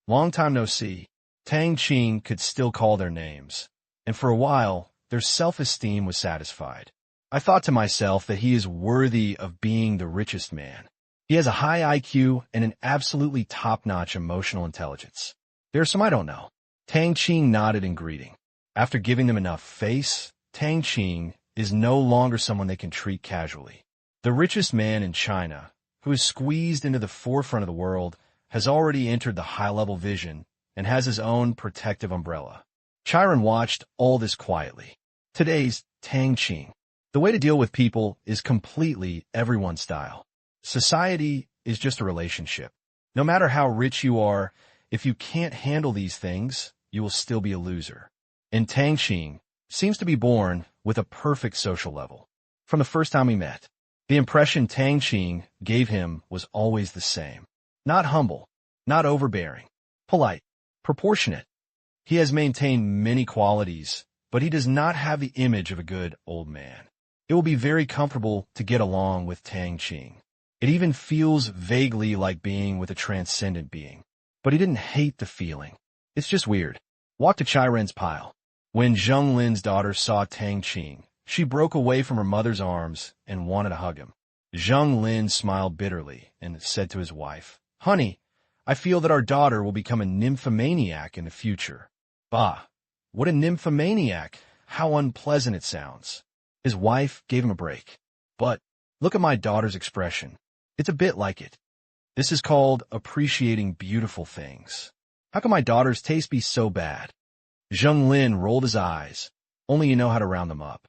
long time no see. Tang Qing could still call their names, and for a while, their self-esteem was satisfied. I thought to myself that he is worthy of being the richest man. He has a high IQ and an absolutely top-notch emotional intelligence. There are some I don't know. Tang Qing nodded in greeting. After giving them enough face, Tang Qing is no longer someone they can treat casually. The richest man in China, who is squeezed into the forefront of the world, has already entered the high-level vision and has his own protective umbrella. Chiron watched all this quietly. Today's Tang Qing. The way to deal with people is completely everyone's style. Society is just a relationship. No matter how rich you are, if you can't handle these things, you will still be a loser. And Tang Qing seems to be born with a perfect social level. From the first time we met, the impression Tang Qing gave him was always the same. Not humble, not overbearing, polite, proportionate. He has maintained many qualities, but he does not have the image of a good old man. It will be very comfortable to get along with Tang Qing. It even feels vaguely like being with a transcendent being. But he didn't hate the feeling. It's just weird. Walk to Chai Ren's pile. When Zheng Lin's daughter saw Tang Qing, she broke away from her mother's arms and wanted to hug him. Zheng Lin smiled bitterly and said to his wife, "Honey, I feel that our daughter will become a nymphomaniac in the future." Bah, what a nymphomaniac! How unpleasant it sounds. His wife gave him a break. But look at my daughter's expression. It's a bit like it. This is called appreciating beautiful things. How can my daughter's taste be so bad? Zheng Lin rolled his eyes. Only you know how to round them up.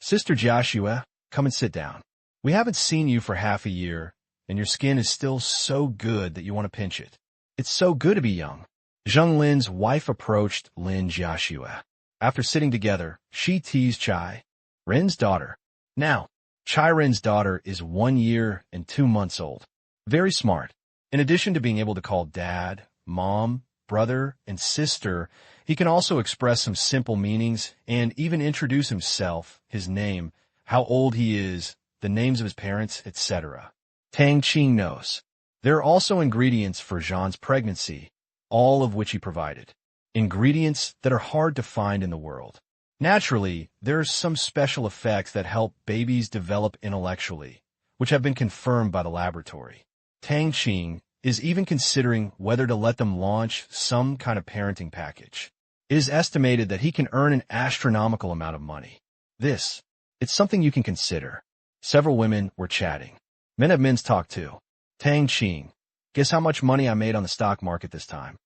Sister Joshua, come and sit down. We haven't seen you for half a year, and your skin is still so good that you want to pinch it. It's so good to be young. Zheng Lin's wife approached Lin Joshua. After sitting together, she teased Chai Ren's daughter. Now, Chai Ren's daughter is 1 year and 2 months old. Very smart. In addition to being able to call dad, mom, brother, and sister, he can also express some simple meanings and even introduce himself, his name, how old he is, the names of his parents, etc. Tang Qing knows. There are also ingredients for Jean's pregnancy, all of which he provided. Ingredients that are hard to find in the world. Naturally, there are some special effects that help babies develop intellectually, which have been confirmed by the laboratory. Tang Qing is even considering whether to let them launch some kind of parenting package. It is estimated that he can earn an astronomical amount of money. It's something you can consider. Several women were chatting. Men have men's talk too. Tang Qing, guess how much money I made on the stock market this time?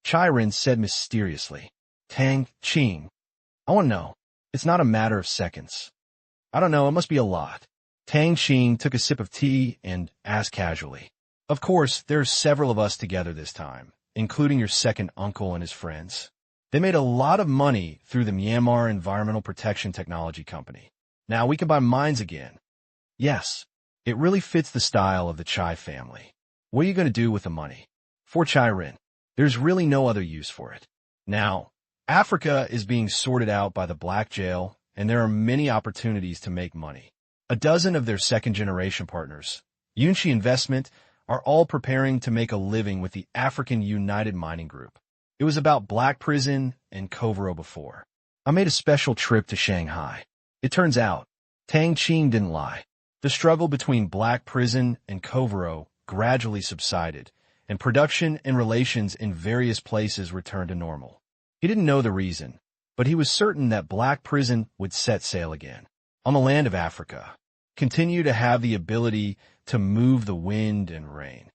Chai Ren said mysteriously. Tang Qing, I want to know. It's not a matter of seconds. I don't know, it must be a lot. Tang Qing took a sip of tea and asked casually. Of course, there are several of us together this time, including your second uncle and his friends. They made a lot of money through the Myanmar Environmental Protection Technology Company. Now we can buy mines again. Yes, it really fits the style of the Chai family. What are you going to do with the money? For Chai Ren, there's really no other use for it. Now, Africa is being sorted out by the black jail, and there are many opportunities to make money. A dozen of their second-generation partners, Yunchi Investment, are all preparing to make a living with the African United Mining Group. It was about Black Prison and Kovro before. I made a special trip to Shanghai. It turns out, Tang Qing didn't lie. The struggle between Black Prison and Kovro gradually subsided, and production and relations in various places returned to normal. He didn't know the reason, but he was certain that Black Prison would set sail again, on the land of Africa, continue to have the ability to move the wind and rain.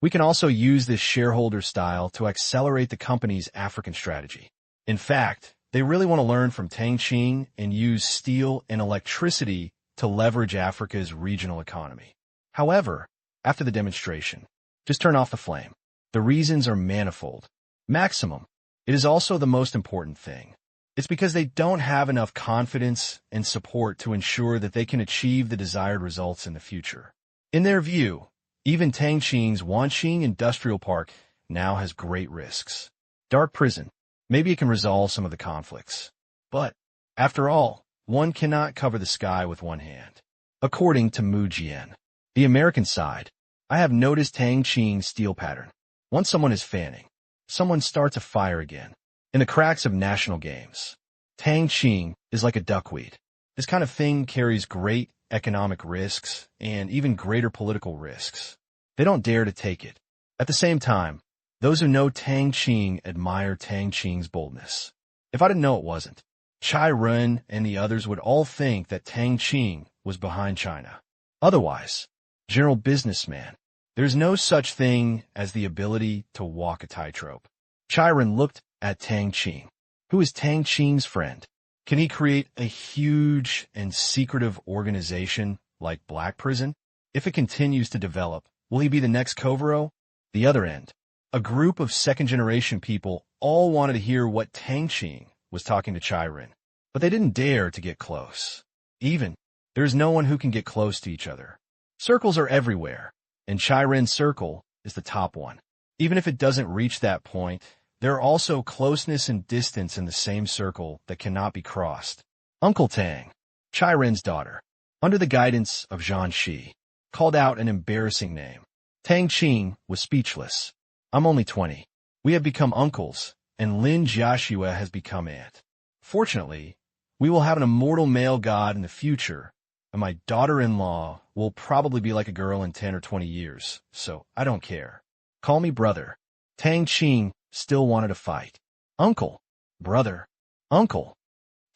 We can also use this shareholder style to accelerate the company's African strategy. In fact, they really want to learn from Tang Qing and use steel and electricity to leverage Africa's regional economy. However, after the demonstration, just turn off the flame. The reasons are manifold. Maximum. It is also the most important thing. It's because they don't have enough confidence and support to ensure that they can achieve the desired results in the future. In their view, even Tang Qing's Wanqing Industrial Park now has great risks. Dark prison. Maybe it can resolve some of the conflicts. But, after all, one cannot cover the sky with one hand. According to Mu Jian, the American side, I have noticed Tang Qing's steel pattern. Once someone is fanning, someone starts a fire again. In the cracks of national games, Tang Qing is like a duckweed. This kind of thing carries great economic risks and even greater political risks. They don't dare to take it. At the same time, those who know Tang Qing admire Tang Qing's boldness. If I didn't know it wasn't, Chai Run and the others would all think that Tang Qing was behind China. Otherwise, general businessman, there's no such thing as the ability to walk a tightrope. Chai Run looked at Tang Qing. Who is Tang Qing's friend? Can he create a huge and secretive organization like Black Prison? If it continues to develop, will he be the next Kovero? The other end, a group of second-generation people all wanted to hear what Tang Qing was talking to Chai Run, but they didn't dare to get close. There's no one who can get close to each other. Circles are everywhere, and Chai Run's circle is the top one. Even if it doesn't reach that point, there are also closeness and distance in the same circle that cannot be crossed. Uncle Tang, Chai Run's daughter, under the guidance of Zhang Shi, called out an embarrassing name. Tang Qing was speechless. I'm only 20. We have become uncles, and Lin Jiaxue has become aunt. Fortunately, we will have an immortal male god in the future, and my daughter-in-law will probably be like a girl in 10 or 20 years, so I don't care. Call me brother. Tang Qing still wanted to fight. Uncle, brother, uncle.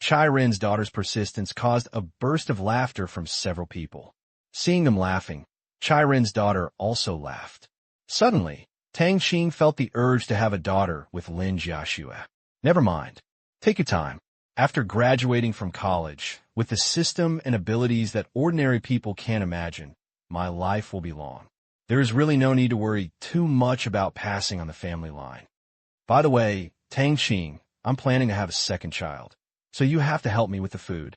Chai Run's daughter's persistence caused a burst of laughter from several people. Seeing them laughing, Chai Run's daughter also laughed. Suddenly, Tang Qing felt the urge to have a daughter with Lin Jiaxue. Never mind. Take your time. After graduating from college, with the system and abilities that ordinary people can't imagine, my life will be long. There is really no need to worry too much about passing on the family line. By the way, Tang Qing, I'm planning to have a second child, so you have to help me with the food.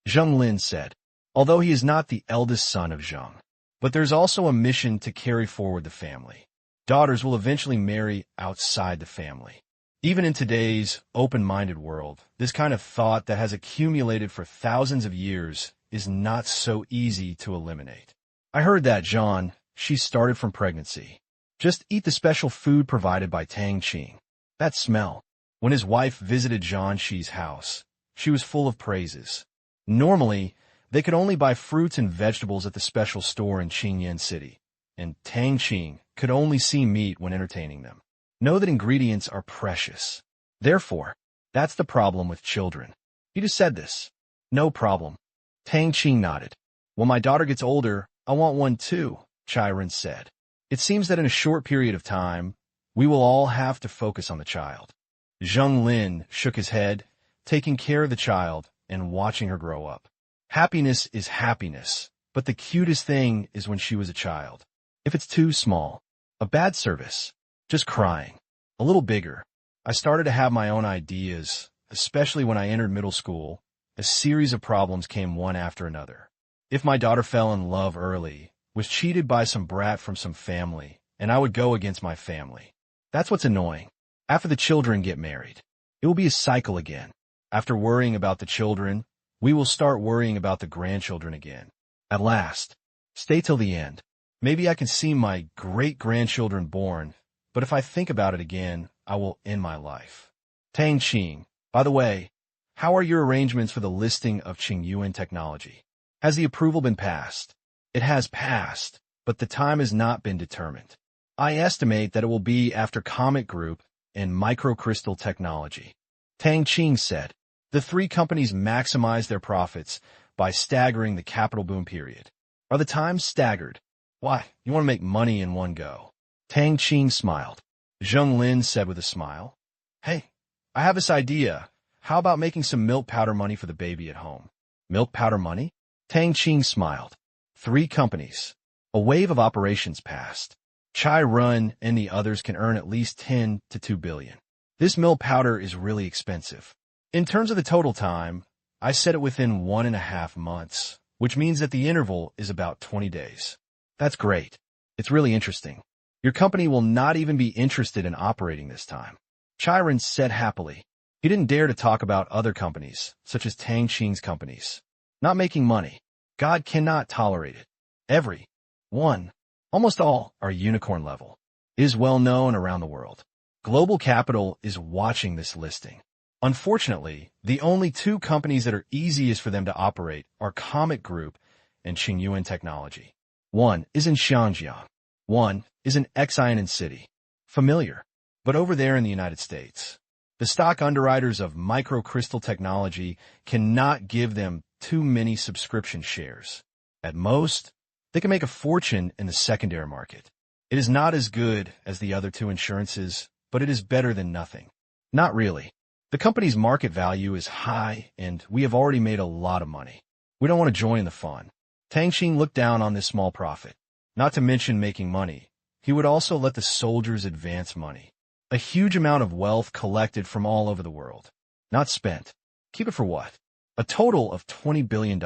Zheng Lin said, although he is not the eldest son of Zheng. But there's also a mission to carry forward the family. Daughters will eventually marry outside the family. Even in today's open-minded world, this kind of thought that has accumulated for thousands of years is not so easy to eliminate. I heard that, John, she started from pregnancy. Just eat the special food provided by Tang Qing. That smell. When his wife visited Zhang Shi's house, she was full of praises. Normally, they could only buy fruits and vegetables at the special store in Qingyan City, and Tang Qing could only see meat when entertaining them. Know that ingredients are precious. Therefore, that's the problem with children. He just said this. No problem. Tang Qing nodded. When my daughter gets older, I want one too, Chai Run said. It seems that in a short period of time, we will all have to focus on the child. Zheng Lin shook his head, taking care of the child and watching her grow up. Happiness is happiness, but the cutest thing is when she was a child. If it's too small, a bad service, just crying, a little bigger. I started to have my own ideas, especially when I entered middle school. A series of problems came one after another. If my daughter fell in love early, was cheated by some brat from some family, and I would go against my family. That's what's annoying. After the children get married, it will be a cycle again. After worrying about the children, we will start worrying about the grandchildren again. At last, stay till the end. Maybe I can see my great-grandchildren born, but if I think about it again, I will end my life. Tang Qing, by the way, how are your arrangements for the listing of Qingyuan technology? Has the approval been passed? It has passed, but the time has not been determined. I estimate that it will be after Comet Group and Microcrystal Technology. Tang Qing said, the three companies maximize their profits by staggering the capital boom period. Are the times staggered? Why, you want to make money in one go. Tang Qing smiled. Zheng Lin said with a smile, hey, I have this idea. How about making some milk powder money for the baby at home? Milk powder money? Tang Qing smiled. 3 companies. A wave of operations passed. Chai Run and the others can earn at least 10 to 2 billion. This milk powder is really expensive. In terms of the total time, I set it within 1.5 months, which means that the interval is about 20 days. That's great. It's really interesting. Your company will not even be interested in operating this time. Chai Run said happily. He didn't dare to talk about other companies, such as Tang Qing's companies. Not making money. God cannot tolerate it. Every one, almost all, are unicorn level. It is well known around the world. Global capital is watching this listing. Unfortunately, the only two companies that are easiest for them to operate are Comet Group and Qingyuan Technology. One is in Xianjiang. One is in Xiamen City. Familiar, but over there in the United States. The stock underwriters of Microcrystal Technology cannot give them too many subscription shares. At most, they can make a fortune in the secondary market. It is not as good as the other two insurances, but it is better than nothing. Not really. The company's market value is high, and we have already made a lot of money. We don't want to join the fun. Tang Qing looked down on this small profit. Not to mention making money, he would also let the soldiers advance money. A huge amount of wealth collected from all over the world. Not spent. Keep it for what? A total of $20 billion.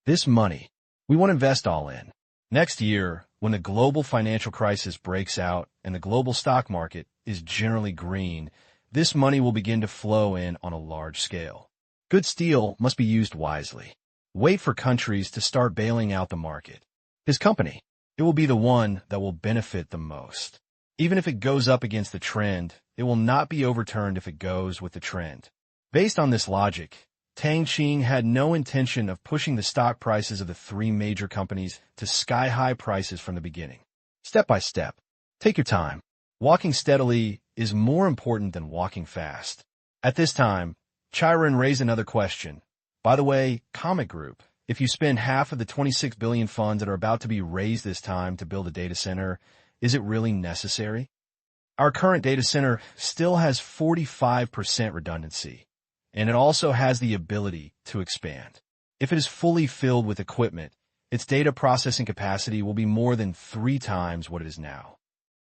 This money, we want to invest all in. Next year, when the global financial crisis breaks out and the global stock market is generally green, this money will begin to flow in on a large scale. Good steel must be used wisely. Wait for countries to start bailing out the market. His company, it will be the one that will benefit the most. Even if it goes up against the trend, it will not be overturned if it goes with the trend. Based on this logic, Tang Qing had no intention of pushing the stock prices of the three major companies to sky-high prices from the beginning. Step by step. Take your time. Walking steadily is more important than walking fast. At this time, Chiron raised another question. By the way, Comet Group, if you spend half of the 26 billion funds that are about to be raised this time to build a data center, is it really necessary? Our current data center still has 45% redundancy, and it also has the ability to expand. If it is fully filled with equipment, its data processing capacity will be more than 3 times what it is now.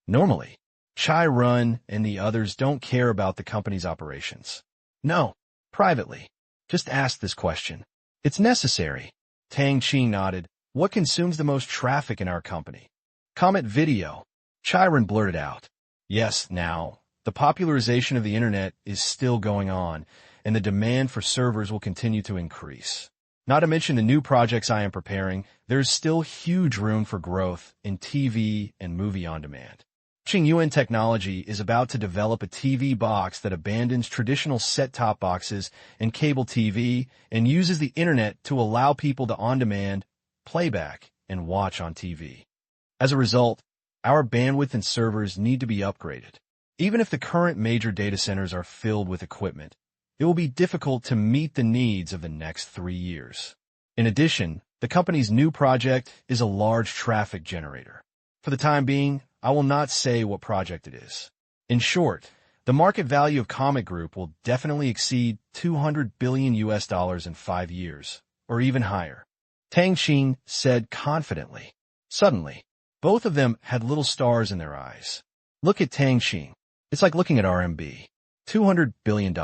Normally, Chai Run and the others don't care about the company's operations. No, privately. Just ask this question. It's necessary. Tang Qing nodded. What consumes the most traffic in our company? Comet Video. Chiron blurted out. Yes, now, the popularization of the internet is still going on, and the demand for servers will continue to increase. Not to mention the new projects I am preparing, there is still huge room for growth in TV and movie on demand. Qingyuan Technology is about to develop a TV box that abandons traditional set-top boxes and cable TV and uses the internet to allow people to on-demand, playback, and watch on TV. As a result, our bandwidth and servers need to be upgraded. Even if the current major data centers are filled with equipment, it will be difficult to meet the needs of the next 3 years. In addition, the company's new project is a large traffic generator. For the time being, I will not say what project it is. In short, the market value of Comet Group will definitely exceed $200 billion in 5 years, or even higher. Tang Qing said confidently. Suddenly, both of them had little stars in their eyes. Look at Tang Qing. It's like looking at RMB. $200 billion.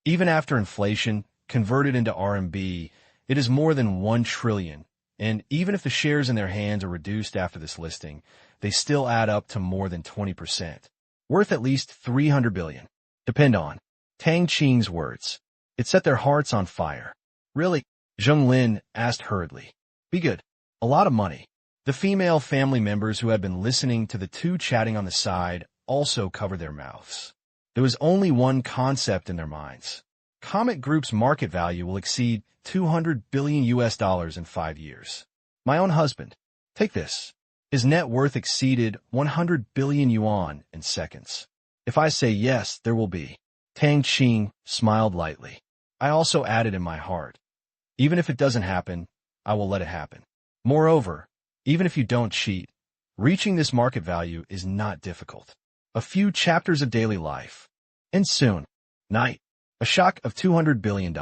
Even after inflation, converted into RMB, it is more than 1 trillion, and even if the shares in their hands are reduced after this listing, they still add up to more than 20%. Worth at least 300 billion. Depend on Tang Qing's words. It set their hearts on fire. Really? Zheng Lin asked hurriedly. Be good. A lot of money. The female family members who had been listening to the two chatting on the side also covered their mouths. There was only one concept in their minds. Comet Group's market value will exceed $200 billion in 5 years. My own husband. Take this. His net worth exceeded 100 billion yuan in seconds. If I say yes, there will be. Tang Qing smiled lightly. I also added in my heart. Even if it doesn't happen, I will let it happen. Moreover, even if you don't cheat, reaching this market value is not difficult. A few chapters of daily life. And soon. Night. A shock of $200 billion.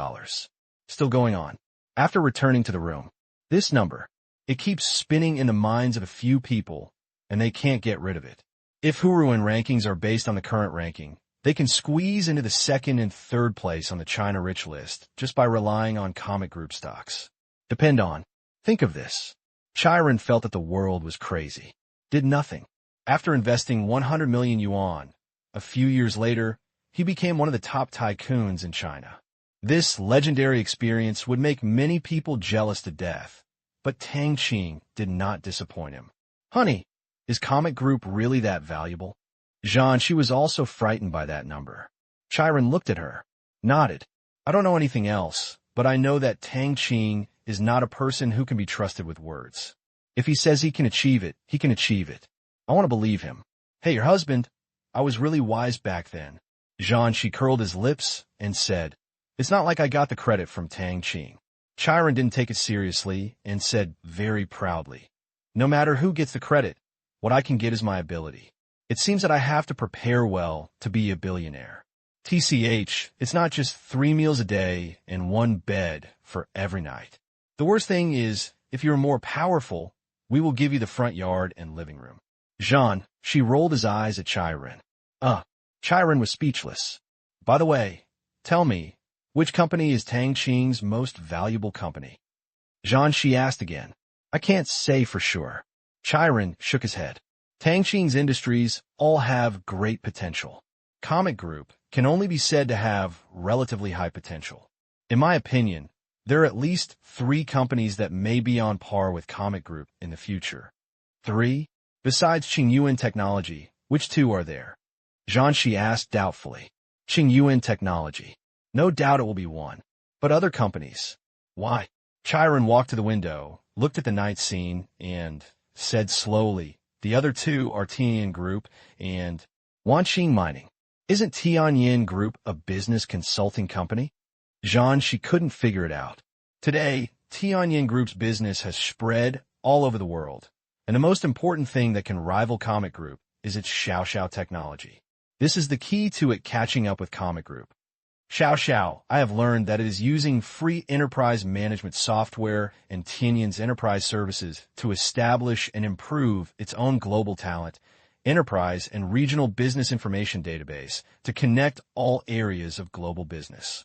Still going on. After returning to the room. This number. It keeps spinning in the minds of a few people, and they can't get rid of it. If Huruan rankings are based on the current ranking, they can squeeze into the 2nd and 3rd place on the China Rich list just by relying on Comet Group stocks. Depend on. Think of this. Chiron felt that the world was crazy. Did nothing. After investing 100 million yuan, a few years later, he became one of the top tycoons in China. This legendary experience would make many people jealous to death, but Tang Qing did not disappoint him. Honey, is Comic Group really that valuable? Jean, she was also frightened by that number. Chiron looked at her, nodded. I don't know anything else, but I know that Tang Qing is not a person who can be trusted with words. If he says he can achieve it, he can achieve it. I want to believe him. Hey, your husband. I was really wise back then. Jean, she curled his lips and said, it's not like I got the credit from Tang Qing. Chiron didn't take it seriously and said very proudly, no matter who gets the credit, what I can get is my ability. It seems that I have to prepare well to be a billionaire. TCH, it's not just 3 meals a day and 1 bed for every night. The worst thing is, if you're more powerful, we will give you the front yard and living room. Jean, she rolled his eyes at Chiron. Chiron was speechless. By the way, tell me, which company is Tang Qing's most valuable company? Jean, she asked again. I can't say for sure. Chiron shook his head. Tang Qing's industries all have great potential. Comic Group can only be said to have relatively high potential. In my opinion, there are at least 3 companies that may be on par with Comic Group in the future. 3? Besides Qingyuan Technology, which 2 are there? Jean, she asked doubtfully. Qingyuan Technology. No doubt it will be one. But other companies? Why? Chiron walked to the window, looked at the night scene, and said slowly, the other 2 are Tianyin Group and Wanqing Mining. Isn't Tianyin Group a business consulting company? Jean, she couldn't figure it out. Today, Tianyin Group's business has spread all over the world, and the most important thing that can rival Comic Group is its Xiao technology. This is the key to it catching up with Comic Group. Xiao, I have learned that it is using free enterprise management software and Tianyin's enterprise services to establish and improve its own global talent, enterprise, and regional business information database to connect all areas of global business.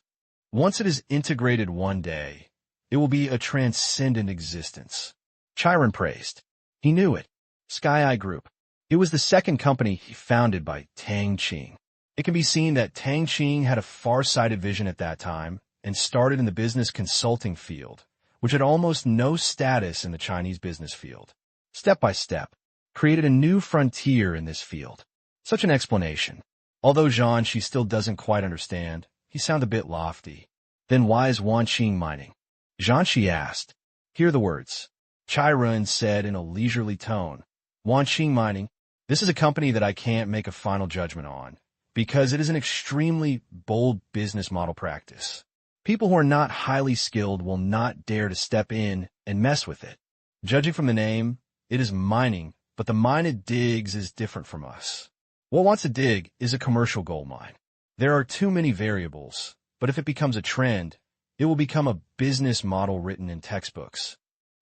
Once it is integrated one day, it will be a transcendent existence. Chiron praised. He knew it. Sky Eye Group. It was the second company he founded by Tang Qing. It can be seen that Tang Qing had a far-sighted vision at that time and started in the business consulting field, which had almost no status in the Chinese business field. Step by step, created a new frontier in this field. Such an explanation. Although Jean, she still doesn't quite understand, he sounded a bit lofty. Then why is Wanqing Mining? Jean, she asked. Hear the words. Chiron said in a leisurely tone. Wanqing Mining, this is a company that I can't make a final judgment on, because it is an extremely bold business model practice. People who are not highly skilled will not dare to step in and mess with it. Judging from the name, it is mining, but the mine it digs is different from us. What wants to dig is a commercial gold mine. There are too many variables, but if it becomes a trend, it will become a business model written in textbooks.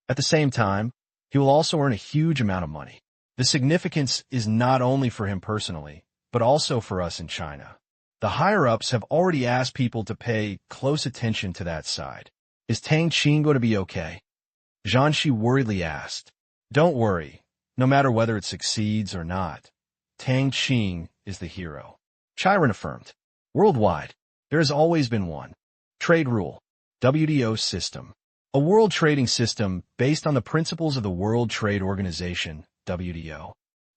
At the same time, he will also earn a huge amount of money. The significance is not only for him personally, but also for us in China. The higher-ups have already asked people to pay close attention to that side. Is Tang Qing going to be okay? Jean, she worriedly asked. Don't worry, no matter whether it succeeds or not. Tang Qing is the hero. Chiron affirmed. Worldwide, there has always been one. Trade rule. WTO system. A world trading system based on the principles of the World Trade Organization, WTO.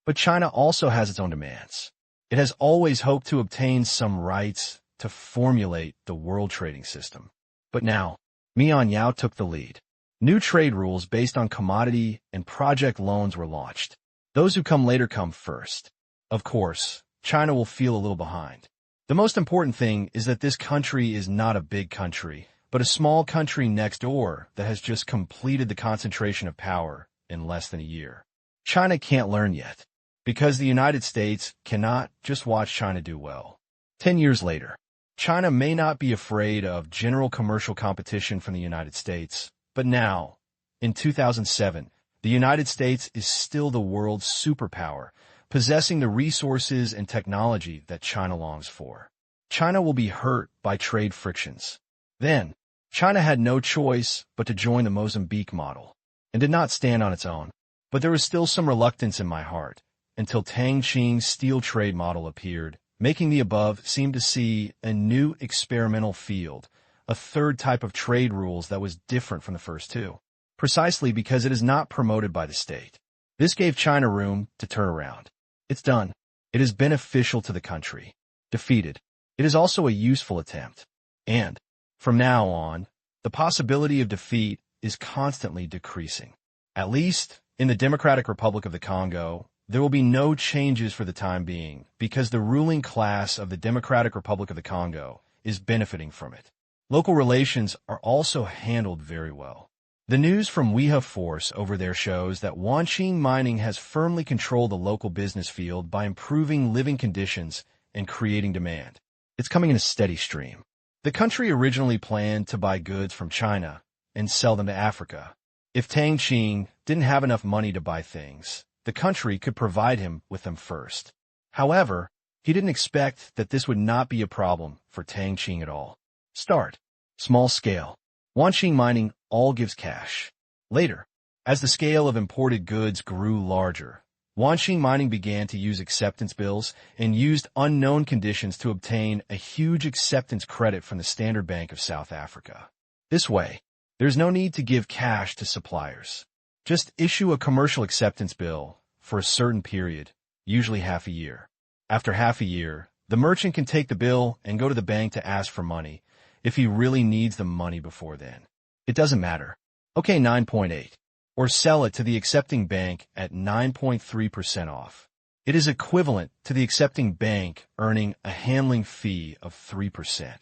But China also has its own demands. It has always hoped to obtain some rights to formulate the world trading system. But now, Mian Yao took the lead. New trade rules based on commodity and project loans were launched. Those who come later come first. Of course, China will feel a little behind. The most important thing is that this country is not a big country, but a small country next door that has just completed the concentration of power in less than a year. China can't learn yet, because the United States cannot just watch China do well. 10 years later, China may not be afraid of general commercial competition from the United States, but now, in 2007, the United States is still the world's superpower, possessing the resources and technology that China longs for. China will be hurt by trade frictions. Then, China had no choice but to join the Mozambique model, and did not stand on its own. But there was still some reluctance in my heart, until Tang Qing's steel trade model appeared, making the above seem to see a new experimental field, a third type of trade rules that was different from the first two, precisely because it is not promoted by the state. This gave China room to turn around. It's done. It is beneficial to the country. Defeated. It is also a useful attempt. And, from now on, the possibility of defeat is constantly decreasing. At least, in the Democratic Republic of the Congo, there will be no changes for the time being because the ruling class of the Democratic Republic of the Congo is benefiting from it. Local relations are also handled very well. The news from Weha Force over there shows that Wanqing Mining has firmly controlled the local business field by improving living conditions and creating demand. It's coming in a steady stream. The country originally planned to buy goods from China and sell them to Africa. If Tang Qing didn't have enough money to buy things, the country could provide him with them first. However, he didn't expect that this would not be a problem for Tang Qing at all. Start. Small scale. Wanqing Mining all gives cash. Later, as the scale of imported goods grew larger, Wanqing Mining began to use acceptance bills and used unknown conditions to obtain a huge acceptance credit from the Standard Bank of South Africa. This way, there's no need to give cash to suppliers. Just issue a commercial acceptance bill for a certain period, usually half a year. After half a year, the merchant can take the bill and go to the bank to ask for money if he really needs the money before then. It doesn't matter. Okay, 9.8. Or sell it to the accepting bank at 9.3% off. It is equivalent to the accepting bank earning a handling fee of 3%.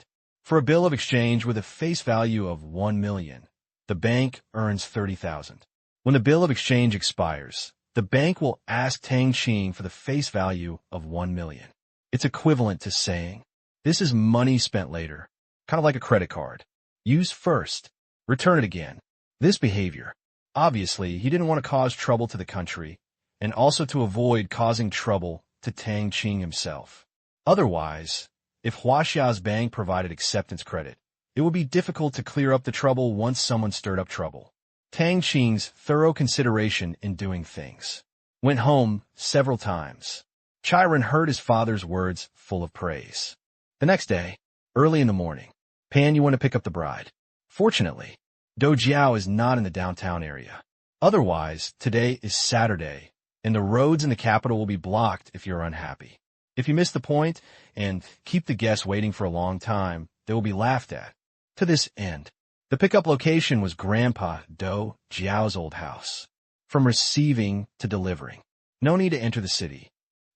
For a bill of exchange with a face value of 1 million, the bank earns 30,000. When the bill of exchange expires, the bank will ask Tang Qing for the face value of 1 million. It's equivalent to saying, this is money spent later, kind of like a credit card. Use first, return it again. This behavior, obviously, he didn't want to cause trouble to the country, and also to avoid causing trouble to Tang Qing himself. Otherwise, if Huaxia's bank provided acceptance credit, it would be difficult to clear up the trouble once someone stirred up trouble. Tang Qing's thorough consideration in doing things. Went home several times. Chiron heard his father's words full of praise. The next day, early in the morning, Pan, you want to pick up the bride. Fortunately, Dojiao is not in the downtown area. Otherwise, today is Saturday, and the roads in the capital will be blocked if you're unhappy. If you miss the point and keep the guests waiting for a long time, they will be laughed at. To this end, the pickup location was Grandpa Do Jiao's old house. From receiving to delivering. No need to enter the city.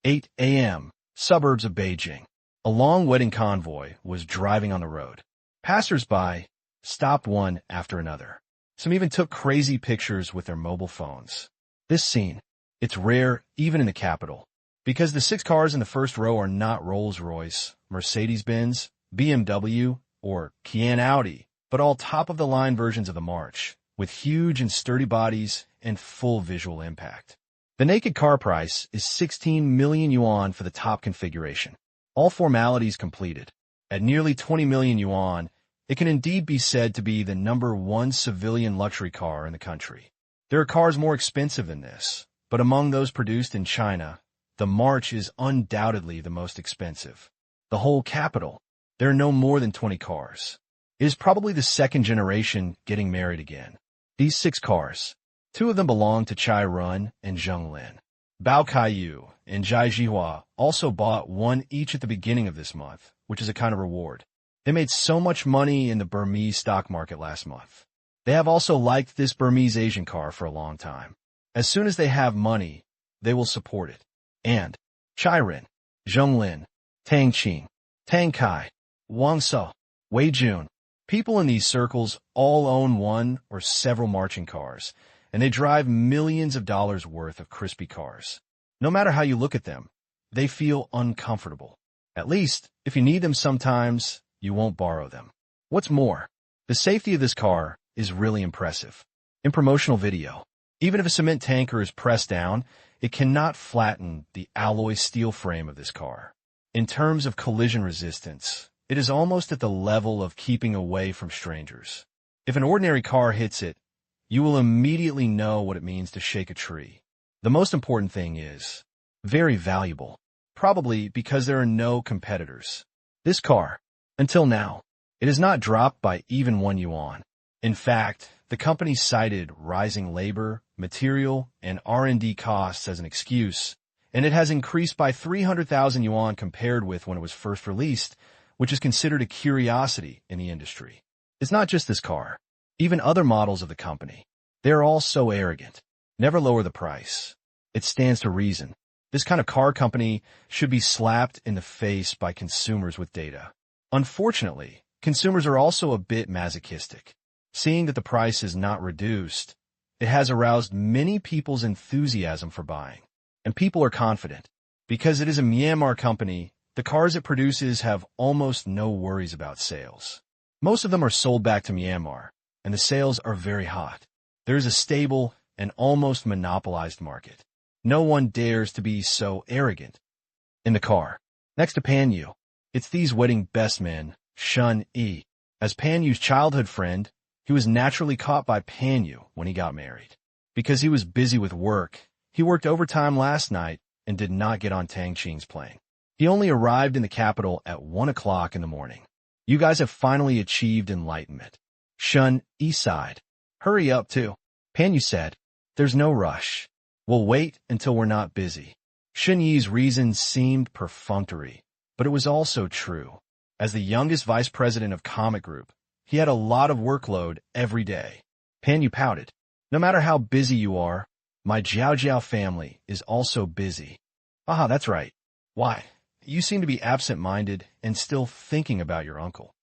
8 a.m., suburbs of Beijing. A long wedding convoy was driving on the road. Passers-by stopped one after another. Some even took crazy pictures with their mobile phones. This scene, it's rare even in the capital, because the 6 cars in the first row are not Rolls-Royce, Mercedes-Benz, BMW, or Kian Audi, but all top-of-the-line versions of the March, with huge and sturdy bodies and full visual impact. The naked car price is 16 million yuan for the top configuration. All formalities completed. At nearly 20 million yuan, it can indeed be said to be the #1 civilian luxury car in the country. There are cars more expensive than this, but among those produced in China, the March is undoubtedly the most expensive. The whole capital, there are no more than 20 cars. It is probably the second generation getting married again. These 6 cars, 2 of them belong to Chai Run and Zheng Lin. Bao Kaiyu and Jai Jihua also bought one each at the beginning of this month, which is a kind of reward. They made so much money in the Burmese stock market last month. They have also liked this Burmese Asian car for a long time. As soon as they have money, they will support it. And Chai Rin, Zheng Lin, Tang Qing, Tang Kai, Wang So, Wei Jun. People in these circles all own one or several marching cars, and they drive millions of dollars worth of crispy cars. No matter how you look at them, they feel uncomfortable. At least, if you need them sometimes, you won't borrow them. What's more, the safety of this car is really impressive. In promotional video, even if a cement tanker is pressed down, it cannot flatten the alloy steel frame of this car. In terms of collision resistance, it is almost at the level of keeping away from strangers. If an ordinary car hits it, you will immediately know what it means to shake a tree. The most important thing is, very valuable. probably because there are no competitors. This car, until now, it has not dropped by even 1 yuan. In fact, the company cited rising labor, material, and R&D costs as an excuse, and it has increased by 300,000 yuan compared with when it was first released, which is considered a curiosity in the industry. It's not just this car. Even other models of the company. They're all so arrogant. Never lower the price. It stands to reason. This kind of car company should be slapped in the face by consumers with data. Unfortunately, consumers are also a bit masochistic. Seeing that the price is not reduced, it has aroused many people's enthusiasm for buying. And people are confident. Because it is a Myanmar company, the cars it produces have almost no worries about sales. Most of them are sold back to Myanmar, and the sales are very hot. There is a stable and almost monopolized market. No one dares to be so arrogant. In the car, next to Pan Yu, it's these wedding best men, Shun Yi. As Pan Yu's childhood friend, he was naturally caught by Pan Yu when he got married. Because he was busy with work, he worked overtime last night and did not get on Tang Qing's plane. He only arrived in the capital at 1 o'clock in the morning. You guys have finally achieved enlightenment. Shun Yi sighed. Hurry up, too. Pan Yu said, there's no rush. We'll wait until we're not busy. Shun Yi's reasons seemed perfunctory, but it was also true. As the youngest vice president of Comic Group, he had a lot of workload every day. Pan Yu pouted. No matter how busy you are, my Jiao Jiao family is also busy. Aha, that's right. Why? You seem to be absent-minded and still thinking about your uncle.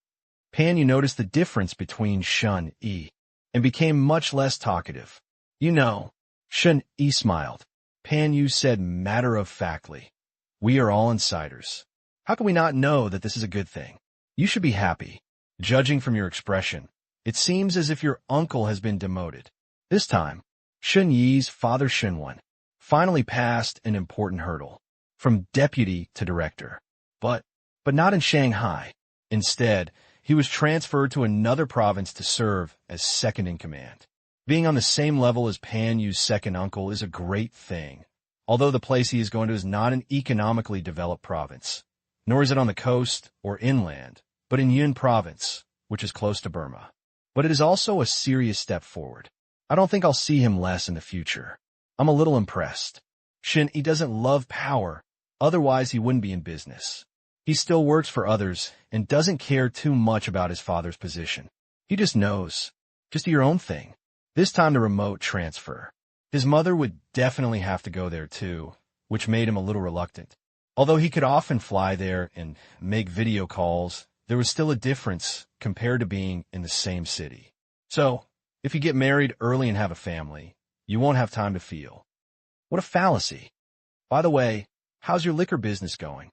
Pan Yu noticed the difference between Shun Yi and became much less talkative. You know, Shun Yi smiled. Pan Yu said matter-of-factly, we are all insiders. How can we not know that this is a good thing? You should be happy. Judging from your expression, it seems as if your uncle has been demoted. This time, Shun Yi's father Shunwen finally passed an important hurdle, from deputy to director. But not in Shanghai. Instead, he was transferred to another province to serve as second in command. Being on the same level as Pan Yu's second uncle is a great thing, although the place he is going to is not an economically developed province, nor is it on the coast or inland, but in Yun province, which is close to Burma. But it is also a serious step forward. I don't think I'll see him less in the future. I'm a little impressed. He doesn't love power, otherwise he wouldn't be in business. He still works for others and doesn't care too much about his father's position. He just knows. Just do your own thing. This time the remote transfer. His mother would definitely have to go there too, which made him a little reluctant. Although he could often fly there and make video calls, there was still a difference compared to being in the same city. So, if you get married early and have a family, you won't have time to feel. What a fallacy. By the way, how's your liquor business going?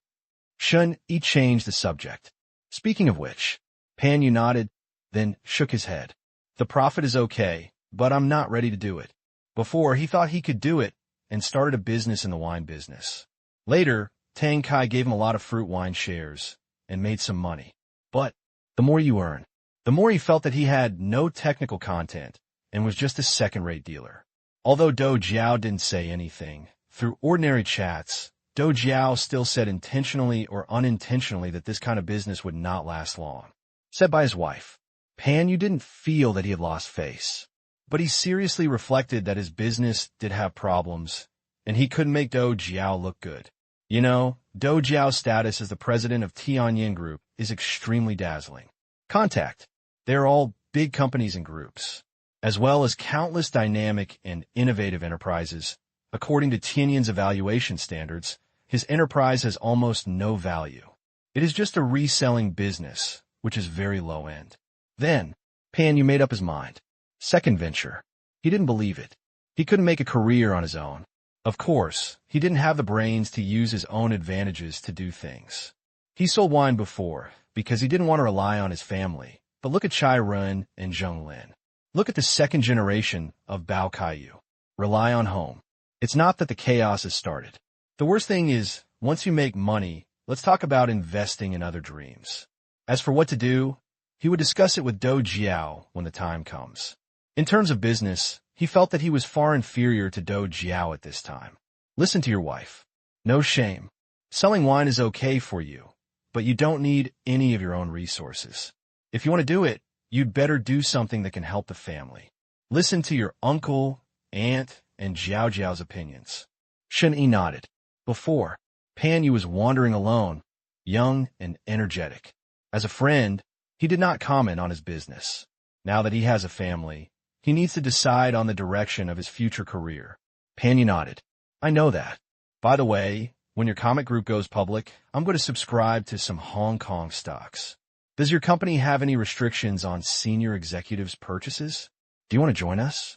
Shun Yi changed the subject. Speaking of which, Pan Yu nodded, then shook his head. The profit is okay, but I'm not ready to do it. Before, he thought he could do it and started a business in the wine business. Later, Tang Qing gave him a lot of fruit wine shares and made some money. But the more you earn, the more he felt that he had no technical content and was just a second-rate dealer. Although Do Jiao didn't say anything, through ordinary chats, Do Jiao still said intentionally or unintentionally that this kind of business would not last long. Said by his wife, Pan Yu didn't feel that he had lost face, but he seriously reflected that his business did have problems, and he couldn't make Do Jiao look good. You know, Do Jiao's status as the president of Tianyin Group is extremely dazzling. Contact. They're all big companies and groups, as well as countless dynamic and innovative enterprises. According to Tianyin's evaluation standards, his enterprise has almost no value. It is just a reselling business, which is very low-end. Then, Pan Yu made up his mind. Second venture. He didn't believe it. He couldn't make a career on his own. Of course, he didn't have the brains to use his own advantages to do things. He sold wine before, because he didn't want to rely on his family. But look at Chai Run and Zheng Lin. Look at the second generation of Bao Kaiyu. Rely on home. It's not that the chaos has started. The worst thing is, once you make money, let's talk about investing in other dreams. As for what to do, he would discuss it with Do Jiao when the time comes. In terms of business, he felt that he was far inferior to Do Jiao at this time. Listen to your wife. No shame. Selling wine is okay for you, but you don't need any of your own resources. If you want to do it, you'd better do something that can help the family. Listen to your uncle, aunt, and Jiao Jiao's opinions. Shen Yi nodded. Before, Pan Yu was wandering alone, young and energetic. As a friend, he did not comment on his business. Now that he has a family, he needs to decide on the direction of his future career. Pan Yu nodded. I know that. By the way, when your comic group goes public, I'm going to subscribe to some Hong Kong stocks. Does your company have any restrictions on senior executives' purchases? Do you want to join us?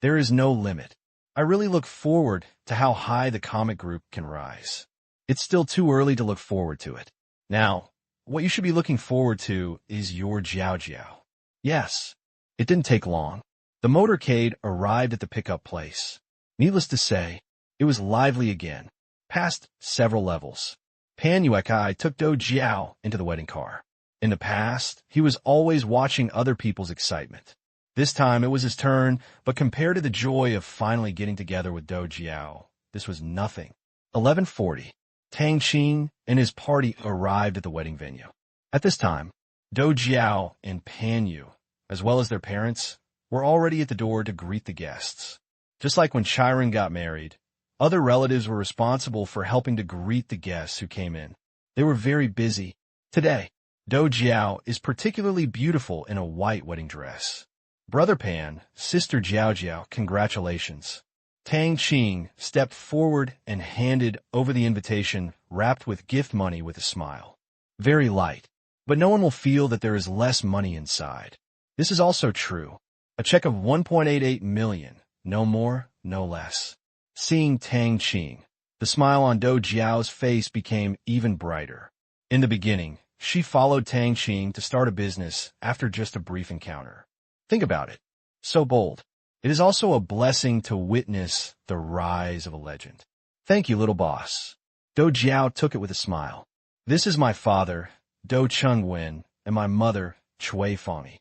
There is no limit. I really look forward to how high the comic group can rise. It's still too early to look forward to it. Now, what you should be looking forward to is your Jiao Jiao. Yes, it didn't take long. The motorcade arrived at the pickup place. Needless to say, it was lively again, past several levels. Pan Yuekai took Do Jiao into the wedding car. In the past, he was always watching other people's excitement. This time it was his turn, but compared to the joy of finally getting together with Do Jiao, this was nothing. 11:40. Tang Qing and his party arrived at the wedding venue. At this time, Do Jiao and Pan Yu, as well as their parents, were already at the door to greet the guests. Just like when Chiron got married, other relatives were responsible for helping to greet the guests who came in. They were very busy. Today, Do Jiao is particularly beautiful in a white wedding dress. Brother Pan, Sister Jiao Jiao, congratulations. Tang Qing stepped forward and handed over the invitation wrapped with gift money with a smile. Very light, but no one will feel that there is less money inside. This is also true. A check of 1.88 million, no more, no less. Seeing Tang Qing, the smile on Do Jiao's face became even brighter. In the beginning, she followed Tang Qing to start a business after just a brief encounter. Think about it. So bold. It is also a blessing to witness the rise of a legend. Thank you, little boss. Do Jiao took it with a smile. This is my father, Do Chengwen, and my mother, Chui Fangyi.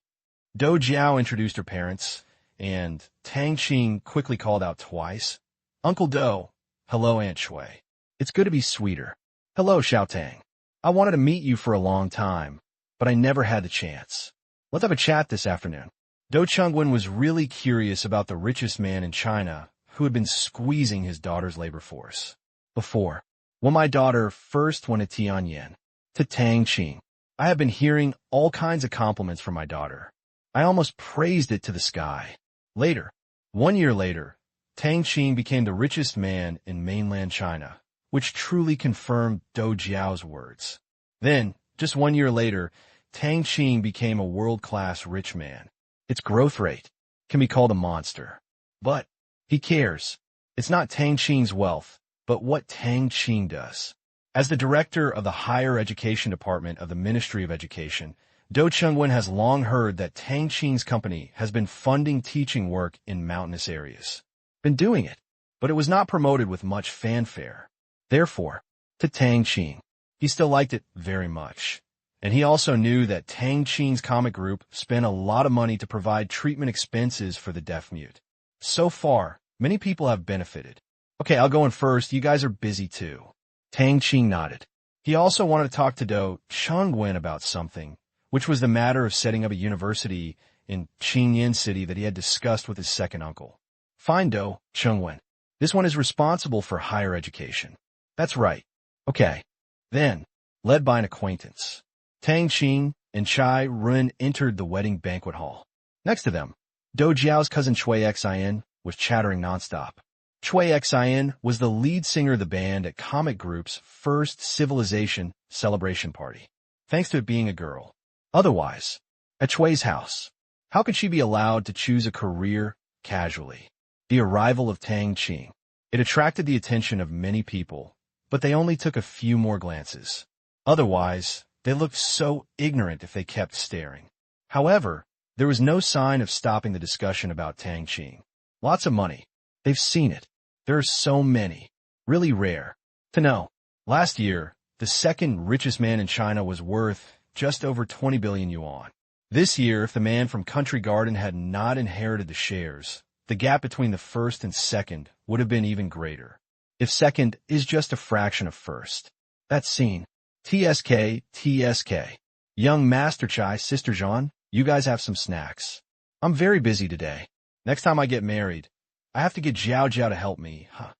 Do Jiao introduced her parents, and Tang Qing quickly called out twice. Uncle Do. Hello, Aunt Chui. It's good to be sweeter. Hello, Xiao Tang. I wanted to meet you for a long time, but I never had the chance. Let's have a chat this afternoon. Do Chengwen was really curious about the richest man in China who had been squeezing his daughter's labor force. Before, when my daughter first went to Tianyan, to Tang Qing, I have been hearing all kinds of compliments from my daughter. I almost praised it to the sky. Later, 1 year later, Tang Qing became the richest man in mainland China, which truly confirmed Do Jiao's words. Then, just 1 year later, Tang Qing became a world-class rich man. Its growth rate can be called a monster. But he cares. It's not Tang Qing's wealth, but what Tang Qing does. As the director of the Higher Education Department of the Ministry of Education, Do Chengwen has long heard that Tang Qing's company has been funding teaching work in mountainous areas. Been doing it, but it was not promoted with much fanfare. Therefore, to Tang Qing, he still liked it very much. And he also knew that Tang Qing's comic group spent a lot of money to provide treatment expenses for the deaf-mute. So far, many people have benefited. Okay, I'll go in first. You guys are busy too. Tang Qing nodded. He also wanted to talk to Do Chengwen about something, which was the matter of setting up a university in Qingyan City that he had discussed with his second uncle. Fine, Do Chengwen. This one is responsible for higher education. That's right. Okay. Then, led by an acquaintance, Tang Qing and Chai Run entered the wedding banquet hall. Next to them, Do Jiao's cousin Chui Xin was chattering nonstop. Chui Xin was the lead singer of the band at Comic Group's first Civilization celebration party, thanks to it being a girl. Otherwise, at Chui's house, how could she be allowed to choose a career casually? The arrival of Tang Qing. It attracted the attention of many people, but they only took a few more glances. Otherwise, they looked so ignorant if they kept staring. However, there was no sign of stopping the discussion about Tang Qing. Lots of money. They've seen it. There are so many. Really rare. To know. Last year, the second richest man in China was worth just over 20 billion yuan. This year, if the man from Country Garden had not inherited the shares, the gap between the first and second would have been even greater. If second is just a fraction of first. That scene. TSK, TSK. Young Master Chai, Sister Jean, you guys have some snacks. I'm very busy today. Next time I get married, I have to get Jiao Jiao to help me. Huh.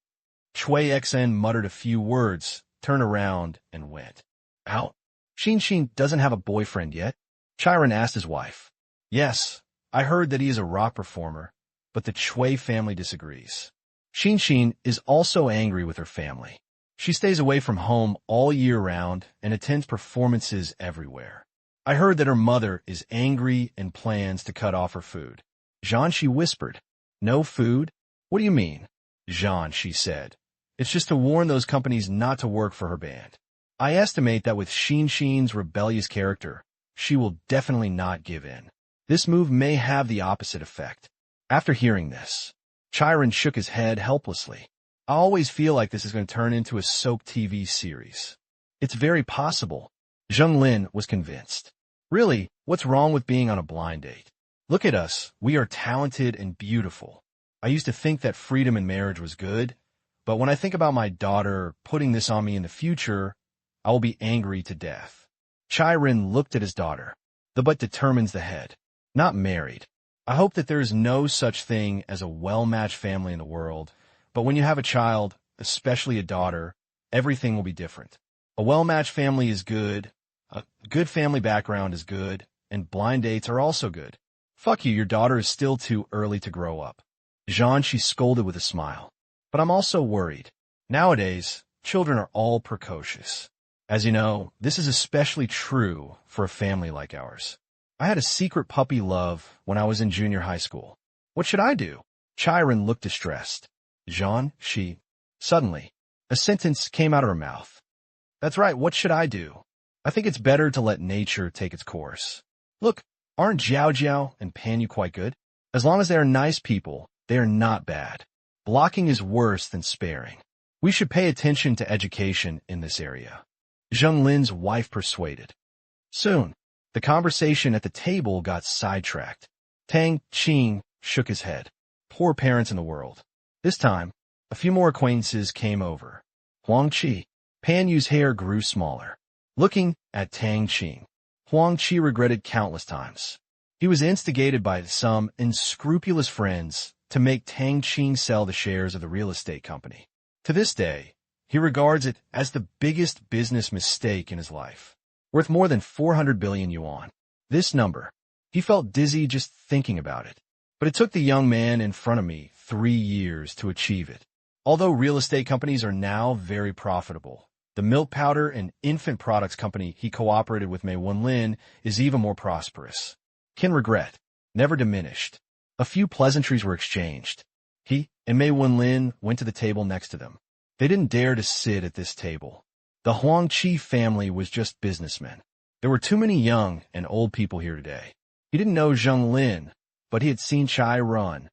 Chui XN muttered a few words, turned around, and went out. Xin doesn't have a boyfriend yet? Chiron asked his wife. Yes, I heard that he is a rock performer, but the Chui family disagrees. Xin is also angry with her family. She stays away from home all year round and attends performances everywhere. I heard that her mother is angry and plans to cut off her food. Jean, she whispered. No food? What do you mean? Jean, she said. It's just to warn those companies not to work for her band. I estimate that with Xin's rebellious character, she will definitely not give in. This move may have the opposite effect. After hearing this, Chiron shook his head helplessly. I always feel like this is going to turn into a soap TV series. It's very possible. Zheng Lin was convinced. Really, what's wrong with being on a blind date? Look at us. We are talented and beautiful. I used to think that freedom in marriage was good, but when I think about my daughter putting this on me in the future, I will be angry to death. Chiron looked at his daughter. The butt determines the head. Not married. I hope that there is no such thing as a well-matched family in the world, but when you have a child, especially a daughter, everything will be different. A well-matched family is good, a good family background is good, and blind dates are also good. Fuck you, your daughter is still too early to grow up. Jean, she scolded with a smile. But I'm also worried. Nowadays, children are all precocious. As you know, this is especially true for a family like ours. I had a secret puppy love when I was in junior high school. What should I do? Chiron looked distressed. Jean, she... Suddenly, a sentence came out of her mouth. That's right, what should I do? I think it's better to let nature take its course. Look, aren't Jiao Jiao and Panyu quite good? As long as they are nice people, they are not bad. Blocking is worse than sparing. We should pay attention to education in this area. Zheng Lin's wife persuaded. Soon, the conversation at the table got sidetracked. Tang Qing shook his head. Poor parents in the world. This time, a few more acquaintances came over. Huang Qi. Panyu's hair grew smaller. Looking at Tang Qing, Huang Qi regretted countless times. He was instigated by some unscrupulous friends to make Tang Qing sell the shares of the real estate company. To this day, he regards it as the biggest business mistake in his life, worth more than 400 billion yuan. This number, he felt dizzy just thinking about it. But it took the young man in front of me 3 years to achieve it. Although real estate companies are now very profitable, the milk powder and infant products company he cooperated with Mei Wenlin is even more prosperous. Kin regret never diminished. A few pleasantries were exchanged. He and Mei Wenlin went to the table next to them. They didn't dare to sit at this table. The Huang Qi family was just businessmen. There were too many young and old people here today. He didn't know Zheng Lin, but he had seen Chai run.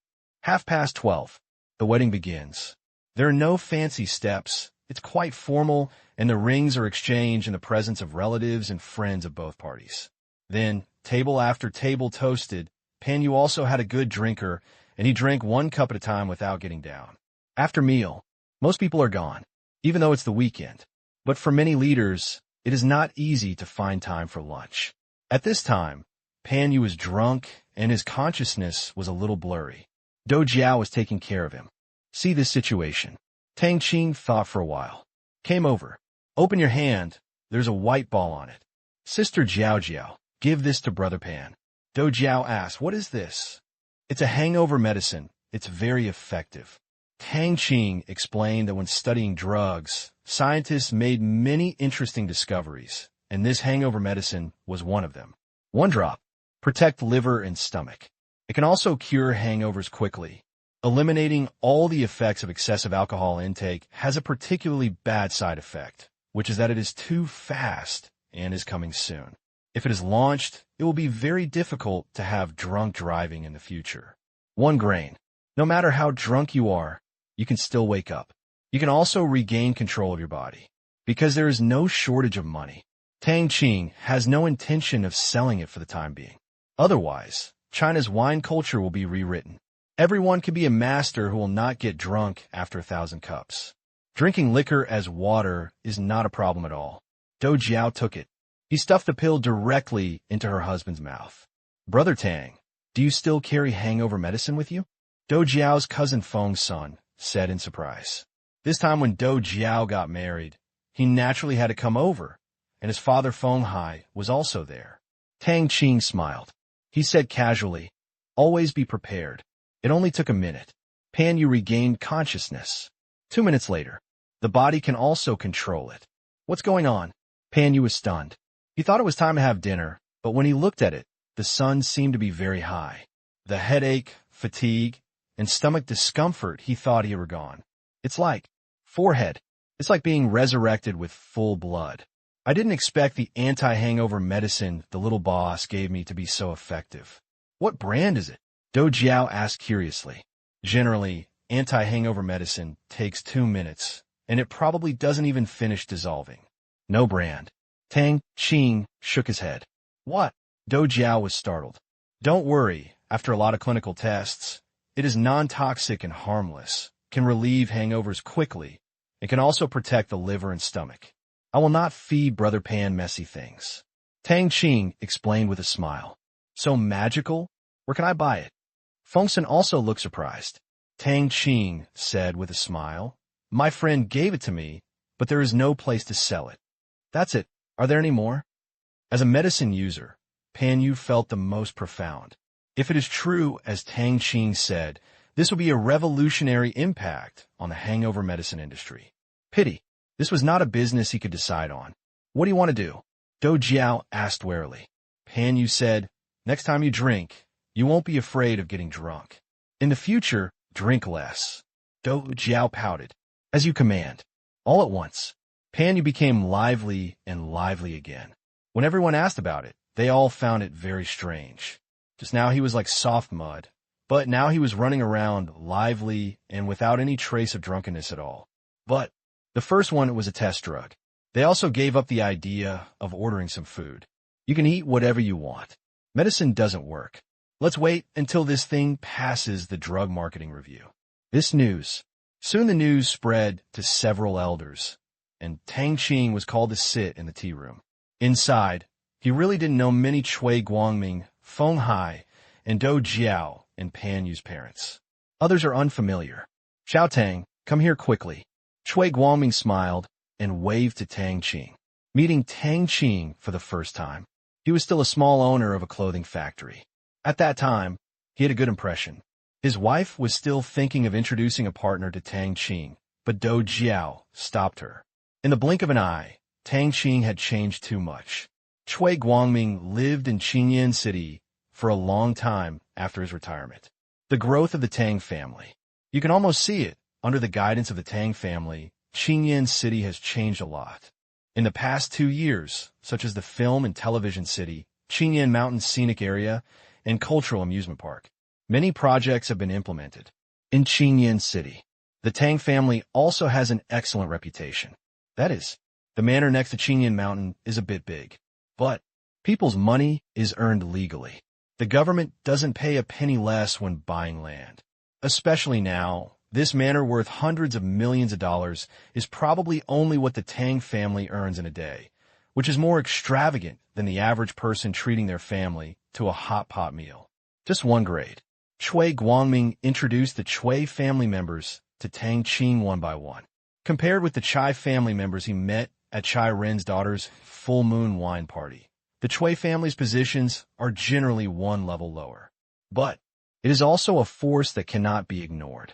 12:30. The wedding begins. There are no fancy steps. It's quite formal, and the rings are exchanged in the presence of relatives and friends of both parties. Then, table after table toasted. Panyu also had a good drinker, and he drank 1 cup at a time without getting down. After meal, most people are gone, even though it's the weekend. But for many leaders, it is not easy to find time for lunch. At this time, Panyu was drunk, and his consciousness was a little blurry. Do Jiao was taking care of him. See this situation. Tang Qing thought for a while. Came over. Open your hand. There's a white ball on it. Sister Jiao Jiao, give this to Brother Pan. Do Jiao asked, what is this? It's a hangover medicine. It's very effective. Tang Qing explained that when studying drugs, scientists made many interesting discoveries, and this hangover medicine was one of them. 1 drop. Protect liver and stomach. It can also cure hangovers quickly. Eliminating all the effects of excessive alcohol intake has a particularly bad side effect, which is that it is too fast and is coming soon. If it is launched, it will be very difficult to have drunk driving in the future. 1 grain. No matter how drunk you are, you can still wake up. You can also regain control of your body, because there is no shortage of money. Tang Qing has no intention of selling it for the time being. Otherwise, China's wine culture will be rewritten. Everyone can be a master who will not get drunk after 1,000 cups. Drinking liquor as water is not a problem at all. Dou Jiao took it. He stuffed the pill directly into her husband's mouth. Brother Tang, do you still carry hangover medicine with you? Dou Jiao's cousin Feng's son said in surprise. This time when Dou Jiao got married, he naturally had to come over, and his father Feng Hai was also there. Tang Qing smiled. He said casually, always be prepared. It only took a minute. Pan Yu regained consciousness. 2 minutes later, the body can also control it. What's going on? Pan Yu was stunned. He thought it was time to have dinner, but when he looked at it, the sun seemed to be very high. The headache, fatigue, and stomach discomfort he thought he were gone. It's like forehead. It's like being resurrected with full blood. I didn't expect the anti-hangover medicine the little boss gave me to be so effective. What brand is it? Dou Jiao asked curiously. Generally, anti-hangover medicine takes 2 minutes, and it probably doesn't even finish dissolving. No brand. Tang Qing shook his head. What? Dou Jiao was startled. Don't worry, after a lot of clinical tests, it is non-toxic and harmless, can relieve hangovers quickly, and can also protect the liver and stomach. I will not feed Brother Pan messy things. Tang Qing explained with a smile. So magical? Where can I buy it? Fengson also looked surprised. Tang Qing said with a smile, my friend gave it to me, but there is no place to sell it. That's it. Are there any more? As a medicine user, Pan Yu felt the most profound. If it is true, as Tang Qing said, this will be a revolutionary impact on the hangover medicine industry. Pity. This was not a business he could decide on. What do you want to do? Dou Jiao asked warily. Pan Yu said, next time you drink, you won't be afraid of getting drunk. In the future, drink less. Dou Jiao pouted. As you command. All at once, Pan Yu became lively and lively again. When everyone asked about it, they all found it very strange. Just now he was like soft mud, but now he was running around lively and without any trace of drunkenness at all. But the first one was a test drug. They also gave up the idea of ordering some food. You can eat whatever you want. Medicine doesn't work. Let's wait until this thing passes the drug marketing review. This news. Soon the news spread to several elders, and Tang Qing was called to sit in the tea room. Inside, he really didn't know many Cui Guangming, Feng Hai, and Dou Jiao and Pan Yu's parents. Others are unfamiliar. Xiao Tang, come here quickly. Cui Guangming smiled and waved to Tang Qing. Meeting Tang Qing for the first time, he was still a small owner of a clothing factory. At that time, he had a good impression. His wife was still thinking of introducing a partner to Tang Qing, but Dou Jiao stopped her. In the blink of an eye, Tang Qing had changed too much. Cui Guangming lived in Qingyan City for a long time after his retirement. The growth of the Tang family. You can almost see it. Under the guidance of the Tang family, Qingyan City has changed a lot. In the past 2 years, such as the film and television city, Qingyan Mountain Scenic Area, and Cultural Amusement Park, many projects have been implemented. In Qingyan City, the Tang family also has an excellent reputation. That is, the manor next to Qingyan Mountain is a bit big. But people's money is earned legally. The government doesn't pay a penny less when buying land. Especially now, this manor worth hundreds of millions of dollars is probably only what the Tang family earns in a day, which is more extravagant than the average person treating their family to a hot pot meal. Just one grade. Cui Guangming introduced the Cui family members to Tang Qing one by one. Compared with the Chai family members he met at Chai Ren's daughter's full moon wine party, the Cui family's positions are generally one level lower. But it is also a force that cannot be ignored.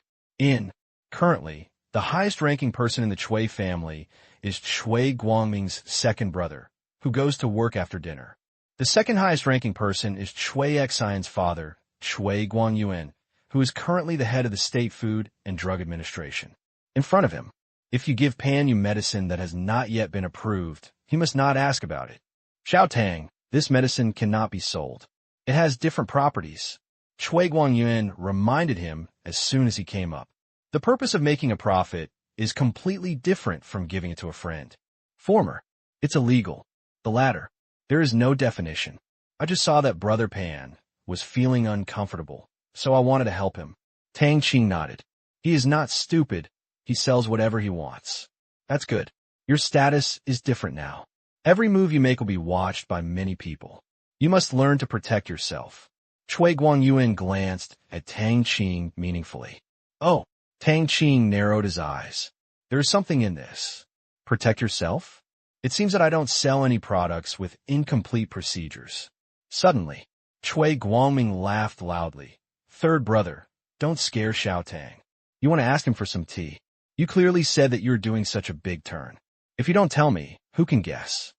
Currently, the highest-ranking person in the Cui family is Cui Guangming's second brother, who goes to work after dinner. The second highest-ranking person is Cui Xian's father, Cui Guangyuan, who is currently the head of the State Food and Drug Administration. In front of him, if you give Pan Yu medicine that has not yet been approved, he must not ask about it. Xiao Tang, this medicine cannot be sold. It has different properties. Cui Guangyuan reminded him as soon as he came up. The purpose of making a profit is completely different from giving it to a friend. Former, it's illegal. The latter, there is no definition. I just saw that Brother Pan was feeling uncomfortable, so I wanted to help him. Tang Qing nodded. He is not stupid, He sells whatever he wants. That's good. Your status is different now. Every move you make will be watched by many people. You must learn to protect yourself. Cui Guangyuan glanced at Tang Qing meaningfully. Oh, Tang Qing narrowed his eyes. There is something in this. Protect yourself? It seems that I don't sell any products with incomplete procedures. Suddenly, Cui Guangming laughed loudly. Third brother, don't scare Xiao Tang. You want to ask him for some tea. You clearly said that you're doing such a big turn. If you don't tell me, who can guess?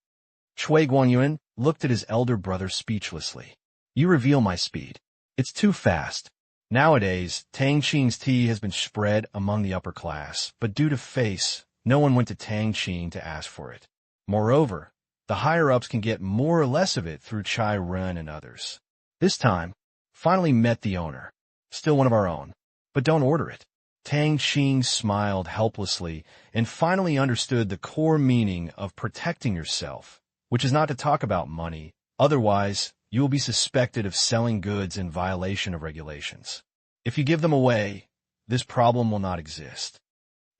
Cui Guangyuan looked at his elder brother speechlessly. You reveal my speed. It's too fast. Nowadays, Tang Qing's tea has been spread among the upper class, but due to face, no one went to Tang Qing to ask for it. Moreover, the higher-ups can get more or less of it through Chai Ren and others. This time, finally met the owner. Still one of our own. But don't order it. Tang Qing smiled helplessly and finally understood the core meaning of protecting yourself, which is not to talk about money. Otherwise, you will be suspected of selling goods in violation of regulations. If you give them away, this problem will not exist.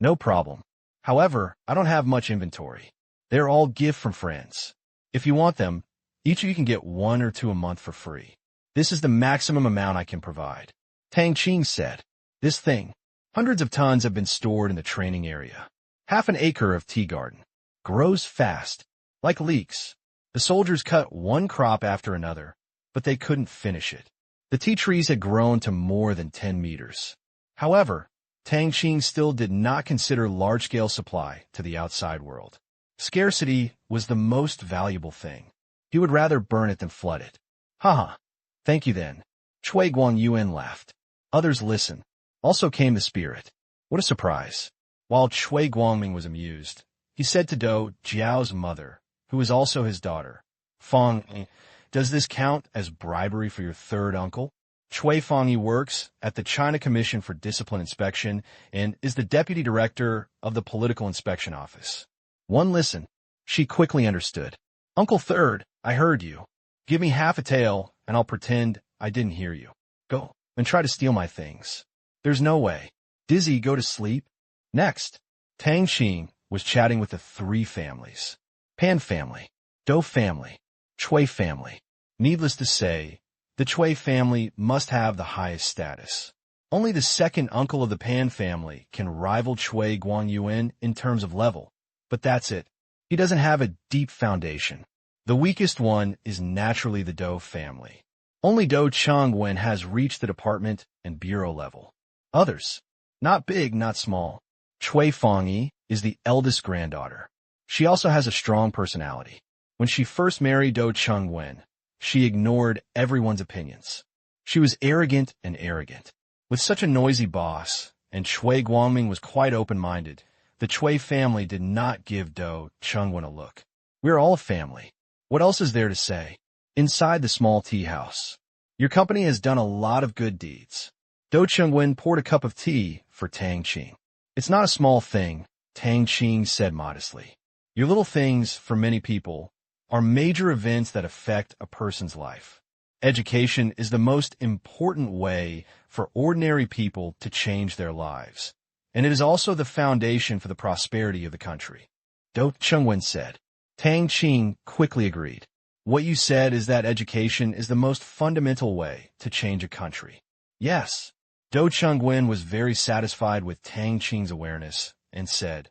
No problem. However, I don't have much inventory. They're all gift from friends. If you want them, each of you can get 1 or 2 a month for free. This is the maximum amount I can provide. Tang Qing said, this thing. Hundreds of tons have been stored in the training area. Half an acre of tea garden. Grows fast. Like leeks. The soldiers cut one crop after another, but they couldn't finish it. The tea trees had grown to more than 10 meters. However, Tang Qing still did not consider large-scale supply to the outside world. Scarcity was the most valuable thing. He would rather burn it than flood it. Haha. Thank you then. Cui Guangyuan laughed. Others listened. Also came the spirit. What a surprise. While Cui Guangming was amused, he said to Dou Jiao's mother, who was also his daughter, Fang, does this count as bribery for your third uncle? Cui Fangyi works at the China Commission for Discipline Inspection and is the deputy director of the Political Inspection Office. One listen. She quickly understood. Uncle Third, I heard you. Give me half a tael, and I'll pretend I didn't hear you. Go and try to steal my things. There's no way. Dizzy, go to sleep. Next, Tang Qing was chatting with the 3 families. Pan family, Dou family, Cui family. Needless to say, the Cui family must have the highest status. Only the second uncle of the Pan family can rival Cui Guangyuan in terms of level. But that's it. He doesn't have a deep foundation. The weakest one is naturally the Dou family. Only Dou Changwen has reached the department and bureau level. Others, not big, not small. Cui Fangyi is the eldest granddaughter. She also has a strong personality. When she first married Dou Changwen, she ignored everyone's opinions. She was arrogant and arrogant. With such a noisy boss, and Cui Guangming was quite open-minded, the Cui family did not give Dou Changwen a look. We're all a family. What else is there to say? Inside the small tea house. Your company has done a lot of good deeds. Dou Changwen poured a cup of tea for Tang Qing. It's not a small thing, Tang Qing said modestly. Your little things, for many people, are major events that affect a person's life. Education is the most important way for ordinary people to change their lives, and it is also the foundation for the prosperity of the country. Dou Changwen said. Tang Qing quickly agreed. What you said is that education is the most fundamental way to change a country. Yes. Dou Changwen was very satisfied with Tang Qing's awareness and said,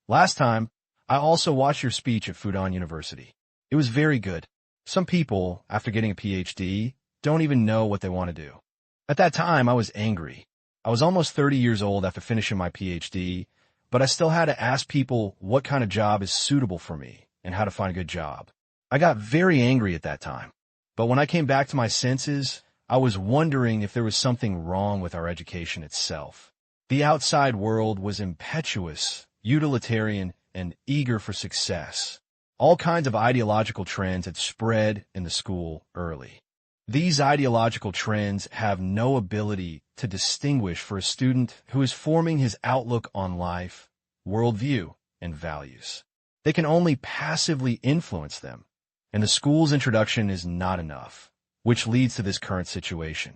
last time, I also watched your speech at Fudan University. It was very good. Some people, after getting a PhD, don't even know what they want to do. At that time, I was angry. I was almost 30 years old after finishing my PhD, but I still had to ask people what kind of job is suitable for me and how to find a good job. I got very angry at that time. But when I came back to my senses, I was wondering if there was something wrong with our education itself. The outside world was impetuous, utilitarian, and eager for success. All kinds of ideological trends had spread in the school early. These ideological trends have no ability to distinguish for a student who is forming his outlook on life, worldview, and values. They can only passively influence them, and the school's introduction is not enough, which leads to this current situation.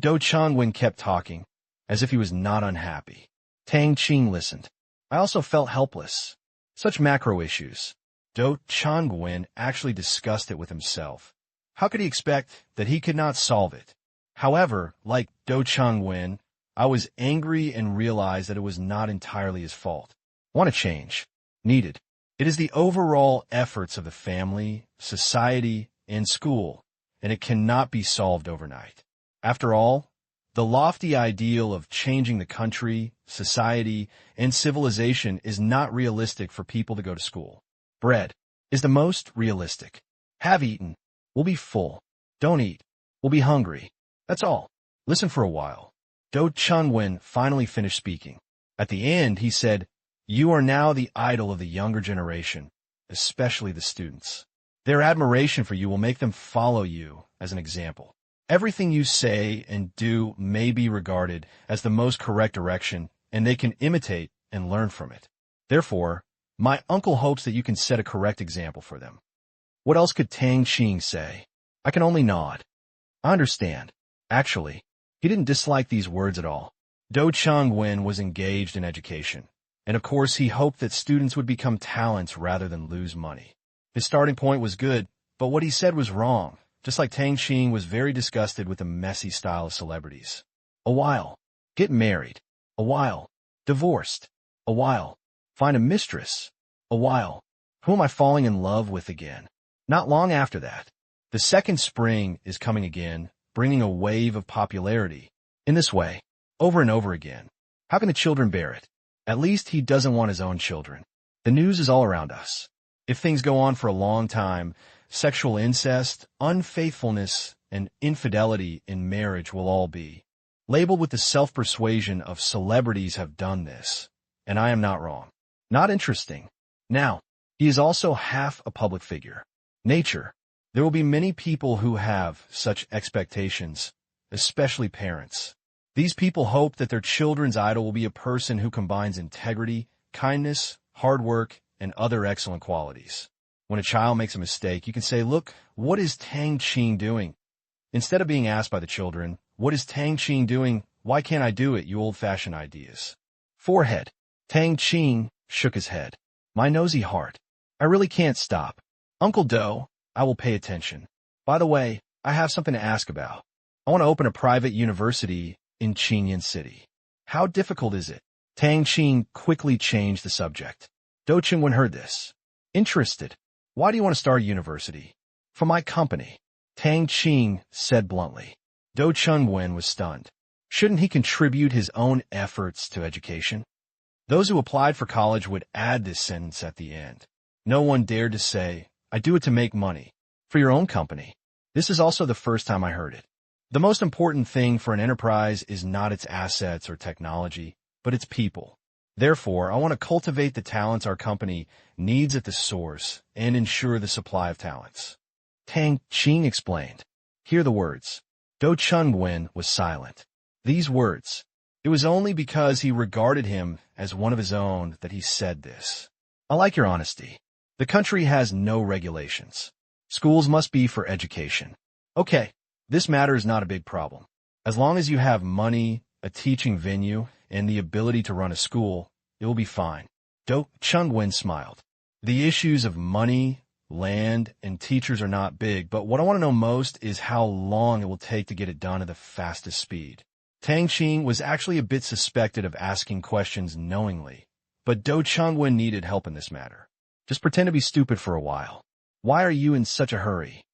Dou Changwen kept talking, as if he was not unhappy. Tang Qing listened. I also felt helpless. Such macro issues. Do Changwen actually discussed it with himself. How could he expect that he could not solve it? However, like Do Changwen, I was angry and realized that it was not entirely his fault. Want to change. Needed. It is the overall efforts of the family, society, and school, and it cannot be solved overnight. After all, the lofty ideal of changing the country, society, and civilization is not realistic for people to go to school. Bread is the most realistic. Have eaten. We'll be full. Don't eat. We'll be hungry. That's all. Listen for a while. Do Chunwen finally finished speaking. At the end, he said, "You are now the idol of the younger generation, especially the students. Their admiration for you will make them follow you as an example. Everything you say and do may be regarded as the most correct direction, and they can imitate and learn from it. Therefore, my uncle hopes that you can set a correct example for them." What else could Tang Qing say? I can only nod. I understand. Actually, he didn't dislike these words at all. Do Changwen was engaged in education, and of course he hoped that students would become talents rather than lose money. His starting point was good, but what he said was wrong, just like Tang Qing was very disgusted with the messy style of celebrities. A while. Get married. A while. Divorced. A while. Find a mistress. A while. Who am I falling in love with again? Not long after that. The second spring is coming again, bringing a wave of popularity. In this way, over and over again. How can the children bear it? At least he doesn't want his own children. The news is all around us. If things go on for a long time, sexual incest, unfaithfulness, and infidelity in marriage will all be labeled with the self-persuasion of celebrities have done this, and I am not wrong. Not interesting. Now, he is also half a public figure. Nature. There will be many people who have such expectations, especially parents. These people hope that their children's idol will be a person who combines integrity, kindness, hard work, and other excellent qualities. When a child makes a mistake, you can say, "Look, what is Tang Qing doing?" Instead of being asked by the children, "What is Tang Qing doing? Why can't I do it?" You old-fashioned ideas. Forehead. Tang Qing shook his head. "My nosy heart. I really can't stop. Uncle Do, I will pay attention. By the way, I have something to ask about. I want to open a private university in Qinyan City. How difficult is it?" Tang Qing quickly changed the subject. Do Chengwen heard this. Interested. "Why do you want to start a university?" "For my company," Tang Qing said bluntly. Do Chengwen was stunned. Shouldn't he contribute his own efforts to education? Those who applied for college would add this sentence at the end. No one dared to say, "I do it to make money." For your own company. This is also the first time I heard it. The most important thing for an enterprise is not its assets or technology, but its people. Therefore, I want to cultivate the talents our company needs at the source and ensure the supply of talents. Tang Qing explained. Hear the words. Do Chengwen was silent. These words. It was only because he regarded him as one of his own that he said this. I like your honesty. The country has no regulations. Schools must be for education. Okay, this matter is not a big problem. As long as you have money, a teaching venue, and the ability to run a school, it will be fine. Do Chengwen smiled. The issues of money, land, and teachers are not big, but what I want to know most is how long it will take to get it done at the fastest speed. Tang Qing was actually a bit suspected of asking questions knowingly, but Do Chengwen needed help in this matter. Just pretend to be stupid for a while. Why are you in such a hurry?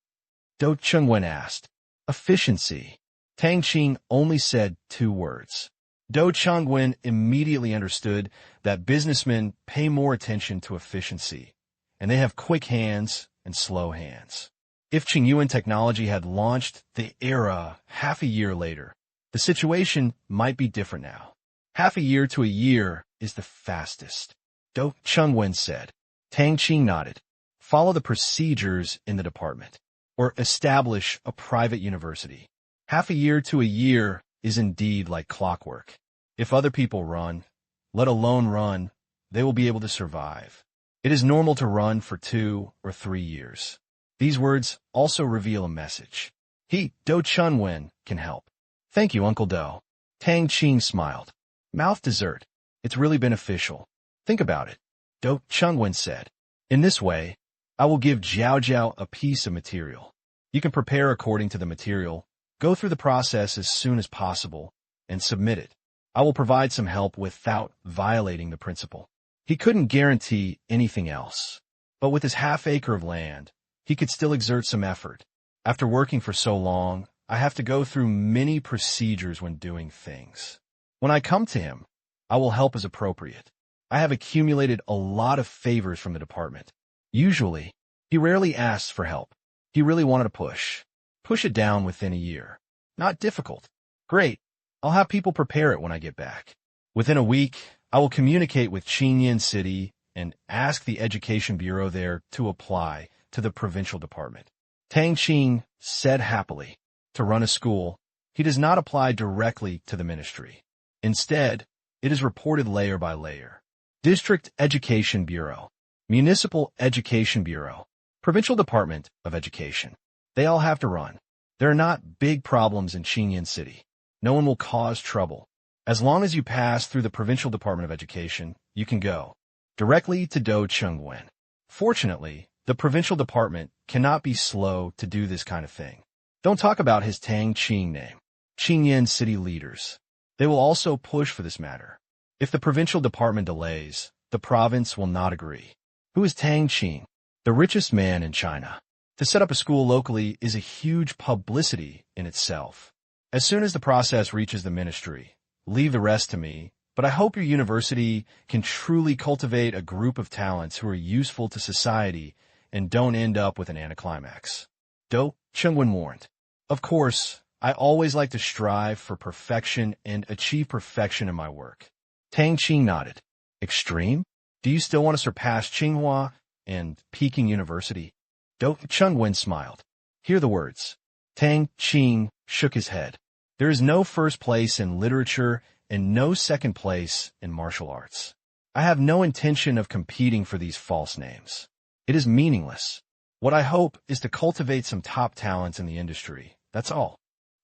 Do Chengwen asked. Efficiency. Tang Qing only said 2 words. Do Chengwen immediately understood that businessmen pay more attention to efficiency, and they have quick hands and slow hands. If Qingyuan technology had launched the era half a year later, the situation might be different now. Half a year to a year is the fastest. Do Chengwen said. Tang Qing nodded. Follow the procedures in the department, or establish a private university. Half a year to a year is indeed like clockwork. If other people run, let alone run, they will be able to survive. It is normal to run for 2 or 3 years. These words also reveal a message. He, Do Chengwen, can help. Thank you, Uncle Do. Tang Qing smiled. Mouth dessert. It's really beneficial. Think about it, Do Chungwen said. In this way, I will give Jiao Jiao a piece of material. You can prepare according to the material, go through the process as soon as possible, and submit it. I will provide some help without violating the principle. He couldn't guarantee anything else. But with his half-acre of land, he could still exert some effort. After working for so long, I have to go through many procedures when doing things. When I come to him, I will help as appropriate. I have accumulated a lot of favors from the department. Usually, he rarely asks for help. He really wanted to push it down within a year. Not difficult. Great. I'll have people prepare it when I get back. Within a week, I will communicate with Qingyan City and ask the Education Bureau there to apply to the provincial department. Tang Qing said happily. To run a school, he does not apply directly to the ministry. Instead, it is reported layer by layer. District Education Bureau, Municipal Education Bureau, Provincial Department of Education. They all have to run. There are not big problems in Qingyan City. No one will cause trouble. As long as you pass through the Provincial Department of Education, you can go directly to Do Chungwen. Fortunately, the Provincial Department cannot be slow to do this kind of thing. Don't talk about his Tang Qing name. Qingyan City leaders. They will also push for this matter. If the Provincial Department delays, the province will not agree. Who is Tang Qing? The richest man in China. To set up a school locally is a huge publicity in itself. As soon as the process reaches the ministry, leave the rest to me, but I hope your university can truly cultivate a group of talents who are useful to society and don't end up with an anticlimax. Do Chungwen warned. Of course, I always like to strive for perfection and achieve perfection in my work. Tang Qing nodded. Extreme? Do you still want to surpass Tsinghua and Peking University? Do Chungwen smiled. Hear the words. Tang Qing shook his head. There is no first place in literature and no second place in martial arts. I have no intention of competing for these false names. It is meaningless. What I hope is to cultivate some top talents in the industry. That's all.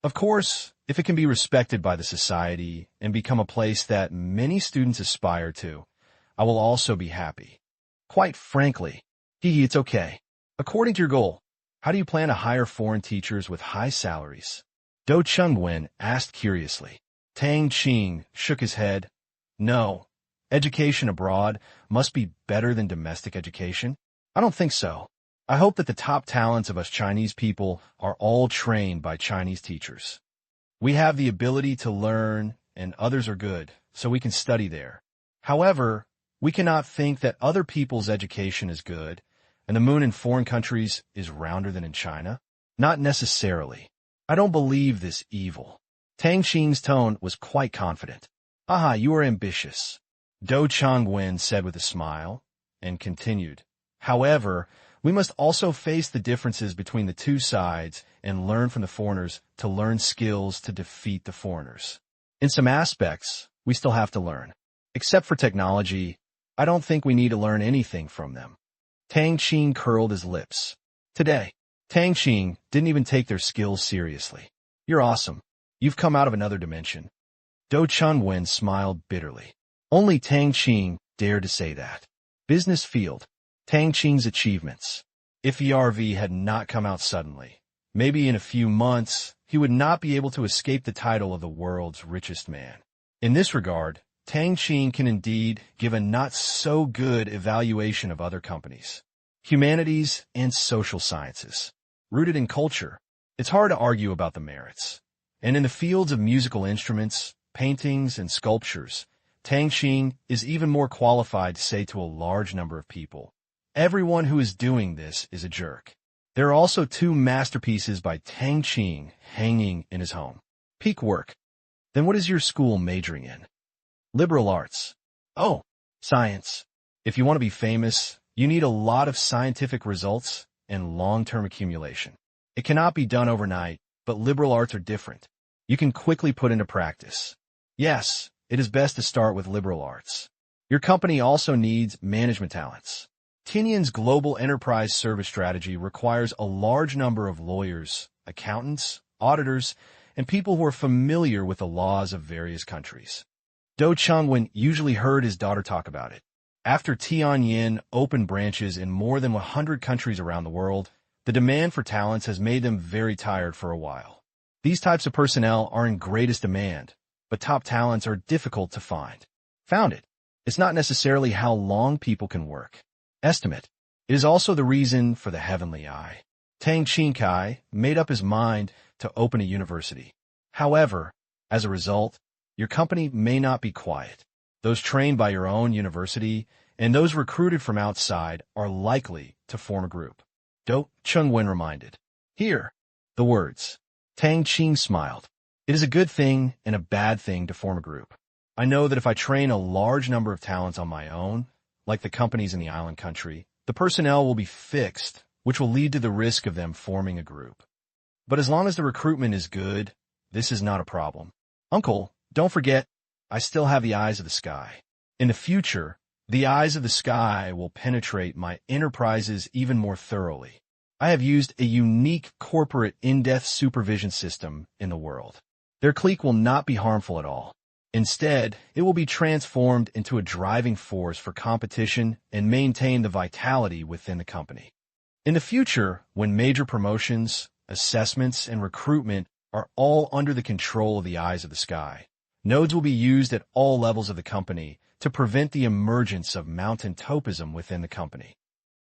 Of course, if it can be respected by the society and become a place that many students aspire to, I will also be happy. Quite frankly, it's okay. According to your goal, how do you plan to hire foreign teachers with high salaries? Do Chungwen asked curiously. Tang Qing shook his head. No. Education abroad must be better than domestic education? I don't think so. I hope that the top talents of us Chinese people are all trained by Chinese teachers. We have the ability to learn, and others are good, so we can study there. However, we cannot think that other people's education is good, and the moon in foreign countries is rounder than in China. Not necessarily. I don't believe this evil. Tang Qing's tone was quite confident. Aha, you are ambitious. Do Chungwen said with a smile, and continued. However, we must also face the differences between the two sides and learn from the foreigners to learn skills to defeat the foreigners. In some aspects, we still have to learn. Except for technology, I don't think we need to learn anything from them. Tang Qing curled his lips. Today, Tang Qing didn't even take their skills seriously. You're awesome. You've come out of another dimension. Do Chungwen smiled bitterly. Only Tang Qing dared to say that. Business field. Tang Qing's achievements. If ERV had not come out suddenly, maybe in a few months, he would not be able to escape the title of the world's richest man. In this regard, Tang Qing can indeed give a not-so-good evaluation of other companies. Humanities and social sciences. Rooted in culture, it's hard to argue about the merits. And in the fields of musical instruments, paintings, and sculptures, Tang Qing is even more qualified to say to a large number of people, everyone who is doing this is a jerk. There are also 2 masterpieces by Tang Qing hanging in his home. Peak work. Then what is your school majoring in? Liberal arts. Oh, science. If you want to be famous, you need a lot of scientific results and long-term accumulation. It cannot be done overnight, but liberal arts are different. You can quickly put into practice. Yes, it is best to start with liberal arts. Your company also needs management talents. Tinian's global enterprise service strategy requires a large number of lawyers, accountants, auditors, and people who are familiar with the laws of various countries. Do Chongwen usually heard his daughter talk about it. After Tianyin opened branches in more than 100 countries around the world, the demand for talents has made them very tired for a while. These types of personnel are in greatest demand, but top talents are difficult to find. Found it. It's not necessarily how long people can work. Estimate. It is also the reason for the heavenly eye. Tang Qing made up his mind to open a university. However, as a result, your company may not be quiet. Those trained by your own university and those recruited from outside are likely to form a group. Do Chungwen reminded. Here, the words. Tang Qing smiled. It is a good thing and a bad thing to form a group. I know that if I train a large number of talents on my own, like the companies in the island country, the personnel will be fixed, which will lead to the risk of them forming a group. But as long as the recruitment is good, this is not a problem. Uncle, don't forget, I still have the eyes of the sky. In the future, the eyes of the sky will penetrate my enterprises even more thoroughly. I have used a unique corporate in-depth supervision system in the world. Their clique will not be harmful at all. Instead, it will be transformed into a driving force for competition and maintain the vitality within the company. In the future, when major promotions, assessments, and recruitment are all under the control of the eyes of the sky, nodes will be used at all levels of the company to prevent the emergence of mountain topism within the company.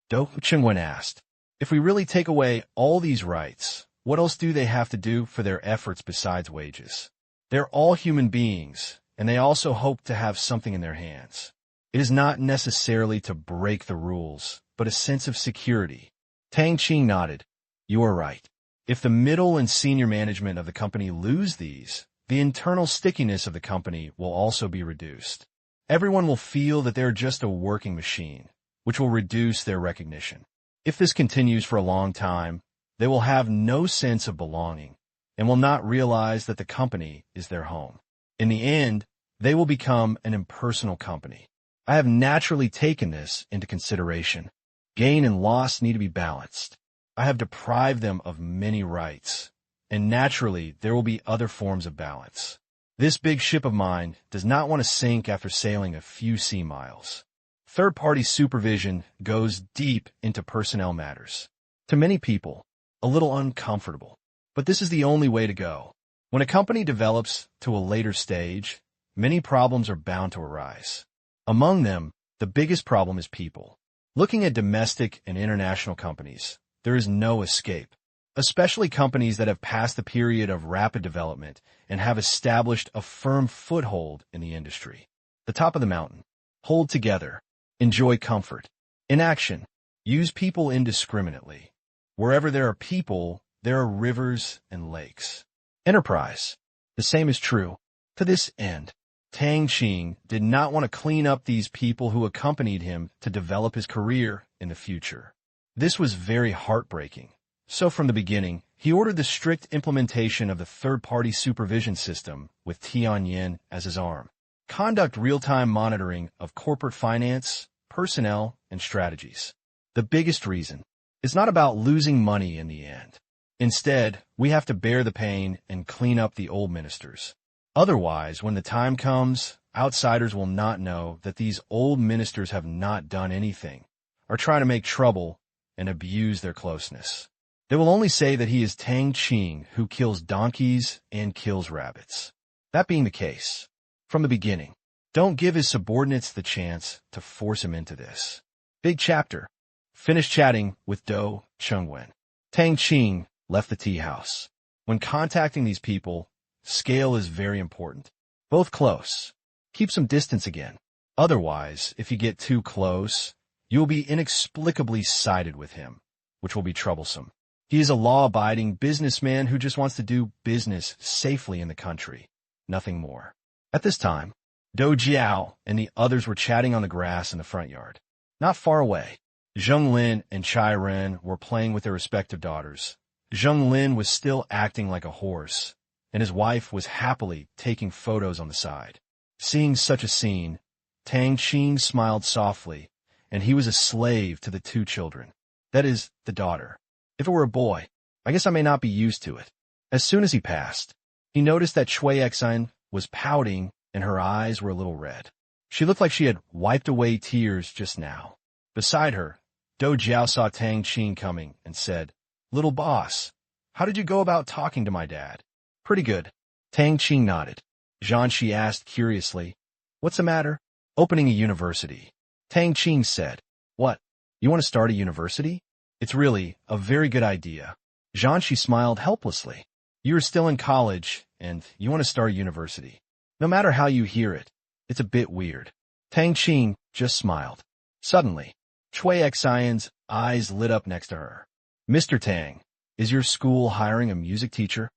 Do Chungwen asked, if we really take away all these rights, what else do they have to do for their efforts besides wages? They're all human beings, and they also hope to have something in their hands. It is not necessarily to break the rules, but a sense of security. Tang Qing nodded. You are right. If the middle and senior management of the company lose these, the internal stickiness of the company will also be reduced. Everyone will feel that they're just a working machine, which will reduce their recognition. If this continues for a long time, they will have no sense of belonging and will not realize that the company is their home. In the end, they will become an impersonal company. I have naturally taken this into consideration. Gain and loss need to be balanced. I have deprived them of many rights, and naturally there will be other forms of balance. This big ship of mine does not want to sink after sailing a few sea miles. Third-party supervision goes deep into personnel matters. To many people, a little uncomfortable. But this is the only way to go. When a company develops to a later stage, many problems are bound to arise. Among them, the biggest problem is people. Looking at domestic and international companies, there is no escape, especially companies that have passed the period of rapid development and have established a firm foothold in the industry. The top of the mountain. Hold together. Enjoy comfort. In action, use people indiscriminately. Wherever there are people, there are rivers and lakes. Enterprise. The same is true. To this end, Tang Qing did not want to clean up these people who accompanied him to develop his career in the future. This was very heartbreaking. So from the beginning, he ordered the strict implementation of the third-party supervision system with Tianyin as his arm. Conduct real-time monitoring of corporate finance, personnel, and strategies. The biggest reason is not about losing money in the end. Instead, we have to bear the pain and clean up the old ministers. Otherwise, when the time comes, outsiders will not know that these old ministers have not done anything, or try to make trouble and abuse their closeness. They will only say that he is Tang Qing who kills donkeys and kills rabbits. That being the case, from the beginning, don't give his subordinates the chance to force him into this. Big chapter. Finished chatting with Do Chungwen. Tang Qing left the tea house. When contacting these people, scale is very important. Both close. Keep some distance again. Otherwise, if you get too close, you will be inexplicably sided with him, which will be troublesome. He is a law-abiding businessman who just wants to do business safely in the country. Nothing more. At this time, Do Jiao and the others were chatting on the grass in the front yard. Not far away, Zheng Lin and Chai Ren were playing with their respective daughters. Zheng Lin was still acting like a horse, and his wife was happily taking photos on the side. Seeing such a scene, Tang Qing smiled softly, and he was a slave to the two children. That is, the daughter. If it were a boy, I guess I may not be used to it. As soon as he passed, he noticed that Cui Exine was pouting and her eyes were a little red. She looked like she had wiped away tears just now. Beside her, Do Jiao saw Tang Qing coming and said, "Little boss, how did you go about talking to my dad?" "Pretty good." Tang Qing nodded. Zhanshi asked curiously, "What's the matter?" "Opening a university." Tang Qing said, "What? You want to start a university?" "It's really a very good idea." Zhanshi smiled helplessly. "You're still in college, and you want to start a university. No matter how you hear it, it's a bit weird." Tang Qing just smiled. Suddenly, Cui Xian's eyes lit up next to her. "Mr. Tang, is your school hiring a music teacher?"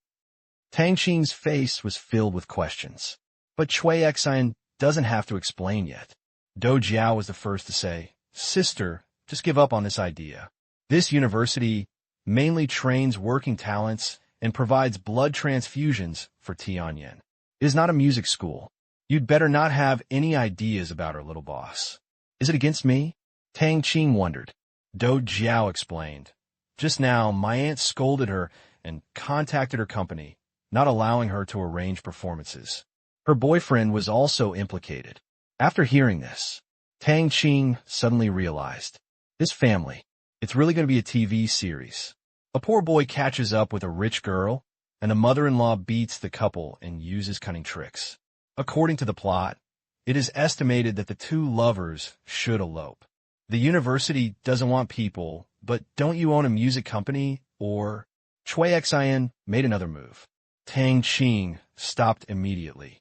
Tang Qing's face was filled with questions. But Cui Xian doesn't have to explain yet. Do Jiao was the first to say, "Sister, just give up on this idea. This university mainly trains working talents and provides blood transfusions for Tianyan. It is not a music school. You'd better not have any ideas about our little boss." "Is it against me?" Tang Qing wondered. Do Jiao explained. "Just now, my aunt scolded her and contacted her company, not allowing her to arrange performances. Her boyfriend was also implicated." After hearing this, Tang Qing suddenly realized, this family, it's really going to be a TV series. A poor boy catches up with a rich girl, and the mother-in-law beats the couple and uses cunning tricks. According to the plot, it is estimated that the two lovers should elope. The university doesn't want people, but don't you own a music company? Or Cui Xian made another move. Tang Qing stopped immediately.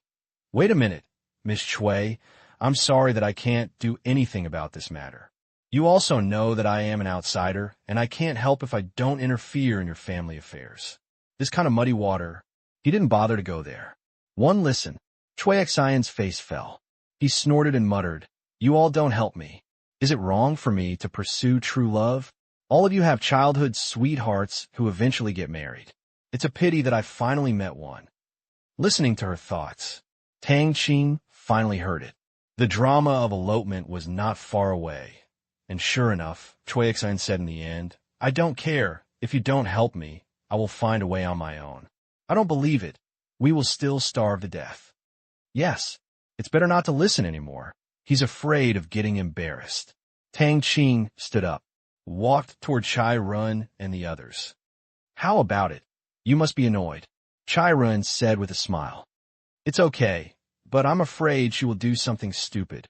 "Wait a minute, Miss Cui. I'm sorry that I can't do anything about this matter. You also know that I am an outsider, and I can't help if I don't interfere in your family affairs. This kind of muddy water," he didn't bother to go there. "One listen." Cui Xian's face fell. He snorted and muttered, "You all don't help me. Is it wrong for me to pursue true love? All of you have childhood sweethearts who eventually get married. It's a pity that I finally met one." Listening to her thoughts, Tang Qing finally heard it. The drama of elopement was not far away. And sure enough, Cui Xian said in the end, "I don't care. If you don't help me, I will find a way on my own." "I don't believe it. We will still starve to death." "Yes, it's better not to listen anymore. He's afraid of getting embarrassed." Tang Qing stood up, walked toward Chai Run and the others. "How about it? You must be annoyed," Chai Run said with a smile. "It's okay, but I'm afraid she will do something stupid."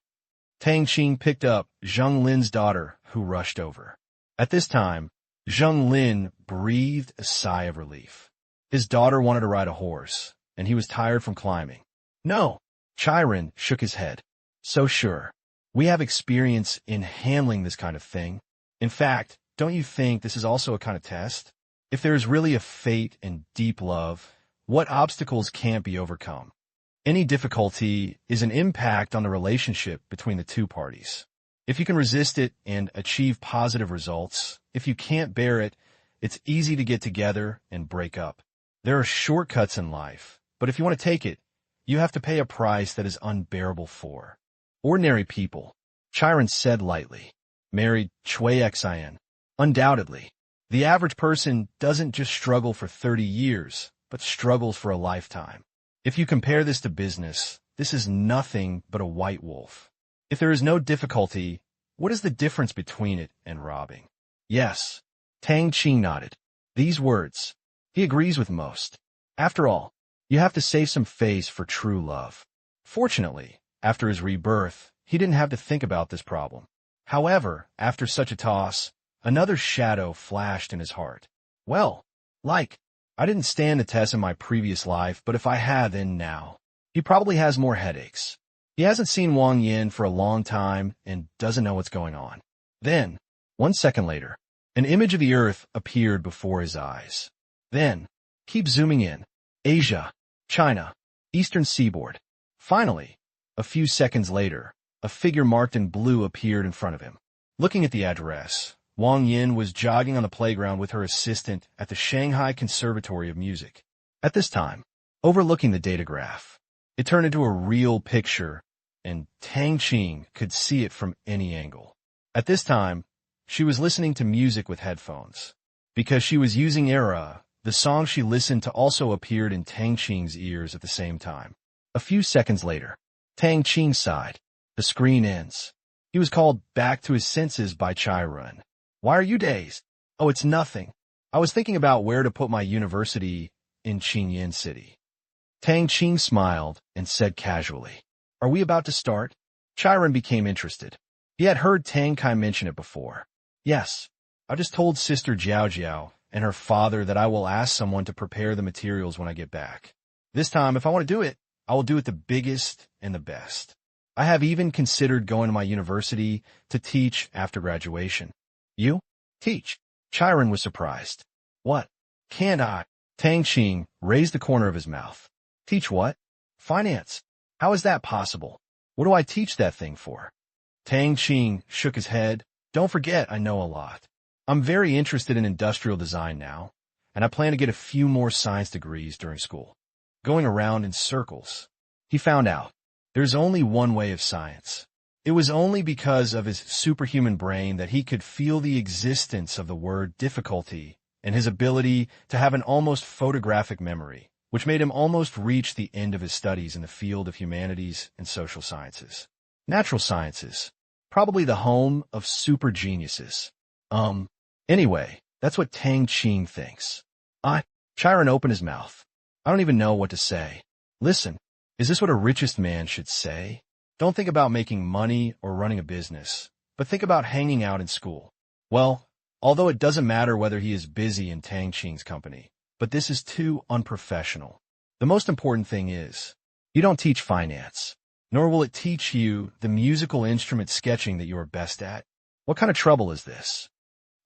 Tang Qing picked up Zheng Lin's daughter, who rushed over. At this time, Zheng Lin breathed a sigh of relief. His daughter wanted to ride a horse, and he was tired from climbing. "No," Chiron shook his head. "So sure. We have experience in handling this kind of thing. In fact, don't you think this is also a kind of test? If there is really a fate and deep love, what obstacles can't be overcome? Any difficulty is an impact on the relationship between the two parties. If you can resist it and achieve positive results, if you can't bear it, it's easy to get together and break up. There are shortcuts in life, but if you want to take it, you have to pay a price that is unbearable for. Ordinary people," Chiron said lightly, "married Cui Xian. Undoubtedly, the average person doesn't just struggle for 30 years, but struggles for a lifetime. If you compare this to business, this is nothing but a white wolf. If there is no difficulty, what is the difference between it and robbing?" "Yes," Tang Qing nodded. "These words, he agrees with most. After all, you have to save some face for true love." Fortunately, after his rebirth, he didn't have to think about this problem. However, after such a toss, another shadow flashed in his heart. Well, I didn't stand the test in my previous life, but if I had, then now. He probably has more headaches. He hasn't seen Wang Yin for a long time and doesn't know what's going on. Then, 1 second later, an image of the Earth appeared before his eyes. Then, keep zooming in. Asia, China, Eastern Seaboard. Finally, a few seconds later, a figure marked in blue appeared in front of him. Looking at the address, Wang Yin was jogging on the playground with her assistant at the Shanghai Conservatory of Music. At this time, overlooking the data graph, it turned into a real picture, and Tang Qing could see it from any angle. At this time, she was listening to music with headphones. Because she was using Era, the song she listened to also appeared in Tang Qing's ears at the same time. A few seconds later, Tang Qing sighed. The screen ends. He was called back to his senses by Chiron. Why are you dazed? Oh, it's nothing. I was thinking about where to put my university in Qingyan City. Tang Qing smiled and said casually, Are we about to start? Chiron became interested. He had heard Tang Kai mention it before. Yes, I just told Sister Jiao Jiao and her father that I will ask someone to prepare the materials when I get back. This time, if I want to do it, I will do it the biggest and the best. I have even considered going to my university to teach after graduation. You? Teach? Chiron was surprised. What? Can't I? Tang Qing raised the corner of his mouth. Teach what? Finance. How is that possible? What do I teach that thing for? Tang Qing shook his head. Don't forget, I know a lot. I'm very interested in industrial design now, and I plan to get a few more science degrees during school. Going around in circles. He found out there's only one way of science. It was only because of his superhuman brain that he could feel the existence of the word difficulty and his ability to have an almost photographic memory, which made him almost reach the end of his studies in the field of humanities and social sciences. Natural sciences, probably the home of super geniuses. Anyway, that's what Tang Qing thinks. Chiron opened his mouth. I don't even know what to say. Listen, is this what a richest man should say? Don't think about making money or running a business, but think about hanging out in school. Well, although it doesn't matter whether he is busy in Tang Qing's company, but this is too unprofessional. The most important thing is, you don't teach finance, nor will it teach you the musical instrument sketching that you are best at. What kind of trouble is this?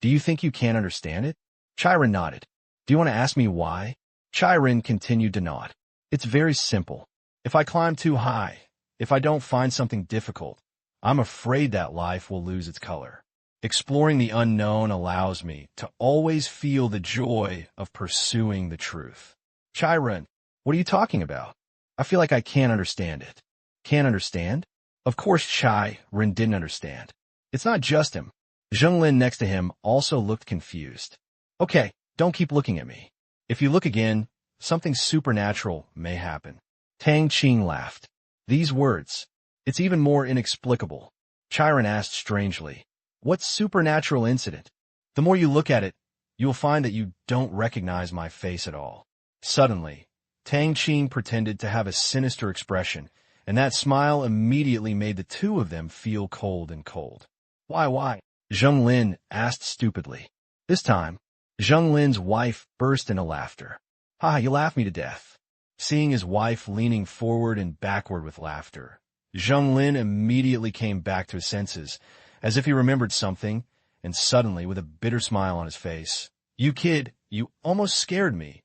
Do you think you can't understand it? Chiron nodded. Do you want to ask me why? Chiron continued to nod. It's very simple. If I climb too high, if I don't find something difficult, I'm afraid that life will lose its color. Exploring the unknown allows me to always feel the joy of pursuing the truth. Chiron, what are you talking about? I feel like I can't understand it. Can't understand? Of course Chiron didn't understand. It's not just him. Zhenglin next to him also looked confused. Okay, don't keep looking at me. If you look again, something supernatural may happen. Tang Qing laughed. These words, it's even more inexplicable. Chiron asked strangely, what supernatural incident? The more you look at it, you'll find that you don't recognize my face at all. Suddenly, Tang Qing pretended to have a sinister expression, and that smile immediately made the two of them feel cold and cold. Why? Zhenglin asked stupidly. This time, Zhenglin's wife burst into laughter. You laugh me to death. Seeing his wife leaning forward and backward with laughter, Zhenglin immediately came back to his senses, as if he remembered something, and suddenly, with a bitter smile on his face, You kid, you almost scared me.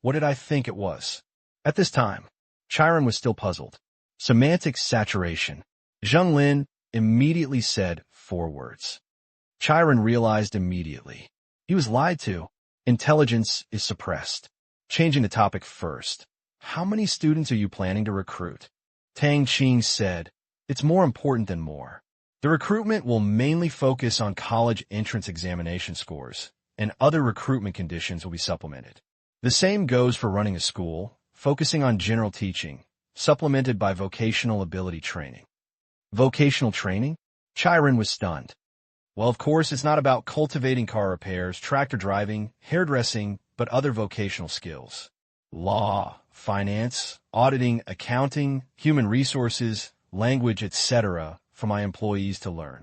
What did I think it was? At this time, Chiron was still puzzled. Semantic saturation. Zhenglin immediately said 4 words. Chiron realized immediately. He was lied to. Intelligence is suppressed. Changing the topic first. How many students are you planning to recruit? Tang Qing said, It's more important than more. The recruitment will mainly focus on college entrance examination scores, and other recruitment conditions will be supplemented. The same goes for running a school, focusing on general teaching, supplemented by vocational ability training. Vocational training? Chiron was stunned. Well, of course, it's not about cultivating car repairs, tractor driving, hairdressing, but other vocational skills. Law, finance, auditing, accounting, human resources, language, etc. for my employees to learn.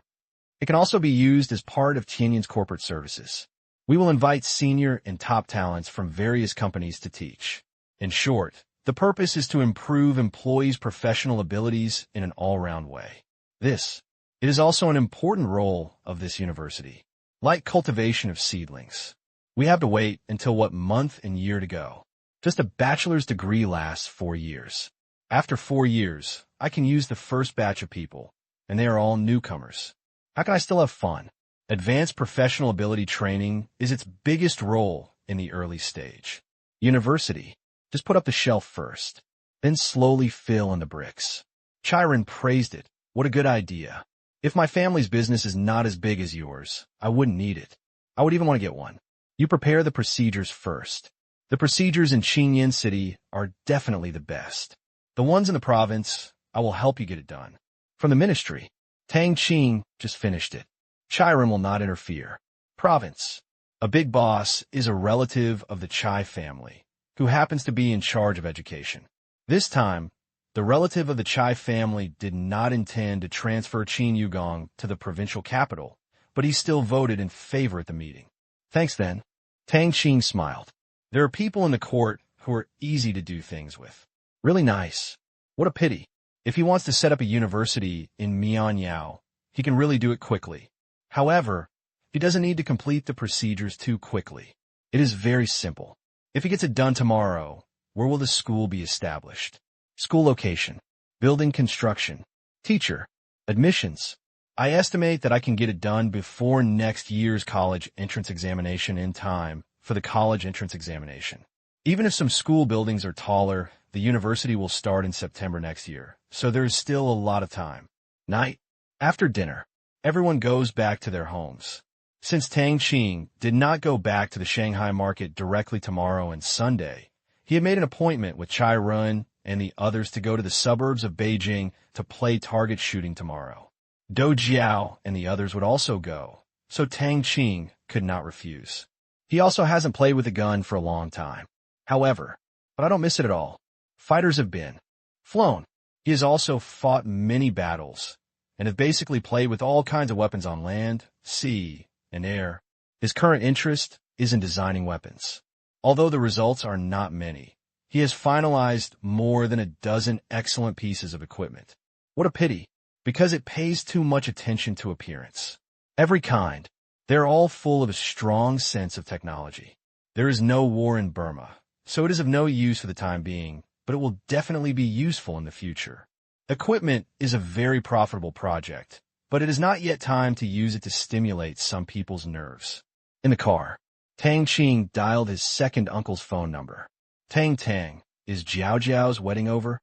It can also be used as part of Tianyan's corporate services. We will invite senior and top talents from various companies to teach. In short, the purpose is to improve employees' professional abilities in an all-round way. It is also an important role of this university. Like cultivation of seedlings. We have to wait until what month and year to go. Just a bachelor's degree lasts 4 years. After 4 years, I can use the first batch of people, and they are all newcomers. How can I still have fun? Advanced professional ability training is its biggest role in the early stage. University. Just put up the shelf first, then slowly fill in the bricks. Chiron praised it. What a good idea. If my family's business is not as big as yours, I wouldn't need it. I would even want to get one. You prepare the procedures first. The procedures in Qingyan City are definitely the best. The ones in the province, I will help you get it done. From the ministry, Tang Qing just finished it. Chiren will not interfere. Province. A big boss is a relative of the Chai family, who happens to be in charge of education. This time, the relative of the Chai family did not intend to transfer Qin Yugong to the provincial capital, but he still voted in favor at the meeting. Thanks then. Tang Qing smiled. There are people in the court who are easy to do things with. Really nice. What a pity. If he wants to set up a university in Mianyao, he can really do it quickly. However, he doesn't need to complete the procedures too quickly. It is very simple. If he gets it done tomorrow, where will the school be established? School location. Building construction. Teacher. Admissions. I estimate that I can get it done before next year's college entrance examination in time for the college entrance examination. Even if some school buildings are taller, the university will start in September next year, so there is still a lot of time. Night. After dinner, everyone goes back to their homes. Since Tang Qing did not go back to the Shanghai market directly tomorrow and Sunday, he had made an appointment with Chai Run and the others to go to the suburbs of Beijing to play target shooting tomorrow. Do Jiao and the others would also go, so Tang Qing could not refuse. He also hasn't played with a gun for a long time. However, but I don't miss it at all. Fighters have been flown. He has also fought many battles and have basically played with all kinds of weapons on land, sea, and air. His current interest is in designing weapons. Although the results are not many, he has finalized more than a dozen excellent pieces of equipment. What a pity, because it pays too much attention to appearance. Every kind. They're all full of a strong sense of technology. There is no war in Burma, so it is of no use for the time being, but it will definitely be useful in the future. Equipment is a very profitable project, but it is not yet time to use it to stimulate some people's nerves. In the car, Tang Qing dialed his second uncle's phone number. Tang, is Jiao Jiao's wedding over?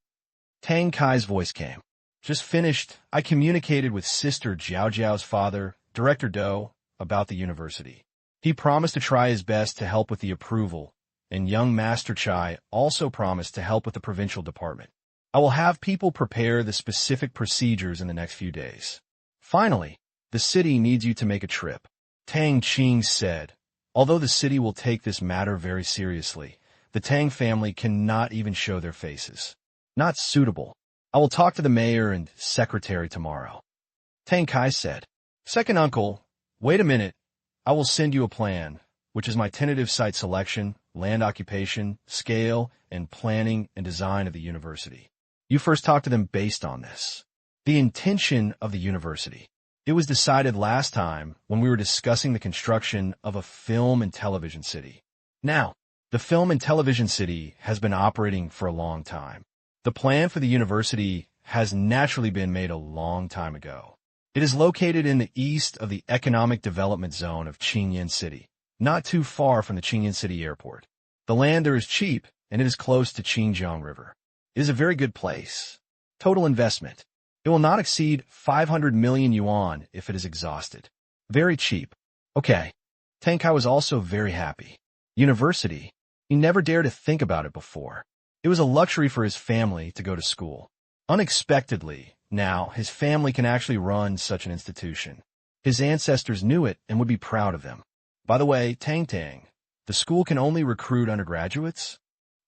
Tang Kai's voice came. Just finished. I communicated with Sister Jiao Jiao's father, Director Do, about the university. He promised to try his best to help with the approval, and young Master Chai also promised to help with the provincial department. I will have people prepare the specific procedures in the next few days. Finally, the city needs you to make a trip. Tang Qing said, although the city will take this matter very seriously, the Tang family cannot even show their faces. Not suitable. I will talk to the mayor and secretary tomorrow. Tang Kai said, Second uncle, wait a minute. I will send you a plan, which is my tentative site selection, land occupation, scale, and planning and design of the university. You first talk to them based on this. The intention of the university. It was decided last time when we were discussing the construction of a film and television city. Now, the film and television city has been operating for a long time. The plan for the university has naturally been made a long time ago. It is located in the east of the economic development zone of Qingyan City, not too far from the Qingyan City airport. The land there is cheap, and it is close to Qingjiang River. It is a very good place. Total investment. It will not exceed 500 million yuan if it is exhausted. Very cheap. Okay. Tang Kai was also very happy. University. He never dared to think about it before. It was a luxury for his family to go to school. Unexpectedly, now, his family can actually run such an institution. His ancestors knew it and would be proud of them. By the way, Tang, the school can only recruit undergraduates?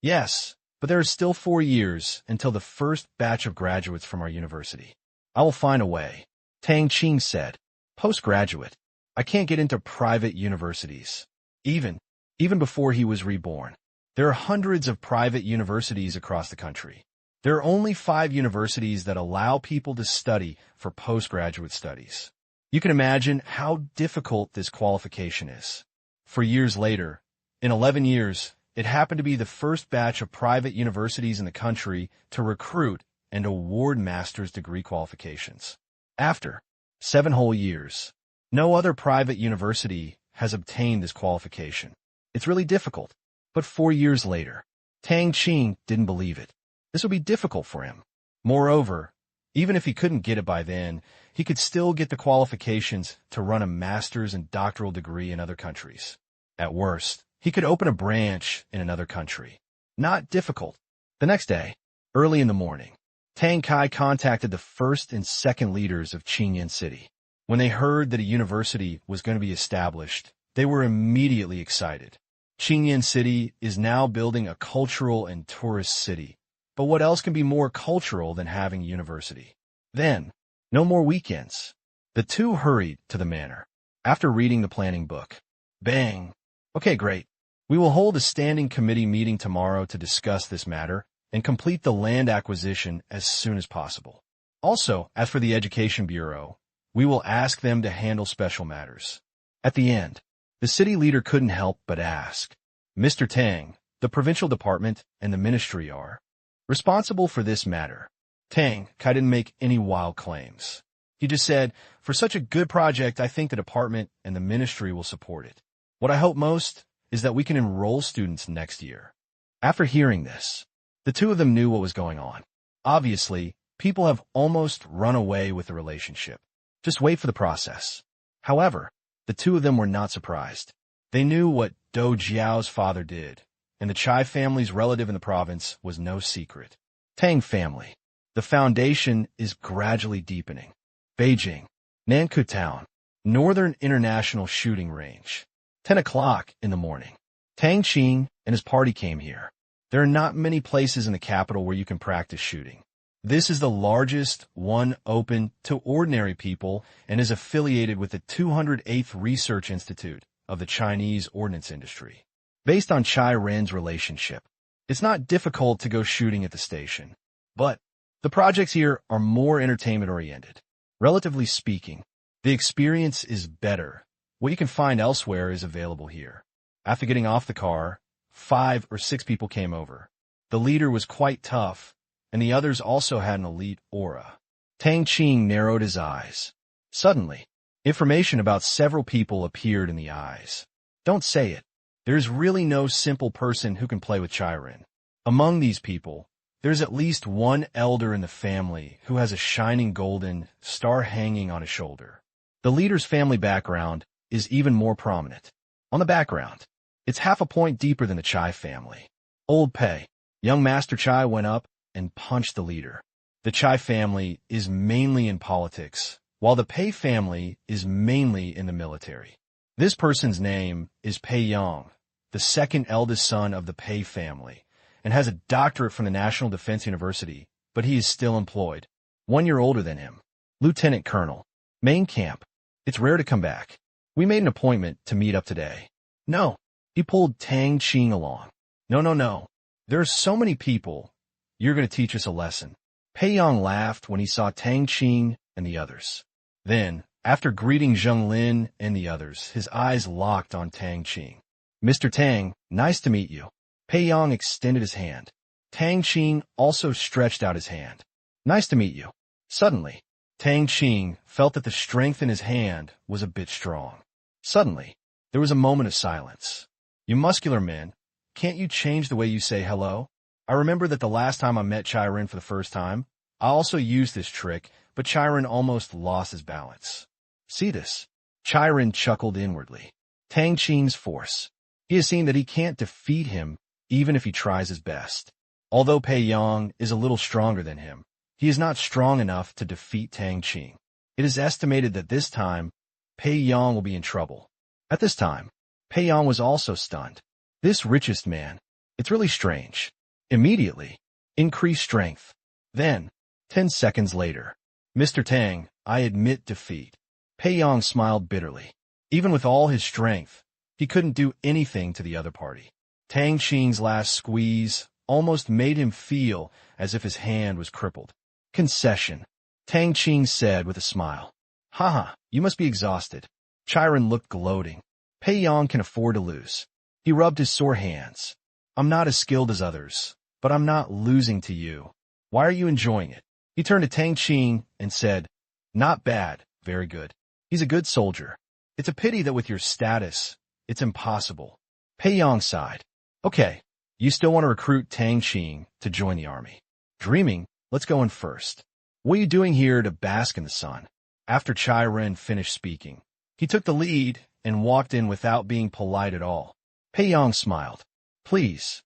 Yes, but there are still 4 years until the first batch of graduates from our university. I will find a way. Tang Qing said, postgraduate. I can't get into private universities. Even before he was reborn. There are hundreds of private universities across the country. There are only 5 universities that allow people to study for postgraduate studies. You can imagine how difficult this qualification is. For years later, in 11 years, it happened to be the first batch of private universities in the country to recruit and award master's degree qualifications. After 7 whole years, no other private university has obtained this qualification. It's really difficult. But 4 years later, Tang Qing didn't believe it. This would be difficult for him. Moreover, even if he couldn't get it by then, he could still get the qualifications to run a master's and doctoral degree in other countries. At worst, he could open a branch in another country. Not difficult. The next day, Early in the morning, Tang Kai contacted the first and second leaders of Qingyan City. When they heard that a university was going to be established, they were immediately excited. Qingyan City is now building a cultural and tourist city. But what else can be more cultural than having a university? Then, no more weekends. The two hurried to the manor. After reading the planning book, bang! Okay, great. We will hold a standing committee meeting tomorrow to discuss this matter and complete the land acquisition as soon as possible. Also, as for the Education Bureau, we will ask them to handle special matters. At the end, the city leader couldn't help but ask, Mr. Tang, the provincial department and the ministry are responsible for this matter. Tang Kai didn't make any wild claims. He just said, for such a good project, I think the department and the ministry will support it. What I hope most is that we can enroll students next year. After hearing this, the two of them knew what was going on. Obviously, people have almost run away with the relationship. Just wait for the process. However, the two of them were not surprised. They knew what Do Jiao's father did, and the Chai family's relative in the province was no secret. Tang family. The foundation is gradually deepening. Beijing, Nankou Town, Northern International Shooting Range. 10 o'clock in the morning. Tang Qing and his party came here. There are not many places in the capital where you can practice shooting. This is the largest one open to ordinary people and is affiliated with the 208th Research Institute of the Chinese ordnance industry. Based on Chai Ren's relationship, it's not difficult to go shooting at the station. But the projects here are more entertainment-oriented. Relatively speaking, the experience is better. What you can find elsewhere is available here. After getting off the car, 5 or 6 people came over. The leader was quite tough, and the others also had an elite aura. Tang Qing narrowed his eyes. Suddenly, information about several people appeared in the eyes. Don't say it. There's really no simple person who can play with Chai Ren. Among these people, there's at least one elder in the family who has a shining golden star hanging on his shoulder. The leader's family background is even more prominent. On the background, it's half a point deeper than the Chai family. Old Pei, young Master Chai went up and punched the leader. The Chai family is mainly in politics, while the Pei family is mainly in the military. This person's name is Pei Yang, the second eldest son of the Pei family, and has a doctorate from the National Defense University, but he is still employed. 1 year older than him. Lieutenant Colonel. Main camp. It's rare to come back. We made an appointment to meet up today. No. He pulled Tang Qing along. No. There are so many people. You're going to teach us a lesson. Pei Yang laughed when he saw Tang Qing and the others. Then, after greeting Zheng Lin and the others, his eyes locked on Tang Qing. Mr. Tang, nice to meet you. Pei Yang extended his hand. Tang Qing also stretched out his hand. Nice to meet you. Suddenly, Tang Qing felt that the strength in his hand was a bit strong. Suddenly, there was a moment of silence. You muscular men, can't you change the way you say hello? I remember that the last time I met Chai Ren for the first time, I also used this trick, but Chai Ren almost lost his balance. See this? Chai Ren chuckled inwardly. Tang Qing's force. He has seen that he can't defeat him even if he tries his best. Although Pei Yang is a little stronger than him, he is not strong enough to defeat Tang Qing. It is estimated that this time, Pei Yang will be in trouble. At this time, Pei Yang was also stunned. This richest man, it's really strange. Immediately, increased strength. Then, 10 seconds later, Mr. Tang, I admit defeat. Pei Yang smiled bitterly. Even with all his strength, he couldn't do anything to the other party. Tang Qing's last squeeze almost made him feel as if his hand was crippled. Concession, Tang Qing said with a smile. Haha, you must be exhausted. Chai Ren looked gloating. Pei Yang can afford to lose. He rubbed his sore hands. I'm not as skilled as others, but I'm not losing to you. Why are you enjoying it? He turned to Tang Qing and said, not bad, very good. He's a good soldier. It's a pity that with your status, it's impossible. Pei Yang sighed. Okay, you still want to recruit Tang Qing to join the army. Dreaming, let's go in first. What are you doing here to bask in the sun? After Chai Ren finished speaking, he took the lead and walked in without being polite at all. Pei Yang smiled. Please.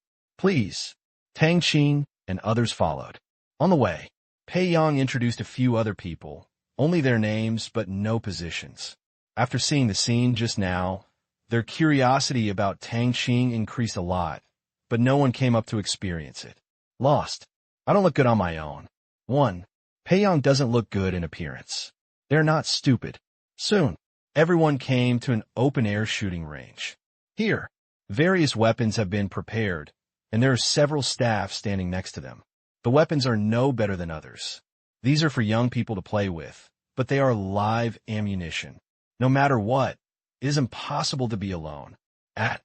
Tang Qing and others followed. On the way, Pei Yang introduced a few other people, only their names but no positions. After seeing the scene just now, their curiosity about Tang Qing increased a lot, but no one came up to experience it. Lost. I don't look good on my own. 1. Pei Yang doesn't look good in appearance. They're not stupid. Soon, everyone came to an open-air shooting range. Here, various weapons have been prepared, and there are several staff standing next to them. The weapons are no better than others. These are for young people to play with, but they are live ammunition. No matter what, it is impossible to be alone. At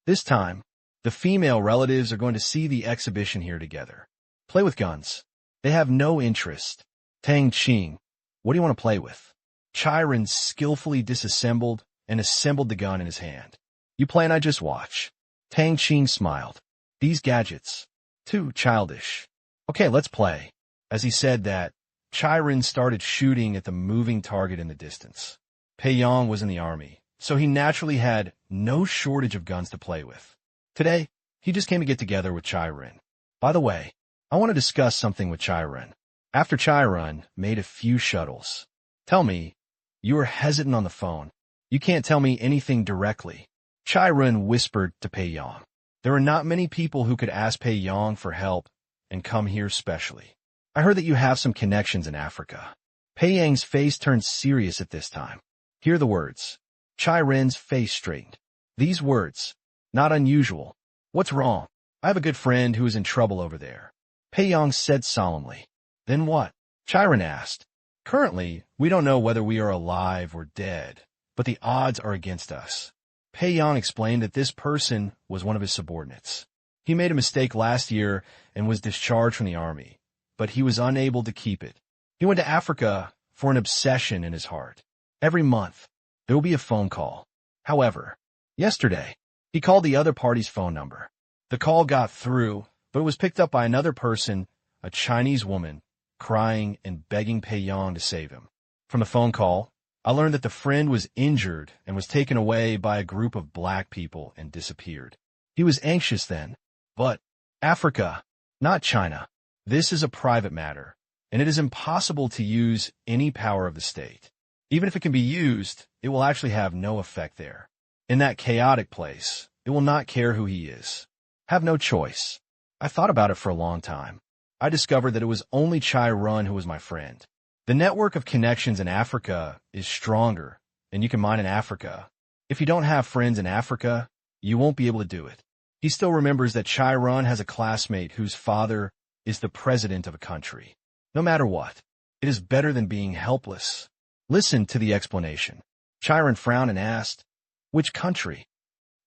this time, the female relatives are going to see the exhibition here together. Play with guns. They have no interest. Tang Qing, what do you want to play with? Chiron skillfully disassembled and assembled the gun in his hand. You play and I just watch. Tang Qing smiled. These gadgets, too childish. Okay, let's play. As he said that, Chiron started shooting at the moving target in the distance. Pei Yang was in the army, so he naturally had no shortage of guns to play with. Today, he just came to get together with Chiron. By the way, I want to discuss something with Chiron. After Chiron made a few shuttles. Tell me, you were hesitant on the phone. You can't tell me anything directly. Chiron whispered to Pei Yang. There are not many people who could ask Pei Yang for help and come here specially. I heard that you have some connections in Africa. Pei Yang's face turned serious at this time. Hear the words. Chiron's face straightened. These words, not unusual. What's wrong? I have a good friend who is in trouble over there. Pei Yang said solemnly. Then what? Chiron asked. Currently, we don't know whether we are alive or dead, but the odds are against us. Pei Yang explained that this person was one of his subordinates. He made a mistake last year and was discharged from the army, but he was unable to keep it. He went to Africa for an obsession in his heart. Every month, there will be a phone call. However, yesterday, he called the other party's phone number. The call got through, but it was picked up by another person, a Chinese woman, crying and begging Pei Yang to save him. From the phone call, I learned that the friend was injured and was taken away by a group of black people and disappeared. He was anxious then. But Africa, not China. This is a private matter, and it is impossible to use any power of the state. Even if it can be used, it will actually have no effect there. In that chaotic place, it will not care who he is. Have no choice. I thought about it for a long time. I discovered that it was only Chiron who was my friend. The network of connections in Africa is stronger, and you can mine in Africa. If you don't have friends in Africa, you won't be able to do it. He still remembers that Chiron has a classmate whose father is the president of a country. No matter what, it is better than being helpless. Listen to the explanation. Chiron frowned and asked, which country?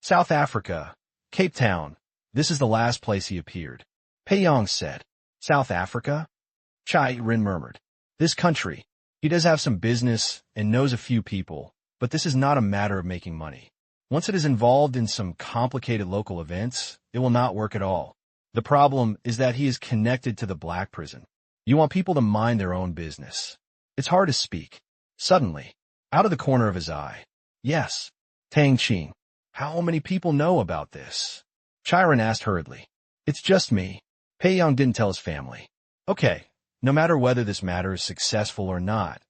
South Africa, Cape Town. This is the last place he appeared. Pei Yang said, South Africa? Chiron murmured. This country. He does have some business and knows a few people, but this is not a matter of making money. Once it is involved in some complicated local events, it will not work at all. The problem is that he is connected to the black prison. You want people to mind their own business. It's hard to speak. Suddenly, out of the corner of his eye. Yes, Tang Qing. How many people know about this? Chiron asked hurriedly. It's just me. Pei Yang didn't tell his family. Okay, no matter whether this matter is successful or not,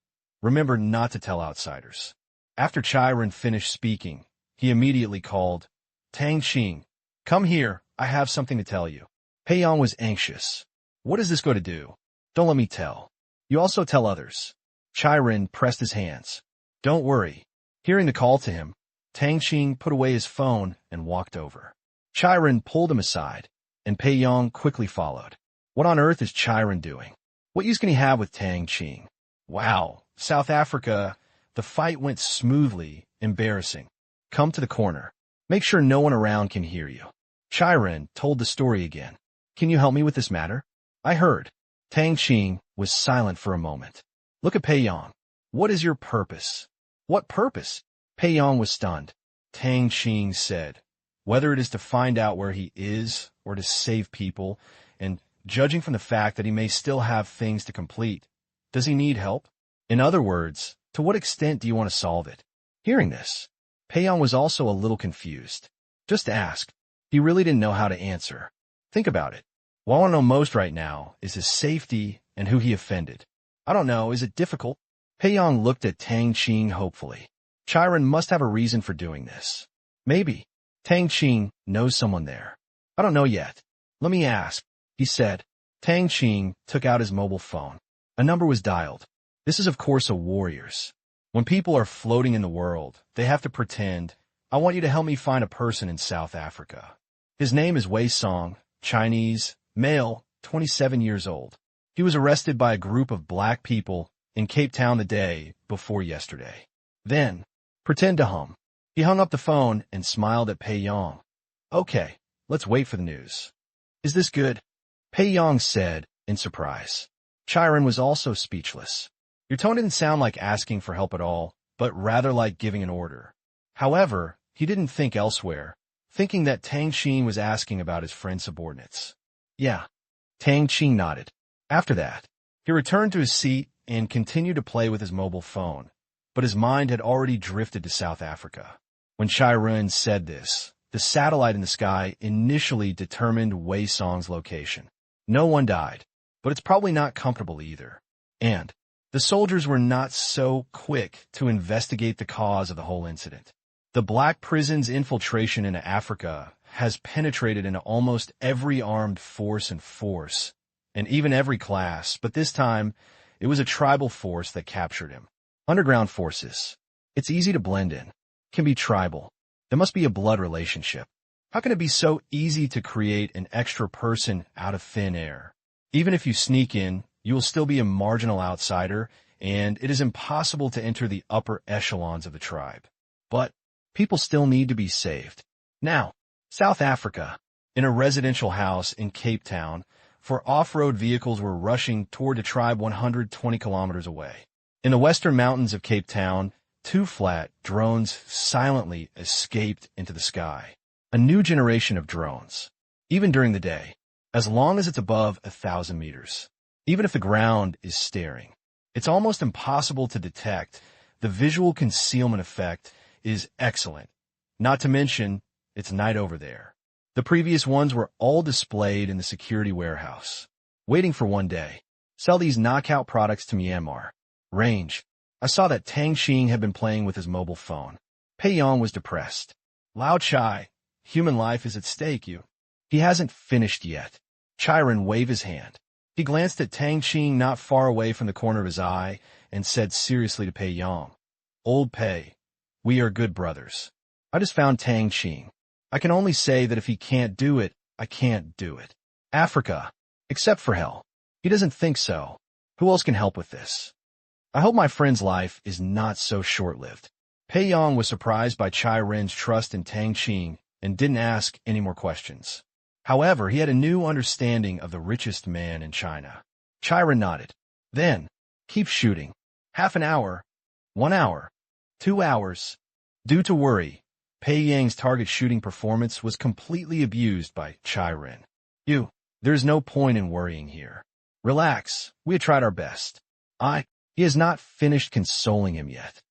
remember not to tell outsiders. After Chiron finished speaking, he immediately called, Tang Qing, come here, I have something to tell you. Pei Yang was anxious. What is this going to do? Don't let me tell. You also tell others. Chiron pressed his hands. Don't worry. Hearing the call to him, Tang Qing put away his phone and walked over. Chiron pulled him aside, and Pei Yang quickly followed. What on earth is Chiron doing? What use can he have with Tang Qing? Wow, South Africa, the fight went smoothly, embarrassing. Come to the corner. Make sure no one around can hear you. Chiron told the story again. Can you help me with this matter? I heard. Tang Qing was silent for a moment. Look at Pei Yang. What is your purpose? What purpose? Pei Yang was stunned. Tang Qing said, whether it is to find out where he is or to save people, and judging from the fact that he may still have things to complete, does he need help? In other words, to what extent do you want to solve it? Hearing this, Pei Yang was also a little confused. Just ask. He really didn't know how to answer. Think about it. What I want to know most right now is his safety and who he offended. I don't know, is it difficult? Peiyong looked at Tang Qing hopefully. Chiron must have a reason for doing this. Maybe. Tang Qing knows someone there. I don't know yet. Let me ask, he said. Tang Qing took out his mobile phone. A number was dialed. This is of course a warrior's. When people are floating in the world, they have to pretend, I want you to help me find a person in South Africa. His name is Wei Song, Chinese, male, 27 years old. He was arrested by a group of black people in Cape Town the day before yesterday. Then, pretend to hum. He hung up the phone and smiled at Peiyong. Okay, let's wait for the news. Is this good? Peiyong said, in surprise. Chiron was also speechless. Your tone didn't sound like asking for help at all, but rather like giving an order. However, he didn't think elsewhere, thinking that Tang Qing was asking about his friend's subordinates. Yeah. Tang Qing nodded. After that, he returned to his seat and continued to play with his mobile phone, but his mind had already drifted to South Africa. When Chiron said this, the satellite in the sky initially determined Wei Song's location. No one died, but it's probably not comfortable either. And the soldiers were not so quick to investigate the cause of the whole incident. The black prison's infiltration into Africa has penetrated into almost every armed force, and even every class, but this time, it was a tribal force that captured him. Underground forces. It's easy to blend in. Can be tribal. There must be a blood relationship. How can it be so easy to create an extra person out of thin air? Even if you sneak in, you will still be a marginal outsider, and it is impossible to enter the upper echelons of the tribe. But people still need to be saved. Now, South Africa, in a residential house in Cape Town, for off-road vehicles were rushing toward the tribe 120 kilometers away. In the western mountains of Cape Town, 2 flat drones silently escaped into the sky. A new generation of drones, even during the day, as long as it's above 1,000 meters. Even if the ground is staring, it's almost impossible to detect. The visual concealment effect is excellent. Not to mention, it's night over there. The previous ones were all displayed in the security warehouse, waiting for one day. Sell these knockout products to Myanmar. Range. I saw that Tang Qing had been playing with his mobile phone. Peiyong was depressed. Lao Chai, human life is at stake, you. He hasn't finished yet. Chiron waved his hand. He glanced at Tang Qing not far away from the corner of his eye and said seriously to Peiyong, Old Pei, we are good brothers. I just found Tang Qing. I can only say that if he can't do it, I can't do it. Africa. Except for hell. He doesn't think so. Who else can help with this? I hope my friend's life is not so short-lived. Peiyong was surprised by Chiron's trust in Tang Qing and didn't ask any more questions. However, he had a new understanding of the richest man in China. Chiron nodded. Then, keep shooting. Half an hour. 1 hour. 2 hours. Due to worry, Peiyong's target shooting performance was completely abused by Chiron. There's no point in worrying here. Relax, we had tried our best. He has not finished consoling him yet.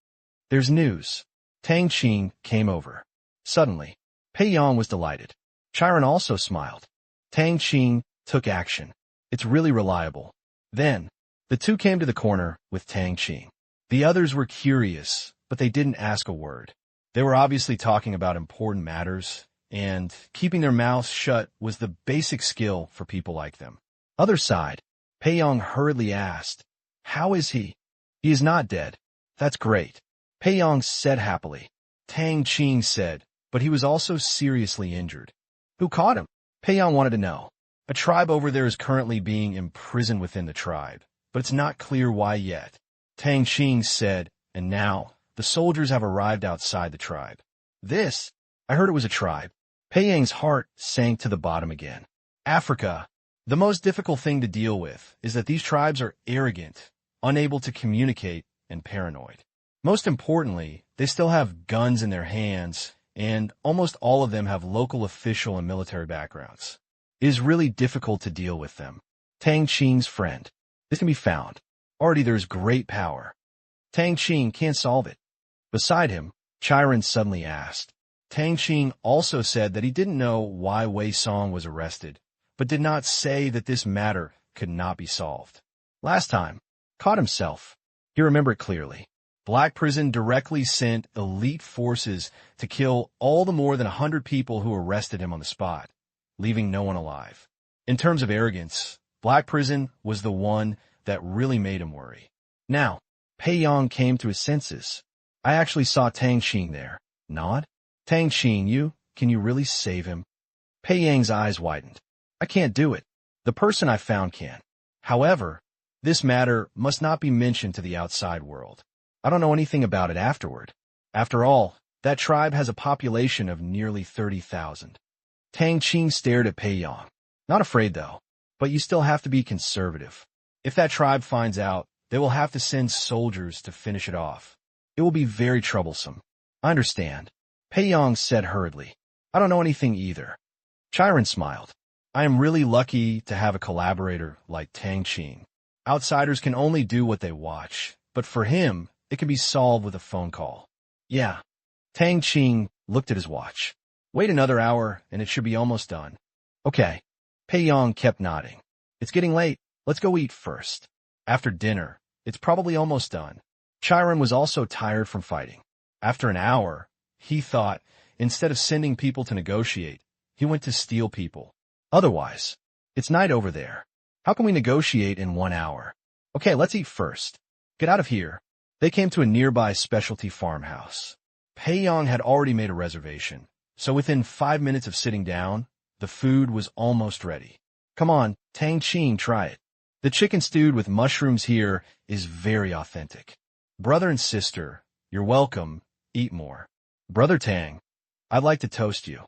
There's news. Tang Qing came over. Suddenly, Peiyong was delighted. Chiron also smiled. Tang Qing took action. It's really reliable. Then, the two came to the corner with Tang Qing. The others were curious, but they didn't ask a word. They were obviously talking about important matters, and keeping their mouths shut was the basic skill for people like them. Other side, Peiyong hurriedly asked, How is he? He is not dead. That's great. Peiyong said happily. Tang Qing said, but he was also seriously injured. Who caught him? Peiyong wanted to know. A tribe over there is currently being imprisoned within the tribe, but it's not clear why yet. Tang Qing said, and now, the soldiers have arrived outside the tribe. I heard it was a tribe. Peiyong's heart sank to the bottom again. Africa. The most difficult thing to deal with is that these tribes are arrogant, unable to communicate, and paranoid. Most importantly, they still have guns in their hands, and almost all of them have local official and military backgrounds. It is really difficult to deal with them. Tang Qing's friend. This can be found. Already there is great power. Tang Qing can't solve it. Beside him, Chiron suddenly asked. Tang Qing also said that he didn't know why Wei Song was arrested, but did not say that this matter could not be solved. Last time, caught himself. He remembered clearly. Black Prison directly sent elite forces to kill all the more than 100 people who arrested him on the spot, leaving no one alive. In terms of arrogance, Black Prison was the one that really made him worry. Now, Pei Yang came to his senses. I actually saw Tang Qing there. Nod? Tang Qing, can you really save him? Pei Yang's eyes widened. I can't do it. The person I found can. However, this matter must not be mentioned to the outside world. I don't know anything about it afterward. After all, that tribe has a population of nearly 30,000. Tang Qing stared at Pei Yang. Not afraid, though. But you still have to be conservative. If that tribe finds out, they will have to send soldiers to finish it off. It will be very troublesome. I understand. Pei Yang said hurriedly. I don't know anything either. Chiron smiled. I am really lucky to have a collaborator like Tang Qing. Outsiders can only do what they watch, but for him, it can be solved with a phone call. Yeah. Tang Qing looked at his watch. Wait another hour, and it should be almost done. Okay. Pei Yang kept nodding. It's getting late. Let's go eat first. After dinner, it's probably almost done. Chiron was also tired from fighting. After an hour, he thought, instead of sending people to negotiate, he went to steal people. Otherwise, it's night over there. How can we negotiate in 1 hour? Okay, let's eat first. Get out of here. They came to a nearby specialty farmhouse. Pei Yang had already made a reservation, so within 5 minutes of sitting down, the food was almost ready. Come on, Tang Qing, try it. The chicken stewed with mushrooms here is very authentic. Brother and sister, you're welcome. Eat more. Brother Tang, I'd like to toast you.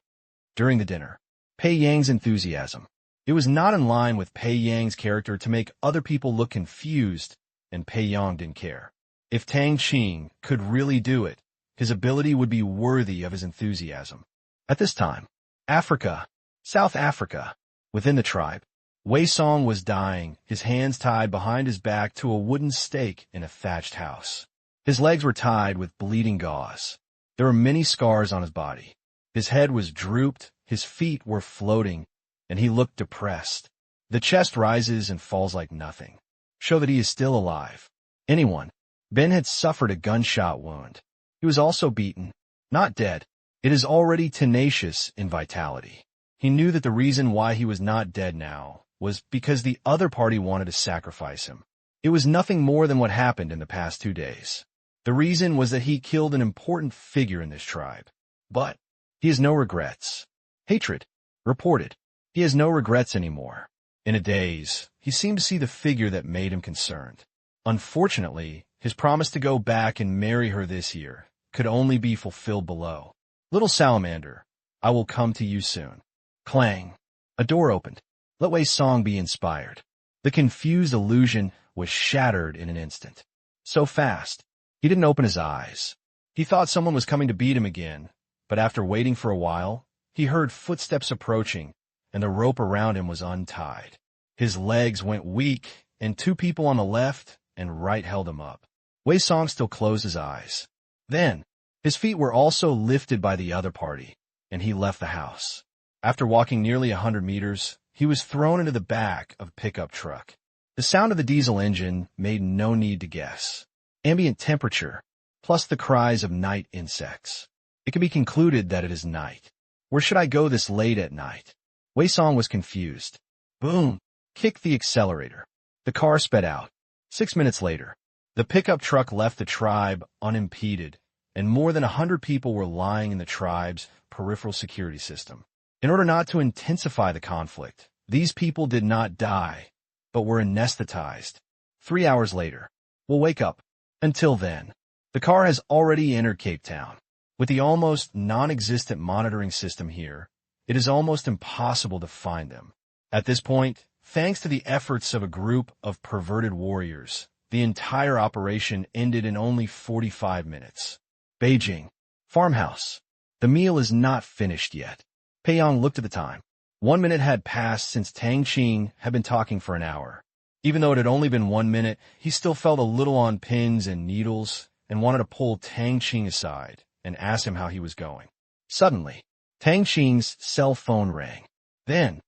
During the dinner, Pei Yang's enthusiasm. It was not in line with Pei Yang's character to make other people look confused, and Pei Yang didn't care. If Tang Qing could really do it, his ability would be worthy of his enthusiasm. At this time, Africa, South Africa, within the tribe, Wei Song was dying, his hands tied behind his back to a wooden stake in a thatched house. His legs were tied with bleeding gauze. There were many scars on his body. His head was drooped, his feet were floating, and he looked depressed. The chest rises and falls like nothing. Show that he is still alive. Ben had suffered a gunshot wound. He was also beaten. Not dead. It is already tenacious in vitality. He knew that the reason why he was not dead now was because the other party wanted to sacrifice him. It was nothing more than what happened in the past 2 days. The reason was that he killed an important figure in this tribe. But he has no regrets. Hatred. Reported. He has no regrets anymore. In a daze, he seemed to see the figure that made him concerned. Unfortunately, his promise to go back and marry her this year could only be fulfilled below. Little salamander, I will come to you soon. Clang. A door opened. Let Wei Song be inspired. The confused illusion was shattered in an instant. So fast. He didn't open his eyes. He thought someone was coming to beat him again, but after waiting for a while, he heard footsteps approaching, and the rope around him was untied. His legs went weak, and 2 people on the left and right held him up. Wei Song still closed his eyes. Then, his feet were also lifted by the other party, and he left the house. After walking nearly 100 meters, he was thrown into the back of a pickup truck. The sound of the diesel engine made no need to guess. Ambient temperature, plus the cries of night insects. It can be concluded that it is night. Where should I go this late at night? Wei Song was confused. Boom! Kicked the accelerator. The car sped out. 6 minutes later, the pickup truck left the tribe unimpeded, and more than 100 people were lying in the tribe's peripheral security system. In order not to intensify the conflict, these people did not die, but were anesthetized. 3 hours later, we'll wake up. Until then, the car has already entered Cape Town. With the almost non-existent monitoring system here, it is almost impossible to find them. At this point, thanks to the efforts of a group of perverted warriors, the entire operation ended in only 45 minutes. Beijing. Farmhouse. The meal is not finished yet. Pei Yang looked at the time. 1 minute had passed since Tang Qing had been talking for an hour. Even though it had only been 1 minute, he still felt a little on pins and needles and wanted to pull Tang Qing aside and ask him how he was going. Suddenly, Tang Qing's cell phone rang. Then,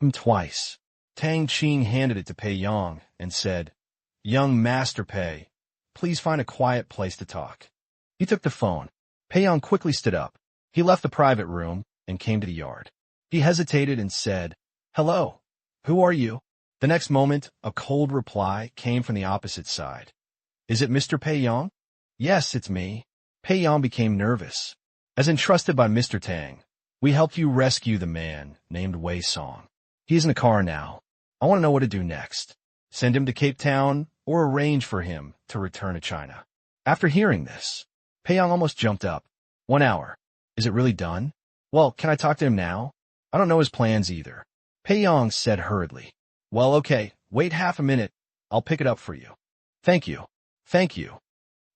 Twice. Tang Qing handed it to Pei Yong and said, "Young Master Pei, please find a quiet place to talk." He took the phone. Pei Yong quickly stood up. He left the private room and came to the yard. He hesitated and said, "Hello, who are you?" The next moment, a cold reply came from the opposite side. "Is it Mr. Pei Yong?" "Yes, it's me." Pei Yong became nervous. "As entrusted by Mr. Tang, we helped you rescue the man named Wei Song. He is in the car now. I want to know what to do next. Send him to Cape Town or arrange for him to return to China." After hearing this, Pei Yong almost jumped up. 1 hour. Is it really done? Well, can I talk to him now? I don't know his plans either. Pei Yong said hurriedly. "Well, okay, wait half a minute. I'll pick it up for you." "Thank you. Thank you."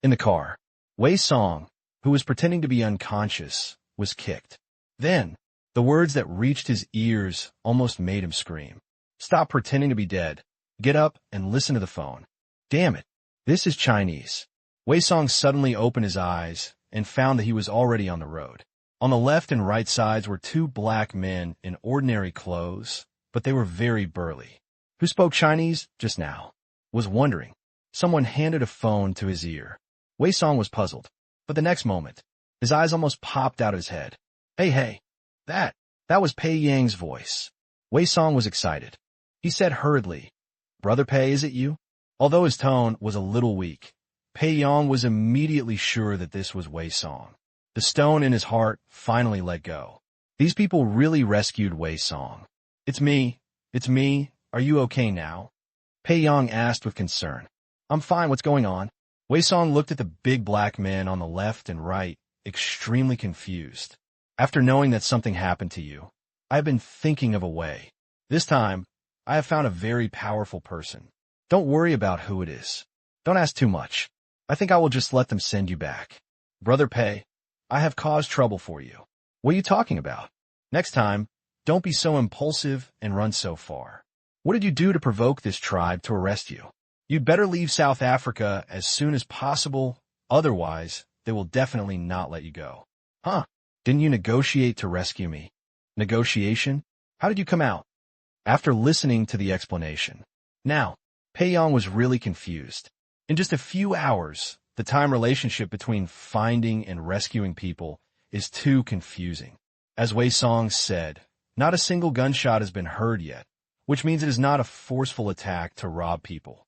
In the car, Wei Song, who was pretending to be unconscious, was kicked. Then, the words that reached his ears almost made him scream. "Stop pretending to be dead. Get up and listen to the phone." Damn it. This is Chinese. Wei Song suddenly opened his eyes and found that he was already on the road. On the left and right sides were 2 black men in ordinary clothes, but they were very burly. Who spoke Chinese just now? Was wondering. Someone handed a phone to his ear. Wei Song was puzzled, but the next moment, his eyes almost popped out of his head. Hey, that was Pei Yang's voice. Wei Song was excited. He said hurriedly, "Brother Pei, is it you?" Although his tone was a little weak, Pei Yong was immediately sure that this was Wei Song. The stone in his heart finally let go. These people really rescued Wei Song. It's me. Are you okay now?" Pei Yong asked with concern. "I'm fine, what's going on?" Wei Song looked at the big black men on the left and right, extremely confused. "After knowing that something happened to you, I have been thinking of a way. This time, I have found a very powerful person. Don't worry about who it is. Don't ask too much. I think I will just let them send you back. Brother Pei, I have caused trouble for you." "What are you talking about?" "Next time, don't be so impulsive and run so far. What did you do to provoke this tribe to arrest you? You'd better leave South Africa as soon as possible, otherwise they will definitely not let you go." "Huh? Didn't you negotiate to rescue me?" "Negotiation? How did you come out?" After listening to the explanation, now, Pei Yong was really confused. In just a few hours, the time relationship between finding and rescuing people is too confusing. As Wei Song said, not a single gunshot has been heard yet, which means it is not a forceful attack to rob people.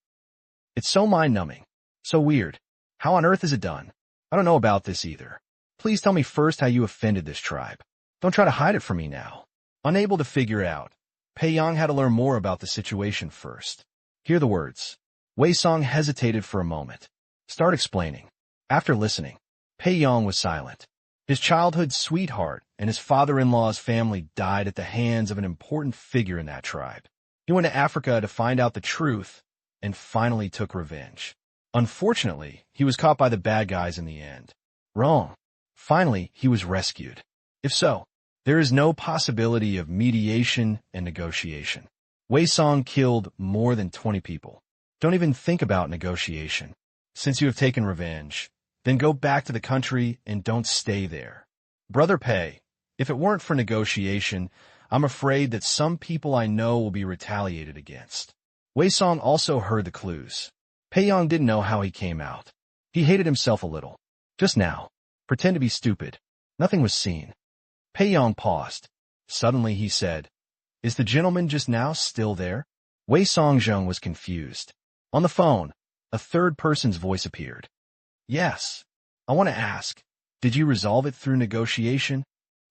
It's so mind-numbing, so weird. How on earth is it done? I don't know about this either. Please tell me first how you offended this tribe. Don't try to hide it from me now. Unable to figure out, Pei Yong had to learn more about the situation first. Hear the words. Wei Song hesitated for a moment. Start explaining. After listening, Pei Yong was silent. His childhood sweetheart and his father-in-law's family died at the hands of an important figure in that tribe. He went to Africa to find out the truth and finally took revenge. Unfortunately, he was caught by the bad guys in the end. Wrong. Finally, he was rescued. If so, there is no possibility of mediation and negotiation. Wei Song killed more than 20 people. Don't even think about negotiation. Since you have taken revenge, then go back to the country and don't stay there. Brother Pei, if it weren't for negotiation, I'm afraid that some people I know will be retaliated against. Wei Song also heard the clues. Pei Yong didn't know how he came out. He hated himself a little. Just now. Pretend to be stupid. Nothing was seen. Pei Yong paused. Suddenly he said, "Is the gentleman just now still there?" Wei Songjung was confused. On the phone, a third person's voice appeared. "Yes. I want to ask, did you resolve it through negotiation?"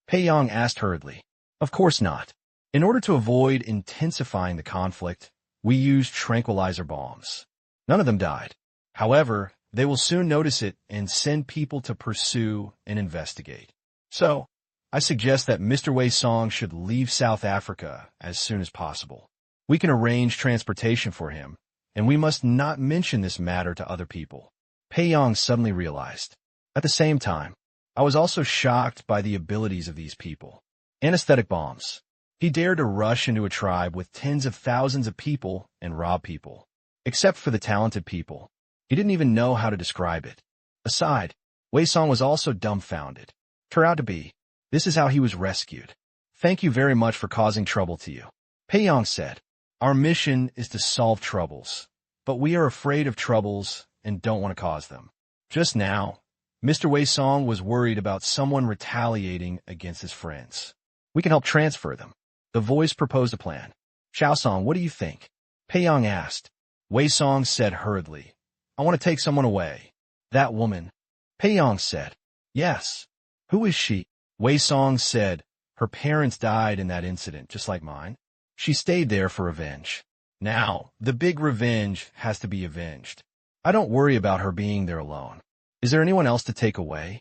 Pei Yong asked hurriedly. "Of course not. In order to avoid intensifying the conflict, we used tranquilizer bombs. None of them died. However, they will soon notice it and send people to pursue and investigate. So, I suggest that Mr. Wei Song should leave South Africa as soon as possible. We can arrange transportation for him, and we must not mention this matter to other people." Pei Yong suddenly realized. At the same time, I was also shocked by the abilities of these people. Anesthetic bombs. He dared to rush into a tribe with tens of thousands of people and rob people. Except for the talented people. He didn't even know how to describe it. Aside, Wei Song was also dumbfounded. Turned out to be. This is how he was rescued. Thank you very much for causing trouble to you. Pei Yang said, "Our mission is to solve troubles, but we are afraid of troubles and don't want to cause them." Just now, Mr. Wei Song was worried about someone retaliating against his friends. "We can help transfer them." The voice proposed a plan. "Xiao Song, what do you think?" Pei Yang asked. Wei Song said hurriedly, "I want to take someone away." "That woman?" Pei Yang said. "Yes." "Who is she?" Wei Song said, "Her parents died in that incident, just like mine. She stayed there for revenge. Now, the big revenge has to be avenged. I don't worry about her being there alone. Is there anyone else to take away?"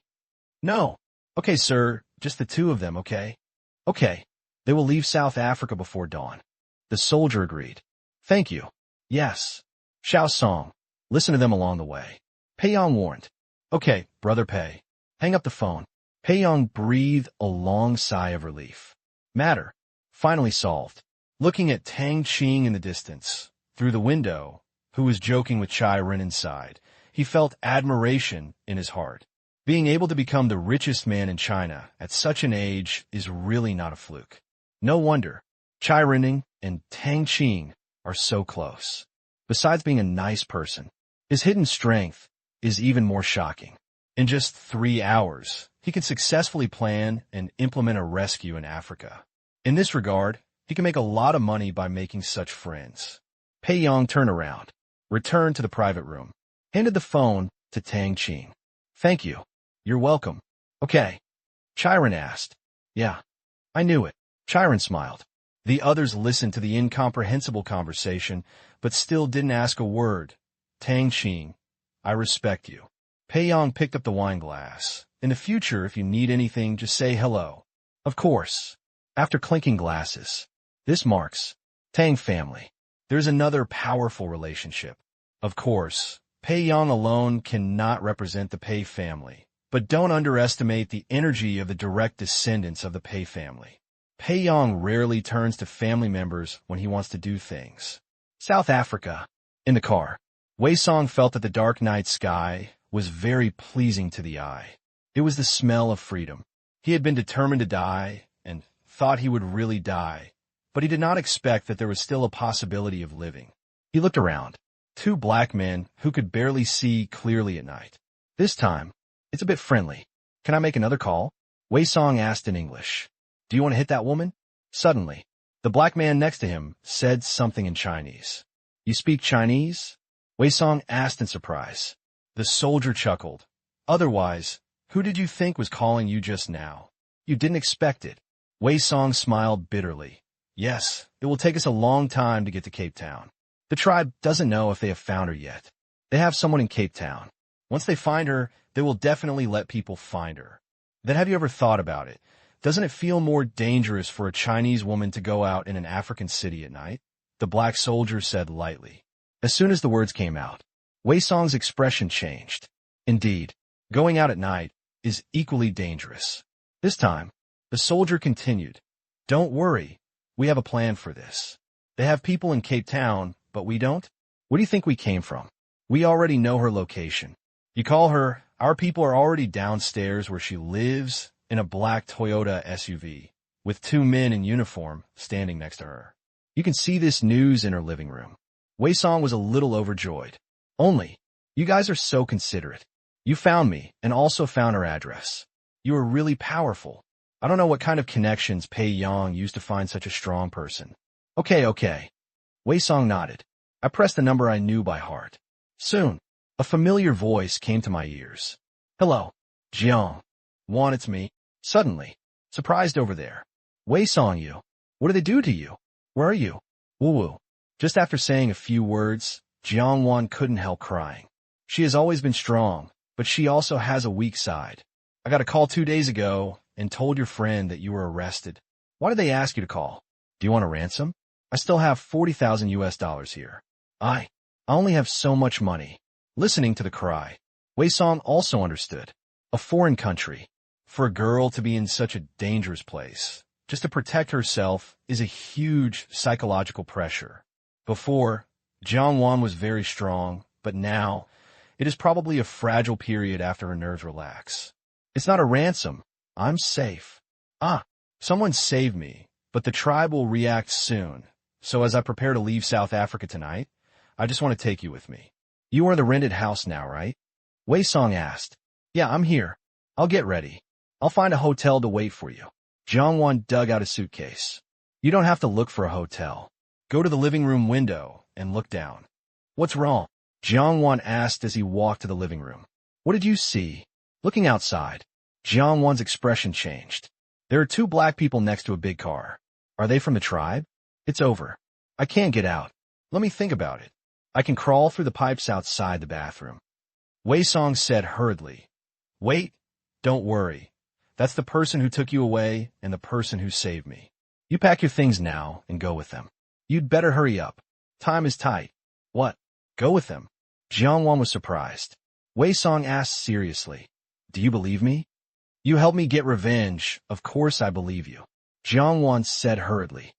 "No." "Okay, sir, just the two of them, okay?" "Okay. They will leave South Africa before dawn." The soldier agreed. "Thank you." "Yes." "Xiao Song, listen to them along the way." Pei Yang warned. "Okay, Brother Pei." "Hang up the phone." Pei Yang breathed a long sigh of relief. Matter finally solved. Looking at Tang Qing in the distance, through the window, who was joking with Chai Ren inside, he felt admiration in his heart. Being able to become the richest man in China at such an age is really not a fluke. No wonder Chai Ren and Tang Qing are so close. Besides being a nice person, his hidden strength is even more shocking. In just 3 hours, he can successfully plan and implement a rescue in Africa. In this regard, he can make a lot of money by making such friends. Pei Yang turned around, returned to the private room, handed the phone to Tang Qing. "Thank you. You're welcome." "Okay." Chiron asked. "Yeah, I knew it." Chiron smiled. The others listened to the incomprehensible conversation, but still didn't ask a word. "Tang Qing, I respect you." Pei Yang picked up the wine glass. "In the future, if you need anything, just say hello." "Of course." After clinking glasses, "This marks Tang family. There's another powerful relationship. Of course, Pei Yang alone cannot represent the Pei family, but don't underestimate the energy of the direct descendants of the Pei family. Pei Yang rarely turns to family members when he wants to do things." South Africa. In the car, Wei Song felt that the dark night sky was very pleasing to the eye. It was the smell of freedom. He had been determined to die and thought he would really die, but he did not expect that there was still a possibility of living. He looked around. 2 black men who could barely see clearly at night. This time, it's a bit friendly. "Can I make another call?" Wei Song asked in English. "Do you want to hit that woman?" Suddenly, the black man next to him said something in Chinese. "You speak Chinese?" Wei Song asked in surprise. The soldier chuckled. "Otherwise, who did you think was calling you just now? You didn't expect it." Wei Song smiled bitterly. "Yes, it will take us a long time to get to Cape Town. The tribe doesn't know if they have found her yet. They have someone in Cape Town. Once they find her, they will definitely let people find her. Then have you ever thought about it? Doesn't it feel more dangerous for a Chinese woman to go out in an African city at night?" The black soldier said lightly. As soon as the words came out, Wei Song's expression changed. Indeed, going out at night is equally dangerous. This time, the soldier continued, "Don't worry, we have a plan for this. They have people in Cape Town, but we don't. Where do you think we came from? We already know her location. You call her, our people are already downstairs where she lives in a black Toyota SUV, with 2 men in uniform standing next to her. You can see this news in her living room." Wei Song was a little overjoyed. "Only, you guys are so considerate. You found me and also found her address. You are really powerful. I don't know what kind of connections Pei Yang used to find such a strong person." Okay. Wei Song nodded. "I pressed the number I knew by heart." Soon, a familiar voice came to my ears. "Hello, Jiang. Juan, it's me." Suddenly, surprised over there. "Wei Song, you. What did they do to you? Where are you?" "Woo-woo." Just after saying a few words, Jiang Wan couldn't help crying. She has always been strong, but she also has a weak side. "I got a call 2 days ago and told your friend that you were arrested." "Why did they ask you to call? Do you want a ransom?" "I still have 40,000 US dollars here." I only have so much money." Listening to the cry, Wei Song also understood. A foreign country. For a girl to be in such a dangerous place, just to protect herself, is a huge psychological pressure. Before, Jiang Wan was very strong, but now, it is probably a fragile period after her nerves relax. "It's not a ransom. I'm safe." "Ah, someone saved me, but the tribe will react soon. So as I prepare to leave South Africa tonight, I just want to take you with me. You are in the rented house now, right? Wei Song asked. Yeah, I'm here. I'll get ready. I'll find a hotel to wait for you. Jiang Wan dug out a suitcase. You don't have to look for a hotel. Go to the living room window and look down. What's wrong? Jiang Wan asked as he walked to the living room. What did you see? Looking outside, Jiang Wan's expression changed. There are two black people next to a big car. Are they from the tribe? It's over. I can't get out. Let me think about it. I can crawl through the pipes outside the bathroom. Wei Song said hurriedly. Wait, don't worry. That's the person who took you away and the person who saved me. You pack your things now and go with them. You'd better hurry up. Time is tight. What? Go with them? Jiang Wan was surprised. Wei Song asked seriously. Do you believe me? You helped me get revenge. Of course I believe you. Jiang Wan said hurriedly.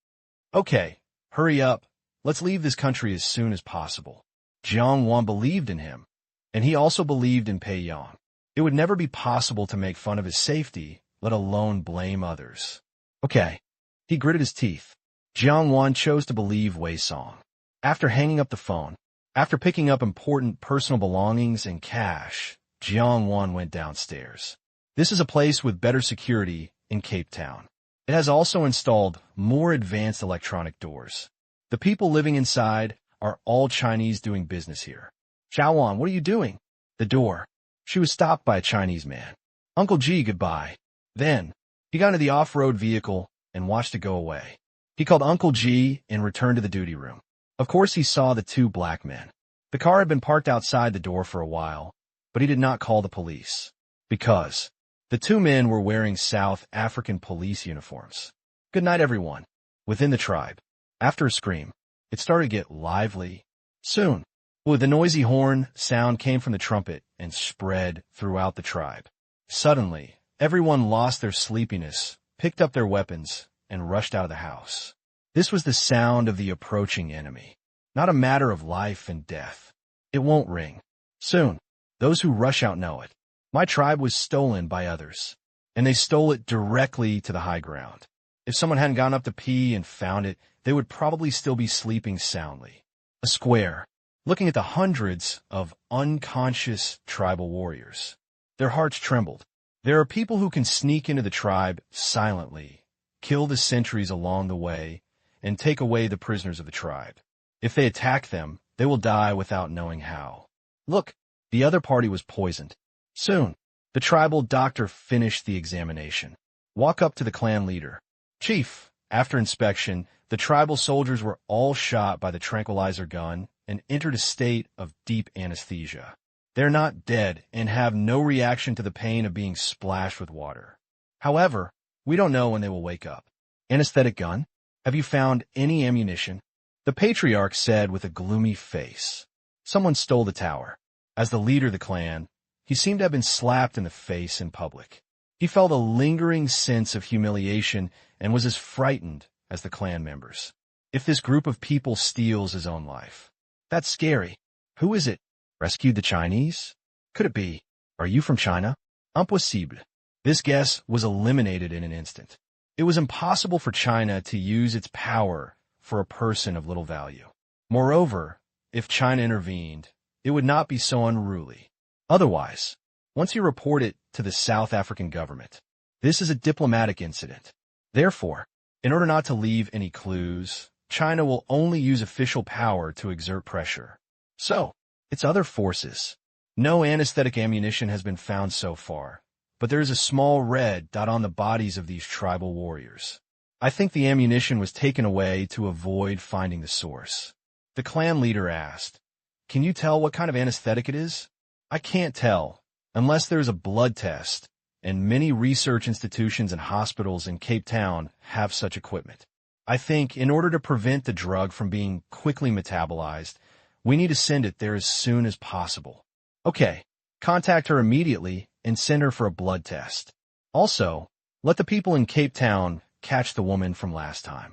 Okay, hurry up. Let's leave this country as soon as possible. Jiang Wan believed in him, and he also believed in Pei Yang. It would never be possible to make fun of his safety, let alone blame others. Okay. He gritted his teeth. Jiang Wan chose to believe Wei Song. After hanging up the phone, after picking up important personal belongings and cash, Jiang Wan went downstairs. This is a place with better security in Cape Town. It has also installed more advanced electronic doors. The people living inside are all Chinese doing business here. Xiaowan, what are you doing? The door. She was stopped by a Chinese man. Uncle G, goodbye. Then, he got into the off-road vehicle and watched it go away. He called Uncle G and returned to the duty room. Of course, he saw the two black men. The car had been parked outside the door for a while, but he did not call the police. Because the two men were wearing South African police uniforms. Good night, everyone. Within the tribe, after a scream, it started to get lively. Soon, with a noisy horn, sound came from the trumpet and spread throughout the tribe. Suddenly, everyone lost their sleepiness, picked up their weapons, and rushed out of the house. This was the sound of the approaching enemy, not a matter of life and death. It won't ring. Soon, those who rush out know it. My tribe was stolen by others, and they stole it directly to the high ground. If someone hadn't gone up to pee and found it, they would probably still be sleeping soundly. A square, looking at the hundreds of unconscious tribal warriors. Their hearts trembled. There are people who can sneak into the tribe silently, kill the sentries along the way, and take away the prisoners of the tribe. If they attack them, they will die without knowing how. Look, the other party was poisoned. Soon, the tribal doctor finished the examination. Walk up to the clan leader. Chief, after inspection, the tribal soldiers were all shot by the tranquilizer gun and entered a state of deep anesthesia. They're not dead and have no reaction to the pain of being splashed with water. However, we don't know when they will wake up. Anesthetic gun? Have you found any ammunition? The patriarch said with a gloomy face. Someone stole the tower. As the leader of the clan, he seemed to have been slapped in the face in public. He felt a lingering sense of humiliation and was as frightened as the clan members. If this group of people steals his own life, that's scary. Who is it? Rescued the Chinese? Could it be? Are you from China? Impossible. This guess was eliminated in an instant. It was impossible for China to use its power for a person of little value. Moreover, if China intervened, it would not be so unruly. Otherwise, once you report it to the South African government, this is a diplomatic incident. Therefore, in order not to leave any clues, China will only use official power to exert pressure. So, it's other forces. No anesthetic ammunition has been found so far, but there is a small red dot on the bodies of these tribal warriors. I think the ammunition was taken away to avoid finding the source. The clan leader asked, "Can you tell what kind of anesthetic it is?" I can't tell, unless there's a blood test, and many research institutions and hospitals in Cape Town have such equipment. I think in order to prevent the drug from being quickly metabolized, we need to send it there as soon as possible. Okay, contact her immediately and send her for a blood test. Also, let the people in Cape Town catch the woman from last time.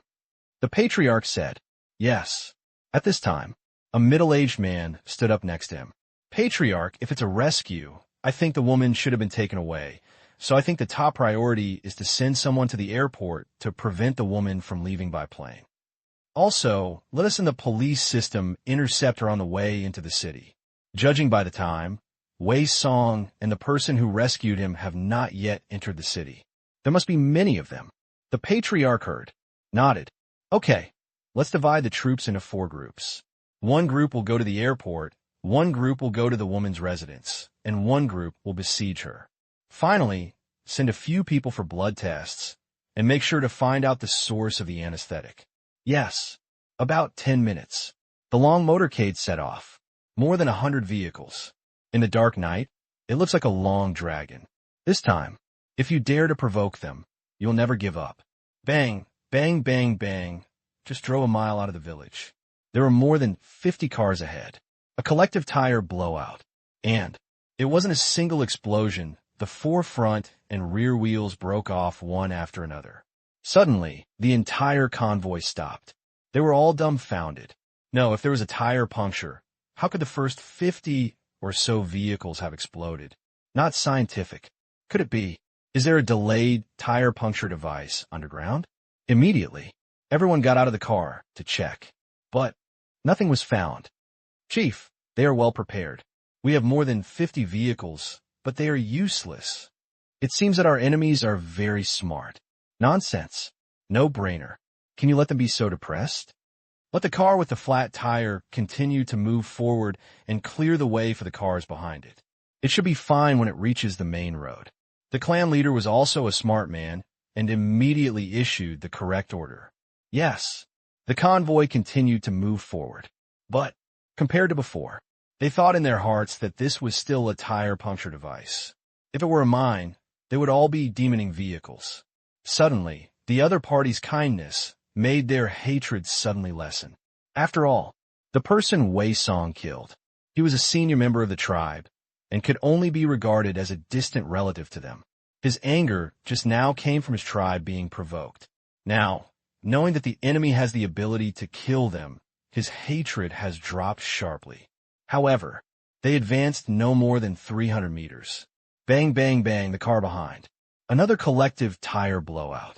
The patriarch said, yes. At this time, a middle-aged man stood up next to him. Patriarch, if it's a rescue, I think the woman should have been taken away. So I think the top priority is to send someone to the airport to prevent the woman from leaving by plane. Also, let us in the police system intercept her on the way into the city. Judging by the time, Wei Song and the person who rescued him have not yet entered the city. There must be many of them. The patriarch nodded. Okay, let's divide the troops into 4 groups. One group will go to the airport, one group will go to the woman's residence, and one group will besiege her. Finally, send a few people for blood tests, and make sure to find out the source of the anesthetic. Yes, about 10 minutes. The long motorcade set off. More than 100 vehicles. In the dark night, it looks like a long dragon. This time, if you dare to provoke them, you'll never give up. Bang, bang, bang, bang. Just drove a mile out of the village. There were more than 50 cars ahead. A collective tire blowout. And it wasn't a single explosion. The 4 front and rear wheels broke off one after another. Suddenly, the entire convoy stopped. They were all dumbfounded. No, if there was a tire puncture, how could the first 50 or so vehicles have exploded? Not scientific. Could it be? Is there a delayed tire puncture device underground? Immediately, everyone got out of the car to check. But nothing was found. Chief, they are well prepared. We have more than 50 vehicles, but they are useless. It seems that our enemies are very smart. Nonsense. No-brainer. Can you let them be so depressed? Let the car with the flat tire continue to move forward and clear the way for the cars behind it. It should be fine when it reaches the main road. The clan leader was also a smart man and immediately issued the correct order. Yes, the convoy continued to move forward. But, compared to before, they thought in their hearts that this was still a tire puncture device. If it were a mine, they would all be demoning vehicles. Suddenly, the other party's kindness made their hatred suddenly lessen. After all, the person Wei Song killed, he was a senior member of the tribe and could only be regarded as a distant relative to them. His anger just now came from his tribe being provoked. Now, knowing that the enemy has the ability to kill them, his hatred has dropped sharply. However, they advanced no more than 300 meters. Bang, bang, bang, the car behind. Another collective tire blowout.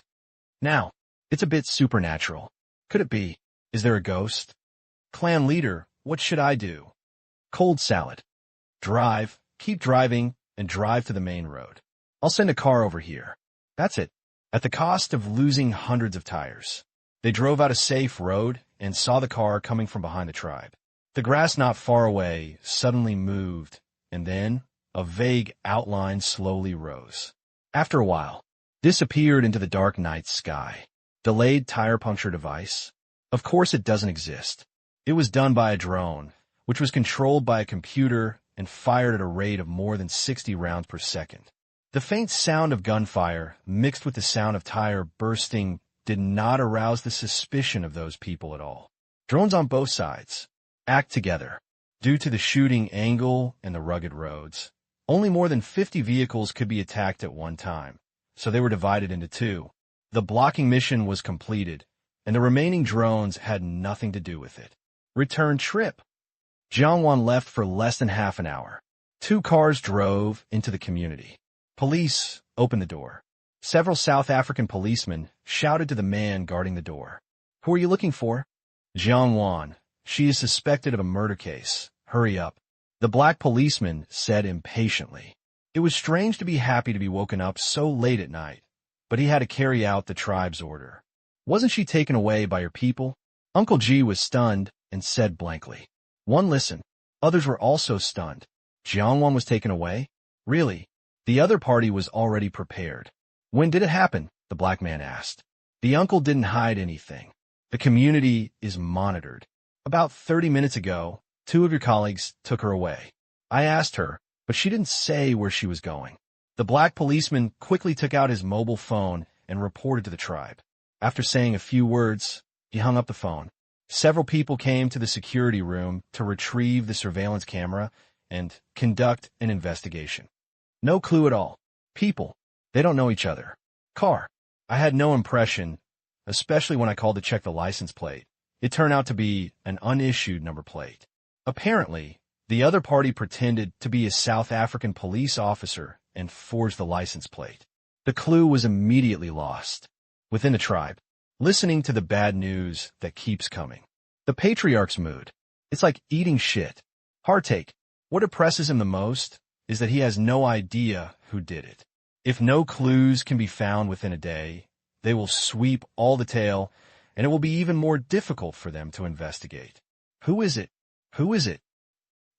Now, it's a bit supernatural. Could it be? Is there a ghost? Clan leader, what should I do? Cold salad. Drive, keep driving, and drive to the main road. I'll send a car over here. That's it. At the cost of losing hundreds of tires. They drove out a safe road and saw the car coming from behind the tribe. The grass not far away suddenly moved, and then a vague outline slowly rose. After a while, disappeared into the dark night sky. Delayed tire puncture device? Of course it doesn't exist. It was done by a drone, which was controlled by a computer and fired at a rate of more than 60 rounds per second. The faint sound of gunfire, mixed with the sound of tire bursting, did not arouse the suspicion of those people at all. Drones on both sides. Act together. Due to the shooting angle and the rugged roads, only more than 50 vehicles could be attacked at one time, so they were divided into 2. The blocking mission was completed, and the remaining drones had nothing to do with it. Return trip. Jiangwan left for less than half an hour. 2 cars drove into the community. Police opened the door. Several South African policemen shouted to the man guarding the door. Who are you looking for? Jiangwan. She is suspected of a murder case. Hurry up. The black policeman said impatiently. It was strange to be happy to be woken up so late at night, but he had to carry out the tribe's order. Wasn't she taken away by her people? Uncle G was stunned and said blankly. One listened. Others were also stunned. Jiangwan was taken away? Really? The other party was already prepared. When did it happen? The black man asked. The uncle didn't hide anything. The community is monitored. About 30 minutes ago, 2 of your colleagues took her away. I asked her, but she didn't say where she was going. The black policeman quickly took out his mobile phone and reported to the tribe. After saying a few words, he hung up the phone. Several people came to the security room to retrieve the surveillance camera and conduct an investigation. No clue at all. People, they don't know each other. Car, I had no impression, especially when I called to check the license plate. It turned out to be an unissued number plate. Apparently, the other party pretended to be a South African police officer and forged the license plate. The clue was immediately lost. Within the tribe, listening to the bad news that keeps coming. The patriarch's mood. It's like eating shit. Hard take. What depresses him the most is that he has no idea who did it. If no clues can be found within a day, they will sweep all the tail, and it will be even more difficult for them to investigate. Who is it? Who is it?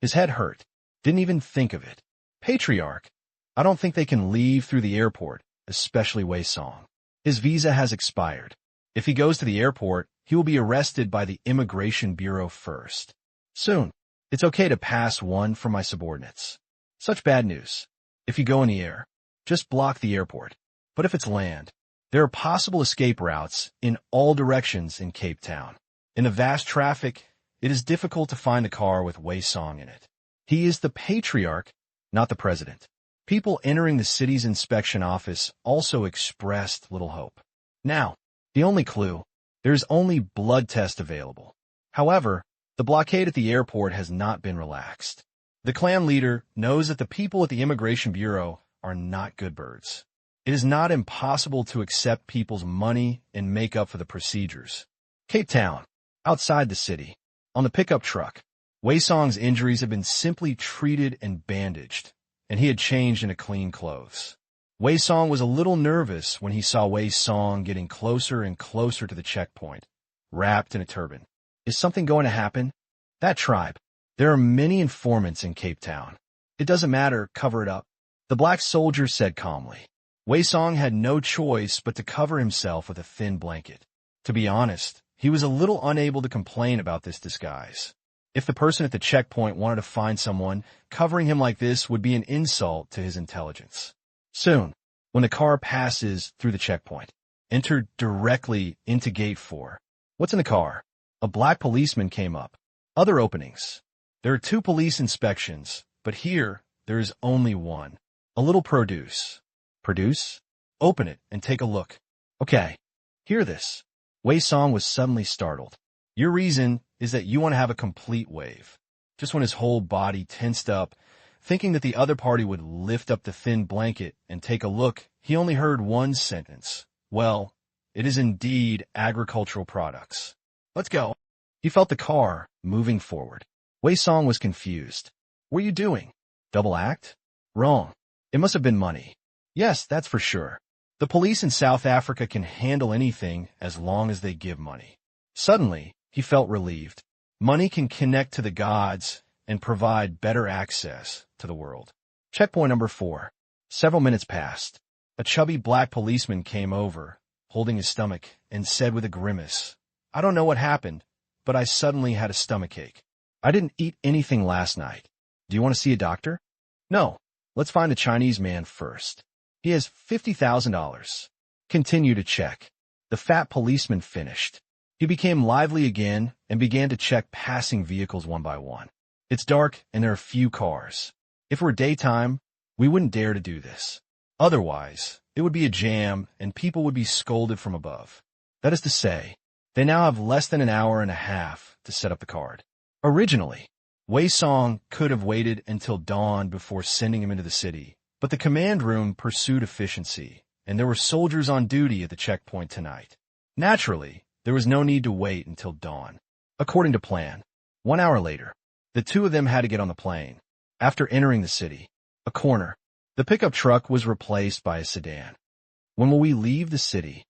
His head hurt. Didn't even think of it. Patriarch. I don't think they can leave through the airport, especially Wei Song. His visa has expired. If he goes to the airport, he will be arrested by the Immigration Bureau first. Soon. It's okay to pass one for my subordinates. Such bad news. If you go in the air, just block the airport. But if it's land, there are possible escape routes in all directions in Cape Town. In the vast traffic, it is difficult to find a car with Wei Song in it. He is the patriarch, not the president. People entering the city's inspection office also expressed little hope. Now, the only clue, there is only blood test available. However, the blockade at the airport has not been relaxed. The clan leader knows that the people at the Immigration Bureau are not good birds. It is not impossible to accept people's money and make up for the procedures. Cape Town, outside the city, on the pickup truck, Wei Song's injuries have been simply treated and bandaged, and he had changed into clean clothes. Wei Song was a little nervous when he saw Wei Song getting closer and closer to the checkpoint, wrapped in a turban. Is something going to happen? That tribe. There are many informants in Cape Town. It doesn't matter, cover it up. The black soldier said calmly. Wei Song had no choice but to cover himself with a thin blanket. To be honest, he was a little unable to complain about this disguise. If the person at the checkpoint wanted to find someone, covering him like this would be an insult to his intelligence. Soon, when the car passes through the checkpoint, enter directly into Gate 4. What's in the car? A black policeman came up. Other openings. There are 2 police inspections, but here there is only one. A little produce. Produce? Open it and take a look. Okay. Hear this. Wei Song was suddenly startled. Your reason is that you want to have a complete wave. Just when his whole body tensed up, thinking that the other party would lift up the thin blanket and take a look, he only heard one sentence. Well, it is indeed agricultural products. Let's go. He felt the car moving forward. Wei Song was confused. What are you doing? Double act? Wrong. It must have been money. Yes, that's for sure. The police in South Africa can handle anything as long as they give money. Suddenly, he felt relieved. Money can connect to the gods and provide better access to the world. Checkpoint number 4. Several minutes passed. A chubby black policeman came over, holding his stomach, and said with a grimace, I don't know what happened, but I suddenly had a stomachache. I didn't eat anything last night. Do you want to see a doctor? No. Let's find the Chinese man first. He has $50,000. Continue to check. The fat policeman finished. He became lively again and began to check passing vehicles one by one. It's dark and there are few cars. If it were daytime, we wouldn't dare to do this. Otherwise, it would be a jam and people would be scolded from above. That is to say, they now have less than an hour and a half to set up the card. Originally, Wei Song could have waited until dawn before sending him into the city, but the command room pursued efficiency, and there were soldiers on duty at the checkpoint tonight. Naturally, there was no need to wait until dawn. According to plan, 1 hour later, the 2 of them had to get on the plane. After entering the city, a corner, the pickup truck was replaced by a sedan. When will we leave the city?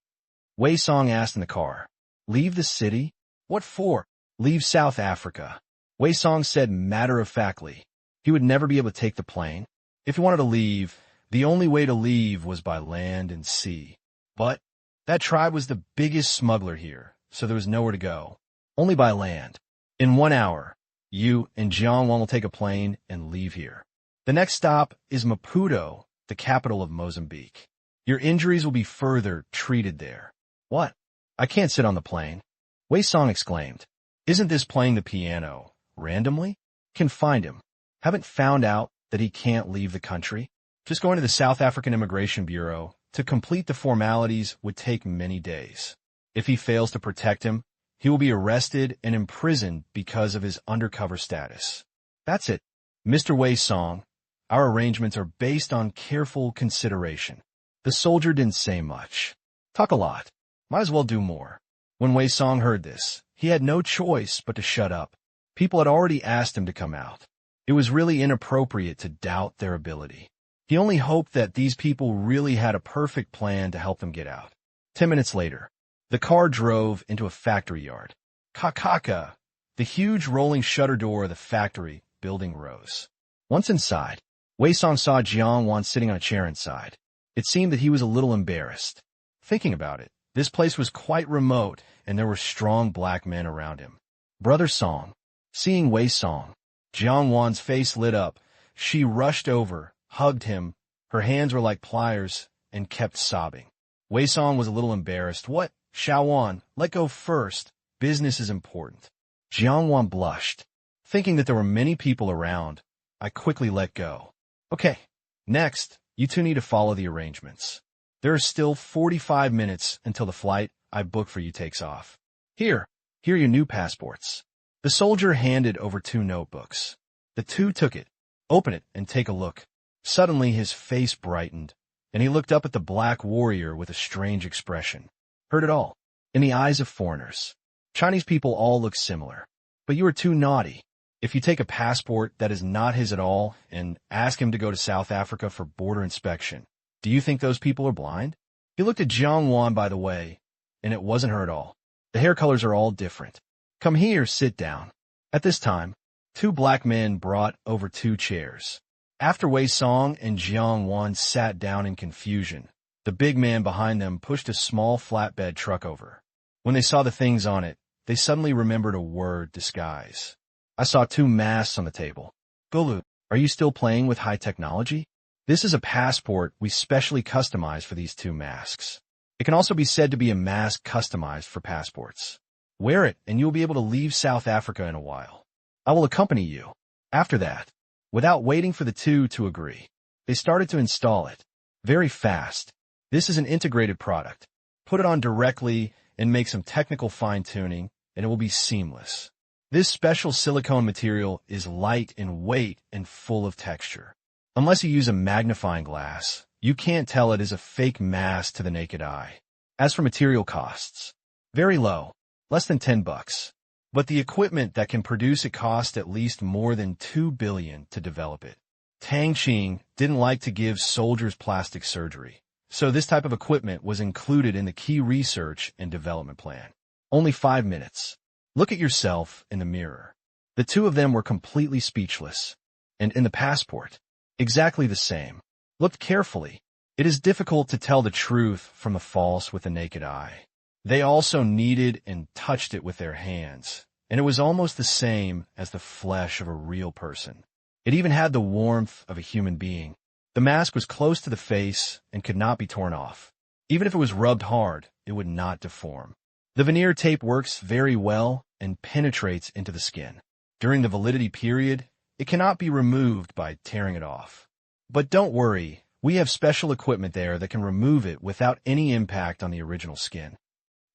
Wei Song asked in the car. Leave the city? What for? Leave South Africa. Wei Song said matter-of-factly. He would never be able to take the plane. If he wanted to leave, the only way to leave was by land and sea. But that tribe was the biggest smuggler here, so there was nowhere to go. Only by land. In 1 hour, you and Jiang Wang will take a plane and leave here. The next stop is Maputo, the capital of Mozambique. Your injuries will be further treated there. What? I can't sit on the plane. Wei Song exclaimed. Isn't this playing the piano? Randomly? Can find him. Haven't found out that he can't leave the country? Just going to the South African Immigration Bureau to complete the formalities would take many days. If he fails to protect him, he will be arrested and imprisoned because of his undercover status. That's it. Mr. Wei Song, our arrangements are based on careful consideration. The soldier didn't say much. Talk a lot. Might as well do more. When Wei Song heard this, he had no choice but to shut up. People had already asked him to come out. It was really inappropriate to doubt their ability. He only hoped that these people really had a perfect plan to help them get out. 10 minutes later, the car drove into a factory yard. Kakaka, the huge rolling shutter door of the factory building rose. Once inside, Wei Song saw Jiang Wan sitting on a chair inside. It seemed that he was a little embarrassed. Thinking about it, this place was quite remote, and there were strong black men around him. Brother Song. Seeing Wei Song, Jiang Wan's face lit up. She rushed over, hugged him. Her hands were like pliers, and kept sobbing. Wei Song was a little embarrassed. What? Xiao Wan, let go first. Business is important. Jiang Wan blushed. Thinking that there were many people around, I quickly let go. Okay, next, you two need to follow the arrangements. There are still 45 minutes until the flight I booked for you takes off. Here are your new passports. The soldier handed over 2 notebooks. The two took it. Open it and take a look. Suddenly his face brightened, and he looked up at the black warrior with a strange expression. Heard it all. In the eyes of foreigners, Chinese people all look similar. But you are too naughty. If you take a passport that is not his at all and ask him to go to South Africa for border inspection, do you think those people are blind? He looked at Jiang Wan, by the way, and it wasn't her at all. The hair colors are all different. Come here, sit down. At this time, 2 black men brought over 2 chairs. After Wei Song and Jiang Wan sat down in confusion, the big man behind them pushed a small flatbed truck over. When they saw the things on it, they suddenly remembered a word: disguise. I saw 2 masks on the table. Golu, are you still playing with high technology? This is a passport we specially customized for these 2 masks. It can also be said to be a mask customized for passports. Wear it, and you'll be able to leave South Africa in a while. I will accompany you. After that, without waiting for the 2 to agree, they started to install it. Very fast. This is an integrated product. Put it on directly and make some technical fine-tuning, and it will be seamless. This special silicone material is light in weight and full of texture. Unless you use a magnifying glass, you can't tell it is a fake mask to the naked eye. As for material costs, very low, less than $10. But the equipment that can produce it cost at least more than $2 billion to develop it. Tang Qing didn't like to give soldiers plastic surgery, so this type of equipment was included in the key research and development plan. Only 5 minutes. Look at yourself in the mirror. The 2 of them were completely speechless. And in the passport, exactly the same. Looked carefully. It is difficult to tell the truth from the false with the naked eye. They also kneaded and touched it with their hands, and it was almost the same as the flesh of a real person. It even had the warmth of a human being. The mask was close to the face and could not be torn off. Even if it was rubbed hard, it would not deform. The veneer tape works very well and penetrates into the skin. During the validity period, it cannot be removed by tearing it off. But don't worry, we have special equipment there that can remove it without any impact on the original skin.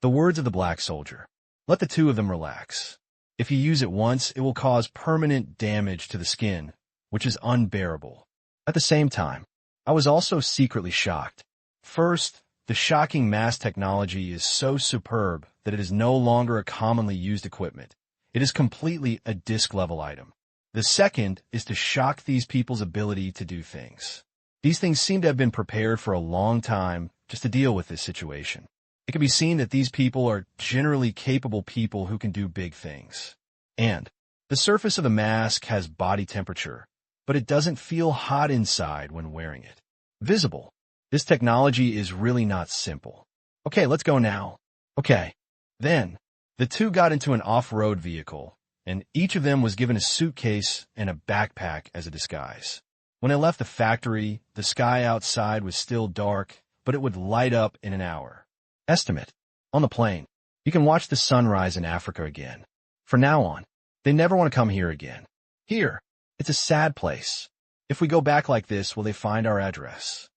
The words of the black soldier. Let the 2 of them relax. If you use it once, it will cause permanent damage to the skin, which is unbearable. At the same time, I was also secretly shocked. First, the shocking mask technology is so superb that it is no longer a commonly used equipment. It is completely a disc-level item. The second is to shock these people's ability to do things. These things seem to have been prepared for a long time just to deal with this situation. It can be seen that these people are generally capable people who can do big things. And the surface of the mask has body temperature, but it doesn't feel hot inside when wearing it. Visible. This technology is really not simple. Okay, let's go now. Okay. Then, the 2 got into an off-road vehicle, and each of them was given a suitcase and a backpack as a disguise. When I left the factory, the sky outside was still dark, but it would light up in an hour. Estimate. On the plane, you can watch the sunrise in Africa again. From now on, they never want to come here again. Here, it's a sad place. If we go back like this, will they find our address?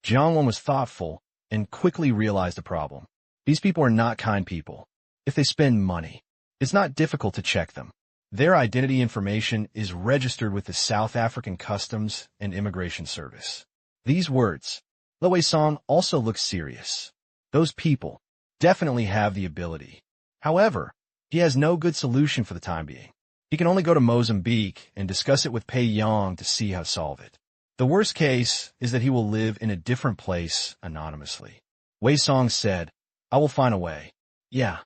Jiang Wan was thoughtful and quickly realized the problem. These people are not kind people. If they spend money, it's not difficult to check them. Their identity information is registered with the South African Customs and Immigration Service. These words. Wei Song also looks serious. Those people. definitely have the ability. However, he has no good solution for the time being. He can only go to Mozambique and discuss it with Pei Yang to see how to solve it. The worst case is that he will live in a different place anonymously. Wei Song said, I will find a way. Yeah,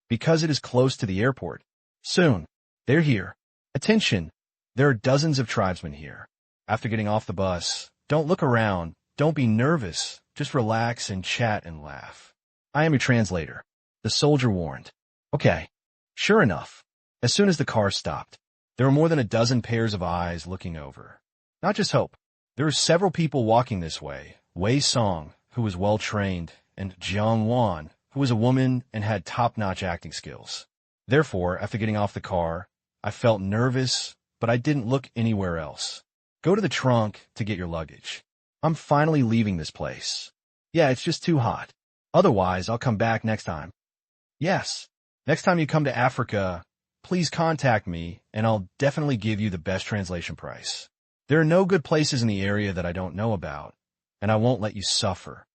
because it is close to the airport. Soon. They're here. Attention. There are dozens of tribesmen here. After getting off the bus, don't look around. Don't be nervous. Just relax and chat and laugh. I am your translator. The soldier warned. Okay. Sure enough. As soon as the car stopped, there were more than a dozen pairs of eyes looking over. Not just Hope. There were several people walking this way. Wei Song, who was well-trained, and Jiang Wan, who was a woman and had top-notch acting skills. Therefore, after getting off the car, I felt nervous, but I didn't look anywhere else. Go to the trunk to get your luggage. I'm finally leaving this place. Yeah, it's just too hot. Otherwise, I'll come back next time. Yes. Next time you come to Africa, please contact me, and I'll definitely give you the best translation price. There are no good places in the area that I don't know about, and I won't let you suffer.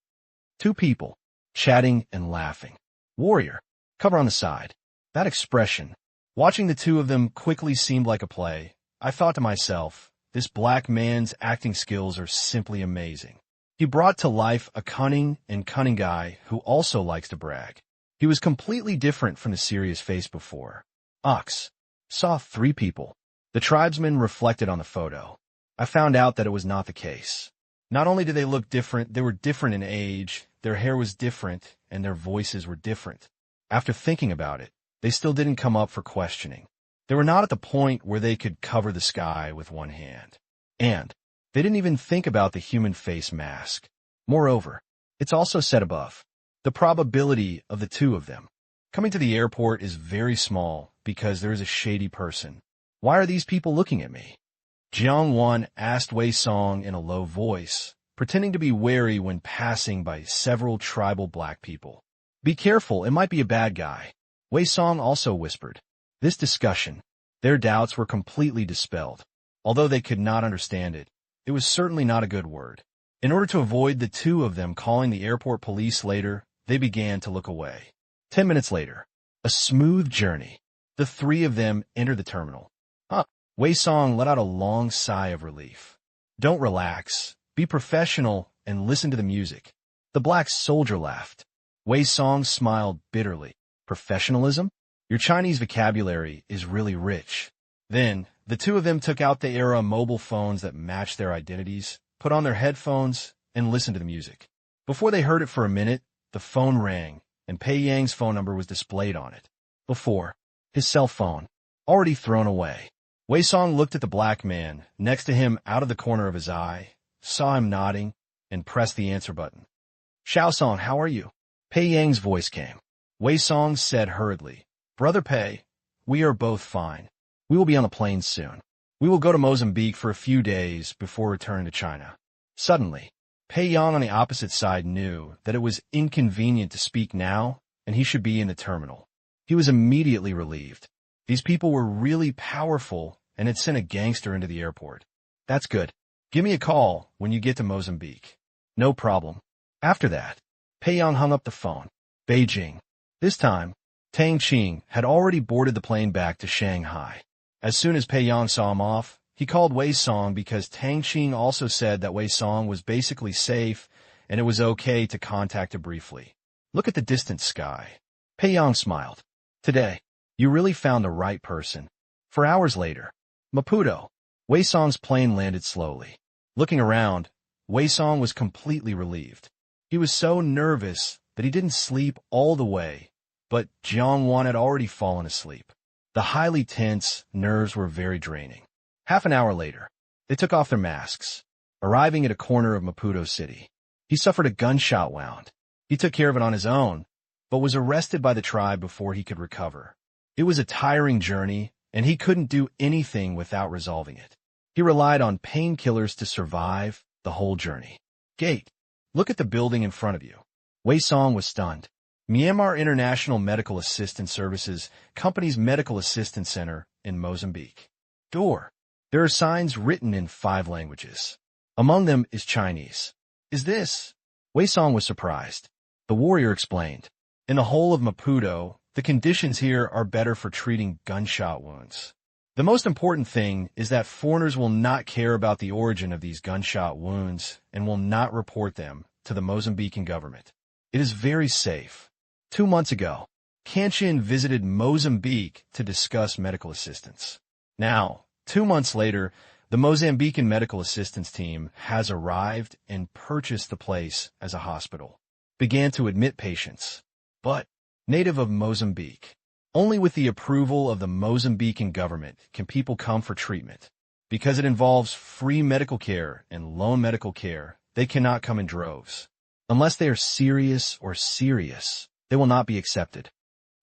Two people, chatting and laughing. Warrior, cover on the side. That expression. Watching the two of them quickly seemed like a play. I thought to myself, this black man's acting skills are simply amazing. He brought to life a cunning guy who also likes to brag. He was completely different from the serious face before. Ox. Saw three people. The tribesmen reflected on the photo. I found out that it was not the case. Not only did they look different, they were different in age, their hair was different, and their voices were different. After thinking about it, they still didn't come up for questioning. They were not at the point where they could cover the sky with one hand. And they didn't even think about the human face mask. Moreover, it's also said above, the probability of the two of them coming to the airport is very small because there is a shady person. Why are these people looking at me? Jiang Wan asked Wei Song in a low voice, pretending to be wary when passing by several tribal black people. Be careful, it might be a bad guy. Wei Song also whispered. This discussion, their doubts were completely dispelled. Although they could not understand it, it was certainly not a good word. In order to avoid the two of them calling the airport police later, they began to look away. 10 minutes later, a smooth journey. The three of them entered the terminal. Wei Song let out a long sigh of relief. Don't relax, be professional, and listen to the music. The black soldier laughed. Wei Song smiled bitterly. Professionalism? Your Chinese vocabulary is really rich. Then, the two of them took out the era mobile phones that matched their identities, put on their headphones, and listened to the music. Before they heard it for a minute, the phone rang, and Pei Yang's phone number was displayed on it. Before, his cell phone, already thrown away. Wei Song looked at the black man next to him out of the corner of his eye, saw him nodding, and pressed the answer button. Xiao Song, how are you? Pei Yang's voice came. Wei Song said hurriedly, Brother Pei, we are both fine. We will be on the plane soon. We will go to Mozambique for a few days before returning to China. Suddenly, Pei Yang on the opposite side knew that it was inconvenient to speak now, and he should be in the terminal. He was immediately relieved. These people were really powerful and had sent a gangster into the airport. That's good. Give me a call when you get to Mozambique. No problem. After that, Pei Yang hung up the phone. Beijing. This time, Tang Qing had already boarded the plane back to Shanghai. As soon as Pei Yang saw him off, he called Wei Song because Tang Qing also said that Wei Song was basically safe and it was okay to contact him briefly. Look at the distant sky. Pei Yang smiled. Today, you really found the right person. 4 hours later, Maputo. Wei Song's plane landed slowly. Looking around, Wei Song was completely relieved. He was so nervous that he didn't sleep all the way, but Jiang Wan had already fallen asleep. The highly tense nerves were very draining. Half an hour later, they took off their masks, arriving at a corner of Maputo City. He suffered a gunshot wound. He took care of it on his own, but was arrested by the tribe before he could recover. It was a tiring journey, and he couldn't do anything without resolving it. He relied on painkillers to survive the whole journey. Gate. Look at the building in front of you. Wei Song was stunned. Myanmar International Medical Assistance Services, company's medical assistance center in Mozambique. Door. There are signs written in 5 languages. Among them is Chinese. Is this? Wei Song was surprised. The warrior explained. In the whole of Maputo, the conditions here are better for treating gunshot wounds. The most important thing is that foreigners will not care about the origin of these gunshot wounds and will not report them to the Mozambican government. It is very safe. 2 months ago, Kanchin visited Mozambique to discuss medical assistance. Now, 2 months later, the Mozambican medical assistance team has arrived and purchased the place as a hospital, began to admit patients, but native of Mozambique. Only with the approval of the Mozambican government can people come for treatment. Because it involves free medical care and loan medical care, they cannot come in droves. Unless they are serious, they will not be accepted.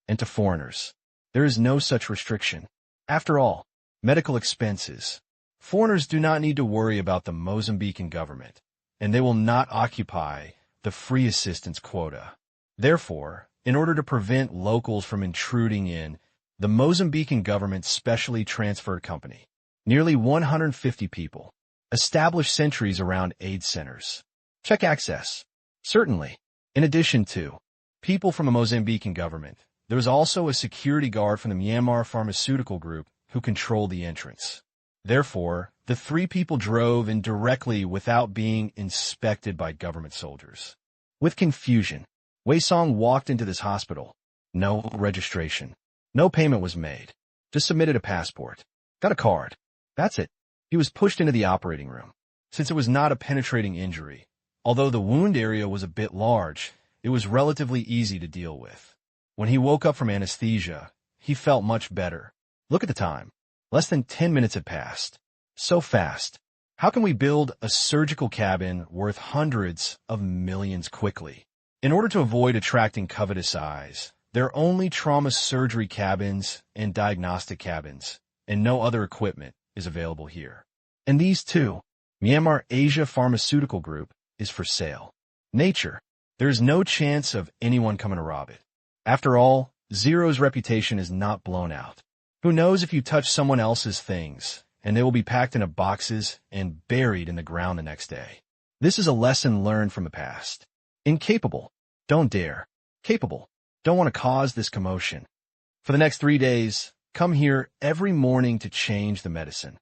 And to foreigners, there is no such restriction. After all, medical expenses. Foreigners do not need to worry about the Mozambican government, and they will not occupy the free assistance quota. Therefore, in order to prevent locals from intruding in, the Mozambican government specially transferred company. Nearly 150 people. Established sentries around aid centers. Check access. Certainly. In addition to people from the Mozambican government, there was also a security guard from the Myanmar pharmaceutical group who controlled the entrance. Therefore, the 3 people drove in directly without being inspected by government soldiers. With confusion, Wei Song walked into this hospital. No registration. No payment was made. Just submitted a passport. Got a card. That's it. He was pushed into the operating room. Since it was not a penetrating injury, although the wound area was a bit large, it was relatively easy to deal with. When he woke up from anesthesia, he felt much better. Look at the time. Less than 10 minutes had passed. So fast. How can we build a surgical cabin worth hundreds of millions quickly? In order to avoid attracting covetous eyes, there are only trauma surgery cabins and diagnostic cabins, and no other equipment is available here. And these two, Myanmar Asia Pharmaceutical Group, is for sale. Nature. There is no chance of anyone coming to rob it. After all, Zero's reputation is not blown out. Who knows if you touch someone else's things, and they will be packed into boxes and buried in the ground the next day. This is a lesson learned from the past. Incapable. Don't dare. Capable. Don't want to cause this commotion. For the next 3 days, come here every morning to change the medicine.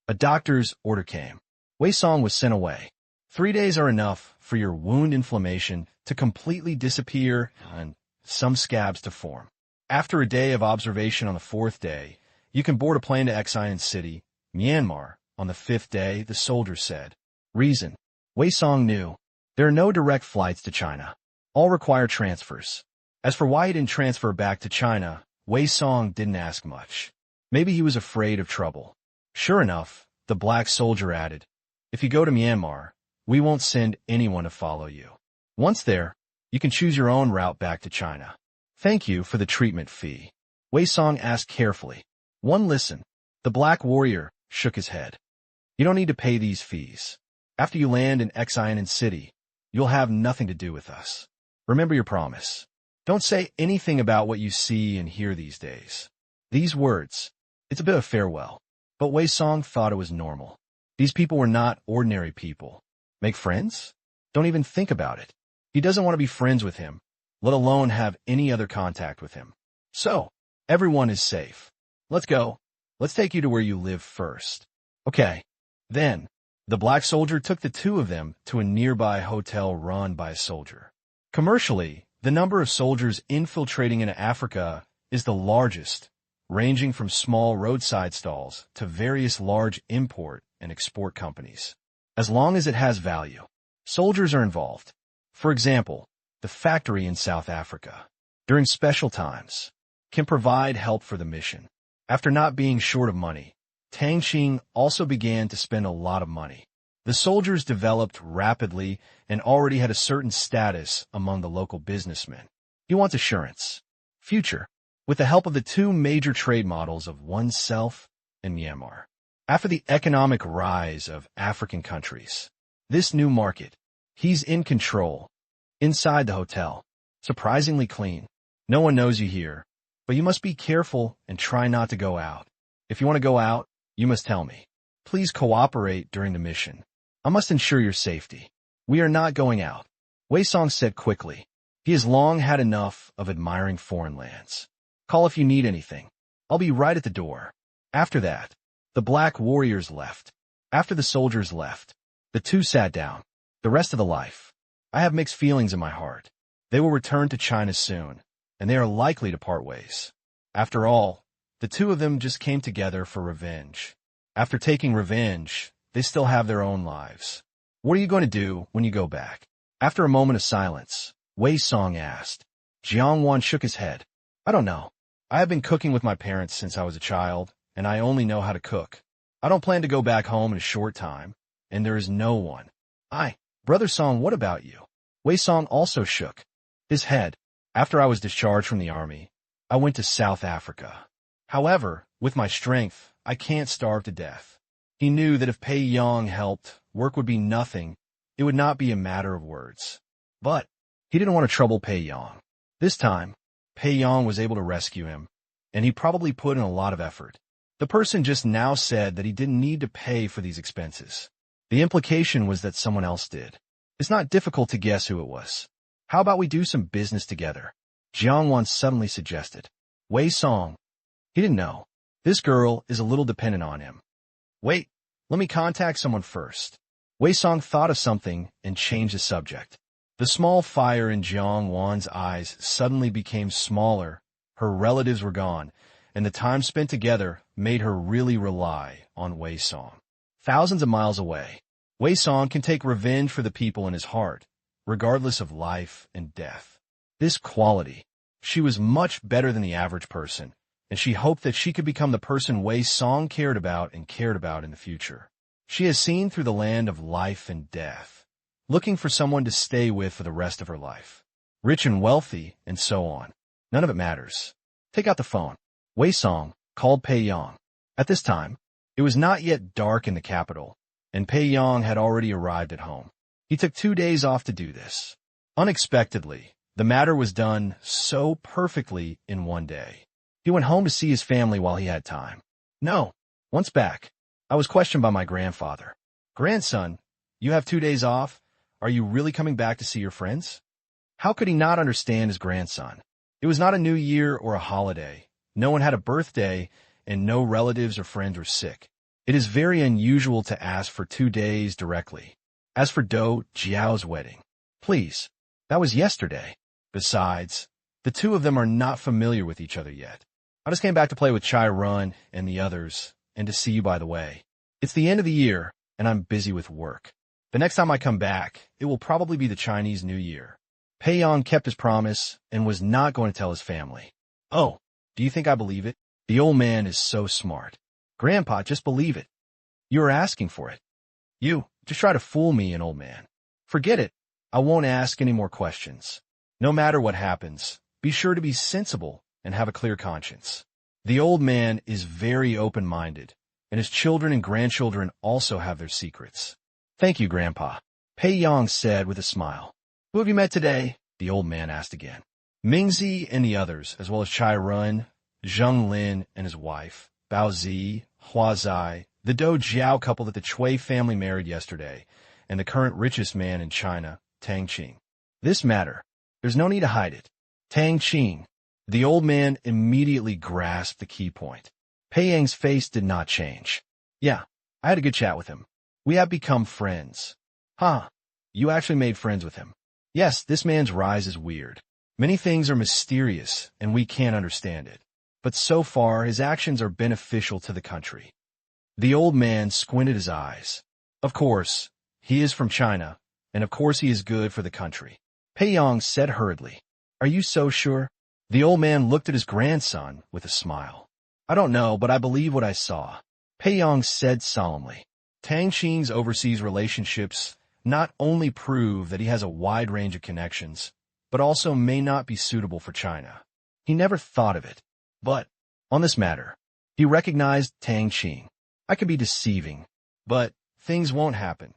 A doctor's order came. Wei Song was sent away. 3 days are enough for your wound inflammation to completely disappear and some scabs to form. After a day of observation on the 4th day, you can board a plane to Xian City, Myanmar. On the 5th day, the soldier said. Reason. Wei Song knew. There are no direct flights to China. All require transfers. As for why he didn't transfer back to China, Wei Song didn't ask much. Maybe he was afraid of trouble. Sure enough, the black soldier added, if you go to Myanmar, we won't send anyone to follow you. Once there, you can choose your own route back to China. Thank you for the treatment fee. Wei Song asked carefully. One listen. The black warrior shook his head. You don't need to pay these fees. After you land in Xian City, you'll have nothing to do with us. Remember your promise. Don't say anything about what you see and hear these days. These words, it's a bit of farewell. But Wei Song thought it was normal. These people were not ordinary people. Make friends? Don't even think about it. He doesn't want to be friends with him, let alone have any other contact with him. So, everyone is safe. Let's go. Let's take you to where you live first. Okay. Then, the black soldier took the 2 of them to a nearby hotel run by a soldier. Commercially, the number of soldiers infiltrating into Africa is the largest, ranging from small roadside stalls to various large import and export companies. As long as it has value, soldiers are involved. For example, the factory in South Africa, during special times, can provide help for the mission. After not being short of money, Tang Qing also began to spend a lot of money. The soldiers developed rapidly and already had a certain status among the local businessmen. He wants assurance. Future, with the help of the 2 major trade models of oneself and Myanmar. After the economic rise of African countries, this new market, he's in control. Inside the hotel, surprisingly clean. No one knows you here, but you must be careful and try not to go out. If you want to go out, you must tell me. Please cooperate during the mission. I must ensure your safety. We are not going out. Wei Song said quickly. He has long had enough of admiring foreign lands. Call if you need anything. I'll be right at the door. After that, the black warriors left. After the soldiers left, the two sat down. The rest of the life, I have mixed feelings in my heart. They will return to China soon, and they are likely to part ways. After all, the two of them just came together for revenge. After taking revenge, they still have their own lives. What are you going to do when you go back? After a moment of silence, Wei Song asked. Jiang Wan shook his head. I don't know. I have been cooking with my parents since I was a child, and I only know how to cook. I don't plan to go back home in a short time, and there is no one. Brother Song, what about you? Wei Song also shook his head. After I was discharged from the army, I went to South Africa. However, with my strength, I can't starve to death. He knew that if Pei Yong helped, work would be nothing. It would not be a matter of words. But he didn't want to trouble Pei Yong. This time, Pei Yong was able to rescue him, and he probably put in a lot of effort. The person just now said that he didn't need to pay for these expenses. The implication was that someone else did. It's not difficult to guess who it was. How about we do some business together? Jiang Wan suddenly suggested. Wei Song. He didn't know. This girl is a little dependent on him. Wait, let me contact someone first. Wei Song thought of something and changed the subject. The small fire in Jiang Wan's eyes suddenly became smaller. Her relatives were gone, and the time spent together made her really rely on Wei Song. Thousands of miles away, Wei Song can take revenge for the people in his heart, regardless of life and death. This quality, she was much better than the average person, and she hoped that she could become the person Wei Song cared about in the future. She has seen through the land of life and death, looking for someone to stay with for the rest of her life. Rich and wealthy, and so on. None of it matters. Take out the phone. Wei Song called Pei Yong. At this time, it was not yet dark in the capital, and Pei Yong had already arrived at home. He took 2 days off to do this. Unexpectedly, the matter was done so perfectly in 1 day. He went home to see his family while he had time. No, once back, I was questioned by my grandfather. Grandson, you have 2 days off? Are you really coming back to see your friends? How could he not understand his grandson? It was not a new year or a holiday. No one had a birthday, and no relatives or friends were sick. It is very unusual to ask for 2 days directly. As for Dou Jiao's wedding, please, that was yesterday. Besides, the two of them are not familiar with each other yet. I just came back to play with Chai Run and the others, and to see you by the way. It's the end of the year, and I'm busy with work. The next time I come back, it will probably be the Chinese New Year. Pei Yong kept his promise and was not going to tell his family. Oh, do you think I believe it? The old man is so smart. Grandpa, just believe it. You are asking for it. You just try to fool me, an old man. Forget it. I won't ask any more questions. No matter what happens, be sure to be sensible and have a clear conscience. The old man is very open-minded, and his children and grandchildren also have their secrets. Thank you, Grandpa, Pei Yong said with a smile. Who have you met today? The old man asked again. Mingzi and the others, as well as Chai Run, Zheng Lin and his wife, Bao Zi, Hua Zai, the Dou Jiao couple that the Cui family married yesterday, and the current richest man in China, Tang Qing. This matter, there's no need to hide it. Tang Qing. The old man immediately grasped the key point. Pei Yang's face did not change. Yeah, I had a good chat with him. We have become friends. Huh, you actually made friends with him. Yes, this man's rise is weird. Many things are mysterious, and we can't understand it. But so far, his actions are beneficial to the country. The old man squinted his eyes. Of course, he is from China, and of course he is good for the country. Pei Yong said hurriedly. Are you so sure? The old man looked at his grandson with a smile. I don't know, but I believe what I saw. Pei Yong said solemnly. Tang Qing's overseas relationships not only prove that he has a wide range of connections, but also may not be suitable for China. He never thought of it. But, on this matter, he recognized Tang Qing. I could be deceiving, but things won't happen.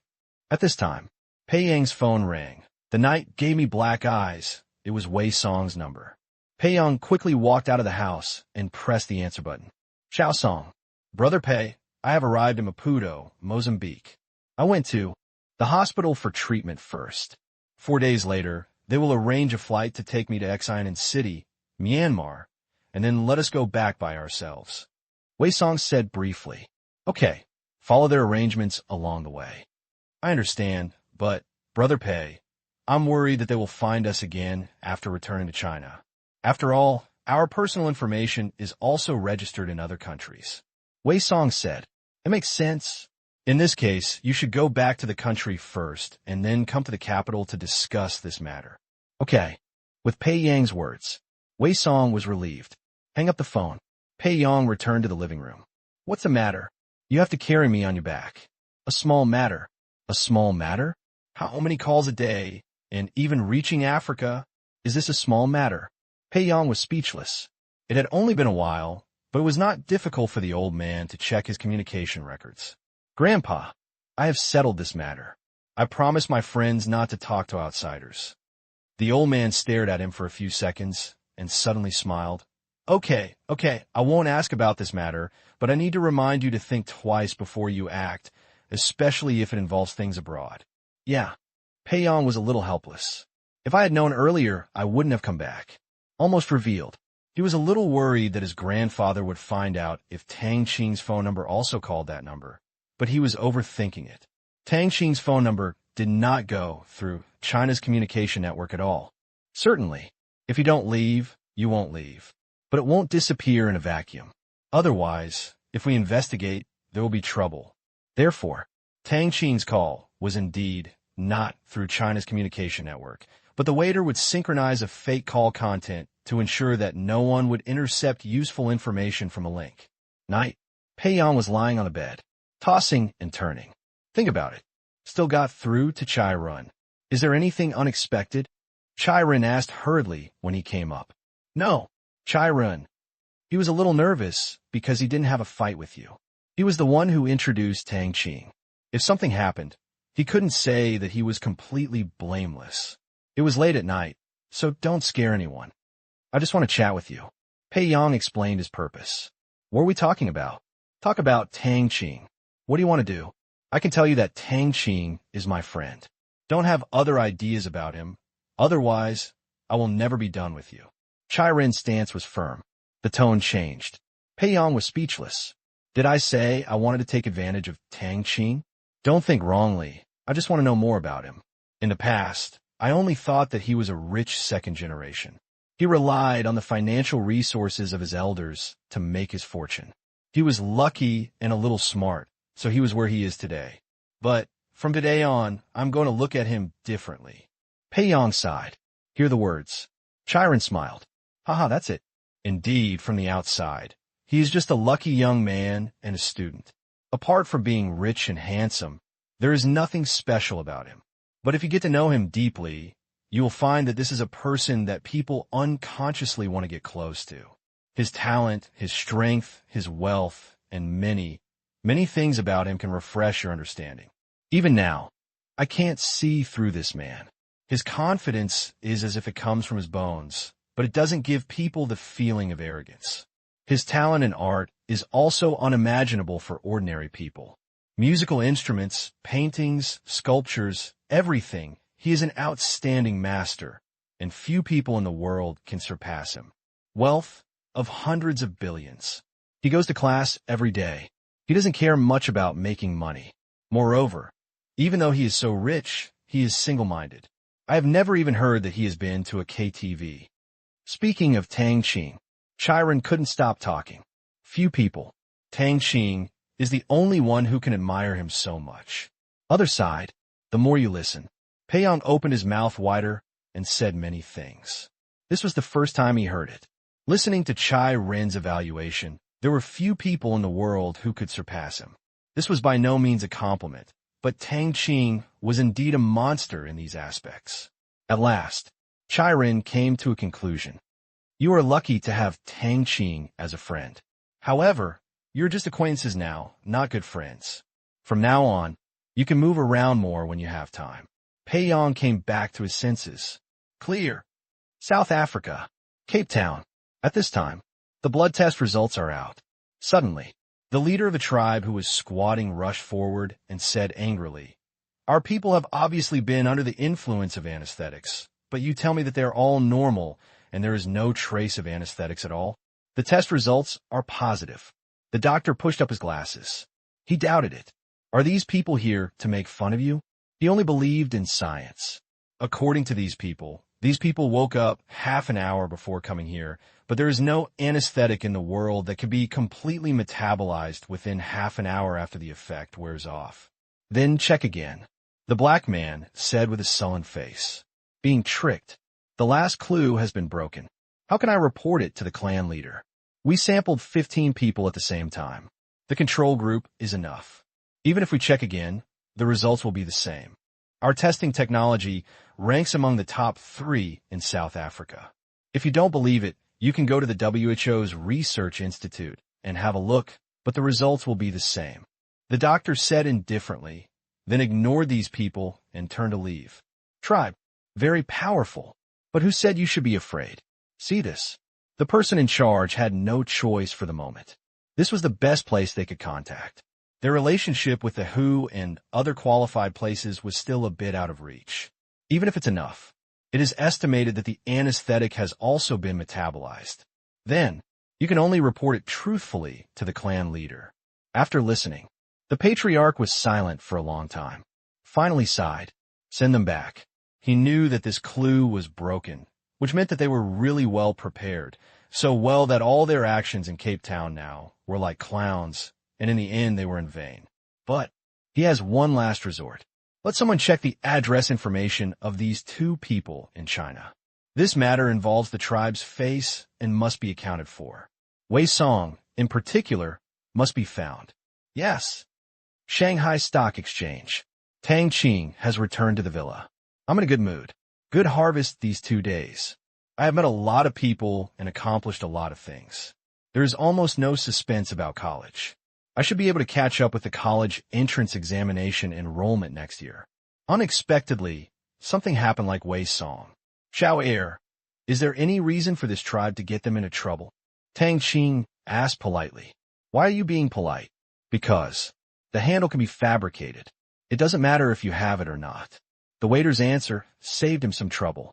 At this time, Pei Yang's phone rang. The night gave me black eyes. It was Wei Song's number. Pei Yang quickly walked out of the house and pressed the answer button. Xiao Song. Brother Pei, I have arrived in Maputo, Mozambique. I went to the hospital for treatment first. 4 days later, They will arrange a flight to take me to Xiamen City, Myanmar, and then let us go back by ourselves. Wei Song said briefly. Okay, follow their arrangements along the way. I understand, but, Brother Pei, I'm worried that they will find us again after returning to China. After all, our personal information is also registered in other countries. Wei Song said. It makes sense. In this case, you should go back to the country first and then come to the capital to discuss this matter. Okay. With Pei Yang's words, Wei Song was relieved. Hang up the phone. Pei Yang returned to the living room. What's the matter? You have to carry me on your back. A small matter. A small matter? How many calls a day? And even reaching Africa? Is this a small matter? Pei Yang was speechless. It had only been a while, but it was not difficult for the old man to check his communication records. Grandpa, I have settled this matter. I promised my friends not to talk to outsiders. The old man stared at him for a few seconds and suddenly smiled. Okay, I won't ask about this matter, but I need to remind you to think twice before you act, especially if it involves things abroad. Yeah, Pei Yang was a little helpless. If I had known earlier, I wouldn't have come back. Almost revealed. He was a little worried that his grandfather would find out if Tang Qing's phone number also called that number, but he was overthinking it. Tang Qing's phone number did not go through China's communication network at all. Certainly, if you don't leave, you won't leave. But it won't disappear in a vacuum. Otherwise, if we investigate, there will be trouble. Therefore, Tang Qing's call was indeed not through China's communication network, but the waiter would synchronize a fake call content to ensure that no one would intercept useful information from a link. Night. Pei Yang was lying on the bed, tossing and turning. Think about it. Still got through to Chai Run. Is there anything unexpected? Chai Run asked hurriedly when he came up. No, Chai Run. He was a little nervous because he didn't have a fight with you. He was the one who introduced Tang Qing. If something happened, he couldn't say that he was completely blameless. It was late at night, so don't scare anyone. I just want to chat with you. Pei Yang explained his purpose. What are we talking about? Talk about Tang Qing. What do you want to do? I can tell you that Tang Qing is my friend. Don't have other ideas about him. Otherwise, I will never be done with you. Chai Ren's stance was firm. The tone changed. Pei Yang was speechless. Did I say I wanted to take advantage of Tang Qing? Don't think wrongly. I just want to know more about him. In the past, I only thought that he was a rich second generation. He relied on the financial resources of his elders to make his fortune. He was lucky and a little smart, so he was where he is today. But from today on, I'm going to look at him differently. Pei Yang sighed. Hear the words. Chiron smiled. Haha, that's it. Indeed, from the outside, he is just a lucky young man and a student. Apart from being rich and handsome, there is nothing special about him. But if you get to know him deeply, you will find that this is a person that people unconsciously want to get close to. His talent, his strength, his wealth, and many things about him can refresh your understanding. Even now, I can't see through this man. His confidence is as if it comes from his bones, but it doesn't give people the feeling of arrogance. His talent in art is also unimaginable for ordinary people. Musical instruments, paintings, sculptures, everything. He is an outstanding master, and few people in the world can surpass him. Wealth of hundreds of billions. He goes to class every day. He doesn't care much about making money. Moreover, even though he is so rich, he is single-minded. I have never even heard that he has been to a KTV. Speaking of Tang Qing, Chiron couldn't stop talking. Few people. Tang Qing is the only one who can admire him so much. Other side, the more you listen. Pei Yang opened his mouth wider and said many things. This was the first time he heard it. Listening to Chai Ren's evaluation, there were few people in the world who could surpass him. This was by no means a compliment, but Tang Qing was indeed a monster in these aspects. At last, Chai Ren came to a conclusion. You are lucky to have Tang Qing as a friend. However, you're just acquaintances now, not good friends. From now on, you can move around more when you have time. Pei Yang came back to his senses. Clear. South Africa. Cape Town. At this time, the blood test results are out. Suddenly, the leader of the tribe who was squatting rushed forward and said angrily, Our people have obviously been under the influence of anesthetics, but you tell me that they are all normal and there is no trace of anesthetics at all? The test results are positive. The doctor pushed up his glasses. He doubted it. Are these people here to make fun of you? He only believed in science. According to these people woke up half an hour before coming here, but there is no anesthetic in the world that can be completely metabolized within half an hour after the effect wears off. Then check again. The black man said with a sullen face. Being tricked. The last clue has been broken. How can I report it to the clan leader? We sampled 15 people at the same time. The control group is enough. Even if we check again, the results will be the same. Our testing technology ranks among the top 3 in South Africa. If you don't believe it, you can go to the WHO's Research Institute and have a look, but the results will be the same. The doctor said indifferently, then ignored these people and turned to leave. Tribe. Very powerful. But who said you should be afraid? See this. The person in charge had no choice for the moment. This was the best place they could contact. Their relationship with the WHO and other qualified places was still a bit out of reach. Even if it's enough, it is estimated that the anesthetic has also been metabolized. Then, you can only report it truthfully to the clan leader. After listening, the patriarch was silent for a long time. Finally sighed. Send them back. He knew that this clue was broken, which meant that they were really well prepared, so well that all their actions in Cape Town now were like clowns, and in the end they were in vain. But he has one last resort. Let someone check the address information of these 2 people in China. This matter involves the tribe's face and must be accounted for. Wei Song, in particular, must be found. Yes. Shanghai Stock Exchange. Tang Qing has returned to the villa. I'm in a good mood. Good harvest these 2 days. I have met a lot of people and accomplished a lot of things. There is almost no suspense about college. I should be able to catch up with the college entrance examination enrollment next year. Unexpectedly, something happened like Wei Song. Xiao Air, is there any reason for this tribe to get them into trouble? Tang Qing asked politely. Why are you being polite? Because the handle can be fabricated. It doesn't matter if you have it or not. The waiter's answer saved him some trouble.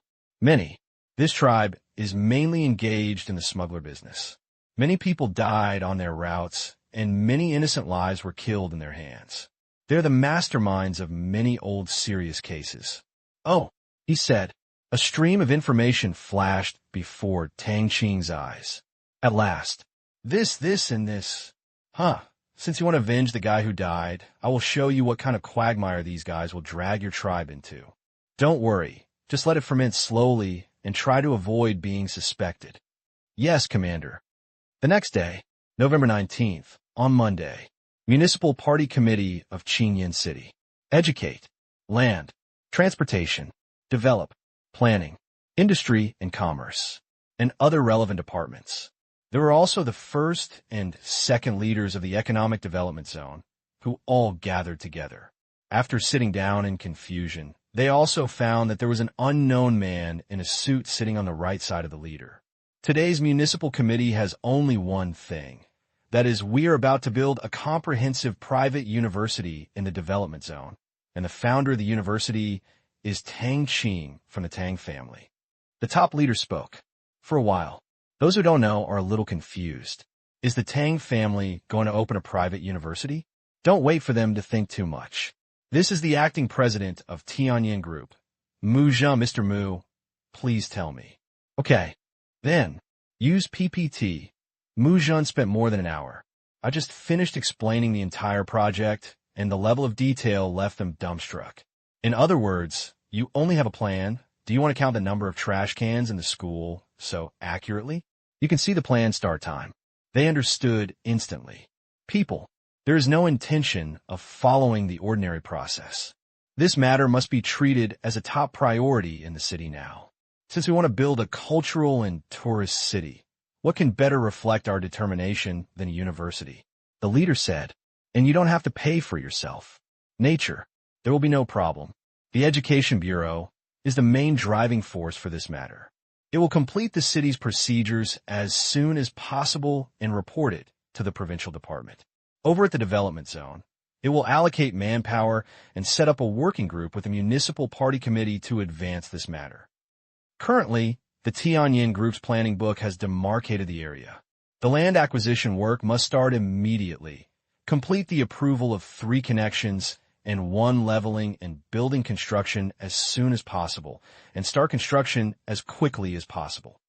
This tribe is mainly engaged in the smuggler business. Many people died on their routes, and many innocent lives were killed in their hands. They're the masterminds of many old serious cases. Oh, he said. A stream of information flashed before Tang Qing's eyes. At last. This, and this. Huh. Since you want to avenge the guy who died, I will show you what kind of quagmire these guys will drag your tribe into. Don't worry. Just let it ferment slowly and try to avoid being suspected. Yes, Commander. The next day, November 19th, on Monday, Municipal Party Committee of Qingyan City. Educate. Land. Transportation. Develop. Planning. Industry and commerce. And other relevant departments. There were also the first and second leaders of the Economic Development Zone, who all gathered together. After sitting down in confusion, they also found that there was an unknown man in a suit sitting on the right side of the leader. Today's municipal committee has only one thing. That is, we are about to build a comprehensive private university in the development zone, and the founder of the university is Tang Qing from the Tang family. The top leader spoke. For a while, those who don't know are a little confused. Is the Tang family going to open a private university? Don't wait for them to think too much. This is the acting president of Tianyin Group. Mu Zheng, Mr. Mu, please tell me. Okay. Then, use PPT. Mu Zheng spent more than an hour. I just finished explaining the entire project, and the level of detail left them dumbstruck. In other words, you only have a plan. Do you want to count the number of trash cans in the school so accurately? You can see the plan start time. They understood instantly. People, there is no intention of following the ordinary process. This matter must be treated as a top priority in the city now. Since we want to build a cultural and tourist city, what can better reflect our determination than a university? The leader said, and you don't have to pay for yourself. Nature, there will be no problem. The Education Bureau is the main driving force for this matter. It will complete the city's procedures as soon as possible and report it to the provincial department. Over at the development zone, it will allocate manpower and set up a working group with the municipal party committee to advance this matter. Currently, the Tianyin Group's planning book has demarcated the area. The land acquisition work must start immediately. Complete the approval of 3 connections and 1 leveling and building construction as soon as possible, and start construction as quickly as possible.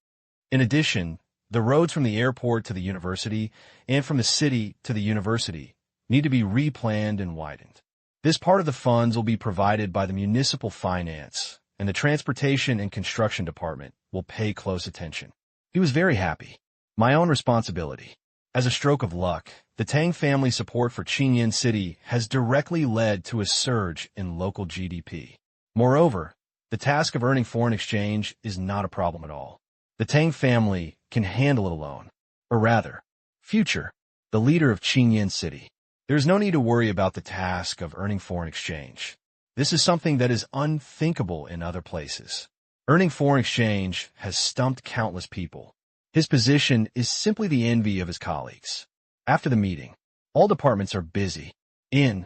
In addition, the roads from the airport to the university and from the city to the university need to be replanned and widened. This part of the funds will be provided by the municipal finance, and the transportation and construction department will pay close attention. He was very happy. My own responsibility. As a stroke of luck, the Tang family support for Qingyan City has directly led to a surge in local GDP. Moreover, the task of earning foreign exchange is not a problem at all. The Tang family can handle it alone. Or rather, Future, the leader of Qingyan City. There is no need to worry about the task of earning foreign exchange. This is something that is unthinkable in other places. Earning foreign exchange has stumped countless people. His position is simply the envy of his colleagues. After the meeting, all departments are busy. The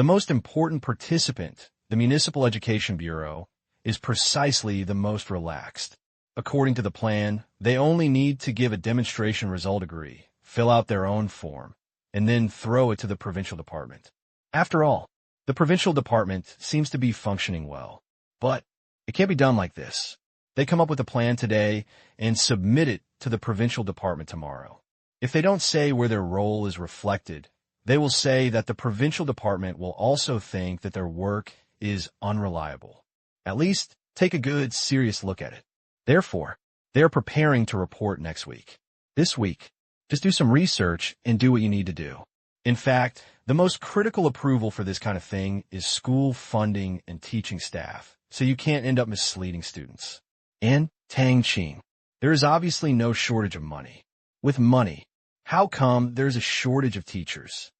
most important participant, the Municipal Education Bureau, is precisely the most relaxed. According to the plan, they only need to give a demonstration result agree, fill out their own form, and then throw it to the provincial department. After all, the provincial department seems to be functioning well. But it can't be done like this. They come up with a plan today and submit it to the provincial department tomorrow. If they don't say where their role is reflected, they will say that the provincial department will also think that their work is unreliable. At least, take a good, serious look at it. Therefore, they are preparing to report next week. This week, just do some research and do what you need to do. In fact, the most critical approval for this kind of thing is school funding and teaching staff, so you can't end up misleading students. And Tang Qing. There is obviously no shortage of money. With money, how come there's a shortage of teachers?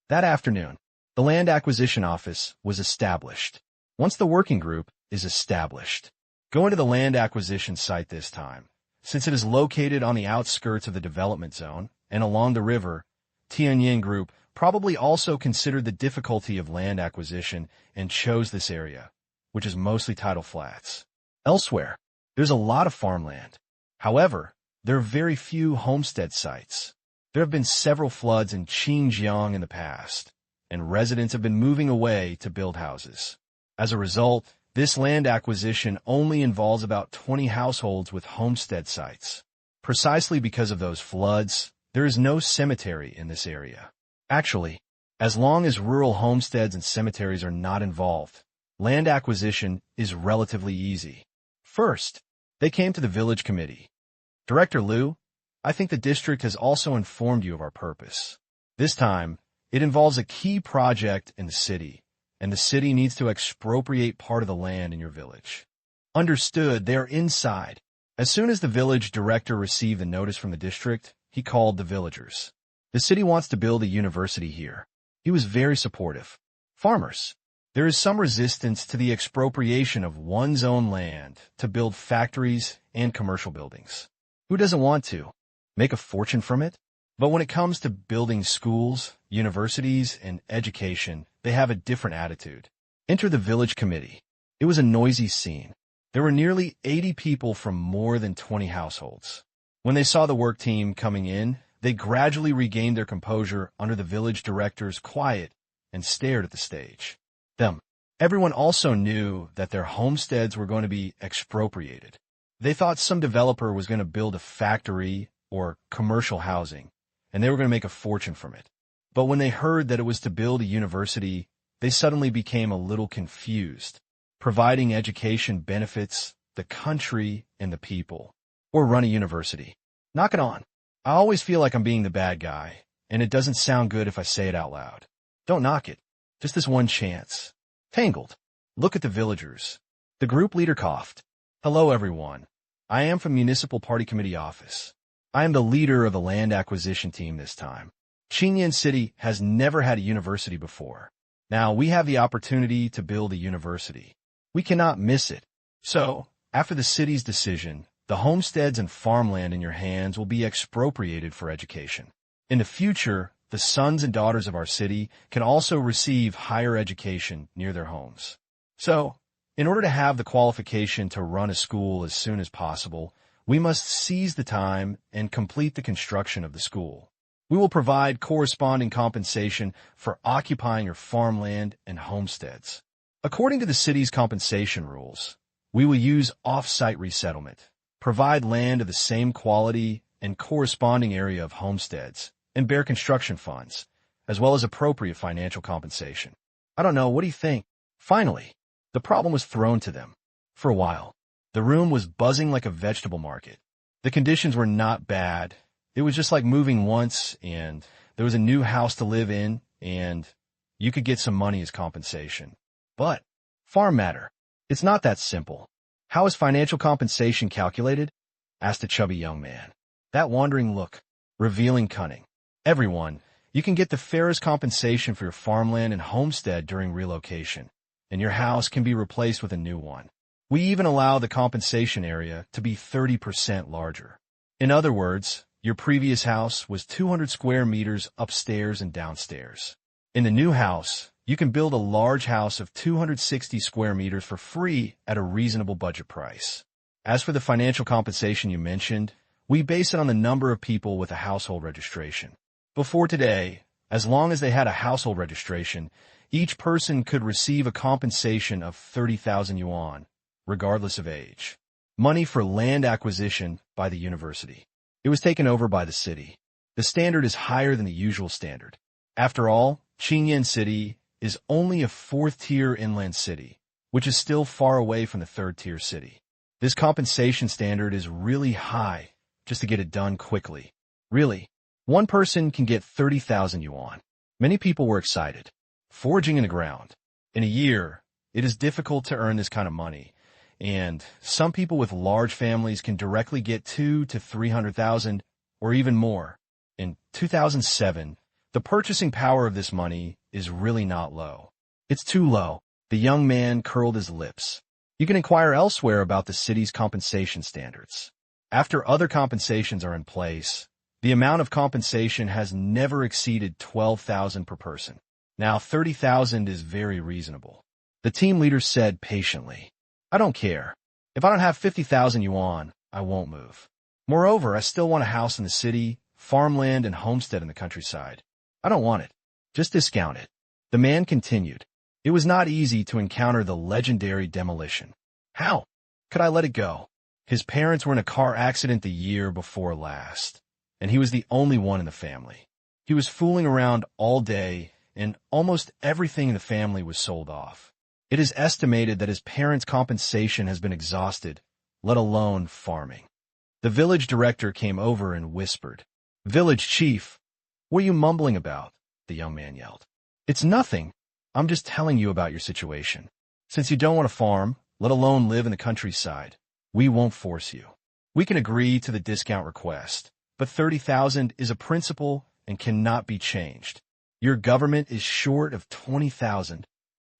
That afternoon, the Land Acquisition Office was established. Once the working group is established, go into the land acquisition site this time. Since it is located on the outskirts of the development zone and along the river, Tianyin Group probably also considered the difficulty of land acquisition and chose this area, which is mostly tidal flats. Elsewhere, there's a lot of farmland. However, there are very few homestead sites. There have been several floods in Xinjiang in the past, and residents have been moving away to build houses. As a result, this land acquisition only involves about 20 households with homestead sites. Precisely because of those floods, there is no cemetery in this area. Actually, as long as rural homesteads and cemeteries are not involved, land acquisition is relatively easy. First, they came to the village committee. Director Liu, I think the district has also informed you of our purpose. This time, it involves a key project in the city, and the city needs to expropriate part of the land in your village. Understood, they are inside. As soon as the village director received the notice from the district, he called the villagers. The city wants to build a university here. He was very supportive. Farmers. There is some resistance to the expropriation of one's own land to build factories and commercial buildings. Who doesn't want to make a fortune from it? But when it comes to building schools, universities, and education, they have a different attitude. Enter the village committee. It was a noisy scene. There were nearly 80 people from more than 20 households. When they saw the work team coming in, they gradually regained their composure under the village director's quiet and stared at the stage. Everyone also knew that their homesteads were going to be expropriated. They thought some developer was going to build a factory or commercial housing, and they were going to make a fortune from it. But when they heard that it was to build a university, they suddenly became a little confused. Providing education benefits the country and the people. Or run a university. Knock it on. I always feel like I'm being the bad guy, and it doesn't sound good if I say it out loud. Don't knock it. Just this one chance. Tangled. Look at the villagers. The group leader coughed. Hello, everyone. I am from Municipal Party Committee office. I am the leader of the land acquisition team this time. Qingyan City has never had a university before. Now we have the opportunity to build a university. We cannot miss it. So, after the city's decision, the homesteads and farmland in your hands will be expropriated for education. In the future, the sons and daughters of our city can also receive higher education near their homes. So, In order to have the qualification to run a school as soon as possible, we must seize the time and complete the construction of the school. We will provide corresponding compensation for occupying your farmland and homesteads. According to the city's compensation rules, we will use off-site resettlement, provide land of the same quality and corresponding area of homesteads, and bear construction funds, as well as appropriate financial compensation. I don't know, what do you think? Finally, the problem was thrown to them. For a while, the room was buzzing like a vegetable market. The conditions were not bad. It was just like moving once, and there was a new house to live in, and you could get some money as compensation. But, farm matter, it's not that simple. How is financial compensation calculated? Asked a chubby young man. That wandering look, revealing cunning. Everyone, you can get the fairest compensation for your farmland and homestead during relocation, and your house can be replaced with a new one. We even allow the compensation area to be 30% larger. In other words, your previous house was 200 square meters upstairs and downstairs. In the new house, you can build a large house of 260 square meters for free at a reasonable budget price. As for the financial compensation you mentioned, we base it on the number of people with a household registration. Before today, as long as they had a household registration, each person could receive a compensation of 30,000 yuan, regardless of age. Money for land acquisition by the university. It was taken over by the city. The standard is higher than the usual standard. After all, Qingyan City is only a fourth-tier inland city, which is still far away from the third-tier city. This compensation standard is really high just to get it done quickly. Really, one person can get 30,000 yuan. Many people were excited. Foraging in the ground. In a year, it is difficult to earn this kind of money, and some people with large families can directly get 200,000 to 300,000 or even more. In 2007, the purchasing power of this money is really not low. It's too low. The young man curled his lips. You can inquire elsewhere about the city's compensation standards. After other compensations are in place, the amount of compensation has never exceeded 12,000 per person. Now 30,000 is very reasonable. The team leader said patiently, I don't care. If I don't have 50,000 yuan, I won't move. Moreover, I still want a house in the city, farmland, and homestead in the countryside. I don't want it. Just discount it. The man continued. It was not easy to encounter the legendary demolition. How could I let it go? His parents were in a car accident the year before last, and he was the only one in the family. He was fooling around all day, and almost everything in the family was sold off. It is estimated that his parents' compensation has been exhausted, let alone farming. The village director came over and whispered, Village chief, what are you mumbling about? The young man yelled. It's nothing. I'm just telling you about your situation. Since you don't want to farm, let alone live in the countryside, we won't force you. We can agree to the discount request, but 30,000 is a principle and cannot be changed. Your government is short of 20,000.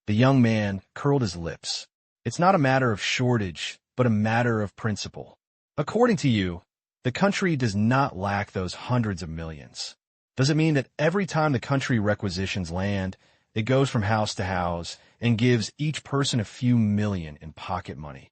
The young man curled his lips. It's not a matter of shortage, but a matter of principle. According to you, the country does not lack those hundreds of millions. Does it mean that every time the country requisitions land, it goes from house to house and gives each person a few million in pocket money?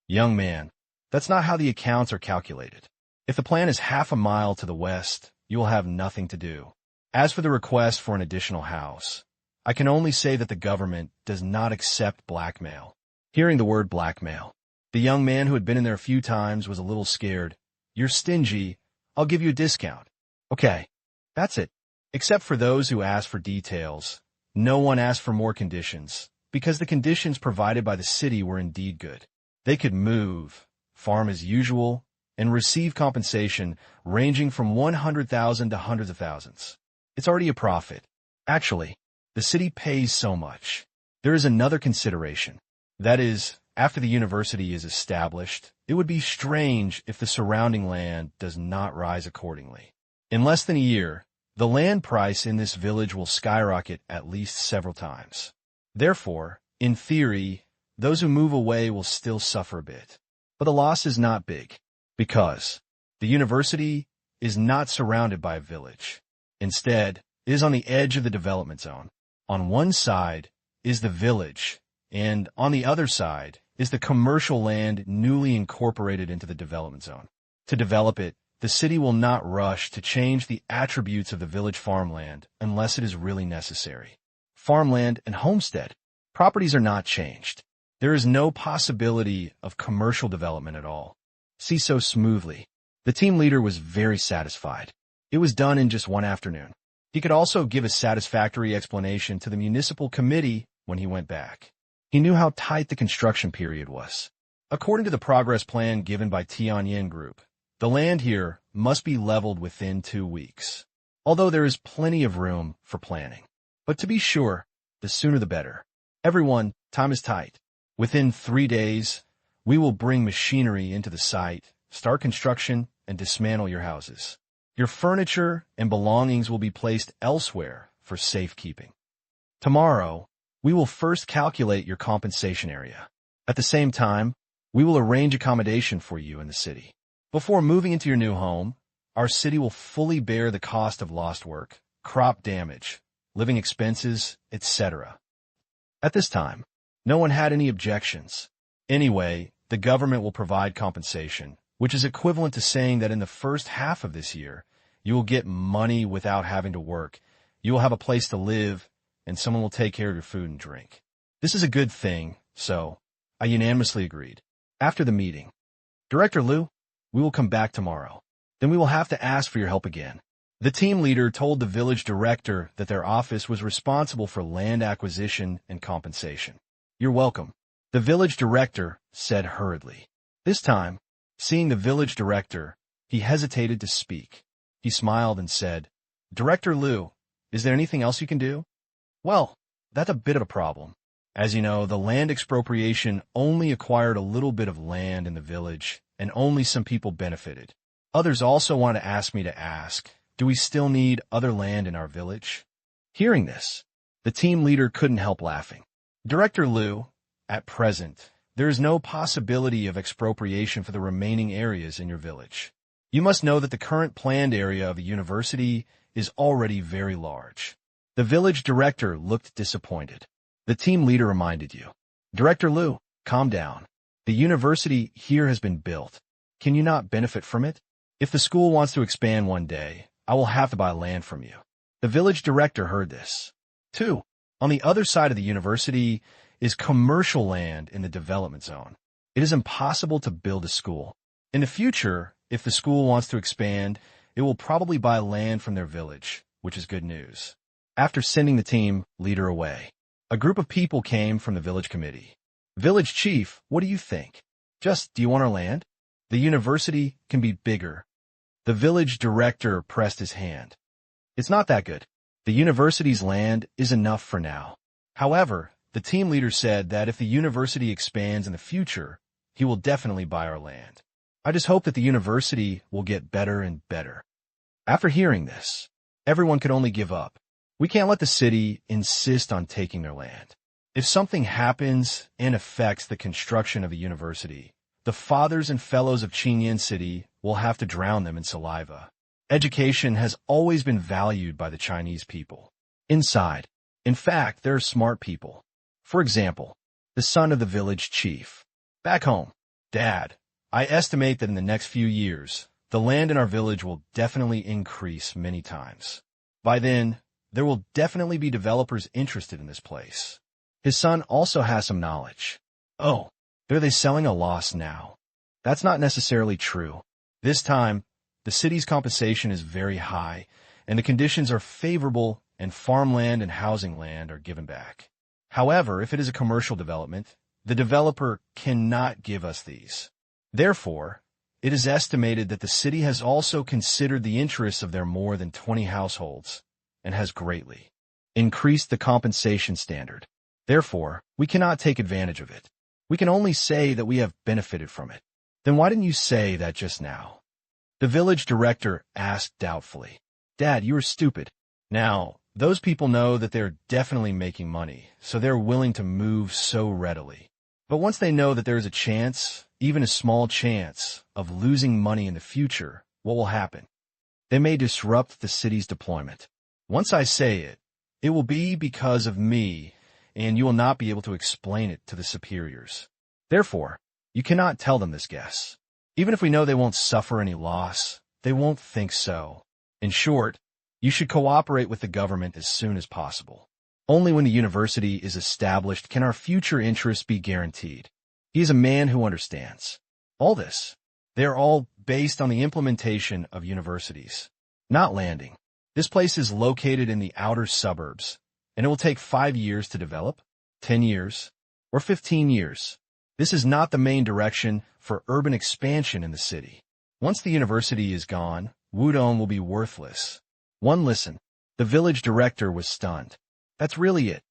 Young man, that's not how the accounts are calculated. If the plan is half a mile to the west, you will have nothing to do. As for the request for an additional house, I can only say that the government does not accept blackmail. Hearing the word blackmail, the young man who had been in there a few times was a little scared. You're stingy. I'll give you a discount. Okay, that's it. Except for those who asked for details, no one asked for more conditions, because the conditions provided by the city were indeed good. They could move, farm as usual, and receive compensation ranging from 100,000 to hundreds of thousands. It's already a profit. Actually, the city pays so much. There is another consideration. That is, after the university is established, it would be strange if the surrounding land does not rise accordingly. In less than a year, the land price in this village will skyrocket at least several times. Therefore, in theory, those who move away will still suffer a bit. But the loss is not big, because the university is not surrounded by a village. Instead, it is on the edge of the development zone. On one side is the village, and on the other side is the commercial land newly incorporated into the development zone. To develop it, the city will not rush to change the attributes of the village farmland unless it is really necessary. Farmland and homestead properties are not changed. There is no possibility of commercial development at all. See so smoothly. The team leader was very satisfied. It was done in just one afternoon. He could also give a satisfactory explanation to the municipal committee when he went back. He knew how tight the construction period was. According to the progress plan given by Tianyin Group, the land here must be leveled within 2 weeks, although there is plenty of room for planning. But to be sure, the sooner the better. Everyone, time is tight. Within 3 days, we will bring machinery into the site, start construction, and dismantle your houses. Your furniture and belongings will be placed elsewhere for safekeeping. Tomorrow, we will first calculate your compensation area. At the same time, we will arrange accommodation for you in the city. Before moving into your new home, our city will fully bear the cost of lost work, crop damage, living expenses, etc. At this time, no one had any objections. Anyway, the government will provide compensation, which is equivalent to saying that in the first half of this year, you will get money without having to work. You will have a place to live, and someone will take care of your food and drink. This is a good thing, so I unanimously agreed. After the meeting, Director Liu, we will come back tomorrow. Then we will have to ask for your help again. The team leader told the village director that their office was responsible for land acquisition and compensation. You're welcome, the village director said hurriedly. This time, seeing the village director, he hesitated to speak. He smiled and said, Director Liu, is there anything else you can do? Well, that's a bit of a problem. As you know, the land expropriation only acquired a little bit of land in the village, and only some people benefited. Others also want to ask me to ask, do we still need other land in our village? Hearing this, the team leader couldn't help laughing. Director Liu, at present, there is no possibility of expropriation for the remaining areas in your village. You must know that the current planned area of the university is already very large. The village director looked disappointed. The team leader reminded you. Director Liu, calm down. The university here has been built. Can you not benefit from it? If the school wants to expand one day, I will have to buy land from you. The village director heard this. 2. On the other side of the university is commercial land in the development zone. It is impossible to build a school. In the future, if the school wants to expand, it will probably buy land from their village, which is good news. After sending the team leader away, a group of people came from the village committee. Village chief, what do you think? Do you want our land? The university can be bigger. The village director pressed his hand. It's not that good. The university's land is enough for now. However, the team leader said that if the university expands in the future, he will definitely buy our land. I just hope that the university will get better and better. After hearing this, everyone could only give up. We can't let the city insist on taking their land. If something happens and affects the construction of a university, the fathers and fellows of Qingyan City will have to drown them in saliva. Education has always been valued by the Chinese people. Inside, in fact, there are smart people. For example, the son of the village chief. Back home, Dad, I estimate that in the next few years, the land in our village will definitely increase many times. By then, there will definitely be developers interested in this place. His son also has some knowledge. Oh, are they selling a loss now? That's not necessarily true. This time, the city's compensation is very high, and the conditions are favorable, and farmland and housing land are given back. However, if it is a commercial development, the developer cannot give us these. Therefore, it is estimated that the city has also considered the interests of their more than 20 households, and has greatly increased the compensation standard. Therefore, we cannot take advantage of it. We can only say that we have benefited from it. Then why didn't you say that just now? The village director asked doubtfully. Dad, you are stupid. Now, those people know that they're definitely making money, so they're willing to move so readily. But once they know that there is a chance, even a small chance, of losing money in the future, what will happen? They may disrupt the city's deployment. Once I say it, it will be because of me, and you will not be able to explain it to the superiors. Therefore, you cannot tell them this guess. Even if we know they won't suffer any loss, they won't think so. In short, you should cooperate with the government as soon as possible. Only when the university is established can our future interests be guaranteed. He is a man who understands. All this, they are all based on the implementation of universities, not landing. This place is located in the outer suburbs, and it will take 5 years to develop, 10 years, or 15 years. This is not the main direction for urban expansion in the city. Once the university is gone, Wudong will be worthless. One listen. The village director was stunned. That's really it.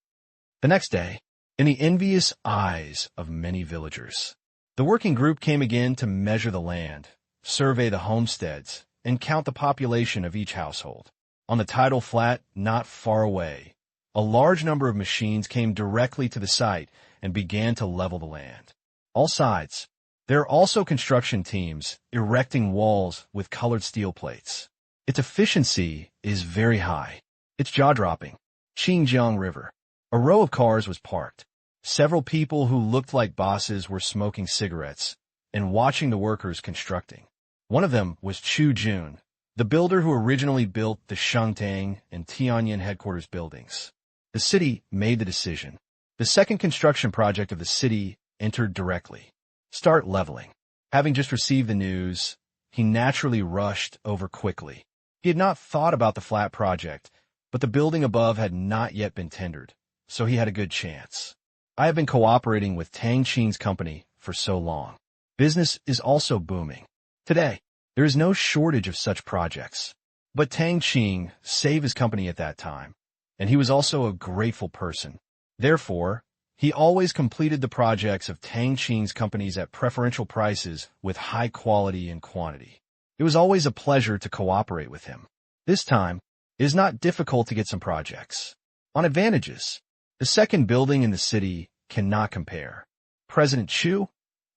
The next day, in the envious eyes of many villagers, the working group came again to measure the land, survey the homesteads, and count the population of each household. On the tidal flat, not far away, a large number of machines came directly to the site and began to level the land. All sides. There are also construction teams erecting walls with colored steel plates. Its efficiency is very high. It's jaw-dropping. Xinjiang River. A row of cars was parked. Several people who looked like bosses were smoking cigarettes and watching the workers constructing. One of them was Chu Jun, the builder who originally built the Shangtang and Tianjin headquarters buildings. The city made the decision. The second construction project of the city entered directly. Start leveling. Having just received the news, he naturally rushed over quickly. He had not thought about the flat project, but the building above had not yet been tendered, so he had a good chance. I have been cooperating with Tang Qing's company for so long. Business is also booming. Today, there is no shortage of such projects. But Tang Qing saved his company at that time, and he was also a grateful person. Therefore, he always completed the projects of Tang Qing's companies at preferential prices with high quality and quantity. It was always a pleasure to cooperate with him. This time, it is not difficult to get some projects. On advantages, the second building in the city cannot compare. President Chu,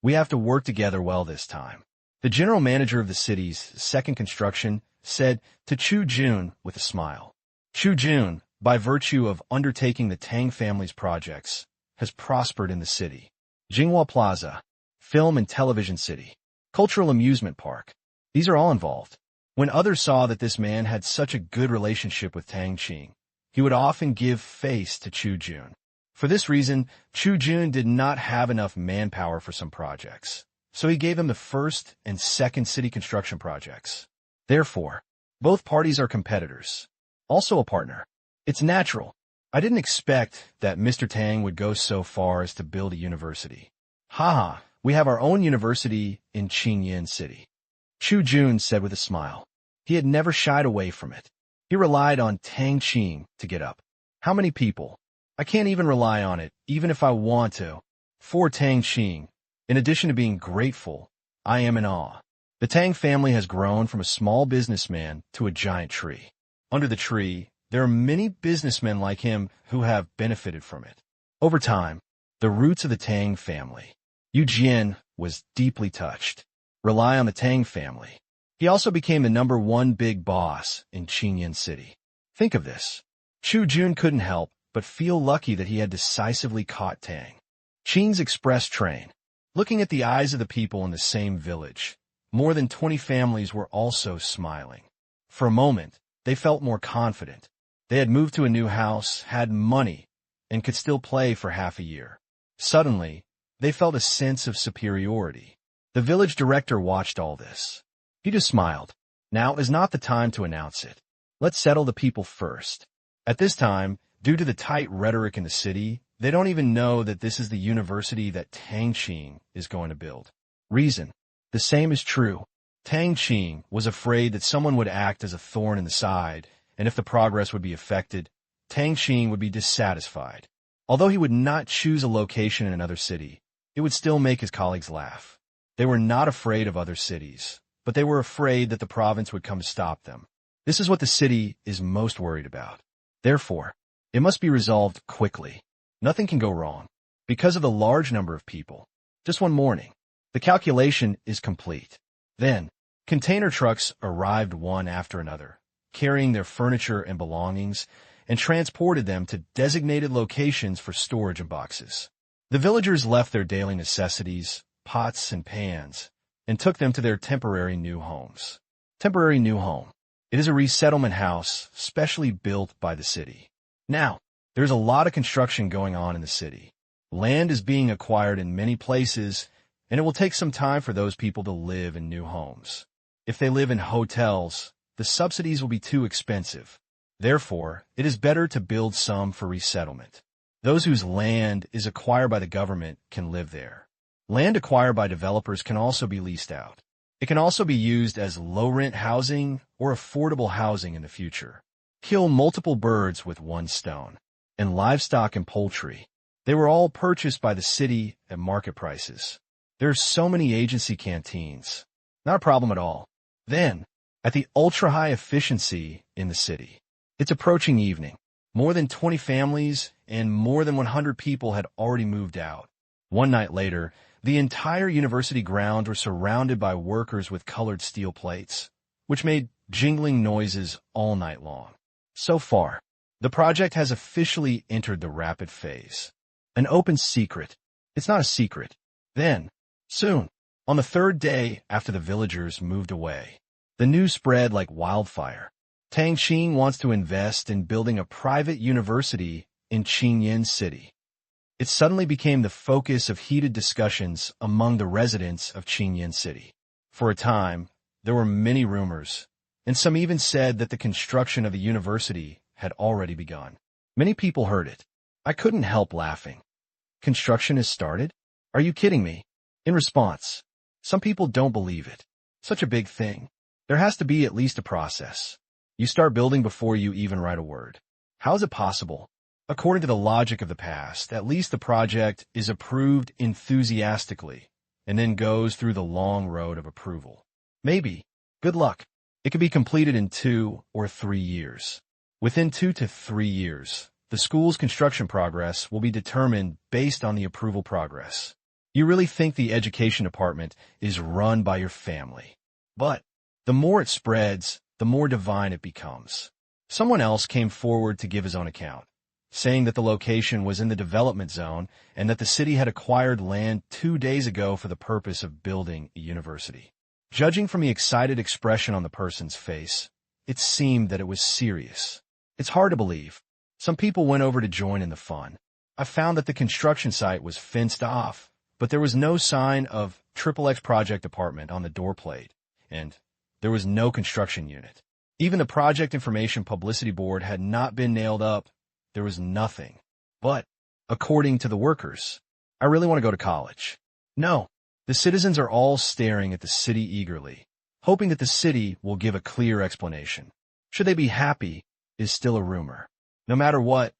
we have to work together well this time. The general manager of the city's second construction said to Chu Jun with a smile. Chu Jun, by virtue of undertaking the Tang family's projects, has prospered in the city. Jinghua Plaza, film and television city, cultural amusement park. These are all involved. When others saw that this man had such a good relationship with Tang Qing, he would often give face to Chu Jun. For this reason, Chu Jun did not have enough manpower for some projects, so he gave him the first and second city construction projects. Therefore, both parties are competitors. Also a partner. It's natural. I didn't expect that Mr. Tang would go so far as to build a university. Haha, we have our own university in Qingyan City. Chu Jun said with a smile. He had never shied away from it. He relied on Tang Qing to get up. How many people? I can't even rely on it, even if I want to. For Tang Qing, in addition to being grateful, I am in awe. The Tang family has grown from a small businessman to a giant tree. Under the tree, there are many businessmen like him who have benefited from it. Over time, the roots of the Tang family. Yu Jian was deeply touched. Rely on the Tang family. He also became the #1 big boss in Qingyan City. Think of this. Chu Jun couldn't help but feel lucky that he had decisively caught Tang. Qing's express train. Looking at the eyes of the people in the same village, more than 20 families were also smiling. For a moment, they felt more confident. They had moved to a new house, had money, and could still play for half a year. Suddenly, they felt a sense of superiority. The village director watched all this. He just smiled. Now is not the time to announce it. Let's settle the people first. At this time, due to the tight rhetoric in the city, they don't even know that this is the university that Tang Qing is going to build. Reason. The same is true. Tang Qing was afraid that someone would act as a thorn in the side, and if the progress would be affected, Tang Qing would be dissatisfied. Although he would not choose a location in another city, it would still make his colleagues laugh. They were not afraid of other cities, but they were afraid that the province would come to stop them. This is what the city is most worried about. Therefore, it must be resolved quickly. Nothing can go wrong. Because of the large number of people. Just one morning, the calculation is complete. Then, container trucks arrived one after another, carrying their furniture and belongings, and transported them to designated locations for storage in boxes. The villagers left their daily necessities, pots and pans, and took them to their temporary new homes. Temporary new home. It is a resettlement house specially built by the city. Now, there's a lot of construction going on in the city. Land is being acquired in many places, and it will take some time for those people to live in new homes. If they live in hotels, the subsidies will be too expensive. Therefore, it is better to build some for resettlement. Those whose land is acquired by the government can live there. Land acquired by developers can also be leased out. It can also be used as low-rent housing or affordable housing in the future. Kill multiple birds with one stone. And livestock and poultry. They were all purchased by the city at market prices. There are so many agency canteens. Not a problem at all. Then, at the ultra-high efficiency in the city. It's approaching evening. More than 20 families and more than 100 people had already moved out. One night later, the entire university grounds were surrounded by workers with colored steel plates, which made jingling noises all night long. So far, the project has officially entered the rapid phase. An open secret. It's not a secret. Then, soon, on the third day after the villagers moved away, the news spread like wildfire. Tang Qing wants to invest in building a private university in Qingyan City. It suddenly became the focus of heated discussions among the residents of Qingyan City. For a time, there were many rumors, and some even said that the construction of the university had already begun. Many people heard it. I couldn't help laughing. Construction has started? Are you kidding me? In response, some people don't believe it. Such a big thing. There has to be at least a process. You start building before you even write a word. How is it possible? According to the logic of the past, at least the project is approved enthusiastically and then goes through the long road of approval. Maybe. Good luck. It could be completed in 2 or 3 years. Within 2 to 3 years, the school's construction progress will be determined based on the approval progress. You really think the education department is run by your family. But the more it spreads, the more divine it becomes. Someone else came forward to give his own account, saying that the location was in the development zone and that the city had acquired land 2 days ago for the purpose of building a university. Judging from the excited expression on the person's face, it seemed that it was serious. It's hard to believe. Some people went over to join in the fun. I found that the construction site was fenced off, but there was no sign of XXX Project Department on the door plate, and there was no construction unit. Even the project information publicity board had not been nailed up. There was nothing. But, according to the workers, I really want to go to college. No, the citizens are all staring at the city eagerly, hoping that the city will give a clear explanation. Should they be happy is still a rumor. No matter what,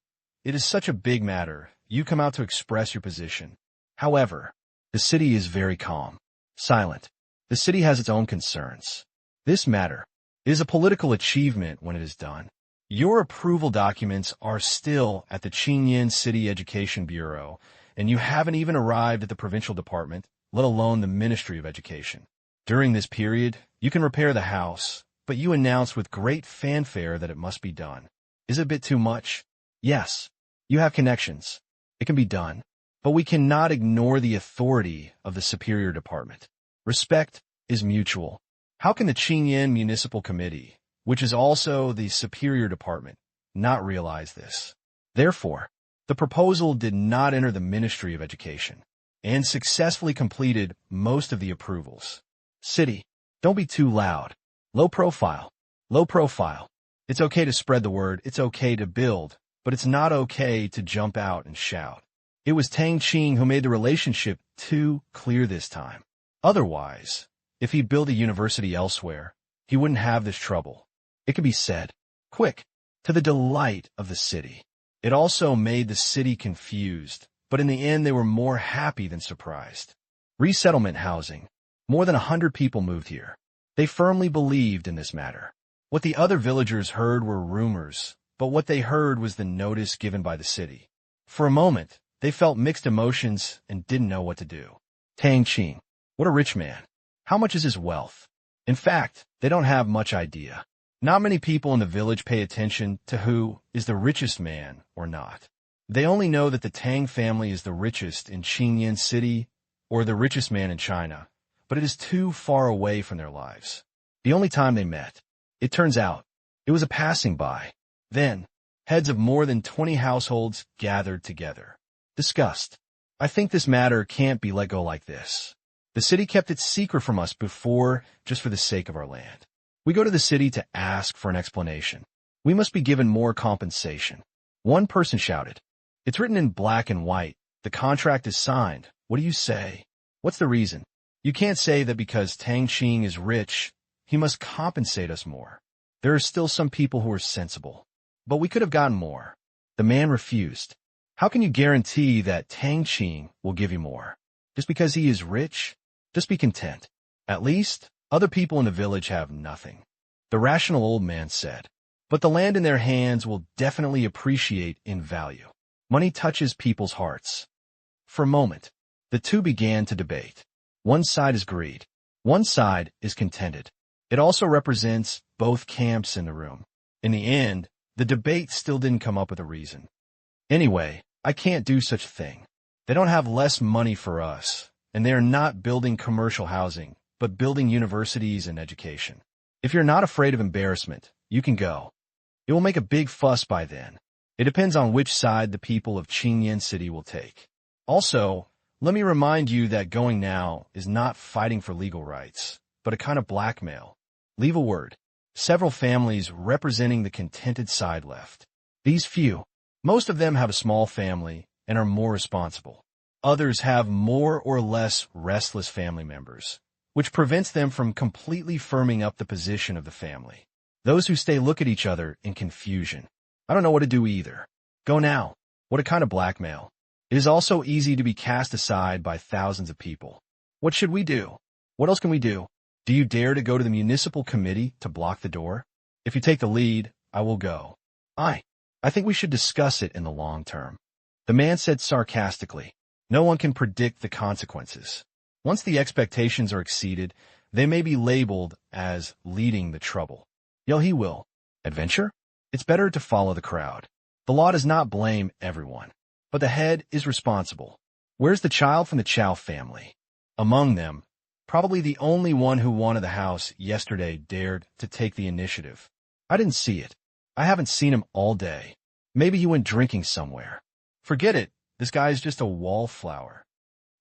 it is such a big matter. You come out to express your position. However, the city is very calm, silent. The city has its own concerns. This matter is a political achievement when it is done. Your approval documents are still at the Qingyan City Education Bureau, and you haven't even arrived at the provincial department, let alone the Ministry of Education. During this period, you can repair the house, but you announce with great fanfare that it must be done. Is it a bit too much? Yes. You have connections. It can be done. But we cannot ignore the authority of the superior department. Respect is mutual. How can the Qingyan Municipal Committee, which is also the superior department, not realize this? Therefore, the proposal did not enter the Ministry of Education and successfully completed most of the approvals. City, don't be too loud. Low profile. Low profile. It's okay to spread the word, it's okay to build, but it's not okay to jump out and shout. It was Tang Qing who made the relationship too clear this time. Otherwise, if he built a university elsewhere, he wouldn't have this trouble. It could be said, quick, to the delight of the city. It also made the city confused, but in the end they were more happy than surprised. Resettlement housing. More than 100 people moved here. They firmly believed in this matter. What the other villagers heard were rumors, but what they heard was the notice given by the city. For a moment, they felt mixed emotions and didn't know what to do. Tang Qing. What a rich man. How much is his wealth? In fact, they don't have much idea. Not many people in the village pay attention to who is the richest man or not. They only know that the Tang family is the richest in Qingyan City or the richest man in China, but it is too far away from their lives. The only time they met, it turns out, it was a passing by. Then, heads of more than 20 households gathered together. Discussed. I think this matter can't be let go like this. The city kept it secret from us before just for the sake of our land. We go to the city to ask for an explanation. We must be given more compensation. One person shouted. It's written in black and white. The contract is signed. What do you say? What's the reason? You can't say that because Tang Qing is rich, he must compensate us more. There are still some people who are sensible. But we could have gotten more. The man refused. How can you guarantee that Tang Qing will give you more? Just because he is rich? Just be content. At least, other people in the village have nothing. The rational old man said. But the land in their hands will definitely appreciate in value. Money touches people's hearts. For a moment, the two began to debate. One side is greed. One side is contented. It also represents both camps in the room. In the end, the debate still didn't come up with a reason. Anyway, I can't do such a thing. They don't have less money for us, and they are not building commercial housing, but building universities and education. If you're not afraid of embarrassment, you can go. It will make a big fuss by then. It depends on which side the people of Qingyan City will take. Also, let me remind you that going now is not fighting for legal rights, but a kind of blackmail. Leave a word. Several families representing the contented side left. These few, most of them have a small family and are more responsible. Others have more or less restless family members, which prevents them from completely firming up the position of the family. Those who stay look at each other in confusion. I don't know what to do either. Go now. What a kind of blackmail. It is also easy to be cast aside by thousands of people. What should we do? What else can we do? Do you dare to go to the municipal committee to block the door? If you take the lead, I will go. I think we should discuss it in the long term. The man said sarcastically. No one can predict the consequences. Once the expectations are exceeded, they may be labeled as leading the trouble. He will. Adventure? It's better to follow the crowd. The law does not blame everyone, but the head is responsible. Where's the child from the Chow family? Among them, probably the only one who wanted the house yesterday dared to take the initiative. I didn't see it. I haven't seen him all day. Maybe he went drinking somewhere. Forget it. This guy is just a wallflower.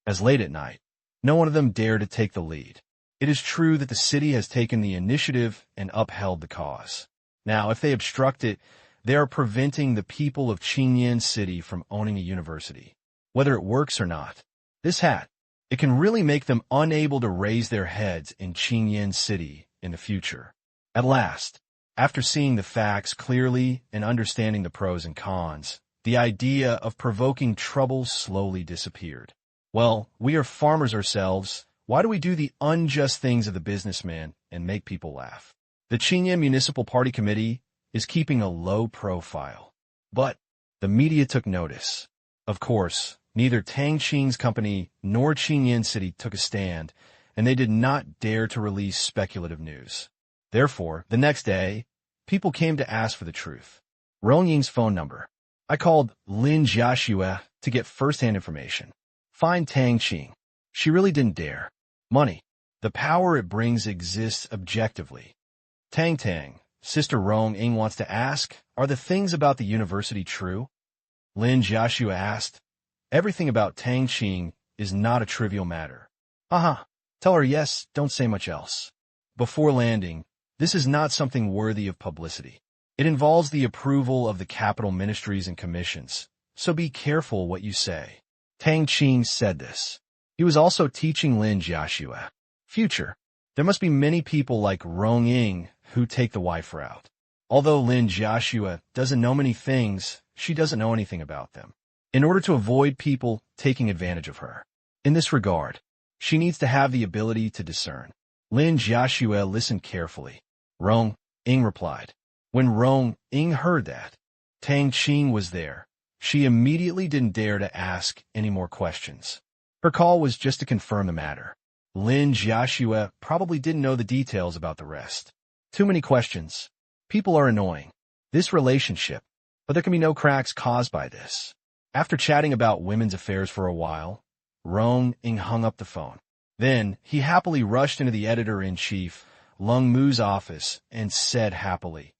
As late at night, no one of them dared to take the lead. It is true that the city has taken the initiative and upheld the cause. Now, if they obstruct it, they are preventing the people of Qingyan City from owning a university. Whether it works or not, this hat, it can really make them unable to raise their heads in Qingyan City in the future. At last, after seeing the facts clearly and understanding the pros and cons, the idea of provoking trouble slowly disappeared. Well, we are farmers ourselves. Why do we do the unjust things of the businessman and make people laugh? The Qingyan Municipal Party Committee is keeping a low profile. But the media took notice. Of course, neither Tang Qing's company nor Qingyan City took a stand, and they did not dare to release speculative news. Therefore, the next day, people came to ask for the truth. Rong Ying's phone number. I called Lin Jiaxue to get first-hand information. Find Tang Qing. She really didn't dare. Money. The power it brings exists objectively. Tang, Sister Rong Ying wants to ask, are the things about the university true? Lin Jiaxue asked. Everything about Tang Qing is not a trivial matter. Tell her yes, don't say much else. Before landing, this is not something worthy of publicity. It involves the approval of the capital ministries and commissions, so be careful what you say. Tang Qing said this. He was also teaching Lin Jiaxue. Future. There must be many people like Rong Ying who take the wife route. Although Lin Jiaxue doesn't know many things, she doesn't know anything about them. In order to avoid people taking advantage of her. In this regard, she needs to have the ability to discern. Lin Jiaxue listened carefully. Rong Ying replied. When Rong Ying heard that Tang Qing was there, she immediately didn't dare to ask any more questions. Her call was just to confirm the matter. Lin Jiaxue probably didn't know the details about the rest. Too many questions. People are annoying. This relationship, but there can be no cracks caused by this. After chatting about women's affairs for a while, Rong Ing hung up the phone. Then, he happily rushed into the editor-in-chief, Lung Mu's office, and said happily,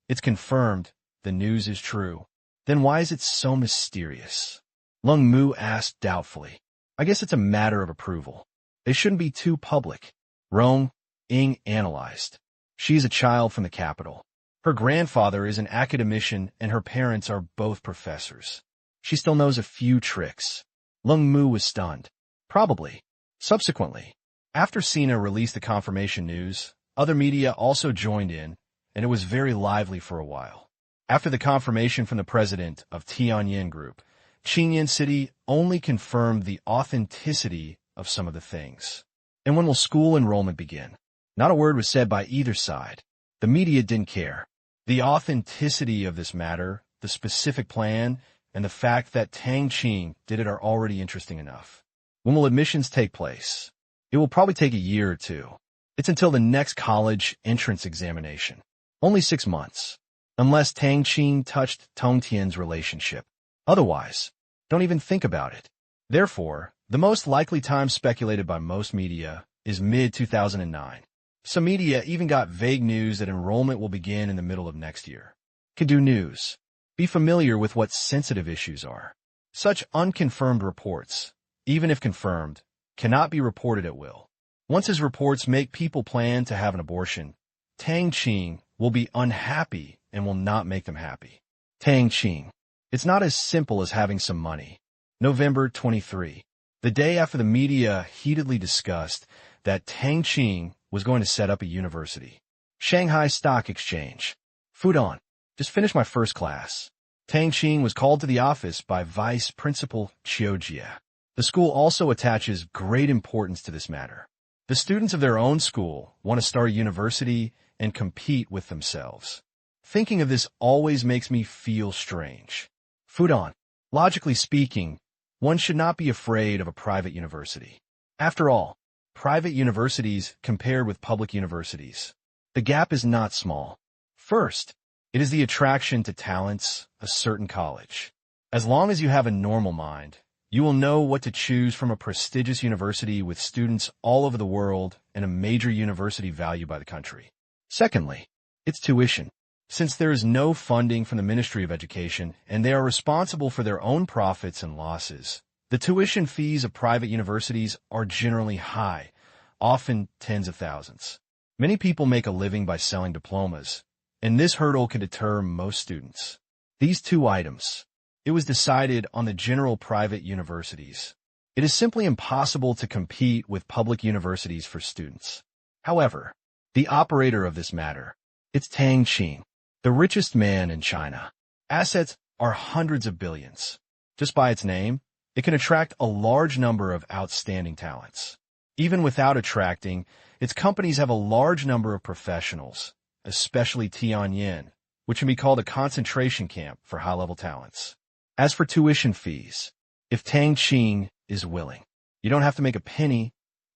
"It's confirmed. The news is true." "Then why is it so mysterious?" Lung Mu asked doubtfully. "I guess it's a matter of approval. They shouldn't be too public." Rong Ing analyzed. "She's a child from the capital. Her grandfather is an academician and her parents are both professors. She still knows a few tricks." Lung Mu was stunned. "Probably." Subsequently, after Sina released the confirmation news, other media also joined in, and it was very lively for a while. After the confirmation from the president of Tianyin Group, Qingyan City only confirmed the authenticity of some of the things. "And when will school enrollment begin?" Not a word was said by either side. The media didn't care. The authenticity of this matter, the specific plan, and the fact that Tang Qing did it are already interesting enough. When will admissions take place? It will probably take a year or two. It's until the next college entrance examination. Only 6 months. Unless Tang Qing touched Tongtian's relationship. Otherwise, don't even think about it. Therefore, the most likely time speculated by most media is mid-2009. Some media even got vague news that enrollment will begin in the middle of next year. Could do news. Be familiar with what sensitive issues are. Such unconfirmed reports, even if confirmed, cannot be reported at will. Once his reports make people plan to have an abortion, Tang Qing will be unhappy and will not make them happy. Tang Qing. It's not as simple as having some money. November 23. The day after the media heatedly discussed that Tang Qing was going to set up a university. Shanghai Stock Exchange. Fudan. Just finished my first class. Tang Qing was called to the office by Vice Principal Qiu Jie. The school also attaches great importance to this matter. The students of their own school want to start a university and compete with themselves. Thinking of this always makes me feel strange. Fudan. Logically speaking, one should not be afraid of a private university. After all, private universities compared with public universities, the gap is not small. First, it is the attraction to talents, a certain college. As long as you have a normal mind, you will know what to choose from a prestigious university with students all over the world and a major university valued by the country. Secondly, it's tuition. Since there is no funding from the Ministry of Education and they are responsible for their own profits and losses, the tuition fees of private universities are generally high, often tens of thousands. Many people make a living by selling diplomas, and this hurdle can deter most students. These two items. It was decided on the general private universities. It is simply impossible to compete with public universities for students. However, the operator of this matter, it's Tang Qing, the richest man in China. Assets are hundreds of billions. Just by its name, it can attract a large number of outstanding talents. Even without attracting, its companies have a large number of professionals, especially Tianyin, which can be called a concentration camp for high-level talents. As for tuition fees, if Tang Qing is willing, you don't have to make a penny,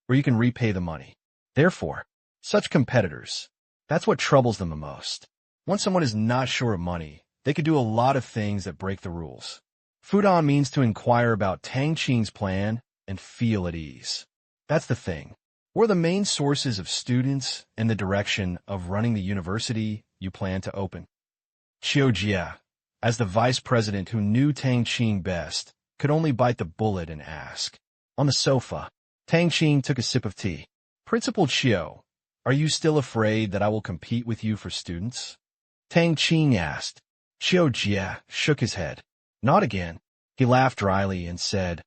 or you can repay the money. Therefore, such competitors, that's what troubles them the most. Once someone is not sure of money, they could do a lot of things that break the rules. Fudan means to inquire about Tang Qing's plan and feel at ease. That's the thing. We're the main sources of students and the direction of running the university you plan to open. Qiu Jie, as the vice president who knew Tang Qing best, could only bite the bullet and ask. On the sofa, Tang Qing took a sip of tea. Principal Qiu, are you still afraid that I will compete with you for students? Tang Qing asked. Qiu Jie shook his head. Not again. He laughed dryly and said,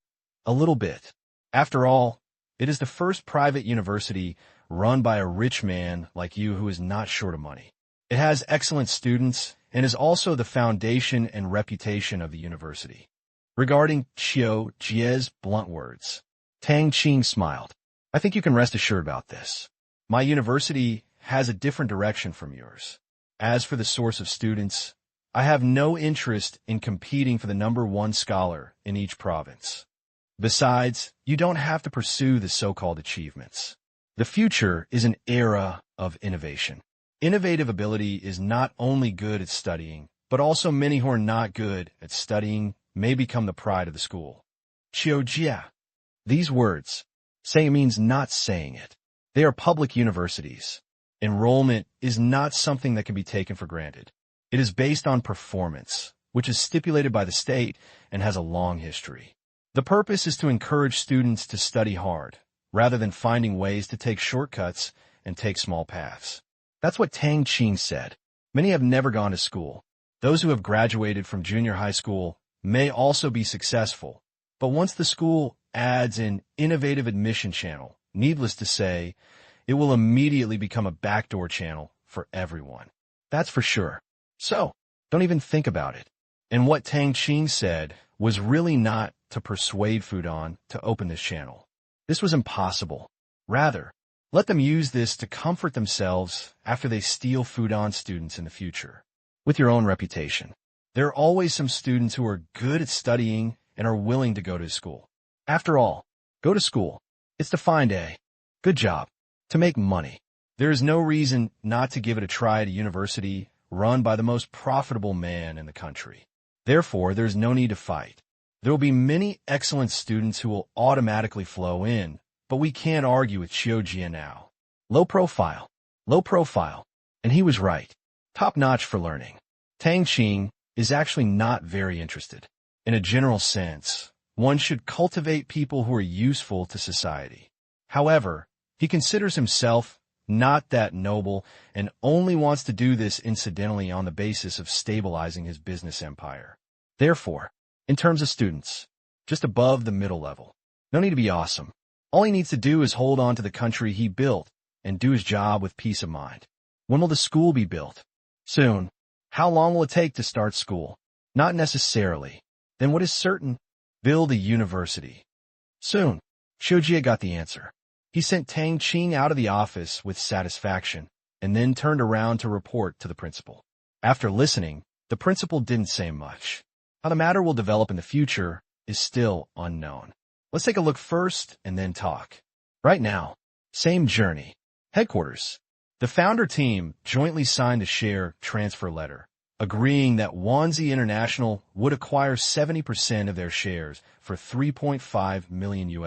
a little bit. After all, it is the first private university run by a rich man like you who is not short of money. It has excellent students and is also the foundation and reputation of the university. Regarding Qiu Jie's blunt words, Tang Qing smiled. I think you can rest assured about this. My university has a different direction from yours. As for the source of students, I have no interest in competing for the #1 scholar in each province. Besides, you don't have to pursue the so-called achievements. The future is an era of innovation. Innovative ability is not only good at studying, but also many who are not good at studying may become the pride of the school. Qiujia. These words, saying means not saying it. They are public universities. Enrollment is not something that can be taken for granted. It is based on performance, which is stipulated by the state and has a long history. The purpose is to encourage students to study hard, rather than finding ways to take shortcuts and take small paths. That's what Tang Qing said. Many have never gone to school. Those who have graduated from junior high school may also be successful, but once the school adds an innovative admission channel, needless to say, it will immediately become a backdoor channel for everyone. That's for sure. So, don't even think about it. And what Tang Qing said was really not to persuade Fudan to open this channel. This was impossible. Rather, let them use this to comfort themselves after they steal Fudan students in the future. With your own reputation. There are always some students who are good at studying and are willing to go to school. After all, go to school. It's to find a good job, to make money. There is no reason not to give it a try at a university run by the most profitable man in the country. Therefore, there is no need to fight. There will be many excellent students who will automatically flow in, but we can't argue with Qiujia now. Low profile. And he was right. Top-notch for learning. Tang Qing is actually not very interested. In a general sense, one should cultivate people who are useful to society. However, he considers himself not that noble and only wants to do this incidentally on the basis of stabilizing his business empire. Therefore, in terms of students, just above the middle level. No need to be awesome. All he needs to do is hold on to the country he built and do his job with peace of mind. When will the school be built? Soon. How long will it take to start school? Not necessarily. Then what is certain? Build a university. Soon. Qiujia got the answer. He sent Tang Qing out of the office with satisfaction and then turned around to report to the principal. After listening, the principal didn't say much. How the matter will develop in the future is still unknown. Let's take a look first and then talk. Right now, same journey. Headquarters. The founder team jointly signed a share transfer letter, agreeing that Wanzi International would acquire 70% of their shares for $3.5 million.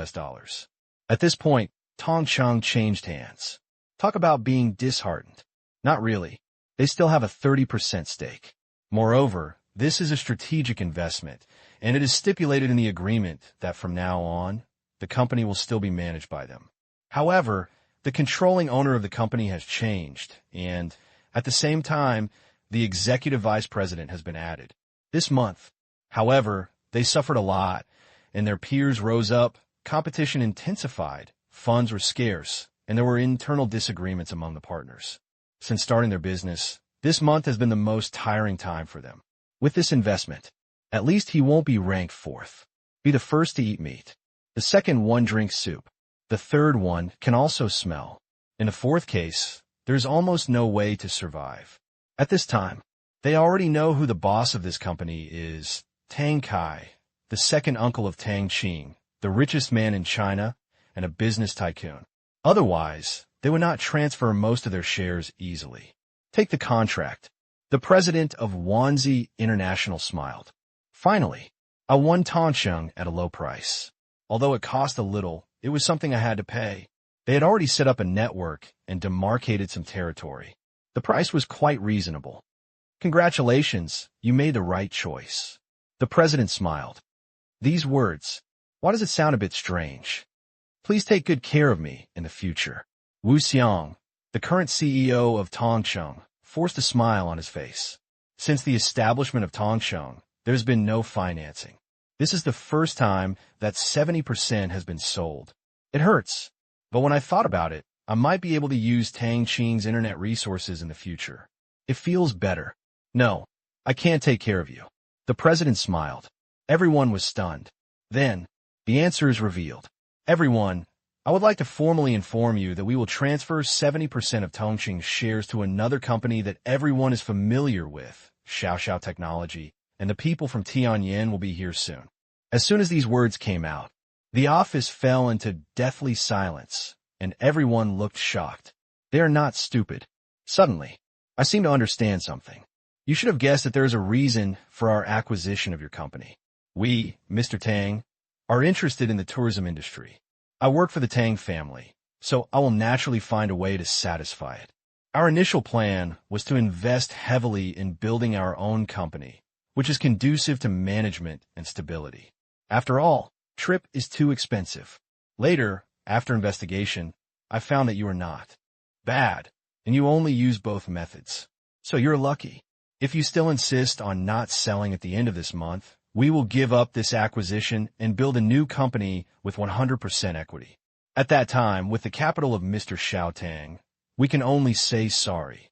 At this point, Tang Qing changed hands. Talk about being disheartened. Not really. They still have a 30% stake. Moreover, this is a strategic investment, and it is stipulated in the agreement that from now on, the company will still be managed by them. However, the controlling owner of the company has changed, and at the same time, the executive vice president has been added. This month, however, they suffered a lot, and their peers rose up, competition intensified, funds were scarce, and there were internal disagreements among the partners. Since starting their business, this month has been the most tiring time for them. With this investment, at least he won't be ranked fourth. Be the first to eat meat. The second one drinks soup. The third one can also smell. In the fourth case, there's almost no way to survive. At this time, they already know who the boss of this company is, Tang Kai, the second uncle of Tang Qing, the richest man in China, and a business tycoon. Otherwise, they would not transfer most of their shares easily. Take the contract. The president of Wanzi International smiled. Finally, I won Tang Qing at a low price. Although it cost a little, it was something I had to pay. They had already set up a network and demarcated some territory. The price was quite reasonable. Congratulations, you made the right choice. The president smiled. These words, why does it sound a bit strange? Please take good care of me in the future. Wu Xiang, the current CEO of Tang Qing, forced a smile on his face. Since the establishment of Tang Qing, there's been no financing. This is the first time that 70% has been sold. It hurts, but when I thought about it, I might be able to use Tang Qing's internet resources in the future. It feels better. No, I can't take care of you. The president smiled. Everyone was stunned. Then, the answer is revealed. Everyone, I would like to formally inform you that we will transfer 70% of Tang Qing's shares to another company that everyone is familiar with, Xiaoxiao Technology, and the people from Tianyan will be here soon. As soon as these words came out, the office fell into deathly silence, and everyone looked shocked. They are not stupid. Suddenly, I seem to understand something. You should have guessed that there is a reason for our acquisition of your company. We, Mr. Tang, are interested in the tourism industry. I work for the Tang family, so I will naturally find a way to satisfy it. Our initial plan was to invest heavily in building our own company, which is conducive to management and stability. After all, trip is too expensive. Later, after investigation, I found that you are not bad, and you only use both methods. So you're lucky. If you still insist on not selling at the end of this month, we will give up this acquisition and build a new company with 100% equity. At that time, with the capital of Mr. Xiao Tang, we can only say sorry.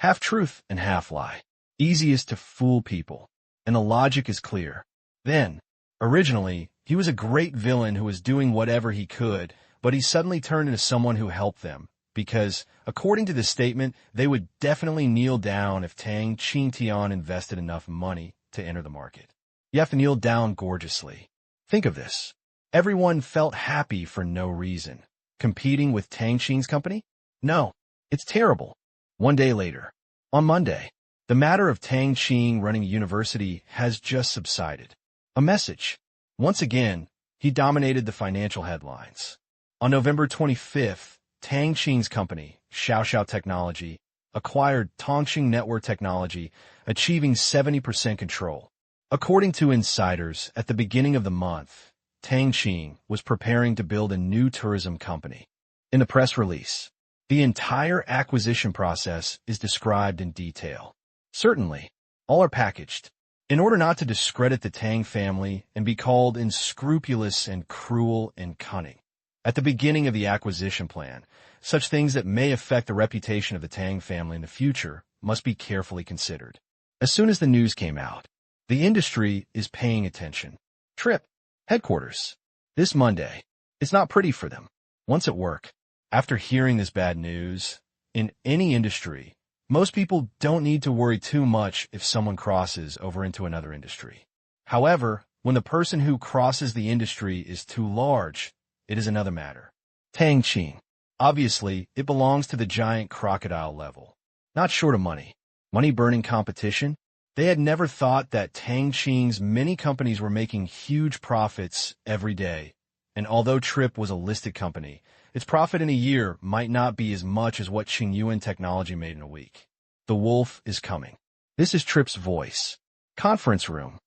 Half truth and half lie. Easiest to fool people. And the logic is clear. Then, originally, he was a great villain who was doing whatever he could, but he suddenly turned into someone who helped them, because, according to the statement, they would definitely kneel down if Tang Qing invested enough money to enter the market. You have to kneel down gorgeously. Think of this. Everyone felt happy for no reason. Competing with Tang Qing's company? No, it's terrible. One day later, on Monday, the matter of Tang Qing running a university has just subsided. A message. Once again, he dominated the financial headlines. On November 25th, Tang Qing's company, Xiao Technology, acquired Tang Qing Network Technology, achieving 70% control. According to insiders, at the beginning of the month, Tang Qing was preparing to build a new tourism company. In the press release, the entire acquisition process is described in detail. Certainly, all are packaged. In order not to discredit the Tang family and be called unscrupulous and cruel and cunning. At the beginning of the acquisition plan, such things that may affect the reputation of the Tang family in the future must be carefully considered. As soon as the news came out, the industry is paying attention. Trip. Headquarters. This Monday. It's not pretty for them. Once at work, after hearing this bad news, in any industry, most people don't need to worry too much if someone crosses over into another industry. However, when the person who crosses the industry is too large, it is another matter. Tang Qing. Obviously, it belongs to the giant crocodile level. Not short of money. Money-burning competition. They had never thought that Tang Qing's many companies were making huge profits every day. And although Trip was a listed company, its profit in a year might not be as much as what Qingyuan Technology made in a week. The wolf is coming. This is Trip's voice. Conference room.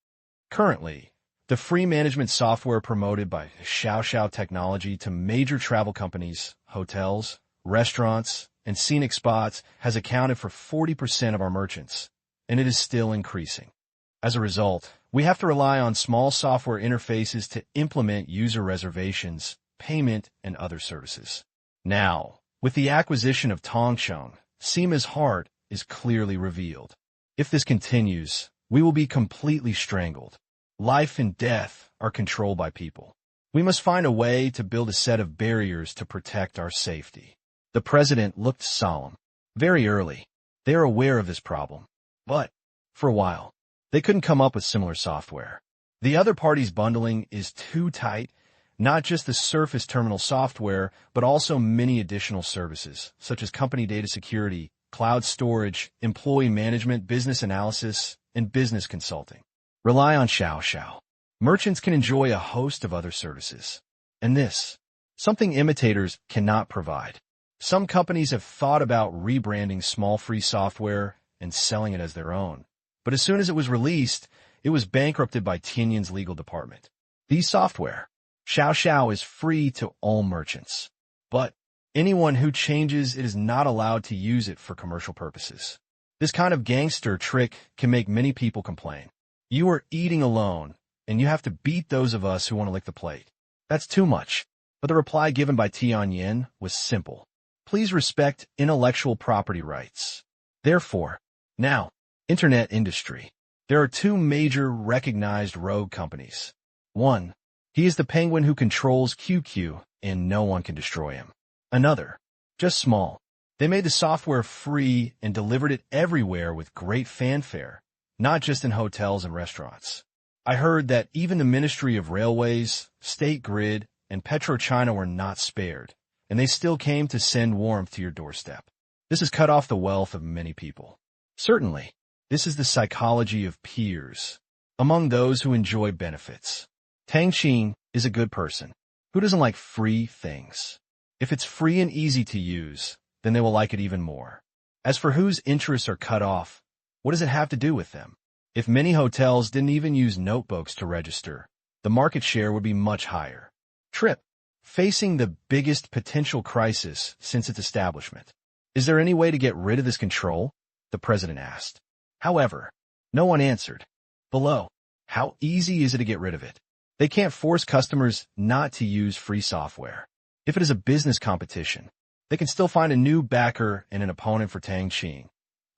Currently, the free management software promoted by Xiao Technology to major travel companies, hotels, restaurants, and scenic spots has accounted for 40% of our merchants, and it is still increasing. As a result, we have to rely on small software interfaces to implement user reservations, payment, and other services. Now, with the acquisition of Tang Qing, Sima's heart is clearly revealed. If this continues, we will be completely strangled. Life and death are controlled by people. We must find a way to build a set of barriers to protect our safety. The president looked solemn. Very early, they are aware of this problem. But, for a while, they couldn't come up with similar software. The other party's bundling is too tight, not just the Surface Terminal software, but also many additional services, such as company data security, cloud storage, employee management, business analysis, and business consulting. Rely on Xiao. Merchants can enjoy a host of other services. And this, something imitators cannot provide. Some companies have thought about rebranding small free software and selling it as their own. But as soon as it was released, it was bankrupted by Tianyan's legal department. These software, Xiao is free to all merchants. But anyone who changes it is not allowed to use it for commercial purposes. This kind of gangster trick can make many people complain. You are eating alone, and you have to beat those of us who want to lick the plate. That's too much. But the reply given by Tianyan was simple. Please respect intellectual property rights. Therefore, now, Internet industry. There are two major recognized rogue companies. One, he is the penguin who controls QQ, and no one can destroy him. Another, just small. They made the software free and delivered it everywhere with great fanfare, not just in hotels and restaurants. I heard that even the Ministry of Railways, State Grid, and PetroChina were not spared, and they still came to send warmth to your doorstep. This has cut off the wealth of many people. Certainly, this is the psychology of peers among those who enjoy benefits. Tang Qing is a good person. Who doesn't like free things? If it's free and easy to use, then they will like it even more. As for whose interests are cut off, what does it have to do with them? If many hotels didn't even use notebooks to register, the market share would be much higher. Trip, facing the biggest potential crisis since its establishment. Is there any way to get rid of this control? The president asked. However, no one answered. Below, how easy is it to get rid of it? They can't force customers not to use free software. If it is a business competition, they can still find a new backer and an opponent for Tang Qing.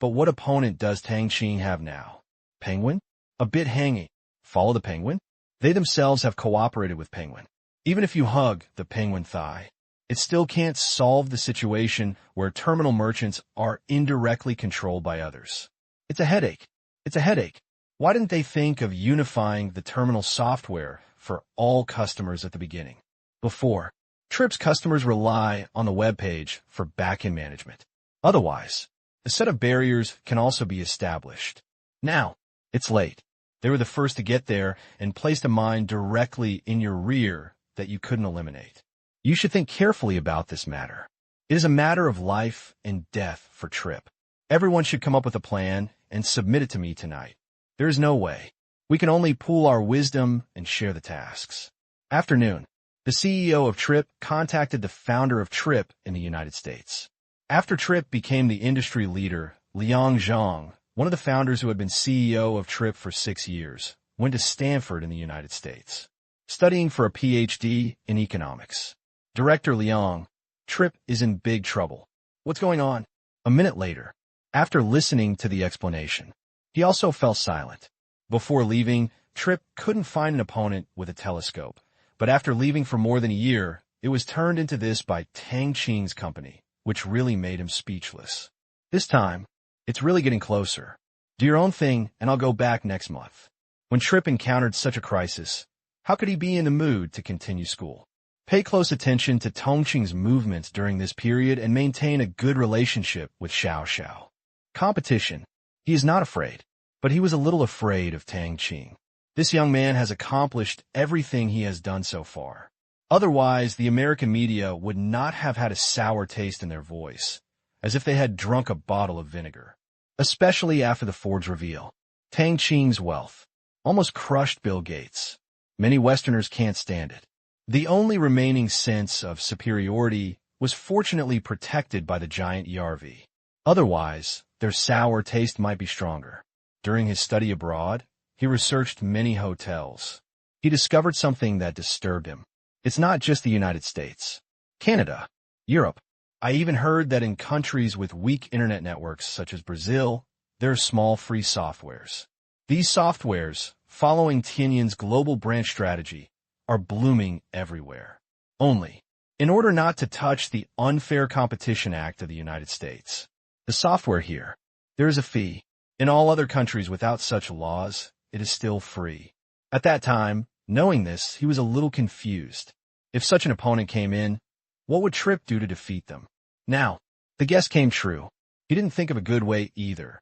But what opponent does Tang Qing have now? Penguin? A bit hanging. Follow the penguin? They themselves have cooperated with penguin. Even if you hug the penguin thigh, it still can't solve the situation where terminal merchants are indirectly controlled by others. It's a headache. It's a headache. Why didn't they think of unifying the terminal software for all customers at the beginning? Before, Trip's customers rely on the web page for back-end management. Otherwise, a set of barriers can also be established. Now, it's late. They were the first to get there and placed a mine directly in your rear that you couldn't eliminate. You should think carefully about this matter. It is a matter of life and death for Trip. Everyone should come up with a plan and submit it to me tonight. There is no way. We can only pool our wisdom and share the tasks. Afternoon, the CEO of Trip contacted the founder of Trip in the United States. After Trip became the industry leader, Liang Zhang, one of the founders who had been CEO of Trip for 6 years, went to Stanford in the United States, studying for a PhD in economics. Director Liang, Trip is in big trouble. What's going on? A minute later, after listening to the explanation, he also fell silent. Before leaving, Trip couldn't find an opponent with a telescope, but after leaving for more than a year, it was turned into this by Tang Qing's company, which really made him speechless. This time, it's really getting closer. Do your own thing, and I'll go back next month. When Trip encountered such a crisis, how could he be in the mood to continue school? Pay close attention to Tang Qing's movements during this period and maintain a good relationship with Xiao Xiao. Competition. He is not afraid, but he was a little afraid of Tang Qing. This young man has accomplished everything he has done so far. Otherwise, the American media would not have had a sour taste in their voice, as if they had drunk a bottle of vinegar. Especially after the Ford's reveal. Tang Qing's wealth almost crushed Bill Gates. Many Westerners can't stand it. The only remaining sense of superiority was fortunately protected by the giant ERV. Otherwise, their sour taste might be stronger. During his study abroad, he researched many hotels. He discovered something that disturbed him. It's not just the United States. Canada, Europe. I even heard that in countries with weak internet networks such as Brazil, there are small free softwares. These softwares, following Tianyan's global branch strategy, are blooming everywhere. Only, in order not to touch the Unfair Competition Act of the United States. The software here, there is a fee. In all other countries without such laws, it is still free. At that time, knowing this, he was a little confused. If such an opponent came in, what would Trip do to defeat them? Now, the guess came true. He didn't think of a good way either.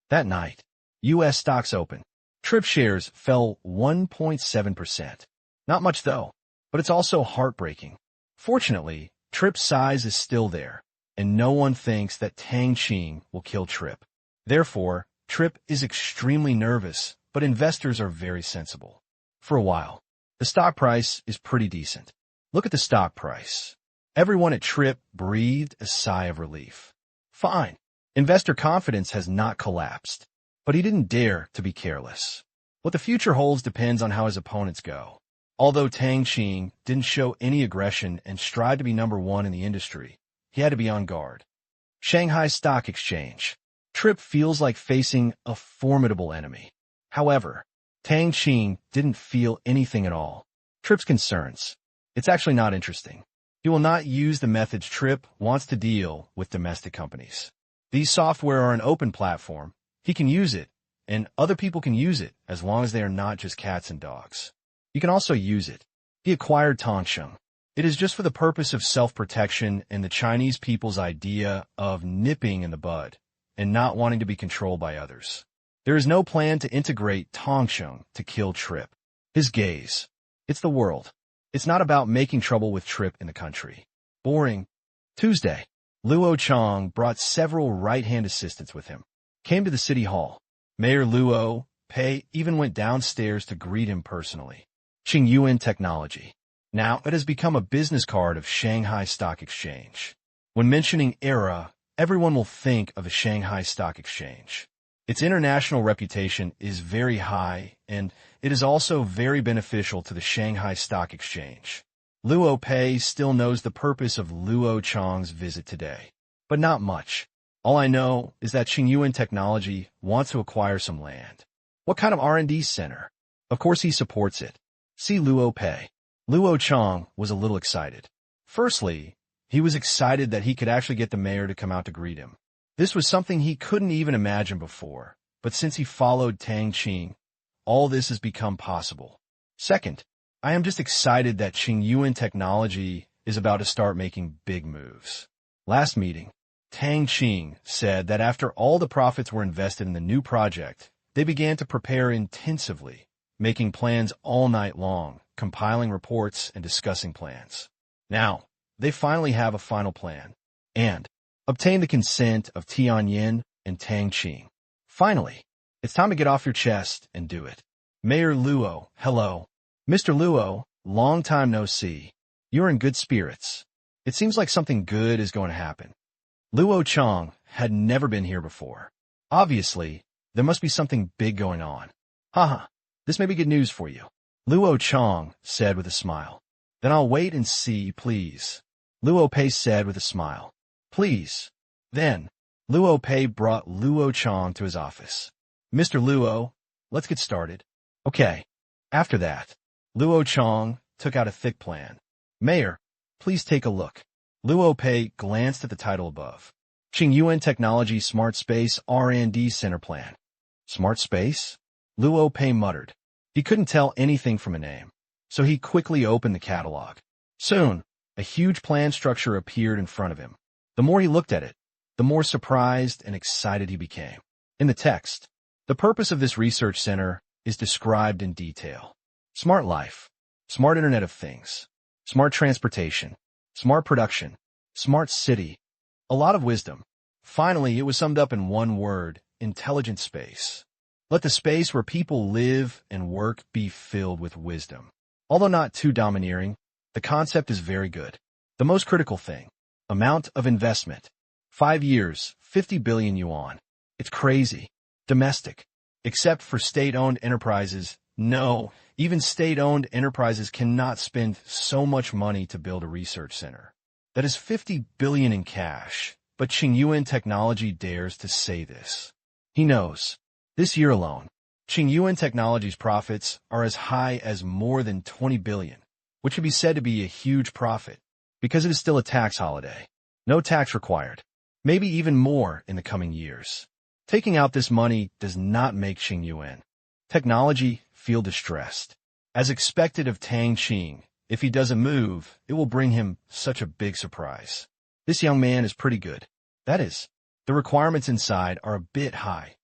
That night, U.S. stocks opened. Trip shares fell 1.7%. Not much though, but it's also heartbreaking. Fortunately, Trip's size is still there, and no one thinks that Tang Qing will kill Trip. Therefore, Trip is extremely nervous, but investors are very sensible. For a while, the stock price is pretty decent. Look at the stock price. Everyone at Trip breathed a sigh of relief. Fine. Investor confidence has not collapsed, but he didn't dare to be careless. What the future holds depends on how his opponents go. Although Tang Qing didn't show any aggression and strive to be number one in the industry, he had to be on guard. Shanghai Stock Exchange. Trip feels like facing a formidable enemy. However, Tang Qing didn't feel anything at all. Trip's concerns. It's actually not interesting. He will not use the methods Trip wants to deal with domestic companies. These software are an open platform. He can use it, and other people can use it as long as they are not just cats and dogs. You can also use it. He acquired Tang Qing. It is just for the purpose of self-protection and the Chinese people's idea of nipping in the bud and not wanting to be controlled by others. There is no plan to integrate Tang Qing to kill Trip. His gaze. It's the world. It's not about making trouble with Trip in the country. Boring. Tuesday. Luo Chang brought several right-hand assistants with him. Came to the city hall. Mayor Luo Pei even went downstairs to greet him personally. Qingyuan Technology. Now it has become a business card of Shanghai Stock Exchange. When mentioning era, everyone will think of the Shanghai Stock Exchange. Its international reputation is very high, and it is also very beneficial to the Shanghai Stock Exchange. Luo Pei still knows the purpose of Luo Chang's visit today, but not much. All I know is that Qingyuan Technology wants to acquire some land. What kind of R&D center? Of course he supports it. See Luo Pei. Luo Chang was a little excited. Firstly, he was excited that he could actually get the mayor to come out to greet him. This was something he couldn't even imagine before, but since he followed Tang Qing, all this has become possible. Second, I am just excited that Qingyuan Technology is about to start making big moves. Last meeting, Tang Qing said that after all the profits were invested in the new project, they began to prepare intensively, making plans all night long, compiling reports and discussing plans. Now, they finally have a final plan, and obtain the consent of Tianyin and Tang Qing. Finally, it's time to get off your chest and do it. Mayor Luo, hello. Mr. Luo, long time no see. You're in good spirits. It seems like something good is going to happen. Luo Chang had never been here before. Obviously, there must be something big going on. Haha, this may be good news for you. Luo Chang said with a smile. Then I'll wait and see, please. Luo Pei said with a smile. Please. Then, Luo Pei brought Luo Chang to his office. Mr. Luo, let's get started. Okay. After that, Luo Chang took out a thick plan. Mayor, please take a look. Luo Pei glanced at the title above. Qingyuan Technology Smart Space R&D Center Plan. Smart Space? Luo Pei muttered. He couldn't tell anything from a name, so he quickly opened the catalog. Soon, a huge plan structure appeared in front of him. The more he looked at it, the more surprised and excited he became. In the text, the purpose of this research center is described in detail. Smart life, smart Internet of Things, smart transportation, smart production, smart city, a lot of wisdom. Finally, it was summed up in one word, intelligent space. Let the space where people live and work be filled with wisdom. Although not too domineering, the concept is very good. The most critical thing, amount of investment. 5 years, 50 billion yuan. It's crazy. Domestic. Except for state-owned enterprises. No, even state-owned enterprises cannot spend so much money to build a research center. That is 50 billion in cash, but Qingyuan Technology dares to say this. He knows. This year alone, Qingyuan Technology's profits are as high as more than 20 billion, which would be said to be a huge profit, because it is still a tax holiday. No tax required. Maybe even more in the coming years. Taking out this money does not make Qingyuan Technology feel distressed. As expected of Tang Qing, if he does a move, it will bring him such a big surprise. This young man is pretty good. That is, the requirements inside are a bit high.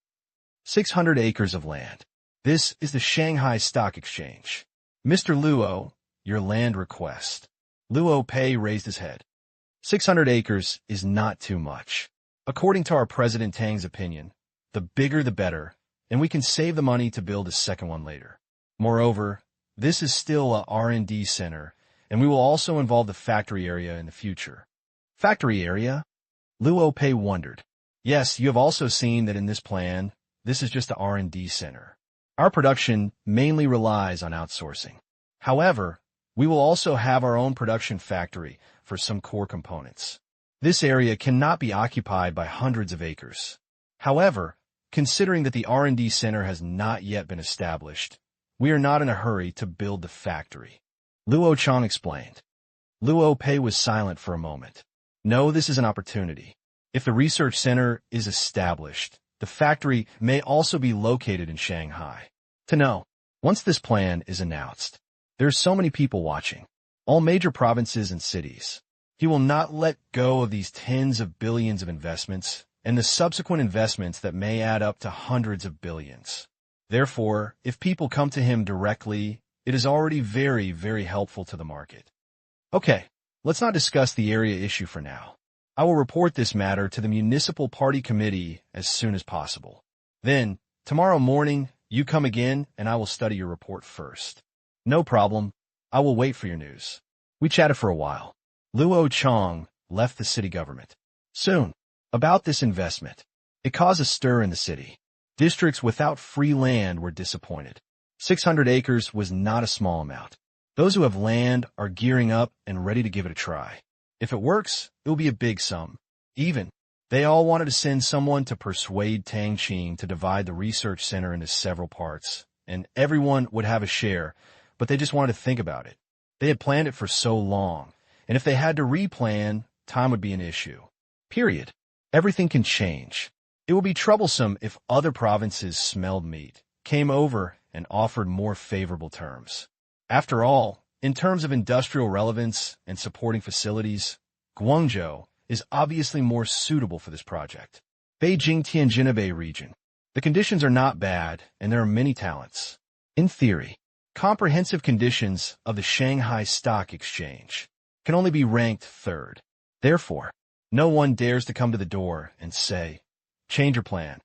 600 acres of land. This is the Shanghai Stock Exchange. Mr. Luo, your land request. Luo Pei raised his head. 600 acres is not too much. According to our President Tang's opinion, the bigger the better, and we can save the money to build a second one later. Moreover, this is still a R&D center, and we will also involve the factory area in the future. Factory area? Luo Pei wondered. Yes, you have also seen that in this plan, this is just the R&D center. Our production mainly relies on outsourcing. However, we will also have our own production factory for some core components. This area cannot be occupied by hundreds of acres. However, considering that the R&D center has not yet been established, we are not in a hurry to build the factory. Luo Chang explained. Luo Pei was silent for a moment. No, this is an opportunity. If the research center is established, the factory may also be located in Shanghai. To know, once this plan is announced, there are so many people watching. all major provinces and cities. He will not let go of these tens of billions of investments and the subsequent investments that may add up to hundreds of billions. Therefore, if people come to him directly, it is already very, very helpful to the market. Okay, let's not discuss the area issue for now. I will report this matter to the Municipal Party Committee as soon as possible. Then, tomorrow morning, you come again and I will study your report first. No problem. I will wait for your news. We chatted for a while. Luo Chong left the city government. Soon, about this investment, it caused a stir in the city. Districts without free land were disappointed. 600 acres was not a small amount. Those who have land are gearing up and ready to give it a try. If it works, it will be a big sum. They all wanted to send someone to persuade Tang Qing to divide the research center into several parts, and everyone would have a share, but they just wanted to think about it. They had planned it for so long, and if they had to replan, time would be an issue. Period. Everything can change. It will be troublesome if other provinces smelled meat, came over, and offered more favorable terms. After all, in terms of industrial relevance and supporting facilities, Guangzhou is obviously more suitable for this project. Beijing-Tianjin region. The conditions are not bad, and there are many talents. In theory, comprehensive conditions of the Shanghai Stock Exchange can only be ranked third. Therefore, no one dares to come to the door and say, change your plan.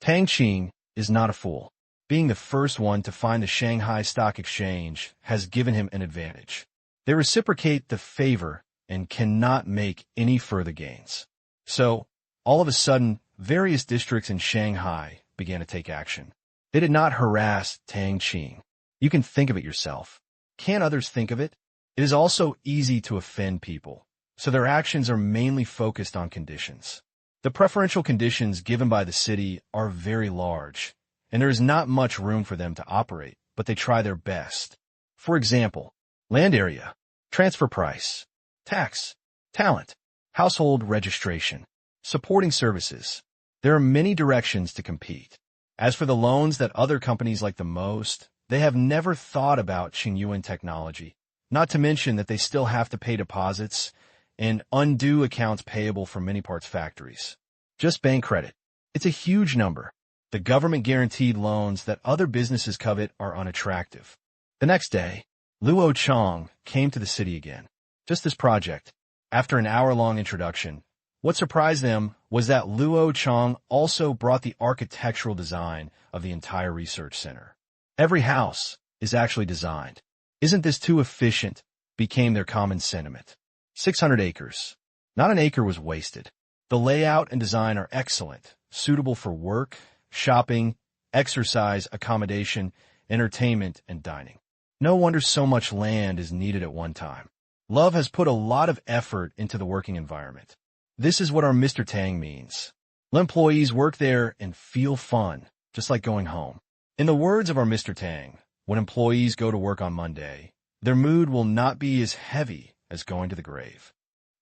Tang Qing is not a fool. Being the first one to find the Shanghai Stock Exchange has given him an advantage. They reciprocate the favor and cannot make any further gains. So, all of a sudden, various districts in Shanghai began to take action. They did not harass Tang Qing. You can think of it yourself. Can't others think of it? It is also easy to offend people, so their actions are mainly focused on conditions. The preferential conditions given by the city are very large, and there is not much room for them to operate, but they try their best. For example, land area, transfer price, tax, talent, household registration, supporting services. There are many directions to compete. As for the loans that other companies like the most, they have never thought about Qingyuan technology, not to mention that they still have to pay deposits and undue accounts payable for many parts factories. Just bank credit. It's a huge number. The government-guaranteed loans that other businesses covet are unattractive. The next day, Luo Chong came to the city again. Just this project. After an hour-long introduction, what surprised them was that Luo Chong also brought the architectural design of the entire research center. Every house is actually designed. Isn't this too efficient? Became their common sentiment. 600 acres. Not an acre was wasted. The layout and design are excellent, suitable for work, shopping, exercise, accommodation, entertainment, and dining. No wonder so much land is needed at one time. Love has put a lot of effort into the working environment. This is what our Mr. Tang means. Let employees work there and feel fun, just like going home. In the words of our Mr. Tang, when employees go to work on Monday, their mood will not be as heavy as going to the grave.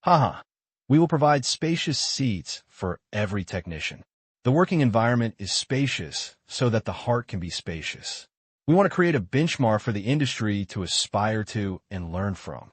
Haha, we will provide spacious seats for every technician. The working environment is spacious so that the heart can be spacious. We want to create a benchmark for the industry to aspire to and learn from.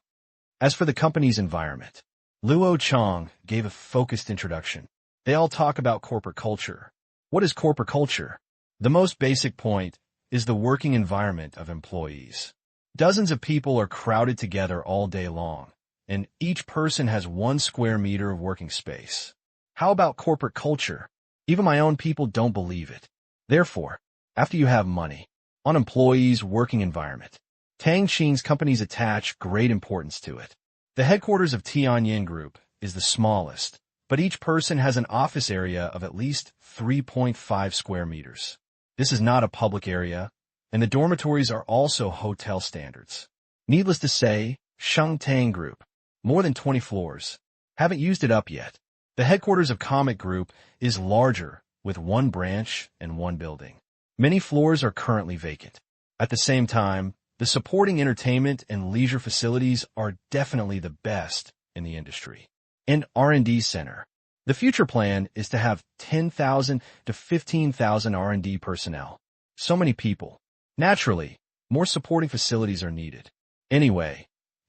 As for the company's environment, Luo Chong gave a focused introduction. They all talk about corporate culture. What is corporate culture? The most basic point is the working environment of employees. Dozens of people are crowded together all day long, and each person has 1 square meter of working space. How about corporate culture? Even my own people don't believe it. Therefore, after you have money, on employees' working environment, Tang Qing's companies attach great importance to it. The headquarters of Tianyin Group is the smallest, but each person has an office area of at least 3.5 square meters. This is not a public area, and the dormitories are also hotel standards. Needless to say, Shangtang Group, more than 20 floors, haven't used it up yet. The headquarters of Comet Group is larger, with 1 branch and 1 building. Many floors are currently vacant. At the same time, the supporting entertainment and leisure facilities are definitely the best in the industry. And R&D center. The future plan is to have 10,000 to 15,000 R&D personnel. So many people. Naturally, more supporting facilities are needed. Anyway,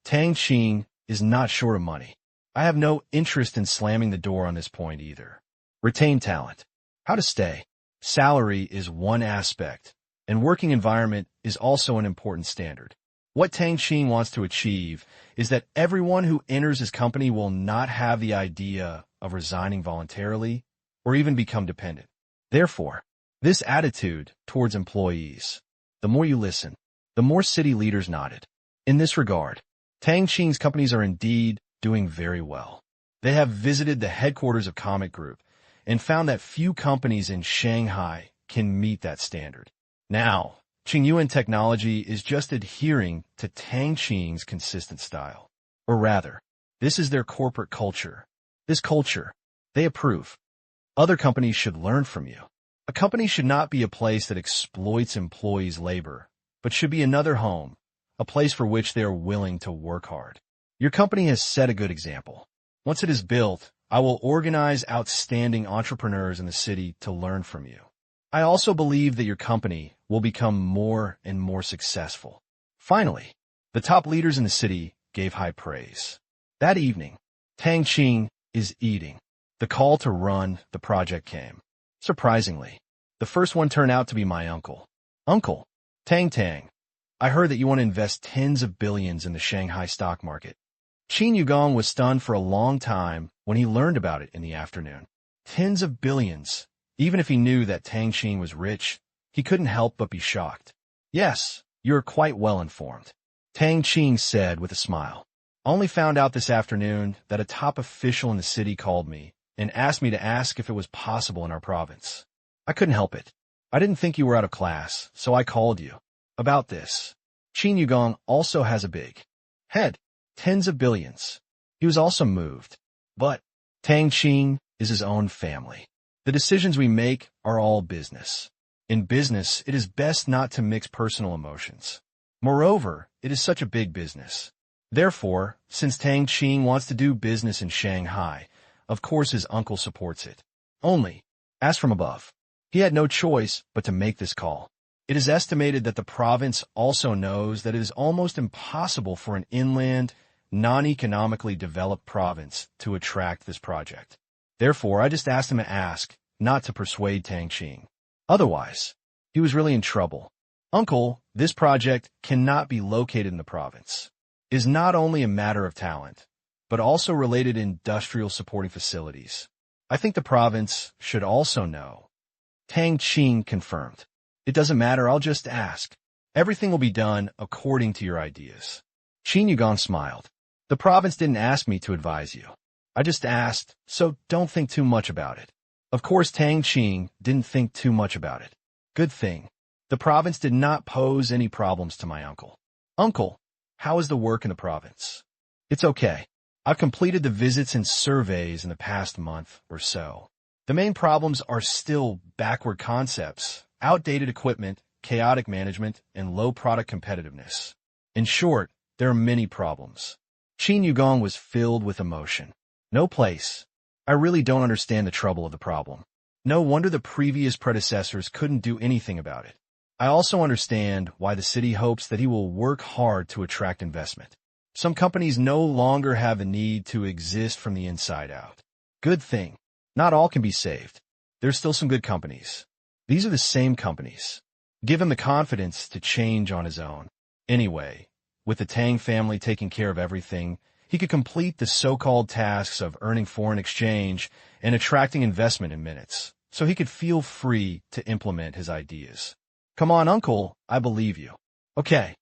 Tang Qing is not short of money. I have no interest in slamming the door on this point either. Retain talent. How to stay. Salary is one aspect, and working environment is also an important standard. What Tang Qing wants to achieve is that everyone who enters his company will not have the idea of resigning voluntarily or even become dependent. Therefore, this attitude towards employees, the more you listen, the more city leaders nodded. In this regard, Tang Qing's companies are indeed doing very well. They have visited the headquarters of Comic Group and found that few companies in Shanghai can meet that standard. Now, Qingyuan Technology is just adhering to Tang Qing's consistent style. Or rather, this is their corporate culture. This culture, they approve. Other companies should learn from you. A company should not be a place that exploits employees' labor, but should be another home, a place for which they are willing to work hard. Your company has set a good example. Once it is built, I will organize outstanding entrepreneurs in the city to learn from you. I also believe that your company will become more and more successful. Finally, the top leaders in the city gave high praise. That evening, Tang Qing is eating. The call to run the project came. Surprisingly, the first one turned out to be my uncle. Uncle, Tang, I heard that you want to invest tens of billions in the Shanghai stock market. Qin Yugong was stunned for a long time when he learned about it in the afternoon. Tens of billions. Even if he knew that Tang Qing was rich, he couldn't help but be shocked. Yes, you're quite well informed, Tang Qing said with a smile. I only found out this afternoon that a top official in the city called me and asked me to ask if it was possible in our province. I couldn't help it. I didn't think you were out of class, so I called you. About this. Qin Yugong also has a big head. Tens of billions. He was also moved. But Tang Qing is his own family. The decisions we make are all business. In business, it is best not to mix personal emotions. Moreover, it is such a big business. Therefore, since Tang Qing wants to do business in Shanghai, of course his uncle supports it. Only, as from above, he had no choice but to make this call. It is estimated that the province also knows that it is almost impossible for an inland, non-economically developed province to attract this project. Therefore, I just asked him to ask, not to persuade Tang Qing. Otherwise, he was really in trouble. Uncle, this project cannot be located in the province. It is not only a matter of talent, but also related industrial supporting facilities. I think the province should also know. Tang Qing confirmed. It doesn't matter, I'll just ask. Everything will be done according to your ideas. Qin Yugong smiled. The province didn't ask me to advise you. I just asked, so don't think too much about it. Of course, Tang Qing didn't think too much about it. Good thing. The province did not pose any problems to my uncle. Uncle, how is the work in the province? It's okay. I've completed the visits and surveys in the past month or so. The main problems are still backward concepts, outdated equipment, chaotic management, and low product competitiveness. In short, there are many problems. Qin Yugong was filled with emotion. No place. I really don't understand the trouble of the problem. No wonder the previous predecessors couldn't do anything about it. I also understand why the city hopes that he will work hard to attract investment. Some companies no longer have a need to exist from the inside out. Good thing. Not all can be saved. There's still some good companies. These are the same companies. Give him the confidence to change on his own. Anyway, with the Tang family taking care of everything, he could complete the so-called tasks of earning foreign exchange and attracting investment in minutes, so he could feel free to implement his ideas. Come on, Uncle, I believe you. Okay.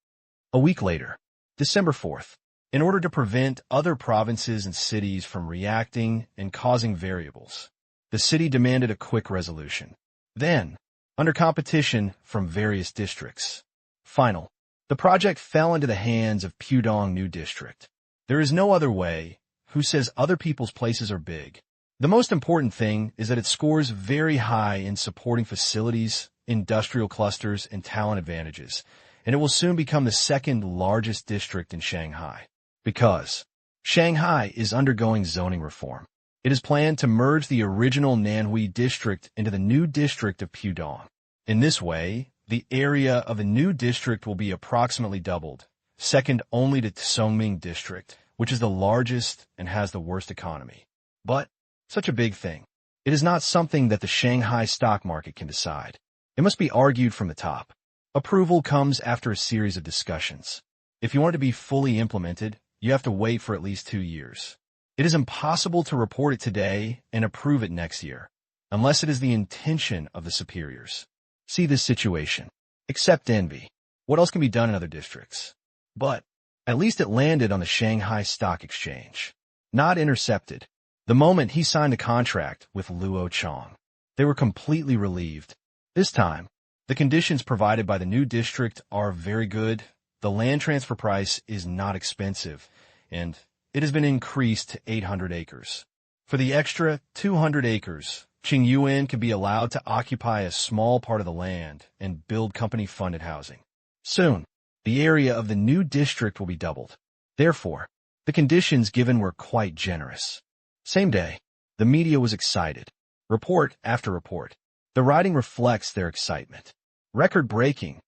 A week later, December 4th, in order to prevent other provinces and cities from reacting and causing variables, the city demanded a quick resolution. Then, under competition from various districts. Final. The project fell into the hands of Pudong New District. There is no other way. Who says other people's places are big? The most important thing is that it scores very high in supporting facilities, industrial clusters, and talent advantages, and it will soon become the second largest district in Shanghai. Because Shanghai is undergoing zoning reform. It is planned to merge the original Nanhui district into the new district of Pudong. In this way, the area of the new district will be approximately doubled, second only to Songming District, which is the largest and has the worst economy. But such a big thing. It is not something that the Shanghai stock market can decide. It must be argued from the top. Approval comes after a series of discussions. If you want it to be fully implemented, you have to wait for at least 2 years. It is impossible to report it today and approve it next year, unless it is the intention of the superiors. See this situation. Accept envy. What else can be done in other districts? But at least it landed on the Shanghai Stock Exchange. Not intercepted. The moment he signed a contract with Luo Chong, they were completely relieved. This time, the conditions provided by the new district are very good. The land transfer price is not expensive, and it has been increased to 800 acres. For the extra 200 acres, Qingyuan can be allowed to occupy a small part of the land and build company-funded housing. Soon, the area of the new district will be doubled. Therefore, the conditions given were quite generous. Same day, the media was excited. Report after report. The writing reflects their excitement. Record-breaking.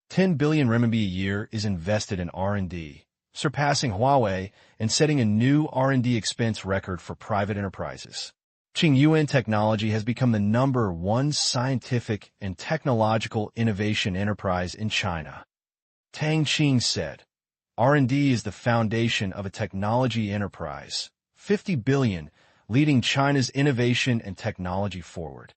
10 billion renminbi a year is invested in R&D, surpassing Huawei and setting a new R&D expense record for private enterprises. Qingyuan Technology has become the #1 scientific and technological innovation enterprise in China. Tang Qing said, R&D is the foundation of a technology enterprise. 50 billion, leading China's innovation and technology forward.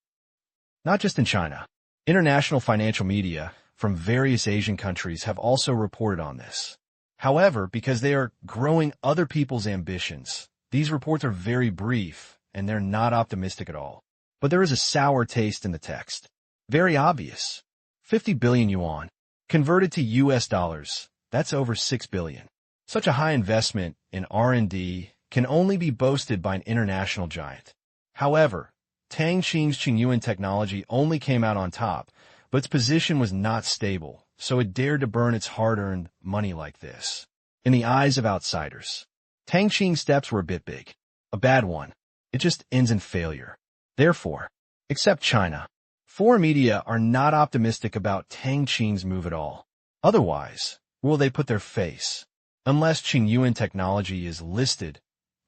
Not just in China. International financial media from various Asian countries have also reported on this. However, because they are growing other people's ambitions, these reports are very brief and they're not optimistic at all. But there is a sour taste in the text. Very obvious. 50 billion yuan. Converted to US dollars, that's over 6 billion. Such a high investment in R&D can only be boasted by an international giant. However, Tang Qing's Qingyuan Technology only came out on top, but its position was not stable, so it dared to burn its hard-earned money like this. In the eyes of outsiders, Tang Qing's steps were a bit big. A bad one. It just ends in failure. Therefore, except China, foreign media are not optimistic about Tang Qing's move at all. Otherwise, where will they put their face? Unless Qingyuan Technology is listed,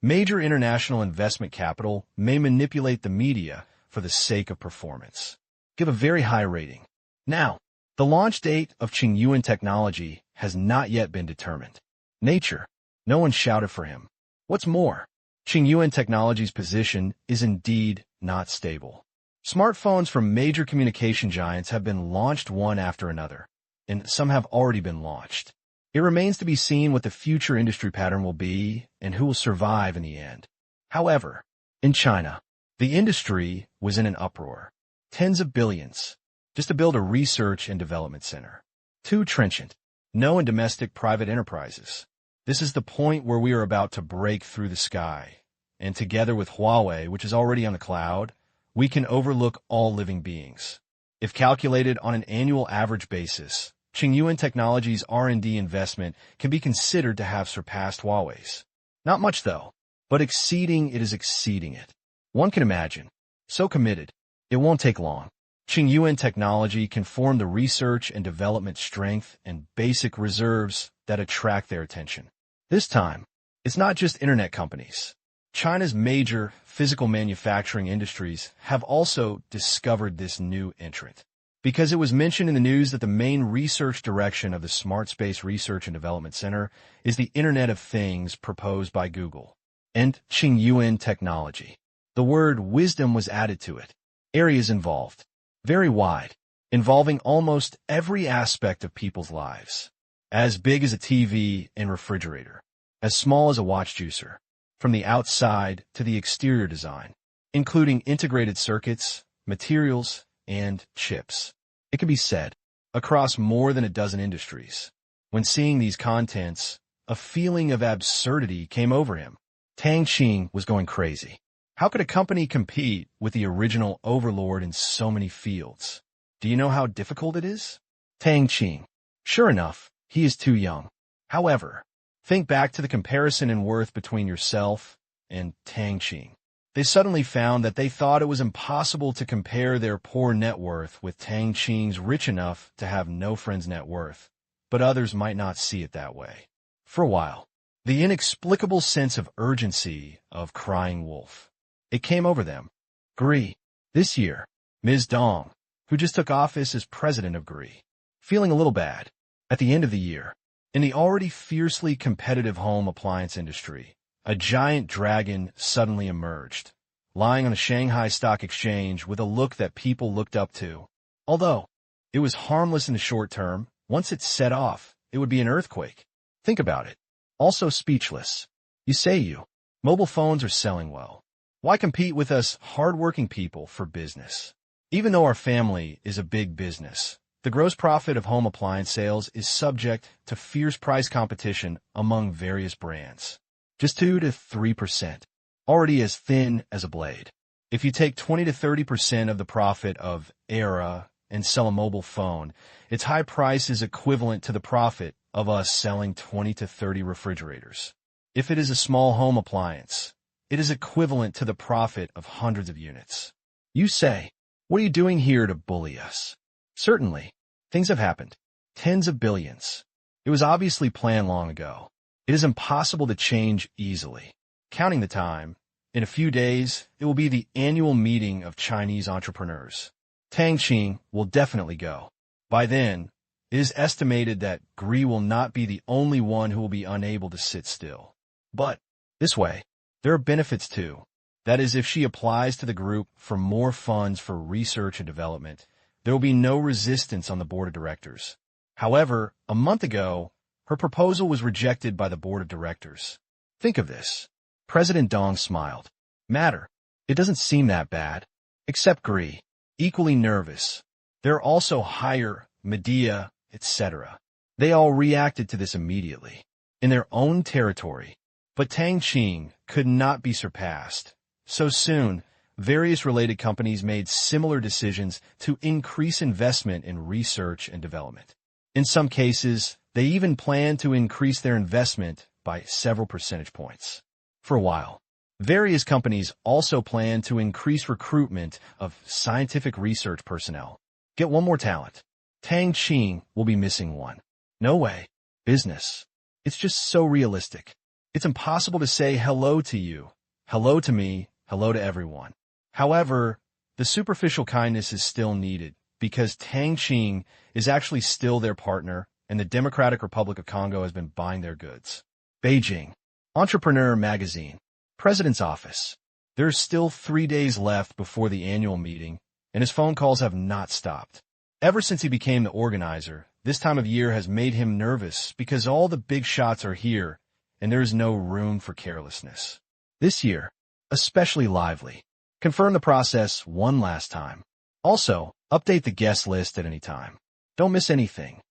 major international investment capital may manipulate the media for the sake of performance. Give a very high rating. Now, the launch date of Qingyuan Technology has not yet been determined. Nature. No one shouted for him. What's more, Qingyuan Technology's position is indeed not stable. Smartphones from major communication giants have been launched one after another, and some have already been launched. It remains to be seen what the future industry pattern will be and who will survive in the end. However, in China, the industry was in an uproar. Tens of billions, just to build a research and development center. Too trenchant. No in domestic private enterprises. This is the point where we are about to break through the sky. And together with Huawei, which is already on the cloud, we can overlook all living beings. If calculated on an annual average basis, Qingyuan Technology's R&D investment can be considered to have surpassed Huawei's. Not much though, but exceeding it. One can imagine. So committed. It won't take long. Qingyuan Technology can form the research and development strength and basic reserves that attract their attention. This time, it's not just internet companies. China's major physical manufacturing industries have also discovered this new entrant. Because it was mentioned in the news that the main research direction of the Smart Space Research and Development Center is the Internet of Things proposed by Google and Qingyuan Technology. The word wisdom was added to it. Areas involved. Very wide, involving almost every aspect of people's lives. As big as a TV and refrigerator. As small as a watch juicer. From the outside to the exterior design, including integrated circuits, materials, and chips. It can be said, across more than a dozen industries. When seeing these contents, a feeling of absurdity came over him. Tang Qing was going crazy. How could a company compete with the original overlord in so many fields? Do you know how difficult it is? Tang Qing. Sure enough, he is too young. However, think back to the comparison in worth between yourself and Tang Qing. They suddenly found that they thought it was impossible to compare their poor net worth with Tang Qing's rich enough to have no friend's net worth. but others might not see it that way. For a while, the inexplicable sense of urgency of crying wolf. It came over them. GRI. This year, Ms. Dong, who just took office as president of GRI, feeling a little bad. At the end of the year, in the already fiercely competitive home appliance industry, a giant dragon suddenly emerged, lying on a Shanghai stock exchange with a look that people looked up to. Although it was harmless in the short term, once it set off, it would be an earthquake. Think about it. Also speechless. You say mobile phones are selling well. Why compete with us hardworking people for business? Even though our family is a big business, the gross profit of home appliance sales is subject to fierce price competition among various brands. Just 2 to 3%. Already as thin as a blade. If you take 20 to 30% of the profit of Era and sell a mobile phone, its high price is equivalent to the profit of us selling 20 to 30 refrigerators. If it is a small home appliance, it is equivalent to the profit of hundreds of units. You say, what are you doing here to bully us? Certainly, things have happened. Tens of billions. It was obviously planned long ago. It is impossible to change easily. Counting the time, in a few days, it will be the annual meeting of Chinese entrepreneurs. Tang Qing will definitely go. By then, it is estimated that GRI will not be the only one who will be unable to sit still. But, this way, there are benefits too. That is, if she applies to the group for more funds for research and development, there will be no resistance on the board of directors. However, a month ago, her proposal was rejected by the board of directors. Think of this. President Dong smiled. Matter. It doesn't seem that bad. Except GRI. Equally nervous. There are also higher, media, etc. They all reacted to this immediately. In their own territory. But Tang Qing could not be surpassed. So soon, various related companies made similar decisions to increase investment in research and development. In some cases, they even planned to increase their investment by several percentage points. For a while, various companies also planned to increase recruitment of scientific research personnel. Get one more talent. Tang Qing will be missing one. No way. Business. It's just so realistic. It's impossible to say hello to you, hello to me, hello to everyone. However, the superficial kindness is still needed because Tang Qing is actually still their partner and the Democratic Republic of Congo has been buying their goods. Beijing. Entrepreneur Magazine. President's Office. There's still 3 days left before the annual meeting, and his phone calls have not stopped. Ever since he became the organizer, this time of year has made him nervous because all the big shots are here, and there is no room for carelessness. This year, especially lively. Confirm the process one last time. Also, update the guest list at any time. Don't miss anything.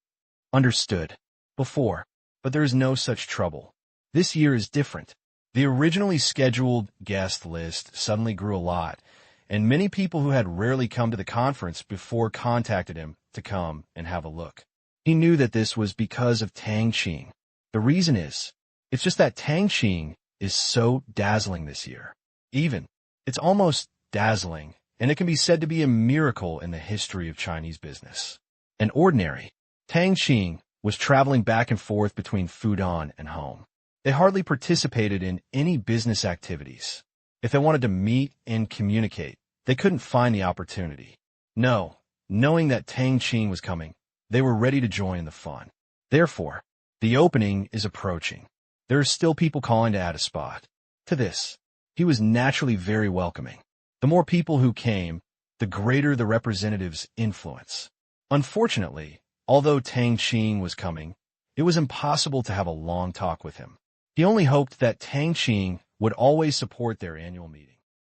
Understood. Before, but there is no such trouble. This year is different. The originally scheduled guest list suddenly grew a lot, and many people who had rarely come to the conference before contacted him to come and have a look. He knew that this was because of Tang Qing. The reason is, it's just that Tang Qing is so dazzling this year. It's almost dazzling, and it can be said to be a miracle in the history of Chinese business. An ordinary, Tang Qing was traveling back and forth between Fudan and home. They hardly participated in any business activities. If they wanted to meet and communicate, they couldn't find the opportunity. No, knowing that Tang Qing was coming, they were ready to join the fun. Therefore, the opening is approaching. There are still people calling to add a spot. To this, he was naturally very welcoming. The more people who came, the greater the representative's influence. Unfortunately, although Tang Qing was coming, it was impossible to have a long talk with him. He only hoped that Tang Qing would always support their annual meeting.